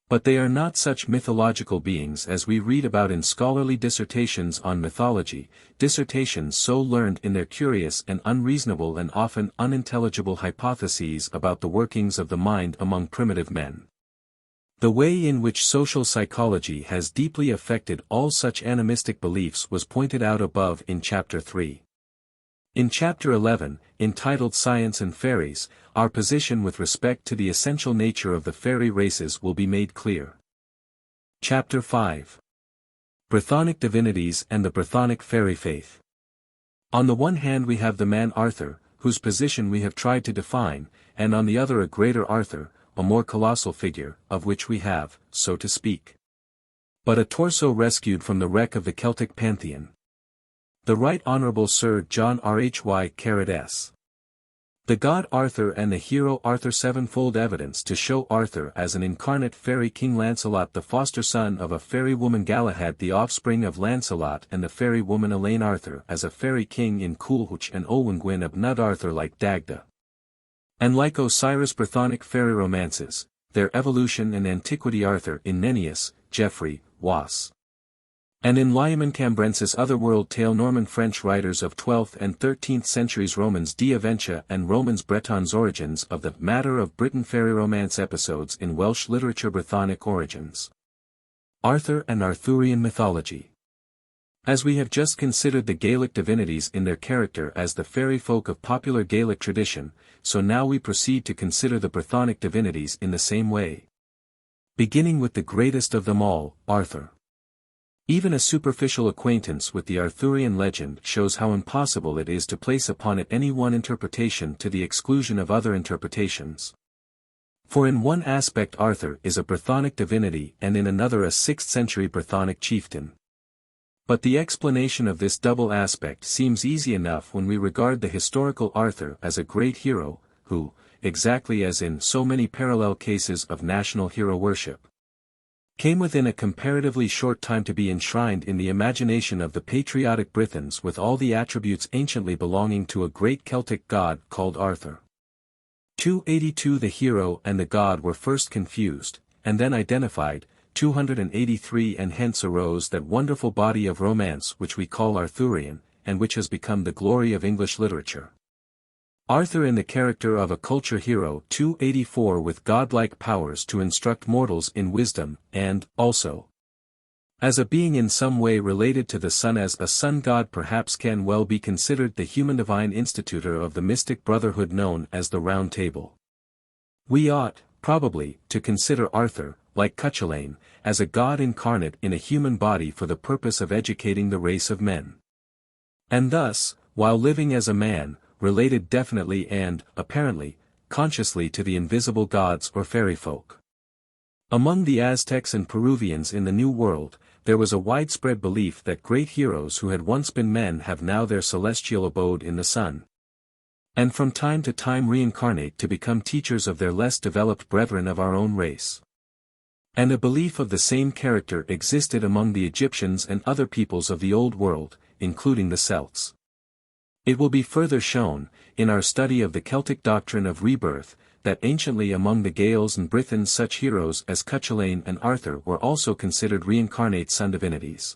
But they are not such mythological beings as we read about in scholarly dissertations on mythology, dissertations so learned in their curious and unreasonable and often unintelligible hypotheses about the workings of the mind among primitive men. The way in which social psychology has deeply affected all such animistic beliefs was pointed out above in Chapter 3. In Chapter 11, entitled Science and Fairies, our position with respect to the essential nature of the fairy races will be made clear. Chapter 5. Brythonic Divinities and the Brythonic Fairy Faith. On the one hand we have the man Arthur, whose position we have tried to define, and on the other a greater Arthur, a more colossal figure, of which we have, so to speak, but a torso rescued from the wreck of the Celtic pantheon. The Right Honourable Sir John Rhy. The god Arthur and the hero Arthur. Sevenfold evidence to show Arthur as an incarnate fairy king, Lancelot the foster son of a fairy woman, Galahad the offspring of Lancelot and the fairy woman Elaine, Arthur as a fairy king in Coolwch and Olwen Gwyn of Nud, Arthur like Dagda. And like Osiris, Brythonic fairy romances, their evolution and antiquity, Arthur in Nennius, Geoffrey, Was. And in Lyman Cambrensis' Otherworld tale, Norman French writers of 12th and 13th centuries, Romans d'Aventia and Romans Bretons, origins of the matter of Britain, fairy romance episodes in Welsh literature, Brythonic origins. Arthur and Arthurian mythology. As we have just considered the Gaelic divinities in their character as the fairy folk of popular Gaelic tradition, so now we proceed to consider the Brythonic divinities in the same way. Beginning with the greatest of them all, Arthur. Even a superficial acquaintance with the Arthurian legend shows how impossible it is to place upon it any one interpretation to the exclusion of other interpretations. For in one aspect Arthur is a Brythonic divinity and in another a 6th-century Brythonic chieftain. But the explanation of this double aspect seems easy enough when we regard the historical Arthur as a great hero, who, exactly as in so many parallel cases of national hero worship, came within a comparatively short time to be enshrined in the imagination of the patriotic Brythons with all the attributes anciently belonging to a great Celtic god called Arthur. 282 The hero and the god were first confused, and then identified, 283 and hence arose that wonderful body of romance which we call Arthurian, and which has become the glory of English literature. Arthur in the character of a culture hero, 284 with godlike powers to instruct mortals in wisdom, and, also, as a being in some way related to the sun as a sun god, perhaps can well be considered the human divine institutor of the mystic brotherhood known as the Round Table. We ought, probably, to consider Arthur, like Cuchulainn, as a god incarnate in a human body for the purpose of educating the race of men. And thus, while living as a man, related definitely and, apparently, consciously to the invisible gods or fairy folk. Among the Aztecs and Peruvians in the New World, there was a widespread belief that great heroes who had once been men have now their celestial abode in the sun, and from time to time reincarnate to become teachers of their less developed brethren of our own race. And a belief of the same character existed among the Egyptians and other peoples of the Old World, including the Celts. It will be further shown, in our study of the Celtic doctrine of rebirth, that anciently among the Gaels and Brythons such heroes as Cuchulainn and Arthur were also considered reincarnate sun divinities.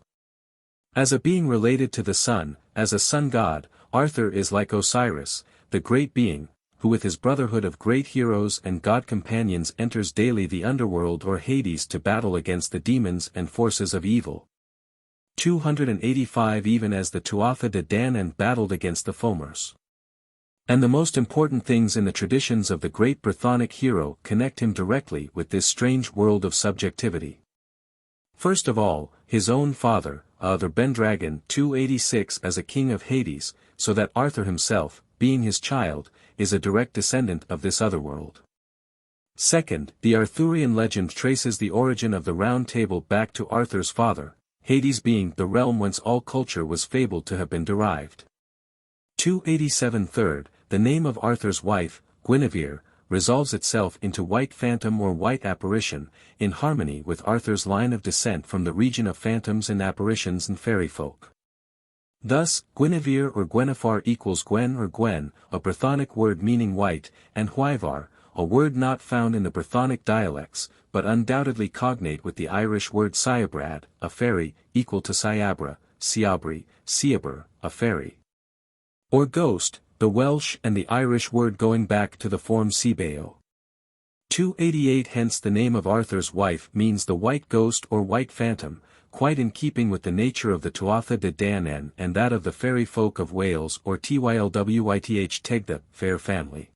As a being related to the sun, as a sun god, Arthur is like Osiris, the great being, who with his brotherhood of great heroes and god companions enters daily the underworld or Hades to battle against the demons and forces of evil. 285 Even as the Tuatha de Danann battled against the Fomors. And the most important things in the traditions of the great Brythonic hero connect him directly with this strange world of subjectivity. First of all, his own father, Uther Bendragon 286 as a king of Hades, so that Arthur himself, being his child, is a direct descendant of this otherworld. Second, the Arthurian legend traces the origin of the Round Table back to Arthur's father, Hades being the realm whence all culture was fabled to have been derived. 287 Third, the name of Arthur's wife, Guinevere, resolves itself into white phantom or white apparition, in harmony with Arthur's line of descent from the region of phantoms and apparitions and fairy folk. Thus, Guinevere or Gwenifar equals Gwen or Gwen, a Brythonic word meaning white, and Huivar, a word not found in the Brythonic dialects, but undoubtedly cognate with the Irish word Syabrad, a fairy, equal to Syabra, Siabri, Siabr, a fairy. Or ghost, the Welsh and the Irish word going back to the form Sebeo. 288 Hence the name of Arthur's wife means the white ghost or white phantom, quite in keeping with the nature of the Tuatha de Danann and that of the fairy folk of Wales or Tylwyth Teg the fair family.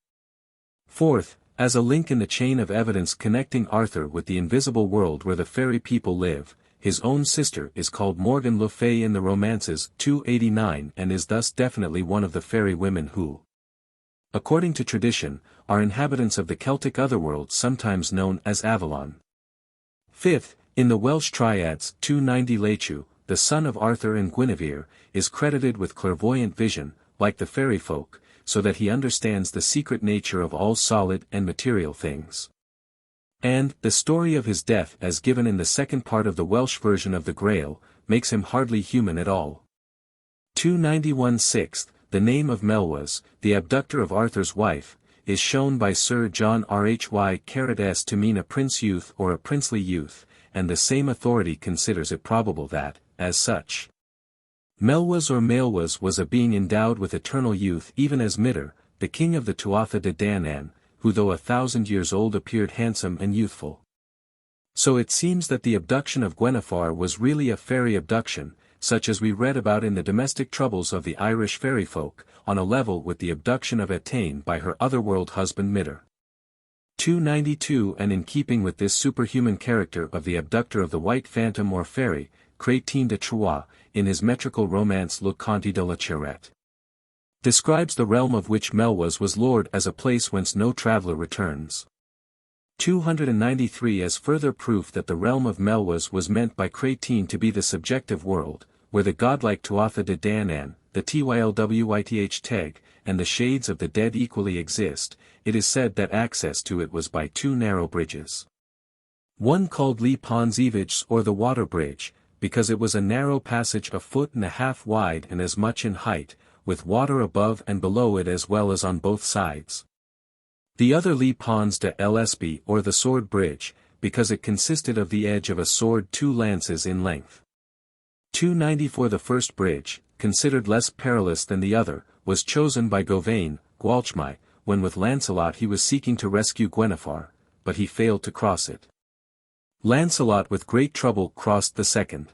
Fourth, as a link in the chain of evidence connecting Arthur with the invisible world where the fairy people live, his own sister is called Morgan le Fay in the romances 289 and is thus definitely one of the fairy women who, according to tradition, are inhabitants of the Celtic otherworld sometimes known as Avalon. Fifth, in the Welsh triads 290 Lechu, the son of Arthur and Guinevere, is credited with clairvoyant vision, like the fairy folk, so that he understands the secret nature of all solid and material things. And, the story of his death as given in the second part of the Welsh version of the Grail, makes him hardly human at all. 291 Sixth, the name of Melwas, the abductor of Arthur's wife, is shown by Sir John Rhy Carrot to mean a prince youth or a princely youth, and the same authority considers it probable that, as such, Melwas or Maelwas was a being endowed with eternal youth even as Midr, the king of the Tuatha de Danann, who though 1,000 years old appeared handsome and youthful. So it seems that the abduction of Gwenifar was really a fairy abduction, such as we read about in the domestic troubles of the Irish fairy folk, on a level with the abduction of Etain by her otherworld husband Midr. 292 And in keeping with this superhuman character of the abductor of the white phantom or fairy, Chrétien de Troyes, in his metrical romance Le Conte de la Charrette, describes the realm of which Melwas was lord as a place whence no traveller returns. 293 As further proof that the realm of Melwas was meant by Chrétien to be the subjective world, where the godlike Tuatha de Danann, the Tylwyth Teg, and the shades of the dead equally exist, it is said that access to it was by two narrow bridges. One called Lee Pons Evich or the Water Bridge, because it was a narrow passage 1.5 feet wide and as much in height, with water above and below it as well as on both sides. The other Lee Pons de Lsb or the Sword Bridge, because it consisted of the edge of a sword 2 lances in length. 294 The first bridge, considered less perilous than the other, was chosen by Gauvain, Gwalchmai, when with Lancelot he was seeking to rescue Gwenifar, but he failed to cross it. Lancelot with great trouble crossed the second.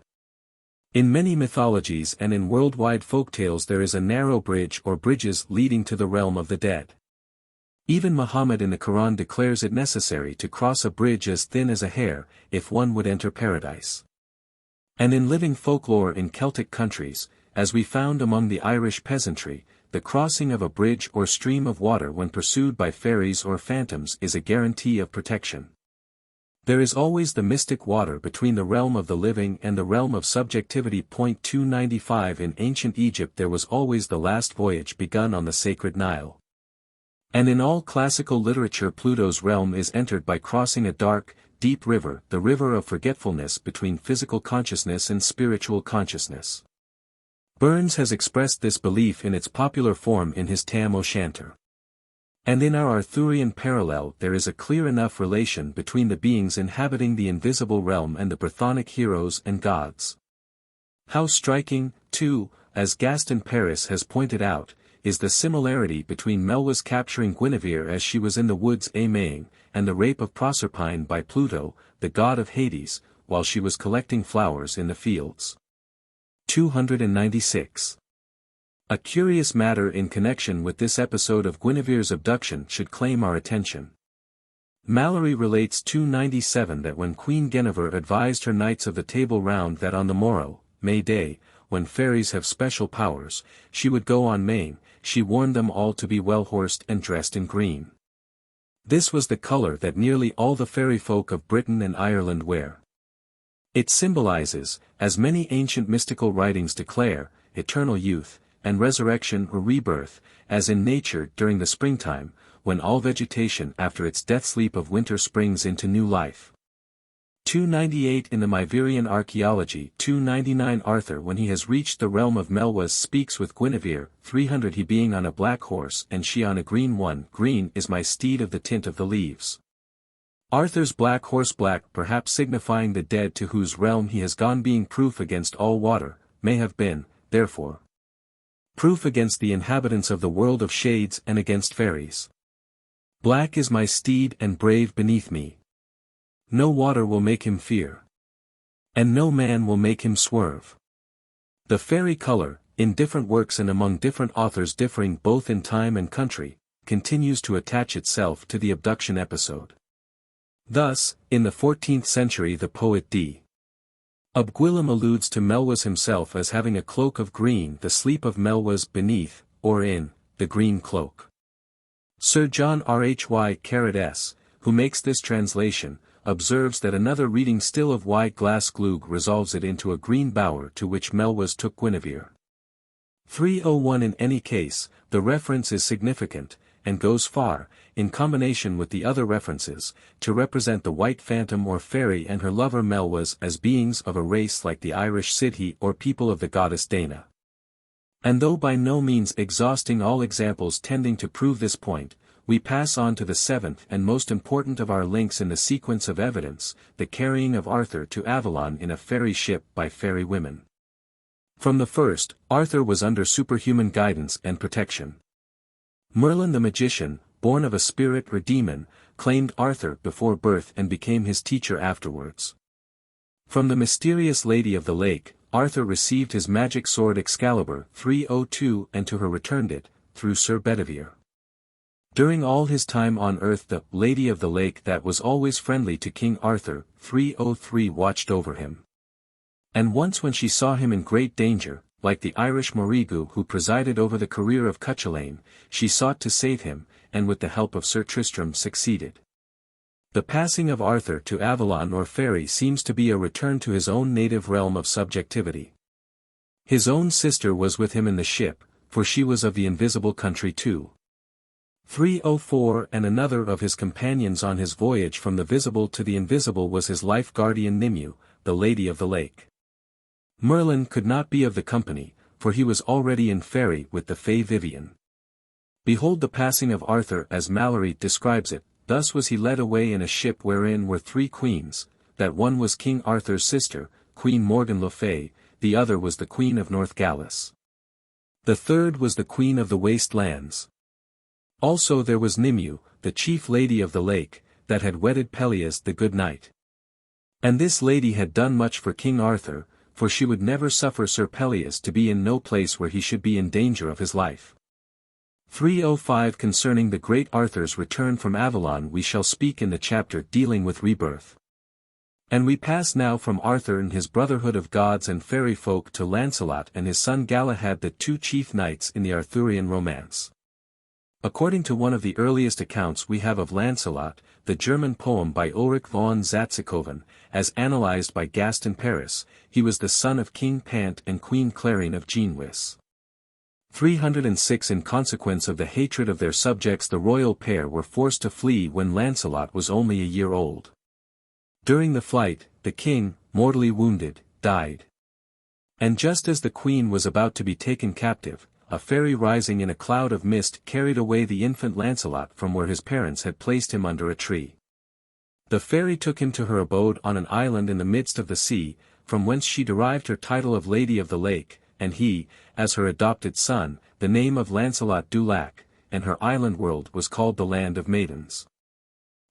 In many mythologies and in worldwide folktales there is a narrow bridge or bridges leading to the realm of the dead. Even Muhammad in the Quran declares it necessary to cross a bridge as thin as a hair, if one would enter paradise. And in living folklore in Celtic countries, as we found among the Irish peasantry, the crossing of a bridge or stream of water when pursued by fairies or phantoms is a guarantee of protection. There is always the mystic water between the realm of the living and the realm of subjectivity. 295 In ancient Egypt there was always the last voyage begun on the sacred Nile. And in all classical literature Pluto's realm is entered by crossing a dark, deep river, the river of forgetfulness between physical consciousness and spiritual consciousness. Burns has expressed this belief in its popular form in his Tam O'Shanter. And in our Arthurian parallel there is a clear enough relation between the beings inhabiting the invisible realm and the Brythonic heroes and gods. How striking, too, as Gaston Paris has pointed out, is the similarity between Melwas capturing Guinevere as she was in the woods Maying, and the rape of Proserpine by Pluto, the god of Hades, while she was collecting flowers in the fields. 296. A curious matter in connection with this episode of Guinevere's abduction should claim our attention. Mallory relates 297 that when Queen Guinevere advised her knights of the Table Round that on the morrow, May Day, when fairies have special powers, she would go on Maying, she warned them all to be well horsed and dressed in green. This was the colour that nearly all the fairy folk of Britain and Ireland wear. It symbolizes, as many ancient mystical writings declare, eternal youth, and resurrection or rebirth, as in nature during the springtime, when all vegetation after its death sleep of winter springs into new life. 298 in the Myverian Archaeology. 299 Arthur when he has reached the realm of Melwas speaks with Guinevere. 300 he being on a black horse and she on a green one. Green is my steed of the tint of the leaves. Arthur's black horse, black perhaps signifying the dead to whose realm he has gone, being proof against all water, may have been, therefore, proof against the inhabitants of the world of shades and against fairies. Black is my steed and brave beneath me. No water will make him fear. And no man will make him swerve. The fairy color, in different works and among different authors differing both in time and country, continues to attach itself to the abduction episode. Thus, in the 14th century the poet D. Abguilum alludes to Melwas himself as having a cloak of green, the sleep of Melwas beneath, or in, the green cloak. Sir John Rhy, who makes this translation, observes that another reading still of Y. Glass Glug resolves it into a green bower to which Melwas took Guinevere. 301 In any case, the reference is significant, and goes far, in combination with the other references, to represent the white phantom or fairy and her lover Melwas as beings of a race like the Irish Sidhe or people of the goddess Dana. And though by no means exhausting all examples tending to prove this point, we pass on to the seventh and most important of our links in the sequence of evidence, the carrying of Arthur to Avalon in a fairy ship by fairy women. From the first, Arthur was under superhuman guidance and protection. Merlin the magician, born of a spirit or demon, claimed Arthur before birth and became his teacher afterwards. From the mysterious Lady of the Lake, Arthur received his magic sword Excalibur 302 and to her returned it, through Sir Bedivere. During all his time on earth the Lady of the Lake that was always friendly to King Arthur 303 watched over him. And once when she saw him in great danger, like the Irish Morrigu who presided over the career of Cuchulainn, she sought to save him, and with the help of Sir Tristram succeeded. The passing of Arthur to Avalon or Fairy seems to be a return to his own native realm of subjectivity. His own sister was with him in the ship, for she was of the invisible country too. 304 And another of his companions on his voyage from the visible to the invisible was his life guardian Nimue, the Lady of the Lake. Merlin could not be of the company, for he was already in Fairy with the Fay Vivian. Behold the passing of Arthur as Mallory describes it, thus was he led away in a ship wherein were 3 queens, that one was King Arthur's sister, Queen Morgan le Fay, the other was the Queen of North Gallis. The third was the Queen of the Waste Lands. Also there was Nimue, the chief lady of the lake, that had wedded Peleus the good knight. And this lady had done much for King Arthur, for she would never suffer Sir Peleus to be in no place where he should be in danger of his life. 305 Concerning the great Arthur's return from Avalon we shall speak in the chapter dealing with rebirth. And we pass now from Arthur and his brotherhood of gods and fairy folk to Lancelot and his son Galahad, the 2 chief knights in the Arthurian romance. According to one of the earliest accounts we have of Lancelot, the German poem by Ulrich von Zatzikoven, as analyzed by Gaston Paris, he was the son of King Pant and Queen Clarine of Genwis. 306 In consequence of the hatred of their subjects the royal pair were forced to flee when Lancelot was only a year old. During the flight, the king, mortally wounded, died. And just as the queen was about to be taken captive, a fairy rising in a cloud of mist carried away the infant Lancelot from where his parents had placed him under a tree. The fairy took him to her abode on an island in the midst of the sea, from whence she derived her title of Lady of the Lake, and he, as her adopted son, the name of Lancelot du Lac, and her island world was called the Land of Maidens.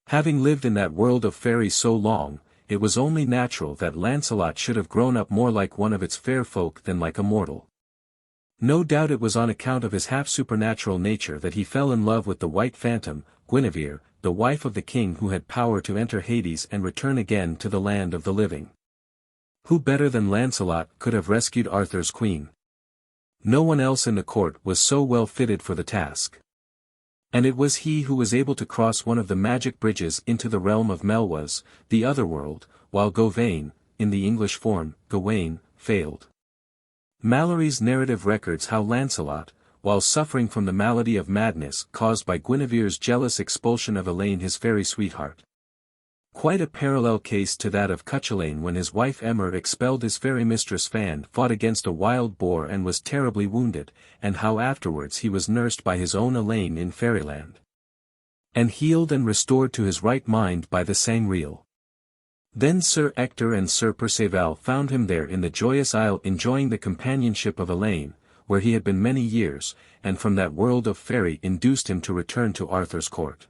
Having lived in that world of fairies so long, it was only natural that Lancelot should have grown up more like one of its fair folk than like a mortal. No doubt it was on account of his half-supernatural nature that he fell in love with the White Phantom, Guinevere, the wife of the king who had power to enter Hades and return again to the land of the living. Who better than Lancelot could have rescued Arthur's queen? No one else in the court was so well fitted for the task. And it was he who was able to cross one of the magic bridges into the realm of Melwas, the Otherworld, while Gawain, in the English form, Gawain, failed. Mallory's narrative records how Lancelot, while suffering from the malady of madness caused by Guinevere's jealous expulsion of Elaine his fairy sweetheart. Quite a parallel case to that of Cuchulainn when his wife Emer expelled his fairy mistress Fan fought against a wild boar and was terribly wounded, and how afterwards he was nursed by his own Elaine in fairyland. And healed and restored to his right mind by the Sangreal. Then Sir Ector and Sir Perceval found him there in the joyous isle enjoying the companionship of Elaine, where he had been many years, and from that world of faerie induced him to return to Arthur's court.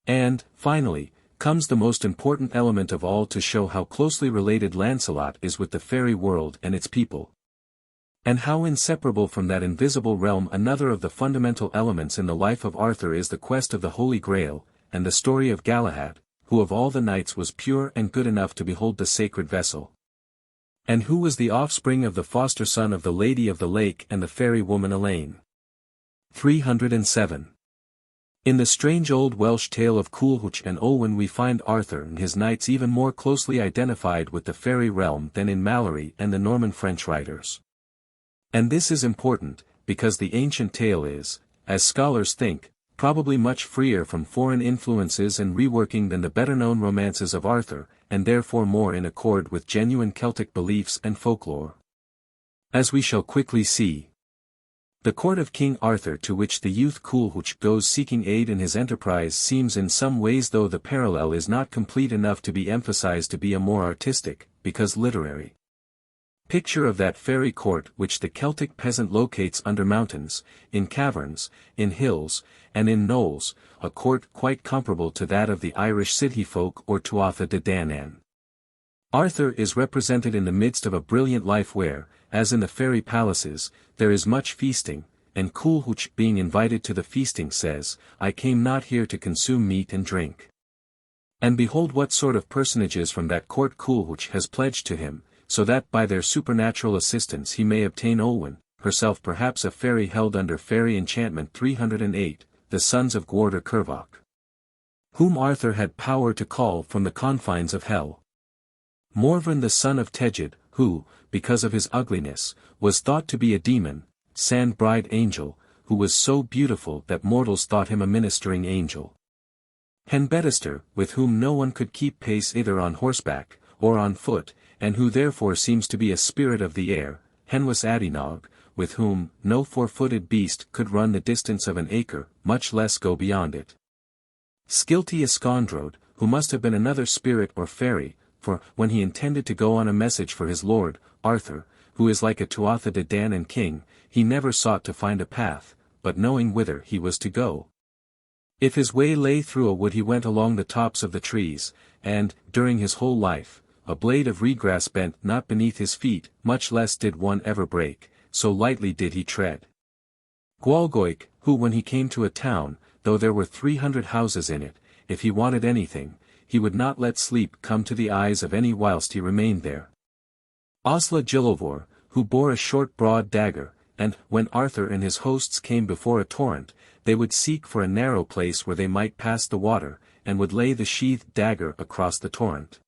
And, finally, comes the most important element of all to show how closely related Lancelot is with the fairy world and its people. And how inseparable from that invisible realm another of the fundamental elements in the life of Arthur is the quest of the Holy Grail, and the story of Galahad, who of all the knights was pure and good enough to behold the sacred vessel. And who was the offspring of the foster son of the Lady of the Lake and the fairy woman Elaine. 307. In the strange old Welsh tale of Coolwch and Olwen we find Arthur and his knights even more closely identified with the fairy realm than in Mallory and the Norman French writers. And this is important, because the ancient tale is, as scholars think, probably much freer from foreign influences and reworking than the better-known romances of Arthur, and therefore more in accord with genuine Celtic beliefs and folklore. As we shall quickly see, the court of King Arthur to which the youth Coolwch goes seeking aid in his enterprise seems in some ways, though the parallel is not complete enough to be emphasized, to be a more artistic, because literary, picture of that fairy court which the Celtic peasant locates under mountains, in caverns, in hills, and in knolls, a court quite comparable to that of the Irish Sidhe folk or Tuatha de Danann. Arthur is represented in the midst of a brilliant life where, as in the fairy palaces, there is much feasting, and Coolwch being invited to the feasting says, "I came not here to consume meat and drink." And behold what sort of personages from that court Coolwch has pledged to him, so that by their supernatural assistance he may obtain Olwen, herself perhaps a fairy held under fairy enchantment. 308, the sons of Gwarder Curvach, whom Arthur had power to call from the confines of hell. Morven the son of Tegid, who, because of his ugliness, was thought to be a demon, Sand Bride Angel, who was so beautiful that mortals thought him a ministering angel. Henbedester, with whom no one could keep pace either on horseback, or on foot, and who therefore seems to be a spirit of the air, Henwas Adinog, with whom no four-footed beast could run the distance of an acre, much less go beyond it. Skilty Iskandrode, who must have been another spirit or fairy, for, when he intended to go on a message for his lord, Arthur, who is like a Tuatha de Danann king, he never sought to find a path, but knowing whither he was to go. If his way lay through a wood he went along the tops of the trees, and, during his whole life, a blade of reed-grass bent not beneath his feet, much less did one ever break, so lightly did he tread. Gwalgoik, who when he came to a town, though there were 300 houses in it, if he wanted anything, he would not let sleep come to the eyes of any whilst he remained there. Osla Gillovor, who bore a short broad dagger, and, when Arthur and his hosts came before a torrent, they would seek for a narrow place where they might pass the water, and would lay the sheathed dagger across the torrent.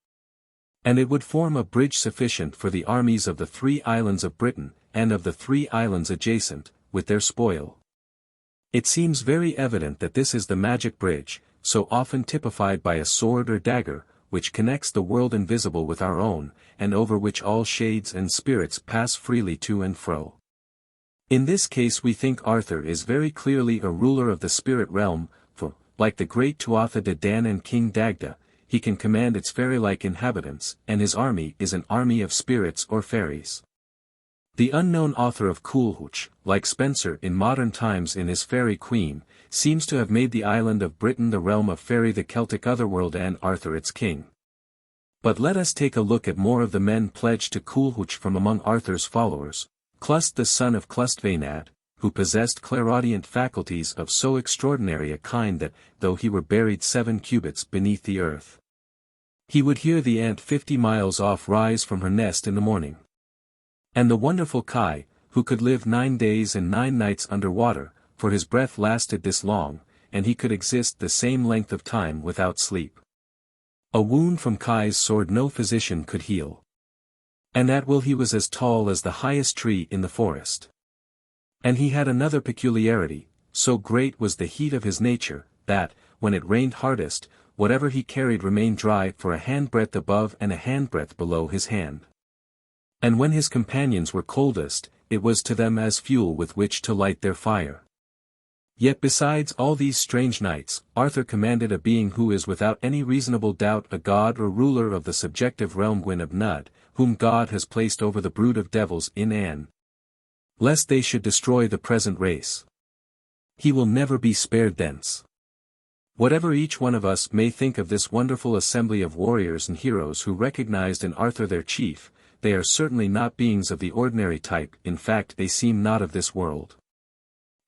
And it would form a bridge sufficient for the armies of the 3 islands of Britain, and of the 3 islands adjacent, with their spoil. It seems very evident that this is the magic bridge, so often typified by a sword or dagger, which connects the world invisible with our own, and over which all shades and spirits pass freely to and fro. In this case we think Arthur is very clearly a ruler of the spirit realm, for, like the great Tuatha de Danann King Dagda, he can command its fairy-like inhabitants, and his army is an army of spirits or fairies. The unknown author of Coolwch, like Spenser in modern times in his Fairy Queen, seems to have made the island of Britain the realm of fairy, the Celtic Otherworld, and Arthur its king. But let us take a look at more of the men pledged to Coolwch from among Arthur's followers. Clust the son of Clustvainad, who possessed clairaudient faculties of so extraordinary a kind that, though he were buried 7 cubits beneath the earth, he would hear the ant 50 miles off rise from her nest in the morning. And the wonderful Kai, who could live 9 days and 9 nights under water, for his breath lasted this long, and he could exist the same length of time without sleep. A wound from Kai's sword no physician could heal. And at will he was as tall as the highest tree in the forest. And he had another peculiarity, so great was the heat of his nature, that, when it rained hardest, whatever he carried remained dry for a handbreadth above and a handbreadth below his hand. And when his companions were coldest, it was to them as fuel with which to light their fire. Yet besides all these strange knights, Arthur commanded a being who is without any reasonable doubt a god or ruler of the subjective realm Gwyn of Nud, whom God has placed over the brood of devils in Anne, lest they should destroy the present race. He will never be spared thence. Whatever each one of us may think of this wonderful assembly of warriors and heroes who recognized in Arthur their chief, they are certainly not beings of the ordinary type, in fact they seem not of this world,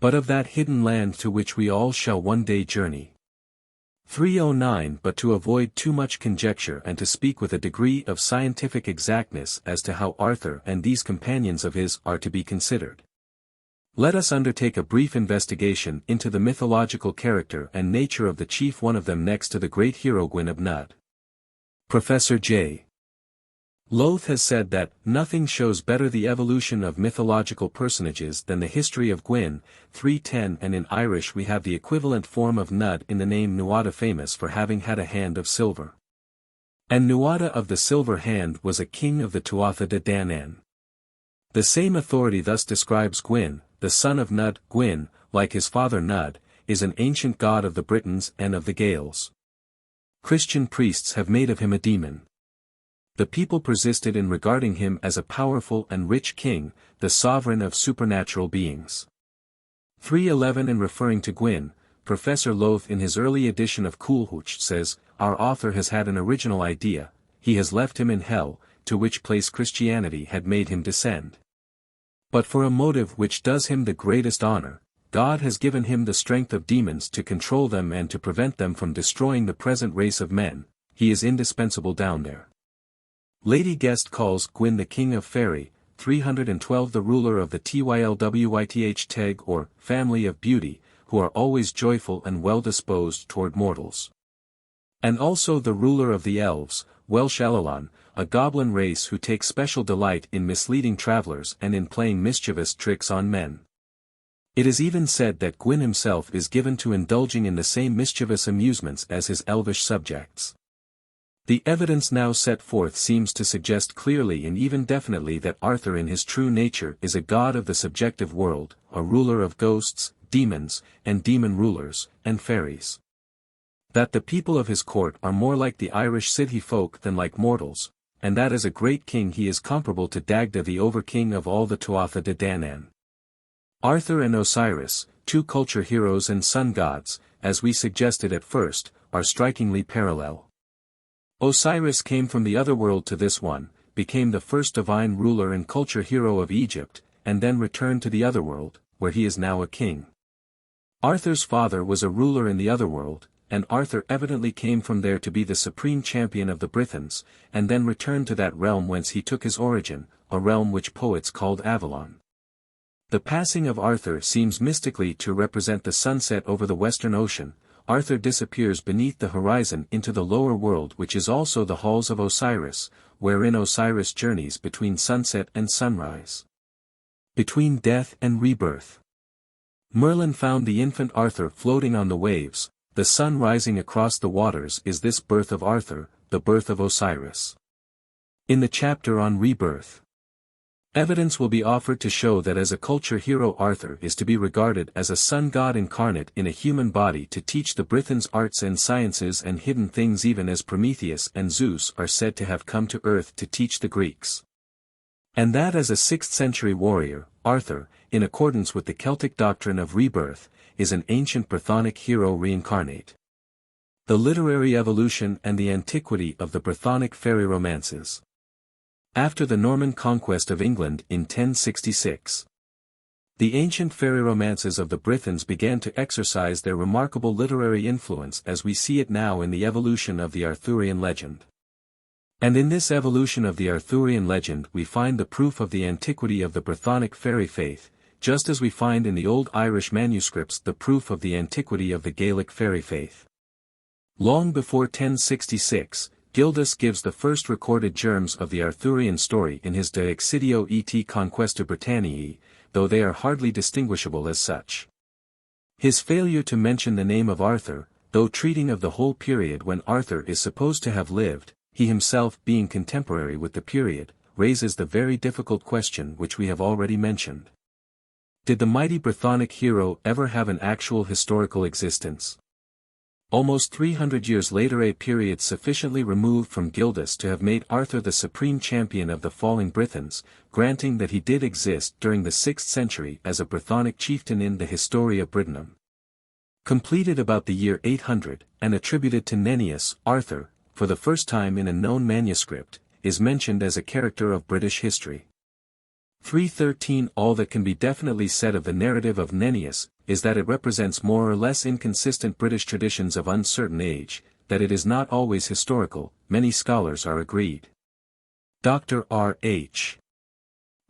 but of that hidden land to which we all shall one day journey. 309 But to avoid too much conjecture and to speak with a degree of scientific exactness as to how Arthur and these companions of his are to be considered, let us undertake a brief investigation into the mythological character and nature of the chief one of them next to the great hero Gwyn of Nud. Professor J. Lowth has said that, nothing shows better the evolution of mythological personages than the history of Gwyn, 310 and in Irish we have the equivalent form of Nud in the name Tuatha, famous for having had a hand of silver. And Tuatha of the silver hand was a king of the Tuatha de Danann. The same authority thus describes Gwyn, the son of Nud. Gwyn, like his father Nud, is an ancient god of the Britons and of the Gaels. Christian priests have made of him a demon. The people persisted in regarding him as a powerful and rich king, the sovereign of supernatural beings. 311 In referring to Gwyn, Professor Lowth in his early edition of Coolhooch says, our author has had an original idea, he has left him in hell, to which place Christianity had made him descend. But for a motive which does him the greatest honor, God has given him the strength of demons to control them and to prevent them from destroying the present race of men, he is indispensable down there. Lady Guest calls Gwyn the king of Faerie, 312 the ruler of the Tylwyth Teg or family of beauty, who are always joyful and well disposed toward mortals. And also the ruler of the elves, Welsh-Ellan, a goblin race who take special delight in misleading travelers and in playing mischievous tricks on men. It is even said that Gwyn himself is given to indulging in the same mischievous amusements as his elvish subjects. The evidence now set forth seems to suggest clearly and even definitely that Arthur in his true nature is a god of the subjective world, a ruler of ghosts, demons, and demon rulers, and fairies. That the people of his court are more like the Irish Sidhe folk than like mortals, and that as a great king he is comparable to Dagda the over-king of all the Tuatha de Danann. Arthur and Osiris, two culture heroes and sun gods, as we suggested at first, are strikingly parallel. Osiris came from the otherworld to this one, became the first divine ruler and culture hero of Egypt, and then returned to the otherworld, where he is now a king. Arthur's father was a ruler in the otherworld, and Arthur evidently came from there to be the supreme champion of the Brythons, and then returned to that realm whence he took his origin, a realm which poets called Avalon. The passing of Arthur seems mystically to represent the sunset over the western ocean. Arthur disappears beneath the horizon into the lower world, which is also the halls of Osiris, wherein Osiris journeys between sunset and sunrise, between death and rebirth. Merlin found the infant Arthur floating on the waves. The sun rising across the waters is this birth of Arthur, the birth of Osiris. In the chapter on rebirth, evidence will be offered to show that as a culture hero Arthur is to be regarded as a sun god incarnate in a human body to teach the Brythons arts and sciences and hidden things, even as Prometheus and Zeus are said to have come to earth to teach the Greeks. And that as a 6th century warrior, Arthur, in accordance with the Celtic doctrine of rebirth, is an ancient Brythonic hero reincarnate. The literary evolution and the antiquity of the Brythonic fairy romances. After the Norman conquest of England in 1066, The ancient fairy romances of the Brythons began to exercise their remarkable literary influence as we see it now in the evolution of the Arthurian legend. And in this evolution of the Arthurian legend we find the proof of the antiquity of the Brythonic fairy faith, just as we find in the old Irish manuscripts the proof of the antiquity of the Gaelic fairy faith. Long before 1066, Gildas gives the first recorded germs of the Arthurian story in his De Excidio et Conquesta Britanniae, though they are hardly distinguishable as such. His failure to mention the name of Arthur, though treating of the whole period when Arthur is supposed to have lived, he himself being contemporary with the period, raises the very difficult question which we have already mentioned. Did the mighty Brythonic hero ever have an actual historical existence? Almost 300 years later, a period sufficiently removed from Gildas to have made Arthur the supreme champion of the falling Brythons, granting that he did exist during the 6th century as a Brythonic chieftain in the Historia Brittonum. Completed about the year 800, and attributed to Nennius, Arthur, for the first time in a known manuscript, is mentioned as a character of British history. 313 All that can be definitely said of the narrative of Nennius, is that it represents more or less inconsistent British traditions of uncertain age, that it is not always historical, many scholars are agreed. Dr. R.H.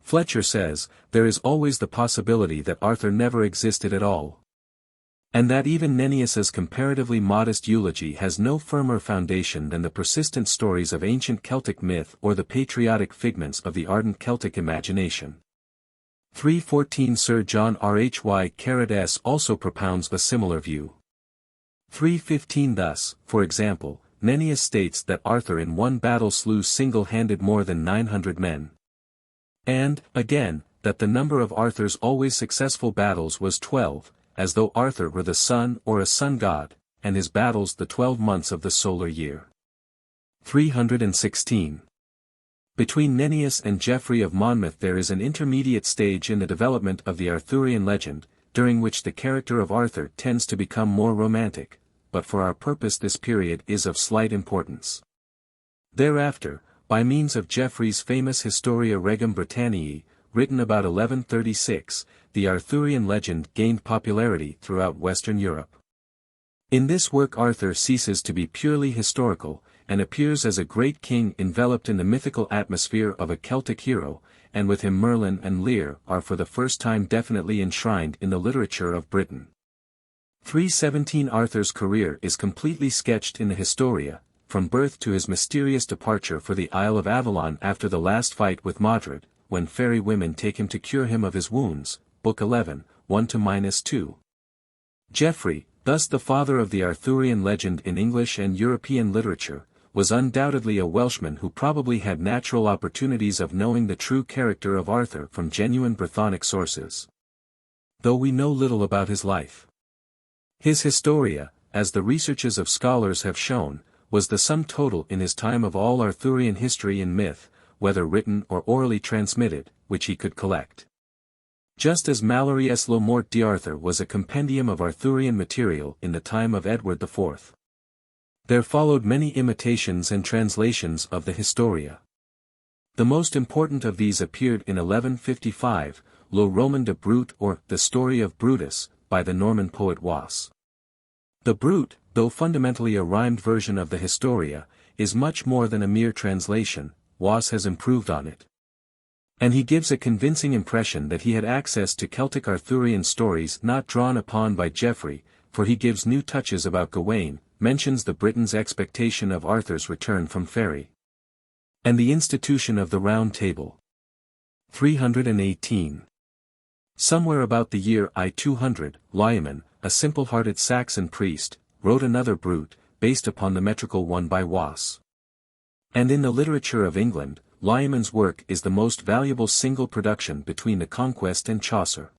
Fletcher says, there is always the possibility that Arthur never existed at all. And that even Nennius's comparatively modest eulogy has no firmer foundation than the persistent stories of ancient Celtic myth or the patriotic figments of the ardent Celtic imagination. 314 Sir John Rhy also propounds a similar view. 315 Thus, for example, Nennius states that Arthur in one battle slew single-handed more than 900 men. And, again, that the number of Arthur's always successful battles was 12, as though Arthur were the sun or a sun god, and his battles the 12 months of the solar year. 316. Between Nennius and Geoffrey of Monmouth there is an intermediate stage in the development of the Arthurian legend, during which the character of Arthur tends to become more romantic, but for our purpose this period is of slight importance. Thereafter, by means of Geoffrey's famous Historia Regum Britanniae, written about 1136, the Arthurian legend gained popularity throughout Western Europe. In this work Arthur ceases to be purely historical, and appears as a great king enveloped in the mythical atmosphere of a Celtic hero, and with him Merlin and Lear are for the first time definitely enshrined in the literature of Britain. 317 Arthur's career is completely sketched in the Historia, from birth to his mysterious departure for the Isle of Avalon after the last fight with Modred, when fairy women take him to cure him of his wounds, Book 11, 1-2. Geoffrey, thus the father of the Arthurian legend in English and European literature, was undoubtedly a Welshman who probably had natural opportunities of knowing the true character of Arthur from genuine Brythonic sources. Though we know little about his life. His Historia, as the researches of scholars have shown, was the sum total in his time of all Arthurian history and myth, whether written or orally transmitted, which he could collect. Just as Mallory's Le Morte d'Arthur was a compendium of Arthurian material in the time of Edward IV. There followed many imitations and translations of the Historia. The most important of these appeared in 1155, Le Roman de Brut or The Story of Brutus, by the Norman poet Was. The Brut, though fundamentally a rhymed version of the Historia, is much more than a mere translation. Was has improved on it. And he gives a convincing impression that he had access to Celtic Arthurian stories not drawn upon by Geoffrey, for he gives new touches about Gawain, mentions the Britons' expectation of Arthur's return from Faerie, and the institution of the Round Table. 318. Somewhere about the year I-200, Lyman, a simple-hearted Saxon priest, wrote another Brut, based upon the metrical one by Was. And in the literature of England, Lyman's work is the most valuable single production between the Conquest and Chaucer.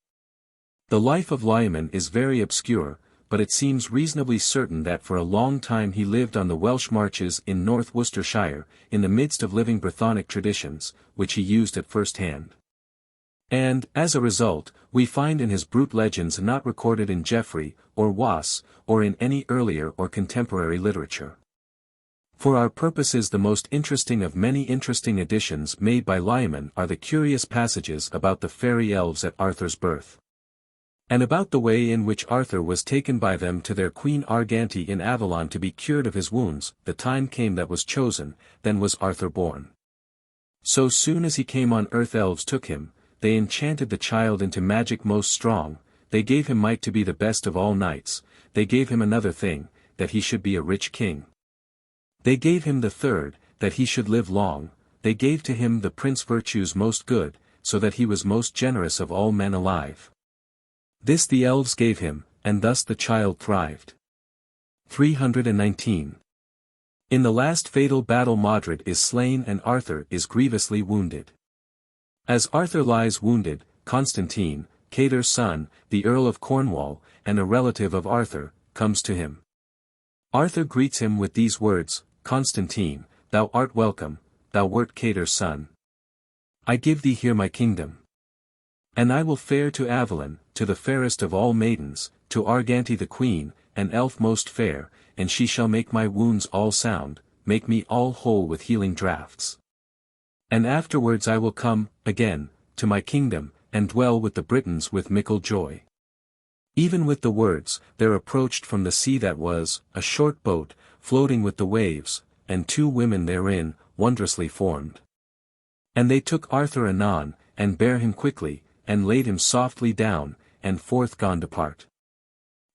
The life of Lyman is very obscure, but it seems reasonably certain that for a long time he lived on the Welsh marches in North Worcestershire, in the midst of living Brythonic traditions, which he used at first hand. And, as a result, we find in his Brut legends not recorded in Geoffrey, or Was, or in any earlier or contemporary literature. For our purposes the most interesting of many interesting additions made by Lyman are the curious passages about the fairy elves at Arthur's birth. And about the way in which Arthur was taken by them to their queen Argante in Avalon to be cured of his wounds, the time came that was chosen, then was Arthur born. So soon as he came on earth elves took him, they enchanted the child into magic most strong, they gave him might to be the best of all knights, they gave him another thing, that he should be a rich king. They gave him the third, that he should live long, they gave to him the prince virtues most good, so that he was most generous of all men alive. This the elves gave him, and thus the child thrived. 319. In the last fatal battle Modred is slain and Arthur is grievously wounded. As Arthur lies wounded, Constantine, Cader's son, the Earl of Cornwall, and a relative of Arthur, comes to him. Arthur greets him with these words, Constantine, thou art welcome, thou wert Cader's son. I give thee here my kingdom. And I will fare to Avalon, to the fairest of all maidens, to Argante the queen, an elf most fair, and she shall make my wounds all sound, make me all whole with healing draughts. And afterwards I will come, again, to my kingdom, and dwell with the Britons with mickle joy. Even with the words, there approached from the sea that was, a short boat, floating with the waves, and two women therein, wondrously formed. And they took Arthur anon, and bare him quickly, and laid him softly down, and forth gone depart.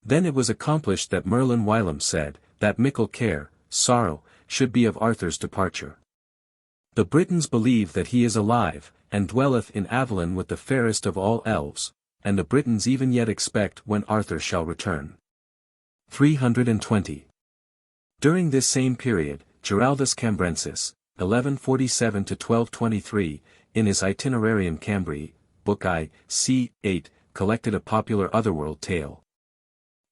Then it was accomplished that Merlin whilom said, that mickle care, sorrow, should be of Arthur's departure. The Britons believe that he is alive, and dwelleth in Avalon with the fairest of all elves, and the Britons even yet expect when Arthur shall return. 320. During this same period, Giraldus Cambrensis, 1147–1223, in his Itinerarium Cambrii, Book I, c. 8, collected a popular Otherworld tale.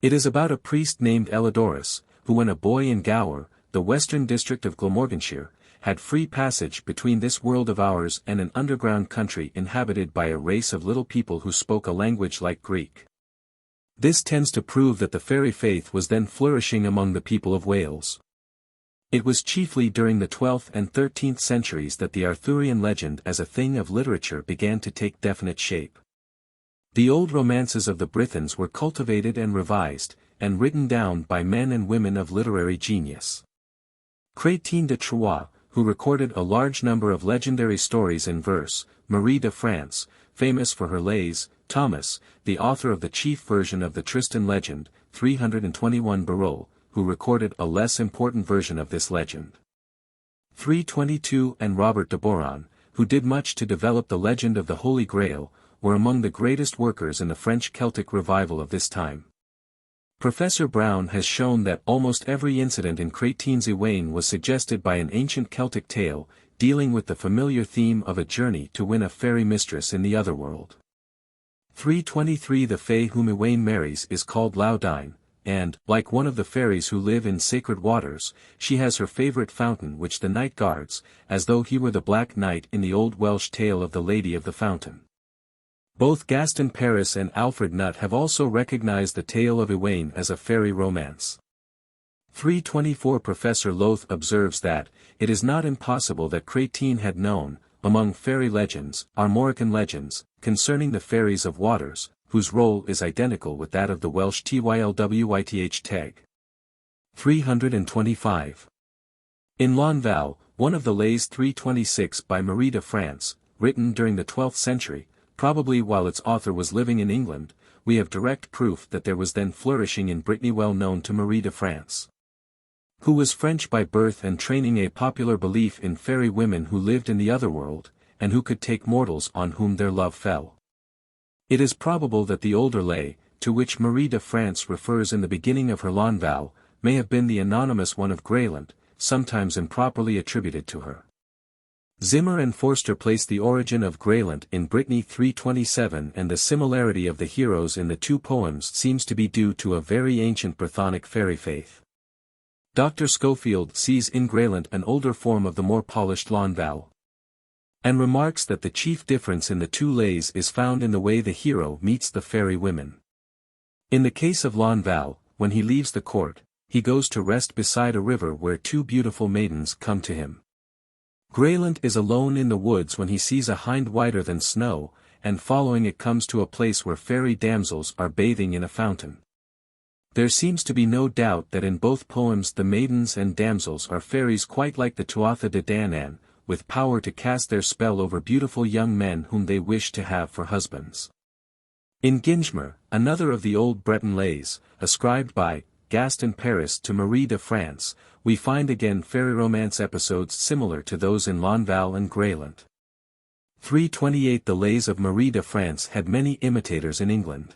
It is about a priest named Elidorus, who when a boy in Gower, the western district of Glamorganshire, had free passage between this world of ours and an underground country inhabited by a race of little people who spoke a language like Greek. This tends to prove that the fairy faith was then flourishing among the people of Wales. It was chiefly during the 12th and 13th centuries that the Arthurian legend as a thing of literature began to take definite shape. The old romances of the Brythons were cultivated and revised, and written down by men and women of literary genius. Chrétien de Troyes, who recorded a large number of legendary stories in verse, Marie de France, famous for her lays, Thomas, the author of the chief version of the Tristan legend, 321 Barreau, who recorded a less important version of this legend. 322 and Robert de Boron, who did much to develop the legend of the Holy Grail, were among the greatest workers in the French Celtic revival of this time. Professor Brown has shown that almost every incident in Chrétien's Iwain was suggested by an ancient Celtic tale, dealing with the familiar theme of a journey to win a fairy mistress in the Otherworld. 323 The fae whom Iwain marries is called Laudine, and, like one of the fairies who live in sacred waters, she has her favourite fountain which the knight guards, as though he were the Black Knight in the old Welsh tale of the Lady of the Fountain. Both Gaston Paris and Alfred Nutt have also recognized the tale of Iwain as a fairy romance. 324 Professor Loth observes that, it is not impossible that Chrétien had known, among fairy legends, Armorican legends, concerning the fairies of waters, whose role is identical with that of the Welsh Tylwylwyth Teg. 325. In L'Enval, one of the lays 326 by Marie de France, written during the 12th century, probably while its author was living in England, we have direct proof that there was then flourishing in Brittany well known to Marie de France, who was French by birth and training a popular belief in fairy women who lived in the Otherworld, and who could take mortals on whom their love fell. It is probable that the older lay, to which Marie de France refers in the beginning of her L'Enval, may have been the anonymous one of Greyland, sometimes improperly attributed to her. Zimmer and Forster place the origin of Greyland in Brittany 327, and the similarity of the heroes in the two poems seems to be due to a very ancient Brythonic fairy faith. Dr. Schofield sees in Greyland an older form of the more polished L'Enval, and remarks that the chief difference in the two lays is found in the way the hero meets the fairy women. In the case of L'Enval, when he leaves the court, he goes to rest beside a river where two beautiful maidens come to him. Greylant is alone in the woods when he sees a hind whiter than snow, and following it comes to a place where fairy damsels are bathing in a fountain. There seems to be no doubt that in both poems the maidens and damsels are fairies quite like the Tuatha de Danann, with power to cast their spell over beautiful young men whom they wish to have for husbands. In Gingemer, another of the old Breton lays, ascribed by Gaston Paris to Marie de France, we find again fairy romance episodes similar to those in Lonval and Greylant. 328 The lays of Marie de France had many imitators in England.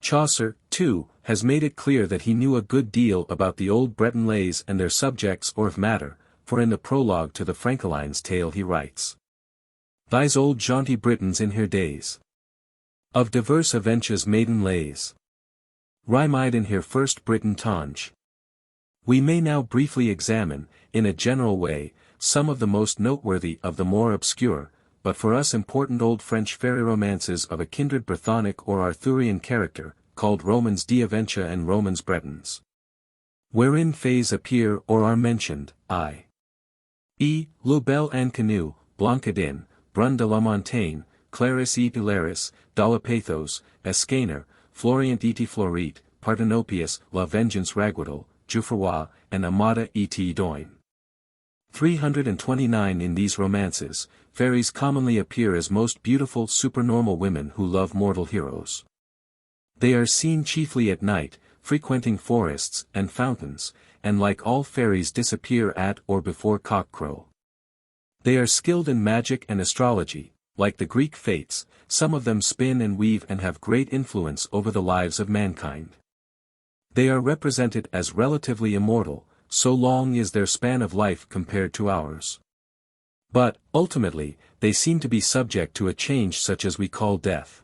Chaucer, too, has made it clear that he knew a good deal about the old Breton lays and their subjects or matter, for in the prologue to the Frankeline's tale he writes, "Thys old jaunty Britons in her days, of diverse avenches maiden lays, rhymed in her first Briton tongue." We may now briefly examine, in a general way, some of the most noteworthy of the more obscure, but for us important old French fairy romances of a kindred Brythonic or Arthurian character, called Romans d'Aventure and Romans Bretons. Wherein fays appear or are mentioned, i.e., Le Bel Inconnu, Blancadin, Brun de la Montagne, Clarisse et Hilaris, Dolapathos, Escaner, Florient et Florit, Partenopius, La Vengeance Raguadal, Jouffroy, and Amada et Doin. 329 In these romances, fairies commonly appear as most beautiful supernormal women who love mortal heroes. They are seen chiefly at night, frequenting forests and fountains, and like all fairies disappear at or before cockcrow. They are skilled in magic and astrology, like the Greek fates, some of them spin and weave and have great influence over the lives of mankind. They are represented as relatively immortal, so long is their span of life compared to ours. But, ultimately, they seem to be subject to a change such as we call death.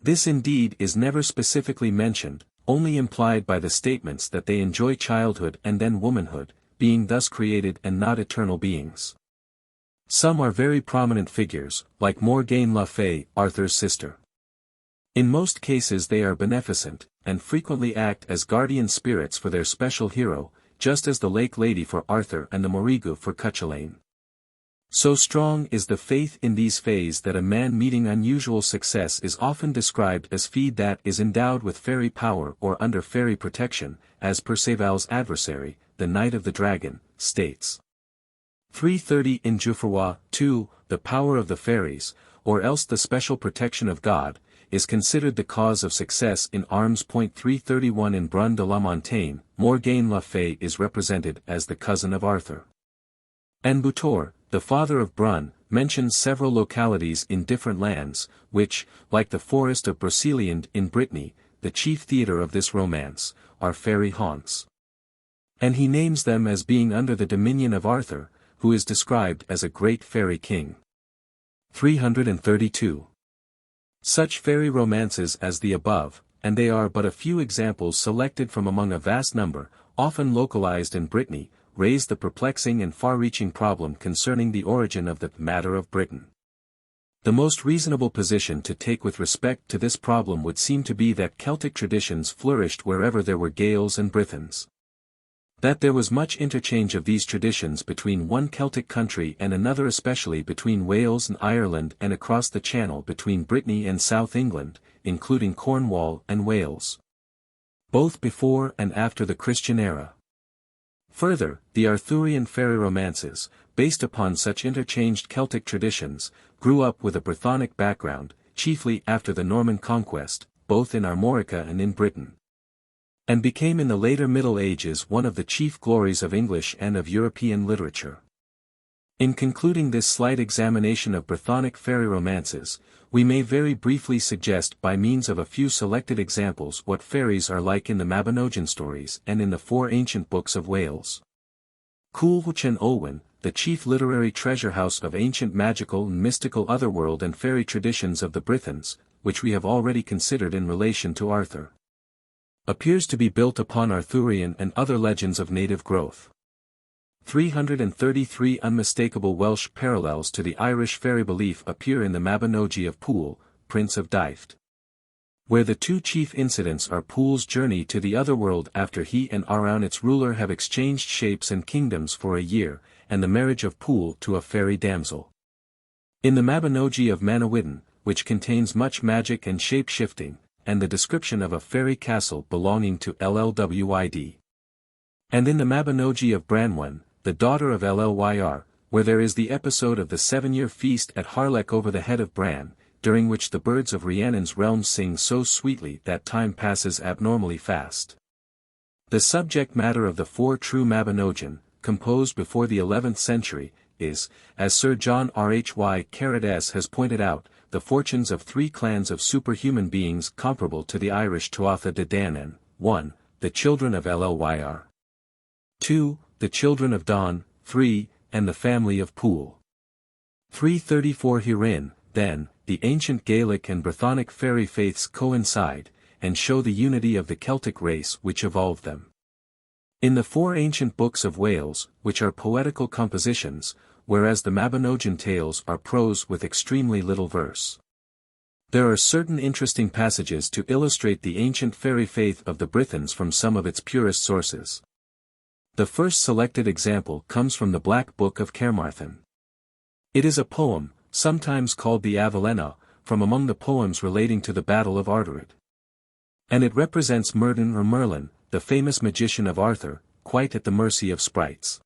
This indeed is never specifically mentioned, only implied by the statements that they enjoy childhood and then womanhood, being thus created and not eternal beings. Some are very prominent figures, like Morgane le Fay, Arthur's sister. In most cases they are beneficent, and frequently act as guardian spirits for their special hero, just as the Lake Lady for Arthur and the Morrigu for Cuchulainn. So strong is the faith in these fays that a man meeting unusual success is often described as feed that is endowed with fairy power or under fairy protection, as Perceval's adversary, the Knight of the Dragon, states. 330 In Jouffroy, too, the power of the fairies, or else the special protection of God, is considered the cause of success in arms. 331 In Brun de la Montagne, Morgane le Fay is represented as the cousin of Arthur. And Butor, the father of Brun, mentions several localities in different lands, which, like the forest of Broceliande in Brittany, the chief theatre of this romance, are fairy haunts. And he names them as being under the dominion of Arthur, who is described as a great fairy king. 332. Such fairy romances as the above, and they are but a few examples selected from among a vast number, often localized in Brittany, raise the perplexing and far-reaching problem concerning the origin of the matter of Britain. The most reasonable position to take with respect to this problem would seem to be that Celtic traditions flourished wherever there were Gaels and Brythons. That there was much interchange of these traditions between one Celtic country and another, especially between Wales and Ireland and across the Channel between Brittany and South England, including Cornwall and Wales. Both before and after the Christian era. Further, the Arthurian fairy romances, based upon such interchanged Celtic traditions, grew up with a Brythonic background, chiefly after the Norman conquest, both in Armorica and in Britain. And became in the later Middle Ages one of the chief glories of English and of European literature. In concluding this slight examination of Brythonic fairy romances, we may very briefly suggest by means of a few selected examples what fairies are like in the Mabinogion stories and in the four ancient books of Wales. Culhwch and Olwen, the chief literary treasure house of ancient magical and mystical otherworld and fairy traditions of the Brythons, which we have already considered in relation to Arthur, appears to be built upon Arthurian and other legends of native growth. 333 Unmistakable Welsh parallels to the Irish fairy belief appear in the Mabinogi of Pwyll, Prince of Dyfed, where the two chief incidents are Pwyll's journey to the Otherworld after he and Arawn its ruler have exchanged shapes and kingdoms for a year, and the marriage of Poole to a fairy damsel. In the Mabinogi of Manawyddan, which contains much magic and shape-shifting, and the description of a fairy castle belonging to Llwyd. And in the Mabinogi of Branwen, the daughter of Llyr, where there is the episode of the 7-year feast at Harlech over the head of Bran, during which the birds of Rhiannon's realm sing so sweetly that time passes abnormally fast. The subject matter of the Four True Mabinogion, composed before the 11th century, is, as Sir John Rhy Carrad has pointed out, the fortunes of 3 clans of superhuman beings comparable to the Irish Tuatha de Danann: 1. The children of Llyr. 2. The children of Don. 3. And the family of Poole. 334. Herein, then, the ancient Gaelic and Brythonic fairy faiths coincide, and show the unity of the Celtic race which evolved them. In the 4 ancient books of Wales, which are poetical compositions, whereas the Mabinogion tales are prose with extremely little verse. There are certain interesting passages to illustrate the ancient fairy faith of the Brythons from some of its purest sources. The first selected example comes from the Black Book of Caermarthen. It is a poem, sometimes called the Avalena, from among the poems relating to the Battle of Arderyd. And it represents Myrddin or Merlin, the famous magician of Arthur, quite at the mercy of sprites.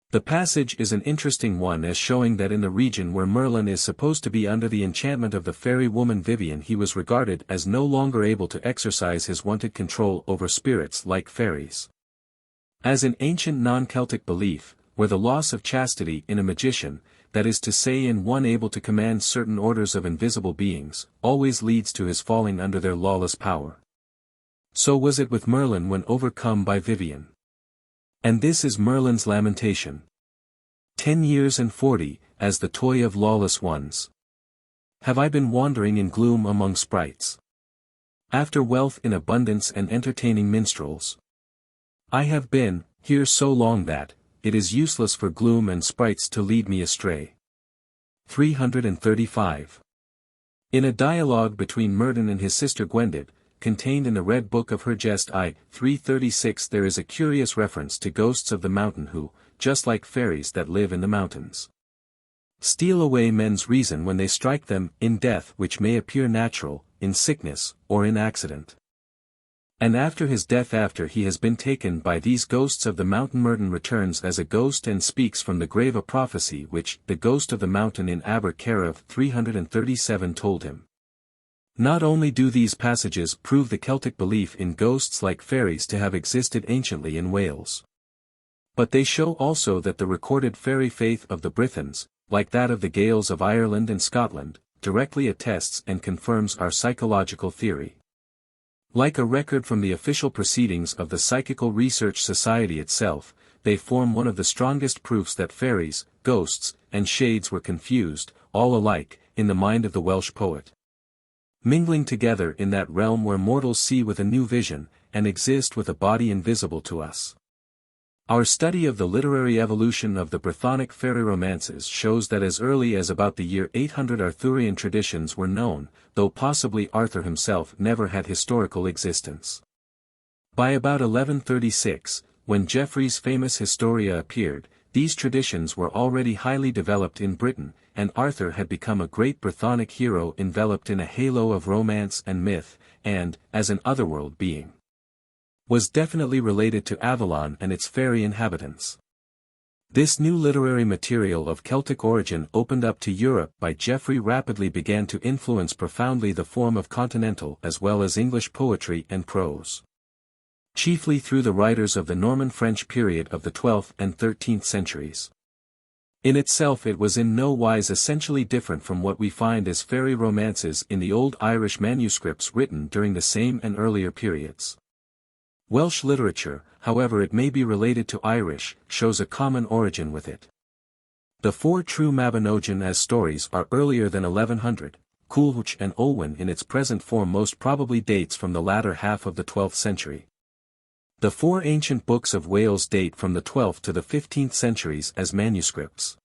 The passage is an interesting one as showing that in the region where Merlin is supposed to be under the enchantment of the fairy woman Vivian, he was regarded as no longer able to exercise his wonted control over spirits like fairies. As in ancient non-Celtic belief, where the loss of chastity in a magician, that is to say in one able to command certain orders of invisible beings, always leads to his falling under their lawless power. So was it with Merlin when overcome by Vivian. And this is Merlin's lamentation. 10 years and 40, as the toy of lawless ones. Have I been wandering in gloom among sprites? After wealth in abundance and entertaining minstrels. I have been, here so long that, it is useless for gloom and sprites to lead me astray. 335. In a dialogue between Myrddin and his sister Gwendid, contained in the Red Book of Her Jest I. 336, there is a curious reference to ghosts of the mountain who, just like fairies that live in the mountains, steal away men's reason when they strike them, in death which may appear natural, in sickness, or in accident. And after his death, after he has been taken by these ghosts of the mountain, Myrddin returns as a ghost and speaks from the grave a prophecy which the ghost of the mountain in Aber Carav 337 told him. Not only do these passages prove the Celtic belief in ghosts like fairies to have existed anciently in Wales, but they show also that the recorded fairy faith of the Brythons, like that of the Gaels of Ireland and Scotland, directly attests and confirms our psychological theory. Like a record from the official proceedings of the Psychical Research Society itself, they form one of the strongest proofs that fairies, ghosts, and shades were confused, all alike, in the mind of the Welsh poet, mingling together in that realm where mortals see with a new vision, and exist with a body invisible to us. Our study of the literary evolution of the Brythonic fairy romances shows that as early as about the year 800 Arthurian traditions were known, though possibly Arthur himself never had historical existence. By about 1136, when Geoffrey's famous Historia appeared, these traditions were already highly developed in Britain, and Arthur had become a great Brythonic hero enveloped in a halo of romance and myth, and, as an otherworld being, was definitely related to Avalon and its fairy inhabitants. This new literary material of Celtic origin opened up to Europe by Geoffrey rapidly began to influence profoundly the form of continental as well as English poetry and prose, chiefly through the writers of the Norman French period of the 12th and 13th centuries. In itself it was in no wise essentially different from what we find as fairy romances in the old Irish manuscripts written during the same and earlier periods. Welsh literature, however it may be related to Irish, shows a common origin with it. The four true Mabinogion as stories are earlier than 1100, Culhwch and Olwen in its present form most probably dates from the latter half of the 12th century. The four ancient books of Wales date from the 12th to the 15th centuries as manuscripts.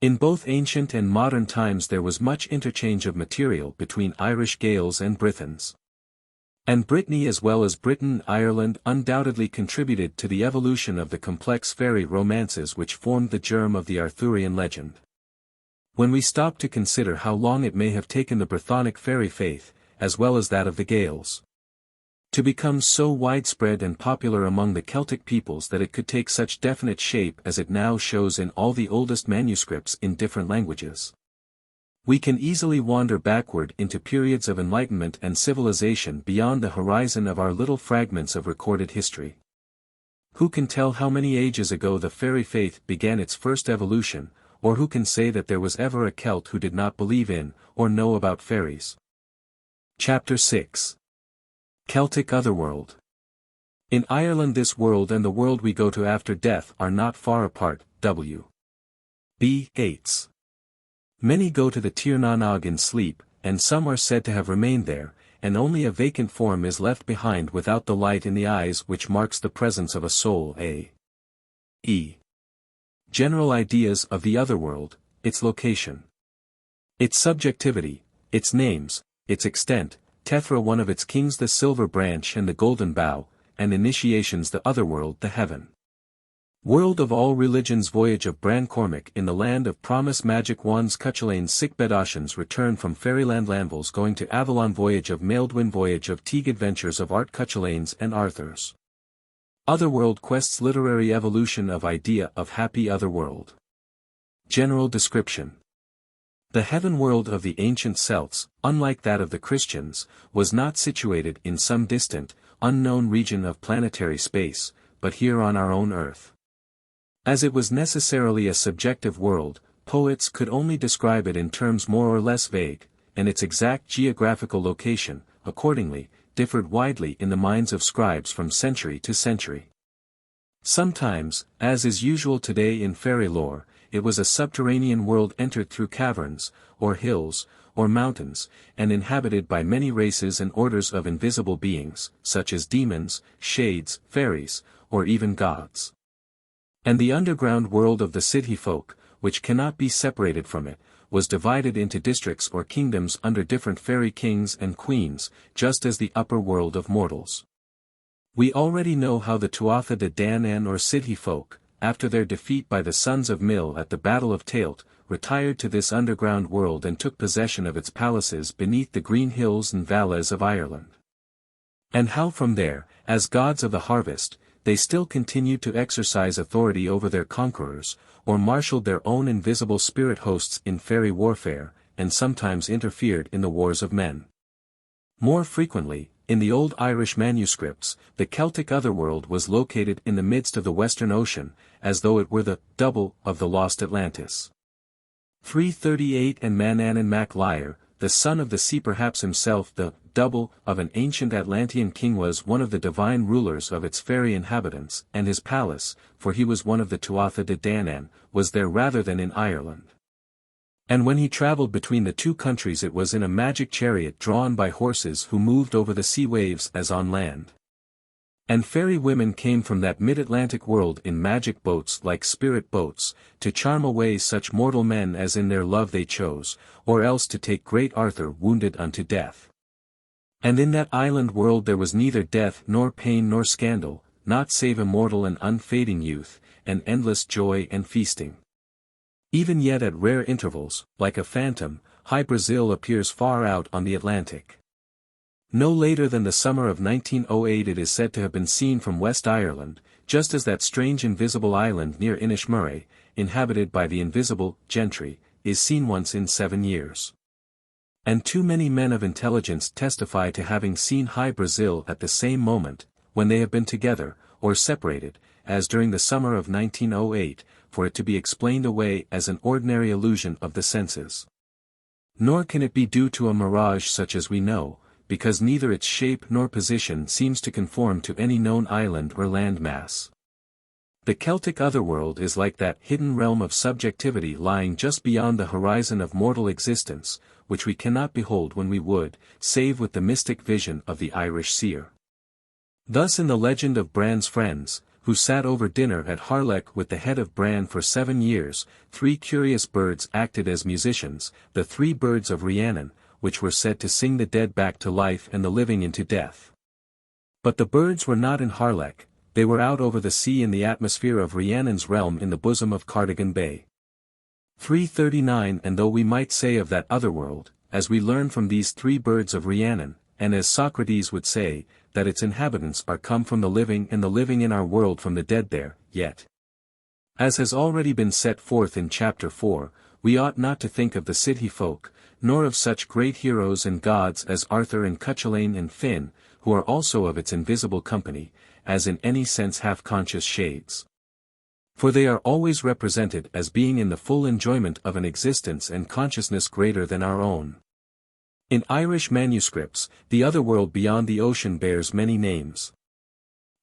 In both ancient and modern times there was much interchange of material between Irish Gaels and Brythons. And Brittany as well as Britain and Ireland undoubtedly contributed to the evolution of the complex fairy romances which formed the germ of the Arthurian legend. When we stop to consider how long it may have taken the Brythonic fairy faith, as well as that of the Gaels, to become so widespread and popular among the Celtic peoples that it could take such definite shape as it now shows in all the oldest manuscripts in different languages, we can easily wander backward into periods of enlightenment and civilization beyond the horizon of our little fragments of recorded history. Who can tell how many ages ago the fairy faith began its first evolution, or who can say that there was ever a Celt who did not believe in, or know about fairies? Chapter 6. Celtic Otherworld. In Ireland this world and the world we go to after death are not far apart. W. B. Yeats. Many go to the Tir na Nog in sleep, and some are said to have remained there, and only a vacant form is left behind without the light in the eyes which marks the presence of a soul. A. E. General ideas of the otherworld, its location, its subjectivity, its names, its extent, Tethra one of its kings the silver branch and the golden bough, and initiations the otherworld the heaven. World of all religions voyage of Bran Cormac in the land of promise magic wands Cuchulain's sick bedashans return from fairyland Lanvils going to Avalon voyage of Maildwin voyage of Teague adventures of Art Cuchulain's and Arthur's. Otherworld quests literary evolution of idea of happy otherworld. General description. The heaven world of the ancient Celts, unlike that of the Christians, was not situated in some distant, unknown region of planetary space, but here on our own earth. As it was necessarily a subjective world, poets could only describe it in terms more or less vague, and its exact geographical location, accordingly, differed widely in the minds of scribes from century to century. Sometimes, as is usual today in fairy lore, it was a subterranean world entered through caverns, or hills, or mountains, and inhabited by many races and orders of invisible beings, such as demons, shades, fairies, or even gods. And the underground world of the Sidhe folk, which cannot be separated from it, was divided into districts or kingdoms under different fairy kings and queens, just as the upper world of mortals. We already know how the Tuatha de Danann or Sidhe folk, after their defeat by the sons of Mill at the Battle of Taelt, retired to this underground world and took possession of its palaces beneath the green hills and valleys of Ireland. And how from there, as gods of the harvest, they still continued to exercise authority over their conquerors, or marshaled their own invisible spirit hosts in fairy warfare, and sometimes interfered in the wars of men. More frequently, in the old Irish manuscripts, the Celtic otherworld was located in the midst of the Western Ocean, as though it were the double of the lost Atlantis. 338 And Manannan Mac Lyre, the son of the sea perhaps himself the double of an ancient Atlantean king was one of the divine rulers of its fairy inhabitants, and his palace, for he was one of the Tuatha de Danann, was there rather than in Ireland. And when he travelled between the two countries it was in a magic chariot drawn by horses who moved over the sea waves as on land. And fairy women came from that mid-Atlantic world in magic boats like spirit boats, to charm away such mortal men as in their love they chose, or else to take great Arthur wounded unto death. And in that island world there was neither death nor pain nor scandal, naught save immortal and unfading youth, and endless joy and feasting. Even yet at rare intervals, like a phantom, High Brazil appears far out on the Atlantic. No later than the summer of 1908 it is said to have been seen from West Ireland, just as that strange invisible island near Inishmurray, inhabited by the invisible gentry, is seen once in 7 years. And too many men of intelligence testify to having seen High Brazil at the same moment, when they have been together, or separated, as during the summer of 1908, for it to be explained away as an ordinary illusion of the senses. Nor can it be due to a mirage such as we know, because neither its shape nor position seems to conform to any known island or land mass. The Celtic otherworld is like that hidden realm of subjectivity lying just beyond the horizon of mortal existence, which we cannot behold when we would, save with the mystic vision of the Irish seer. Thus in the legend of Bran's friends, who sat over dinner at Harlech with the head of Bran for 7 years, 3 curious birds acted as musicians, the 3 birds of Rhiannon, which were said to sing the dead back to life and the living into death. But the birds were not in Harlech, they were out over the sea in the atmosphere of Rhiannon's realm in the bosom of Cardigan Bay. 339 And though we might say of that otherworld, as we learn from these three birds of Rhiannon, and as Socrates would say, that its inhabitants are come from the living and the living in our world from the dead there, yet, as has already been set forth in chapter 4, we ought not to think of the Sidhe folk, nor of such great heroes and gods as Arthur and Cuchulainn and Finn, who are also of its invisible company, as in any sense half-conscious shades. For they are always represented as being in the full enjoyment of an existence and consciousness greater than our own. In Irish manuscripts, the otherworld beyond the ocean bears many names.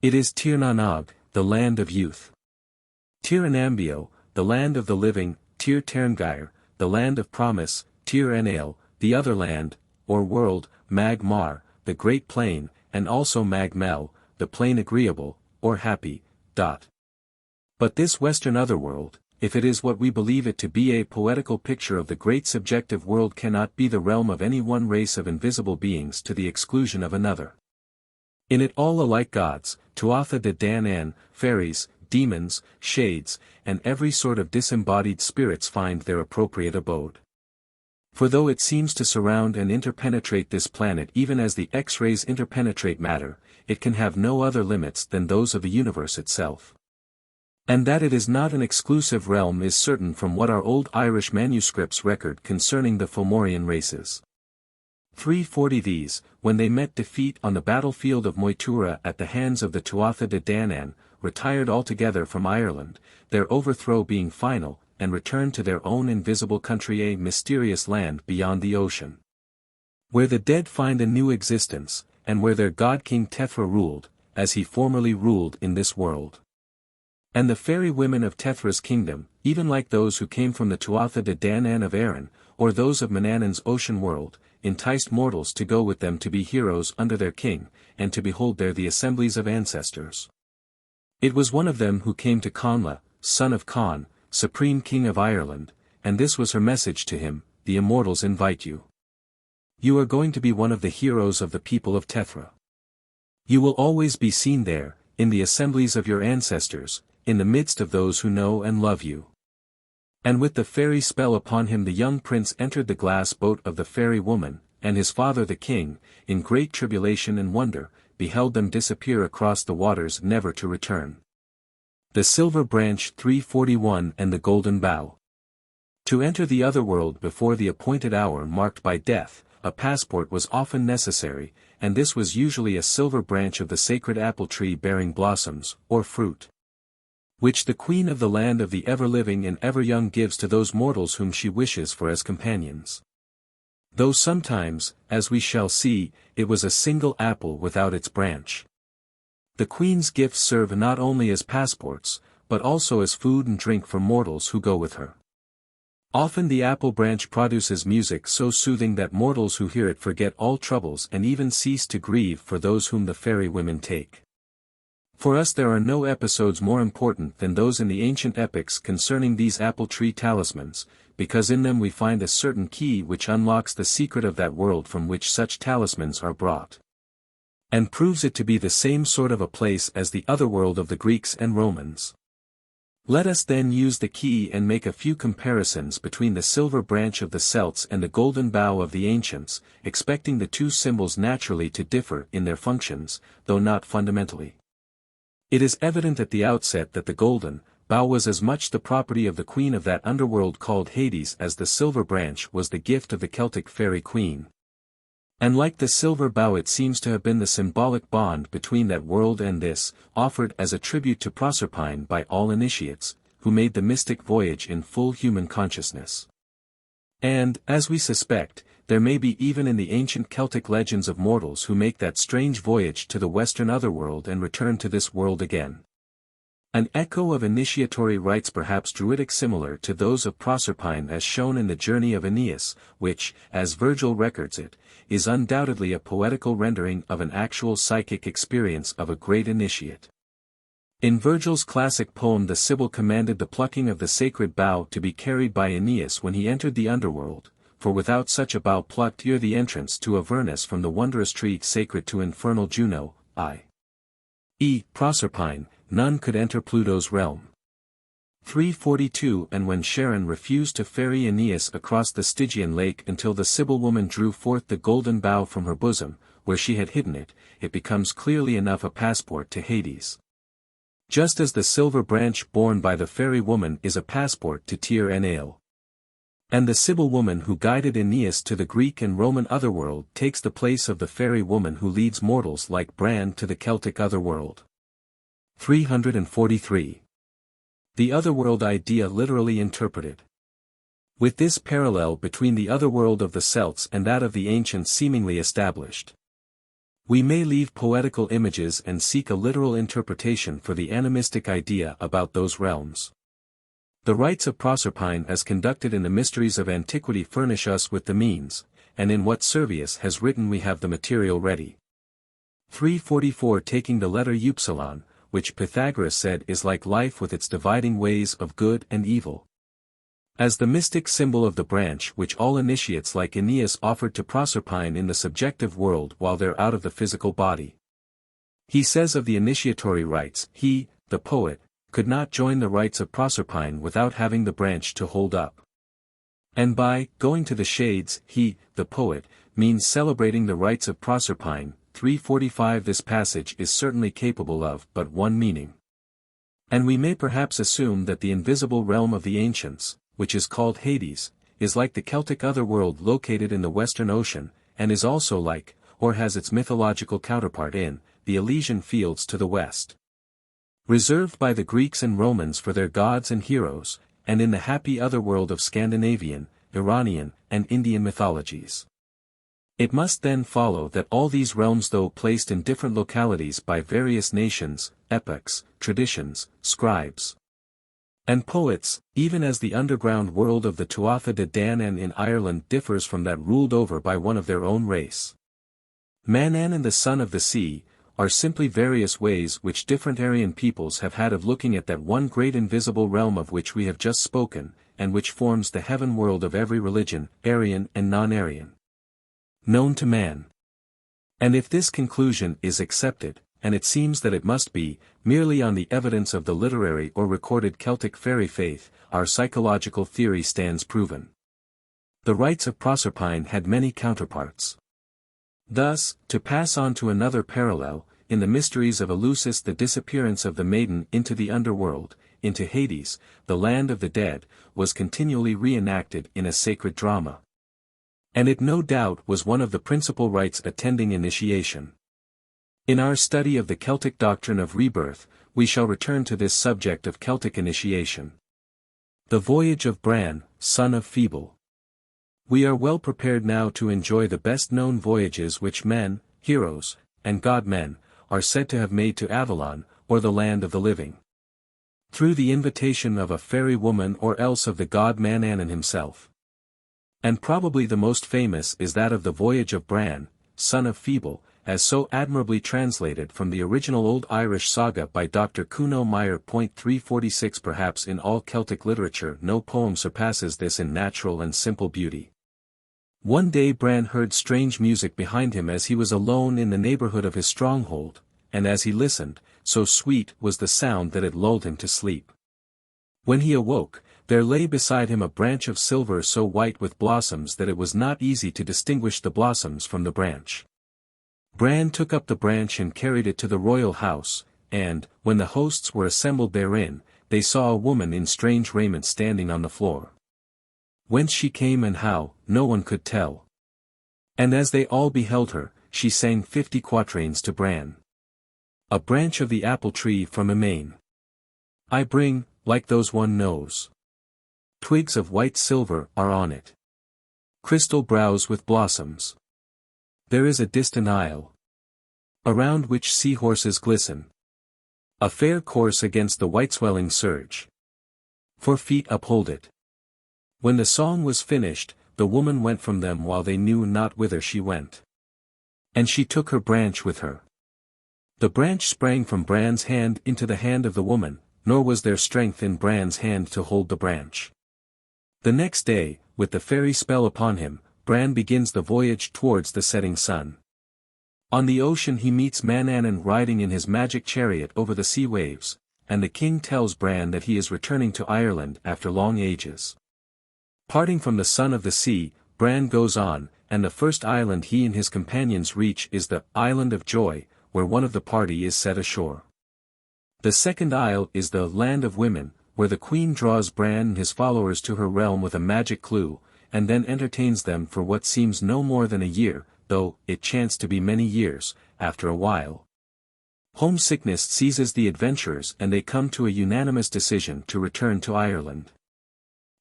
It is Tir na Nog, the land of youth. Tir Anambio, the land of the living, Tir Terngair, the land of promise, Tir Enail, the other land, or world, Mag Mar, the great plain, and also Mag Mel, the plain agreeable, or happy. But this western otherworld, if it is what we believe it to be, a poetical picture of the great subjective world, cannot be the realm of any one race of invisible beings to the exclusion of another. In it all alike gods, Tuatha de Danann, fairies, demons, shades, and every sort of disembodied spirits find their appropriate abode. For though it seems to surround and interpenetrate this planet even as the X-rays interpenetrate matter, it can have no other limits than those of the universe itself. And that it is not an exclusive realm is certain from what our old Irish manuscripts record concerning the Fomorian races. 340 These, when they met defeat on the battlefield of Moytura at the hands of the Tuatha de Danann, retired altogether from Ireland, their overthrow being final, and returned to their own invisible country, a mysterious land beyond the ocean, where the dead find a new existence, and where their god King Tethra ruled, as he formerly ruled in this world. And the fairy women of Tethra's kingdom, even like those who came from the Tuatha de Danann of Erin, or those of Manannan's ocean world, enticed mortals to go with them to be heroes under their king, and to behold there the assemblies of ancestors. It was one of them who came to Conla, son of Con, supreme king of Ireland, and this was her message to him: the immortals invite you. You are going to be one of the heroes of the people of Tethra. You will always be seen there, in the assemblies of your ancestors, in the midst of those who know and love you. And with the fairy spell upon him the young prince entered the glass boat of the fairy woman, and his father the king, in great tribulation and wonder, beheld them disappear across the waters never to return. The silver branch 341 and the golden bough. To enter the otherworld before the appointed hour marked by death, a passport was often necessary, and this was usually a silver branch of the sacred apple tree bearing blossoms, or fruit, which the queen of the land of the ever-living and ever-young gives to those mortals whom she wishes for as companions. Though sometimes, as we shall see, it was a single apple without its branch. The queen's gifts serve not only as passports, but also as food and drink for mortals who go with her. Often the apple branch produces music so soothing that mortals who hear it forget all troubles and even cease to grieve for those whom the fairy women take. For us there are no episodes more important than those in the ancient epics concerning these apple tree talismans, because in them we find a certain key which unlocks the secret of that world from which such talismans are brought, and proves it to be the same sort of a place as the otherworld of the Greeks and Romans. Let us then use the key and make a few comparisons between the silver branch of the Celts and the golden bough of the ancients, expecting the two symbols naturally to differ in their functions, though not fundamentally. It is evident at the outset that the golden bough was as much the property of the queen of that underworld called Hades as the silver branch was the gift of the Celtic fairy queen. And like the silver bough it seems to have been the symbolic bond between that world and this, offered as a tribute to Proserpine by all initiates, who made the mystic voyage in full human consciousness. And, as we suspect, there may be even in the ancient Celtic legends of mortals who make that strange voyage to the western otherworld and return to this world again. An echo of initiatory rites perhaps druidic similar to those of Proserpine as shown in the journey of Aeneas, which, as Virgil records it, is undoubtedly a poetical rendering of an actual psychic experience of a great initiate. In Virgil's classic poem the Sibyl commanded the plucking of the sacred bough to be carried by Aeneas when he entered the underworld, for without such a bough plucked ere the entrance to Avernus from the wondrous tree sacred to infernal Juno, Proserpine, none could enter Pluto's realm. 342 And when Charon refused to ferry Aeneas across the Stygian lake until the Sibyl woman drew forth the golden bough from her bosom, where she had hidden it, it becomes clearly enough a passport to Hades. Just as the silver branch borne by the fairy woman is a passport to Tyr and Ale. And the Sibyl woman who guided Aeneas to the Greek and Roman Otherworld takes the place of the fairy woman who leads mortals like Bran to the Celtic Otherworld. 343. The Otherworld idea literally interpreted. With this parallel between the Otherworld of the Celts and that of the ancients seemingly established, we may leave poetical images and seek a literal interpretation for the animistic idea about those realms. The rites of Proserpine as conducted in the mysteries of antiquity furnish us with the means, and in what Servius has written we have the material ready. 344 Taking the letter upsilon, which Pythagoras said is like life with its dividing ways of good and evil. As the mystic symbol of the branch which all initiates like Aeneas offered to Proserpine in the subjective world while they're out of the physical body. He says of the initiatory rites, he, the poet, could not join the rites of Proserpine without having the branch to hold up. And by going to the shades, he, the poet, means celebrating the rites of Proserpine. 345 This passage is certainly capable of but one meaning. And we may perhaps assume that the invisible realm of the ancients, which is called Hades, is like the Celtic Otherworld located in the Western Ocean, and is also like, or has its mythological counterpart in, the Elysian fields to the west. Reserved by the Greeks and Romans for their gods and heroes, and in the happy otherworld of Scandinavian, Iranian, and Indian mythologies. It must then follow that all these realms, though placed in different localities by various nations, epochs, traditions, scribes, and poets, even as the underground world of the Tuatha de Danann in Ireland differs from that ruled over by one of their own race. Manann and the Son of the Sea, are simply various ways which different Aryan peoples have had of looking at that one great invisible realm of which we have just spoken, and which forms the heaven world of every religion, Aryan and non-Aryan, known to man. And if this conclusion is accepted, and it seems that it must be, merely on the evidence of the literary or recorded Celtic fairy faith, our psychological theory stands proven. The rites of Proserpine had many counterparts. Thus, to pass on to another parallel, in the mysteries of Eleusis the disappearance of the maiden into the underworld, into Hades, the land of the dead, was continually reenacted in a sacred drama. And it no doubt was one of the principal rites attending initiation. In our study of the Celtic doctrine of rebirth, we shall return to this subject of Celtic initiation. The voyage of Bran, son of Feeble. We are well prepared now to enjoy the best-known voyages which men, heroes, and god-men, are said to have made to Avalon, or the land of the living. Through the invitation of a fairy woman or else of the god Manannan himself. And probably the most famous is that of the voyage of Bran, son of Feeble, as so admirably translated from the original Old Irish saga by Dr. Kuno Meyer. 346 Perhaps in all Celtic literature no poem surpasses this in natural and simple beauty. One day Bran heard strange music behind him as he was alone in the neighborhood of his stronghold, and as he listened, so sweet was the sound that it lulled him to sleep. When he awoke, there lay beside him a branch of silver so white with blossoms that it was not easy to distinguish the blossoms from the branch. Bran took up the branch and carried it to the royal house, and, when the hosts were assembled therein, they saw a woman in strange raiment standing on the floor. Whence she came and how, no one could tell. And as they all beheld her, she sang 50 quatrains to Bran. A branch of the apple tree from Emain. I bring, like those one knows. Twigs of white silver are on it. Crystal brows with blossoms. There is a distant isle, around which sea-horses glisten. A fair course against the white-swelling surge. 4 feet uphold it. When the song was finished, the woman went from them while they knew not whither she went. And she took her branch with her. The branch sprang from Bran's hand into the hand of the woman, nor was there strength in Bran's hand to hold the branch. The next day, with the fairy spell upon him, Bran begins the voyage towards the setting sun. On the ocean he meets Danann riding in his magic chariot over the sea waves, and the king tells Bran that he is returning to Ireland after long ages. Parting from the son of the sea, Bran goes on, and the first island he and his companions reach is the Island of Joy, where one of the party is set ashore. The second isle is the Land of Women, where the queen draws Bran and his followers to her realm with a magic clue, and then entertains them for what seems no more than a year, though it chanced to be many years, after a while. Homesickness seizes the adventurers and they come to a unanimous decision to return to Ireland.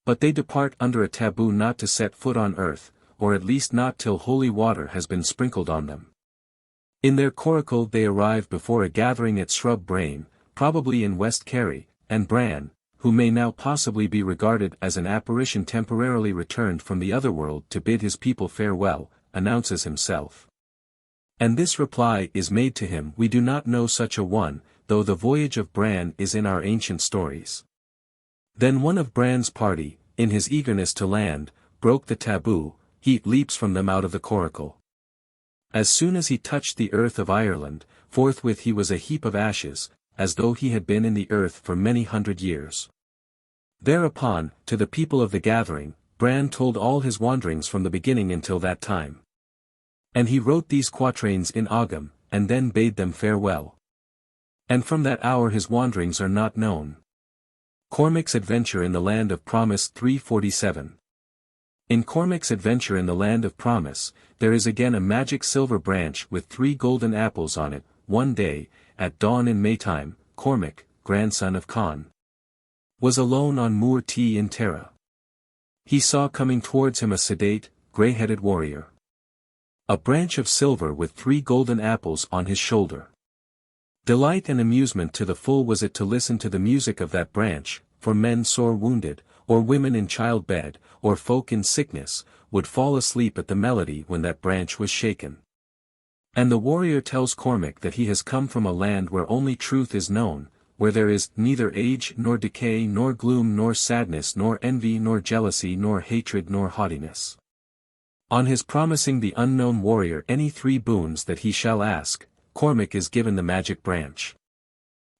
But they depart under a taboo not to set foot on earth, or at least not till holy water has been sprinkled on them. In their coracle they arrive before a gathering at Shrub Brain, probably in West Kerry, and Bran, who may now possibly be regarded as an apparition temporarily returned from the Otherworld to bid his people farewell, announces himself. And this reply is made to him: "We do not know such a one, though the voyage of Bran is in our ancient stories." Then one of Bran's party, in his eagerness to land, broke the taboo. He leaps from them out of the coracle. As soon as he touched the earth of Ireland, forthwith he was a heap of ashes, as though he had been in the earth for many 100 years. Thereupon, to the people of the gathering, Bran told all his wanderings from the beginning until that time. And he wrote these quatrains in Ogham, and then bade them farewell. And from that hour his wanderings are not known. Cormac's Adventure in the Land of Promise 347. In Cormac's Adventure in the Land of Promise, there is again a magic silver branch with 3 golden apples on it. One day, at dawn in Maytime, Cormac, grandson of Conn, was alone on Moor Tee in Tara. He saw coming towards him a sedate, grey-headed warrior. A branch of silver with 3 golden apples on his shoulder. Delight and amusement to the full was it to listen to the music of that branch, for men sore wounded, or women in childbed, or folk in sickness, would fall asleep at the melody when that branch was shaken. And the warrior tells Cormac that he has come from a land where only truth is known, where there is neither age nor decay nor gloom nor sadness nor envy nor jealousy nor hatred nor haughtiness. On his promising the unknown warrior any 3 boons that he shall ask, Cormac is given the magic branch.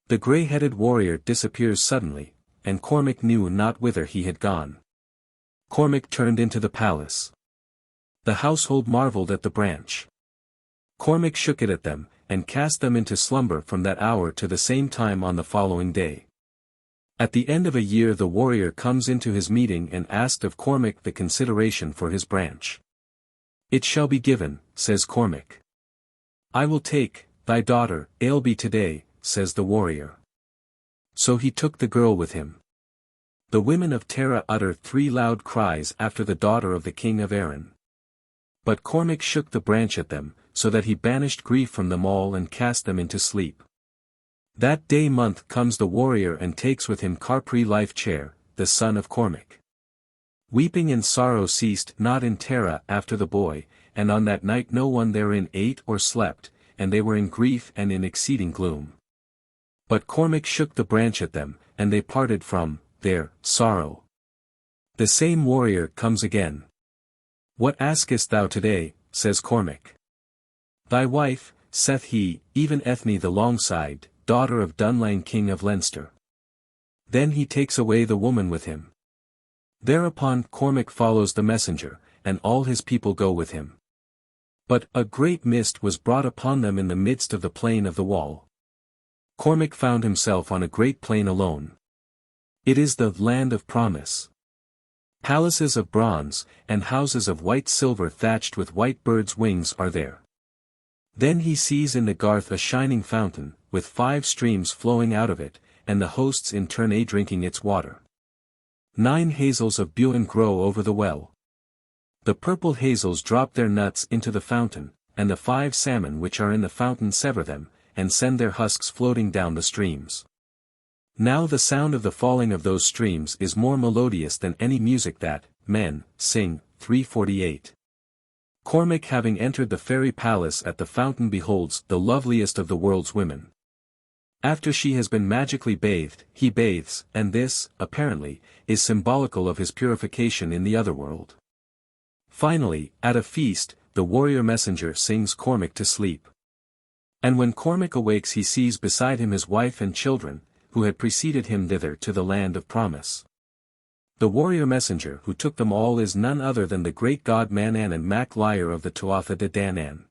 The grey-headed warrior disappears suddenly, and Cormac knew not whither he had gone. Cormac turned into the palace. The household marvelled at the branch. Cormac shook it at them, and cast them into slumber from that hour to the same time on the following day. At the end of a year the warrior comes into his meeting and asked of Cormac the consideration for his branch. "It shall be given," says Cormac. "I will take thy daughter, Ailbe today," says the warrior. So he took the girl with him. The women of Tara utter 3 loud cries after the daughter of the king of Erin. But Cormac shook the branch at them, so that he banished grief from them all and cast them into sleep. That day month comes the warrior and takes with him Carpri Life Chair, the son of Cormac. Weeping and sorrow ceased not in Tara after the boy, and on that night no one therein ate or slept, and they were in grief and in exceeding gloom. But Cormac shook the branch at them, and they parted from their sorrow. The same warrior comes again. "What askest thou today?" says Cormac. "Thy wife," saith he, "even Ethne the Longside, daughter of Dunlain king of Leinster." Then he takes away the woman with him. Thereupon Cormac follows the messenger, and all his people go with him. But a great mist was brought upon them in the midst of the plain of the wall. Cormac found himself on a great plain alone. It is the Land of Promise. Palaces of bronze, and houses of white silver thatched with white birds' wings are there. Then he sees in the garth a shining fountain, with 5 streams flowing out of it, and the hosts in turn drinking its water. 9 hazels of Buin grow over the well. The purple hazels drop their nuts into the fountain, and the 5 salmon which are in the fountain sever them, and send their husks floating down the streams. Now the sound of the falling of those streams is more melodious than any music that men sing. 348. Cormac having entered the fairy palace at the fountain beholds the loveliest of the world's women. After she has been magically bathed, he bathes, and this, apparently, is symbolical of his purification in the Otherworld. Finally, at a feast, the warrior messenger sings Cormac to sleep. And when Cormac awakes he sees beside him his wife and children, who had preceded him thither to the land of promise. The warrior messenger who took them all is none other than the great god Manannan and Mac Liar of the Tuatha de Danann.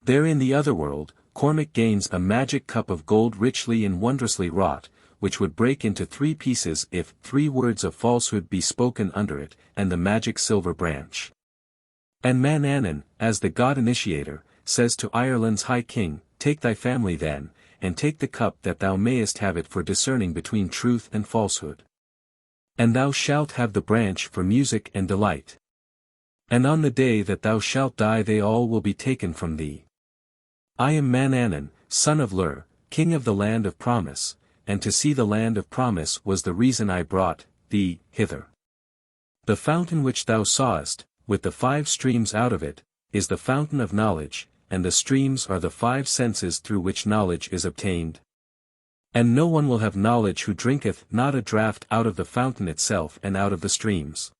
There in the Otherworld, Cormac gains a magic cup of gold richly and wondrously wrought, which would break into 3 pieces if 3 words of falsehood be spoken under it, and the magic silver branch. And Manannan, as the god initiator, says to Ireland's high king, "Take thy family then, and take the cup that thou mayest have it for discerning between truth and falsehood. And thou shalt have the branch for music and delight. And on the day that thou shalt die they all will be taken from thee. I am Manannan, son of Lur, king of the land of promise, and to see the land of promise was the reason I brought thee hither. The fountain which thou sawest, with the 5 streams out of it, is the fountain of knowledge, and the streams are the 5 senses through which knowledge is obtained. And no one will have knowledge who drinketh not a draught out of the fountain itself and out of the streams.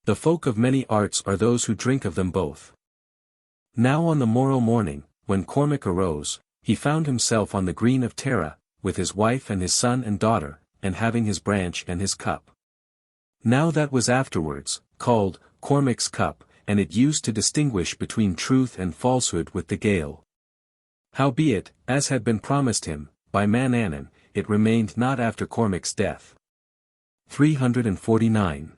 The folk of many arts are those who drink of them both." Now on the morrow morning, when Cormac arose, he found himself on the green of Tara, with his wife and his son and daughter, and having his branch and his cup. Now that was afterwards called Cormac's cup, and it used to distinguish between truth and falsehood with the gale. Howbeit, as had been promised him, by Manannan, it remained not after Cormac's death. 349.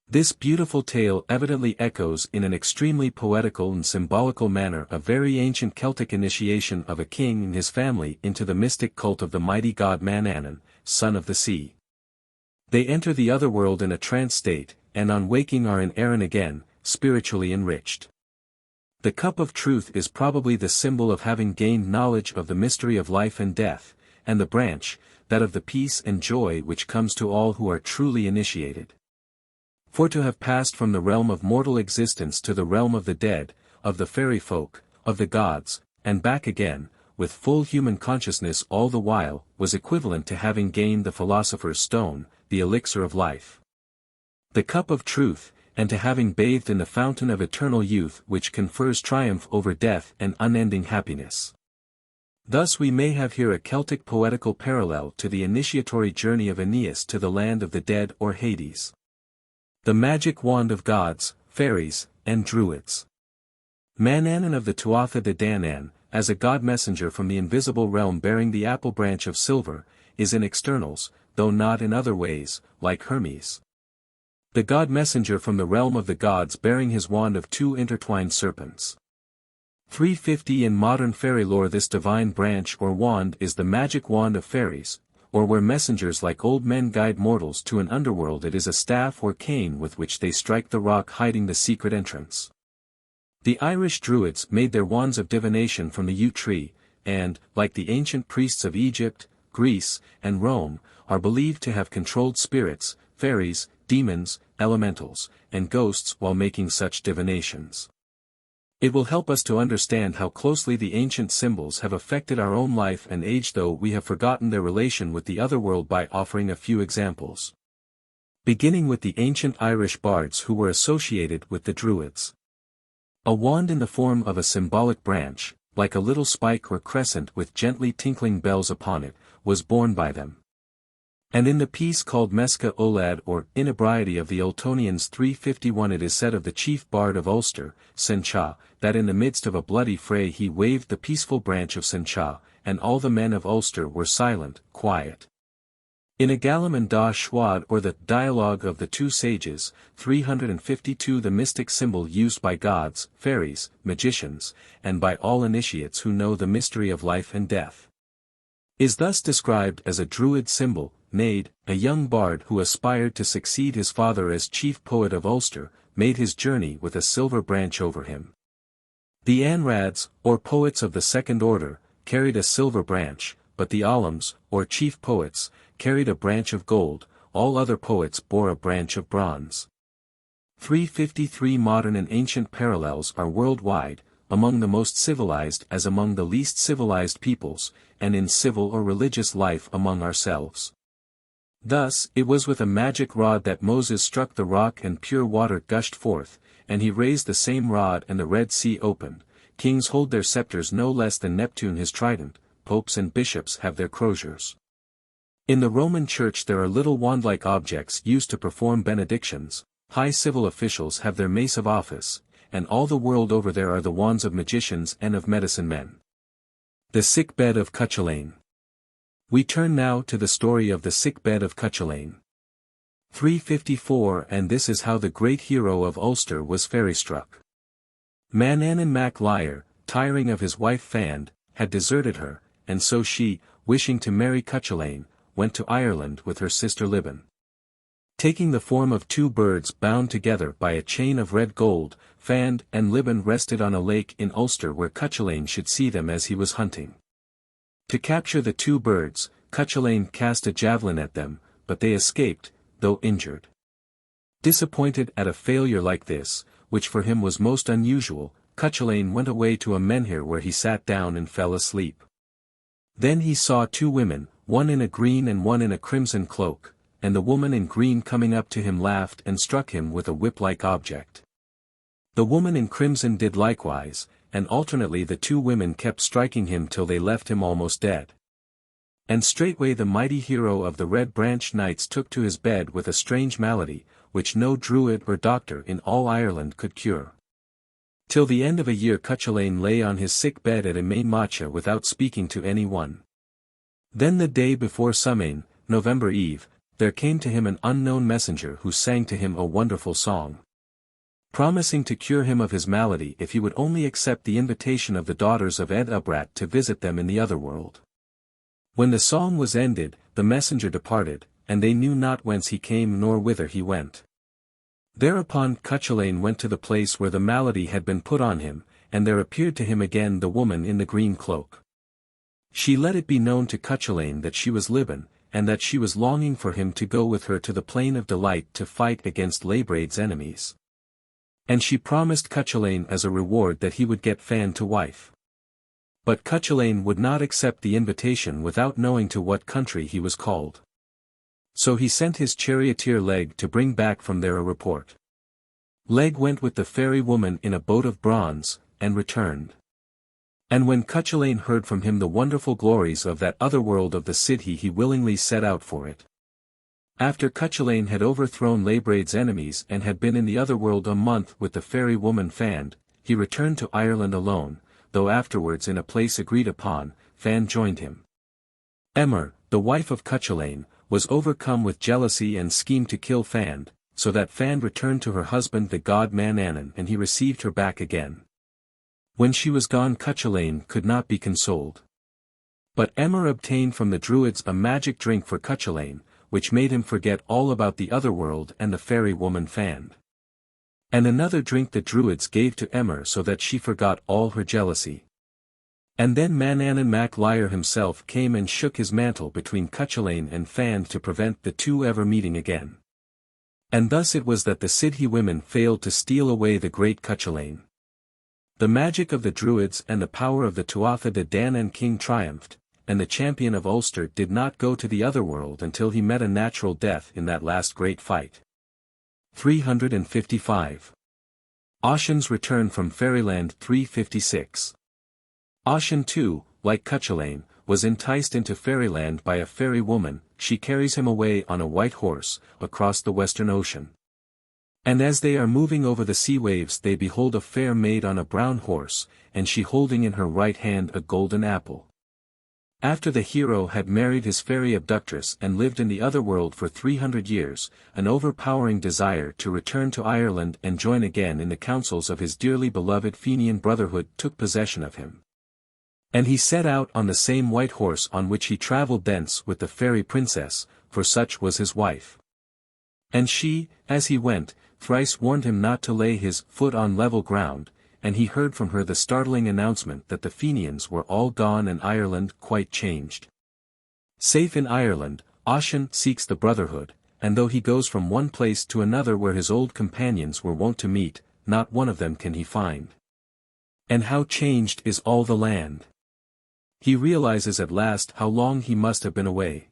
This beautiful tale evidently echoes in an extremely poetical and symbolical manner a very ancient Celtic initiation of a king and his family into the mystic cult of the mighty god Manannan, son of the sea. They enter the Otherworld in a trance state, and on waking are in Erin again, spiritually enriched. The cup of truth is probably the symbol of having gained knowledge of the mystery of life and death, and the branch, that of the peace and joy which comes to all who are truly initiated. For to have passed from the realm of mortal existence to the realm of the dead, of the fairy folk, of the gods, and back again, with full human consciousness all the while, was equivalent to having gained the philosopher's stone, the elixir of life. The cup of truth, and to having bathed in the fountain of eternal youth which confers triumph over death and unending happiness. Thus we may have here a Celtic poetical parallel to the initiatory journey of Aeneas to the land of the dead or Hades. The magic wand of gods, fairies, and druids. Manannan of the Tuatha de Danann, as a god messenger from the invisible realm bearing the apple branch of silver, is in externals, though not in other ways, like Hermes. The god messenger from the realm of the gods bearing his wand of 2 intertwined serpents. 350 In modern fairy lore this divine branch or wand is the magic wand of fairies, or where messengers like old men guide mortals to an underworld it is a staff or cane with which they strike the rock hiding the secret entrance. The Irish Druids made their wands of divination from the yew tree, and, like the ancient priests of Egypt, Greece, and Rome, are believed to have controlled spirits, fairies, demons, elementals, and ghosts while making such divinations. It will help us to understand how closely the ancient symbols have affected our own life and age, though we have forgotten their relation with the otherworld, by offering a few examples. Beginning with the ancient Irish bards who were associated with the Druids. A wand in the form of a symbolic branch, like a little spike or crescent with gently tinkling bells upon it, was borne by them. And in the piece called Mesca Olad or Inebriety of the Ultonians 351 it is said of the chief bard of Ulster, Sencha, that in the midst of a bloody fray he waved the peaceful branch of Sencha, and all the men of Ulster were silent, quiet. In a Galam and Da Shwad or the Dialogue of the Two Sages, 352 the mystic symbol used by gods, fairies, magicians, and by all initiates who know the mystery of life and death, is thus described as a druid symbol. Nade, a young bard who aspired to succeed his father as chief poet of Ulster, made his journey with a silver branch over him. The Anrads, or poets of the second order, carried a silver branch, but the Alums, or chief poets, carried a branch of gold, all other poets bore a branch of bronze. 353 Modern and ancient parallels are worldwide, among the most civilized as among the least civilized peoples, and in civil or religious life among ourselves. Thus, it was with a magic rod that Moses struck the rock and pure water gushed forth, and he raised the same rod and the Red Sea opened, kings hold their scepters no less than Neptune his trident, popes and bishops have their croziers. In the Roman Church there are little wand-like objects used to perform benedictions, high civil officials have their mace of office, and all the world over there are the wands of magicians and of medicine men. The sick bed of Cuchulainn. We turn now to the story of the sick bed of Cuchulainn. 354 And this is how the great hero of Ulster was fairy-struck. Manannan mac Liar, tiring of his wife Fand, had deserted her, and so she, wishing to marry Cuchulainn, went to Ireland with her sister Libin. Taking the form of two birds bound together by a chain of red gold, Fand and Libin rested on a lake in Ulster where Cuchulainn should see them as he was hunting. To capture the two birds, Cuchulainn cast a javelin at them, but they escaped, though injured. Disappointed at a failure like this, which for him was most unusual, Cuchulainn went away to a menhir where he sat down and fell asleep. Then he saw two women, one in a green and one in a crimson cloak, and the woman in green coming up to him laughed and struck him with a whip-like object. The woman in crimson did likewise, and alternately the two women kept striking him till they left him almost dead. And straightway the mighty hero of the red-branched knights took to his bed with a strange malady, which no druid or doctor in all Ireland could cure. Till the end of a year Cuchulainn lay on his sick bed at Emain Macha without speaking to any one. Then the day before Samain, November Eve, there came to him an unknown messenger who sang to him a wonderful song, promising to cure him of his malady if he would only accept the invitation of the daughters of Ed Ubrat to visit them in the Otherworld. When the song was ended, the messenger departed, and they knew not whence he came nor whither he went. Thereupon Cuchulainn went to the place where the malady had been put on him, and there appeared to him again the woman in the green cloak. She let it be known to Cuchulainn that she was Libin, and that she was longing for him to go with her to the Plain of Delight to fight against Labraid's enemies. And she promised Cuchulainn as a reward that he would get Fand to wife. But Cuchulainn would not accept the invitation without knowing to what country he was called. So he sent his charioteer Leg to bring back from there a report. Leg went with the fairy woman in a boat of bronze, and returned. And when Cuchulainn heard from him the wonderful glories of that otherworld of the Sidhe he willingly set out for it. After Cuchulainn had overthrown Labraid's enemies and had been in the otherworld a month with the fairy woman Fand, he returned to Ireland alone, though afterwards in a place agreed upon, Fand joined him. Emer, the wife of Cuchulainn, was overcome with jealousy and schemed to kill Fand, so that Fand returned to her husband the god Manannan and he received her back again. When she was gone Cuchulainn could not be consoled. But Emer obtained from the Druids a magic drink for Cuchulainn, which made him forget all about the otherworld and the fairy woman Fand. And another drink the Druids gave to Emer so that she forgot all her jealousy. And then Manannan mac Liar himself came and shook his mantle between Cuchulainn and Fand to prevent the two ever meeting again. And thus it was that the Sidhe women failed to steal away the great Cuchulainn. The magic of the Druids and the power of the Tuatha De Danann king triumphed, and the champion of Ulster did not go to the otherworld until he met a natural death in that last great fight. 355. Ossian's return from Fairyland 356. Ossian too, like Cuchulainn, was enticed into Fairyland by a fairy woman. She carries him away on a white horse, across the western ocean. And as they are moving over the sea waves they behold a fair maid on a brown horse, and she holding in her right hand a golden apple. After the hero had married his fairy abductress and lived in the otherworld for 300 years, an overpowering desire to return to Ireland and join again in the councils of his dearly beloved Fenian brotherhood took possession of him. And he set out on the same white horse on which he travelled thence with the fairy princess, for such was his wife. And she, as he went, thrice warned him not to lay his foot on level ground, and he heard from her the startling announcement that the Fenians were all gone and Ireland quite changed. Safe in Ireland, Ossian seeks the brotherhood, and though he goes from one place to another where his old companions were wont to meet, not one of them can he find. And how changed is all the land! He realizes at last how long he must have been away.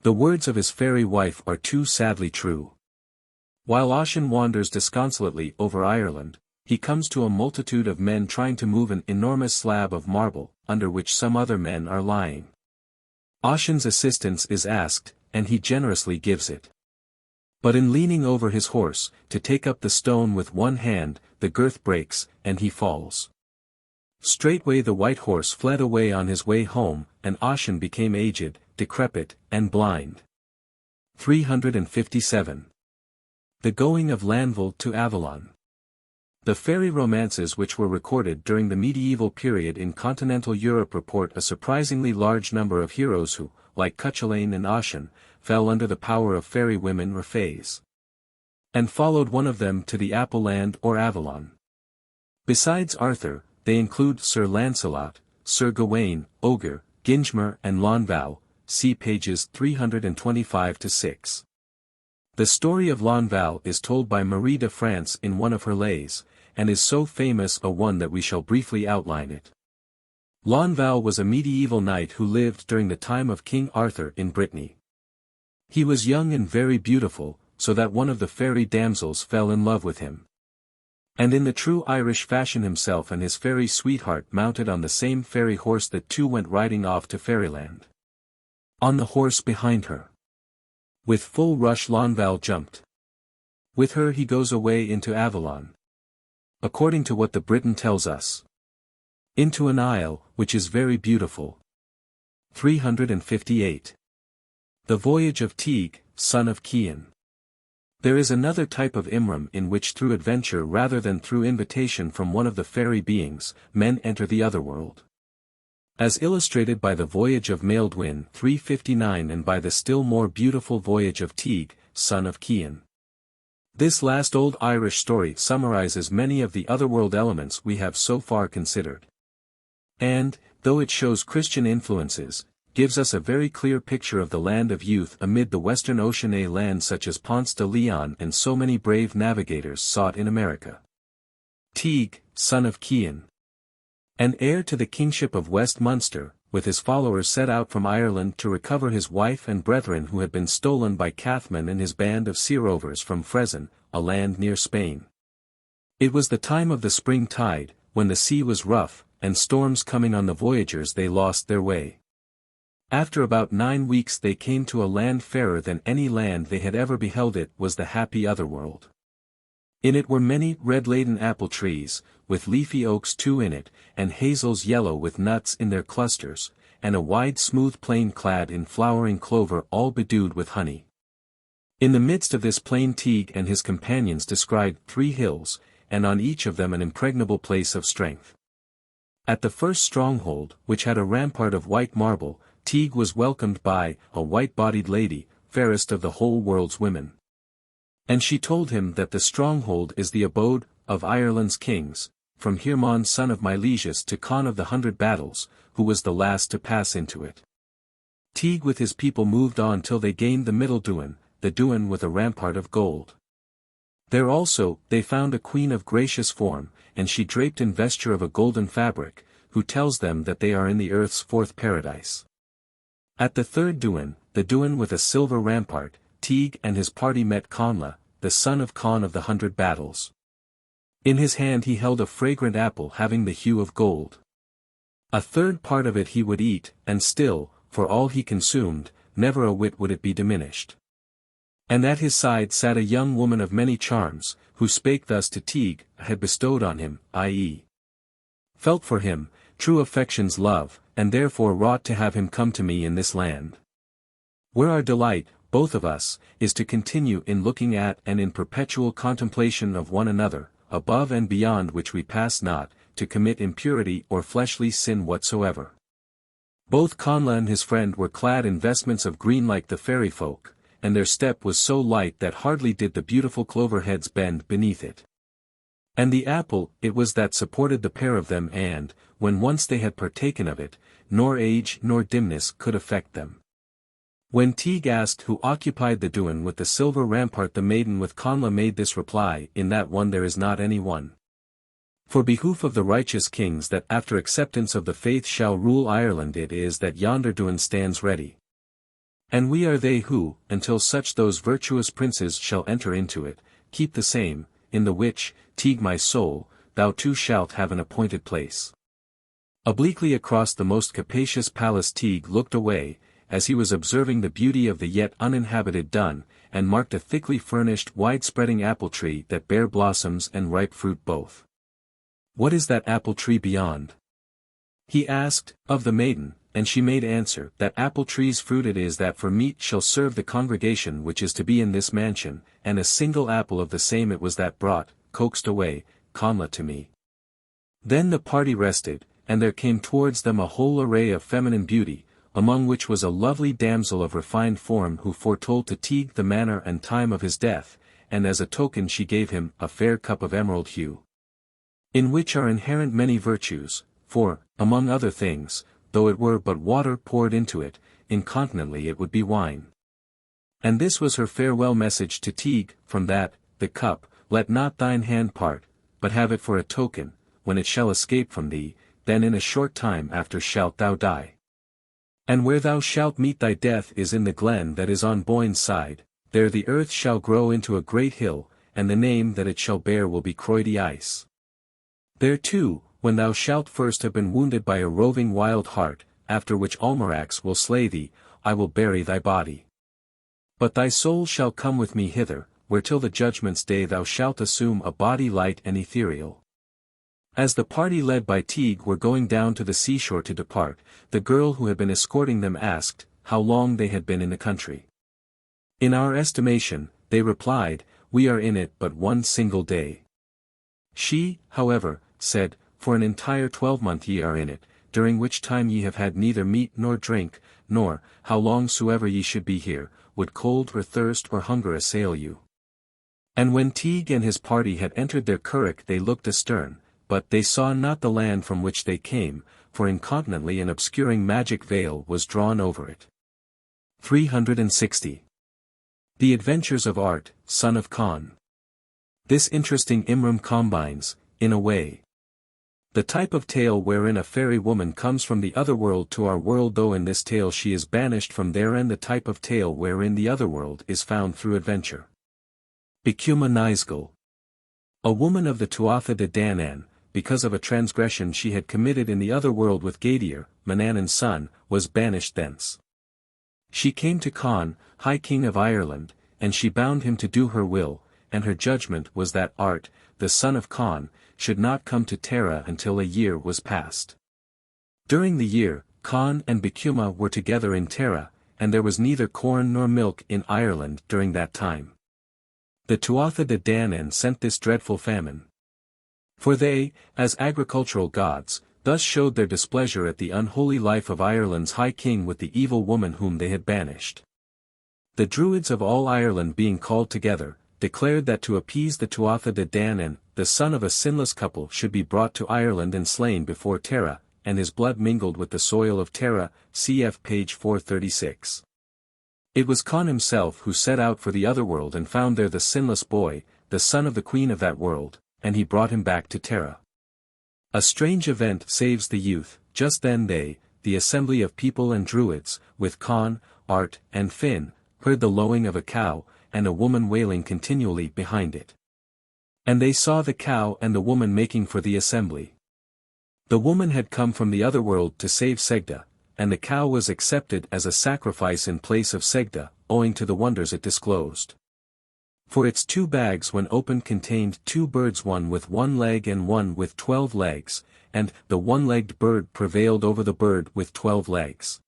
The words of his fairy wife are too sadly true. While Ossian wanders disconsolately over Ireland, he comes to a multitude of men trying to move an enormous slab of marble, under which some other men are lying. Ossian's assistance is asked, and he generously gives it. But in leaning over his horse, to take up the stone with one hand, the girth breaks, and he falls. Straightway the white horse fled away on his way home, and Ossian became aged, decrepit, and blind. 357. The going of Lanvell to Avalon. The fairy romances which were recorded during the medieval period in continental Europe report a surprisingly large number of heroes who, like Cuchulainn and Ossian, fell under the power of fairy women or fays, and followed one of them to the Apple Land or Avalon. Besides Arthur, they include Sir Lancelot, Sir Gawain, Ogre, Ginjmer and Lonval, see pages 325-6. The story of Lonval is told by Marie de France in one of her lays, and is so famous a one that we shall briefly outline it. Lonval was a medieval knight who lived during the time of King Arthur in Brittany. He was young and very beautiful, so that one of the fairy damsels fell in love with him. And in the true Irish fashion himself and his fairy sweetheart mounted on the same fairy horse, the two went riding off to fairyland. On the horse behind her, with full rush Lonval jumped. With her he goes away into Avalon. According to what the Briton tells us. Into an isle, which is very beautiful. 358. The voyage of Teague, son of Cian. There is another type of Imram in which through adventure rather than through invitation from one of the fairy beings, men enter the otherworld. As illustrated by the voyage of Maelduin 359 and by the still more beautiful voyage of Teague, son of Cian. This last old Irish story summarizes many of the otherworld elements we have so far considered. And, though it shows Christian influences, gives us a very clear picture of the land of youth amid the Western Ocean, a land such as Ponce de Leon and so many brave navigators sought in America. Teague, son of Cian, an heir to the kingship of West Munster, with his followers set out from Ireland to recover his wife and brethren who had been stolen by Cathman and his band of sea rovers from Frezin, a land near Spain. It was the time of the spring tide, when the sea was rough, and storms coming on the voyagers they lost their way. After about 9 weeks they came to a land fairer than any land they had ever beheld. It was the happy otherworld. In it were many red-laden apple trees, with leafy oaks too in it, and hazels yellow with nuts in their clusters, and a wide smooth plain clad in flowering clover all bedewed with honey. In the midst of this plain Teague and his companions descried 3 hills, and on each of them an impregnable place of strength. At the first stronghold, which had a rampart of white marble, Teague was welcomed by a white-bodied lady, fairest of the whole world's women. And she told him that the stronghold is the abode of Ireland's kings, from Hermon son of Milesius to Con of the 100 Battles, who was the last to pass into it. Teague with his people moved on till they gained the middle Duin, the Duin with a rampart of gold. There also they found a queen of gracious form, and she draped in vesture of a golden fabric, who tells them that they are in the earth's 4th paradise. At the 3rd Duin, the Duin with a silver rampart, Teague and his party met Conla, the son of Con of the 100 Battles. In his hand he held a fragrant apple having the hue of gold. A 3rd part of it he would eat, and still, for all he consumed, never a whit would it be diminished. And at his side sat a young woman of many charms, who spake thus to Teague, had bestowed on him, i.e. felt for him, true affection's love, and therefore wrought to have him come to me in this land. Where our delight, both of us, is to continue in looking at and in perpetual contemplation of one another, above and beyond which we pass not, to commit impurity or fleshly sin whatsoever. Both Conla and his friend were clad in vestments of green like the fairy folk, and their step was so light that hardly did the beautiful clover heads bend beneath it. And the apple it was that supported the pair of them, and, when once they had partaken of it, nor age nor dimness could affect them. When Teague asked who occupied the Duin with the silver rampart, the maiden with Conla made this reply, in that one there is not any one. For behoof of the righteous kings that after acceptance of the faith shall rule Ireland, it is that yonder Duin stands ready. And we are they who, until such those virtuous princes shall enter into it, keep the same, in the which, Teague my soul, thou too shalt have an appointed place. Obliquely across the most capacious palace Teague looked away, as he was observing the beauty of the yet uninhabited dun, and marked a thickly furnished wide-spreading apple tree that bare blossoms and ripe fruit both. What is that apple tree beyond? He asked, of the maiden, and she made answer, that apple tree's fruit it is that for meat shall serve the congregation which is to be in this mansion, and a single apple of the same it was that brought, coaxed away, Conla to me. Then the party rested, and there came towards them a whole array of feminine beauty, among which was a lovely damsel of refined form who foretold to Teague the manner and time of his death, and as a token she gave him a fair cup of emerald hue, in which are inherent many virtues, for, among other things, though it were but water poured into it, incontinently it would be wine. And this was her farewell message to Teague, from that, the cup, let not thine hand part, but have it for a token, when it shall escape from thee, then in a short time after shalt thou die. And where thou shalt meet thy death is in the glen that is on Boyne's side, there the earth shall grow into a great hill, and the name that it shall bear will be Croydy Ice. There too, when thou shalt first have been wounded by a roving wild hart, after which Almarax will slay thee, I will bury thy body. But thy soul shall come with me hither, where till the judgment's day thou shalt assume a body light and ethereal. As the party led by Teague were going down to the seashore to depart, the girl who had been escorting them asked, how long they had been in the country. In our estimation, they replied, we are in it but one single day. She, however, said, for an entire 12-month ye are in it, during which time ye have had neither meat nor drink, nor, how long soever ye should be here, would cold or thirst or hunger assail you. And when Teague and his party had entered their curragh they looked astern, but they saw not the land from which they came, for incontinently an obscuring magic veil was drawn over it. 360. The Adventures of Art, son of Con. This interesting Imram combines, in a way, the type of tale wherein a fairy woman comes from the otherworld to our world, though in this tale she is banished from there, and the type of tale wherein the otherworld is found through adventure. Bicuma Nisgal. A woman of the Tuatha de Danann, because of a transgression she had committed in the otherworld with Gaidir, Manannan's son, was banished thence. She came to Con, High King of Ireland, and she bound him to do her will, and her judgment was that Art, the son of Con, should not come to Tara until a year was past. During the year, Con and Bicuma were together in Tara, and there was neither corn nor milk in Ireland during that time. The Tuatha de Danann sent this dreadful famine. For they, as agricultural gods, thus showed their displeasure at the unholy life of Ireland's high king with the evil woman whom they had banished. The Druids of all Ireland being called together, declared that to appease the Tuatha de Danann, the son of a sinless couple should be brought to Ireland and slain before Tara, and his blood mingled with the soil of Tara, cf. page 436. It was Con himself who set out for the otherworld and found there the sinless boy, the son of the queen of that world, and he brought him back to Tara. A strange event saves the youth. Just then they, the assembly of people and Druids, with Con, Art, and Finn, heard the lowing of a cow, and a woman wailing continually behind it. And they saw the cow and the woman making for the assembly. The woman had come from the otherworld to save Segda, and the cow was accepted as a sacrifice in place of Segda, owing to the wonders it disclosed. For its 2 bags when opened contained 2 birds, one with 1 leg and one with 12 legs, and the 1-legged bird prevailed over the bird with 12 legs.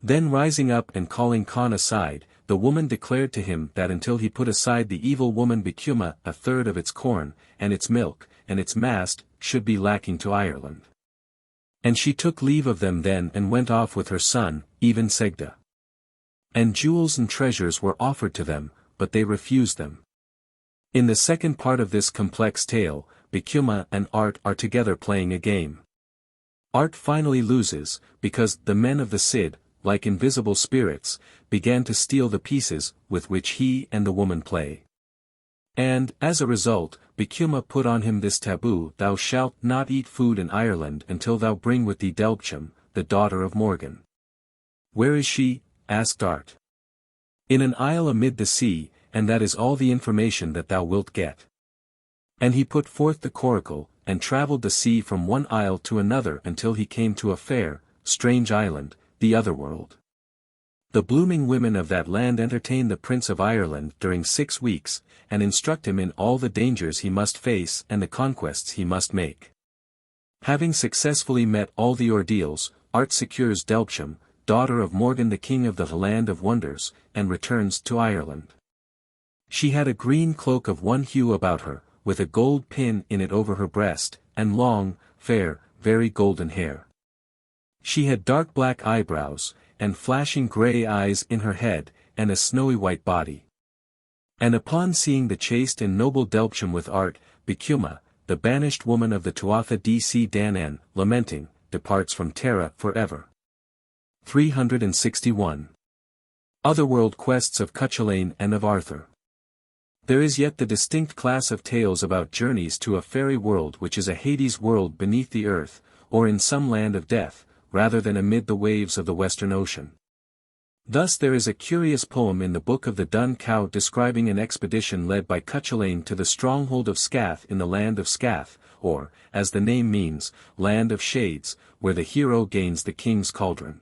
Then rising up and calling Con aside, the woman declared to him that until he put aside the evil woman Bicuma, a third of its corn, and its milk, and its mast, should be lacking to Ireland. And she took leave of them then and went off with her son, even Segda. And jewels and treasures were offered to them, but they refused them. In the second part of this complex tale, Bicuma and Art are together playing a game. Art finally loses, because the men of the Sidhe, like invisible spirits, began to steal the pieces with which he and the woman play. And, as a result, Bicuma put on him this taboo: thou shalt not eat food in Ireland until thou bring with thee Delbcham, the daughter of Morgan. Where is she? Asked Art. In an isle amid the sea, and that is all the information that thou wilt get. And he put forth the coracle, and travelled the sea from one isle to another until he came to a fair, strange island, the Otherworld. The blooming women of that land entertain the Prince of Ireland during 6 weeks, and instruct him in all the dangers he must face and the conquests he must make. Having successfully met all the ordeals, Art secures Delpsham, daughter of Morgan the king of the Land of Wonders, and returns to Ireland. She had a green cloak of one hue about her, with a gold pin in it over her breast, and long, fair, very golden hair. She had dark black eyebrows, and flashing grey eyes in her head, and a snowy white body. And upon seeing the chaste and noble Delpsham with Art, Becuma, the banished woman of the Tuatha dc Danann, lamenting, departs from Tara for ever. 361. Otherworld quests of Cuchulainn and of Arthur. There is yet the distinct class of tales about journeys to a fairy world which is a Hades world beneath the earth, or in some land of death, rather than amid the waves of the western ocean. Thus there is a curious poem in the Book of the Dun Cow describing an expedition led by Cuchulainn to the stronghold of Scath in the land of Scath, or, as the name means, land of shades, where the hero gains the king's cauldron.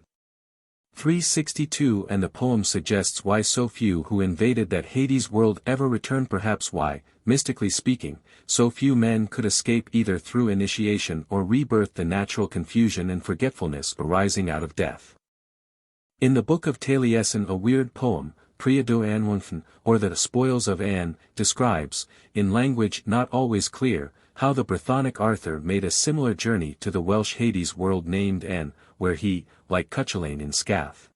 362 And the poem suggests why so few who invaded that Hades world ever returned, perhaps why, mystically speaking, so few men could escape either through initiation or rebirth, the natural confusion and forgetfulness arising out of death. In the Book of Taliesin a weird poem, Evans-Wentz, or the Spoils of Anne, describes, in language not always clear, how the Brythonic Arthur made a similar journey to the Welsh Hades world named Anne, where he, like Cuchulainn in Scath,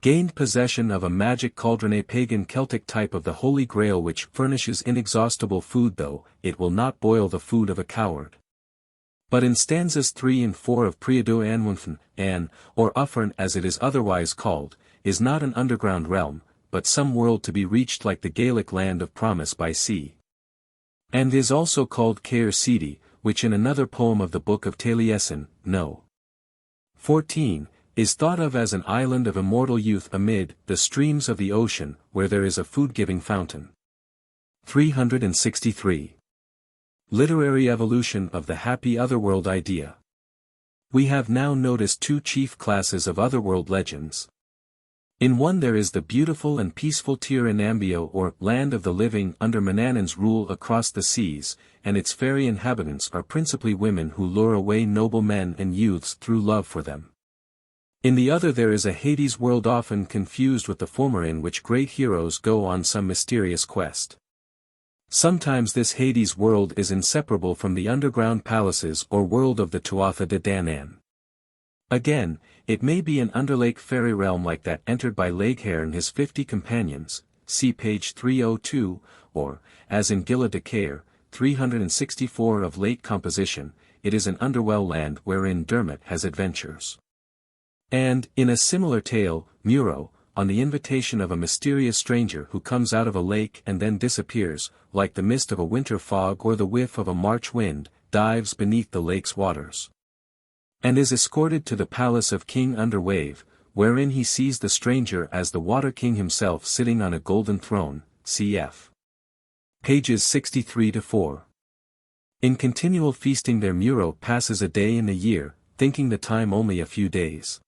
gained possession of a magic cauldron, a pagan Celtic type of the Holy Grail which furnishes inexhaustible food, though it will not boil the food of a coward. But in stanzas 3 and 4 of Evans-Wentz, Anne, or Uffern as it is otherwise called, is not an underground realm, but some world to be reached like the Gaelic land of promise by sea. And is also called Caer Sidhe, which in another poem of the Book of Taliesin, No. 14, is thought of as an island of immortal youth amid the streams of the ocean, where there is a food-giving fountain. 363. Literary evolution of the happy otherworld idea. We have now noticed two chief classes of otherworld legends. In one there is the beautiful and peaceful Tir Inambio or land of the living under Manannan's rule across the seas, and its fairy inhabitants are principally women who lure away noble men and youths through love for them. In the other there is a Hades world often confused with the former, in which great heroes go on some mysterious quest. Sometimes this Hades world is inseparable from the underground palaces or world of the Tuatha de Danann. Again, it may be an underlake fairy realm like that entered by Leaghair and his 50 companions, see page 302, or, as in Gilla de Caer, 364 of late composition, it is an underwell land wherein Dermot has adventures. And, in a similar tale, Muro, on the invitation of a mysterious stranger who comes out of a lake and then disappears, like the mist of a winter fog or the whiff of a March wind, dives beneath the lake's waters. And is escorted to the palace of King Underwave, wherein he sees the stranger as the Water King himself sitting on a golden throne, cf. pages 63-4. In continual feasting there Muro passes a day in the year, thinking the time only a few days.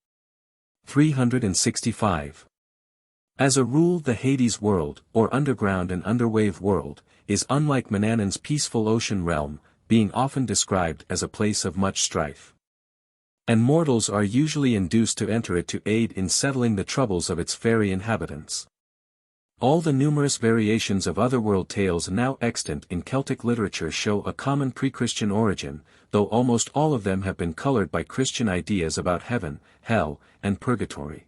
365. As a rule the Hades world, or underground and underwave world, is unlike Manannan's peaceful ocean realm, being often described as a place of much strife. And mortals are usually induced to enter it to aid in settling the troubles of its fairy inhabitants. All the numerous variations of otherworld tales now extant in Celtic literature show a common pre-Christian origin, though almost all of them have been colored by Christian ideas about heaven, hell, and purgatory.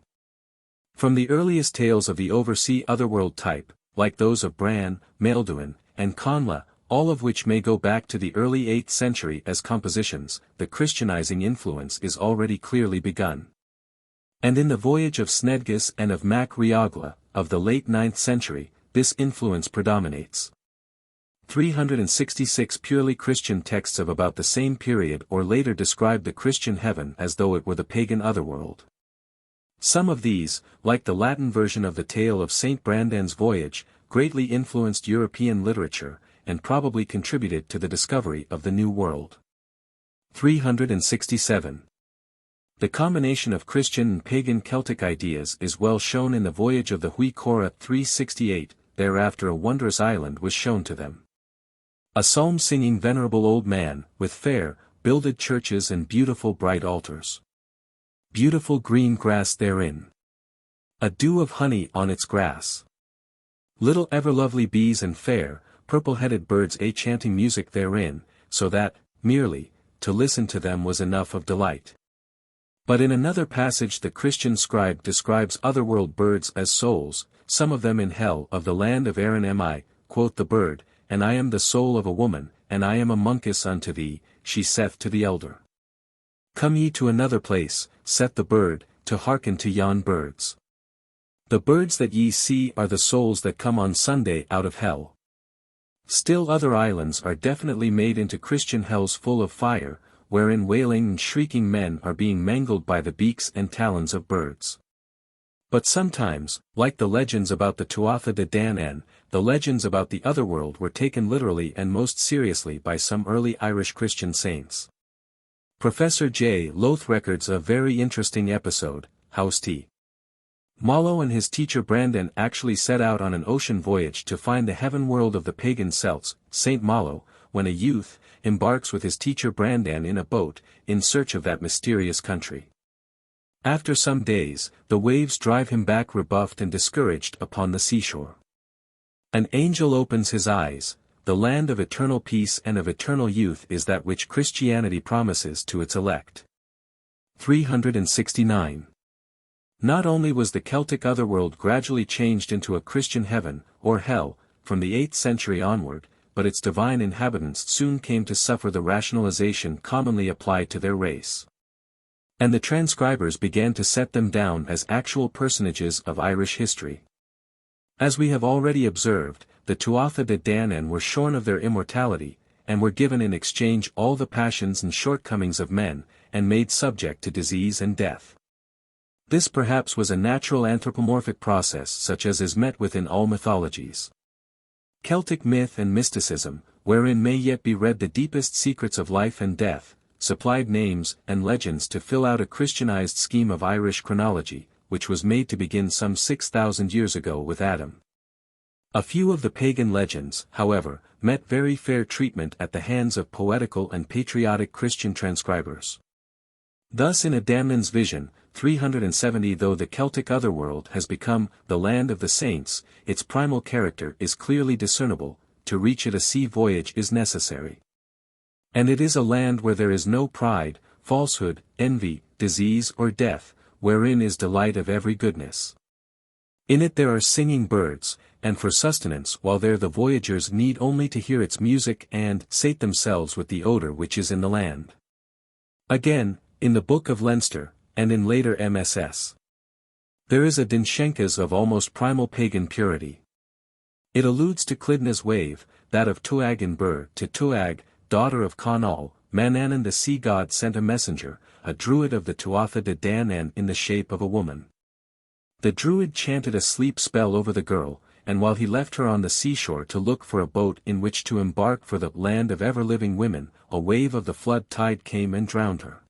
From the earliest tales of the oversea otherworld type, like those of Bran, Maelduin, and Conla, all of which may go back to the early 8th century as compositions, the Christianizing influence is already clearly begun. And in the Voyage of Snedgus and of Mac Riagla, of the late 9th century, this influence predominates. 366 purely Christian texts of about the same period or later describe the Christian heaven as though it were the pagan otherworld. Some of these, like the Latin version of the tale of Saint Brandan's voyage, greatly influenced European literature, and probably contributed to the discovery of the New World. 367. The combination of Christian and pagan Celtic ideas is well shown in the voyage of the Hui Cora 368, thereafter a wondrous island was shown to them. A psalm-singing venerable old man, with fair, builded churches and beautiful bright altars. Beautiful green grass therein. A dew of honey on its grass. Little ever-lovely bees and fair, purple-headed birds chanting music therein, so that, merely, to listen to them was enough of delight. But in another passage the Christian scribe describes otherworld birds as souls, some of them in hell. Of the land of Erin am I, quoth the bird, and I am the soul of a woman, and I am a monkus unto thee, she saith to the elder. Come ye to another place, saith the bird, to hearken to yon birds. The birds that ye see are the souls that come on Sunday out of hell. Still other islands are definitely made into Christian hells full of fire, wherein wailing and shrieking men are being mangled by the beaks and talons of birds. But sometimes, like the legends about the Tuatha de Danann, the legends about the otherworld were taken literally and most seriously by some early Irish Christian saints. Professor J. Loth records a very interesting episode, how St. Malo and his teacher Brandan actually set out on an ocean voyage to find the heaven world of the pagan Celts. St. Malo, when a youth, embarks with his teacher Brandan in a boat, in search of that mysterious country. After some days, the waves drive him back rebuffed and discouraged upon the seashore. An angel opens his eyes. The land of eternal peace and of eternal youth is that which Christianity promises to its elect. 369. Not only was the Celtic otherworld gradually changed into a Christian heaven, or hell, from the 8th century onward, but its divine inhabitants soon came to suffer the rationalization commonly applied to their race. And the transcribers began to set them down as actual personages of Irish history. As we have already observed, the Tuatha de Danann were shorn of their immortality, and were given in exchange all the passions and shortcomings of men, and made subject to disease and death. This perhaps was a natural anthropomorphic process such as is met with in all mythologies. Celtic myth and mysticism, wherein may yet be read the deepest secrets of life and death, supplied names and legends to fill out a Christianized scheme of Irish chronology, which was made to begin some 6,000 years ago with Adam. A few of the pagan legends, however, met very fair treatment at the hands of poetical and patriotic Christian transcribers. Thus in a Danann's vision, 370 though the Celtic otherworld has become the land of the saints, its primal character is clearly discernible. To reach it a sea voyage is necessary. And it is a land where there is no pride, falsehood, envy, disease or death, wherein is delight of every goodness. In it there are singing birds, and for sustenance while there the voyagers need only to hear its music and sate themselves with the odor which is in the land. Again, in the Book of Leinster, and in later MSS, there is a Dinshenkas of almost primal pagan purity. It alludes to Clydna's wave, that of Tuag in Bur to Tuag, daughter of Cornwall. Manannan the sea god sent a messenger, a druid of the Tuatha de Danann in the shape of a woman. The druid chanted a sleep spell over the girl, and while he left her on the seashore to look for a boat in which to embark for the land of ever-living women, a wave of the flood tide came and drowned her.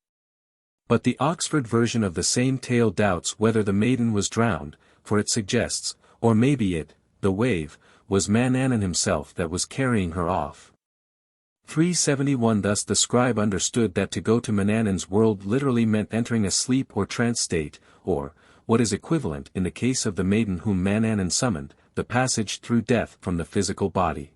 But the Oxford version of the same tale doubts whether the maiden was drowned, for it suggests, or maybe it, the wave, was Manannan himself that was carrying her off. 371 Thus the scribe understood that to go to Manannan's world literally meant entering a sleep or trance state, or, what is equivalent in the case of the maiden whom Manannan summoned, the passage through death from the physical body.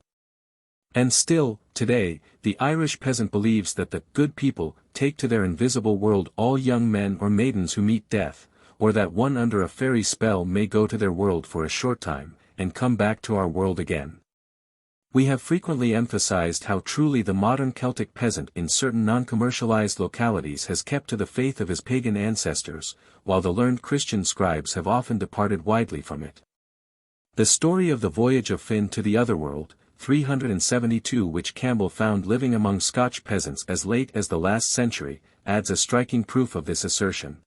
And still, today, the Irish peasant believes that the good people take to their invisible world all young men or maidens who meet death, or that one under a fairy spell may go to their world for a short time, and come back to our world again. We have frequently emphasized how truly the modern Celtic peasant in certain non-commercialized localities has kept to the faith of his pagan ancestors, while the learned Christian scribes have often departed widely from it. The story of the voyage of Finn to the otherworld, 372 which Campbell found living among Scotch peasants as late as the last century, adds a striking proof of this assertion.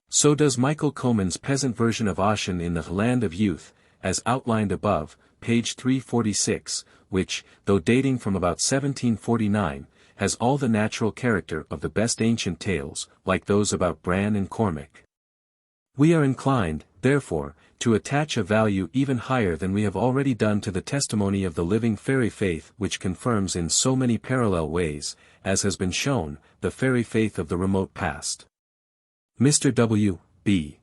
So does Michael Coman's peasant version of Ossian in the Land of Youth, as outlined above, page 346, which, though dating from about 1749, has all the natural character of the best ancient tales, like those about Bran and Cormac. We are inclined, therefore, to attach a value even higher than we have already done to the testimony of the living fairy faith which confirms in so many parallel ways, as has been shown, the fairy faith of the remote past. Mr. W. B.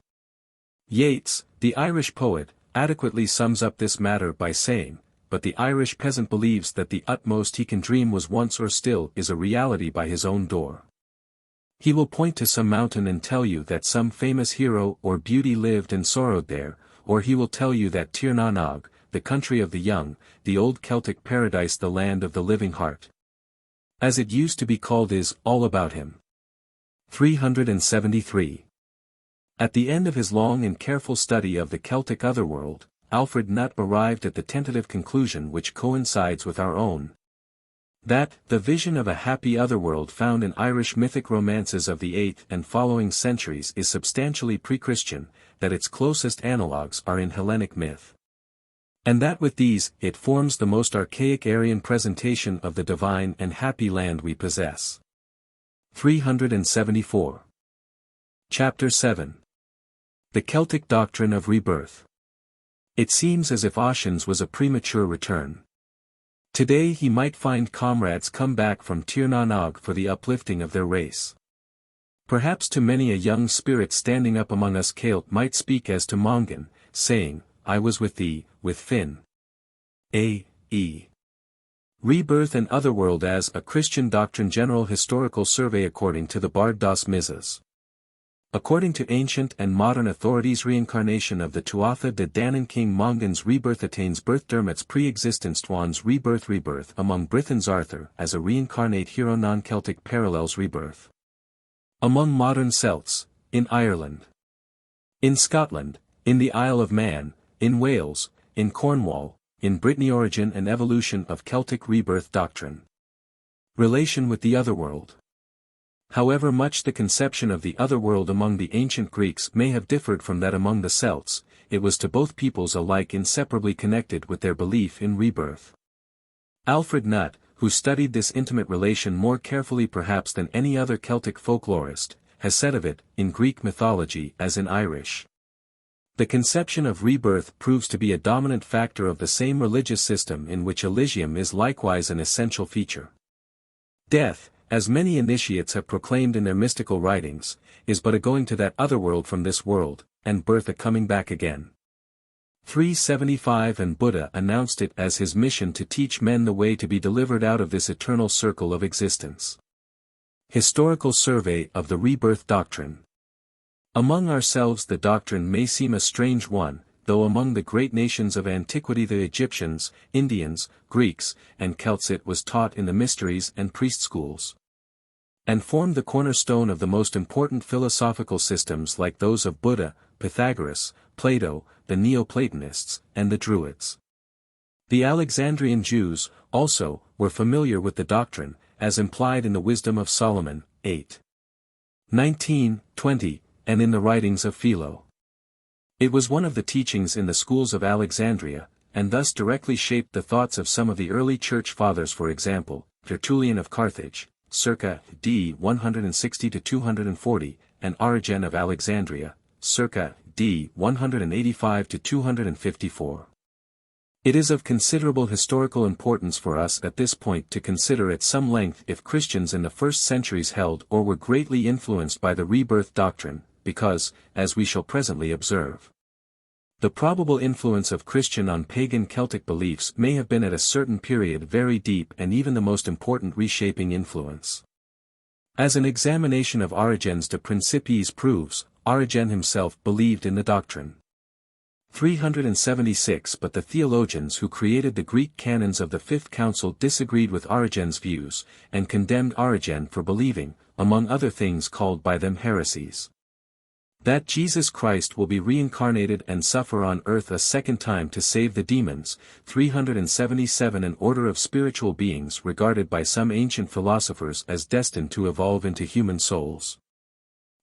Yeats, the Irish poet, adequately sums up this matter by saying, "But the Irish peasant believes that the utmost he can dream was once or still is a reality by his own door. He will point to some mountain and tell you that some famous hero or beauty lived and sorrowed there, or he will tell you that Tir na Nog, the country of the young, the old Celtic paradise, the land of the living heart, as it used to be called, is all about him." 373. At the end of his long and careful study of the Celtic Otherworld, Alfred Nutt arrived at the tentative conclusion which coincides with our own. That, the vision of a happy otherworld found in Irish mythic romances of the 8th and following centuries is substantially pre-Christian, that its closest analogues are in Hellenic myth. And that with these, it forms the most archaic Aryan presentation of the divine and happy land we possess. 374. Chapter 7. The Celtic Doctrine of Rebirth. It seems as if Ossian's was a premature return. Today he might find comrades come back from Tir na Nog for the uplifting of their race. Perhaps to many a young spirit standing up among us Celt might speak as to Mongan, saying, "I was with thee, with Finn." A.E. Rebirth and Otherworld as a Christian Doctrine. General Historical Survey. According to the Bard dos Misas. According to ancient and modern authorities, reincarnation of the Tuatha de Danann King Mongan's rebirth attains birth. Dermot's pre-existence Tuan's rebirth among Brython's Arthur as a reincarnate hero. Non-Celtic parallels rebirth among modern Celts, in Ireland, in Scotland, in the Isle of Man, in Wales, in Cornwall, in Brittany. Origin and evolution of Celtic rebirth doctrine. Relation with the Otherworld. However much the conception of the Otherworld among the ancient Greeks may have differed from that among the Celts, it was to both peoples alike inseparably connected with their belief in rebirth. Alfred Nutt, who studied this intimate relation more carefully perhaps than any other Celtic folklorist, has said of it, in Greek mythology as in Irish, the conception of rebirth proves to be a dominant factor of the same religious system in which Elysium is likewise an essential feature. Death, as many initiates have proclaimed in their mystical writings, is but a going to that otherworld from this world, and birth a coming back again. 375 And Buddha announced it as his mission to teach men the way to be delivered out of this eternal circle of existence. Historical Survey of the Rebirth Doctrine. Among ourselves the doctrine may seem a strange one, though among the great nations of antiquity, the Egyptians, Indians, Greeks, and Celts, it was taught in the mysteries and priest schools, and formed the cornerstone of the most important philosophical systems like those of Buddha, Pythagoras, Plato, the Neoplatonists, and the Druids. The Alexandrian Jews, also, were familiar with the doctrine, as implied in the Wisdom of Solomon, 8:19, 20, and in the writings of Philo. It was one of the teachings in the schools of Alexandria, and thus directly shaped the thoughts of some of the early church fathers. For example, Tertullian of Carthage, circa d. 160–240, and Origen of Alexandria, circa d. 185–254. It is of considerable historical importance for us at this point to consider at some length if Christians in the first centuries held or were greatly influenced by the rebirth doctrine, because, as we shall presently observe, the probable influence of Christian on pagan Celtic beliefs may have been at a certain period very deep and even the most important reshaping influence. As an examination of Origen's De Principiis proves, Origen himself believed in the doctrine. 376 But the theologians who created the Greek canons of the Fifth Council disagreed with Origen's views, and condemned Origen for believing, among other things called by them heresies, that Jesus Christ will be reincarnated and suffer on earth a second time to save the demons. 377 An order of spiritual beings regarded by some ancient philosophers as destined to evolve into human souls.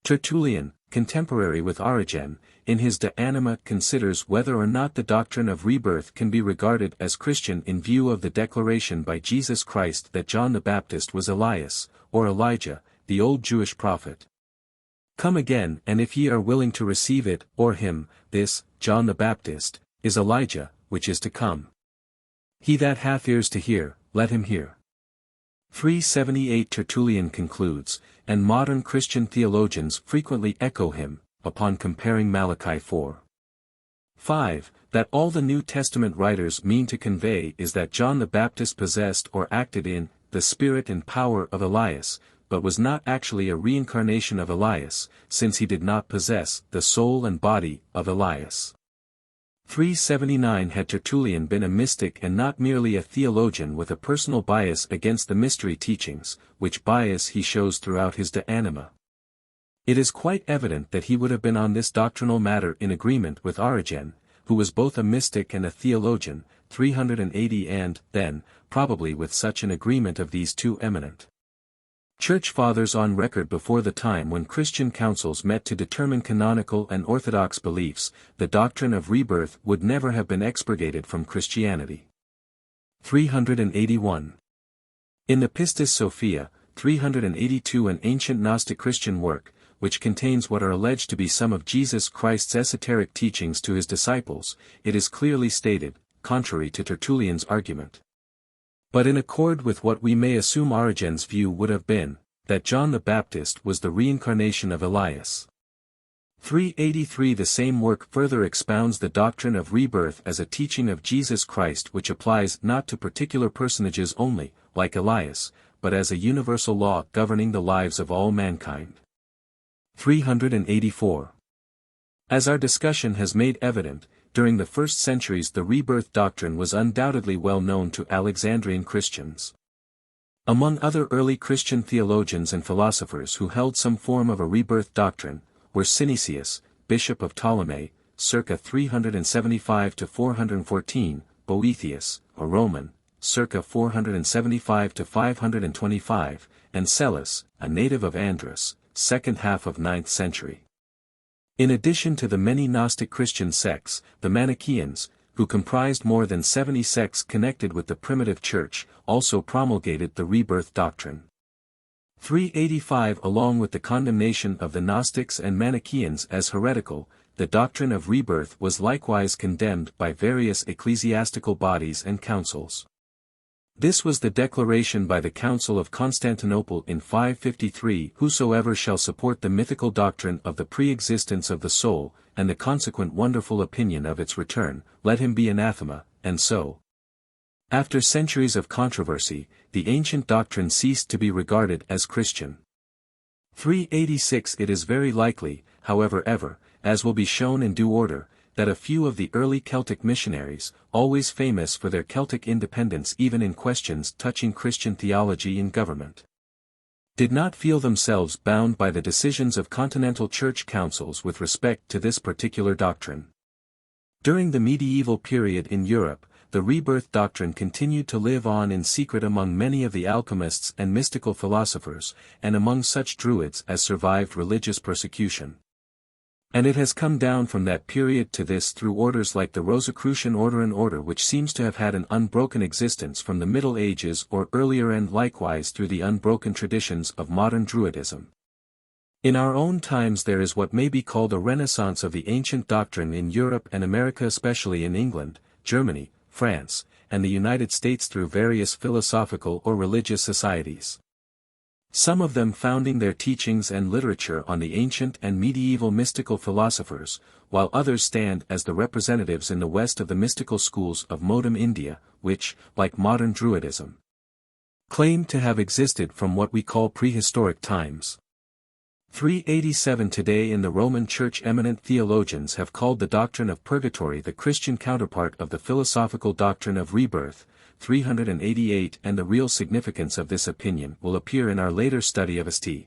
Tertullian, contemporary with Origen, in his De Anima considers whether or not the doctrine of rebirth can be regarded as Christian in view of the declaration by Jesus Christ that John the Baptist was Elias, or Elijah, the old Jewish prophet. Come again, and if ye are willing to receive it, or him, this, John the Baptist, is Elijah, which is to come. He that hath ears to hear, let him hear. 378 Tertullian concludes, and modern Christian theologians frequently echo him, upon comparing Malachi 4:5, that all the New Testament writers mean to convey is that John the Baptist possessed or acted in the spirit and power of Elias, but was not actually a reincarnation of Elias, since he did not possess the soul and body of Elias. 379 Had Tertullian been a mystic and not merely a theologian with a personal bias against the mystery teachings, which bias he shows throughout his De Anima, it is quite evident that he would have been on this doctrinal matter in agreement with Origen, who was both a mystic and a theologian, 380 and, then, probably with such an agreement of these two eminent Church Fathers on record before the time when Christian councils met to determine canonical and orthodox beliefs, the doctrine of rebirth would never have been expurgated from Christianity. 381. In the Pistis Sophia, 382 an ancient Gnostic Christian work, which contains what are alleged to be some of Jesus Christ's esoteric teachings to his disciples, it is clearly stated, contrary to Tertullian's argument, but in accord with what we may assume Origen's view would have been, that John the Baptist was the reincarnation of Elias. 383 The same work further expounds the doctrine of rebirth as a teaching of Jesus Christ which applies not to particular personages only, like Elias, but as a universal law governing the lives of all mankind. 384. As our discussion has made evident, during the first centuries the rebirth doctrine was undoubtedly well known to Alexandrian Christians. Among other early Christian theologians and philosophers who held some form of a rebirth doctrine, were Synesius, Bishop of Ptolemy, circa 375–414, Boethius, a Roman, circa 475–525, and Celis, a native of Andrus, second half of 9th century. In addition to the many Gnostic Christian sects, the Manichaeans, who comprised more than 70 sects connected with the primitive church, also promulgated the rebirth doctrine. 385 Along with the condemnation of the Gnostics and Manichaeans as heretical, the doctrine of rebirth was likewise condemned by various ecclesiastical bodies and councils. This was the declaration by the Council of Constantinople in 553: Whosoever shall support the mythical doctrine of the pre-existence of the soul, and the consequent wonderful opinion of its return, let him be anathema, and so. After centuries of controversy, the ancient doctrine ceased to be regarded as Christian. 386 It is very likely, however as will be shown in due order, that a few of the early Celtic missionaries, always famous for their Celtic independence even in questions touching Christian theology and government, did not feel themselves bound by the decisions of continental church councils with respect to this particular doctrine. During the medieval period in Europe, the rebirth doctrine continued to live on in secret among many of the alchemists and mystical philosophers, and among such Druids as survived religious persecution. And it has come down from that period to this through orders like the Rosicrucian order, an order which seems to have had an unbroken existence from the Middle Ages or earlier, and likewise through the unbroken traditions of modern Druidism. In our own times there is what may be called a renaissance of the ancient doctrine in Europe and America, especially in England, Germany, France, and the United States through various philosophical or religious societies. Some of them founding their teachings and literature on the ancient and medieval mystical philosophers, while others stand as the representatives in the West of the mystical schools of modern India, which, like modern Druidism, claim to have existed from what we call prehistoric times. 387 Today in the Roman Church eminent theologians have called the doctrine of purgatory the Christian counterpart of the philosophical doctrine of rebirth, 388, and the real significance of this opinion will appear in our later study of St.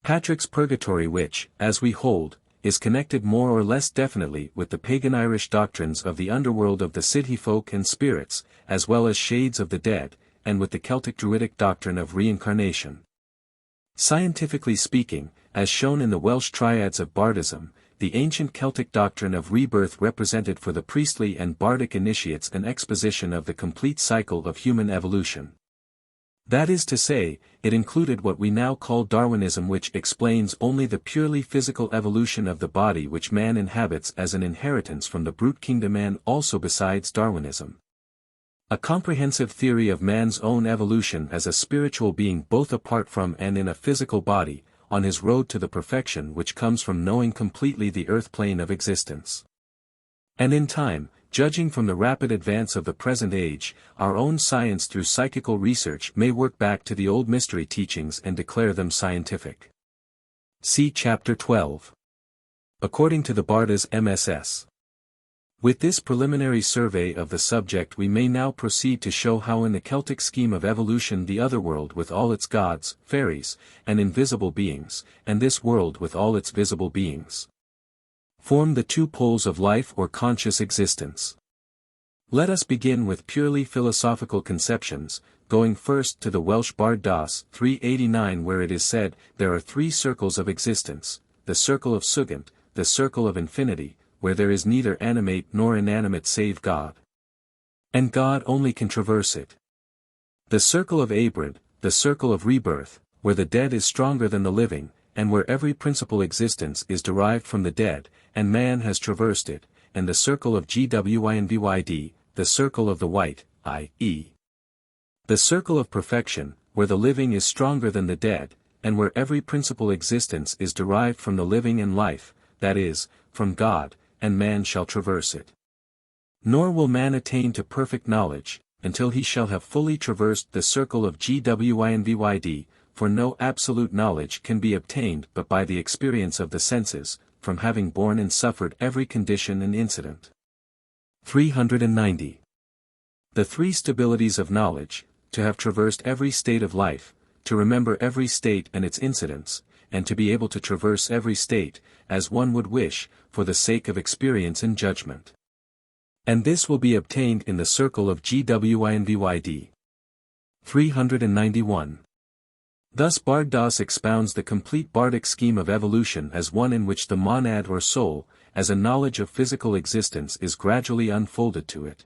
Patrick's purgatory, which, as we hold, is connected more or less definitely with the pagan Irish doctrines of the underworld of the Sidhe folk and spirits, as well as shades of the dead, and with the Celtic Druidic doctrine of reincarnation. Scientifically speaking, as shown in the Welsh triads of bardism, the ancient Celtic doctrine of rebirth represented for the priestly and bardic initiates an exposition of the complete cycle of human evolution. That is to say, it included what we now call Darwinism, which explains only the purely physical evolution of the body which man inhabits as an inheritance from the brute kingdom, and also besides Darwinism, a comprehensive theory of man's own evolution as a spiritual being both apart from and in a physical body, on his road to the perfection which comes from knowing completely the earth plane of existence. And in time, judging from the rapid advance of the present age, our own science through psychical research may work back to the old mystery teachings and declare them scientific. See Chapter 12. According to the Bardas MSS. With this preliminary survey of the subject, we may now proceed to show how in the Celtic scheme of evolution the otherworld with all its gods, fairies, and invisible beings, and this world with all its visible beings, form the two poles of life or conscious existence. Let us begin with purely philosophical conceptions, going first to the Welsh bard Das 389, where it is said, there are three circles of existence, the circle of Sugant, the circle of infinity, where there is neither animate nor inanimate save God, and God only can traverse it. The circle of Abrid, the circle of rebirth, where the dead is stronger than the living, and where every principal existence is derived from the dead, and man has traversed it, and the circle of Gwynvyd, the circle of the white, i.e. the circle of perfection, where the living is stronger than the dead, and where every principal existence is derived from the living and life, that is, from God, and man shall traverse it. Nor will man attain to perfect knowledge, until he shall have fully traversed the circle of Gwynvyd, for no absolute knowledge can be obtained but by the experience of the senses, from having borne and suffered every condition and incident. 390. The three stabilities of knowledge, to have traversed every state of life, to remember every state and its incidents, and to be able to traverse every state, as one would wish, for the sake of experience and judgment. And this will be obtained in the circle of Gwynvyd. 391. Thus Bard Das expounds the complete bardic scheme of evolution as one in which the monad or soul, as a knowledge of physical existence is gradually unfolded to it,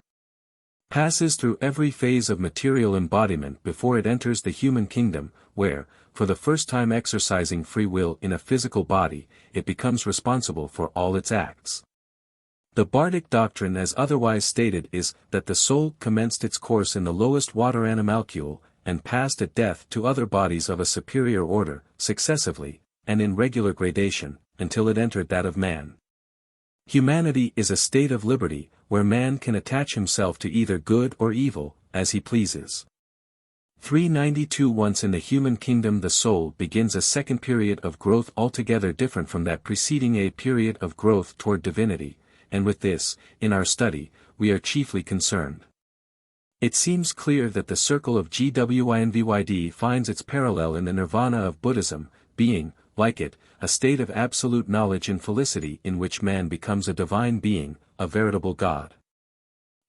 passes through every phase of material embodiment before it enters the human kingdom, where, for the first time exercising free will in a physical body, it becomes responsible for all its acts. The bardic doctrine as otherwise stated is, that the soul commenced its course in the lowest water animalcule, and passed at death to other bodies of a superior order, successively, and in regular gradation, until it entered that of man. Humanity is a state of liberty, where man can attach himself to either good or evil, as he pleases. 392. Once in the human kingdom the soul begins a second period of growth altogether different from that preceding, a period of growth toward divinity, and with this, in our study, we are chiefly concerned. It seems clear that the circle of Gwynvyd finds its parallel in the nirvana of Buddhism, being, like it, a state of absolute knowledge and felicity in which man becomes a divine being, a veritable God.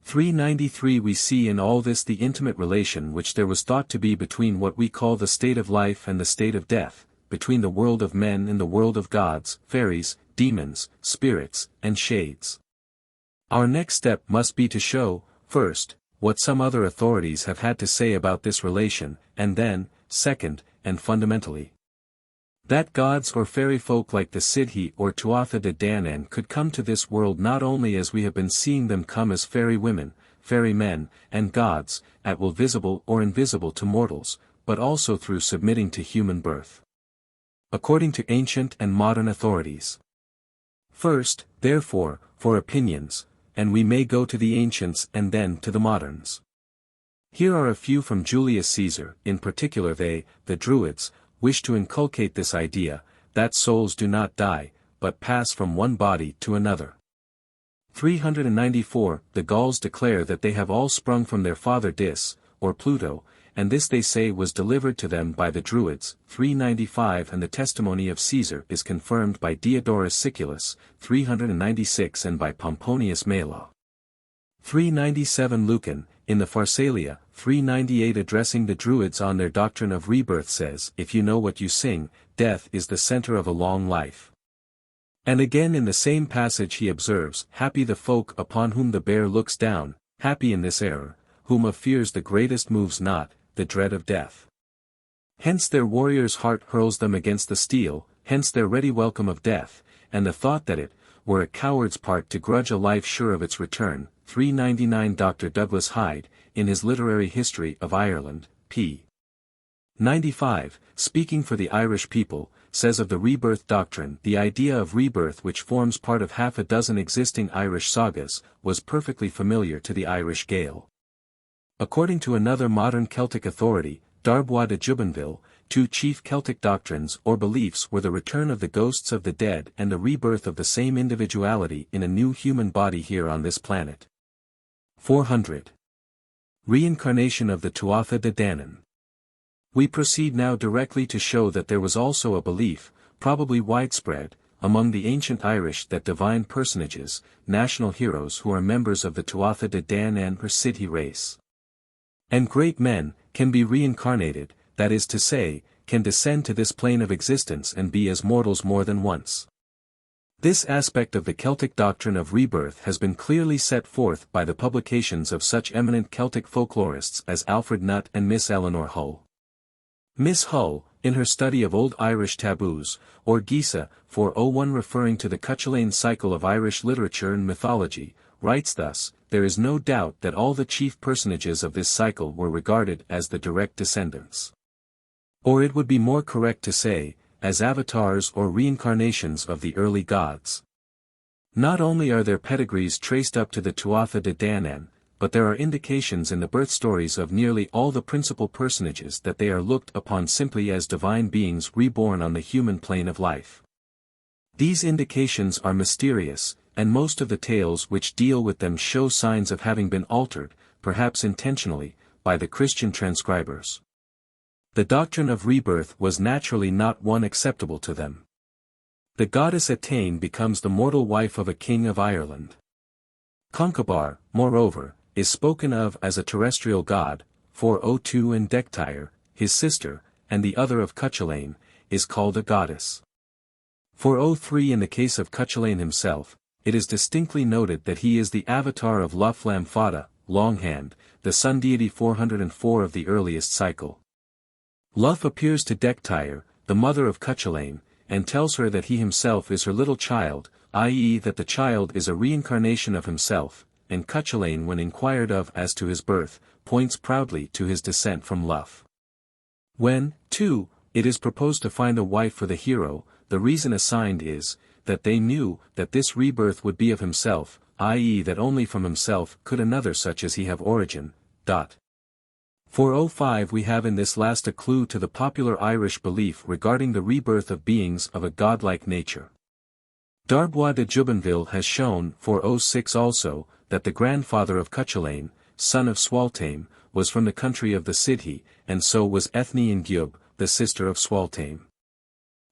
393. We see in all this the intimate relation which there was thought to be between what we call the state of life and the state of death, between the world of men and the world of gods, fairies, demons, spirits, and shades. Our next step must be to show, first, what some other authorities have had to say about this relation, and then, second, and fundamentally, that gods or fairy folk like the Sidhe or Tuatha de Danann could come to this world not only as we have been seeing them come as fairy women, fairy men, and gods, at will visible or invisible to mortals, but also through submitting to human birth. According to ancient and modern authorities. First, therefore, for opinions, and we may go to the ancients and then to the moderns. Here are a few from Julius Caesar. In particular they, the Druids, wish to inculcate this idea, that souls do not die, but pass from one body to another. 394. The Gauls declare that they have all sprung from their father Dis, or Pluto, and this they say was delivered to them by the Druids. 395. And the testimony of Caesar is confirmed by Diodorus Siculus, 396, and by Pomponius Mela. 397. Lucan, in the Pharsalia, 398, addressing the Druids on their doctrine of rebirth, says, "If you know what you sing, death is the center of a long life. And again in the same passage he observes, happy the folk upon whom the bear looks down, happy in this error, whom of fears the greatest moves not, the dread of death. Hence their warrior's heart hurls them against the steel, hence their ready welcome of death, and the thought that it were a coward's part to grudge a life sure of its return. 399 Dr. Douglas Hyde, in his Literary History of Ireland, p. 95, speaking for the Irish people, says of the rebirth doctrine, the idea of rebirth, which forms part of half a dozen existing Irish sagas, was perfectly familiar to the Irish Gael. According to another modern Celtic authority, Darbois de Jubanville, two chief Celtic doctrines or beliefs were the return of the ghosts of the dead and the rebirth of the same individuality in a new human body here on this planet. 400. Reincarnation of the Tuatha de Danann. We proceed now directly to show that there was also a belief, probably widespread, among the ancient Irish that divine personages, national heroes who are members of the Tuatha de Danann or Sidhe race, and great men, can be reincarnated, that is to say, can descend to this plane of existence and be as mortals more than once. This aspect of the Celtic doctrine of rebirth has been clearly set forth by the publications of such eminent Celtic folklorists as Alfred Nutt and Miss Eleanor Hull. Miss Hull, in her study of Old Irish taboos, or Gisa, 401 referring to the Cuchulainn cycle of Irish literature and mythology, writes thus, there is no doubt that all the chief personages of this cycle were regarded as the direct descendants. Or it would be more correct to say, as avatars or reincarnations of the early gods. Not only are their pedigrees traced up to the Tuatha de Danann, but there are indications in the birth stories of nearly all the principal personages that they are looked upon simply as divine beings reborn on the human plane of life. These indications are mysterious, and most of the tales which deal with them show signs of having been altered, perhaps intentionally, by the Christian transcribers. The doctrine of rebirth was naturally not one acceptable to them. The goddess Atene becomes the mortal wife of a king of Ireland. Concobar, moreover, is spoken of as a terrestrial god, 402, and Dectyre, his sister, and the other of Cuchulainn, is called a goddess. 403 In the case of Cuchulainn himself, it is distinctly noted that he is the avatar of Luflam Fada, Longhand, the sun deity 404 of the earliest cycle. Luf appears to Dectyre, the mother of Cuchulainn, and tells her that he himself is her little child, i.e. that the child is a reincarnation of himself, and Cuchulainn, when inquired of as to his birth, points proudly to his descent from Luf. When, too, it is proposed to find a wife for the hero, the reason assigned is, that they knew that this rebirth would be of himself, i.e. that only from himself could another such as he have origin. 405 We have in this last a clue to the popular Irish belief regarding the rebirth of beings of a godlike nature. Darbois de Jubanville has shown, 406 also, that the grandfather of Cuchulainn, son of Sualtaim, was from the country of the Sidhe, and so was Ethne in Giub, the sister of Sualtaim.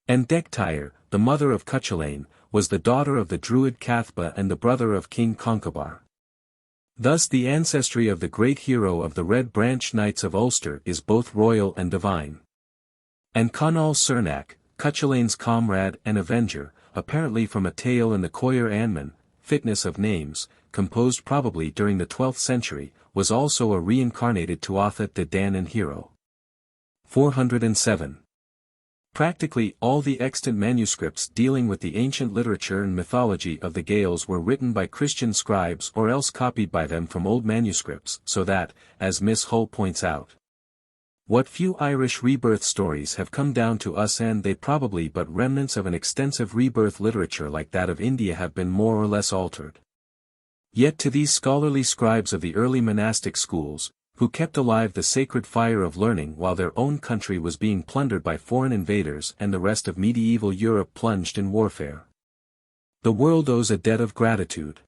And Dectyre, the mother of Cuchulainn, was the daughter of the Druid Cathba and the brother of King Concobar. Thus the ancestry of the great hero of the Red Branch Knights of Ulster is both royal and divine. And Conall Cernach, Cuchulainn's comrade and avenger, apparently from a tale in the Coir Anman, Fitness of Names, composed probably during the 12th century, was also a reincarnated Tuatha de Danann hero. 407. Practically all the extant manuscripts dealing with the ancient literature and mythology of the Gaels were written by Christian scribes or else copied by them from old manuscripts, so that, as Miss Hull points out, what few Irish rebirth stories have come down to us, and they probably but remnants of an extensive rebirth literature like that of India, have been more or less altered. Yet to these scholarly scribes of the early monastic schools, who kept alive the sacred fire of learning while their own country was being plundered by foreign invaders and the rest of medieval Europe plunged in warfare, the world owes a debt of gratitude.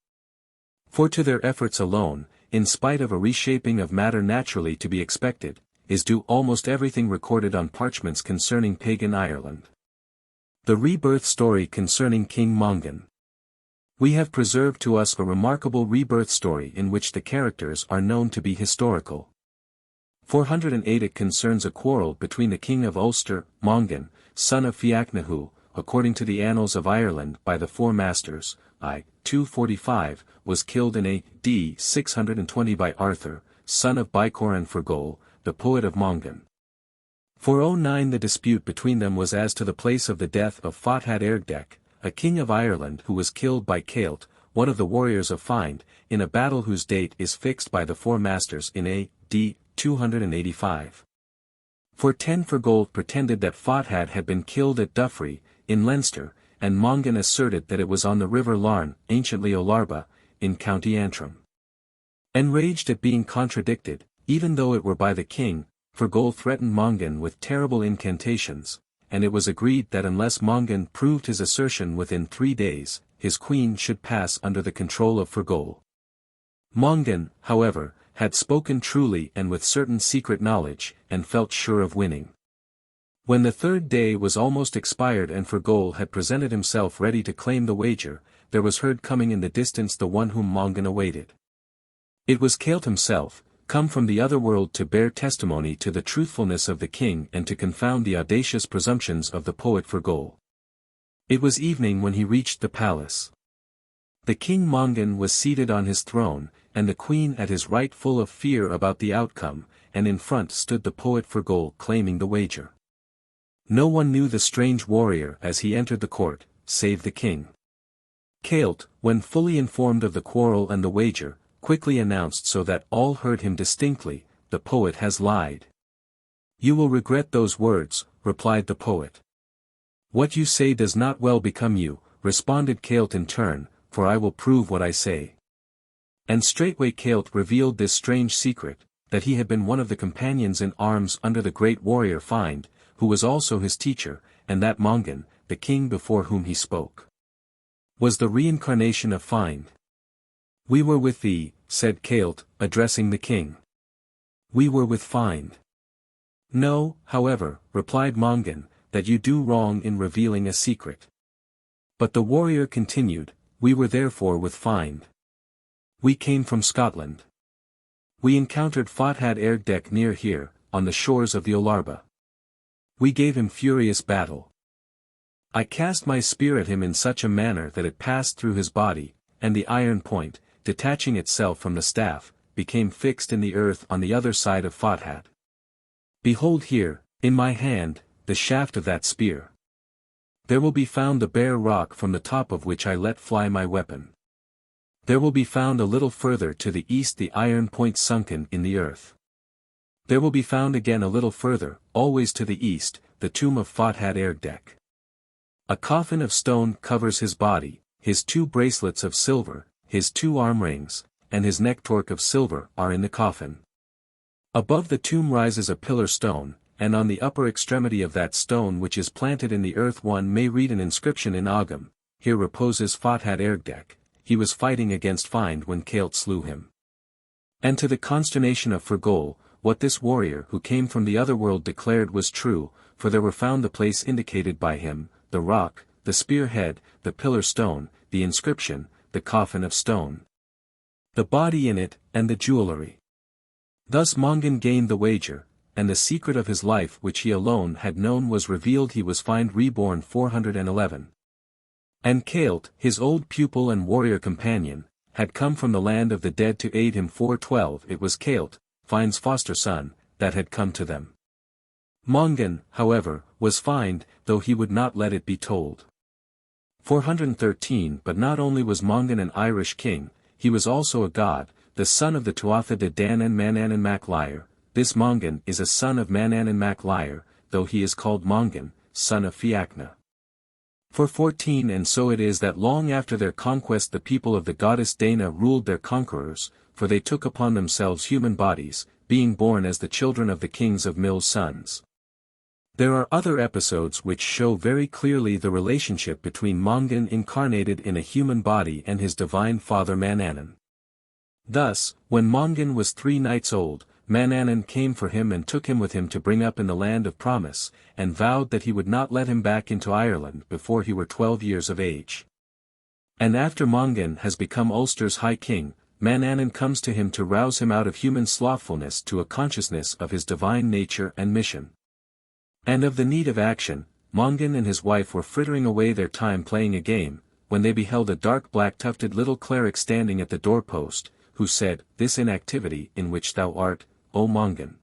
For to their efforts alone, in spite of a reshaping of matter naturally to be expected, is due almost everything recorded on parchments concerning pagan Ireland. The rebirth story concerning King Mongan. We have preserved to us a remarkable rebirth story in which the characters are known to be historical. 408 It concerns a quarrel between the king of Ulster, Mongan, son of Fiachnahu, according to the Annals of Ireland by the Four Masters, I. 245, was killed in A.D. 620 by Arthur, son of Bicoran Fergol, the poet of Mongan. 409 The dispute between them was as to the place of the death of Fothad Ergdech, a king of Ireland who was killed by Cailt, one of the warriors of Find, in a battle whose date is fixed by the Four Masters in A.D. 285. 410 Fergol pretended that Fothad had been killed at Duffrey, in Leinster, and Mongan asserted that it was on the river Larne, anciently Olarba, in County Antrim. Enraged at being contradicted, even though it were by the king, Fergol threatened Mongan with terrible incantations, and it was agreed that unless Mongan proved his assertion within 3 days, his queen should pass under the control of Fergol. Mongan, however, had spoken truly and with certain secret knowledge, and felt sure of winning. When the 3rd day was almost expired and Fergol had presented himself ready to claim the wager, there was heard coming in the distance the one whom Mongan awaited. It was Cailt himself, come from the Otherworld to bear testimony to the truthfulness of the king and to confound the audacious presumptions of the poet Fergol. It was evening when he reached the palace. The king Mongan was seated on his throne, and the queen at his right full of fear about the outcome, and in front stood the poet Fergol claiming the wager. No one knew the strange warrior as he entered the court, save the king. Cailt, when fully informed of the quarrel and the wager, quickly announced so that all heard him distinctly, "The poet has lied." "You will regret those words," replied the poet. "What you say does not well become you," responded Cailt in turn, "for I will prove what I say." And straightway Cailt revealed this strange secret, that he had been one of the companions in arms under the great warrior Find, who was also his teacher, and that Mongan, the king before whom he spoke, was the reincarnation of Find. "We were with thee," said Cailt, addressing the king. "We were with Find." "Know, however," replied Mongan, "that you do wrong in revealing a secret." But the warrior continued, "We were therefore with Find. We came from Scotland. We encountered Fothad Ergdech near here, on the shores of the Olarba. We gave him furious battle. I cast my spear at him in such a manner that it passed through his body, and the iron point, detaching itself from the staff, became fixed in the earth on the other side of Fothad. Behold here, in my hand, the shaft of that spear. There will be found the bare rock from the top of which I let fly my weapon. There will be found a little further to the east the iron point sunken in the earth. There will be found again a little further, always to the east, the tomb of Fothad Ergdech. A coffin of stone covers his body, his 2 bracelets of silver, his 2 arm rings, and his neck torque of silver are in the coffin. Above the tomb rises a pillar stone, and on the upper extremity of that stone which is planted in the earth one may read an inscription in Ogham, "Here reposes Fothad Ergdech, he was fighting against Find when Cailt slew him." And to the consternation of Fergol, what this warrior who came from the Otherworld declared was true, for there were found the place indicated by him, the rock, the spear head, the pillar stone, the inscription, the coffin of stone, the body in it, and the jewellery. Thus Mongan gained the wager, and the secret of his life which he alone had known was revealed. He was Find reborn 411. And Cailt, his old pupil and warrior companion, had come from the land of the dead to aid him 412. It was Cailt, Find's foster son, that had come to them. Mongan, however, was Find, though he would not let it be told. 413 But not only was Mongan an Irish king, he was also a god, the son of the Tuatha de Danann Manannan Mac Lyre. This Mongan is a son of Manannan Mac Lyre, though he is called Mongan, son of Fiachna. 414 And so it is that long after their conquest the people of the goddess Dana ruled their conquerors, for they took upon themselves human bodies, being born as the children of the kings of Mil's sons. There are other episodes which show very clearly the relationship between Mongan incarnated in a human body and his divine father Manannan. Thus, when Mongan was 3 nights old, Manannan came for him and took him with him to bring up in the land of promise, and vowed that he would not let him back into Ireland before he were 12 years of age. And after Mongan has become Ulster's high king, Manannan comes to him to rouse him out of human slothfulness to a consciousness of his divine nature and mission. And of the need of action, Mongan and his wife were frittering away their time playing a game, when they beheld a dark black-tufted little cleric standing at the doorpost, who said, "This inactivity in which thou art, O Mongan,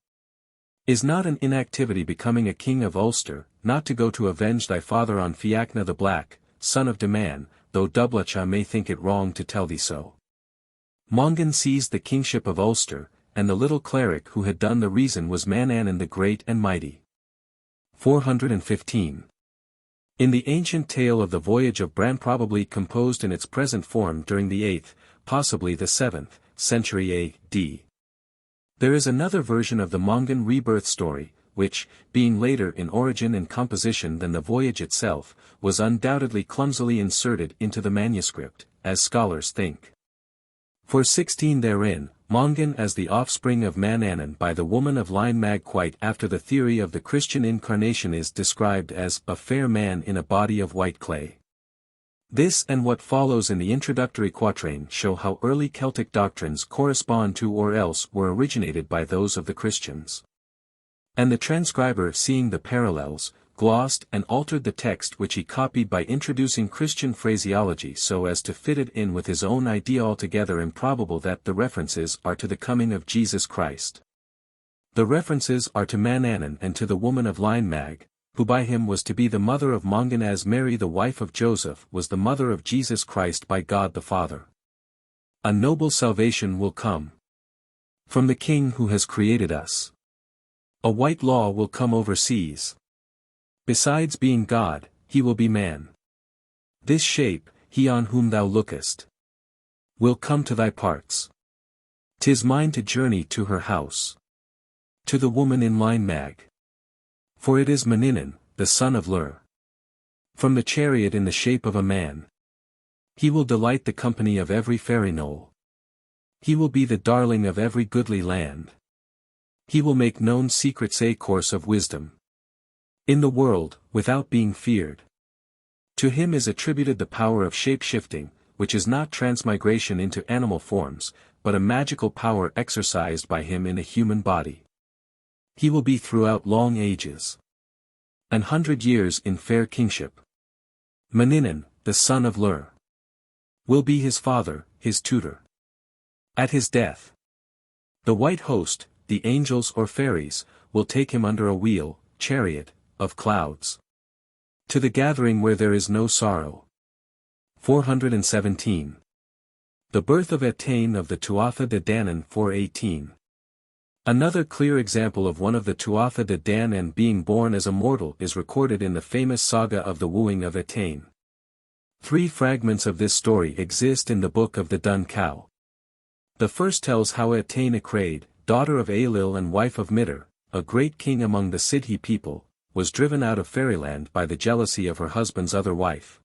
is not an inactivity becoming a king of Ulster, not to go to avenge thy father on Fiachna the Black, son of Danann, though Dublacha may think it wrong to tell thee so." Mongan seized the kingship of Ulster, and the little cleric who had done the reason was Manannan the Great and Mighty. 415. In the ancient tale of the voyage of Bran, probably composed in its present form during the 8th, possibly the 7th, century A.D. There is another version of the Mongan rebirth story, which, being later in origin and composition than the voyage itself, was undoubtedly clumsily inserted into the manuscript, as scholars think. For 16 therein, Mongan as the offspring of Manannan by the woman of Line Mag, quite after the theory of the Christian incarnation, is described as a fair man in a body of white clay. This and what follows in the introductory quatrain show how early Celtic doctrines correspond to or else were originated by those of the Christians. And the transcriber, seeing the parallels, glossed and altered the text which he copied by introducing Christian phraseology so as to fit it in with his own idea. Altogether improbable that the references are to the coming of Jesus Christ. The references are to Manannan and to the woman of Line Mag, who by him was to be the mother of Mongan, as Mary the wife of Joseph was the mother of Jesus Christ by God the Father. A noble salvation will come from the King who has created us. A white law will come over seas. Besides being God, he will be man. This shape, he on whom thou lookest, will come to thy parts. 'Tis mine to journey to her house, to the woman in Line Mag. For it is Manannan, the son of Lur. From the chariot in the shape of a man. He will delight the company of every fairy knoll. He will be the darling of every goodly land. He will make known secrets, a course of wisdom in the world, without being feared. To him is attributed the power of shape-shifting, which is not transmigration into animal forms, but a magical power exercised by him in a human body. He will be throughout long ages, 100 years in fair kingship. Manannan, the son of Lur, will be his father, his tutor. At his death, the white host, the angels or fairies, will take him under a wheel, chariot, of clouds, to the gathering where there is no sorrow. 417. The birth of Etain of the Tuatha de Danann. 418. Another clear example of one of the Tuatha de Danann being born as a mortal is recorded in the famous saga of the wooing of Etain. 3 fragments of this story exist in the Book of the Dun Cow. The first tells how Etain Acraid, daughter of Ailil and wife of Midir, a great king among the Sidhe people, was driven out of fairyland by the jealousy of her husband's other wife.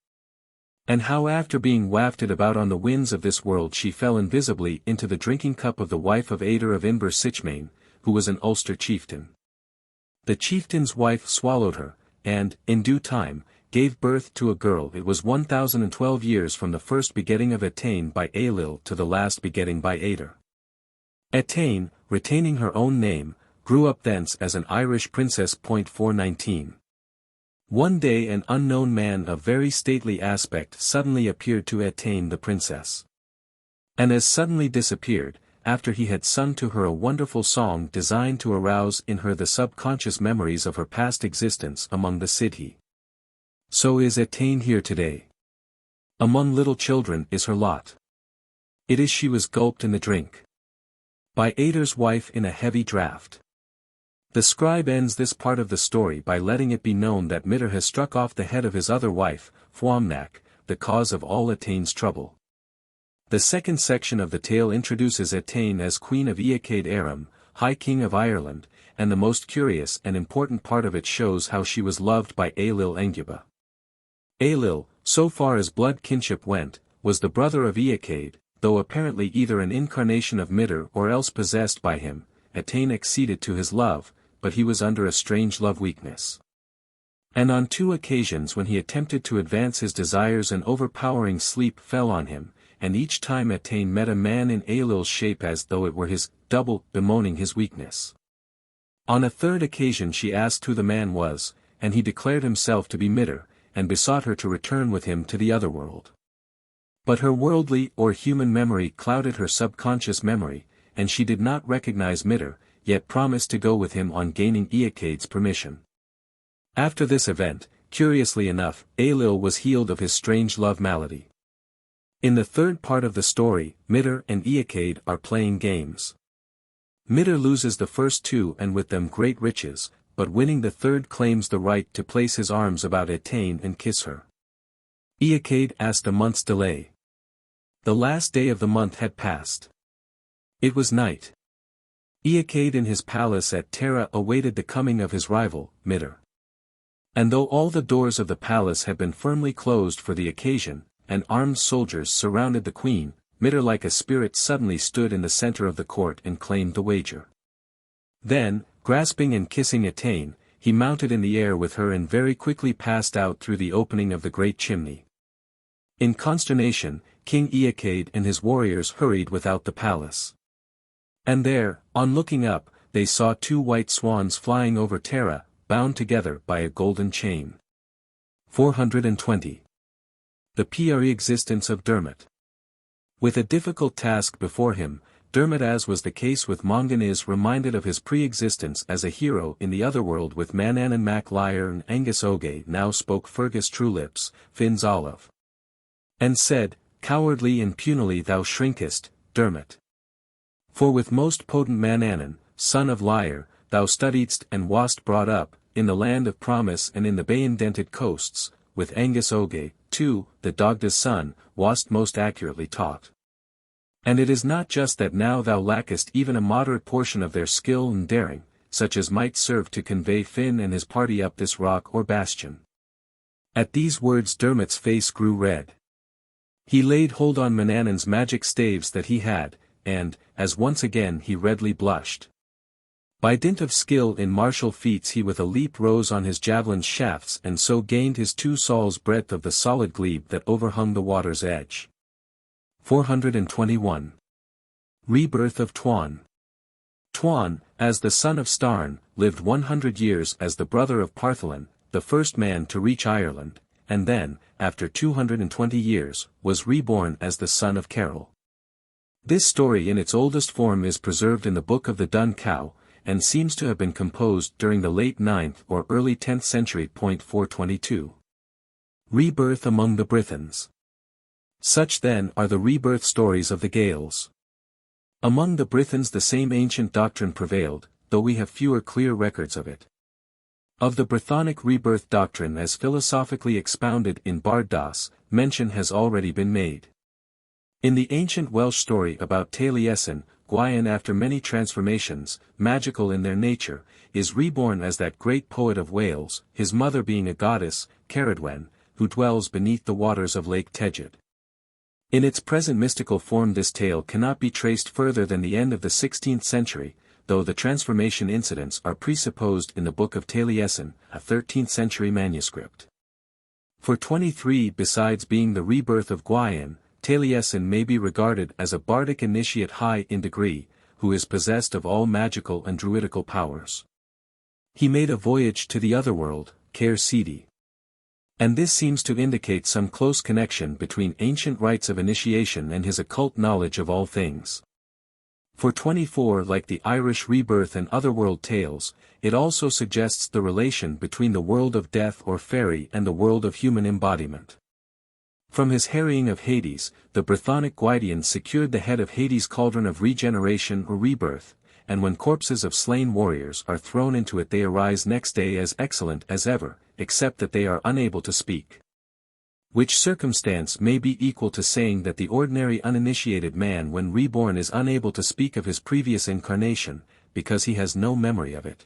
And how after being wafted about on the winds of this world she fell invisibly into the drinking cup of the wife of Aider of Inver Sichmain, who was an Ulster chieftain. The chieftain's wife swallowed her, and, in due time, gave birth to a girl. It was 1012 years from the first begetting of Etain by Ailil to the last begetting by Aider. Etain, retaining her own name, grew up thence as an Irish princess. 419. One day an unknown man of very stately aspect suddenly appeared to Etain the princess. And as suddenly disappeared, after he had sung to her a wonderful song designed to arouse in her the subconscious memories of her past existence among the Sidhe. So is Etain here today. Among little children is her lot. It is she was gulped in the drink by Aider's wife in a heavy draught. The scribe ends this part of the story by letting it be known that Midir has struck off the head of his other wife, Fuamnak, the cause of all Etain's trouble. The second section of the tale introduces Etain as Queen of Eachad Aram, High King of Ireland, and the most curious and important part of it shows how she was loved by Ailil Enguba. Ailil, so far as blood kinship went, was the brother of Eachad, though apparently either an incarnation of Midir or else possessed by him. Etain acceded to his love, but he was under a strange love weakness. And on 2 occasions when he attempted to advance his desires an overpowering sleep fell on him, and each time Etain met a man in Ailil's shape as though it were his double, bemoaning his weakness. On a 3rd occasion she asked who the man was, and he declared himself to be Midir, and besought her to return with him to the Otherworld. But her worldly or human memory clouded her subconscious memory, and she did not recognize Midir, yet promised to go with him on gaining Eachaid's permission. After this event, curiously enough, Ailill was healed of his strange love malady. In the third part of the story, Midir and Eachaid are playing games. Midir loses the first two and with them great riches, but winning the third claims the right to place his arms about Etain and kiss her. Eachaid asked a month's delay. The last day of the month had passed. It was night. Eachaid in his palace at Tara awaited the coming of his rival, Midir. And though all the doors of the palace had been firmly closed for the occasion, and armed soldiers surrounded the queen, Midir like a spirit suddenly stood in the center of the court and claimed the wager. Then, grasping and kissing Etain, he mounted in the air with her and very quickly passed out through the opening of the great chimney. In consternation, King Eachaid and his warriors hurried without the palace. And there, on looking up, they saw two white swans flying over Tara, bound together by a golden chain. 420. The pre-existence of Dermot. With a difficult task before him, Dermot, as was the case with Mongan, is reminded of his pre-existence as a hero in the Otherworld with Manannan Mac Lyre and Angus Oge. Now spoke Fergus Truelips, Finn's Olive. And said, "Cowardly and punily thou shrinkest, Dermot. For with most potent Manannan, son of Lyre, thou studiedst and wast brought up, in the land of promise and in the bay-indented coasts, with Angus Oge, too, the Dagda's son, wast most accurately taught. And it is not just that now thou lackest even a moderate portion of their skill and daring, such as might serve to convey Finn and his party up this rock or bastion." At these words Dermot's face grew red. He laid hold on Manannan's magic staves that he had, and, as once again he redly blushed. By dint of skill in martial feats he with a leap rose on his javelin's shafts and so gained his 2 sawls' breadth of the solid glebe that overhung the water's edge. 421. Rebirth of Tuan. Tuan, as the son of Starn, lived 100 years as the brother of Partholin, the first man to reach Ireland, and then, after 220 years, was reborn as the son of Carol. This story in its oldest form is preserved in the Book of the Dun Cow, and seems to have been composed during the late 9th or early 10th century. 422. Rebirth among the Brythons. Such then are the rebirth stories of the Gaels. Among the Brythons the same ancient doctrine prevailed, though we have fewer clear records of it. Of the Brythonic rebirth doctrine as philosophically expounded in Bardas, mention has already been made. In the ancient Welsh story about Taliesin, Gwaun after many transformations, magical in their nature, is reborn as that great poet of Wales, his mother being a goddess, Ceridwen, who dwells beneath the waters of Lake Tegid. In its present mystical form this tale cannot be traced further than the end of the 16th century, though the transformation incidents are presupposed in the Book of Taliesin, a 13th century manuscript. For 23 besides being the rebirth of Gwaun, Taliesin may be regarded as a bardic initiate high in degree, who is possessed of all magical and druidical powers. He made a voyage to the Otherworld, Caer Sidhe. And this seems to indicate some close connection between ancient rites of initiation and his occult knowledge of all things. For 24, like the Irish rebirth and Otherworld tales, it also suggests the relation between the world of death or fairy and the world of human embodiment. From his harrying of Hades, the Brythonic Gwydion secured the head of Hades' cauldron of regeneration or rebirth, and when corpses of slain warriors are thrown into it they arise next day as excellent as ever, except that they are unable to speak. Which circumstance may be equal to saying that the ordinary uninitiated man when reborn is unable to speak of his previous incarnation, because he has no memory of it.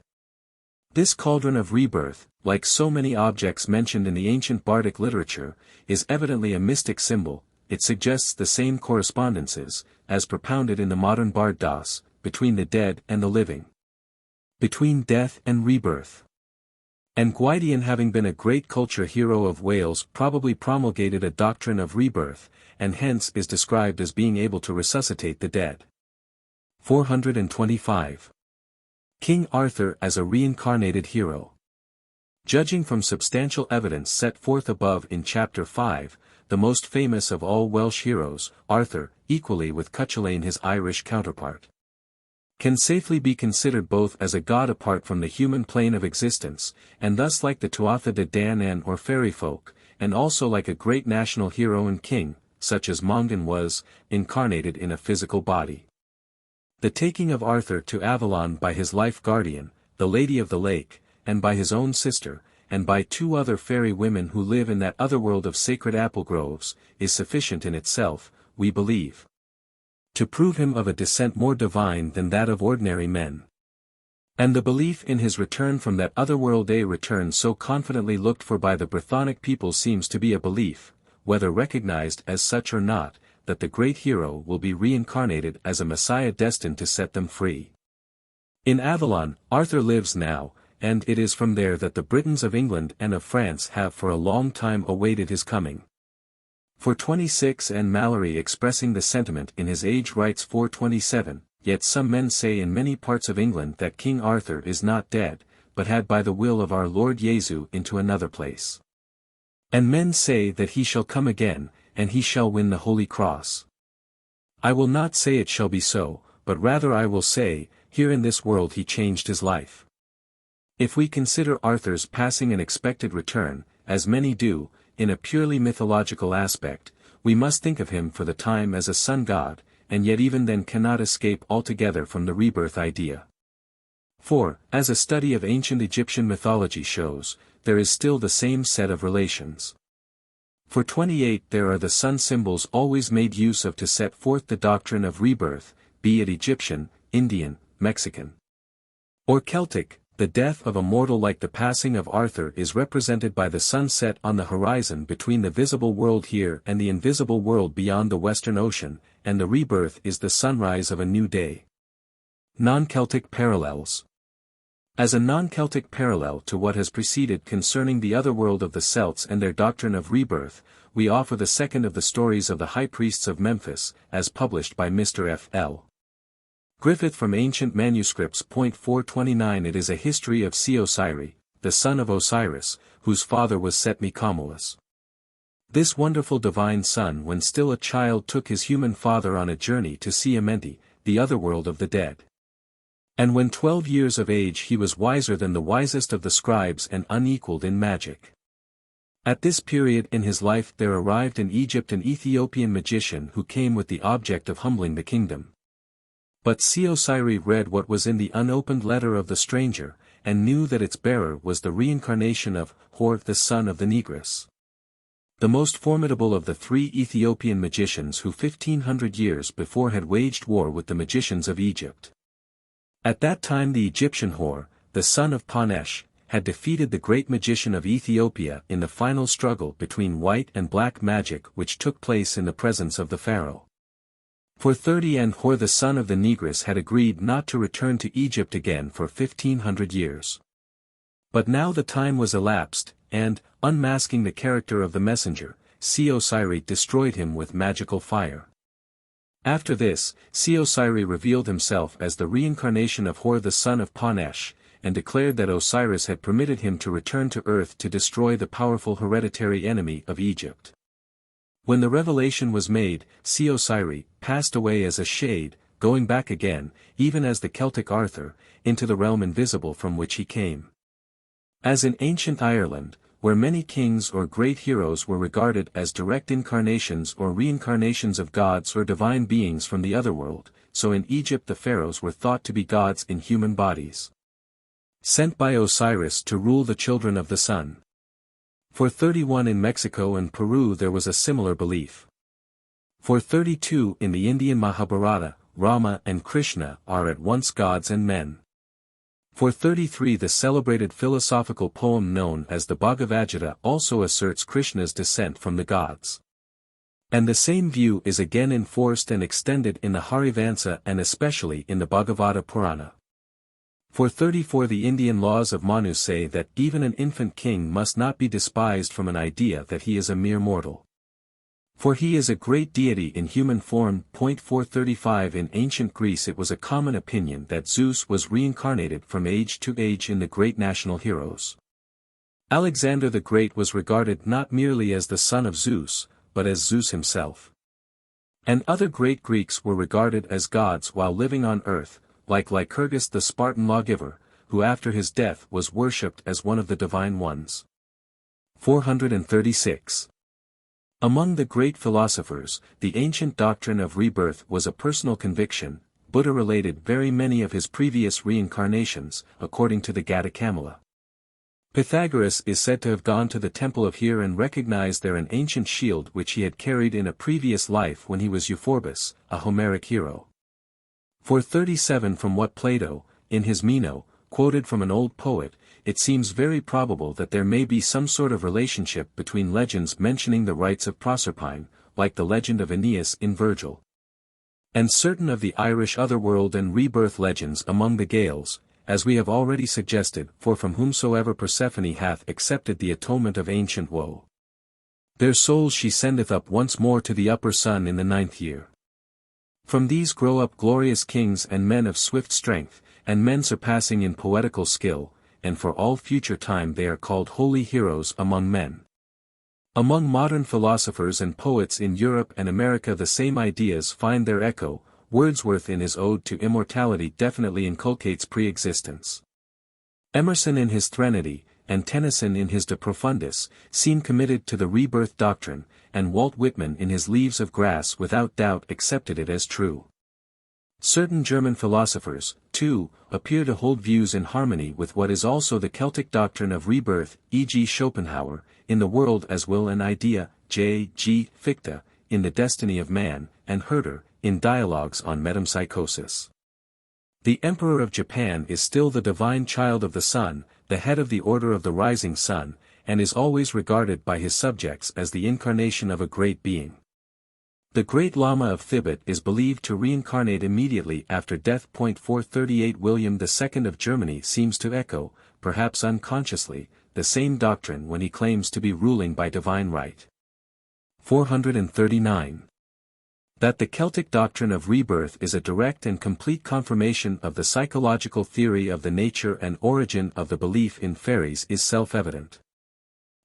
This cauldron of rebirth, like so many objects mentioned in the ancient bardic literature, is evidently a mystic symbol. It suggests the same correspondences, as propounded in the modern Bardas, between the dead and the living. Between death and rebirth. And Gwydion, having been a great culture hero of Wales, probably promulgated a doctrine of rebirth, and hence is described as being able to resuscitate the dead. 425. King Arthur as a reincarnated hero. Judging from substantial evidence set forth above in Chapter 5, the most famous of all Welsh heroes, Arthur, equally with Cuchulainn his Irish counterpart, can safely be considered both as a god apart from the human plane of existence, and thus like the Tuatha de Danann or fairy folk, and also like a great national hero and king, such as Mongan was, incarnated in a physical body. The taking of Arthur to Avalon by his life guardian, the Lady of the Lake, and by his own sister, and by 2 other fairy women who live in that otherworld of sacred apple groves, is sufficient in itself, we believe, to prove him of a descent more divine than that of ordinary men. And the belief in his return from that otherworld, a return so confidently looked for by the Brythonic people, seems to be a belief, whether recognized as such or not, that the great hero will be reincarnated as a Messiah destined to set them free. In Avalon, Arthur lives now, and it is from there that the Britons of England and of France have for a long time awaited his coming. For 26 and Mallory expressing the sentiment in his Age writes 427, yet some men say in many parts of England that King Arthur is not dead, but had by the will of our Lord Jesu into another place. And men say that he shall come again, and he shall win the Holy Cross. I will not say it shall be so, but rather I will say, here in this world he changed his life. If we consider Arthur's passing and expected return, as many do, in a purely mythological aspect, we must think of him for the time as a sun-god, and yet even then cannot escape altogether from the rebirth idea. For, as a study of ancient Egyptian mythology shows, there is still the same set of relations. For 28 there are the sun symbols always made use of to set forth the doctrine of rebirth, be it Egyptian, Indian, Mexican, or Celtic. The death of a mortal like the passing of Arthur is represented by the sun set on the horizon between the visible world here and the invisible world beyond the Western Ocean, and the rebirth is the sunrise of a new day. Non-Celtic parallels. As a non-Celtic parallel to what has preceded concerning the otherworld of the Celts and their doctrine of rebirth, we offer the second of the stories of the high priests of Memphis, as published by Mr. F. L. Griffith from Ancient Manuscripts. 429. It is a history of Seosiri, the son of Osiris, whose father was Setmikamoas. This wonderful divine son when still a child took his human father on a journey to see Amenti, the otherworld of the dead. And when 12 years of age he was wiser than the wisest of the scribes and unequaled in magic. At this period in his life there arrived in Egypt an Ethiopian magician who came with the object of humbling the kingdom. But Seosiri read what was in the unopened letter of the stranger, and knew that its bearer was the reincarnation of Hor the son of the Negress, the most formidable of the 3 Ethiopian magicians who 1500 years before had waged war with the magicians of Egypt. At that time the Egyptian Hor, the son of Panesh, had defeated the great magician of Ethiopia in the final struggle between white and black magic which took place in the presence of the pharaoh. For 30 and Hor the son of the Negress had agreed not to return to Egypt again for 1500 years. But now the time was elapsed, and, unmasking the character of the messenger, Seosiri destroyed him with magical fire. After this, Seosiri revealed himself as the reincarnation of Hor the son of Panesh, and declared that Osiris had permitted him to return to earth to destroy the powerful hereditary enemy of Egypt. When the revelation was made, Seosiri passed away as a shade, going back again, even as the Celtic Arthur, into the realm invisible from which he came. As in ancient Ireland, where many kings or great heroes were regarded as direct incarnations or reincarnations of gods or divine beings from the otherworld, so in Egypt the pharaohs were thought to be gods in human bodies, sent by Osiris to rule the children of the sun. For 31 in Mexico and Peru there was a similar belief. For 32 in the Indian Mahabharata, Rama and Krishna are at once gods and men. For 33 the celebrated philosophical poem known as the Bhagavad Gita also asserts Krishna's descent from the gods. And the same view is again enforced and extended in the Harivansa and especially in the Bhagavata Purana. For 34 the Indian laws of Manu say that even an infant king must not be despised from an idea that he is a mere mortal. For he is a great deity in human form. 435 In ancient Greece it was a common opinion that Zeus was reincarnated from age to age in the great national heroes. Alexander the Great was regarded not merely as the son of Zeus, but as Zeus himself. And other great Greeks were regarded as gods while living on earth, like Lycurgus the Spartan lawgiver, who after his death was worshipped as one of the divine ones. 436. Among the great philosophers, the ancient doctrine of rebirth was a personal conviction. Buddha related very many of his previous reincarnations, according to the Gata-Kamala. Pythagoras is said to have gone to the temple of Hir and recognized there an ancient shield which he had carried in a previous life when he was Euphorbus, a Homeric hero. 437 From what Plato, in his Meno, quoted from an old poet, it seems very probable that there may be some sort of relationship between legends mentioning the rites of Proserpine, like the legend of Aeneas in Virgil, and certain of the Irish Otherworld and Rebirth legends among the Gaels, as we have already suggested, for from whomsoever Persephone hath accepted the atonement of ancient woe, their souls she sendeth up once more to the upper sun in the 9th year. From these grow up glorious kings and men of swift strength, and men surpassing in poetical skill, and for all future time they are called holy heroes among men. Among modern philosophers and poets in Europe and America the same ideas find their echo. Wordsworth in his Ode to Immortality definitely inculcates pre-existence. Emerson in his Threnody, and Tennyson in his De Profundis, seem committed to the rebirth doctrine, and Walt Whitman in his Leaves of Grass without doubt accepted it as true. Certain German philosophers, too, appear to hold views in harmony with what is also the Celtic doctrine of rebirth, e.g. Schopenhauer, in The World as Will and Idea, J.G. Fichte, in The Destiny of Man, and Herder, in Dialogues on Metempsychosis. The Emperor of Japan is still the divine child of the sun, the head of the Order of the Rising Sun, and is always regarded by his subjects as the incarnation of a great being. The Great Lama of Thibet is believed to reincarnate immediately after death. 438 William II of Germany seems to echo, perhaps unconsciously, the same doctrine when he claims to be ruling by divine right. 439. That the Celtic doctrine of rebirth is a direct and complete confirmation of the psychological theory of the nature and origin of the belief in fairies is self-evident.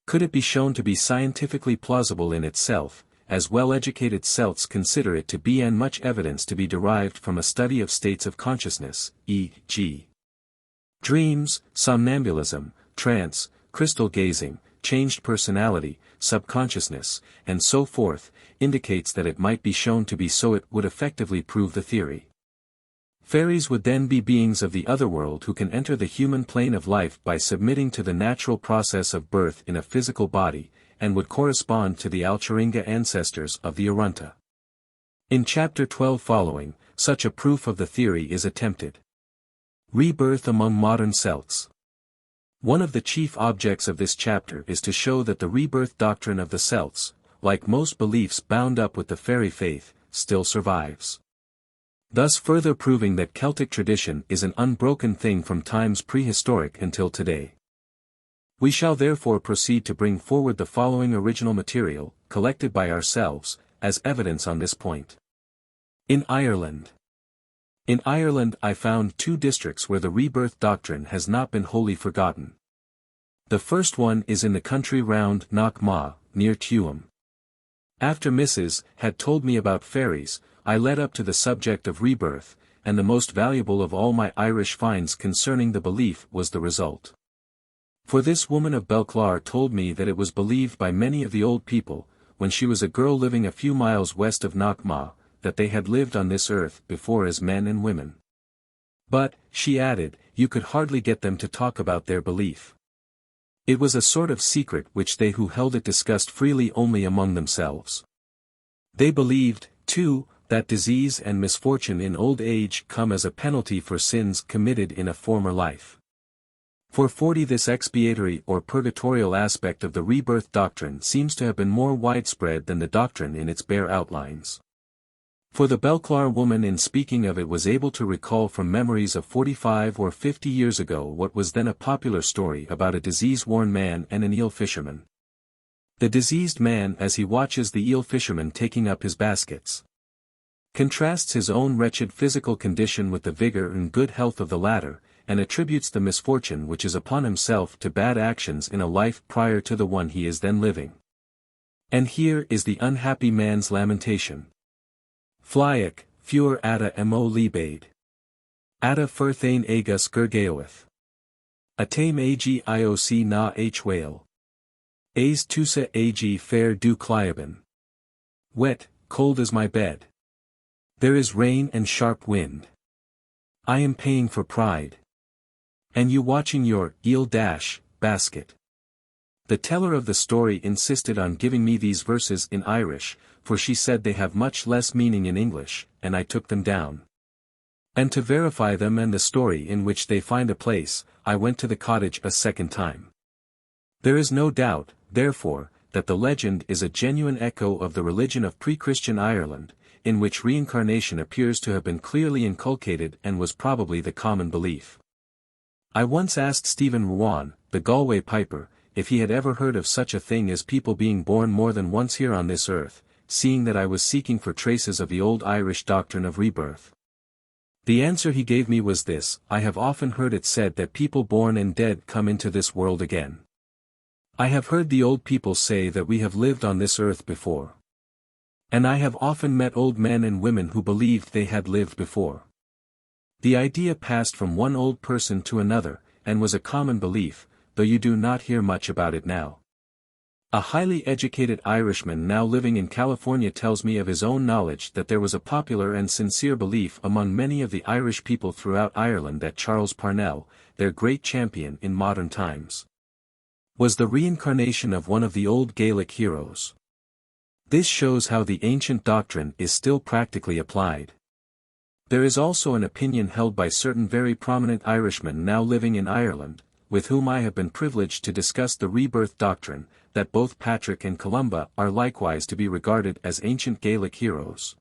Could it be shown to be scientifically plausible in itself, as well-educated Celts consider it to be, and much evidence to be derived from a study of states of consciousness, e.g. dreams, somnambulism, trance, crystal gazing, changed personality, subconsciousness, and so forth, indicates that it might be shown to be so. It would effectively prove the theory. Fairies would then be beings of the otherworld who can enter the human plane of life by submitting to the natural process of birth in a physical body, and would correspond to the Alcharinga ancestors of the Arunta. In Chapter 12 following, such a proof of the theory is attempted. Rebirth among modern Celts. One of the chief objects of this chapter is to show that the rebirth doctrine of the Celts, like most beliefs bound up with the fairy faith, still survives. Thus further proving that Celtic tradition is an unbroken thing from times prehistoric until today. We shall therefore proceed to bring forward the following original material, collected by ourselves, as evidence on this point. In Ireland. In Ireland I found 2 districts where the rebirth doctrine has not been wholly forgotten. The first one is in the country round Knockmaw, near Tuam. After Mrs. had told me about fairies, I led up to the subject of rebirth, and the most valuable of all my Irish finds concerning the belief was the result. For this woman of Belclar told me that it was believed by many of the old people, when she was a girl living a few miles west of Knockmaw, that they had lived on this earth before as men and women. But, she added, you could hardly get them to talk about their belief. It was a sort of secret which they who held it discussed freely only among themselves. They believed, too, that disease and misfortune in old age come as a penalty for sins committed in a former life. For 40 this expiatory or purgatorial aspect of the rebirth doctrine seems to have been more widespread than the doctrine in its bare outlines. For the Belclar woman in speaking of it was able to recall from memories of 45 or 50 years ago what was then a popular story about a disease-worn man and an eel fisherman. The diseased man, as he watches the eel fisherman taking up his baskets, contrasts his own wretched physical condition with the vigor and good health of the latter, and attributes the misfortune which is upon himself to bad actions in a life prior to the one he is then living. And here is the unhappy man's lamentation. Flyek, fur ada mo libade. Ada furthane agus gurgaoeth. Atame ag ioc na h whale. As tusa ag fair du cliaben. Wet, cold is my bed. There is rain and sharp wind. I am paying for pride. And you watching your basket. The teller of the story insisted on giving me these verses in Irish, for she said they have much less meaning in English, and I took them down. And to verify them and the story in which they find a place, I went to the cottage a second time. There is no doubt, therefore, that the legend is a genuine echo of the religion of pre-Christian Ireland, in which reincarnation appears to have been clearly inculcated and was probably the common belief. I once asked Stephen Rowan, the Galway piper, if he had ever heard of such a thing as people being born more than once here on this earth, seeing that I was seeking for traces of the old Irish doctrine of rebirth. The answer he gave me was this: I have often heard it said that people born and dead come into this world again. I have heard the old people say that we have lived on this earth before. And I have often met old men and women who believed they had lived before. The idea passed from one old person to another, and was a common belief, though you do not hear much about it now. A highly educated Irishman now living in California tells me of his own knowledge that there was a popular and sincere belief among many of the Irish people throughout Ireland that Charles Parnell, their great champion in modern times, was the reincarnation of one of the old Gaelic heroes. This shows how the ancient doctrine is still practically applied. There is also an opinion held by certain very prominent Irishmen now living in Ireland, with whom I have been privileged to discuss the rebirth doctrine, that both Patrick and Columba are likewise to be regarded as ancient Gaelic heroes,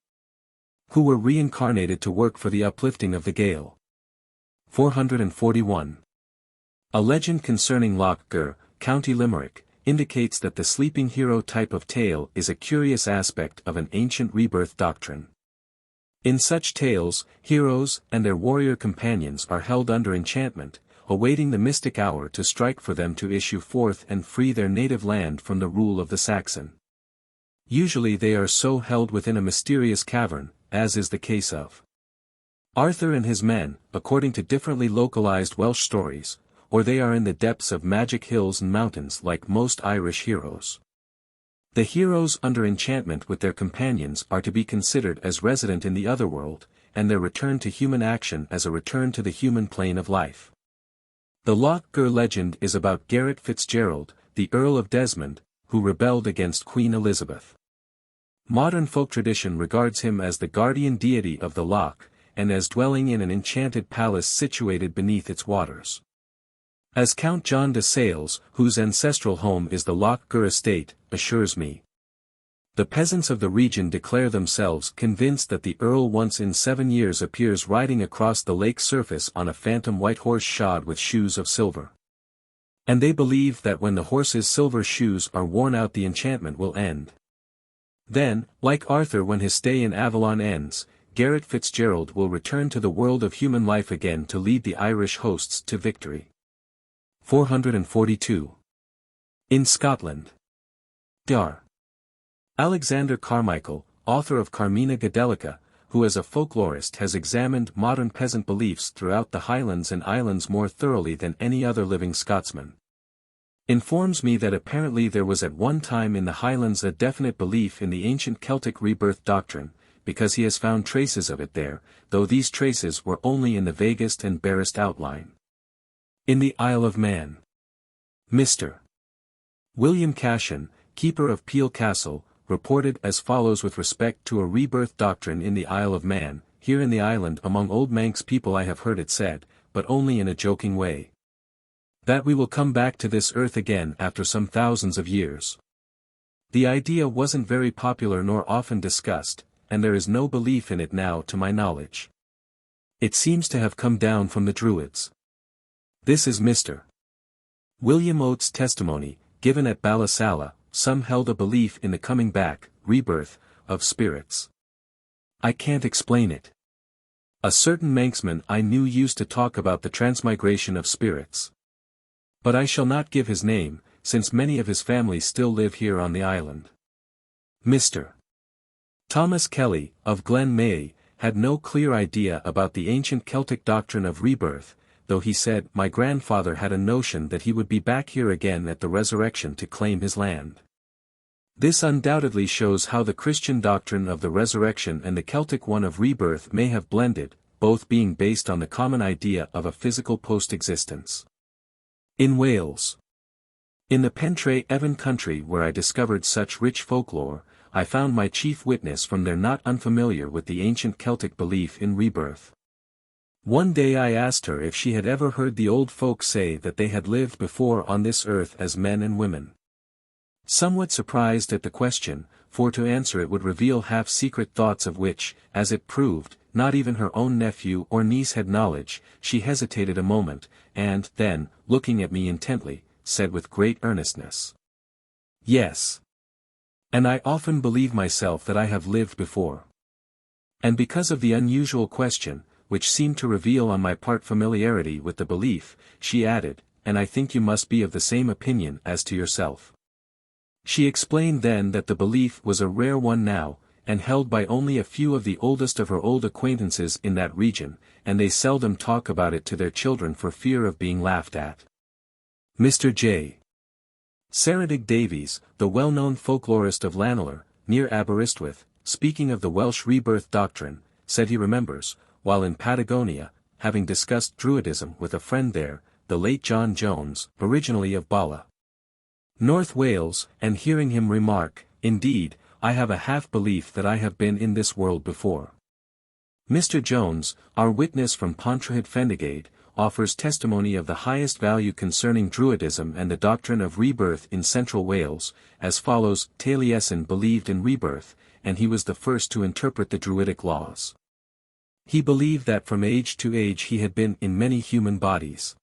who were reincarnated to work for the uplifting of the Gael. 441. A legend concerning Lough Gur, County Limerick, indicates that the sleeping hero type of tale is a curious aspect of an ancient rebirth doctrine. In such tales, heroes and their warrior companions are held under enchantment, awaiting the mystic hour to strike for them to issue forth and free their native land from the rule of the Saxon. Usually they are so held within a mysterious cavern, as is the case of Arthur and his men, according to differently localized Welsh stories, or they are in the depths of magic hills and mountains like most Irish heroes. The heroes under enchantment with their companions are to be considered as resident in the Otherworld, and their return to human action as a return to the human plane of life. The Lough Gur legend is about Garret Fitzgerald, the Earl of Desmond, who rebelled against Queen Elizabeth. Modern folk tradition regards him as the guardian deity of the loch, and as dwelling in an enchanted palace situated beneath its waters. As Count John de Sales, whose ancestral home is the Lough Gur estate, assures me, the peasants of the region declare themselves convinced that the Earl once in 7 years appears riding across the lake's surface on a phantom white horse shod with shoes of silver. And they believe that when the horse's silver shoes are worn out the enchantment will end. Then, like Arthur when his stay in Avalon ends, Garret Fitzgerald will return to the world of human life again to lead the Irish hosts to victory. 442. In Scotland. Dar. Alexander Carmichael, author of Carmina Gadelica, who as a folklorist has examined modern peasant beliefs throughout the Highlands and Islands more thoroughly than any other living Scotsman, informs me that apparently there was at one time in the Highlands a definite belief in the ancient Celtic rebirth doctrine, because he has found traces of it there, though these traces were only in the vaguest and barest outline. In the Isle of Man. Mr. William Cashin, keeper of Peel Castle, reported as follows with respect to a rebirth doctrine in the Isle of Man: here in the island among old Manx people I have heard it said, but only in a joking way, that we will come back to this earth again after some thousands of years. The idea wasn't very popular nor often discussed, and there is no belief in it now to my knowledge. It seems to have come down from the Druids. This is Mr. William Oates' testimony, given at Ballasalla. Some held a belief in the coming back, rebirth, of spirits. I can't explain it. A certain Manxman I knew used to talk about the transmigration of spirits. But I shall not give his name, since many of his family still live here on the island. Mr. Thomas Kelly, of Glen May, had no clear idea about the ancient Celtic doctrine of rebirth, though he said my grandfather had a notion that he would be back here again at the resurrection to claim his land. This undoubtedly shows how the Christian doctrine of the resurrection and the Celtic one of rebirth may have blended, both being based on the common idea of a physical post-existence. In Wales. In the Pentre Evans country where I discovered such rich folklore, I found my chief witness from there not unfamiliar with the ancient Celtic belief in rebirth. One day I asked her if she had ever heard the old folk say that they had lived before on this earth as men and women. Somewhat surprised at the question, for to answer it would reveal half-secret thoughts of which, as it proved, not even her own nephew or niece had knowledge, she hesitated a moment, and then, looking at me intently, said with great earnestness, "Yes. And I often believe myself that I have lived before." And because of the unusual question, which seemed to reveal on my part familiarity with the belief, she added, "And I think you must be of the same opinion as to yourself." She explained then that the belief was a rare one now, and held by only a few of the oldest of her old acquaintances in that region, and they seldom talk about it to their children for fear of being laughed at. Mr. J. Saradig Davies, the well-known folklorist of Llanelor, near Aberystwyth, speaking of the Welsh rebirth doctrine, said he remembers, while in Patagonia, having discussed Druidism with a friend there, the late John Jones, originally of Bala, North Wales, and hearing him remark, "Indeed, I have a half-belief that I have been in this world before." Mr. Jones, our witness from Pontrahyd Fendigade, offers testimony of the highest value concerning Druidism and the doctrine of rebirth in Central Wales, as follows: Taliesin believed in rebirth, and he was the first to interpret the Druidic laws. He believed that from age to age he had been in many human bodies.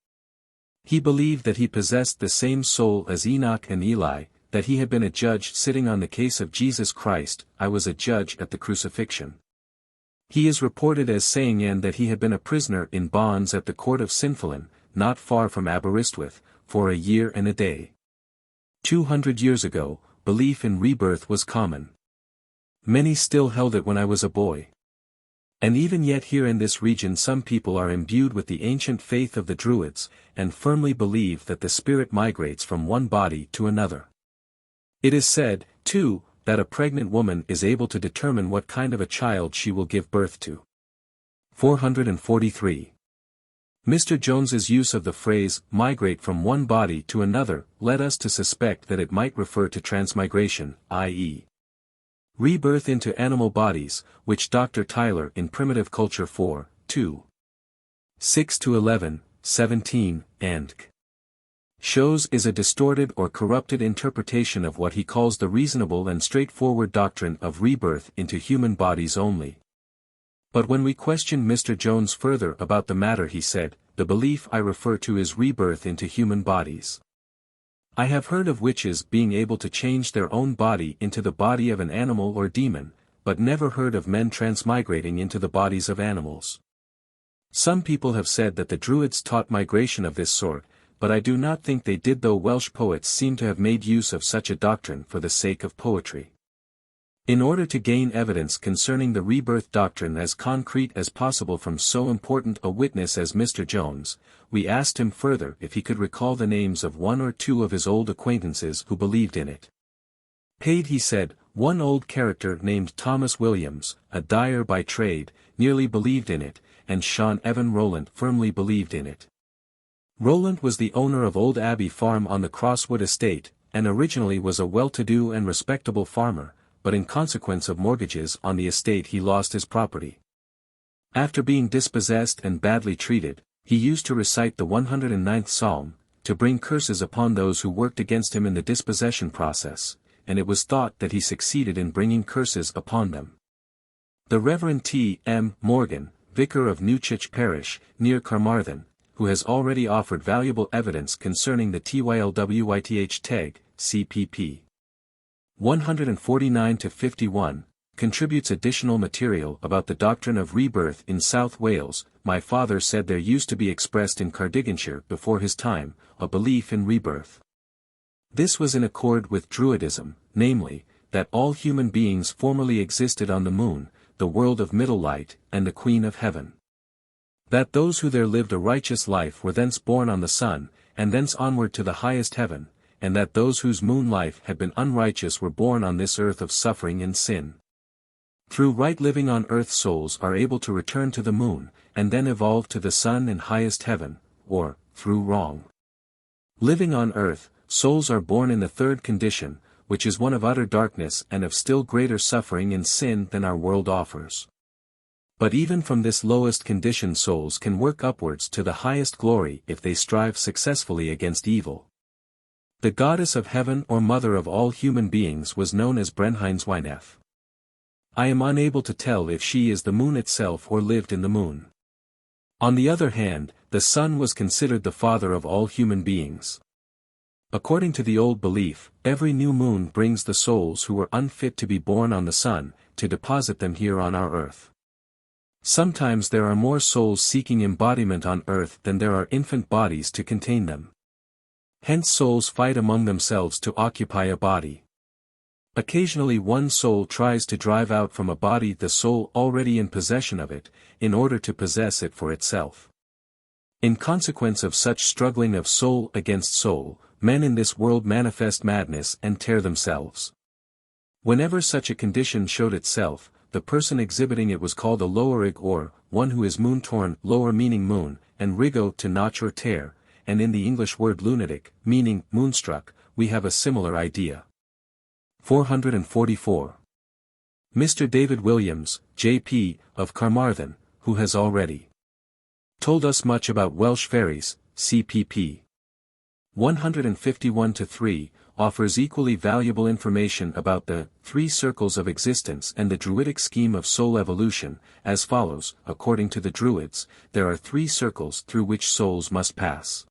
He believed that he possessed the same soul as Enoch and Eli, that he had been a judge sitting on the case of Jesus Christ, I was a judge at the crucifixion. He is reported as saying and that he had been a prisoner in bonds at the court of Sinfalin, not far from Aberystwyth, for a year and a day. 200 years ago, belief in rebirth was common. Many still held it when I was a boy. And even yet here in this region some people are imbued with the ancient faith of the Druids, and firmly believe that the spirit migrates from one body to another. It is said, too, that a pregnant woman is able to determine what kind of a child she will give birth to. 443. Mr. Jones's use of the phrase, migrate from one body to another, led us to suspect that it might refer to transmigration, i.e., rebirth into animal bodies, which Dr. Tyler in Primitive Culture 4, 2. 6-11, 17, and shows is a distorted or corrupted interpretation of what he calls the reasonable and straightforward doctrine of rebirth into human bodies only. But when we questioned Mr. Jones further about the matter he said, the belief I refer to is rebirth into human bodies. I have heard of witches being able to change their own body into the body of an animal or demon, but never heard of men transmigrating into the bodies of animals. Some people have said that the Druids taught migration of this sort, but I do not think they did, though Welsh poets seem to have made use of such a doctrine for the sake of poetry. In order to gain evidence concerning the rebirth doctrine as concrete as possible from so important a witness as Mr. Jones, we asked him further if he could recall the names of one or two of his old acquaintances who believed in it. Paid, he said, one old character named Thomas Williams, a dyer by trade, nearly believed in it, and Sean Evan Rowland firmly believed in it. Rowland was the owner of Old Abbey Farm on the Crosswood estate, and originally was a well-to-do and respectable farmer, but in consequence of mortgages on the estate he lost his property. After being dispossessed and badly treated, he used to recite the 109th Psalm, to bring curses upon those who worked against him in the dispossession process, and it was thought that he succeeded in bringing curses upon them. The Reverend T. M. Morgan, vicar of Newchurch Parish, near Carmarthen, who has already offered valuable evidence concerning the Tylwyth Teg, CPP. 149-51, contributes additional material about the doctrine of rebirth in South Wales. My father said there used to be expressed in Cardiganshire before his time, a belief in rebirth. This was in accord with Druidism, namely, that all human beings formerly existed on the moon, the world of middle light, and the Queen of Heaven. That those who there lived a righteous life were thence born on the sun, and thence onward to the highest heaven, and that those whose moon life had been unrighteous were born on this earth of suffering and sin. Through right living on earth souls are able to return to the moon, and then evolve to the sun and highest heaven, or, through wrong living on earth, souls are born in the third condition, which is one of utter darkness and of still greater suffering and sin than our world offers. But even from this lowest condition souls can work upwards to the highest glory if they strive successfully against evil. The goddess of heaven or mother of all human beings was known as Evans-Wentz. I am unable to tell if she is the moon itself or lived in the moon. On the other hand, the sun was considered the father of all human beings. According to the old belief, every new moon brings the souls who were unfit to be born on the sun, to deposit them here on our earth. Sometimes there are more souls seeking embodiment on earth than there are infant bodies to contain them. Hence souls fight among themselves to occupy a body. Occasionally one soul tries to drive out from a body the soul already in possession of it, in order to possess it for itself. In consequence of such struggling of soul against soul, men in this world manifest madness and tear themselves. Whenever such a condition showed itself, the person exhibiting it was called a lowerig or, one who is moon-torn, lower meaning moon, and rigo to notch or tear, and in the English word lunatic, meaning moonstruck, we have a similar idea. 444. Mr. David Williams, J.P., of Carmarthen, who has already told us much about Welsh fairies, CPP. 151-3, offers equally valuable information about the 3 circles of existence and the Druidic scheme of soul evolution, as follows. According to the Druids, there are 3 circles through which souls must pass.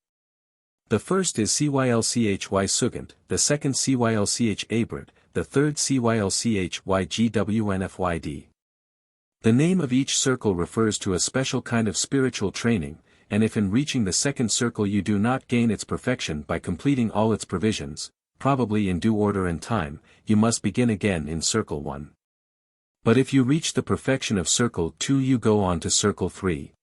The first is Cylchy Sugant, the second Cylchy Abrid, the third Cylchy Gwnfyd. The name of each circle refers to a special kind of spiritual training, and if in reaching the second circle you do not gain its perfection by completing all its provisions, probably in due order and time, you must begin again in circle 1. But if you reach the perfection of circle 2 you go on to circle 3.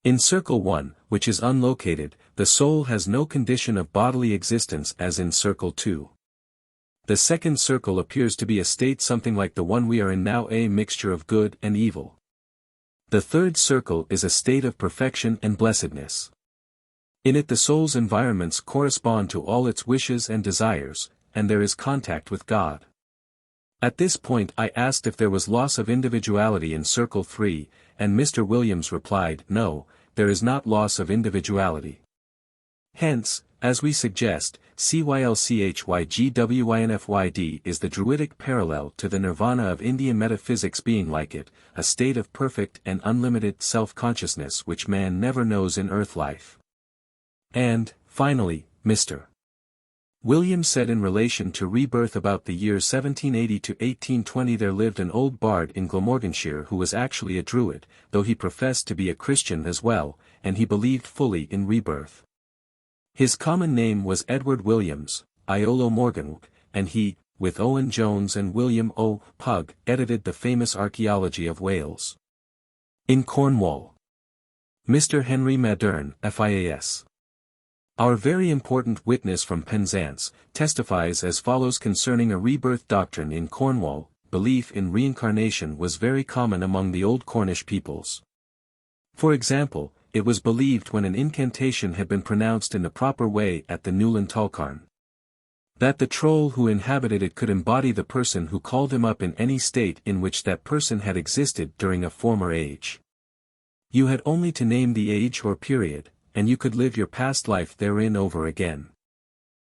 In circle 1, which is unlocated, the soul has no condition of bodily existence as in circle 2. The second circle appears to be a state something like the one we are in now, a mixture of good and evil. The third circle is a state of perfection and blessedness. In it the soul's environments correspond to all its wishes and desires, and there is contact with God. At this point I asked if there was loss of individuality in circle 3, and Mr. Williams replied, no, there is not loss of individuality. Hence, as we suggest, Cylchy Gwnfyd is the Druidic parallel to the nirvana of Indian metaphysics, being like it, a state of perfect and unlimited self-consciousness which man never knows in earth life. And, finally, Mr. Williams said in relation to rebirth about the year 1780 to 1820 there lived an old bard in Glamorganshire who was actually a Druid, though he professed to be a Christian as well, and he believed fully in rebirth. His common name was Edward Williams, Iolo Morganwg, and he, with Owen Jones and William O. Pugh, edited the famous Archaeology of Wales. In Cornwall. Mr. Henry Madern, FAIRIES. Our very important witness from Penzance, testifies as follows concerning a rebirth doctrine in Cornwall. Belief in reincarnation was very common among the old Cornish peoples. For example, it was believed when an incantation had been pronounced in the proper way at the Newlyn Tulkarn, that the troll who inhabited it could embody the person who called him up in any state in which that person had existed during a former age. You had only to name the age or period, and you could live your past life therein over again.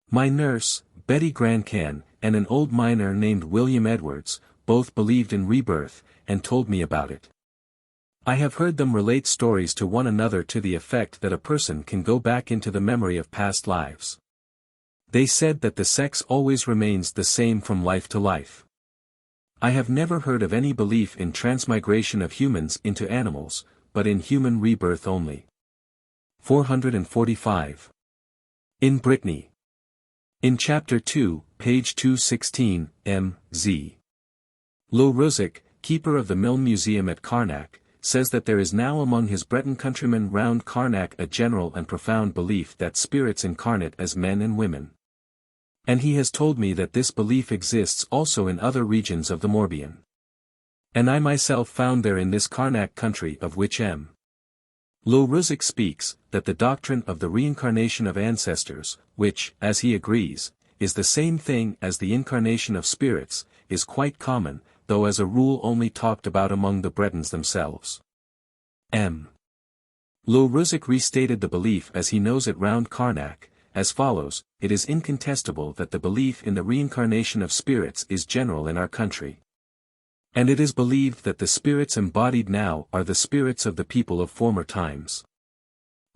My nurse, Betty Grancan, and an old miner named William Edwards, both believed in rebirth, and told me about it. I have heard them relate stories to one another to the effect that a person can go back into the memory of past lives. They said that the sex always remains the same from life to life. I have never heard of any belief in transmigration of humans into animals, but in human rebirth only. 445. In Brittany. In Chapter 2, page 216, M.Z. Le Ruzic, keeper of the Milne Museum at Carnac, says that there is now among his Breton countrymen round Carnac a general and profound belief that spirits incarnate as men and women. And he has told me that this belief exists also in other regions of the Morbihan. And I myself found there in this Carnac country of which M. Le Ruzic speaks, that the doctrine of the reincarnation of ancestors, which, as he agrees, is the same thing as the incarnation of spirits, is quite common, though as a rule only talked about among the Bretons themselves. M. Le Ruzic restated the belief as he knows it round Carnac, as follows: it is incontestable that the belief in the reincarnation of spirits is general in our country. And it is believed that the spirits embodied now are the spirits of the people of former times.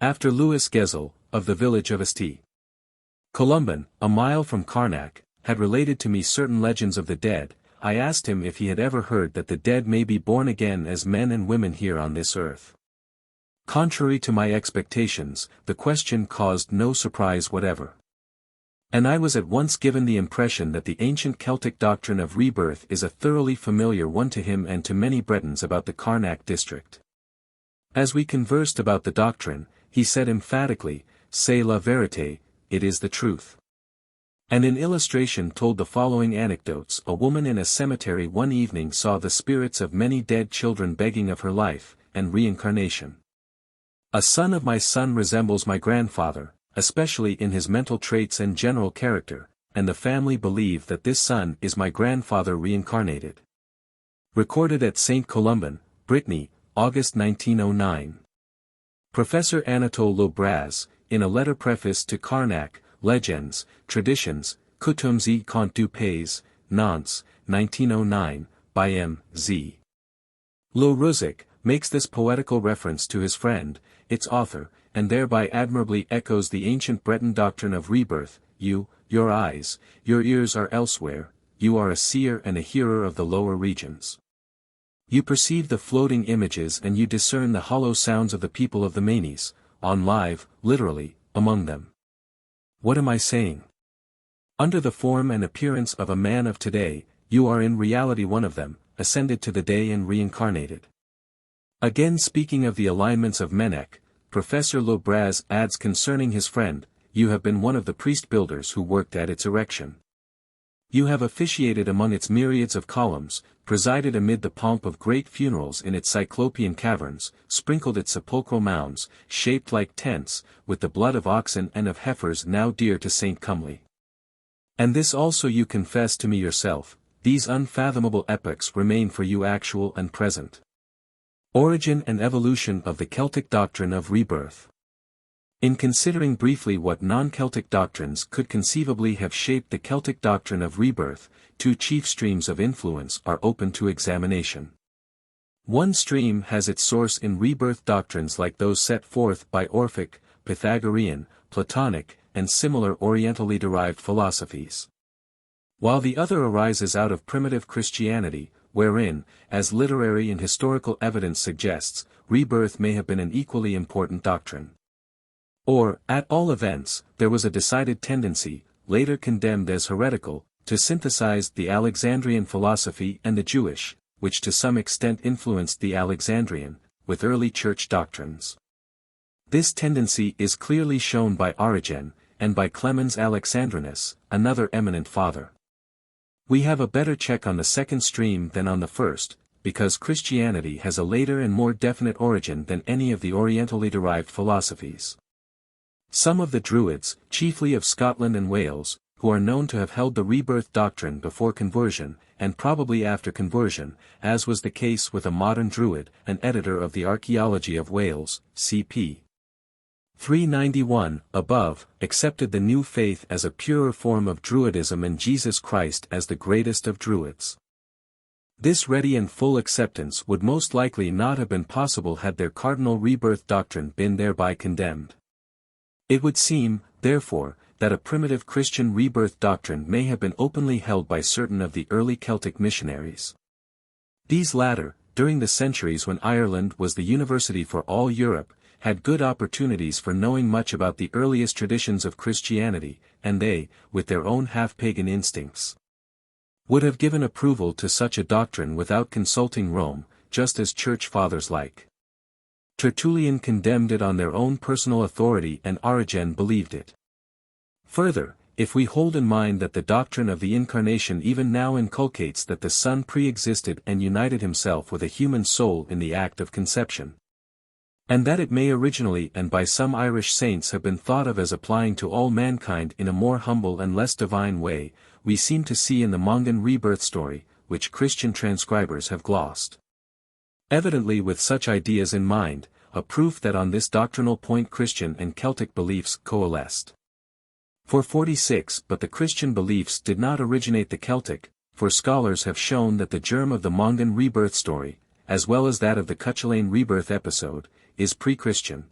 After Louis Gezel, of the village of St. Columban, a mile from Carnac, had related to me certain legends of the dead, I asked him if he had ever heard that the dead may be born again as men and women here on this earth. Contrary to my expectations, the question caused no surprise whatever. And I was at once given the impression that the ancient Celtic doctrine of rebirth is a thoroughly familiar one to him and to many Bretons about the Carnac district. As we conversed about the doctrine, he said emphatically, "C'est la vérité, it is the truth." And in illustration told the following anecdotes: a woman in a cemetery one evening saw the spirits of many dead children begging of her life, and reincarnation. "A son of my son resembles my grandfather, especially in his mental traits and general character, and the family believe that this son is my grandfather reincarnated." Recorded at St. Columban, Brittany, August 1909. Professor Anatole Lobraz, in a letter preface to Carnac, Legends, Traditions, Coutumes et Contes du Pays, Nantes, 1909, by M.Z. Le Ruzic, makes this poetical reference to his friend, its author, and thereby admirably echoes the ancient Breton doctrine of rebirth: your eyes, your ears are elsewhere, you are a seer and a hearer of the lower regions. You perceive the floating images and you discern the hollow sounds of the people of the Manes, on live, literally, among them. What am I saying? Under the form and appearance of a man of today, you are in reality one of them, ascended to the day and reincarnated. Again, speaking of the alignments of Menec, Professor Lobraz adds concerning his friend, "You have been one of the priest-builders who worked at its erection. You have officiated among its myriads of columns, presided amid the pomp of great funerals in its cyclopean caverns, sprinkled its sepulchral mounds, shaped like tents, with the blood of oxen and of heifers now dear to St. Cumley. And this also you confess to me yourself, these unfathomable epochs remain for you actual and present." Origin and evolution of the Celtic doctrine of rebirth. In considering briefly what non-Celtic doctrines could conceivably have shaped the Celtic doctrine of rebirth, two chief streams of influence are open to examination. One stream has its source in rebirth doctrines like those set forth by Orphic, Pythagorean, Platonic, and similar Orientally derived philosophies. While the other arises out of primitive Christianity, wherein, as literary and historical evidence suggests, rebirth may have been an equally important doctrine. Or, at all events, there was a decided tendency, later condemned as heretical, to synthesize the Alexandrian philosophy and the Jewish, which to some extent influenced the Alexandrian, with early church doctrines. This tendency is clearly shown by Origen, and by Clemens Alexandrinus, another eminent father. We have a better check on the second stream than on the first, because Christianity has a later and more definite origin than any of the Orientally derived philosophies. Some of the Druids, chiefly of Scotland and Wales, who are known to have held the rebirth doctrine before conversion, and probably after conversion, as was the case with a modern Druid, an editor of the Archaeology of Wales, c.p. 391, above, accepted the new faith as a purer form of Druidism and Jesus Christ as the greatest of Druids. This ready and full acceptance would most likely not have been possible had their cardinal rebirth doctrine been thereby condemned. It would seem, therefore, that a primitive Christian rebirth doctrine may have been openly held by certain of the early Celtic missionaries. These latter, during the centuries when Ireland was the university for all Europe, had good opportunities for knowing much about the earliest traditions of Christianity, and they, with their own half-pagan instincts, would have given approval to such a doctrine without consulting Rome, just as church fathers like Tertullian condemned it on their own personal authority and Origen believed it. Further, if we hold in mind that the doctrine of the Incarnation even now inculcates that the Son pre-existed and united himself with a human soul in the act of conception, and that it may originally and by some Irish saints have been thought of as applying to all mankind in a more humble and less divine way, we seem to see in the Mongan rebirth story, which Christian transcribers have glossed, evidently with such ideas in mind, a proof that on this doctrinal point Christian and Celtic beliefs coalesced. For 46 But the Christian beliefs did not originate the Celtic, for scholars have shown that the germ of the Mongan rebirth story, as well as that of the Cuchulainn rebirth episode, is pre-Christian,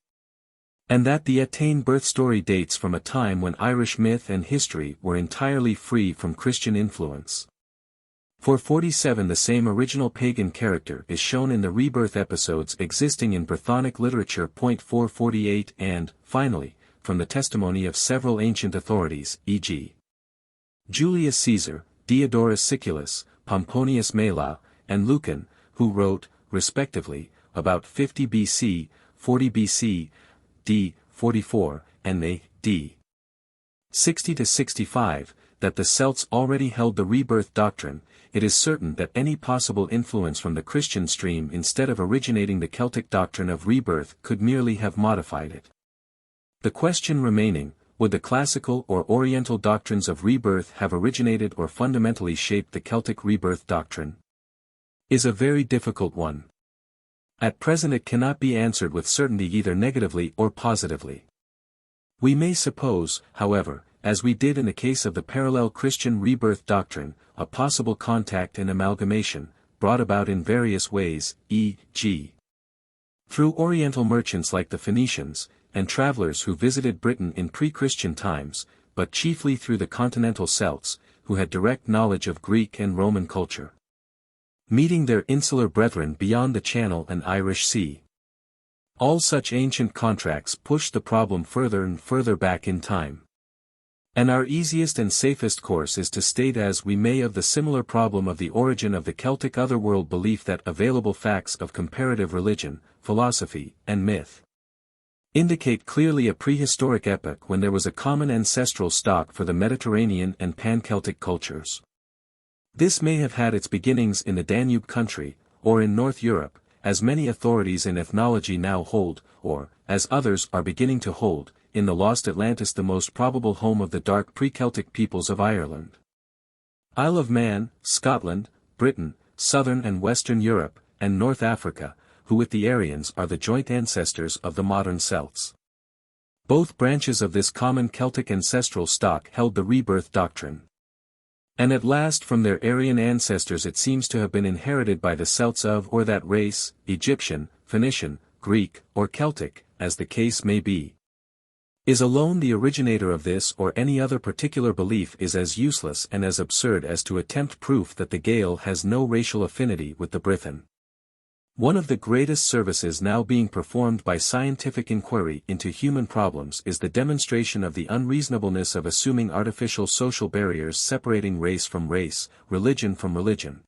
and that the Etain birth story dates from a time when Irish myth and history were entirely free from Christian influence. For 47 the same original pagan character is shown in the rebirth episodes existing in Brythonic literature. 448 and, finally, from the testimony of several ancient authorities, e.g. Julius Caesar, Diodorus Siculus, Pomponius Mela, and Lucan, who wrote, respectively, about 50 BC, 40 BC, d. 44, and a.d. 60 to 65, that the Celts already held the rebirth doctrine. It is certain that any possible influence from the Christian stream instead of originating the Celtic doctrine of rebirth could merely have modified it. The question remaining, would the classical or Oriental doctrines of rebirth have originated or fundamentally shaped the Celtic rebirth doctrine, is a very difficult one. At present it cannot be answered with certainty either negatively or positively. We may suppose, however, as we did in the case of the parallel Christian rebirth doctrine, a possible contact and amalgamation, brought about in various ways, e.g. through Oriental merchants like the Phoenicians, and travelers who visited Britain in pre-Christian times, but chiefly through the continental Celts, who had direct knowledge of Greek and Roman culture, meeting their insular brethren beyond the Channel and Irish Sea. All such ancient contracts pushed the problem further and further back in time. And our easiest and safest course is to state as we may of the similar problem of the origin of the Celtic otherworld belief that available facts of comparative religion, philosophy, and myth indicate clearly a prehistoric epoch when there was a common ancestral stock for the Mediterranean and pan-Celtic cultures. This may have had its beginnings in the Danube country, or in North Europe, as many authorities in ethnology now hold, or, as others are beginning to hold, in the lost Atlantis, the most probable home of the dark pre-Celtic peoples of Ireland, Isle of Man, Scotland, Britain, southern and western Europe, and North Africa, who with the Aryans are the joint ancestors of the modern Celts. Both branches of this common Celtic ancestral stock held the rebirth doctrine. And at last from their Aryan ancestors it seems to have been inherited by the Celts of or that race, Egyptian, Phoenician, Greek, or Celtic, as the case may be. Is alone the originator of this or any other particular belief is as useless and as absurd as to attempt proof that the Gael has no racial affinity with the Brython. One of the greatest services now being performed by scientific inquiry into human problems is the demonstration of the unreasonableness of assuming artificial social barriers separating race from race, religion from religion,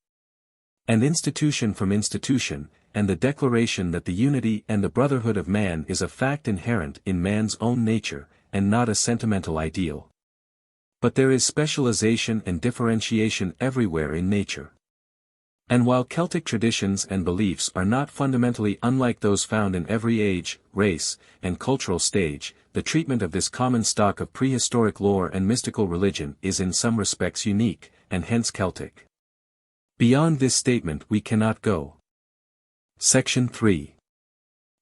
and institution from institution, and the declaration that the unity and the brotherhood of man is a fact inherent in man's own nature, and not a sentimental ideal. But there is specialization and differentiation everywhere in nature. And while Celtic traditions and beliefs are not fundamentally unlike those found in every age, race, and cultural stage, the treatment of this common stock of prehistoric lore and mystical religion is in some respects unique, and hence Celtic. Beyond this statement we cannot go. Section 3.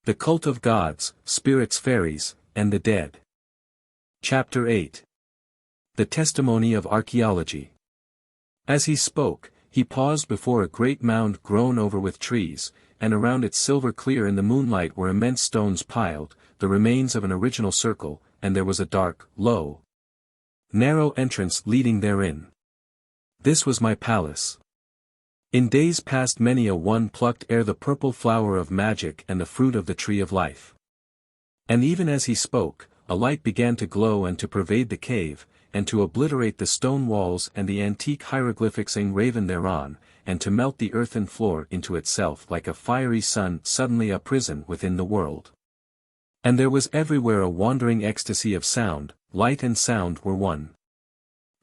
The Cult of Gods, Spirits, Fairies, and the Dead. Chapter 8. The Testimony of Archaeology. As he spoke, he paused before a great mound grown over with trees, and around it silver clear in the moonlight were immense stones piled, the remains of an original circle, and there was a dark, low narrow entrance leading therein. This was my palace. In days past many a one plucked ere the purple flower of magic and the fruit of the tree of life. And even as he spoke, a light began to glow and to pervade the cave, and to obliterate the stone walls and the antique hieroglyphics engraven thereon, and to melt the earthen floor into itself like a fiery sun suddenly uprisen within the world. And there was everywhere a wandering ecstasy of sound, light and sound were one.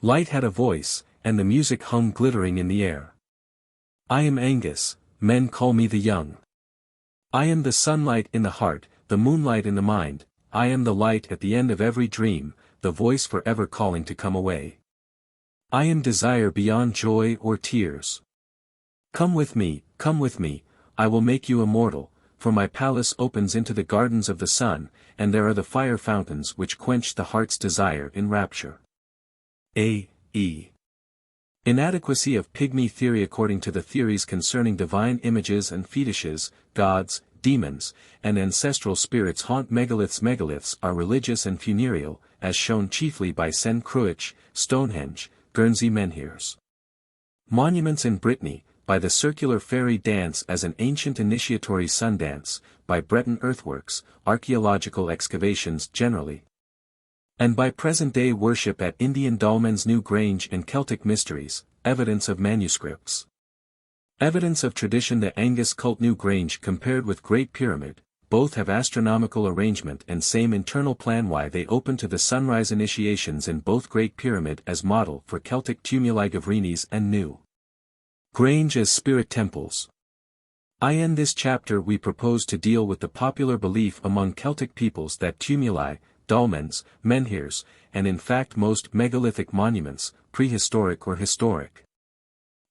Light had a voice, and the music hung glittering in the air. I am Angus, men call me the young. I am the sunlight in the heart, the moonlight in the mind, I am the light at the end of every dream, the voice forever calling to come away. I am desire beyond joy or tears. Come with me, I will make you immortal, for my palace opens into the gardens of the sun, and there are the fire fountains which quench the heart's desire in rapture. A.E. Inadequacy of pygmy theory. According to the theories concerning divine images and fetishes, gods, demons, and ancestral spirits haunt megaliths. Megaliths are religious and funereal, as shown chiefly by St. Cruach, Stonehenge, Guernsey menhirs. Monuments in Brittany, by the circular fairy dance as an ancient initiatory sun dance, by Breton earthworks, archaeological excavations generally, and by present-day worship at Indian Dolmen's New Grange and Celtic mysteries, evidence of manuscripts. Evidence of tradition. The Angus cult New Grange compared with Great Pyramid, both have astronomical arrangement and same internal plan. Why they open to the sunrise initiations in both Great Pyramid as model for Celtic tumuli Divinities and New Grange as spirit temples. In this chapter we propose to deal with the popular belief among Celtic peoples that tumuli, dolmens, menhirs, and in fact most megalithic monuments, prehistoric or historic,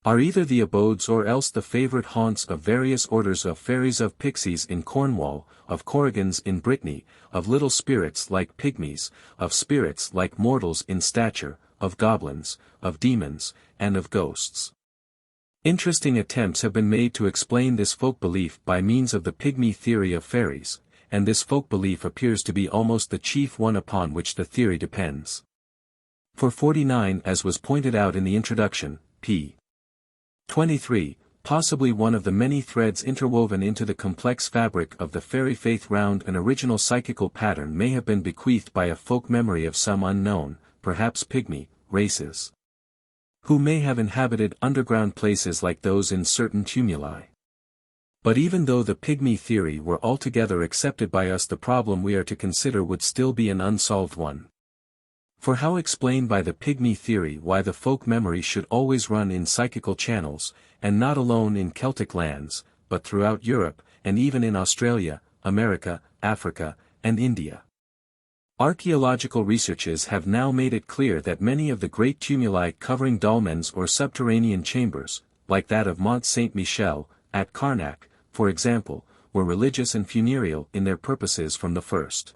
are either the abodes or else the favorite haunts of various orders of fairies, of pixies in Cornwall, of corrigans in Brittany, of little spirits like pygmies, of spirits like mortals in stature, of goblins, of demons, and of ghosts. Interesting attempts have been made to explain this folk belief by means of the pygmy theory of fairies, and this folk belief appears to be almost the chief one upon which the theory depends. For 49, as was pointed out in the introduction, p. 23, possibly one of the many threads interwoven into the complex fabric of the fairy faith round an original psychical pattern may have been bequeathed by a folk memory of some unknown, perhaps pygmy, races, who may have inhabited underground places like those in certain tumuli. But even though the pygmy theory were altogether accepted by us, the problem we are to consider would still be an unsolved one. For how explain by the pygmy theory why the folk memory should always run in psychical channels, and not alone in Celtic lands, but throughout Europe, and even in Australia, America, Africa, and India? Archaeological researches have now made it clear that many of the great tumuli covering dolmens or subterranean chambers, like that of Mont Saint-Michel, at Carnac, for example, were religious and funereal in their purposes from the first.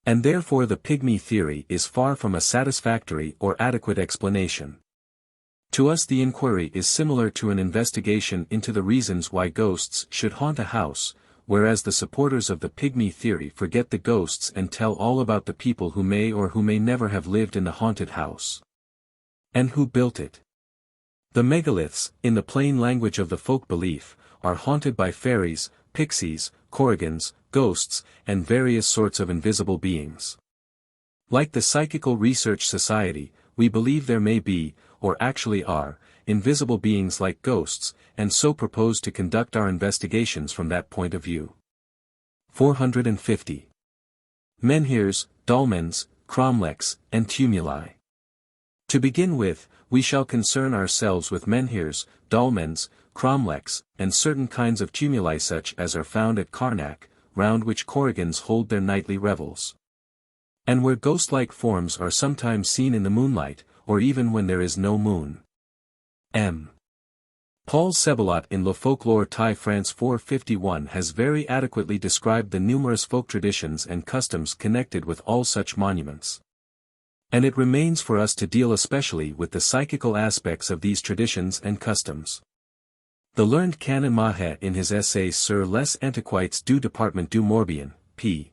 And therefore the pygmy theory is far from a satisfactory or adequate explanation. To us the inquiry is similar to an investigation into the reasons why ghosts should haunt a house, whereas the supporters of the pygmy theory forget the ghosts and tell all about the people who may or who may never have lived in the haunted house. And who built it. The megaliths, in the plain language of the folk belief, are haunted by fairies, pixies, corrigans, ghosts, and various sorts of invisible beings. Like the Psychical Research Society, we believe there may be, or actually are, invisible beings like ghosts, and so propose to conduct our investigations from that point of view. 450. Menhirs, dolmens, cromlechs, and tumuli. To begin with, we shall concern ourselves with menhirs, dolmens, cromlechs, and certain kinds of tumuli such as are found at Carnac, round which corrigans hold their nightly revels. And where ghost-like forms are sometimes seen in the moonlight, or even when there is no moon. M. Paul Sebelot in Le Folklore Thai France 451 has very adequately described the numerous folk traditions and customs connected with all such monuments. And it remains for us to deal especially with the psychical aspects of these traditions and customs. The learned Canon Mahe in his essay Sur les Antiquités du Département du Morbihan, p.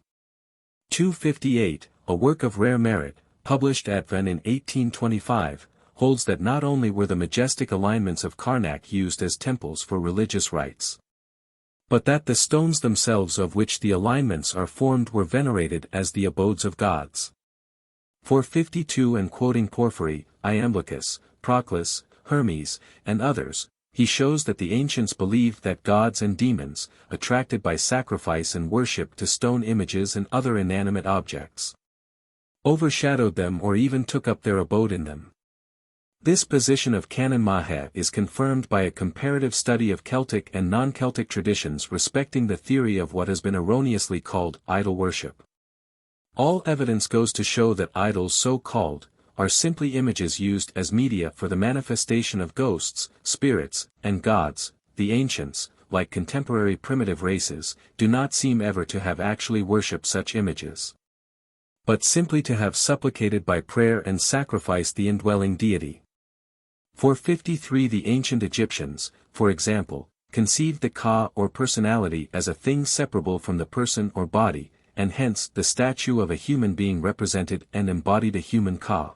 258, a work of rare merit, published at Van in 1825, holds that not only were the majestic alignments of Karnak used as temples for religious rites, but that the stones themselves of which the alignments are formed were venerated as the abodes of gods. 452 and quoting Porphyry, Iamblichus, Proclus, Hermes, and others, he shows that the ancients believed that gods and demons, attracted by sacrifice and worship to stone images and other inanimate objects, overshadowed them or even took up their abode in them. This position of Canon Mahe is confirmed by a comparative study of Celtic and non-Celtic traditions respecting the theory of what has been erroneously called idol worship. All evidence goes to show that idols so called are simply images used as media for the manifestation of ghosts, spirits, and gods. The ancients, like contemporary primitive races, do not seem ever to have actually worshipped such images, but simply to have supplicated by prayer and sacrificed the indwelling deity. 453 The ancient Egyptians, for example, conceived the Ka or personality as a thing separable from the person or body, and hence the statue of a human being represented and embodied a human Ka.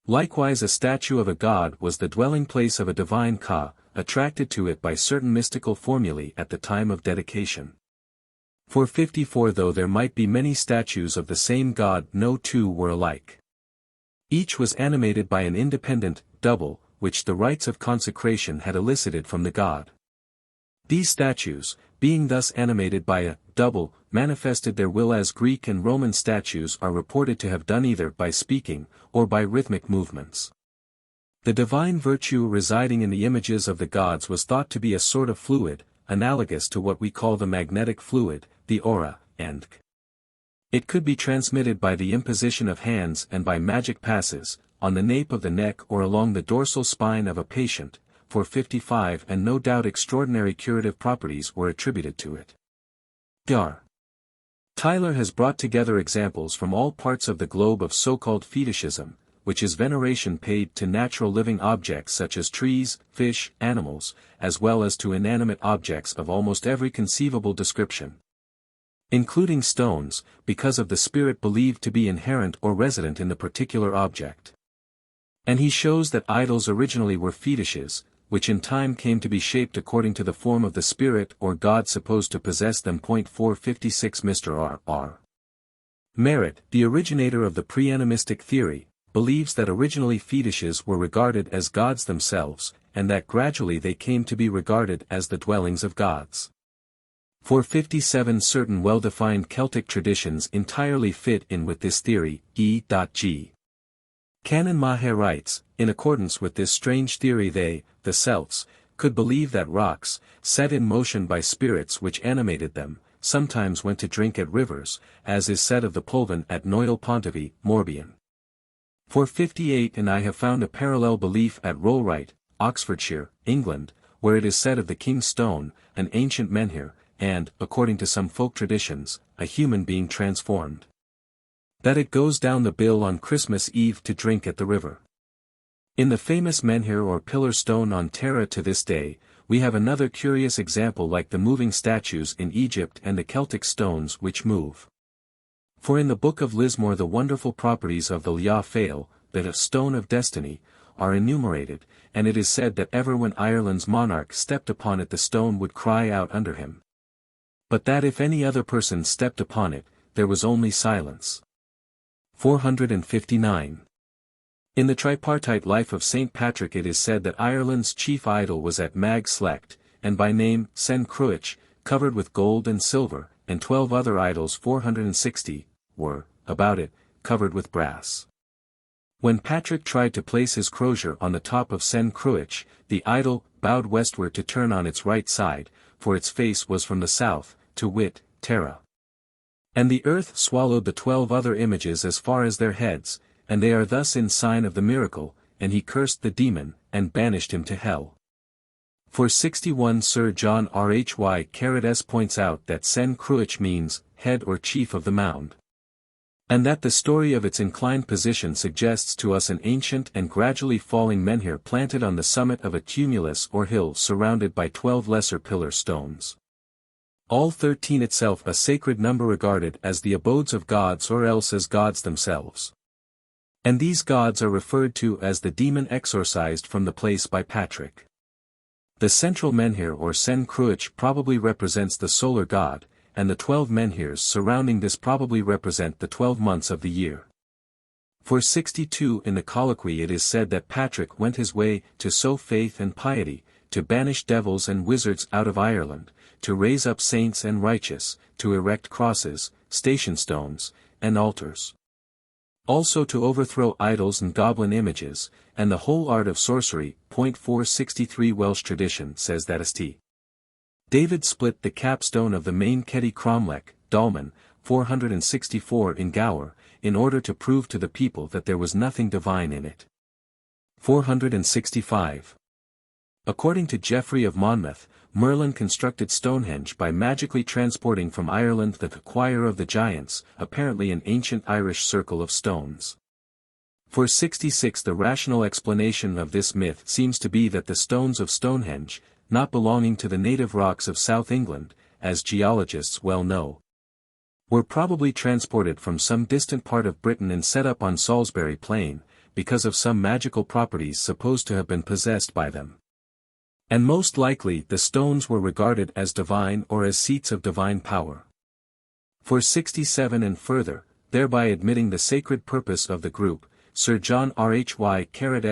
Likewise a statue of a god was the dwelling place of a divine Ka, attracted to it by certain mystical formulae at the time of dedication. 454 Though there might be many statues of the same god, no two were alike. Each was animated by an independent, double, which the rites of consecration had elicited from the god. These statues, being thus animated by a double, manifested their will as Greek and Roman statues are reported to have done either by speaking, or by rhythmic movements. The divine virtue residing in the images of the gods was thought to be a sort of fluid, analogous to what we call the magnetic fluid, the aura, and it could be transmitted by the imposition of hands and by magic passes, on the nape of the neck or along the dorsal spine of a patient. 455 And no doubt extraordinary curative properties were attributed to it. Dar. Tyler has brought together examples from all parts of the globe of so-called fetishism, which is veneration paid to natural living objects such as trees, fish, animals, as well as to inanimate objects of almost every conceivable description, including stones, because of the spirit believed to be inherent or resident in the particular object. And he shows that idols originally were fetishes, which in time came to be shaped according to the form of the spirit or god supposed to possess them. 456 Mr. R. Merritt, the originator of the pre-animistic theory, believes that originally fetishes were regarded as gods themselves, and that gradually they came to be regarded as the dwellings of gods. 457 Certain well-defined Celtic traditions entirely fit in with this theory. E.G. Canon Mahe writes, in accordance with this strange theory they, the Celts, could believe that rocks, set in motion by spirits which animated them, sometimes went to drink at rivers, as is said of the Polvan at Noil Pontivy, Morbihan. 458 And I have found a parallel belief at Rollright, Oxfordshire, England, where it is said of the King's Stone, an ancient menhir, and, according to some folk traditions, a human being transformed, that it goes down the bill on Christmas Eve to drink at the river. In the famous menhir or pillar stone on Tara to this day, we have another curious example like the moving statues in Egypt and the Celtic stones which move. For in the Book of Lismore the wonderful properties of the Lia Fail, that of stone of destiny, are enumerated, and it is said that ever when Ireland's monarch stepped upon it the stone would cry out under him, but that if any other person stepped upon it, there was only silence. 459. In the tripartite life of St. Patrick it is said that Ireland's chief idol was at Mag Slecht, and by name, Sen Cruach, covered with gold and silver, and 12 other idols 460, were, about it, covered with brass. When Patrick tried to place his crozier on the top of Sen Cruach, the idol bowed westward to turn on its right side, for its face was from the south, to wit, Tara. And the earth swallowed the 12 other images as far as their heads, and they are thus in sign of the miracle, and he cursed the demon, and banished him to hell. 461 Sir John Rhy points out that Sen Cruach means, head or chief of the mound, and that the story of its inclined position suggests to us an ancient and gradually falling menhir planted on the summit of a tumulus or hill surrounded by 12 lesser pillar stones. All 13 itself a sacred number regarded as the abodes of gods or else as gods themselves. And these gods are referred to as the demon exorcised from the place by Patrick. The central menhir or Sen Cruach probably represents the solar god, and the 12 menhirs surrounding this probably represent the 12 months of the year. For 62 in the colloquy it is said that Patrick went his way to sow faith and piety, to banish devils and wizards out of Ireland, to raise up saints and righteous, to erect crosses, station stones, and altars. Also to overthrow idols and goblin images, and the whole art of sorcery. 463 Welsh tradition says that St. David split the capstone of the main Cedi Cromlech, Dolmen, 464 in Gower, in order to prove to the people that there was nothing divine in it. 465. According to Geoffrey of Monmouth, Merlin constructed Stonehenge by magically transporting from Ireland the Choir of the Giants, apparently an ancient Irish circle of stones. For 66 the rational explanation of this myth seems to be that the stones of Stonehenge, not belonging to the native rocks of South England, as geologists well know, were probably transported from some distant part of Britain and set up on Salisbury Plain, because of some magical properties supposed to have been possessed by them. And most likely the stones were regarded as divine or as seats of divine power. For 67 and further, thereby admitting the sacred purpose of the group, Sir John Rhy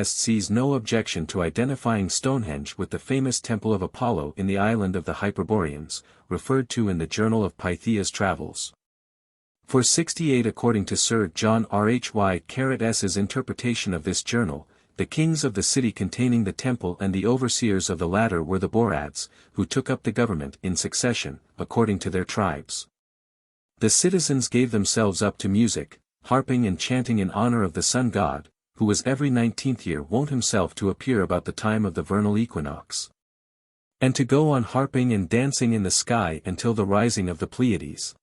sees no objection to identifying Stonehenge with the famous Temple of Apollo in the island of the Hyperboreans, referred to in the Journal of Pythea's Travels. For 68 according to Sir John Rhy's interpretation of this journal, the kings of the city containing the temple and the overseers of the latter were the Borads, who took up the government in succession, according to their tribes. The citizens gave themselves up to music, harping and chanting in honor of the sun god, who was every 19th year wont himself to appear about the time of the vernal equinox, and to go on harping and dancing in the sky until the rising of the Pleiades.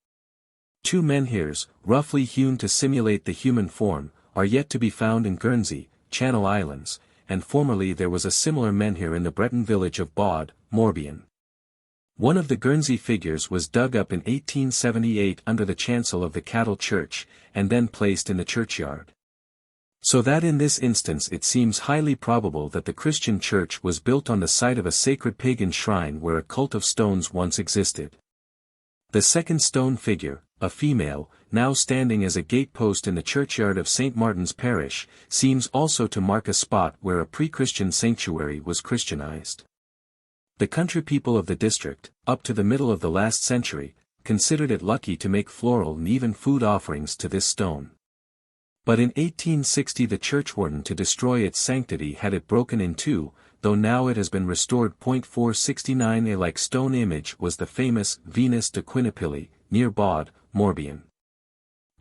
2 menhirs, roughly hewn to simulate the human form, are yet to be found in Guernsey, Channel Islands, and formerly there was a similar menhir in the Breton village of Bod, Morbihan. One of the Guernsey figures was dug up in 1878 under the chancel of the Cattle Church, and then placed in the churchyard. So that in this instance it seems highly probable that the Christian church was built on the site of a sacred pagan shrine where a cult of stones once existed. The second stone figure, a female, now standing as a gatepost in the churchyard of St. Martin's Parish, seems also to mark a spot where a pre-Christian sanctuary was Christianized. The country people of the district, up to the middle of the last century, considered it lucky to make floral and even food offerings to this stone. But in 1860 the churchwarden to destroy its sanctity had it broken in two, though now it has been restored. 469 A like stone image was the famous Venus de Quinipilli, near Bod, Morbihan.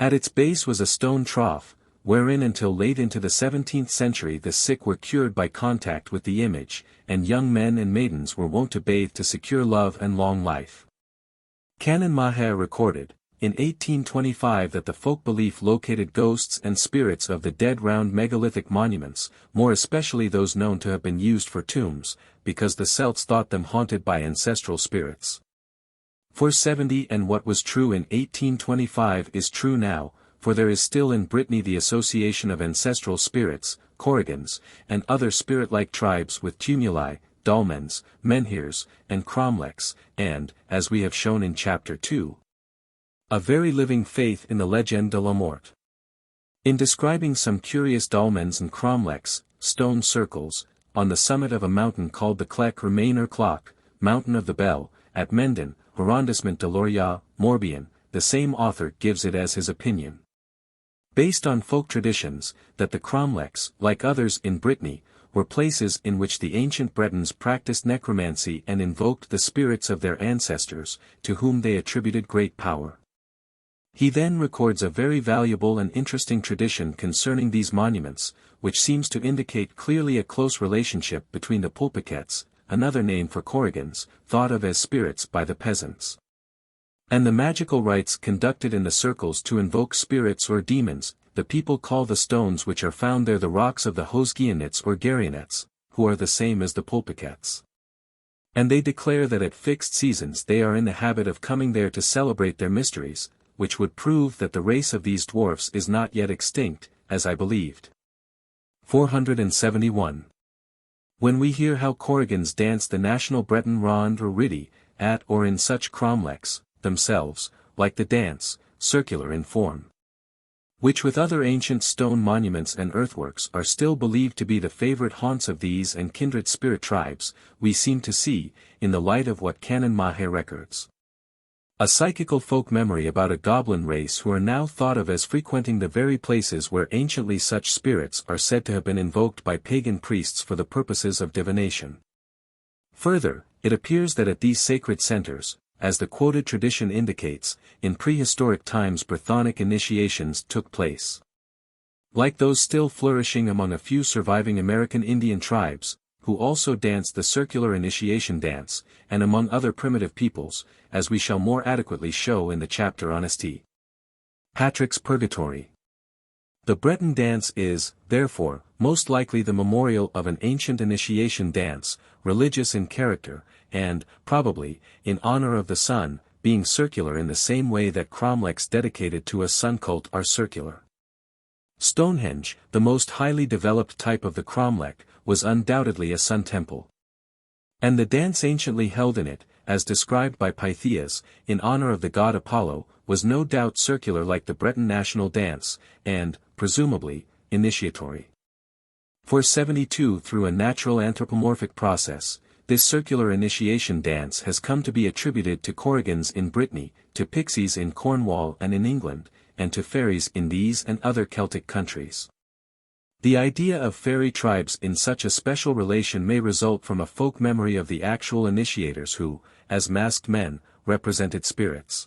At its base was a stone trough, wherein until late into the 17th century the sick were cured by contact with the image, and young men and maidens were wont to bathe to secure love and long life. Canon Maher recorded, in 1825 that the folk belief located ghosts and spirits of the dead round megalithic monuments, more especially those known to have been used for tombs, because the Celts thought them haunted by ancestral spirits. 470 And what was true in 1825 is true now, for there is still in Brittany the association of ancestral spirits, Corrigans, and other spirit-like tribes with tumuli, dolmens, menhirs, and cromlechs, and, as we have shown in Chapter 2, a very living faith in the Legende de la Mort. In describing some curious dolmens and cromlechs, stone circles, on the summit of a mountain called the Clec Remain or Clock, Mountain of the Bell, at Menden, Arrondissement de Lorient, Morbihan, the same author gives it as his opinion, based on folk traditions, that the cromlechs, like others in Brittany, were places in which the ancient Bretons practiced necromancy and invoked the spirits of their ancestors, to whom they attributed great power. He then records a very valuable and interesting tradition concerning these monuments, which seems to indicate clearly a close relationship between the pulpiquets, another name for Corrigans, thought of as spirits by the peasants, and the magical rites conducted in the circles to invoke spirits or demons. The people call the stones which are found there the rocks of the Hosgianets or Garionets, who are the same as the pulpiquets. And they declare that at fixed seasons they are in the habit of coming there to celebrate their mysteries, which would prove that the race of these dwarfs is not yet extinct, as I believed. 471. When we hear how Corrigans dance the national Breton Rond or Riddy, at or in such cromlechs, themselves, like the dance, circular in form, which with other ancient stone monuments and earthworks are still believed to be the favorite haunts of these and kindred spirit tribes, we seem to see, in the light of what Canon Mahe records, a psychical folk memory about a goblin race who are now thought of as frequenting the very places where anciently such spirits are said to have been invoked by pagan priests for the purposes of divination. Further, it appears that at these sacred centers, as the quoted tradition indicates, in prehistoric times Brythonic initiations took place. Like those still flourishing among a few surviving American Indian tribes, who also danced the circular initiation dance, and among other primitive peoples, as we shall more adequately show in the chapter on St. Patrick's Purgatory. The Breton dance is, therefore, most likely the memorial of an ancient initiation dance, religious in character, and, probably, in honor of the sun, being circular in the same way that cromlechs dedicated to a sun cult are circular. Stonehenge, the most highly developed type of the cromlech, was undoubtedly a sun temple. And the dance anciently held in it, as described by Pythias, in honor of the god Apollo, was no doubt circular like the Breton national dance, and, presumably, initiatory. 472 Through a natural anthropomorphic process, this circular initiation dance has come to be attributed to Corrigans in Brittany, to pixies in Cornwall and in England, and to fairies in these and other Celtic countries. The idea of fairy tribes in such a special relation may result from a folk memory of the actual initiators who, as masked men, represented spirits.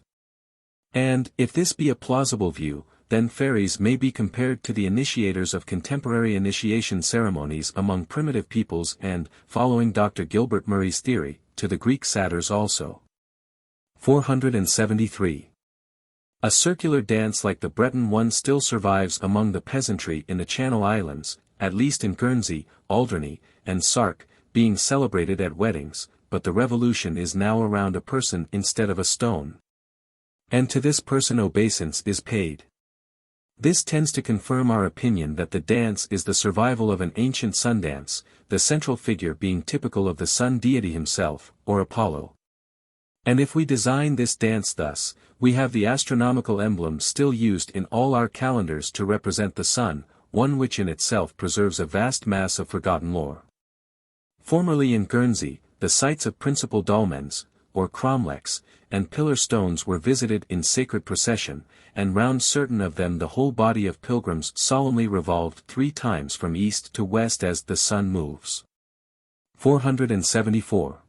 And, if this be a plausible view, then fairies may be compared to the initiators of contemporary initiation ceremonies among primitive peoples and, following Dr. Gilbert Murray's theory, to the Greek satyrs also. 473. A circular dance like the Breton one still survives among the peasantry in the Channel Islands, at least in Guernsey, Alderney, and Sark, being celebrated at weddings, but the revolution is now around a person instead of a stone. And to this person obeisance is paid. This tends to confirm our opinion that the dance is the survival of an ancient sun dance, the central figure being typical of the sun deity himself, or Apollo. And if we design this dance thus, we have the astronomical emblem still used in all our calendars to represent the sun, one which in itself preserves a vast mass of forgotten lore. Formerly in Guernsey, the sites of principal dolmens, or cromlechs, and pillar stones were visited in sacred procession, and round certain of them the whole body of pilgrims solemnly revolved 3 times from east to west as the sun moves. 474.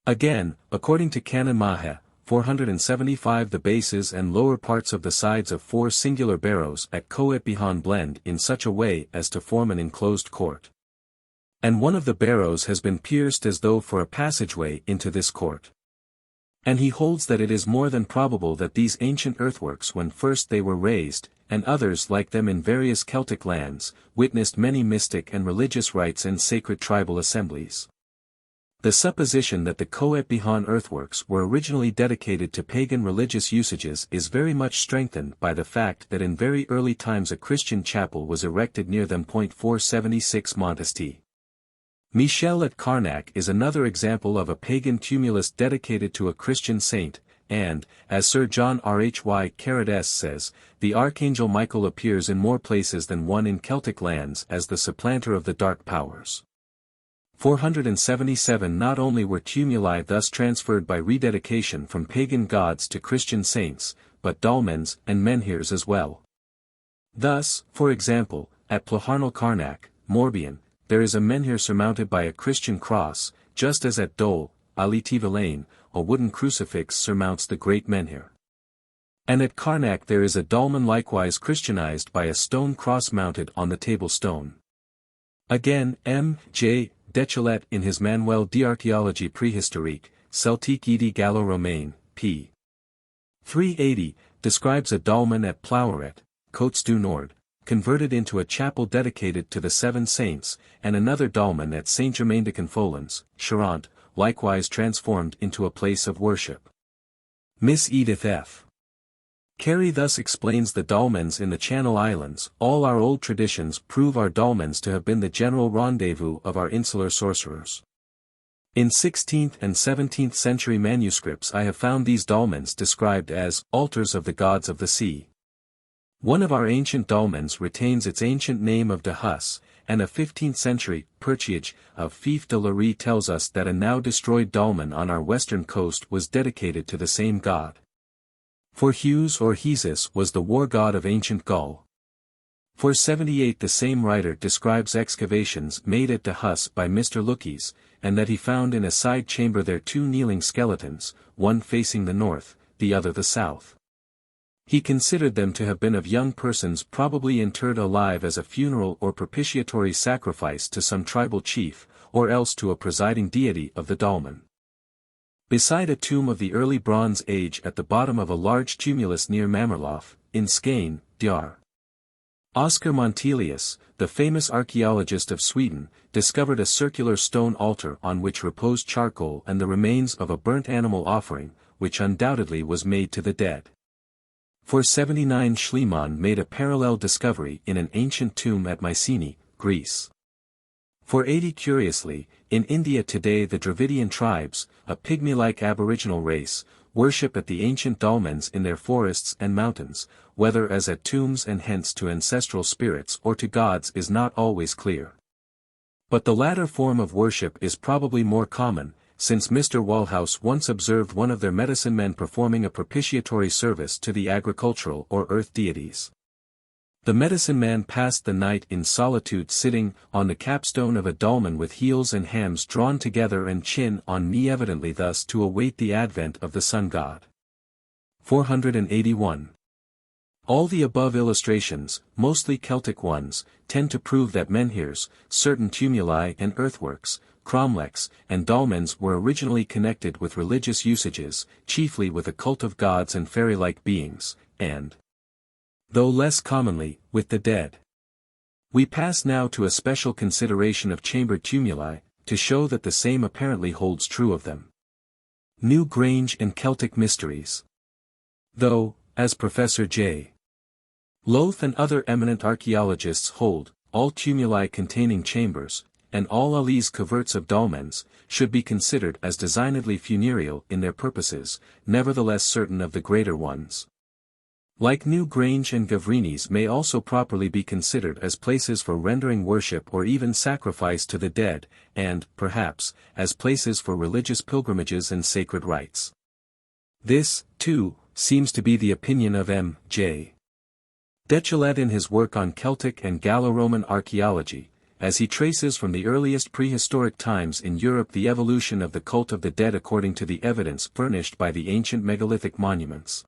Again, according to Canon Mahe, 475 the bases and lower parts of the sides of 4 singular barrows at Coet Bihan blend in such a way as to form an enclosed court. And one of the barrows has been pierced as though for a passageway into this court. And he holds that it is more than probable that these ancient earthworks when first they were raised, and others like them in various Celtic lands, witnessed many mystic and religious rites and sacred tribal assemblies. The supposition that the Coet Bihan earthworks were originally dedicated to pagan religious usages is very much strengthened by the fact that in very early times a Christian chapel was erected near them. 476 Montesty. Michel at Carnac is another example of a pagan tumulus dedicated to a Christian saint, and, as Sir John Rhy Carradess says, the Archangel Michael appears in more places than one in Celtic lands as the supplanter of the dark powers. 477 Not only were tumuli thus transferred by rededication from pagan gods to Christian saints, but dolmens and menhirs as well. Thus, for example, at Ploharnel Carnac, Morbihan, there is a menhir surmounted by a Christian cross, just as at Dole, Alitivillane, a wooden crucifix surmounts the great menhir. And at Carnac there is a dolmen likewise Christianized by a stone cross mounted on the table stone. Again, M. J. Dechelet in his Manuel d'Archaeologie préhistorique, Celtique et Gallo-Romaine, p. 380, describes a dolmen at Plouaret, Côtes du Nord, converted into a chapel dedicated to the 7 saints, and another dolmen at Saint-Germain-de-Confolens, Charente, likewise transformed into a place of worship. Miss Edith F. Carey thus explains the dolmens in the Channel Islands. All our old traditions prove our dolmens to have been the general rendezvous of our insular sorcerers. In 16th and 17th century manuscripts I have found these dolmens described as altars of the gods of the sea. One of our ancient dolmens retains its ancient name of De Hus, and a 15th century perchiage of Fief de Lary tells us that a now destroyed dolmen on our western coast was dedicated to the same god. For Hughes or Hesus was the war god of ancient Gaul. For 78 the same writer describes excavations made at De Hus by Mr. Lookies, and that he found in a side chamber there 2 kneeling skeletons, one facing the north, the other the south. He considered them to have been of young persons probably interred alive as a funeral or propitiatory sacrifice to some tribal chief, or else to a presiding deity of the dolmen. Beside a tomb of the early Bronze Age at the bottom of a large tumulus near Mamerlof, in Skane, Dr. Oscar Montelius, the famous archaeologist of Sweden, discovered a circular stone altar on which reposed charcoal and the remains of a burnt animal offering, which undoubtedly was made to the dead. For 79 Schliemann made a parallel discovery in an ancient tomb at Mycenae, Greece. For 80 curiously, in India today the Dravidian tribes, a pygmy-like aboriginal race, worship at the ancient dolmens in their forests and mountains, whether as at tombs and hence to ancestral spirits or to gods is not always clear. But the latter form of worship is probably more common, since Mr. Walhouse once observed one of their medicine men performing a propitiatory service to the agricultural or earth deities. The medicine man passed the night in solitude sitting on the capstone of a dolmen with heels and hams drawn together and chin on knee, evidently thus to await the advent of the sun god. 481. All the above illustrations, mostly Celtic ones, tend to prove that menhirs, certain tumuli and earthworks, cromlechs, and dolmens were originally connected with religious usages, chiefly with a cult of gods and fairy-like beings, and, though less commonly, with the dead. We pass now to a special consideration of chambered tumuli, to show that the same apparently holds true of them. New Grange and Celtic Mysteries. Though, as Professor J. Loth and other eminent archaeologists hold, all tumuli containing chambers, and all alleys coverts of dolmens, should be considered as designedly funereal in their purposes, nevertheless certain of the greater ones, like New Grange and Gavrinis, may also properly be considered as places for rendering worship or even sacrifice to the dead, and, perhaps, as places for religious pilgrimages and sacred rites. This, too, seems to be the opinion of M. J. Dechelet in his work on Celtic and Gallo-Roman archaeology, as he traces from the earliest prehistoric times in Europe the evolution of the cult of the dead according to the evidence furnished by the ancient megalithic monuments.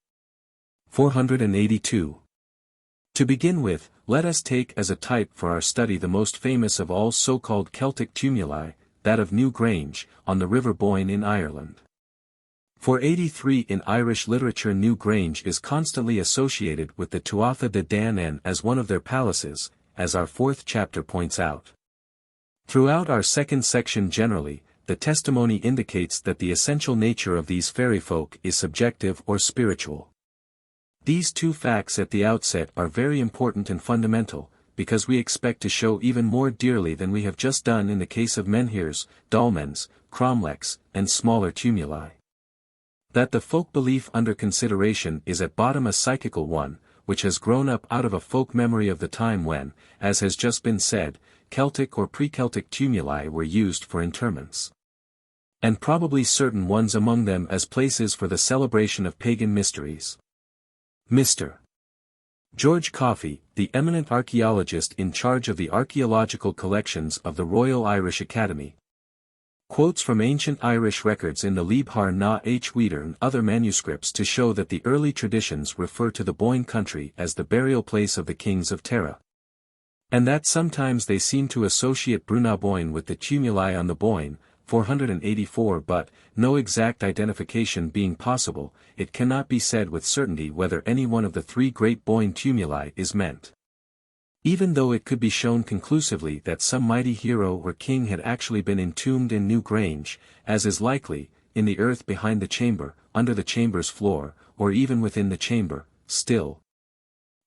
482. To begin with, let us take as a type for our study the most famous of all so-called Celtic tumuli, that of New Grange, on the River Boyne in Ireland. For 83 in Irish literature New Grange is constantly associated with the Tuatha de Danann as one of their palaces, as our 4th chapter points out. Throughout our 2nd section generally, the testimony indicates that the essential nature of these fairy folk is subjective or spiritual. These two facts at the outset are very important and fundamental, because we expect to show even more dearly than we have just done in the case of menhirs, dolmens, cromlechs, and smaller tumuli. That the folk belief under consideration is at bottom a psychical one, which has grown up out of a folk memory of the time when, as has just been said, Celtic or pre-Celtic tumuli were used for interments. And probably certain ones among them as places for the celebration of pagan mysteries. Mr. George Coffey, the eminent archaeologist in charge of the archaeological collections of the Royal Irish Academy, quotes from ancient Irish records in the Liebhar na H. Wieder and other manuscripts to show that the early traditions refer to the Boyne country as the burial place of the kings of Tara, and that sometimes they seem to associate Brunaboyne with the tumuli on the Boyne, 484, but, no exact identification being possible, it cannot be said with certainty whether any one of the 3 great Boyne tumuli is meant. Even though it could be shown conclusively that some mighty hero or king had actually been entombed in New Grange, as is likely, in the earth behind the chamber, under the chamber's floor, or even within the chamber, still.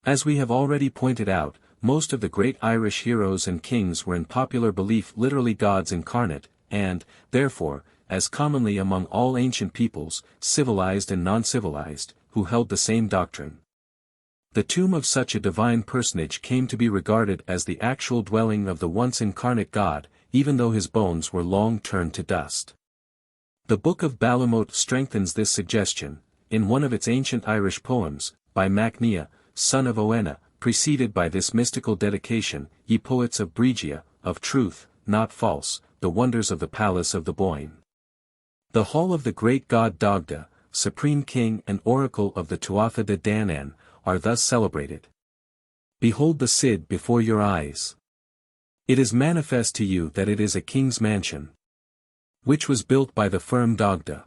As we have already pointed out, most of the great Irish heroes and kings were in popular belief literally gods incarnate, and, therefore, as commonly among all ancient peoples, civilized and non-civilized, who held the same doctrine. The tomb of such a divine personage came to be regarded as the actual dwelling of the once incarnate God, even though his bones were long turned to dust. The Book of Ballymote strengthens this suggestion, in one of its ancient Irish poems, by Macnia, son of Owenna, preceded by this mystical dedication, Ye poets of Bregia, of truth, not false, the wonders of the palace of the Boyne. The hall of the great god Dagda, supreme king and oracle of the Tuatha de Danann, are thus celebrated. Behold the Sidhe before your eyes. It is manifest to you that it is a king's mansion, which was built by the firm Dagda.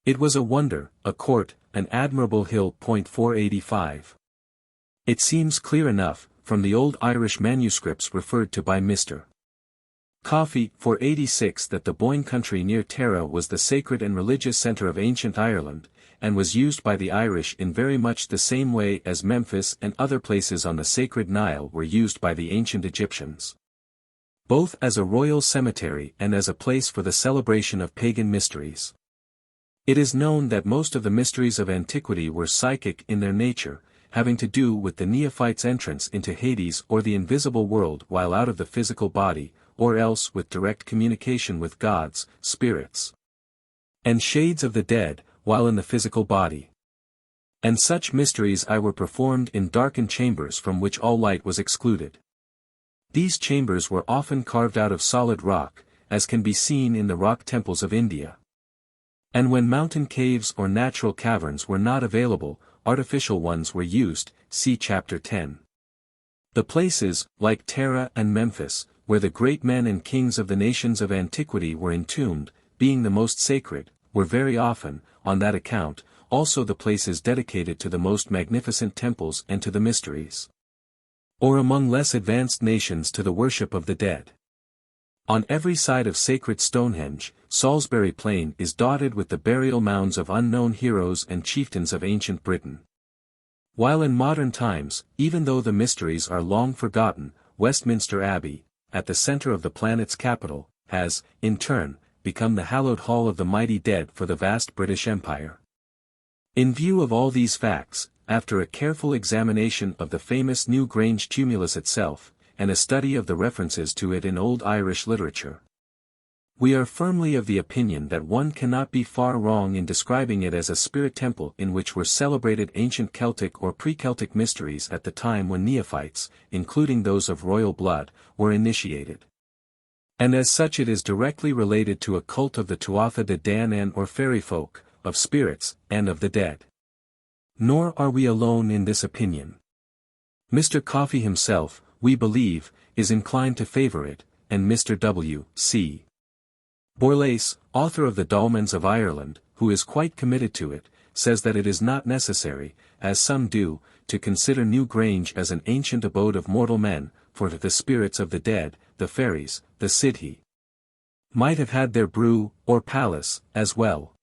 It was a wonder, a court, an admirable hill. 485. It seems clear enough, from the old Irish manuscripts referred to by Mr. Coffey, 486, that the Boyne country near Tara was the sacred and religious centre of ancient Ireland, and was used by the Irish in very much the same way as Memphis and other places on the sacred Nile were used by the ancient Egyptians, both as a royal cemetery and as a place for the celebration of pagan mysteries. It is known that most of the mysteries of antiquity were psychic in their nature, having to do with the neophyte's entrance into Hades or the invisible world while out of the physical body, or else with direct communication with gods, spirits, and shades of the dead, while in the physical body. And such mysteries were performed in darkened chambers from which all light was excluded. These chambers were often carved out of solid rock, as can be seen in the rock temples of India. And when mountain caves or natural caverns were not available, artificial ones were used, see chapter 10. The places, like Tara and Memphis, where the great men and kings of the nations of antiquity were entombed, being the most sacred, were very often, on that account, also the places dedicated to the most magnificent temples and to the mysteries, or among less advanced nations to the worship of the dead. On every side of sacred Stonehenge, Salisbury Plain is dotted with the burial mounds of unknown heroes and chieftains of ancient Britain. While in modern times, even though the mysteries are long forgotten, Westminster Abbey, at the centre of the planet's capital, has, in turn, become the hallowed hall of the mighty dead for the vast British Empire. In view of all these facts, after a careful examination of the famous New Grange tumulus itself, and a study of the references to it in Old Irish literature, we are firmly of the opinion that one cannot be far wrong in describing it as a spirit temple in which were celebrated ancient Celtic or pre-Celtic mysteries at the time when neophytes, including those of royal blood, were initiated. And as such it is directly related to a cult of the Tuatha de Danann or fairy folk, of spirits, and of the dead. Nor are we alone in this opinion. Mr. Coffey himself, we believe, is inclined to favour it, and Mr. W.C. Borlase, author of the Dolmens of Ireland, who is quite committed to it, says that it is not necessary, as some do, to consider New Grange as an ancient abode of mortal men, for the spirits of the dead, the fairies, the Sidhe, might have had their brew, or palace, as well.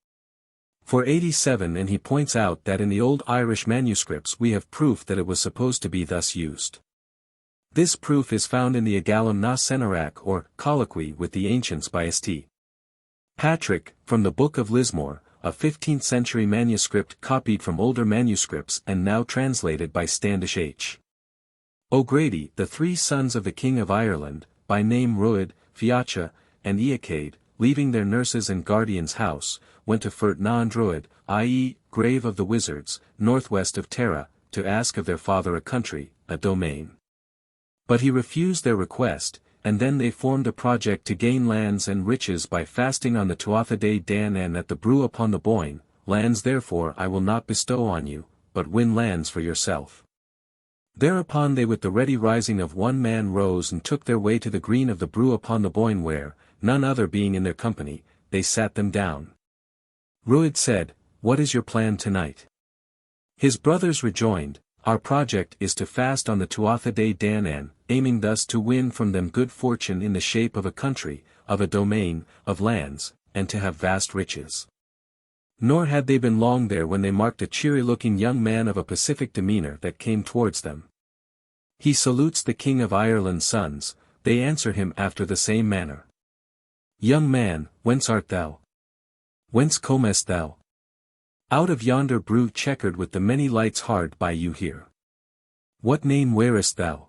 For 87, and he points out that in the old Irish manuscripts we have proof that it was supposed to be thus used. This proof is found in the Agallam na Senarach or Colloquy with the Ancients by St. Patrick, from the Book of Lismore, a 15th-century manuscript copied from older manuscripts and now translated by Standish H. O'Grady. The three sons of the King of Ireland, by name Ruadh, Fiacha, and Eachad, leaving their nurse's and guardian's house, went to Fort na Druid, i.e., Grave of the Wizards, northwest of Tara, to ask of their father a country, a domain. But he refused their request, and then they formed a project to gain lands and riches by fasting on the Tuatha de Danann at the brew upon the Boyne. Lands therefore I will not bestow on you, but win lands for yourself. Thereupon they with the ready rising of one man rose and took their way to the green of the brew upon the Boyne where, none other being in their company, they sat them down. Ruadh said, What is your plan tonight? His brothers rejoined, Our project is to fast on the Tuatha de Danann, aiming thus to win from them good fortune in the shape of a country, of a domain, of lands, and to have vast riches. Nor had they been long there when they marked a cheery-looking young man of a pacific demeanor that came towards them. He salutes the King of Ireland's sons, they answer him after the same manner. Young man, whence art thou? Whence comest thou? Out of yonder brew checkered with the many lights hard by you here. What name wearest thou?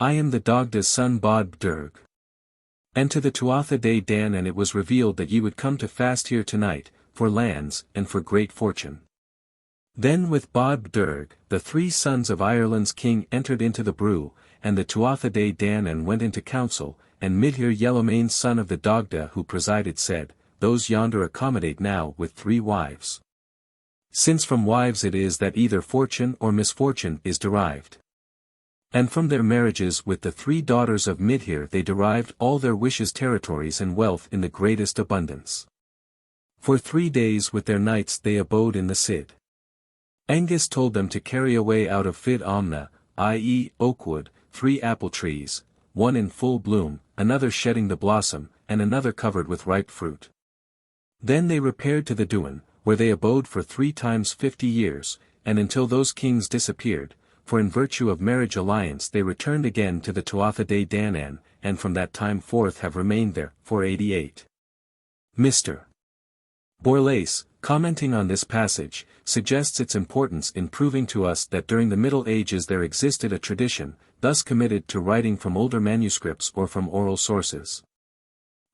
I am the Dagda's son Bod Durg. And to the Tuatha de Danann it was revealed that ye would come to fast here tonight, for lands, and for great fortune. Then with Bod Durg, the 3 sons of Ireland's king entered into the brew, and the Tuatha de Danann went into council, and Midhir Yellowmane's son of the Dagda who presided said, Those yonder accommodate now with 3 wives. Since from wives it is that either fortune or misfortune is derived. And from their marriages with the 3 daughters of Midhir they derived all their wishes, territories and wealth in the greatest abundance. For 3 days with their knights they abode in the Sidhe. Angus told them to carry away out of Fid Omna, i.e., oakwood, 3 apple trees, one in full bloom, another shedding the blossom, and another covered with ripe fruit. Then they repaired to the Duin, where they abode for 3 times 50 years, and until those kings disappeared, for in virtue of marriage alliance they returned again to the Tuatha de Danann, and from that time forth have remained there, for 88. Mr. Borlase, commenting on this passage, suggests its importance in proving to us that during the Middle Ages there existed a tradition, thus committed to writing from older manuscripts or from oral sources.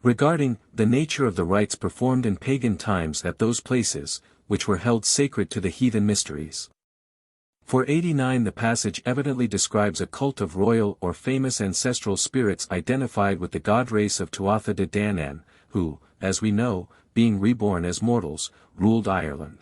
Regarding the nature of the rites performed in pagan times at those places, which were held sacred to the heathen mysteries. For 89 the passage evidently describes a cult of royal or famous ancestral spirits identified with the god race of Tuatha de Danann, who, as we know, being reborn as mortals, ruled Ireland.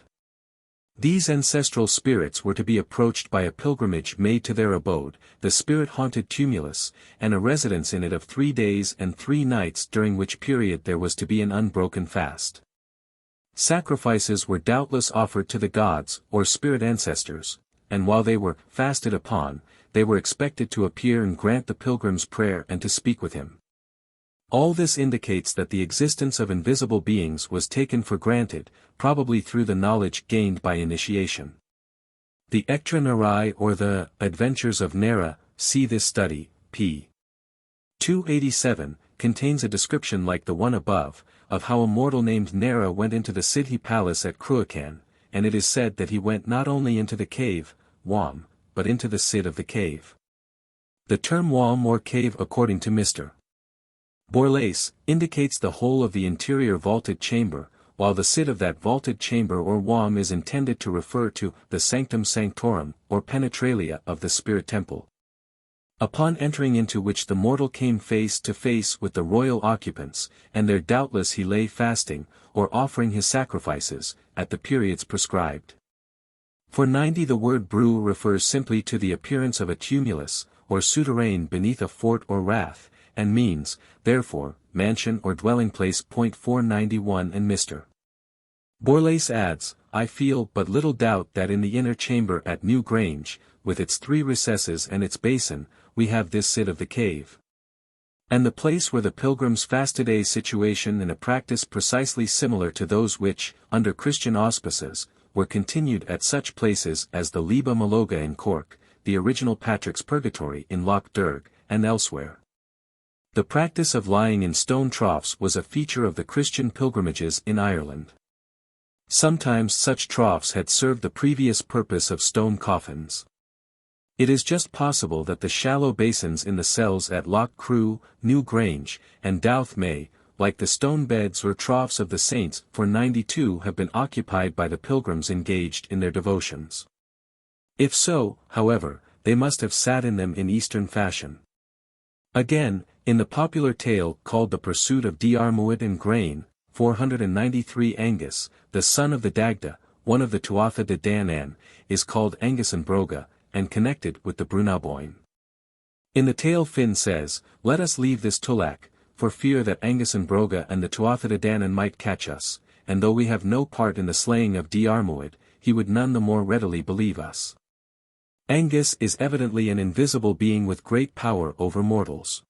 These ancestral spirits were to be approached by a pilgrimage made to their abode, the spirit-haunted tumulus, and a residence in it of 3 days and 3 nights, during which period there was to be an unbroken fast. Sacrifices were doubtless offered to the gods, or spirit ancestors, and while they were fasted upon, they were expected to appear and grant the pilgrim's prayer and to speak with him. All this indicates that the existence of invisible beings was taken for granted, probably through the knowledge gained by initiation. The Ectra Narai or the Adventures of Nera, see this study, p. 287, contains a description like the one above, of how a mortal named Nera went into the Sidhe palace at Cruachan, and it is said that he went not only into the cave, Wam, but into the Sidhe of the cave. The term Wam or cave according to Mr. Borlase, indicates the whole of the interior vaulted chamber, while the Sidhe of that vaulted chamber or Wam is intended to refer to the Sanctum Sanctorum, or penetralia of the spirit temple. Upon entering into which the mortal came face to face with the royal occupants, and there doubtless he lay fasting, or offering his sacrifices, at the periods prescribed. For 90 the word brew refers simply to the appearance of a tumulus, or souterrain beneath a fort or rath, and means, therefore, mansion or dwelling place. 491 and Mr. Borlase adds, I feel but little doubt that in the inner chamber at New Grange, with its 3 recesses and its basin, we have this Sidhe of the cave. And the place where the pilgrims fasted a situation and a practice precisely similar to those which, under Christian auspices, were continued at such places as the Liba Maloga in Cork, the original Patrick's Purgatory in Loch Derg, and elsewhere. The practice of lying in stone troughs was a feature of the Christian pilgrimages in Ireland. Sometimes such troughs had served the previous purpose of stone coffins. It is just possible that the shallow basins in the cells at Loch Crew, New Grange, and Douth may, like the stone beds or troughs of the saints, for 92 have been occupied by the pilgrims engaged in their devotions. If so, however, they must have sat in them in Eastern fashion. Again, in the popular tale called The Pursuit of Diarmuid and Grain, 493 Angus, the son of the Dagda, one of the Tuatha de Danann, is called Angus and Broga, and connected with the Brunauboyne. In the tale Finn says, Let us leave this Tullac, for fear that Angus and Broga and the Tuatha de Danann might catch us, and though we have no part in the slaying of Diarmuid, he would none the more readily believe us. Angus is evidently an invisible being with great power over mortals.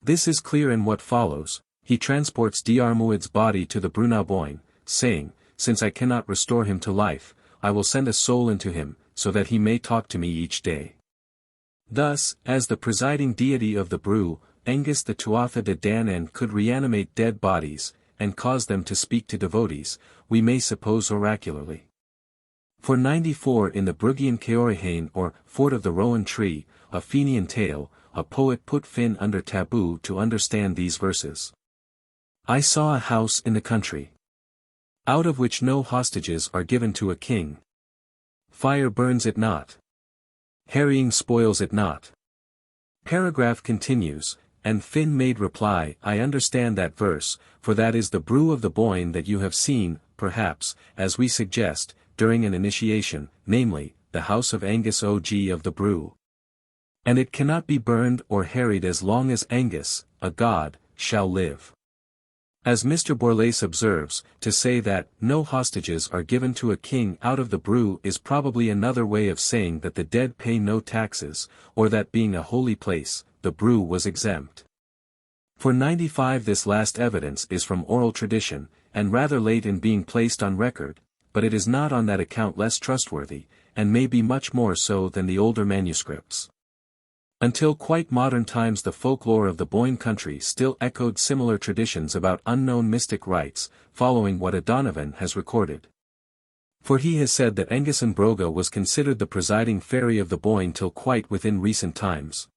This is clear in what follows. He transports Diarmuid's body to the Brunauboyne, saying, since I cannot restore him to life, I will send a soul into him, so that he may talk to me each day. Thus, as the presiding deity of the brew, Angus the Tuatha de Danann could reanimate dead bodies, and cause them to speak to devotees, we may suppose oracularly. For 94 in the Brugian Ceorihain or Fort of the Rowan Tree, a Fenian tale, a poet put Finn under taboo to understand these verses. I saw a house in the country, out of which no hostages are given to a king. Fire burns it not. Harrying spoils it not. Paragraph continues, and Finn made reply, I understand that verse, for that is the brew of the Boyne that you have seen, perhaps, as we suggest, during an initiation, namely, the house of Angus Og of the brew. And it cannot be burned or harried as long as Angus, a god, shall live. As Mr. Borlase observes, to say that no hostages are given to a king out of the brew is probably another way of saying that the dead pay no taxes, or that being a holy place, the brew was exempt. For 95 this last evidence is from oral tradition, and rather late in being placed on record, but it is not on that account less trustworthy, and may be much more so than the older manuscripts. Until quite modern times the folklore of the Boyne country still echoed similar traditions about unknown mystic rites, following what O'Donovan has recorded. For he has said that Angus an Broga was considered the presiding fairy of the Boyne till quite within recent times.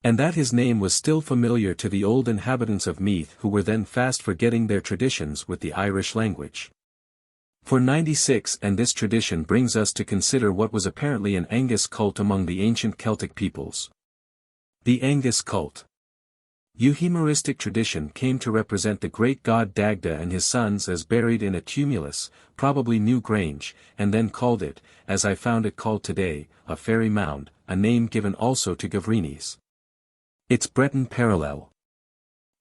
And that his name was still familiar to the old inhabitants of Meath who were then fast forgetting their traditions with the Irish language. For 96 and this tradition brings us to consider what was apparently an Angus cult among the ancient Celtic peoples. The Angus cult. Euhemeristic tradition came to represent the great god Dagda and his sons as buried in a tumulus, probably New Grange, and then called it, as I found it called today, a fairy mound, a name given also to Gavrinis. Its Breton parallel.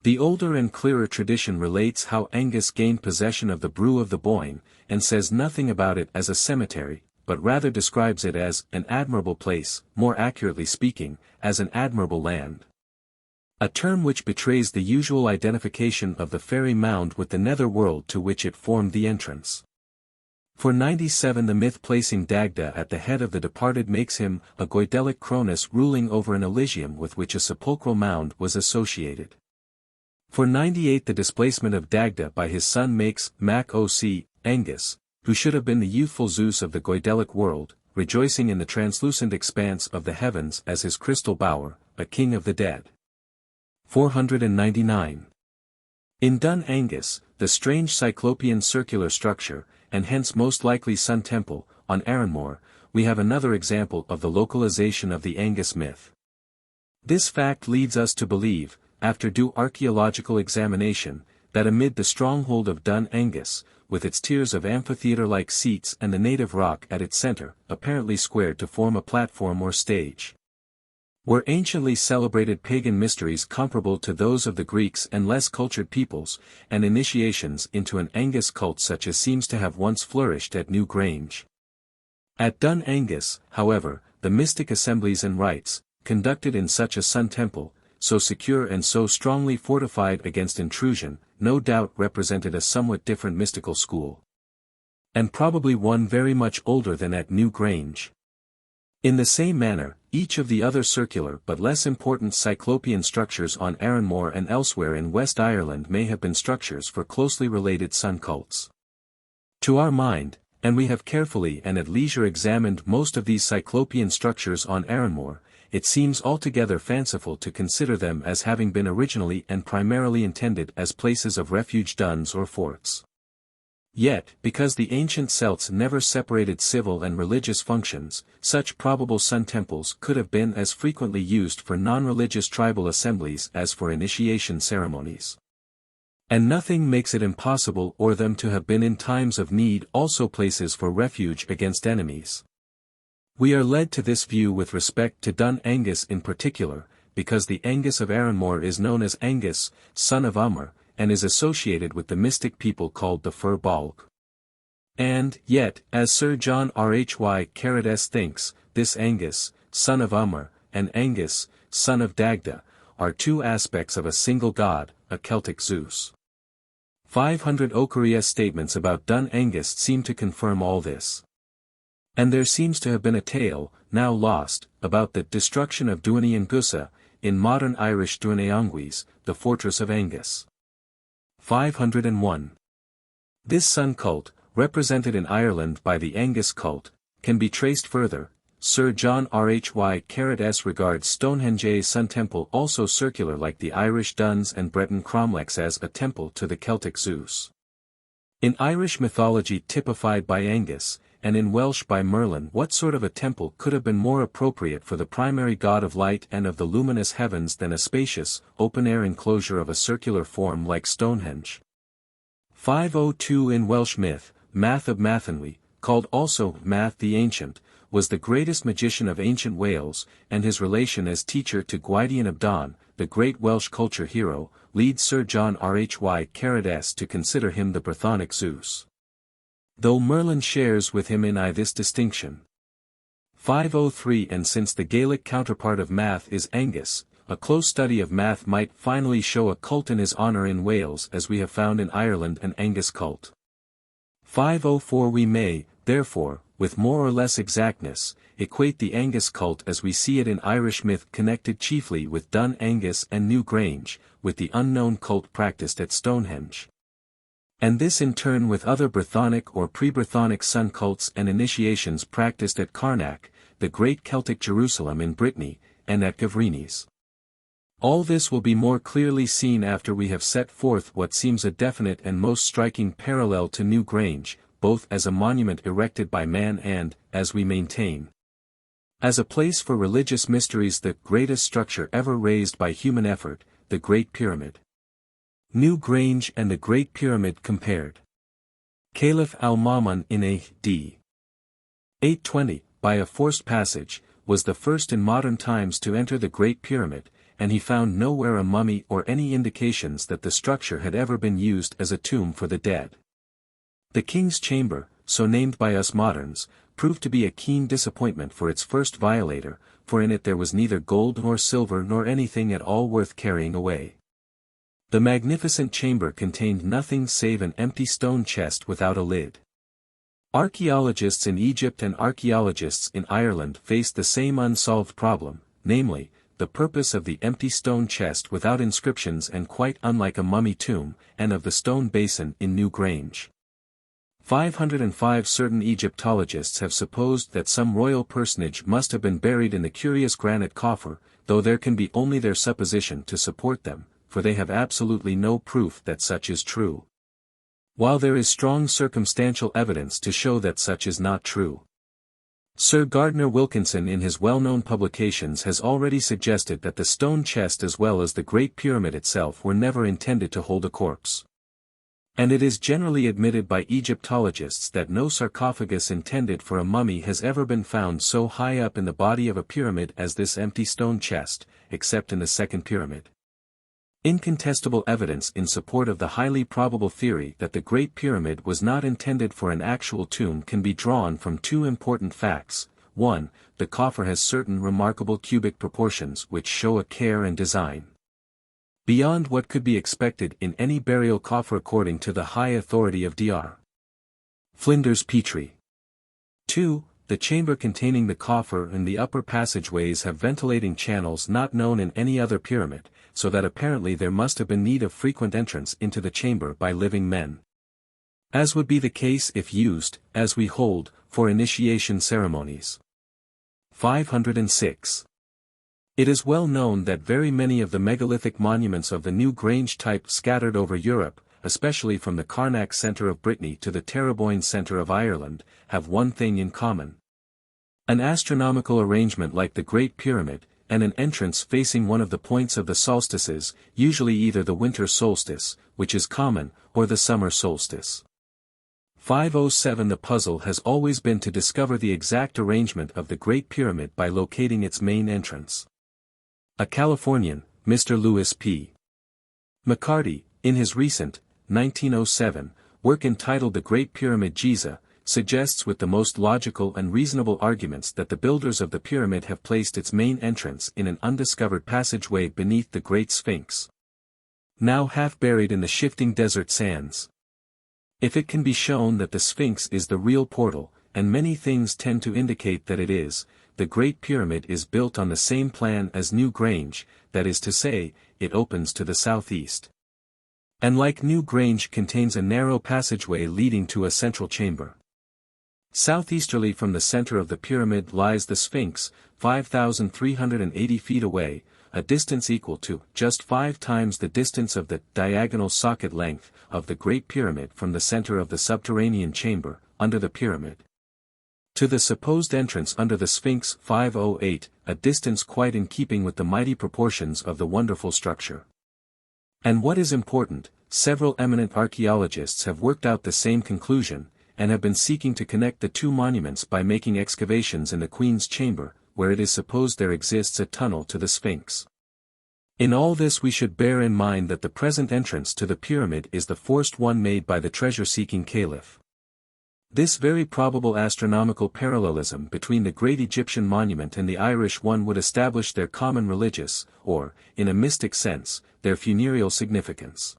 The older and clearer tradition relates how Angus gained possession of the brew of the Boyne, and says nothing about it as a cemetery, but rather describes it as an admirable place, more accurately speaking, as an admirable land. A term which betrays the usual identification of the fairy mound with the nether world to which it formed the entrance. For 97 the myth placing Dagda at the head of the departed makes him a Goidelic Cronus ruling over an Elysium with which a sepulchral mound was associated. For 98 the displacement of Dagda by his son makes Mac O.C. Angus, who should have been the youthful Zeus of the Goidelic world, rejoicing in the translucent expanse of the heavens as his crystal bower, a king of the dead. 499. In Dun Angus, the strange cyclopean circular structure, and hence most likely Sun Temple, on Arranmore, we have another example of the localization of the Angus myth. This fact leads us to believe, after due archaeological examination, that amid the stronghold of Dun Angus, with its tiers of amphitheatre-like seats and the native rock at its centre, apparently squared to form a platform or stage, were anciently celebrated pagan mysteries comparable to those of the Greeks and less cultured peoples, and initiations into an Angus cult such as seems to have once flourished at New Grange. At Dun Angus, however, the mystic assemblies and rites, conducted in such a sun temple, so secure and so strongly fortified against intrusion, no doubt represented a somewhat different mystical school. And probably one very much older than at New Grange. In the same manner, each of the other circular but less important cyclopean structures on Arranmore and elsewhere in West Ireland may have been structures for closely related sun cults. To our mind, and we have carefully and at leisure examined most of these cyclopean structures on Arranmore, it seems altogether fanciful to consider them as having been originally and primarily intended as places of refuge duns or forts. Yet, because the ancient Celts never separated civil and religious functions, such probable sun temples could have been as frequently used for non-religious tribal assemblies as for initiation ceremonies. And nothing makes it impossible or them to have been in times of need also places for refuge against enemies. We are led to this view with respect to Dun Angus in particular, because the Angus of Arranmore is known as Angus, son of Umar, and is associated with the mystic people called the Fir Bolg. And, yet, as Sir John Rhy Carides thinks, this Angus, son of Umar, and Angus, son of Dagda, are two aspects of a single god, a Celtic Zeus. 500 Okaries statements about Dun Angus seem to confirm all this. And there seems to have been a tale, now lost, about the destruction of Duine and Gusa, in modern Irish Duine the fortress of Angus. 501. This sun cult, represented in Ireland by the Angus cult, can be traced further. Sir John Rhy.S regards Stonehenge's Sun Temple also circular like the Irish Duns and Breton cromlechs as a temple to the Celtic Zeus. In Irish mythology typified by Angus, and in Welsh by Merlin, what sort of a temple could have been more appropriate for the primary god of light and of the luminous heavens than a spacious, open-air enclosure of a circular form like Stonehenge? 502 In Welsh myth, Math of Mathenwy, called also Math the Ancient, was the greatest magician of ancient Wales, and his relation as teacher to Gwydion of Don, the great Welsh culture hero, leads Sir John Rhy.S to consider him the Brythonic Zeus. Though Merlin shares with him in this distinction. 503 And since the Gaelic counterpart of Math is Angus, a close study of Math might finally show a cult in his honour in Wales as we have found in Ireland an Angus cult. 504 We may, therefore, with more or less exactness, equate the Angus cult as we see it in Irish myth connected chiefly with Dun Angus and New Grange, with the unknown cult practiced at Stonehenge. And this in turn with other Brythonic or pre-Brythonic sun cults and initiations practiced at Carnac, the great Celtic Jerusalem in Brittany, and at Gavrinis. All this will be more clearly seen after we have set forth what seems a definite and most striking parallel to New Grange, both as a monument erected by man and, as we maintain, as a place for religious mysteries, the greatest structure ever raised by human effort, the Great Pyramid. New Grange and the Great Pyramid compared. Caliph al-Ma'mun in A.D. 820, by a forced passage, was the first in modern times to enter the Great Pyramid, and he found nowhere a mummy or any indications that the structure had ever been used as a tomb for the dead. The King's Chamber, so named by us moderns, proved to be a keen disappointment for its first violator, for in it there was neither gold nor silver nor anything at all worth carrying away. The magnificent chamber contained nothing save an empty stone chest without a lid. Archaeologists in Egypt and archaeologists in Ireland faced the same unsolved problem, namely, the purpose of the empty stone chest without inscriptions and quite unlike a mummy tomb, and of the stone basin in New Grange. 505 Certain Egyptologists have supposed that some royal personage must have been buried in the curious granite coffer, though there can be only their supposition to support them, for they have absolutely no proof that such is true. While there is strong circumstantial evidence to show that such is not true. Sir Gardner Wilkinson in his well-known publications has already suggested that the stone chest as well as the Great Pyramid itself were never intended to hold a corpse. And it is generally admitted by Egyptologists that no sarcophagus intended for a mummy has ever been found so high up in the body of a pyramid as this empty stone chest, except in the second pyramid. Incontestable evidence in support of the highly probable theory that the Great Pyramid was not intended for an actual tomb can be drawn from two important facts. 1. The coffer has certain remarkable cubic proportions which show a care and design beyond what could be expected in any burial coffer according to the high authority of Dr. Flinders Petrie. 2. The chamber containing the coffer and the upper passageways have ventilating channels not known in any other pyramid, so that apparently there must have been need of frequent entrance into the chamber by living men. As would be the case if used, as we hold, for initiation ceremonies. 506. It is well known that very many of the megalithic monuments of the New Grange type scattered over Europe, especially from the Carnac centre of Brittany to the Terreboyne centre of Ireland, have one thing in common. An astronomical arrangement like the Great Pyramid, and an entrance facing one of the points of the solstices, usually either the winter solstice, which is common, or the summer solstice. 507 The puzzle has always been to discover the exact arrangement of the Great Pyramid by locating its main entrance. A Californian, Mr. Louis P. McCarty, in his recent, 1907, work entitled The Great Pyramid Giza, suggests with the most logical and reasonable arguments that the builders of the pyramid have placed its main entrance in an undiscovered passageway beneath the Great Sphinx. now half buried in the shifting desert sands. If it can be shown that the Sphinx is the real portal, and many things tend to indicate that it is, the Great Pyramid is built on the same plan as New Grange, that is to say, it opens to the southeast. And like New Grange contains a narrow passageway leading to a central chamber. Southeasterly from the center of the pyramid lies the Sphinx, 5,380 feet away, a distance equal to just 5 times the distance of the diagonal socket length of the Great Pyramid from the center of the subterranean chamber, under the pyramid. To the supposed entrance under the Sphinx 508, a distance quite in keeping with the mighty proportions of the wonderful structure. And what is important, several eminent archaeologists have worked out the same conclusion, and have been seeking to connect the two monuments by making excavations in the Queen's Chamber, where it is supposed there exists a tunnel to the Sphinx. In all this we should bear in mind that the present entrance to the pyramid is the forced one made by the treasure-seeking caliph. This very probable astronomical parallelism between the great Egyptian monument and the Irish one would establish their common religious, or, in a mystic sense, their funereal significance.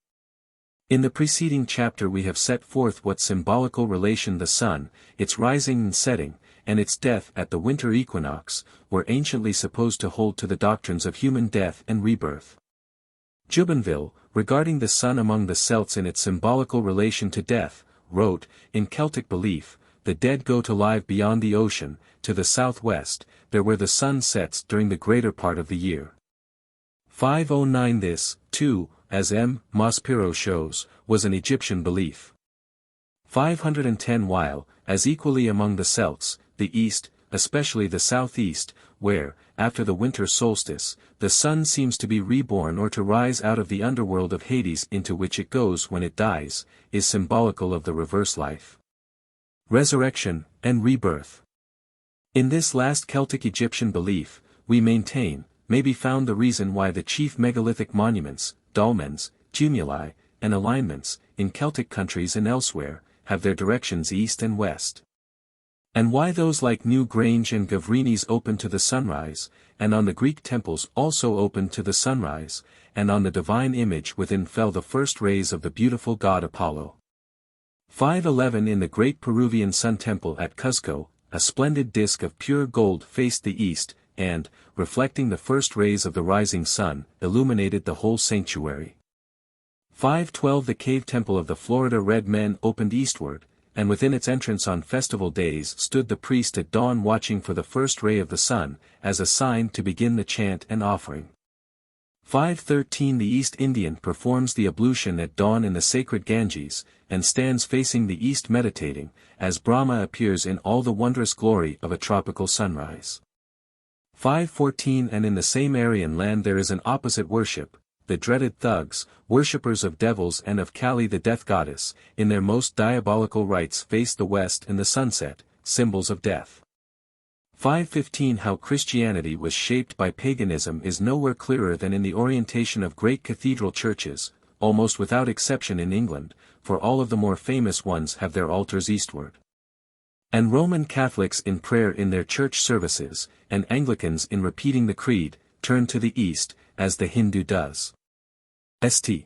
In the preceding chapter we have set forth what symbolical relation the sun, its rising and setting, and its death at the winter equinox, were anciently supposed to hold to the doctrines of human death and rebirth. Jubenville, regarding the sun among the Celts in its symbolical relation to death, wrote, in Celtic belief, the dead go to live beyond the ocean, to the southwest, there where the sun sets during the greater part of the year. 509 This, too, as M. Maspero shows, was an Egyptian belief. 510 While, as equally among the Celts, the east, especially the southeast, where, after the winter solstice, the sun seems to be reborn or to rise out of the underworld of Hades into which it goes when it dies, is symbolical of the reverse life, resurrection, and rebirth. In this last Celtic Egyptian belief, we maintain, may be found the reason why the chief megalithic monuments, dolmens, tumuli, and alignments, in Celtic countries and elsewhere, have their directions east and west. And why those like New Grange and Gavrinis open to the sunrise, and on the Greek temples also open to the sunrise, and on the divine image within fell the first rays of the beautiful god Apollo. 511 In the great Peruvian sun temple at Cuzco, a splendid disk of pure gold faced the east, and, reflecting the first rays of the rising sun, illuminated the whole sanctuary. 512 The cave temple of the Florida Red Men opened eastward, and within its entrance on festival days stood the priest at dawn watching for the first ray of the sun, as a sign to begin the chant and offering. 513 The East Indian performs the ablution at dawn in the sacred Ganges, and stands facing the east meditating, as Brahma appears in all the wondrous glory of a tropical sunrise. 514 And in the same Aryan land there is an opposite worship, the dreaded thugs, worshippers of devils and of Kali the death goddess, in their most diabolical rites face the west and the sunset, symbols of death. 515 How Christianity was shaped by paganism is nowhere clearer than in the orientation of great cathedral churches, almost without exception in England, for all of the more famous ones have their altars eastward. And Roman Catholics in prayer in their church services, and Anglicans in repeating the creed, turn to the east, as the Hindu does. St.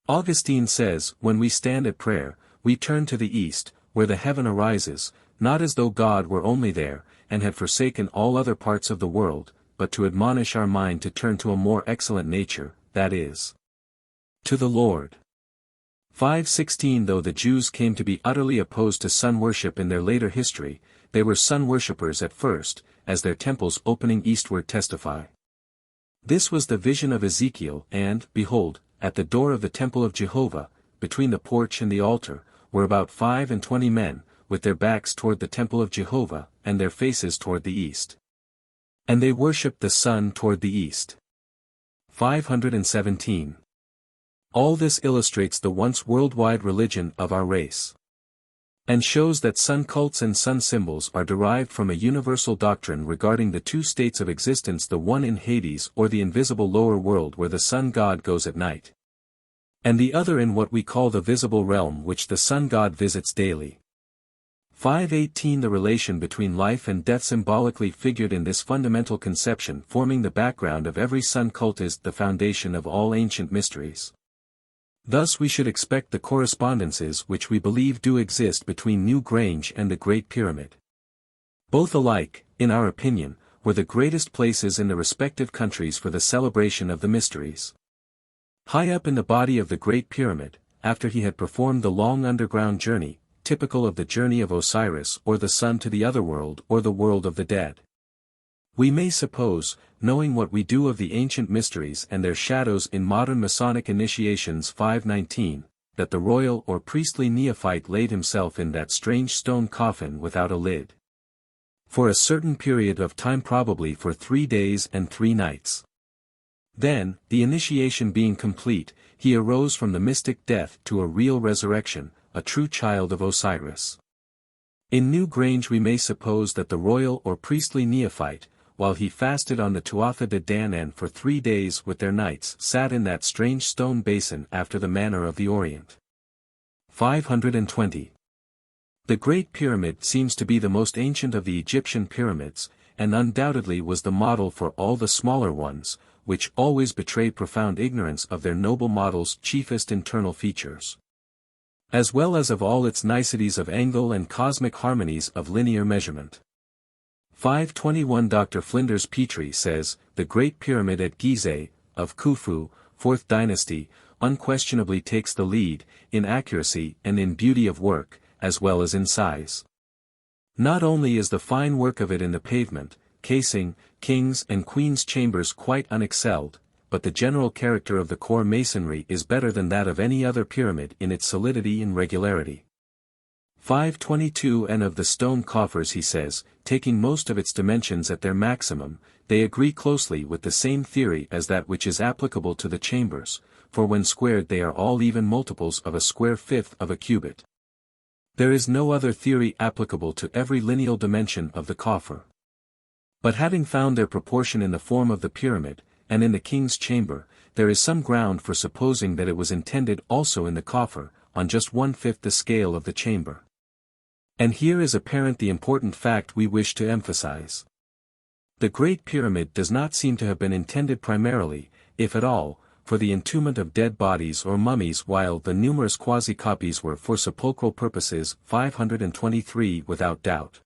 Augustine says, when we stand at prayer, we turn to the east, where the heaven arises, not as though God were only there, and had forsaken all other parts of the world, but to admonish our mind to turn to a more excellent nature, that is, to the Lord. 516 Though the Jews came to be utterly opposed to sun worship in their later history, they were sun worshippers at first, as their temples opening eastward testify. This was the vision of Ezekiel, and, behold, at the door of the temple of Jehovah, between the porch and the altar, were about 25 men, with their backs toward the temple of Jehovah, and their faces toward the east. And they worshipped the sun toward the east. 517. All this illustrates the once worldwide religion of our race, and shows that sun cults and sun symbols are derived from a universal doctrine regarding the two states of existence, the one in Hades or the invisible lower world where the sun god goes at night, and the other in what we call the visible realm which the sun god visits daily. 518 The relation between life and death symbolically figured in this fundamental conception forming the background of every sun cult is the foundation of all ancient mysteries. Thus we should expect the correspondences which we believe do exist between New Grange and the Great Pyramid. Both alike, in our opinion, were the greatest places in the respective countries for the celebration of the mysteries. High up in the body of the Great Pyramid, after he had performed the long underground journey, typical of the journey of Osiris or the sun to the Otherworld or the world of the dead. We may suppose, knowing what we do of the ancient mysteries and their shadows in modern Masonic initiations 519, that the royal or priestly neophyte laid himself in that strange stone coffin without a lid. For a certain period of time, probably for 3 days and 3 nights. Then, the initiation being complete, he arose from the mystic death to a real resurrection, a true child of Osiris. In New Grange we may suppose that the royal or priestly neophyte, while he fasted on the Tuatha de Danann for 3 days with their nights, sat in that strange stone basin after the manner of the Orient. 520. The Great Pyramid seems to be the most ancient of the Egyptian pyramids, and undoubtedly was the model for all the smaller ones, which always betray profound ignorance of their noble model's chiefest internal features, as well as of all its niceties of angle and cosmic harmonies of linear measurement. 521 Dr. Flinders Petrie says, the Great Pyramid at Gizeh, of Khufu, 4th dynasty, unquestionably takes the lead, in accuracy and in beauty of work, as well as in size. Not only is the fine work of it in the pavement, casing, king's and queen's chambers quite unexcelled, but the general character of the core masonry is better than that of any other pyramid in its solidity and regularity. 522 And of the stone coffers he says, taking most of its dimensions at their maximum, they agree closely with the same theory as that which is applicable to the chambers, for when squared they are all even multiples of a square fifth of a cubit. There is no other theory applicable to every lineal dimension of the coffer. But having found their proportion in the form of the pyramid, and in the king's chamber, there is some ground for supposing that it was intended also in the coffer, on just 1/5 the scale of the chamber. And here is apparent the important fact we wish to emphasize. The Great Pyramid does not seem to have been intended primarily, if at all, for the entombment of dead bodies or mummies, while the numerous quasi-copies were for sepulchral purposes. 523 Without doubt.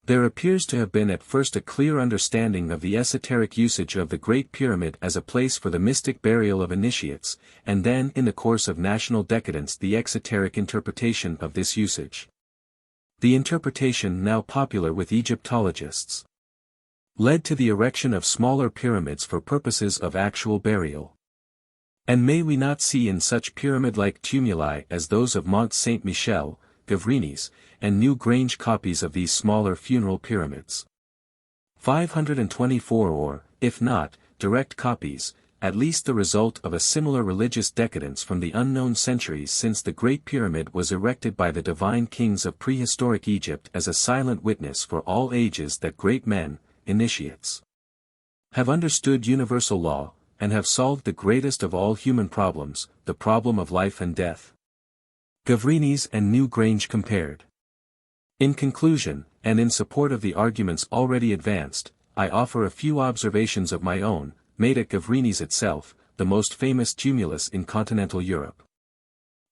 There appears to have been at first a clear understanding of the esoteric usage of the Great Pyramid as a place for the mystic burial of initiates, and then in the course of national decadence the exoteric interpretation of this usage. The interpretation now popular with Egyptologists led to the erection of smaller pyramids for purposes of actual burial. And may we not see in such pyramid-like tumuli as those of Mont Saint-Michel, Gavrinis, and New Grange copies of these smaller funeral pyramids? 524 Or, if not, direct copies, at least the result of a similar religious decadence from the unknown centuries since the Great Pyramid was erected by the divine kings of prehistoric Egypt as a silent witness for all ages that great men, initiates, have understood universal law, and have solved the greatest of all human problems, the problem of life and death. Gavrinis and New Grange compared. In conclusion, and in support of the arguments already advanced, I offer a few observations of my own, made at Gavrinis itself, the most famous tumulus in continental Europe.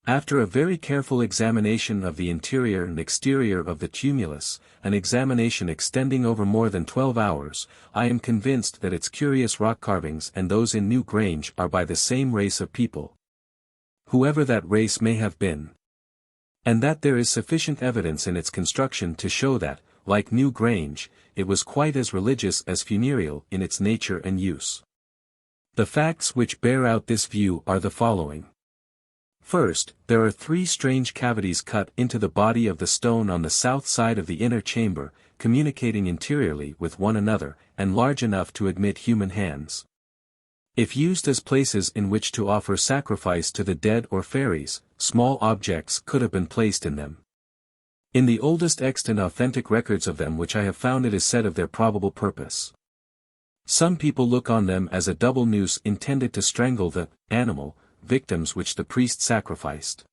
After a very careful examination of the interior and exterior of the tumulus, an examination extending over more than 12 hours, I am convinced that its curious rock carvings and those in New Grange are by the same race of people, whoever that race may have been, and that there is sufficient evidence in its construction to show that, like New Grange, it was quite as religious as funereal in its nature and use. The facts which bear out this view are the following. First, there are 3 strange cavities cut into the body of the stone on the south side of the inner chamber, communicating interiorly with one another, and large enough to admit human hands. If used as places in which to offer sacrifice to the dead or fairies, small objects could have been placed in them. In the oldest extant authentic records of them which I have found, it is said of their probable purpose. Some people look on them as a double noose intended to strangle the animal victims which the priest sacrificed.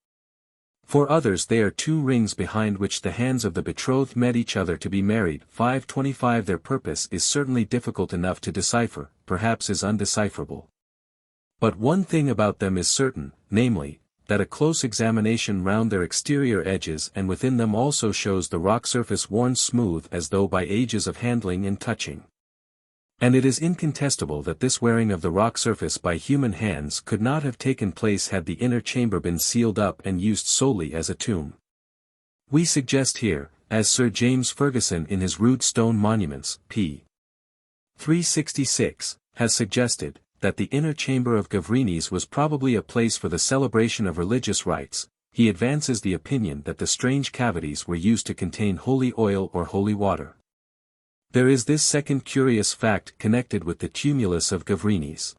For others they are 2 rings behind which the hands of the betrothed met each other to be married. 525 Their purpose is certainly difficult enough to decipher, perhaps is undecipherable. But one thing about them is certain, namely, that a close examination round their exterior edges and within them also shows the rock surface worn smooth as though by ages of handling and touching. And it is incontestable that this wearing of the rock surface by human hands could not have taken place had the inner chamber been sealed up and used solely as a tomb. We suggest here, as Sir James Fergusson in his Rude Stone Monuments, p. 366, has suggested, that the inner chamber of Gavrinis was probably a place for the celebration of religious rites. He advances the opinion that the strange cavities were used to contain holy oil or holy water. There is this second curious fact connected with the tumulus of Gavrinis.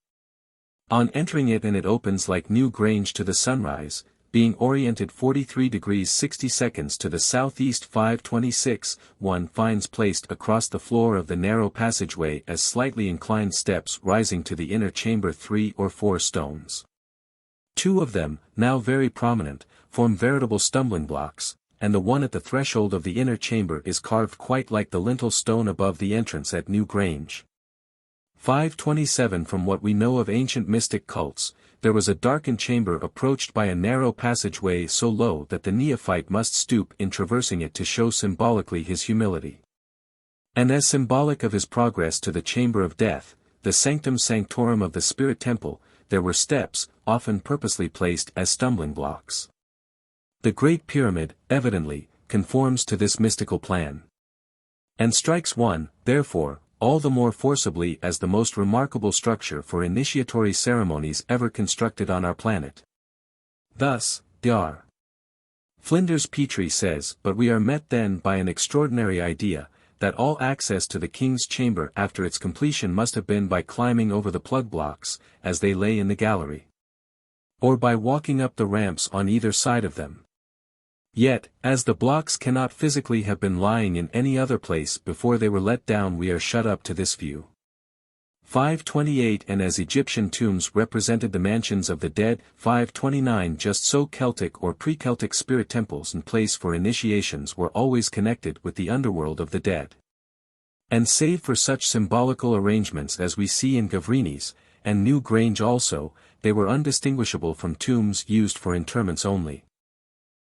On entering it, and it opens like New Grange to the sunrise, being oriented 43 degrees 60 seconds to the southeast 526, one finds placed across the floor of the narrow passageway as slightly inclined steps rising to the inner chamber 3 or 4 stones. 2 of them, now very prominent, form veritable stumbling blocks, and the one at the threshold of the inner chamber is carved quite like the lintel stone above the entrance at New Grange. 527. From what we know of ancient mystic cults, there was a darkened chamber approached by a narrow passageway so low that the neophyte must stoop in traversing it to show symbolically his humility. And as symbolic of his progress to the chamber of death, the sanctum sanctorum of the spirit temple, there were steps, often purposely placed as stumbling blocks. The Great Pyramid, evidently, conforms to this mystical plan. And strikes one, therefore, all the more forcibly as the most remarkable structure for initiatory ceremonies ever constructed on our planet. Thus, Dr. Flinders Petrie says, but we are met then by an extraordinary idea, that all access to the king's chamber after its completion must have been by climbing over the plug blocks, as they lay in the gallery, or by walking up the ramps on either side of them. Yet, as the blocks cannot physically have been lying in any other place before they were let down, we are shut up to this view. 528. And as Egyptian tombs represented the mansions of the dead, 529. Just so Celtic or pre-Celtic spirit temples and place for initiations were always connected with the underworld of the dead. And save for such symbolical arrangements as we see in Gavrinis, and New Grange also, they were undistinguishable from tombs used for interments only.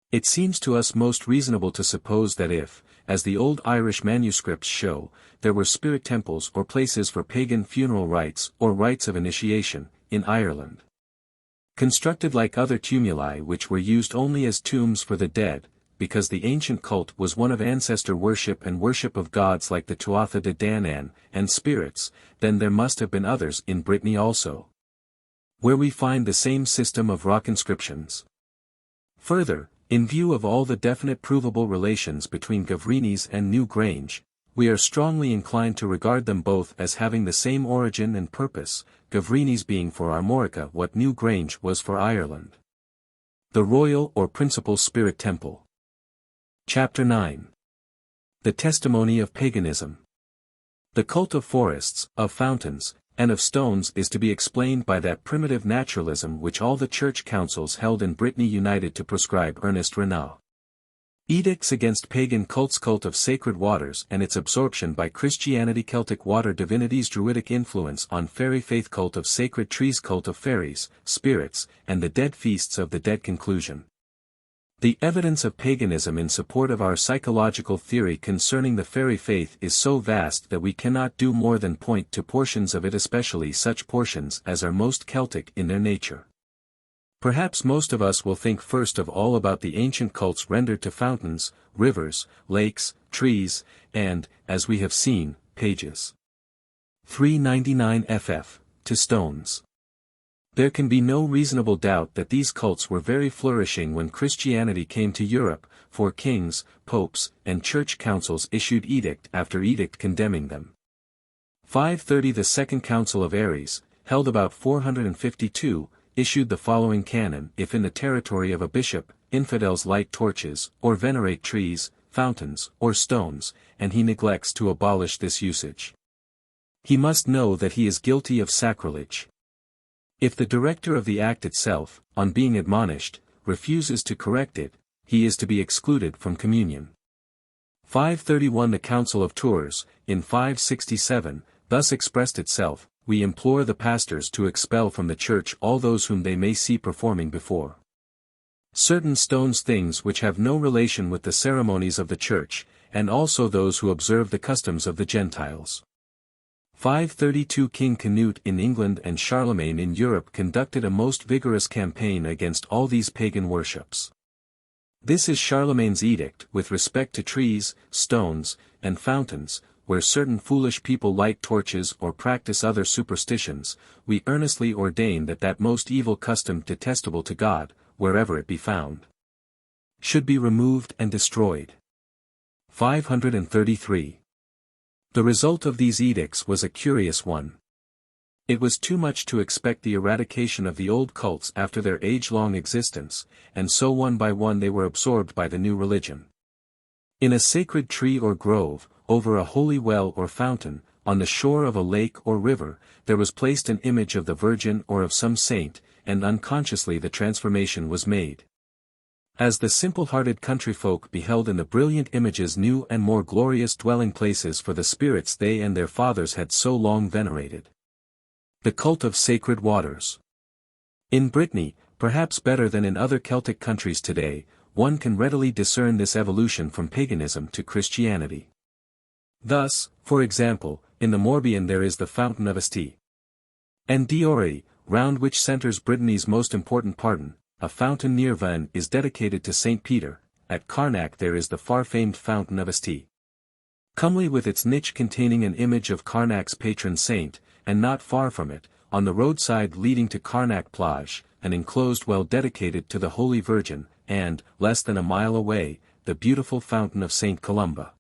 It seems to us most reasonable to suppose that if, as the old Irish manuscripts show, there were spirit temples or places for pagan funeral rites or rites of initiation, in Ireland, constructed like other tumuli which were used only as tombs for the dead, because the ancient cult was one of ancestor worship and worship of gods like the Tuatha de Danann, and spirits, then there must have been others in Brittany also, where we find the same system of rock inscriptions. Further, in view of all the definite provable relations between Gavrinis and New Grange, we are strongly inclined to regard them both as having the same origin and purpose, Gavrinis being for Armorica what New Grange was for Ireland. The Royal or Principal Spirit Temple. Chapter 9. The Testimony of Paganism. The cult of forests, of fountains, and of stones is to be explained by that primitive naturalism which all the church councils held in Brittany united to proscribe. Ernest Renan. Edicts against pagan cults. Cult of sacred waters and its absorption by Christianity. Celtic water divinities. Druidic influence on fairy faith. Cult of sacred trees. Cult of fairies, spirits, and the dead. Feasts of the dead. Conclusion. The evidence of paganism in support of our psychological theory concerning the fairy faith is so vast that we cannot do more than point to portions of it, especially such portions as are most Celtic in their nature. Perhaps most of us will think first of all about the ancient cults rendered to fountains, rivers, lakes, trees, and, as we have seen, pages 399 ff, to stones. There can be no reasonable doubt that these cults were very flourishing when Christianity came to Europe, for kings, popes, and church councils issued edict after edict condemning them. 530. The Second Council of Aries, held about 452, issued the following canon: if in the territory of a bishop, infidels light torches, or venerate trees, fountains, or stones, and he neglects to abolish this usage, he must know that he is guilty of sacrilege. If the director of the act itself, on being admonished, refuses to correct it, he is to be excluded from communion. 531. The Council of Tours, in 567, thus expressed itself: we implore the pastors to expel from the church all those whom they may see performing before certain stones things which have no relation with the ceremonies of the church, and also those who observe the customs of the Gentiles. 532 King Canute in England and Charlemagne in Europe conducted a most vigorous campaign against all these pagan worships. This is Charlemagne's edict with respect to trees, stones, and fountains, where certain foolish people light torches or practice other superstitions, we earnestly ordain that that most evil custom detestable to God, wherever it be found, should be removed and destroyed. 533. The result of these edicts was a curious one. It was too much to expect the eradication of the old cults after their age-long existence, and so one by one they were absorbed by the new religion. In a sacred tree or grove, over a holy well or fountain, on the shore of a lake or river, there was placed an image of the Virgin or of some saint, and unconsciously the transformation was made. As the simple-hearted country folk beheld in the brilliant images new and more glorious dwelling places for the spirits they and their fathers had so long venerated. The cult of sacred waters. In Brittany, perhaps better than in other Celtic countries today, one can readily discern this evolution from paganism to Christianity. Thus, for example, in the Morbihan there is the fountain of Sidhe and Diori, round which centres Brittany's most important pardon. A fountain near Van is dedicated to St. Peter. At Carnac there is the far-famed fountain of Sidhe, comely with its niche containing an image of Carnac's patron saint, and not far from it, on the roadside leading to Carnac Plage, an enclosed well dedicated to the Holy Virgin, and, less than a mile away, the beautiful fountain of St. Columba.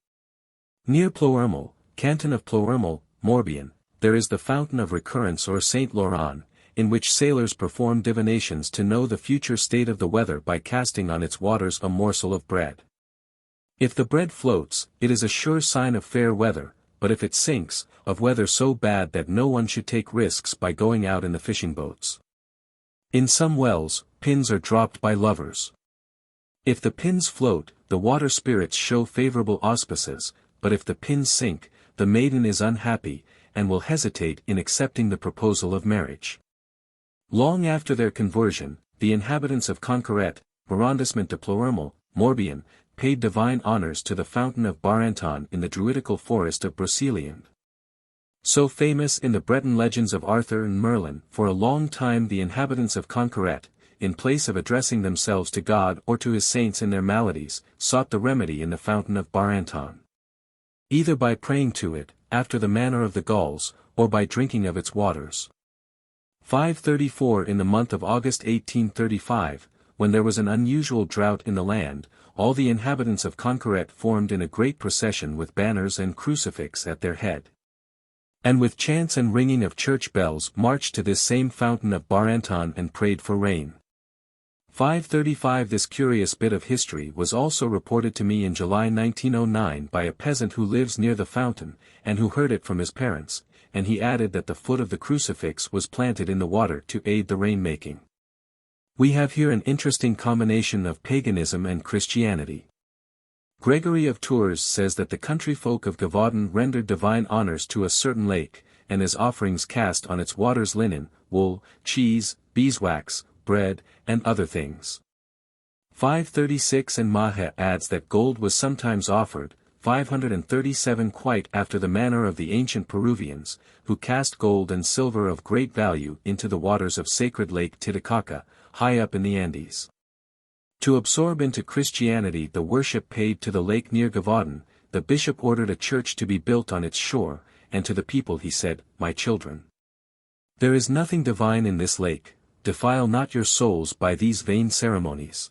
Near Ploermel, canton of Ploermel, Morbihan, there is the fountain of Recurrence or St. Laurent, in which sailors perform divinations to know the future state of the weather by casting on its waters a morsel of bread. If the bread floats, it is a sure sign of fair weather, but if it sinks, of weather so bad that no one should take risks by going out in the fishing boats. In some wells, pins are dropped by lovers. If the pins float, the water spirits show favorable auspices, but if the pins sink, the maiden is unhappy, and will hesitate in accepting the proposal of marriage. Long after their conversion, the inhabitants of Conqueret, arrondissement de Ploermel, Morbihan, paid divine honors to the fountain of Baranton in the druidical forest of Broceliande. So famous in the Breton legends of Arthur and Merlin, for a long time the inhabitants of Conqueret, in place of addressing themselves to God or to his saints in their maladies, sought the remedy in the fountain of Baranton. Either by praying to it, after the manner of the Gauls, or by drinking of its waters. 534 In the month of August 1835, when there was an unusual drought in the land, all the inhabitants of Conqueret formed in a great procession with banners and crucifix at their head, and with chants and ringing of church bells marched to this same fountain of Baranton and prayed for rain. 535 This curious bit of history was also reported to me in July 1909 by a peasant who lives near the fountain, and who heard it from his parents, and he added that the foot of the crucifix was planted in the water to aid the rain-making. We have here an interesting combination of paganism and Christianity. Gregory of Tours says that the country folk of Gavaudan rendered divine honors to a certain lake, and as offerings cast on its waters linen, wool, cheese, beeswax, bread, and other things. 536 And Mahe adds that gold was sometimes offered, 537 Quite after the manner of the ancient Peruvians, who cast gold and silver of great value into the waters of sacred Lake Titicaca, high up in the Andes. To absorb into Christianity the worship paid to the lake near Gavaudan, the bishop ordered a church to be built on its shore, and to the people he said, My children, there is nothing divine in this lake, defile not your souls by these vain ceremonies,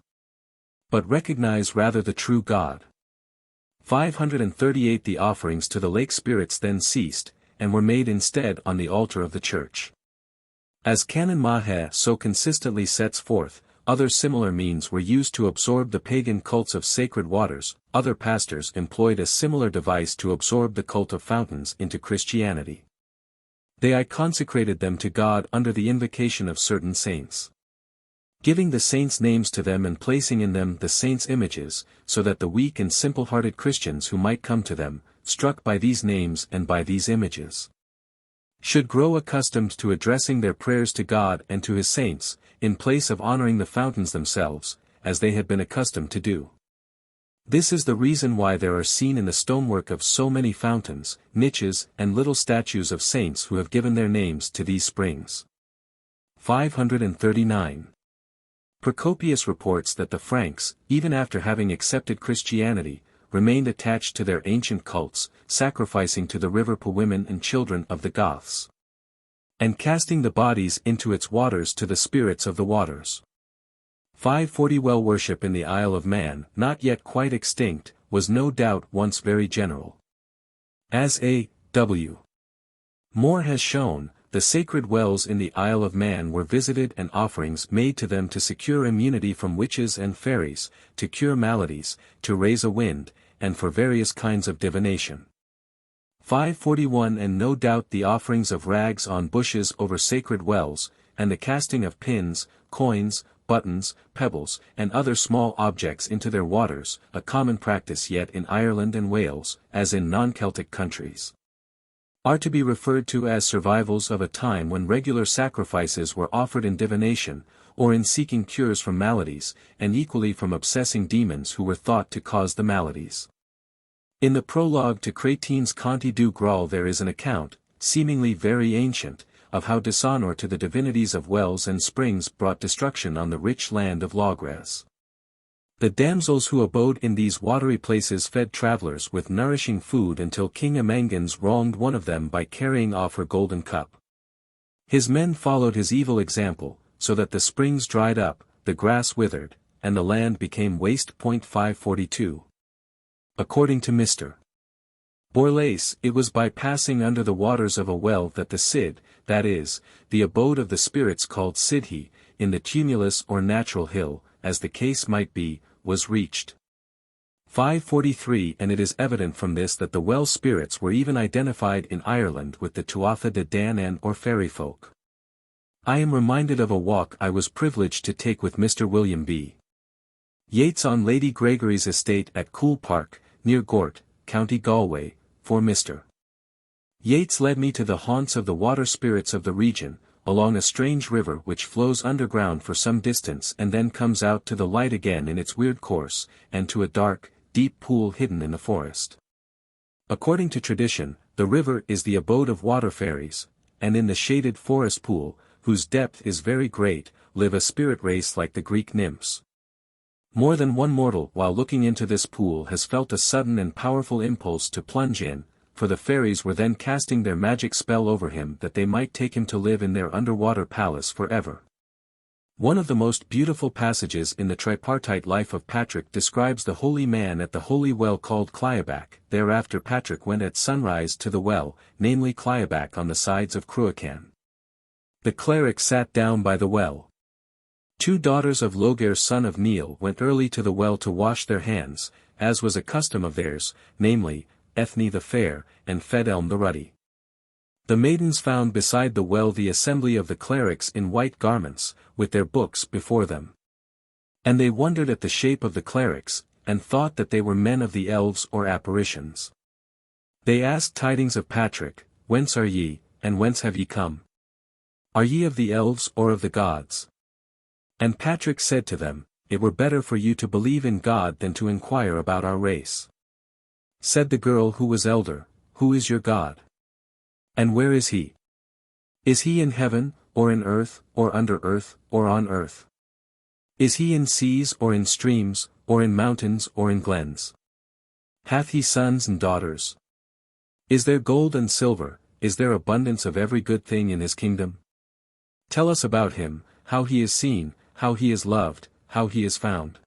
but recognize rather the true God. 538 The offerings to the lake spirits then ceased, and were made instead on the altar of the church. As Canon Mahe so consistently sets forth, other similar means were used to absorb the pagan cults of sacred waters. Other pastors employed a similar device to absorb the cult of fountains into Christianity. They consecrated them to God under the invocation of certain saints, giving the saints' names to them and placing in them the saints' images, so that the weak and simple-hearted Christians who might come to them, struck by these names and by these images, should grow accustomed to addressing their prayers to God and to his saints, in place of honoring the fountains themselves, as they had been accustomed to do. This is the reason why there are seen in the stonework of so many fountains, niches, and little statues of saints who have given their names to these springs. 539. Procopius reports that the Franks, even after having accepted Christianity, remained attached to their ancient cults, sacrificing to the river Po women and children of the Goths, and casting the bodies into its waters to the spirits of the waters. 540 Well worship in the Isle of Man, not yet quite extinct, was no doubt once very general. As A. W. Moore has shown, the sacred wells in the Isle of Man were visited and offerings made to them to secure immunity from witches and fairies, to cure maladies, to raise a wind, and for various kinds of divination. 541 And no doubt the offerings of rags on bushes over sacred wells, and the casting of pins, coins, buttons, pebbles, and other small objects into their waters, a common practice yet in Ireland and Wales, as in non-Celtic countries, are to be referred to as survivals of a time when regular sacrifices were offered in divination, or in seeking cures from maladies, and equally from obsessing demons who were thought to cause the maladies. In the prologue to Cratine's Conte du Graal there is an account, seemingly very ancient, of how dishonor to the divinities of wells and springs brought destruction on the rich land of Logres. The damsels who abode in these watery places fed travelers with nourishing food until King Amangans wronged one of them by carrying off her golden cup. His men followed his evil example, so that the springs dried up, the grass withered, and the land became waste. 542. According to Mr. Borlase, it was by passing under the waters of a well that the Sidhe, that is, the abode of the spirits called Sidhe, in the tumulus or natural hill, as the case might be, was reached. 543 And it is evident from this that the well spirits were even identified in Ireland with the Tuatha de Danann or fairy folk. I am reminded of a walk I was privileged to take with Mr. William B. Yeats on Lady Gregory's estate at Cool Park, near Gort, County Galway, for Mr. Yeats led me to the haunts of the water spirits of the region, along a strange river which flows underground for some distance and then comes out to the light again in its weird course, and to a dark, deep pool hidden in the forest. According to tradition, the river is the abode of water fairies, and in the shaded forest pool, whose depth is very great, live a spirit race like the Greek nymphs. More than one mortal while looking into this pool has felt a sudden and powerful impulse to plunge in, for the fairies were then casting their magic spell over him that they might take him to live in their underwater palace forever. One of the most beautiful passages in the tripartite life of Patrick describes the holy man at the holy well called Clyabac. Thereafter Patrick went at sunrise to the well, namely Clyabac on the sides of Cruachan. The cleric sat down by the well. 2 daughters of Logair son of Neil went early to the well to wash their hands, as was a custom of theirs, namely, Ethne the fair, and Fedelm the ruddy. The maidens found beside the well the assembly of the clerics in white garments, with their books before them. And they wondered at the shape of the clerics, and thought that they were men of the elves or apparitions. They asked tidings of Patrick, Whence are ye, and whence have ye come? Are ye of the elves or of the gods? And Patrick said to them, It were better for you to believe in God than to inquire about our race. Said the girl who was elder, Who is your God? And where is he? Is he in heaven, or in earth, or under earth, or on earth? Is he in seas or in streams, or in mountains or in glens? Hath he sons and daughters? Is there gold and silver, is there abundance of every good thing in his kingdom? Tell us about him, how he is seen, how he is loved, how he is found.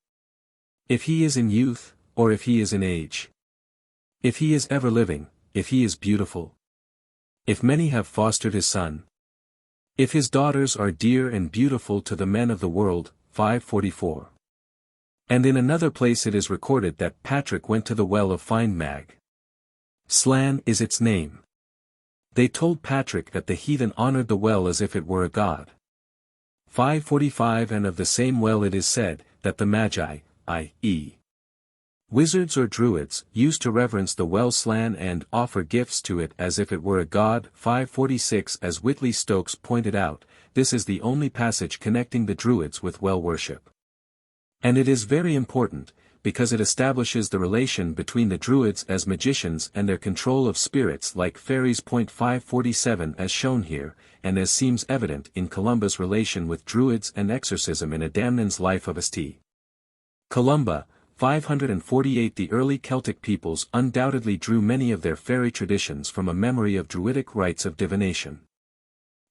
If he is in youth, or if he is in age. If he is ever living, if he is beautiful. If many have fostered his son. If his daughters are dear and beautiful to the men of the world. 544. And in another place it is recorded that Patrick went to the well of Findmag. Slan is its name. They told Patrick that the heathen honored the well as if it were a god. 545 And of the same well it is said, that the Magi, i.e. Wizards or druids used to reverence the well slan and offer gifts to it as if it were a god. 546. As Whitley Stokes pointed out, this is the only passage connecting the druids with well worship. And it is very important, because it establishes the relation between the druids as magicians and their control of spirits like fairies. 547 as shown here, and as seems evident in Columba's relation with druids and exorcism in Adamnan's Life of St. Columba, 548. The early Celtic peoples undoubtedly drew many of their fairy traditions from a memory of druidic rites of divination.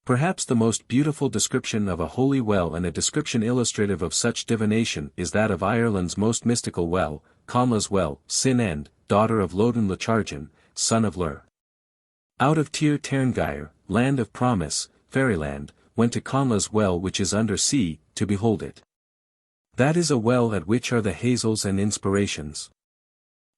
Perhaps the most beautiful description of a holy well and a description illustrative of such divination is that of Ireland's most mystical well, Conla's Well. Sidhe, daughter of Lodin Lechargin, son of Lir. Out of Tir Tairngire, land of promise, fairyland, went to Conla's Well which is under sea, to behold it. That is a well at which are the hazels and inspirations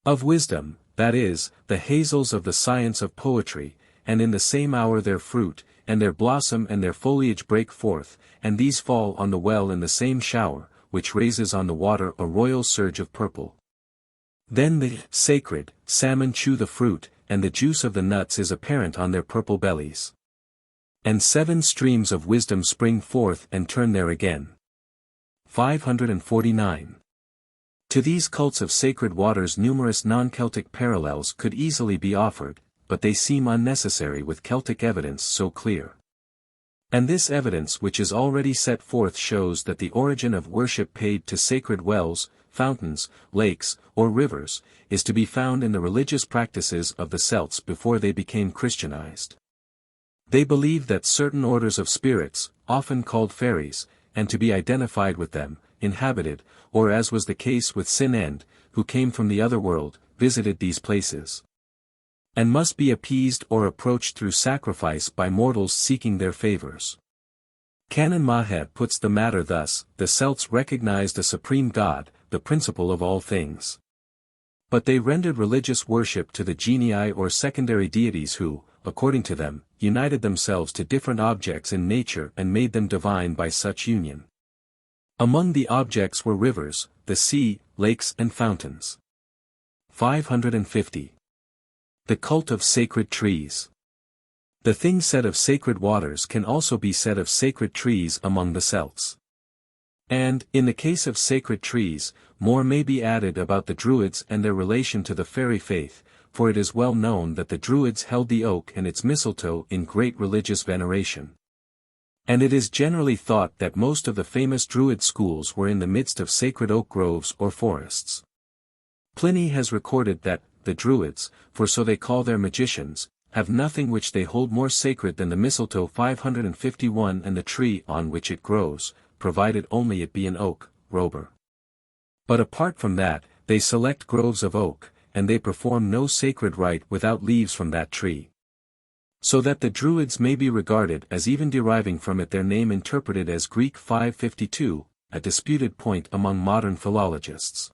of wisdom, that is, the hazels of the science of poetry, and in the same hour their fruit, and their blossom and their foliage break forth, and these fall on the well in the same shower, which raises on the water a royal surge of purple. Then the sacred salmon chew the fruit, and the juice of the nuts is apparent on their purple bellies. And 7 streams of wisdom spring forth and turn there again. 549. To these cults of sacred waters numerous non-Celtic parallels could easily be offered, but they seem unnecessary with Celtic evidence so clear. And this evidence which is already set forth shows that the origin of worship paid to sacred wells, fountains, lakes, or rivers, is to be found in the religious practices of the Celts before they became Christianized. They believed that certain orders of spirits, often called fairies, and to be identified with them, inhabited, or as was the case with Sidhe, who came from the Otherworld, visited these places, and must be appeased or approached through sacrifice by mortals seeking their favors. Canon Mahe puts the matter thus: the Celts recognized a supreme God, the principle of all things. But they rendered religious worship to the genii or secondary deities who, according to them, united themselves to different objects in nature and made them divine by such union. Among the objects were rivers, the sea, lakes and fountains. 550. The cult of sacred trees. The thing said of sacred waters can also be said of sacred trees among the Celts. And, in the case of sacred trees, more may be added about the Druids and their relation to the fairy faith, for it is well known that the Druids held the oak and its mistletoe in great religious veneration. And it is generally thought that most of the famous Druid schools were in the midst of sacred oak groves or forests. Pliny has recorded that the Druids, for so they call their magicians, have nothing which they hold more sacred than the mistletoe. 551 and the tree on which it grows, provided only it be an oak, robur. But apart from that, they select groves of oak, and they perform no sacred rite without leaves from that tree. So that the Druids may be regarded as even deriving from it their name interpreted as Greek. 552, a disputed point among modern philologists.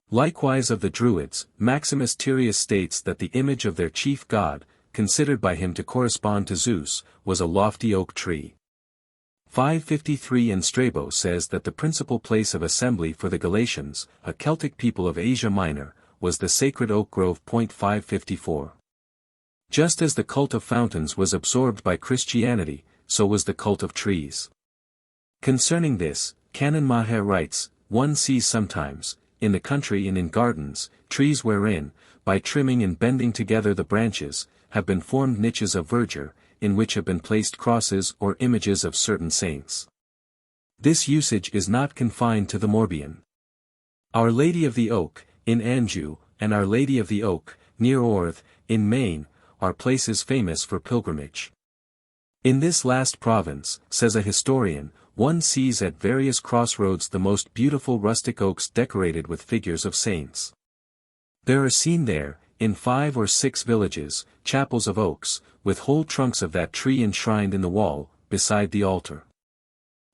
Likewise of the Druids, Maximus Tyrius states that the image of their chief god, considered by him to correspond to Zeus, was a lofty oak tree. 553 and Strabo says that the principal place of assembly for the Galatians, a Celtic people of Asia Minor, was the sacred oak grove. 554. Just as the cult of fountains was absorbed by Christianity, so was the cult of trees. Concerning this, Canon Mahe writes, one sees sometimes, in the country and in gardens, trees wherein, by trimming and bending together the branches, have been formed niches of verdure, in which have been placed crosses or images of certain saints. This usage is not confined to the Morbihan. Our Lady of the Oak, in Anjou, and Our Lady of the Oak, near Orth, in Maine, are places famous for pilgrimage. In this last province, says a historian, one sees at various crossroads the most beautiful rustic oaks decorated with figures of saints. There are seen there, in 5 or 6 villages, chapels of oaks, with whole trunks of that tree enshrined in the wall, beside the altar.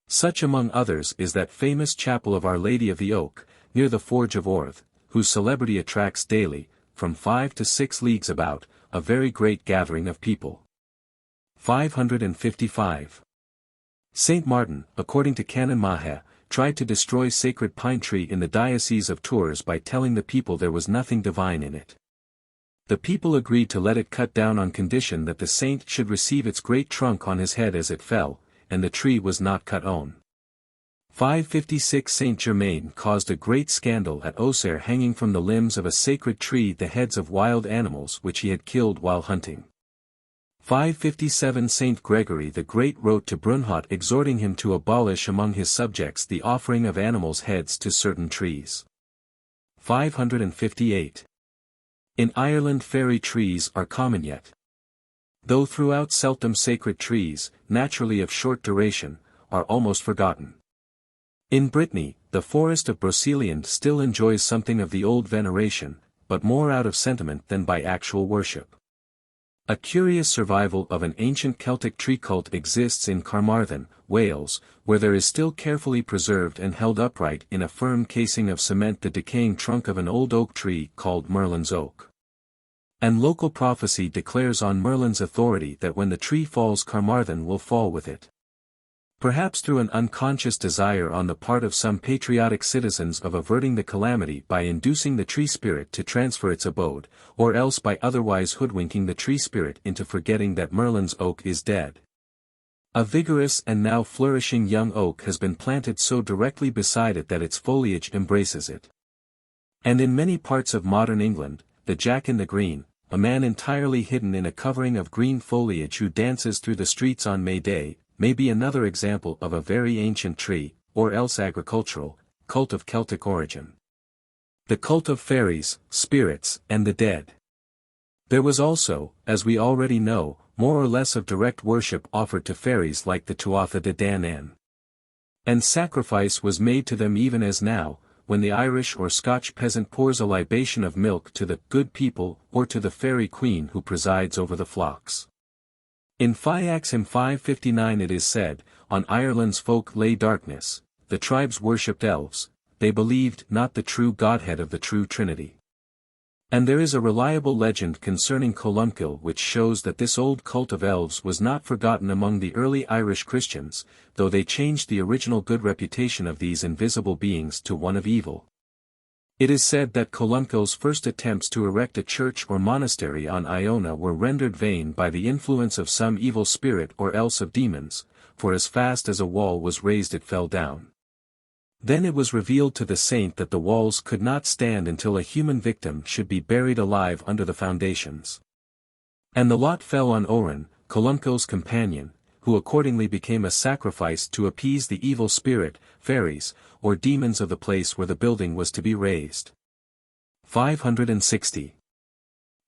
Such among others is that famous chapel of Our Lady of the Oak, near the Forge of Orth, whose celebrity attracts daily, from 5 to 6 leagues about, a very great gathering of people. 555. Saint Martin, according to Canon Mahe, tried to destroy sacred pine tree in the diocese of Tours by telling the people there was nothing divine in it. The people agreed to let it cut down on condition that the saint should receive its great trunk on his head as it fell, and the tree was not cut on. 556 Saint Germain caused a great scandal at Auxerre, hanging from the limbs of a sacred tree the heads of wild animals which he had killed while hunting. 557 Saint Gregory the Great wrote to Brunhot exhorting him to abolish among his subjects the offering of animals' heads to certain trees. 558. In Ireland fairy trees are common yet. Though throughout Celtum sacred trees, naturally of short duration, are almost forgotten. In Brittany, the forest of Broceliande still enjoys something of the old veneration, but more out of sentiment than by actual worship. A curious survival of an ancient Celtic tree cult exists in Carmarthen, Wales, where there is still carefully preserved and held upright in a firm casing of cement the decaying trunk of an old oak tree called Merlin's oak. And local prophecy declares on Merlin's authority that when the tree falls, Carmarthen will fall with it. Perhaps through an unconscious desire on the part of some patriotic citizens of averting the calamity by inducing the tree spirit to transfer its abode, or else by otherwise hoodwinking the tree spirit into forgetting that Merlin's oak is dead. A vigorous and now flourishing young oak has been planted so directly beside it that its foliage embraces it. And in many parts of modern England, the Jack in the Green, a man entirely hidden in a covering of green foliage who dances through the streets on May Day, may be another example of a very ancient tree, or else agricultural, cult of Celtic origin. The cult of fairies, spirits, and the dead. There was also, as we already know, more or less of direct worship offered to fairies like the Tuatha de Danann. And sacrifice was made to them even as now, when the Irish or Scotch peasant pours a libation of milk to the good people or to the fairy queen who presides over the flocks. In Fiaxim 559 it is said, on Ireland's folk lay darkness, the tribes worshipped elves, they believed not the true Godhead of the true Trinity. And there is a reliable legend concerning Columcille which shows that this old cult of elves was not forgotten among the early Irish Christians, though they changed the original good reputation of these invisible beings to one of evil. It is said that Columcille's first attempts to erect a church or monastery on Iona were rendered vain by the influence of some evil spirit or else of demons, for as fast as a wall was raised it fell down. Then it was revealed to the saint that the walls could not stand until a human victim should be buried alive under the foundations. And the lot fell on Oren, Columcille's companion, who accordingly became a sacrifice to appease the evil spirit, fairies, or demons of the place where the building was to be raised. 560.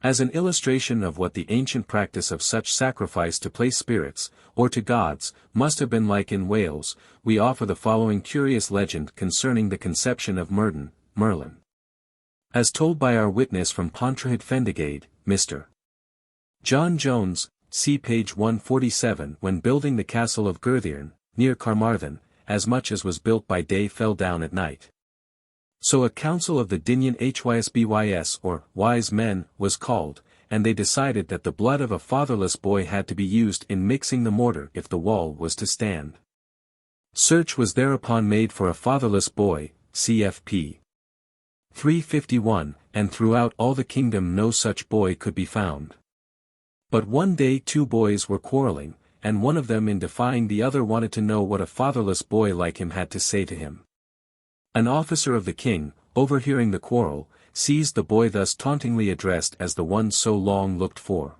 As an illustration of what the ancient practice of such sacrifice to place spirits, or to gods, must have been like in Wales, we offer the following curious legend concerning the conception of Merlin. As told by our witness from Pontryhead Fendigade, Mr. John Jones, see page 147. When building the castle of Gurthierne, near Carmarthen, as much as was built by day fell down at night. So a council of the Dinian Hysbys or wise men was called, and they decided that the blood of a fatherless boy had to be used in mixing the mortar if the wall was to stand. Search was thereupon made for a fatherless boy, cfp. 351, and throughout all the kingdom no such boy could be found. But one day two boys were quarreling, and one of them in defying the other wanted to know what a fatherless boy like him had to say to him. An officer of the king, overhearing the quarrel, seized the boy thus tauntingly addressed as the one so long looked for.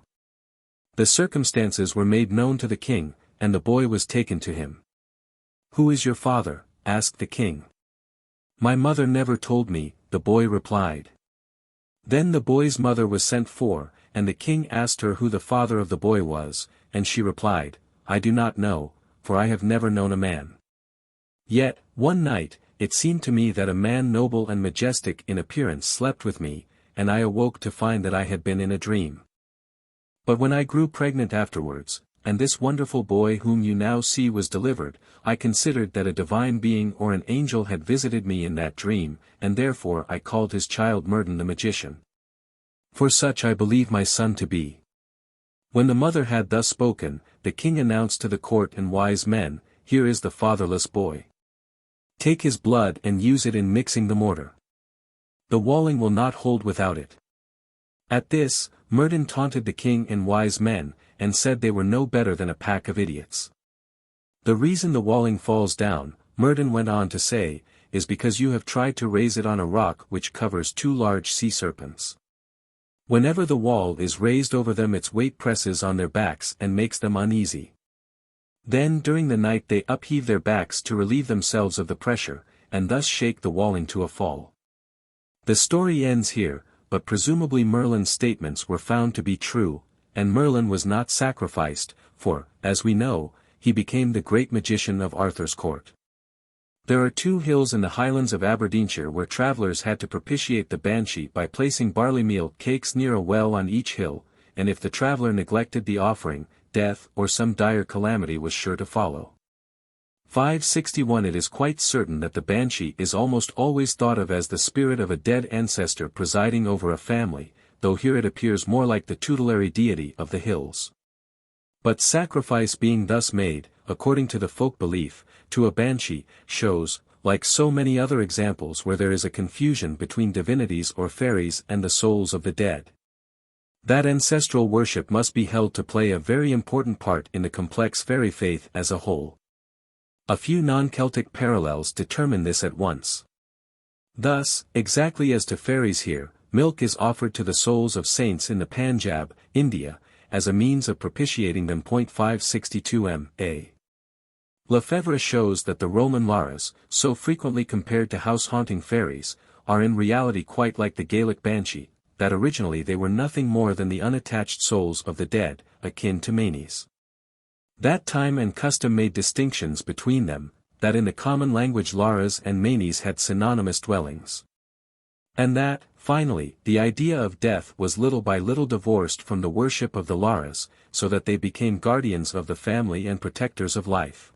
The circumstances were made known to the king, and the boy was taken to him. "Who is your father?" asked the king. "My mother never told me," the boy replied. Then the boy's mother was sent for, and the king asked her who the father of the boy was, and she replied, "I do not know, for I have never known a man. Yet, one night, it seemed to me that a man noble and majestic in appearance slept with me, and I awoke to find that I had been in a dream. But when I grew pregnant afterwards, and this wonderful boy whom you now see was delivered, I considered that a divine being or an angel had visited me in that dream, and therefore I called his child Merlin the magician. For such I believe my son to be." When the mother had thus spoken, the king announced to the court and wise men, "Here is the fatherless boy." Take his blood and use it in mixing the mortar. The walling will not hold without it. At this, Myrddin taunted the king and wise men, and said they were no better than a pack of idiots. The reason the walling falls down, Myrddin went on to say, is because you have tried to raise it on a rock which covers 2 large sea serpents. Whenever the wall is raised over them, its weight presses on their backs and makes them uneasy. Then during the night they upheave their backs to relieve themselves of the pressure, and thus shake the walling to a fall. The story ends here, but presumably Merlin's statements were found to be true, and Merlin was not sacrificed, for, as we know, he became the great magician of Arthur's court. There are 2 hills in the Highlands of Aberdeenshire where travellers had to propitiate the banshee by placing barley meal cakes near a well on each hill, and if the traveller neglected the offering, death or some dire calamity was sure to follow. 561 It is quite certain that the banshee is almost always thought of as the spirit of a dead ancestor presiding over a family, though here it appears more like the tutelary deity of the hills. But sacrifice being thus made, according to the folk belief, to a banshee, shows, like so many other examples where there is a confusion between divinities or fairies and the souls of the dead, that ancestral worship must be held to play a very important part in the complex fairy faith as a whole. A few non-Celtic parallels determine this at once. Thus, exactly as to fairies here, milk is offered to the souls of saints in the Punjab, India, as a means of propitiating them. 562 M.A. Lefebvre shows that the Roman Laras, so frequently compared to house-haunting fairies, are in reality quite like the Gaelic banshee, that originally they were nothing more than the unattached souls of the dead, akin to manes. That time and custom made distinctions between them, that in the common language Laras and manes had synonymous dwellings. And that, finally, the idea of death was little by little divorced from the worship of the Laras, so that they became guardians of the family and protectors of life.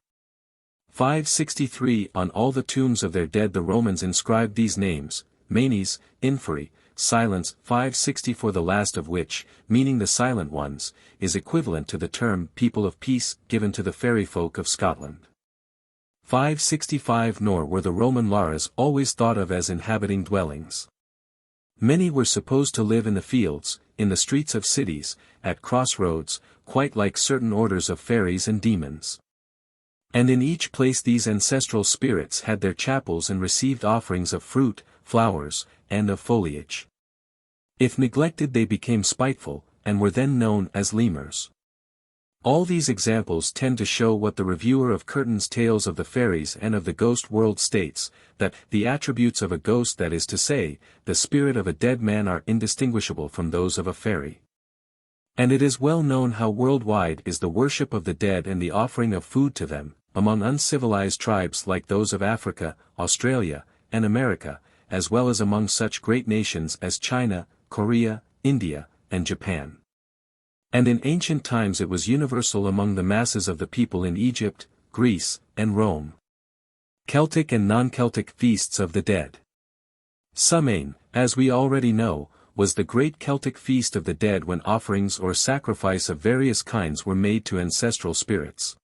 563 On all the tombs of their dead the Romans inscribed these names, manes, inferi, silence. 564 The last of which, meaning the silent ones, is equivalent to the term people of peace given to the fairy folk of Scotland. 565 Nor were the Roman Laras always thought of as inhabiting dwellings. Many were supposed to live in the fields, in the streets of cities, at crossroads, quite like certain orders of fairies and demons. And in each place these ancestral spirits had their chapels and received offerings of fruit, flowers, and of foliage. If neglected they became spiteful, and were then known as lemurs. All these examples tend to show what the reviewer of Curtin's Tales of the Fairies and of the Ghost World states, that the attributes of a ghost, that is to say, the spirit of a dead man, are indistinguishable from those of a fairy. And it is well known how worldwide is the worship of the dead and the offering of food to them, among uncivilized tribes like those of Africa, Australia, and America, as well as among such great nations as China, Korea, India, and Japan. And in ancient times it was universal among the masses of the people in Egypt, Greece, and Rome. Celtic and non-Celtic feasts of the dead. Samhain, as we already know, was the great Celtic feast of the dead when offerings or sacrifice of various kinds were made to ancestral spirits.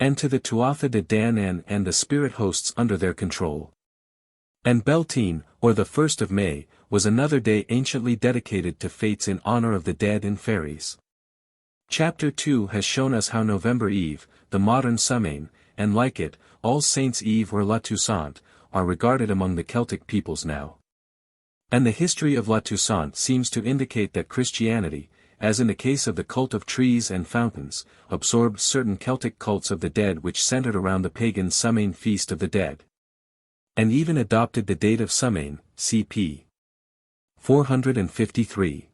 And to the Tuatha de Danann and the spirit hosts under their control. And Beltane, or the 1st of May, was another day anciently dedicated to fates in honor of the dead and fairies. Chapter 2 has shown us how November Eve, the modern Samhain, and like it, All Saints' Eve or La Toussaint, are regarded among the Celtic peoples now. And the history of La Toussaint seems to indicate that Christianity, as in the case of the cult of trees and fountains, absorbed certain Celtic cults of the dead which centered around the pagan Samhain feast of the dead. And even adopted the date of Samhain, c.p. 453.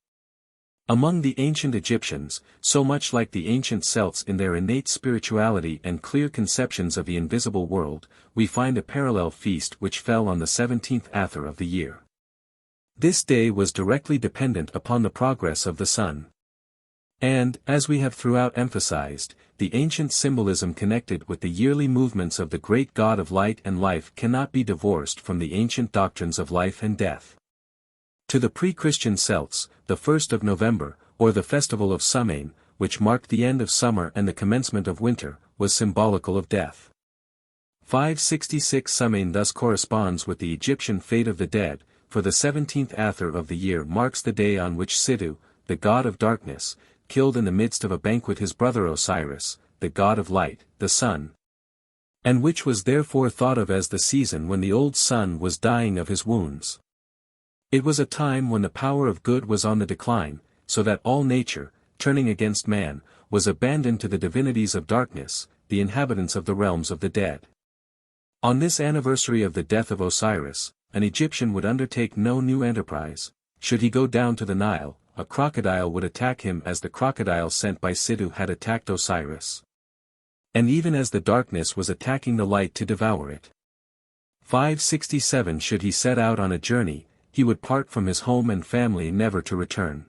Among the ancient Egyptians, so much like the ancient Celts in their innate spirituality and clear conceptions of the invisible world, we find a parallel feast which fell on the 17th Athyr of the year. This day was directly dependent upon the progress of the sun. And, as we have throughout emphasized, the ancient symbolism connected with the yearly movements of the great god of light and life cannot be divorced from the ancient doctrines of life and death. To the pre-Christian Celts, the 1st of November, or the festival of Samhain, which marked the end of summer and the commencement of winter, was symbolical of death. 566 Samain thus corresponds with the Egyptian fate of the dead, for the 17th Athyr of the year marks the day on which Sidhe, the god of darkness, killed in the midst of a banquet his brother Osiris, the god of light, the sun. And which was therefore thought of as the season when the old sun was dying of his wounds. It was a time when the power of good was on the decline, so that all nature, turning against man, was abandoned to the divinities of darkness, the inhabitants of the realms of the dead. On this anniversary of the death of Osiris, an Egyptian would undertake no new enterprise. Should he go down to the Nile, a crocodile would attack him as the crocodile sent by Sidhe had attacked Osiris. And even as the darkness was attacking the light to devour it. 567 Should he set out on a journey, he would part from his home and family never to return.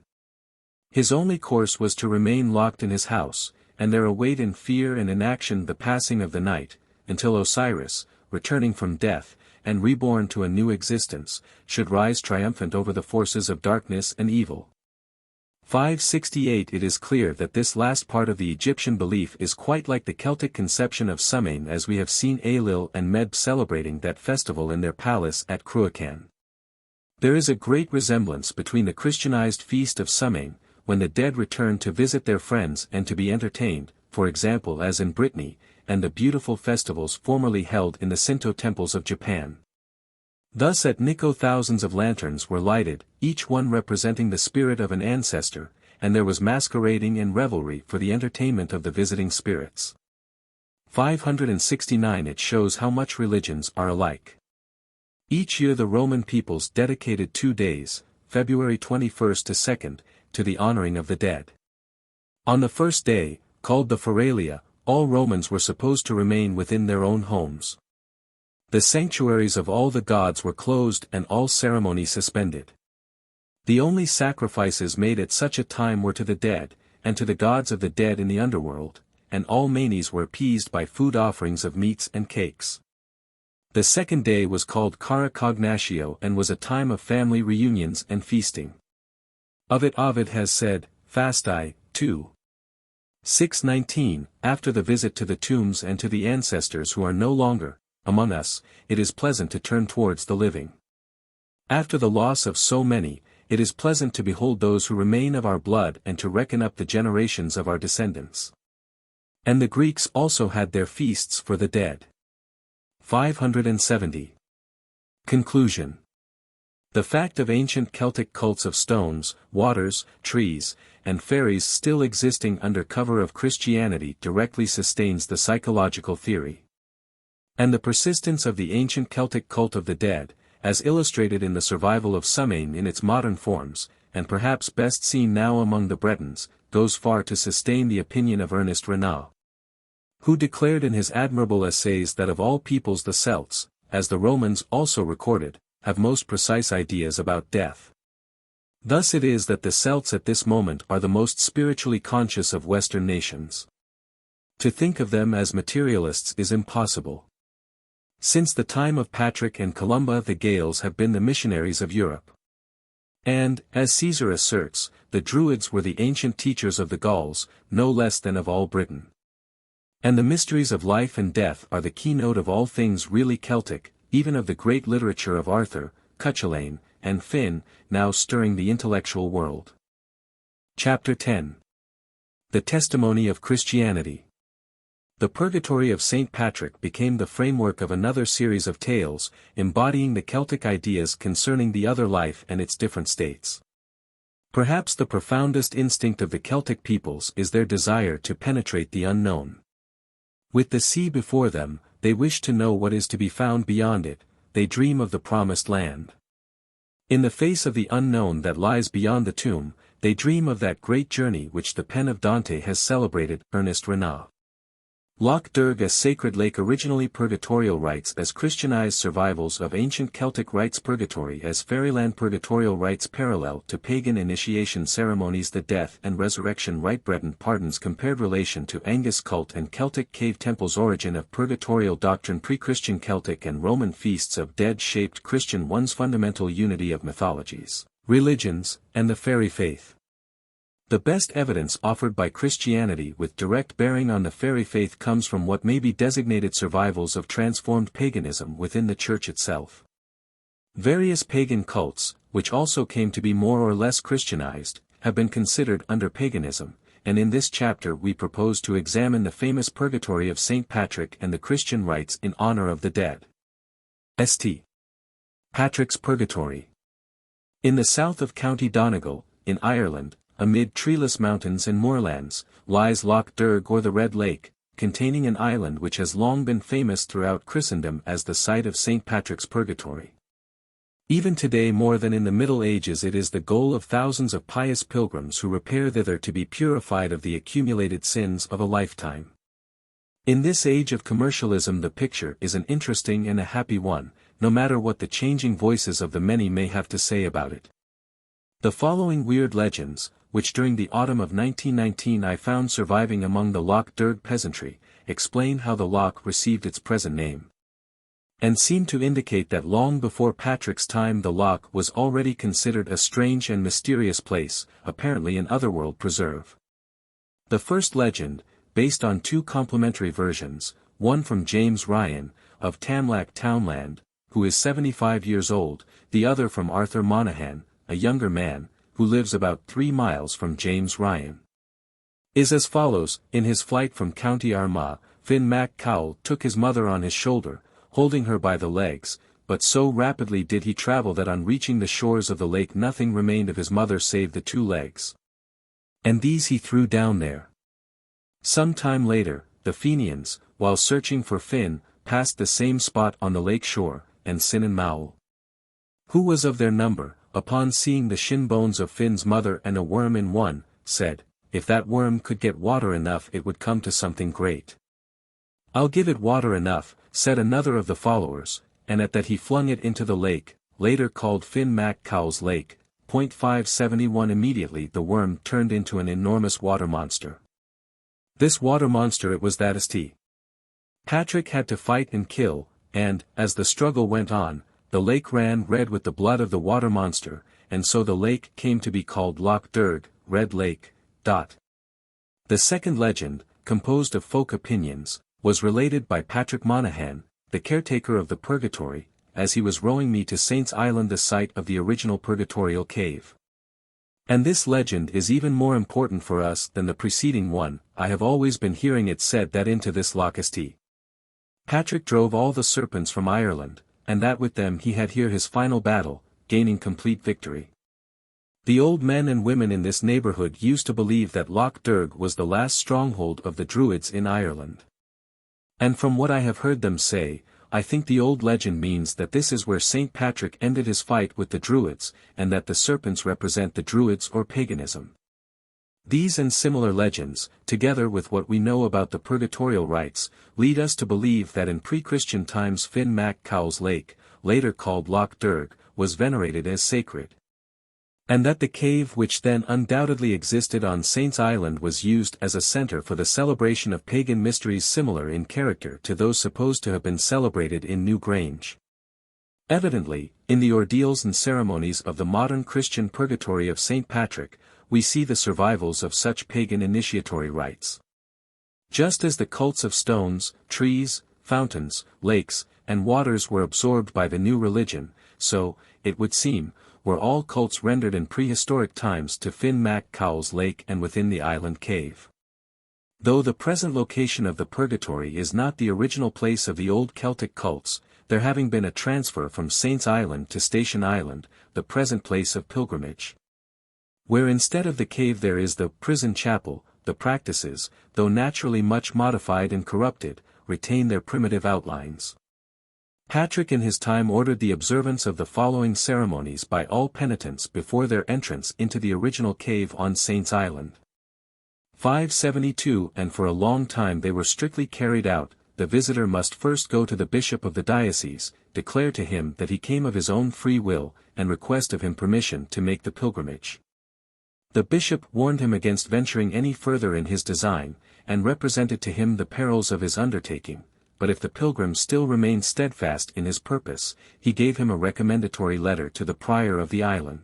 His only course was to remain locked in his house, and there await in fear and inaction the passing of the night, until Osiris, returning from death, and reborn to a new existence, should rise triumphant over the forces of darkness and evil. 568 It is clear that this last part of the Egyptian belief is quite like the Celtic conception of Samain, as we have seen Ailill and Meb celebrating that festival in their palace at Cruachan. There is a great resemblance between the Christianized feast of Samain, when the dead return to visit their friends and to be entertained, for example as in Brittany, and the beautiful festivals formerly held in the Shinto temples of Japan. Thus at Nikko thousands of lanterns were lighted, each one representing the spirit of an ancestor, and there was masquerading and revelry for the entertainment of the visiting spirits. 569 It shows how much religions are alike. Each year the Roman peoples dedicated 2 days, February 21st to 2nd, to the honoring of the dead. On the first day, called the Feralia, all Romans were supposed to remain within their own homes. The sanctuaries of all the gods were closed and all ceremony suspended. The only sacrifices made at such a time were to the dead, and to the gods of the dead in the underworld, and all manes were appeased by food offerings of meats and cakes. The second day was called Cara Cognatio and was a time of family reunions and feasting. Of it Ovid has said, Fasti, 2. 619, after the visit to the tombs and to the ancestors who are no longer among us, it is pleasant to turn towards the living. After the loss of so many, it is pleasant to behold those who remain of our blood and to reckon up the generations of our descendants. And the Greeks also had their feasts for the dead. 570. Conclusion. The fact of ancient Celtic cults of stones, waters, trees, and fairies still existing under cover of Christianity directly sustains the psychological theory. And the persistence of the ancient Celtic cult of the dead, as illustrated in the survival of Samain in its modern forms, and perhaps best seen now among the Bretons, goes far to sustain the opinion of Ernest Renan, who declared in his admirable essays that of all peoples the Celts, as the Romans also recorded, have most precise ideas about death. Thus it is that the Celts at this moment are the most spiritually conscious of Western nations. To think of them as materialists is impossible. Since the time of Patrick and Columba the Gaels have been the missionaries of Europe. And, as Caesar asserts, the Druids were the ancient teachers of the Gauls, no less than of all Britain. And the mysteries of life and death are the keynote of all things really Celtic, even of the great literature of Arthur, Cuchulainn, and Finn, now stirring the intellectual world. Chapter 10. The Testimony of Christianity. The Purgatory of St. Patrick became the framework of another series of tales, embodying the Celtic ideas concerning the other life and its different states. Perhaps the profoundest instinct of the Celtic peoples is their desire to penetrate the unknown. With the sea before them, they wish to know what is to be found beyond it, they dream of the promised land. In the face of the unknown that lies beyond the tomb, they dream of that great journey which the pen of Dante has celebrated. Ernest Renan. Loch Derg, a sacred lake. Originally purgatorial rites as Christianized survivals of ancient Celtic rites. Purgatory as fairyland. Purgatorial rites parallel to pagan initiation ceremonies. The death and resurrection rite. Breton pardons. Compared relation to Angus cult and Celtic cave temples. Origin of purgatorial doctrine. Pre-Christian Celtic and Roman feasts of dead shaped Christian ones. Fundamental unity of mythologies, religions, and the fairy faith. The best evidence offered by Christianity with direct bearing on the fairy faith comes from what may be designated survivals of transformed paganism within the Church itself. Various pagan cults, which also came to be more or less Christianized, have been considered under paganism, and in this chapter we propose to examine the famous purgatory of St. Patrick and the Christian rites in honor of the dead. St. Patrick's Purgatory. In the south of County Donegal, in Ireland, amid treeless mountains and moorlands, lies Loch Derg or the Red Lake, containing an island which has long been famous throughout Christendom as the site of St. Patrick's Purgatory. Even today more than in the Middle Ages it is the goal of thousands of pious pilgrims who repair thither to be purified of the accumulated sins of a lifetime. In this age of commercialism the picture is an interesting and a happy one, no matter what the changing voices of the many may have to say about it. The following weird legends, which during the autumn of 1919 I found surviving among the Loch Derg peasantry, explain how the loch received its present name. And seem to indicate that long before Patrick's time the loch was already considered a strange and mysterious place, apparently an otherworld preserve. The first legend, based on two complementary versions, one from James Ryan, of Tamlac Townland, who is 75 years old, the other from Arthur Monaghan, a younger man, who lives about 3 miles from James Ryan, is as follows. In his flight from County Armagh, Finn Mac Cowell took his mother on his shoulder, holding her by the legs, but so rapidly did he travel that on reaching the shores of the lake nothing remained of his mother save the 2 legs. And these he threw down there. Some time later, the Fenians, while searching for Finn, passed the same spot on the lake shore, and Sin and Maul, who was of their number, upon seeing the shin bones of Finn's mother and a worm in one, said, "If that worm could get water enough it would come to something great." "I'll give it water enough," said another of the followers, and at that he flung it into the lake, later called Finn Mac Cowell's Lake. 571 Immediately the worm turned into an enormous water monster. This water monster it was that St. Patrick had to fight and kill, and, as the struggle went on, the lake ran red with the blood of the water monster, and so the lake came to be called Loch Derg, Red Lake. The second legend, composed of folk opinions, was related by Patrick Monaghan, the caretaker of the purgatory, as he was rowing me to Saint's Island, the site of the original purgatorial cave. And this legend is even more important for us than the preceding one. I have always been hearing it said that into this loch St. Patrick drove all the serpents from Ireland, and that with them he had here his final battle, gaining complete victory. The old men and women in this neighborhood used to believe that Loch Derg was the last stronghold of the Druids in Ireland. And from what I have heard them say, I think the old legend means that this is where St. Patrick ended his fight with the Druids, and that the serpents represent the Druids or paganism. These and similar legends, together with what we know about the purgatorial rites, lead us to believe that in pre-Christian times Finn Mac Cowell's Lake, later called Loch Derg, was venerated as sacred. And that the cave which then undoubtedly existed on Saint's Island was used as a center for the celebration of pagan mysteries similar in character to those supposed to have been celebrated in Newgrange. Evidently, in the ordeals and ceremonies of the modern Christian purgatory of St. Patrick, we see the survivals of such pagan initiatory rites. Just as the cults of stones, trees, fountains, lakes, and waters were absorbed by the new religion, so, it would seem, were all cults rendered in prehistoric times to Finn Mac Cowell's Lake and within the island cave. Though the present location of the purgatory is not the original place of the old Celtic cults, there having been a transfer from Saint's Island to Station Island, the present place of pilgrimage, where instead of the cave there is the prison chapel, the practices, though naturally much modified and corrupted, retain their primitive outlines. Patrick in his time ordered the observance of the following ceremonies by all penitents before their entrance into the original cave on Saint's Island. 572 And for a long time they were strictly carried out. The visitor must first go to the bishop of the diocese, declare to him that he came of his own free will, and request of him permission to make the pilgrimage. The bishop warned him against venturing any further in his design, and represented to him the perils of his undertaking, but if the pilgrim still remained steadfast in his purpose, he gave him a recommendatory letter to the prior of the island.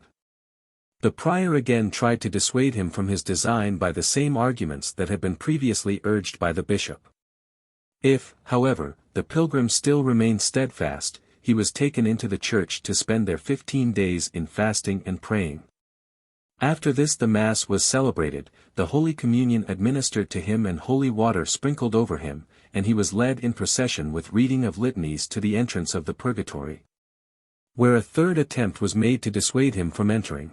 The prior again tried to dissuade him from his design by the same arguments that had been previously urged by the bishop. If, however, the pilgrim still remained steadfast, he was taken into the church to spend there 15 days in fasting and praying. After this the Mass was celebrated, the Holy Communion administered to him and holy water sprinkled over him, and he was led in procession with reading of litanies to the entrance of the purgatory, where a third attempt was made to dissuade him from entering.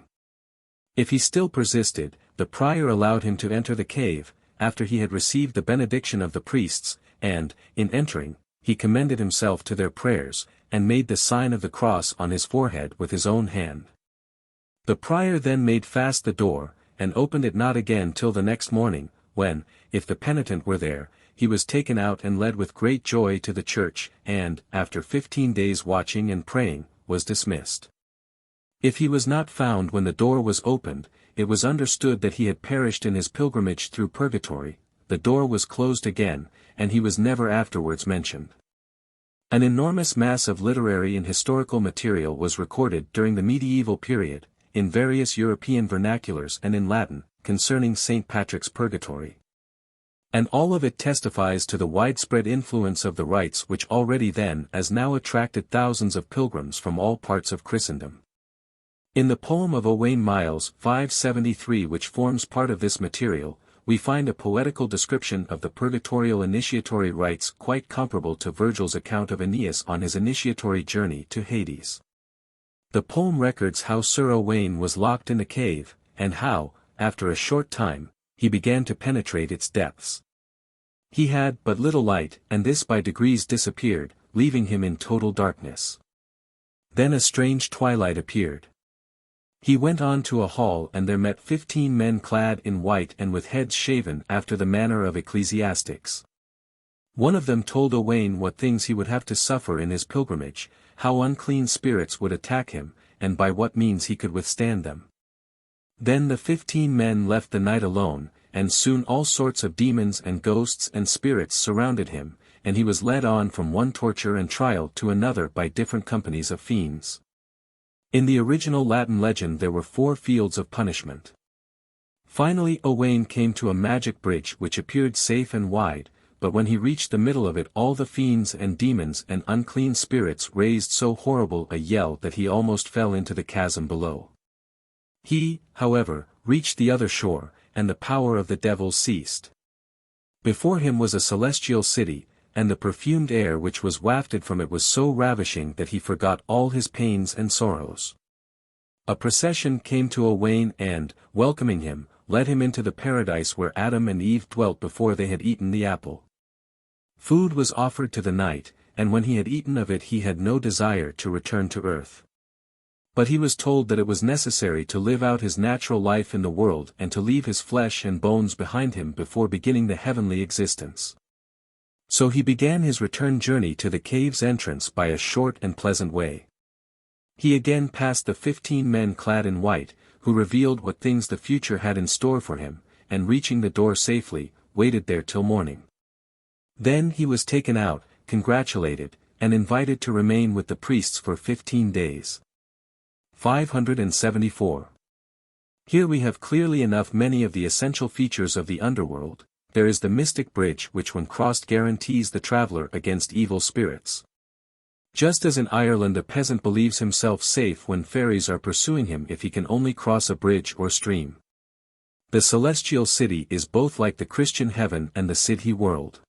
If he still persisted, the prior allowed him to enter the cave, after he had received the benediction of the priests, and, in entering, he commended himself to their prayers, and made the sign of the cross on his forehead with his own hand. The prior then made fast the door, and opened it not again till the next morning, when, if the penitent were there, he was taken out and led with great joy to the church, and, after 15 days watching and praying, was dismissed. If he was not found when the door was opened, it was understood that he had perished in his pilgrimage through purgatory. The door was closed again, and he was never afterwards mentioned. An enormous mass of literary and historical material was recorded during the medieval period, in various European vernaculars and in Latin, concerning St. Patrick's purgatory. And all of it testifies to the widespread influence of the rites which already then as now attracted thousands of pilgrims from all parts of Christendom. In the poem of Owain Miles 573, which forms part of this material, we find a poetical description of the purgatorial initiatory rites quite comparable to Virgil's account of Aeneas on his initiatory journey to Hades. The poem records how Sir Owain was locked in a cave, and how, after a short time, he began to penetrate its depths. He had but little light, and this by degrees disappeared, leaving him in total darkness. Then a strange twilight appeared. He went on to a hall, and there met 15 men clad in white and with heads shaven after the manner of ecclesiastics. One of them told Owain what things he would have to suffer in his pilgrimage, how unclean spirits would attack him, and by what means he could withstand them. Then the 15 men left the knight alone, and soon all sorts of demons and ghosts and spirits surrounded him, and he was led on from one torture and trial to another by different companies of fiends. In the original Latin legend there were 4 fields of punishment. Finally Owain came to a magic bridge which appeared safe and wide, but when he reached the middle of it all the fiends and demons and unclean spirits raised so horrible a yell that he almost fell into the chasm below. He, however, reached the other shore, and the power of the devils ceased. Before him was a celestial city, and the perfumed air which was wafted from it was so ravishing that he forgot all his pains and sorrows. A procession came to Owain and, welcoming him, led him into the paradise where Adam and Eve dwelt before they had eaten the apple. Food was offered to the knight, and when he had eaten of it he had no desire to return to earth. But he was told that it was necessary to live out his natural life in the world and to leave his flesh and bones behind him before beginning the heavenly existence. So he began his return journey to the cave's entrance by a short and pleasant way. He again passed the 15 men clad in white, who revealed what things the future had in store for him, and reaching the door safely, waited there till morning. Then he was taken out, congratulated, and invited to remain with the priests for 15 days. 574. Here we have clearly enough many of the essential features of the underworld. There is the mystic bridge which when crossed guarantees the traveler against evil spirits. Just as in Ireland a peasant believes himself safe when fairies are pursuing him if he can only cross a bridge or stream. The celestial city is both like the Christian heaven and the Sidhe world.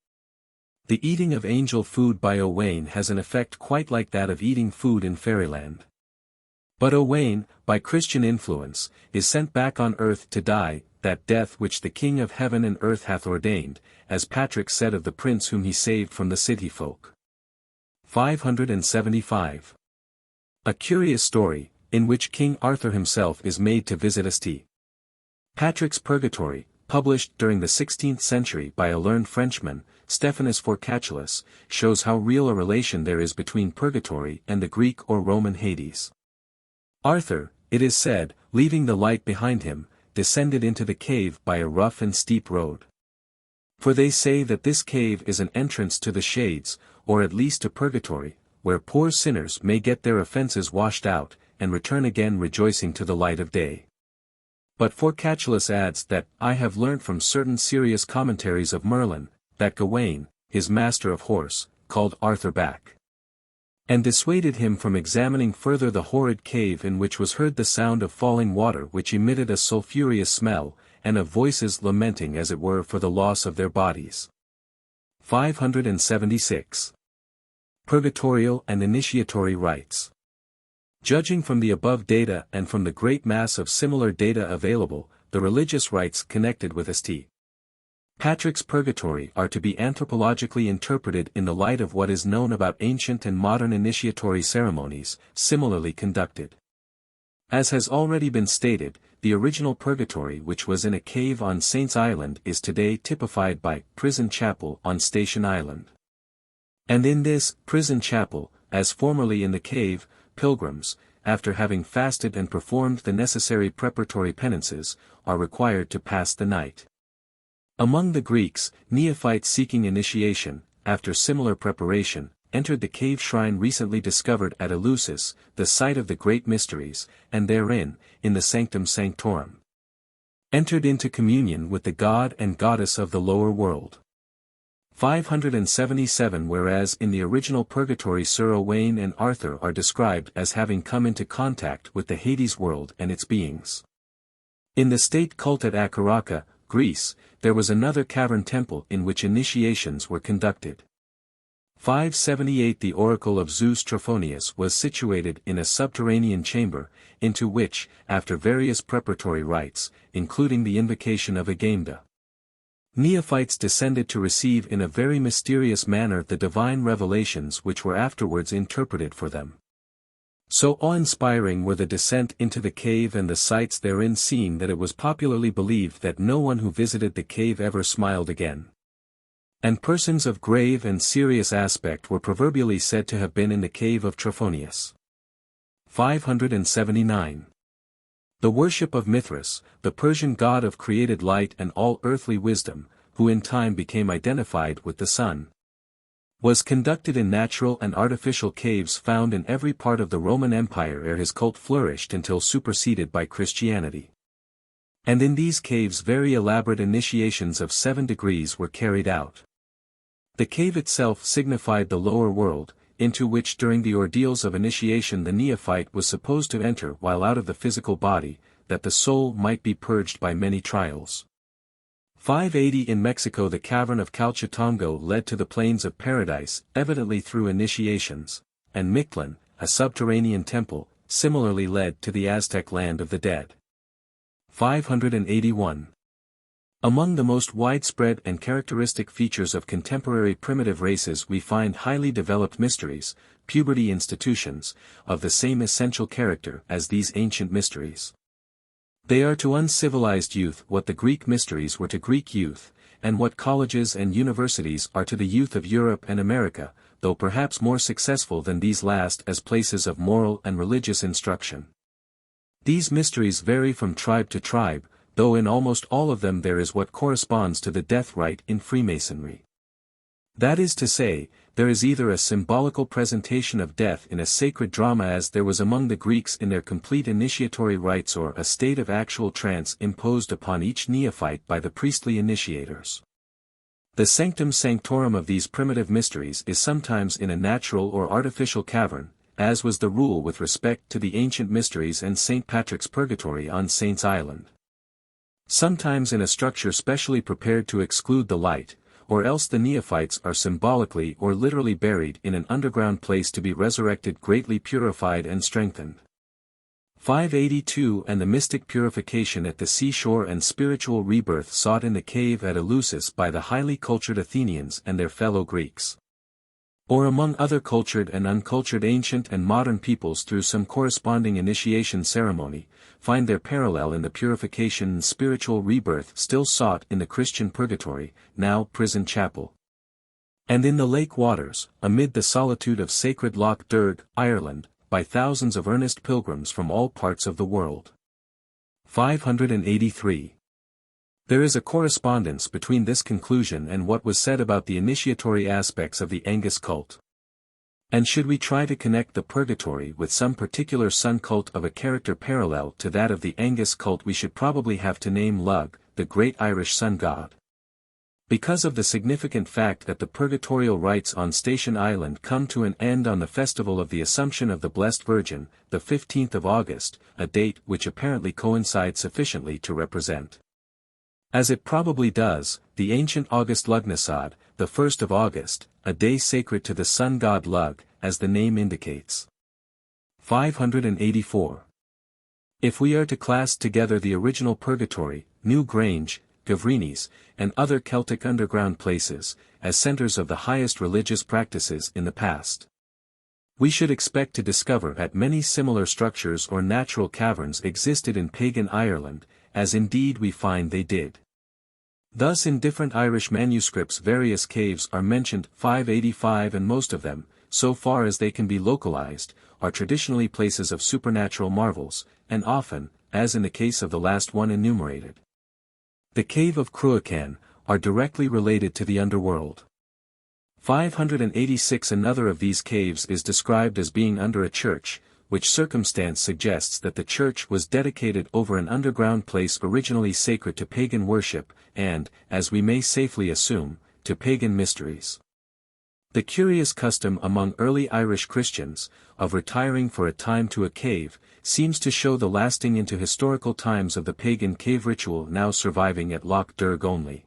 The eating of angel food by Owain has an effect quite like that of eating food in fairyland. But Owain, by Christian influence, is sent back on earth to die, that death which the King of heaven and earth hath ordained, as Patrick said of the prince whom he saved from the Sidhe folk. 575. A curious story, in which King Arthur himself is made to visit St. Patrick's Purgatory, published during the 16th century by a learned Frenchman, Stephanus Forcatulus, shows how real a relation there is between purgatory and the Greek or Roman Hades. Arthur, it is said, leaving the light behind him, descended into the cave by a rough and steep road. For they say that this cave is an entrance to the shades, or at least to purgatory, where poor sinners may get their offences washed out, and return again rejoicing to the light of day. But Forcatulus adds that, I have learnt from certain serious commentaries of Merlin, that Gawain, his master of horse, called Arthur back, and dissuaded him from examining further the horrid cave in which was heard the sound of falling water which emitted a sulphureous smell, and of voices lamenting as it were for the loss of their bodies. 576. Purgatorial and initiatory rites. Judging from the above data and from the great mass of similar data available, the religious rites connected with St. Patrick's Purgatory are to be anthropologically interpreted in the light of what is known about ancient and modern initiatory ceremonies, similarly conducted. As has already been stated, the original purgatory which was in a cave on Saints Island is today typified by Prison Chapel on Station Island. And in this prison chapel, as formerly in the cave, pilgrims, after having fasted and performed the necessary preparatory penances, are required to pass the night. Among the Greeks, neophytes seeking initiation, after similar preparation, entered the cave shrine recently discovered at Eleusis, the site of the great mysteries, and therein, in the sanctum sanctorum, entered into communion with the god and goddess of the lower world. 577 Whereas in the original purgatory Sir Owain and Arthur are described as having come into contact with the Hades world and its beings. In the state cult at Akaraka, Greece, there was another cavern temple in which initiations were conducted. 578 The oracle of Zeus Trophonius was situated in a subterranean chamber, into which, after various preparatory rites, including the invocation of Agamemnon, neophytes descended to receive in a very mysterious manner the divine revelations which were afterwards interpreted for them. So awe-inspiring were the descent into the cave and the sights therein seen that it was popularly believed that no one who visited the cave ever smiled again. And persons of grave and serious aspect were proverbially said to have been in the cave of Trophonius. 579. The worship of Mithras, the Persian god of created light and all earthly wisdom, who in time became identified with the sun, was conducted in natural and artificial caves found in every part of the Roman Empire ere his cult flourished until superseded by Christianity. And in these caves very elaborate initiations of 7 degrees were carried out. The cave itself signified the lower world, into which during the ordeals of initiation the neophyte was supposed to enter while out of the physical body, that the soul might be purged by many trials. 580 In Mexico the cavern of Calchatongo led to the plains of paradise, evidently through initiations, and Mictlan, a subterranean temple, similarly led to the Aztec land of the dead. 581. Among the most widespread and characteristic features of contemporary primitive races we find highly developed mysteries, puberty institutions, of the same essential character as these ancient mysteries. They are to uncivilized youth what the Greek mysteries were to Greek youth, and what colleges and universities are to the youth of Europe and America, though perhaps more successful than these last as places of moral and religious instruction. These mysteries vary from tribe to tribe, though in almost all of them there is what corresponds to the death rite in Freemasonry. That is to say, there is either a symbolical presentation of death in a sacred drama as there was among the Greeks in their complete initiatory rites, or a state of actual trance imposed upon each neophyte by the priestly initiators. The sanctum sanctorum of these primitive mysteries is sometimes in a natural or artificial cavern, as was the rule with respect to the ancient mysteries and St. Patrick's Purgatory on Saints Island. Sometimes in a structure specially prepared to exclude the light, or else the neophytes are symbolically or literally buried in an underground place to be resurrected greatly purified and strengthened. 582 And the mystic purification at the seashore and spiritual rebirth sought in the cave at Eleusis by the highly cultured Athenians and their fellow Greeks, or among other cultured and uncultured ancient and modern peoples through some corresponding initiation ceremony, find their parallel in the purification and spiritual rebirth still sought in the Christian purgatory, now prison chapel, and in the lake waters, amid the solitude of sacred Loch Derg, Ireland, by thousands of earnest pilgrims from all parts of the world. 583. There is a correspondence between this conclusion and what was said about the initiatory aspects of the Angus cult. And should we try to connect the purgatory with some particular sun cult of a character parallel to that of the Angus cult, we should probably have to name Lugh, the great Irish sun god. Because of the significant fact that the purgatorial rites on Station Island come to an end on the festival of the Assumption of the Blessed Virgin, the 15th of August, a date which apparently coincides sufficiently to represent, as it probably does, the ancient August Lughnasadh, the 1st of August, a day sacred to the sun god Lugh, as the name indicates. 584. If we are to class together the original purgatory, New Grange, Gavrinis, and other Celtic underground places, as centres of the highest religious practices in the past, we should expect to discover that many similar structures or natural caverns existed in pagan Ireland, as indeed we find they did. Thus in different Irish manuscripts various caves are mentioned, 585, and most of them, so far as they can be localized, are traditionally places of supernatural marvels, and often, as in the case of the last one enumerated, the cave of Cruachan, are directly related to the underworld. 586. Another of these caves is described as being under a church, which circumstance suggests that the church was dedicated over an underground place originally sacred to pagan worship, and, as we may safely assume, to pagan mysteries. The curious custom among early Irish Christians, of retiring for a time to a cave, seems to show the lasting into historical times of the pagan cave ritual now surviving at Loch Derg only.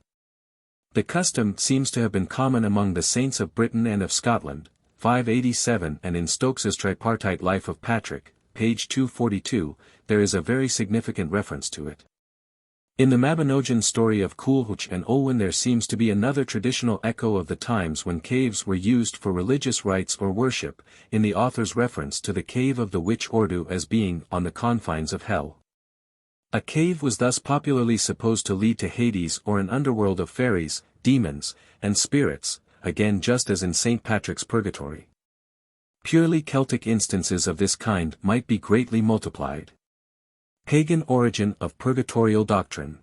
The custom seems to have been common among the saints of Britain and of Scotland, 587, and in Stokes's tripartite Life of Patrick, page 242, there is a very significant reference to it. In the Mabinogion story of Culhwch and Olwen there seems to be another traditional echo of the times when caves were used for religious rites or worship, in the author's reference to the cave of the witch Ordu as being on the confines of hell. A cave was thus popularly supposed to lead to Hades or an underworld of fairies, demons, and spirits, again just as in St. Patrick's Purgatory. Purely Celtic instances of this kind might be greatly multiplied. Pagan origin of purgatorial doctrine.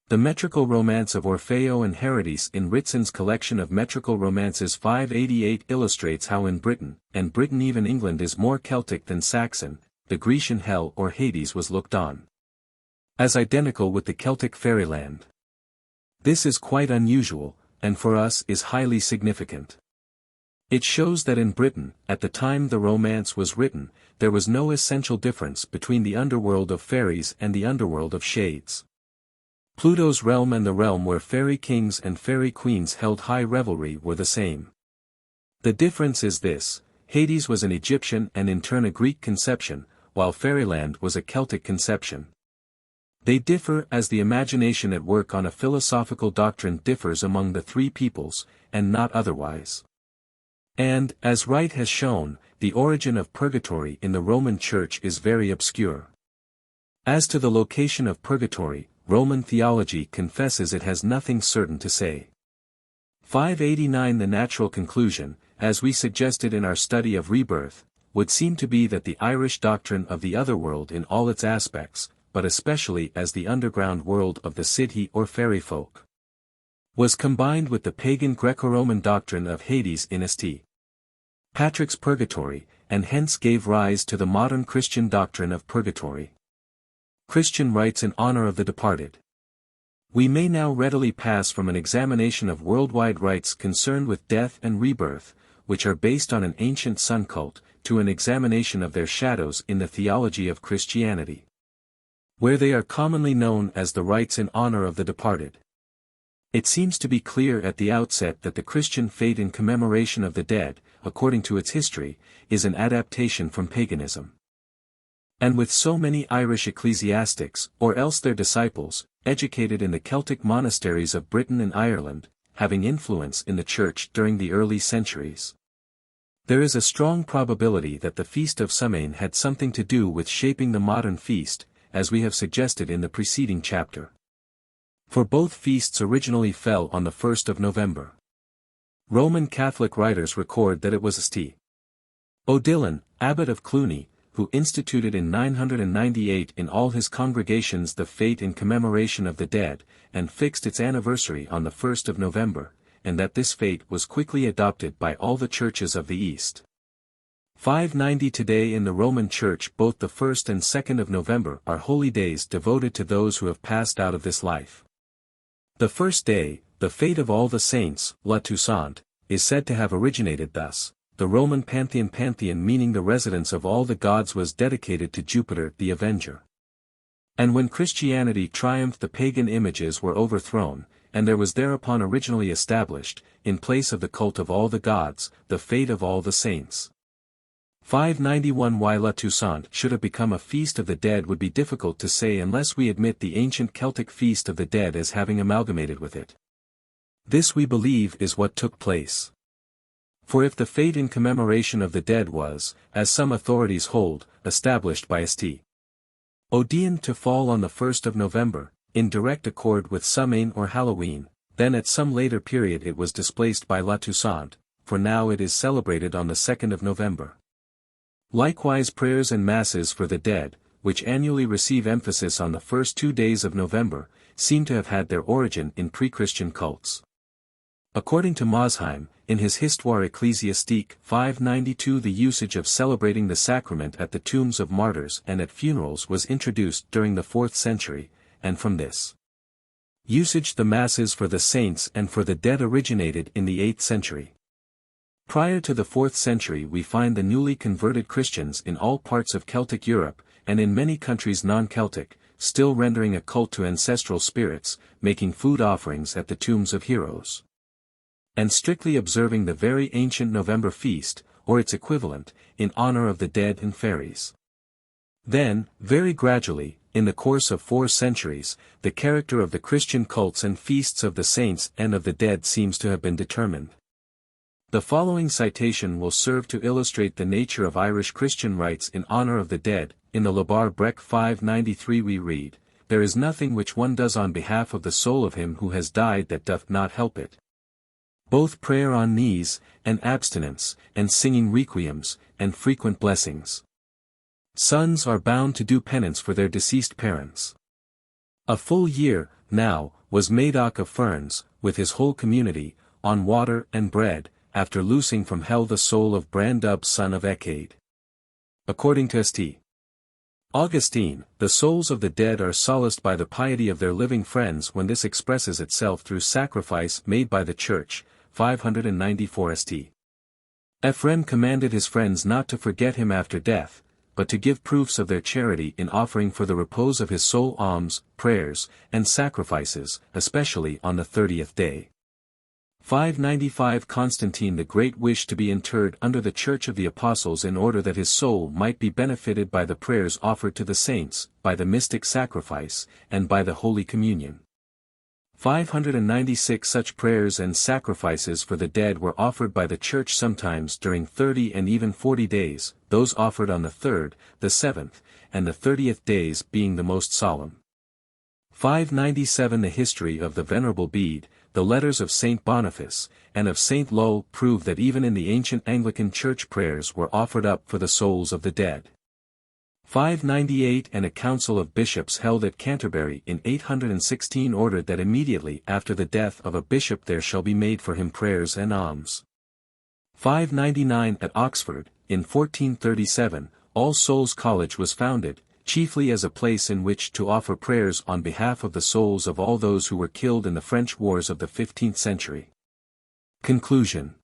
The metrical romance of Orfeo and Herodes in Ritson's collection of metrical romances 588 illustrates how in Britain, and Britain even England is more Celtic than Saxon, the Grecian hell or Hades was looked on as identical with the Celtic fairyland. This is quite unusual, and for us is highly significant. It shows that in Britain, at the time the romance was written, there was no essential difference between the underworld of fairies and the underworld of shades. Pluto's realm and the realm where fairy kings and fairy queens held high revelry were the same. The difference is this: Hades was an Egyptian and in turn a Greek conception, while fairyland was a Celtic conception. They differ as the imagination at work on a philosophical doctrine differs among the three peoples, and not otherwise. And, as Wright has shown, the origin of purgatory in the Roman Church is very obscure. As to the location of purgatory, Roman theology confesses it has nothing certain to say. 589. The natural conclusion, as we suggested in our study of Rebirth, would seem to be that the Irish doctrine of the otherworld in all its aspects, but especially as the underground world of the Sidhe or fairy folk, was combined with the pagan Greco-Roman doctrine of Hades in St. Patrick's Purgatory, and hence gave rise to the modern Christian doctrine of purgatory. Christian rites in honor of the departed. We may now readily pass from an examination of worldwide rites concerned with death and rebirth, which are based on an ancient sun cult, to an examination of their shadows in the theology of Christianity, where they are commonly known as the rites in honor of the departed. It seems to be clear at the outset that the Christian faith in commemoration of the dead, according to its history, is an adaptation from paganism. And with so many Irish ecclesiastics, or else their disciples, educated in the Celtic monasteries of Britain and Ireland, having influence in the Church during the early centuries, there is a strong probability that the Feast of Samhain had something to do with shaping the modern feast, as we have suggested in the preceding chapter. For both feasts originally fell on the 1st of November. Roman Catholic writers record that it was St. Odilon, abbot of Cluny, who instituted in 998 in all his congregations the fete in commemoration of the dead, and fixed its anniversary on the 1st of November, and that this fete was quickly adopted by all the churches of the East. 590 Today in the Roman Church both the 1st and 2nd of November are holy days devoted to those who have passed out of this life. The first day, the fate of all the saints, La Toussaint, is said to have originated thus. The Roman pantheon meaning the residence of all the gods was dedicated to Jupiter the Avenger. And when Christianity triumphed the pagan images were overthrown, and there was thereupon originally established, in place of the cult of all the gods, the fate of all the saints. 591 Why La Toussaint should have become a feast of the dead would be difficult to say unless we admit the ancient Celtic feast of the dead as having amalgamated with it. This we believe is what took place. For if the fete in commemoration of the dead was, as some authorities hold, established by St. Odin to fall on the 1st of November, in direct accord with Samhain or Halloween, then at some later period it was displaced by La Toussaint, for now it is celebrated on the 2nd of November. Likewise prayers and masses for the dead, which annually receive emphasis on the first 2 days of November, seem to have had their origin in pre-Christian cults. According to Mosheim, in his Histoire ecclésiastique 592 the usage of celebrating the sacrament at the tombs of martyrs and at funerals was introduced during the 4th century, and from this usage the masses for the saints and for the dead originated in the 8th century. Prior to the 4th century we find the newly converted Christians in all parts of Celtic Europe, and in many countries non-Celtic, still rendering a cult to ancestral spirits, making food offerings at the tombs of heroes, and strictly observing the very ancient November feast, or its equivalent, in honor of the dead and fairies. Then, very gradually, in the course of 4 centuries, the character of the Christian cults and feasts of the saints and of the dead seems to have been determined. The following citation will serve to illustrate the nature of Irish Christian rites in honor of the dead. In the Labar Breck 593 we read, "There is nothing which one does on behalf of the soul of him who has died that doth not help it. Both prayer on knees, and abstinence, and singing requiems, and frequent blessings. Sons are bound to do penance for their deceased parents." A full year, now, was Madoc of Ferns, with his whole community, on water and bread, after loosing from hell the soul of Brandub son of Echad. According to St. Augustine, the souls of the dead are solaced by the piety of their living friends when this expresses itself through sacrifice made by the Church. 594 St. Ephrem commanded his friends not to forget him after death, but to give proofs of their charity in offering for the repose of his soul alms, prayers, and sacrifices, especially on the 30th day. 595 Constantine the Great wished to be interred under the Church of the Apostles in order that his soul might be benefited by the prayers offered to the saints, by the mystic sacrifice, and by the Holy Communion. 596 Such prayers and sacrifices for the dead were offered by the Church sometimes during 30 and even 40 days, those offered on the 3rd, the 7th, and the 30th days being the most solemn. 597 The history of the Venerable Bede, the letters of Saint Boniface, and of Saint Lo prove that even in the ancient Anglican Church prayers were offered up for the souls of the dead. 598 And a council of bishops held at Canterbury in 816 ordered that immediately after the death of a bishop there shall be made for him prayers and alms. 599 At Oxford, in 1437, All Souls College was founded, chiefly as a place in which to offer prayers on behalf of the souls of all those who were killed in the French wars of the 15th century. Conclusion.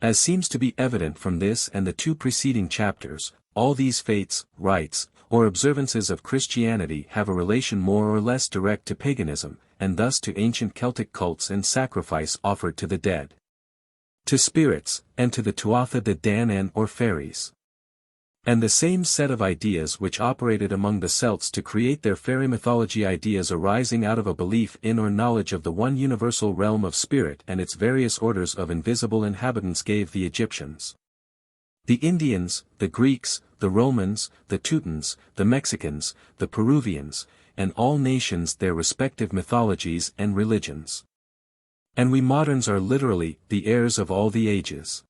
As seems to be evident from this and the 2 preceding chapters, all these fates, rites, or observances of Christianity have a relation more or less direct to paganism, and thus to ancient Celtic cults and sacrifice offered to the dead, to spirits, and to the Tuatha de Danann or fairies. And the same set of ideas which operated among the Celts to create their fairy mythology, ideas arising out of a belief in or knowledge of the one universal realm of spirit and its various orders of invisible inhabitants, gave the Egyptians, the Indians, the Greeks, the Romans, the Teutons, the Mexicans, the Peruvians, and all nations their respective mythologies and religions. And we moderns are literally the heirs of all the ages.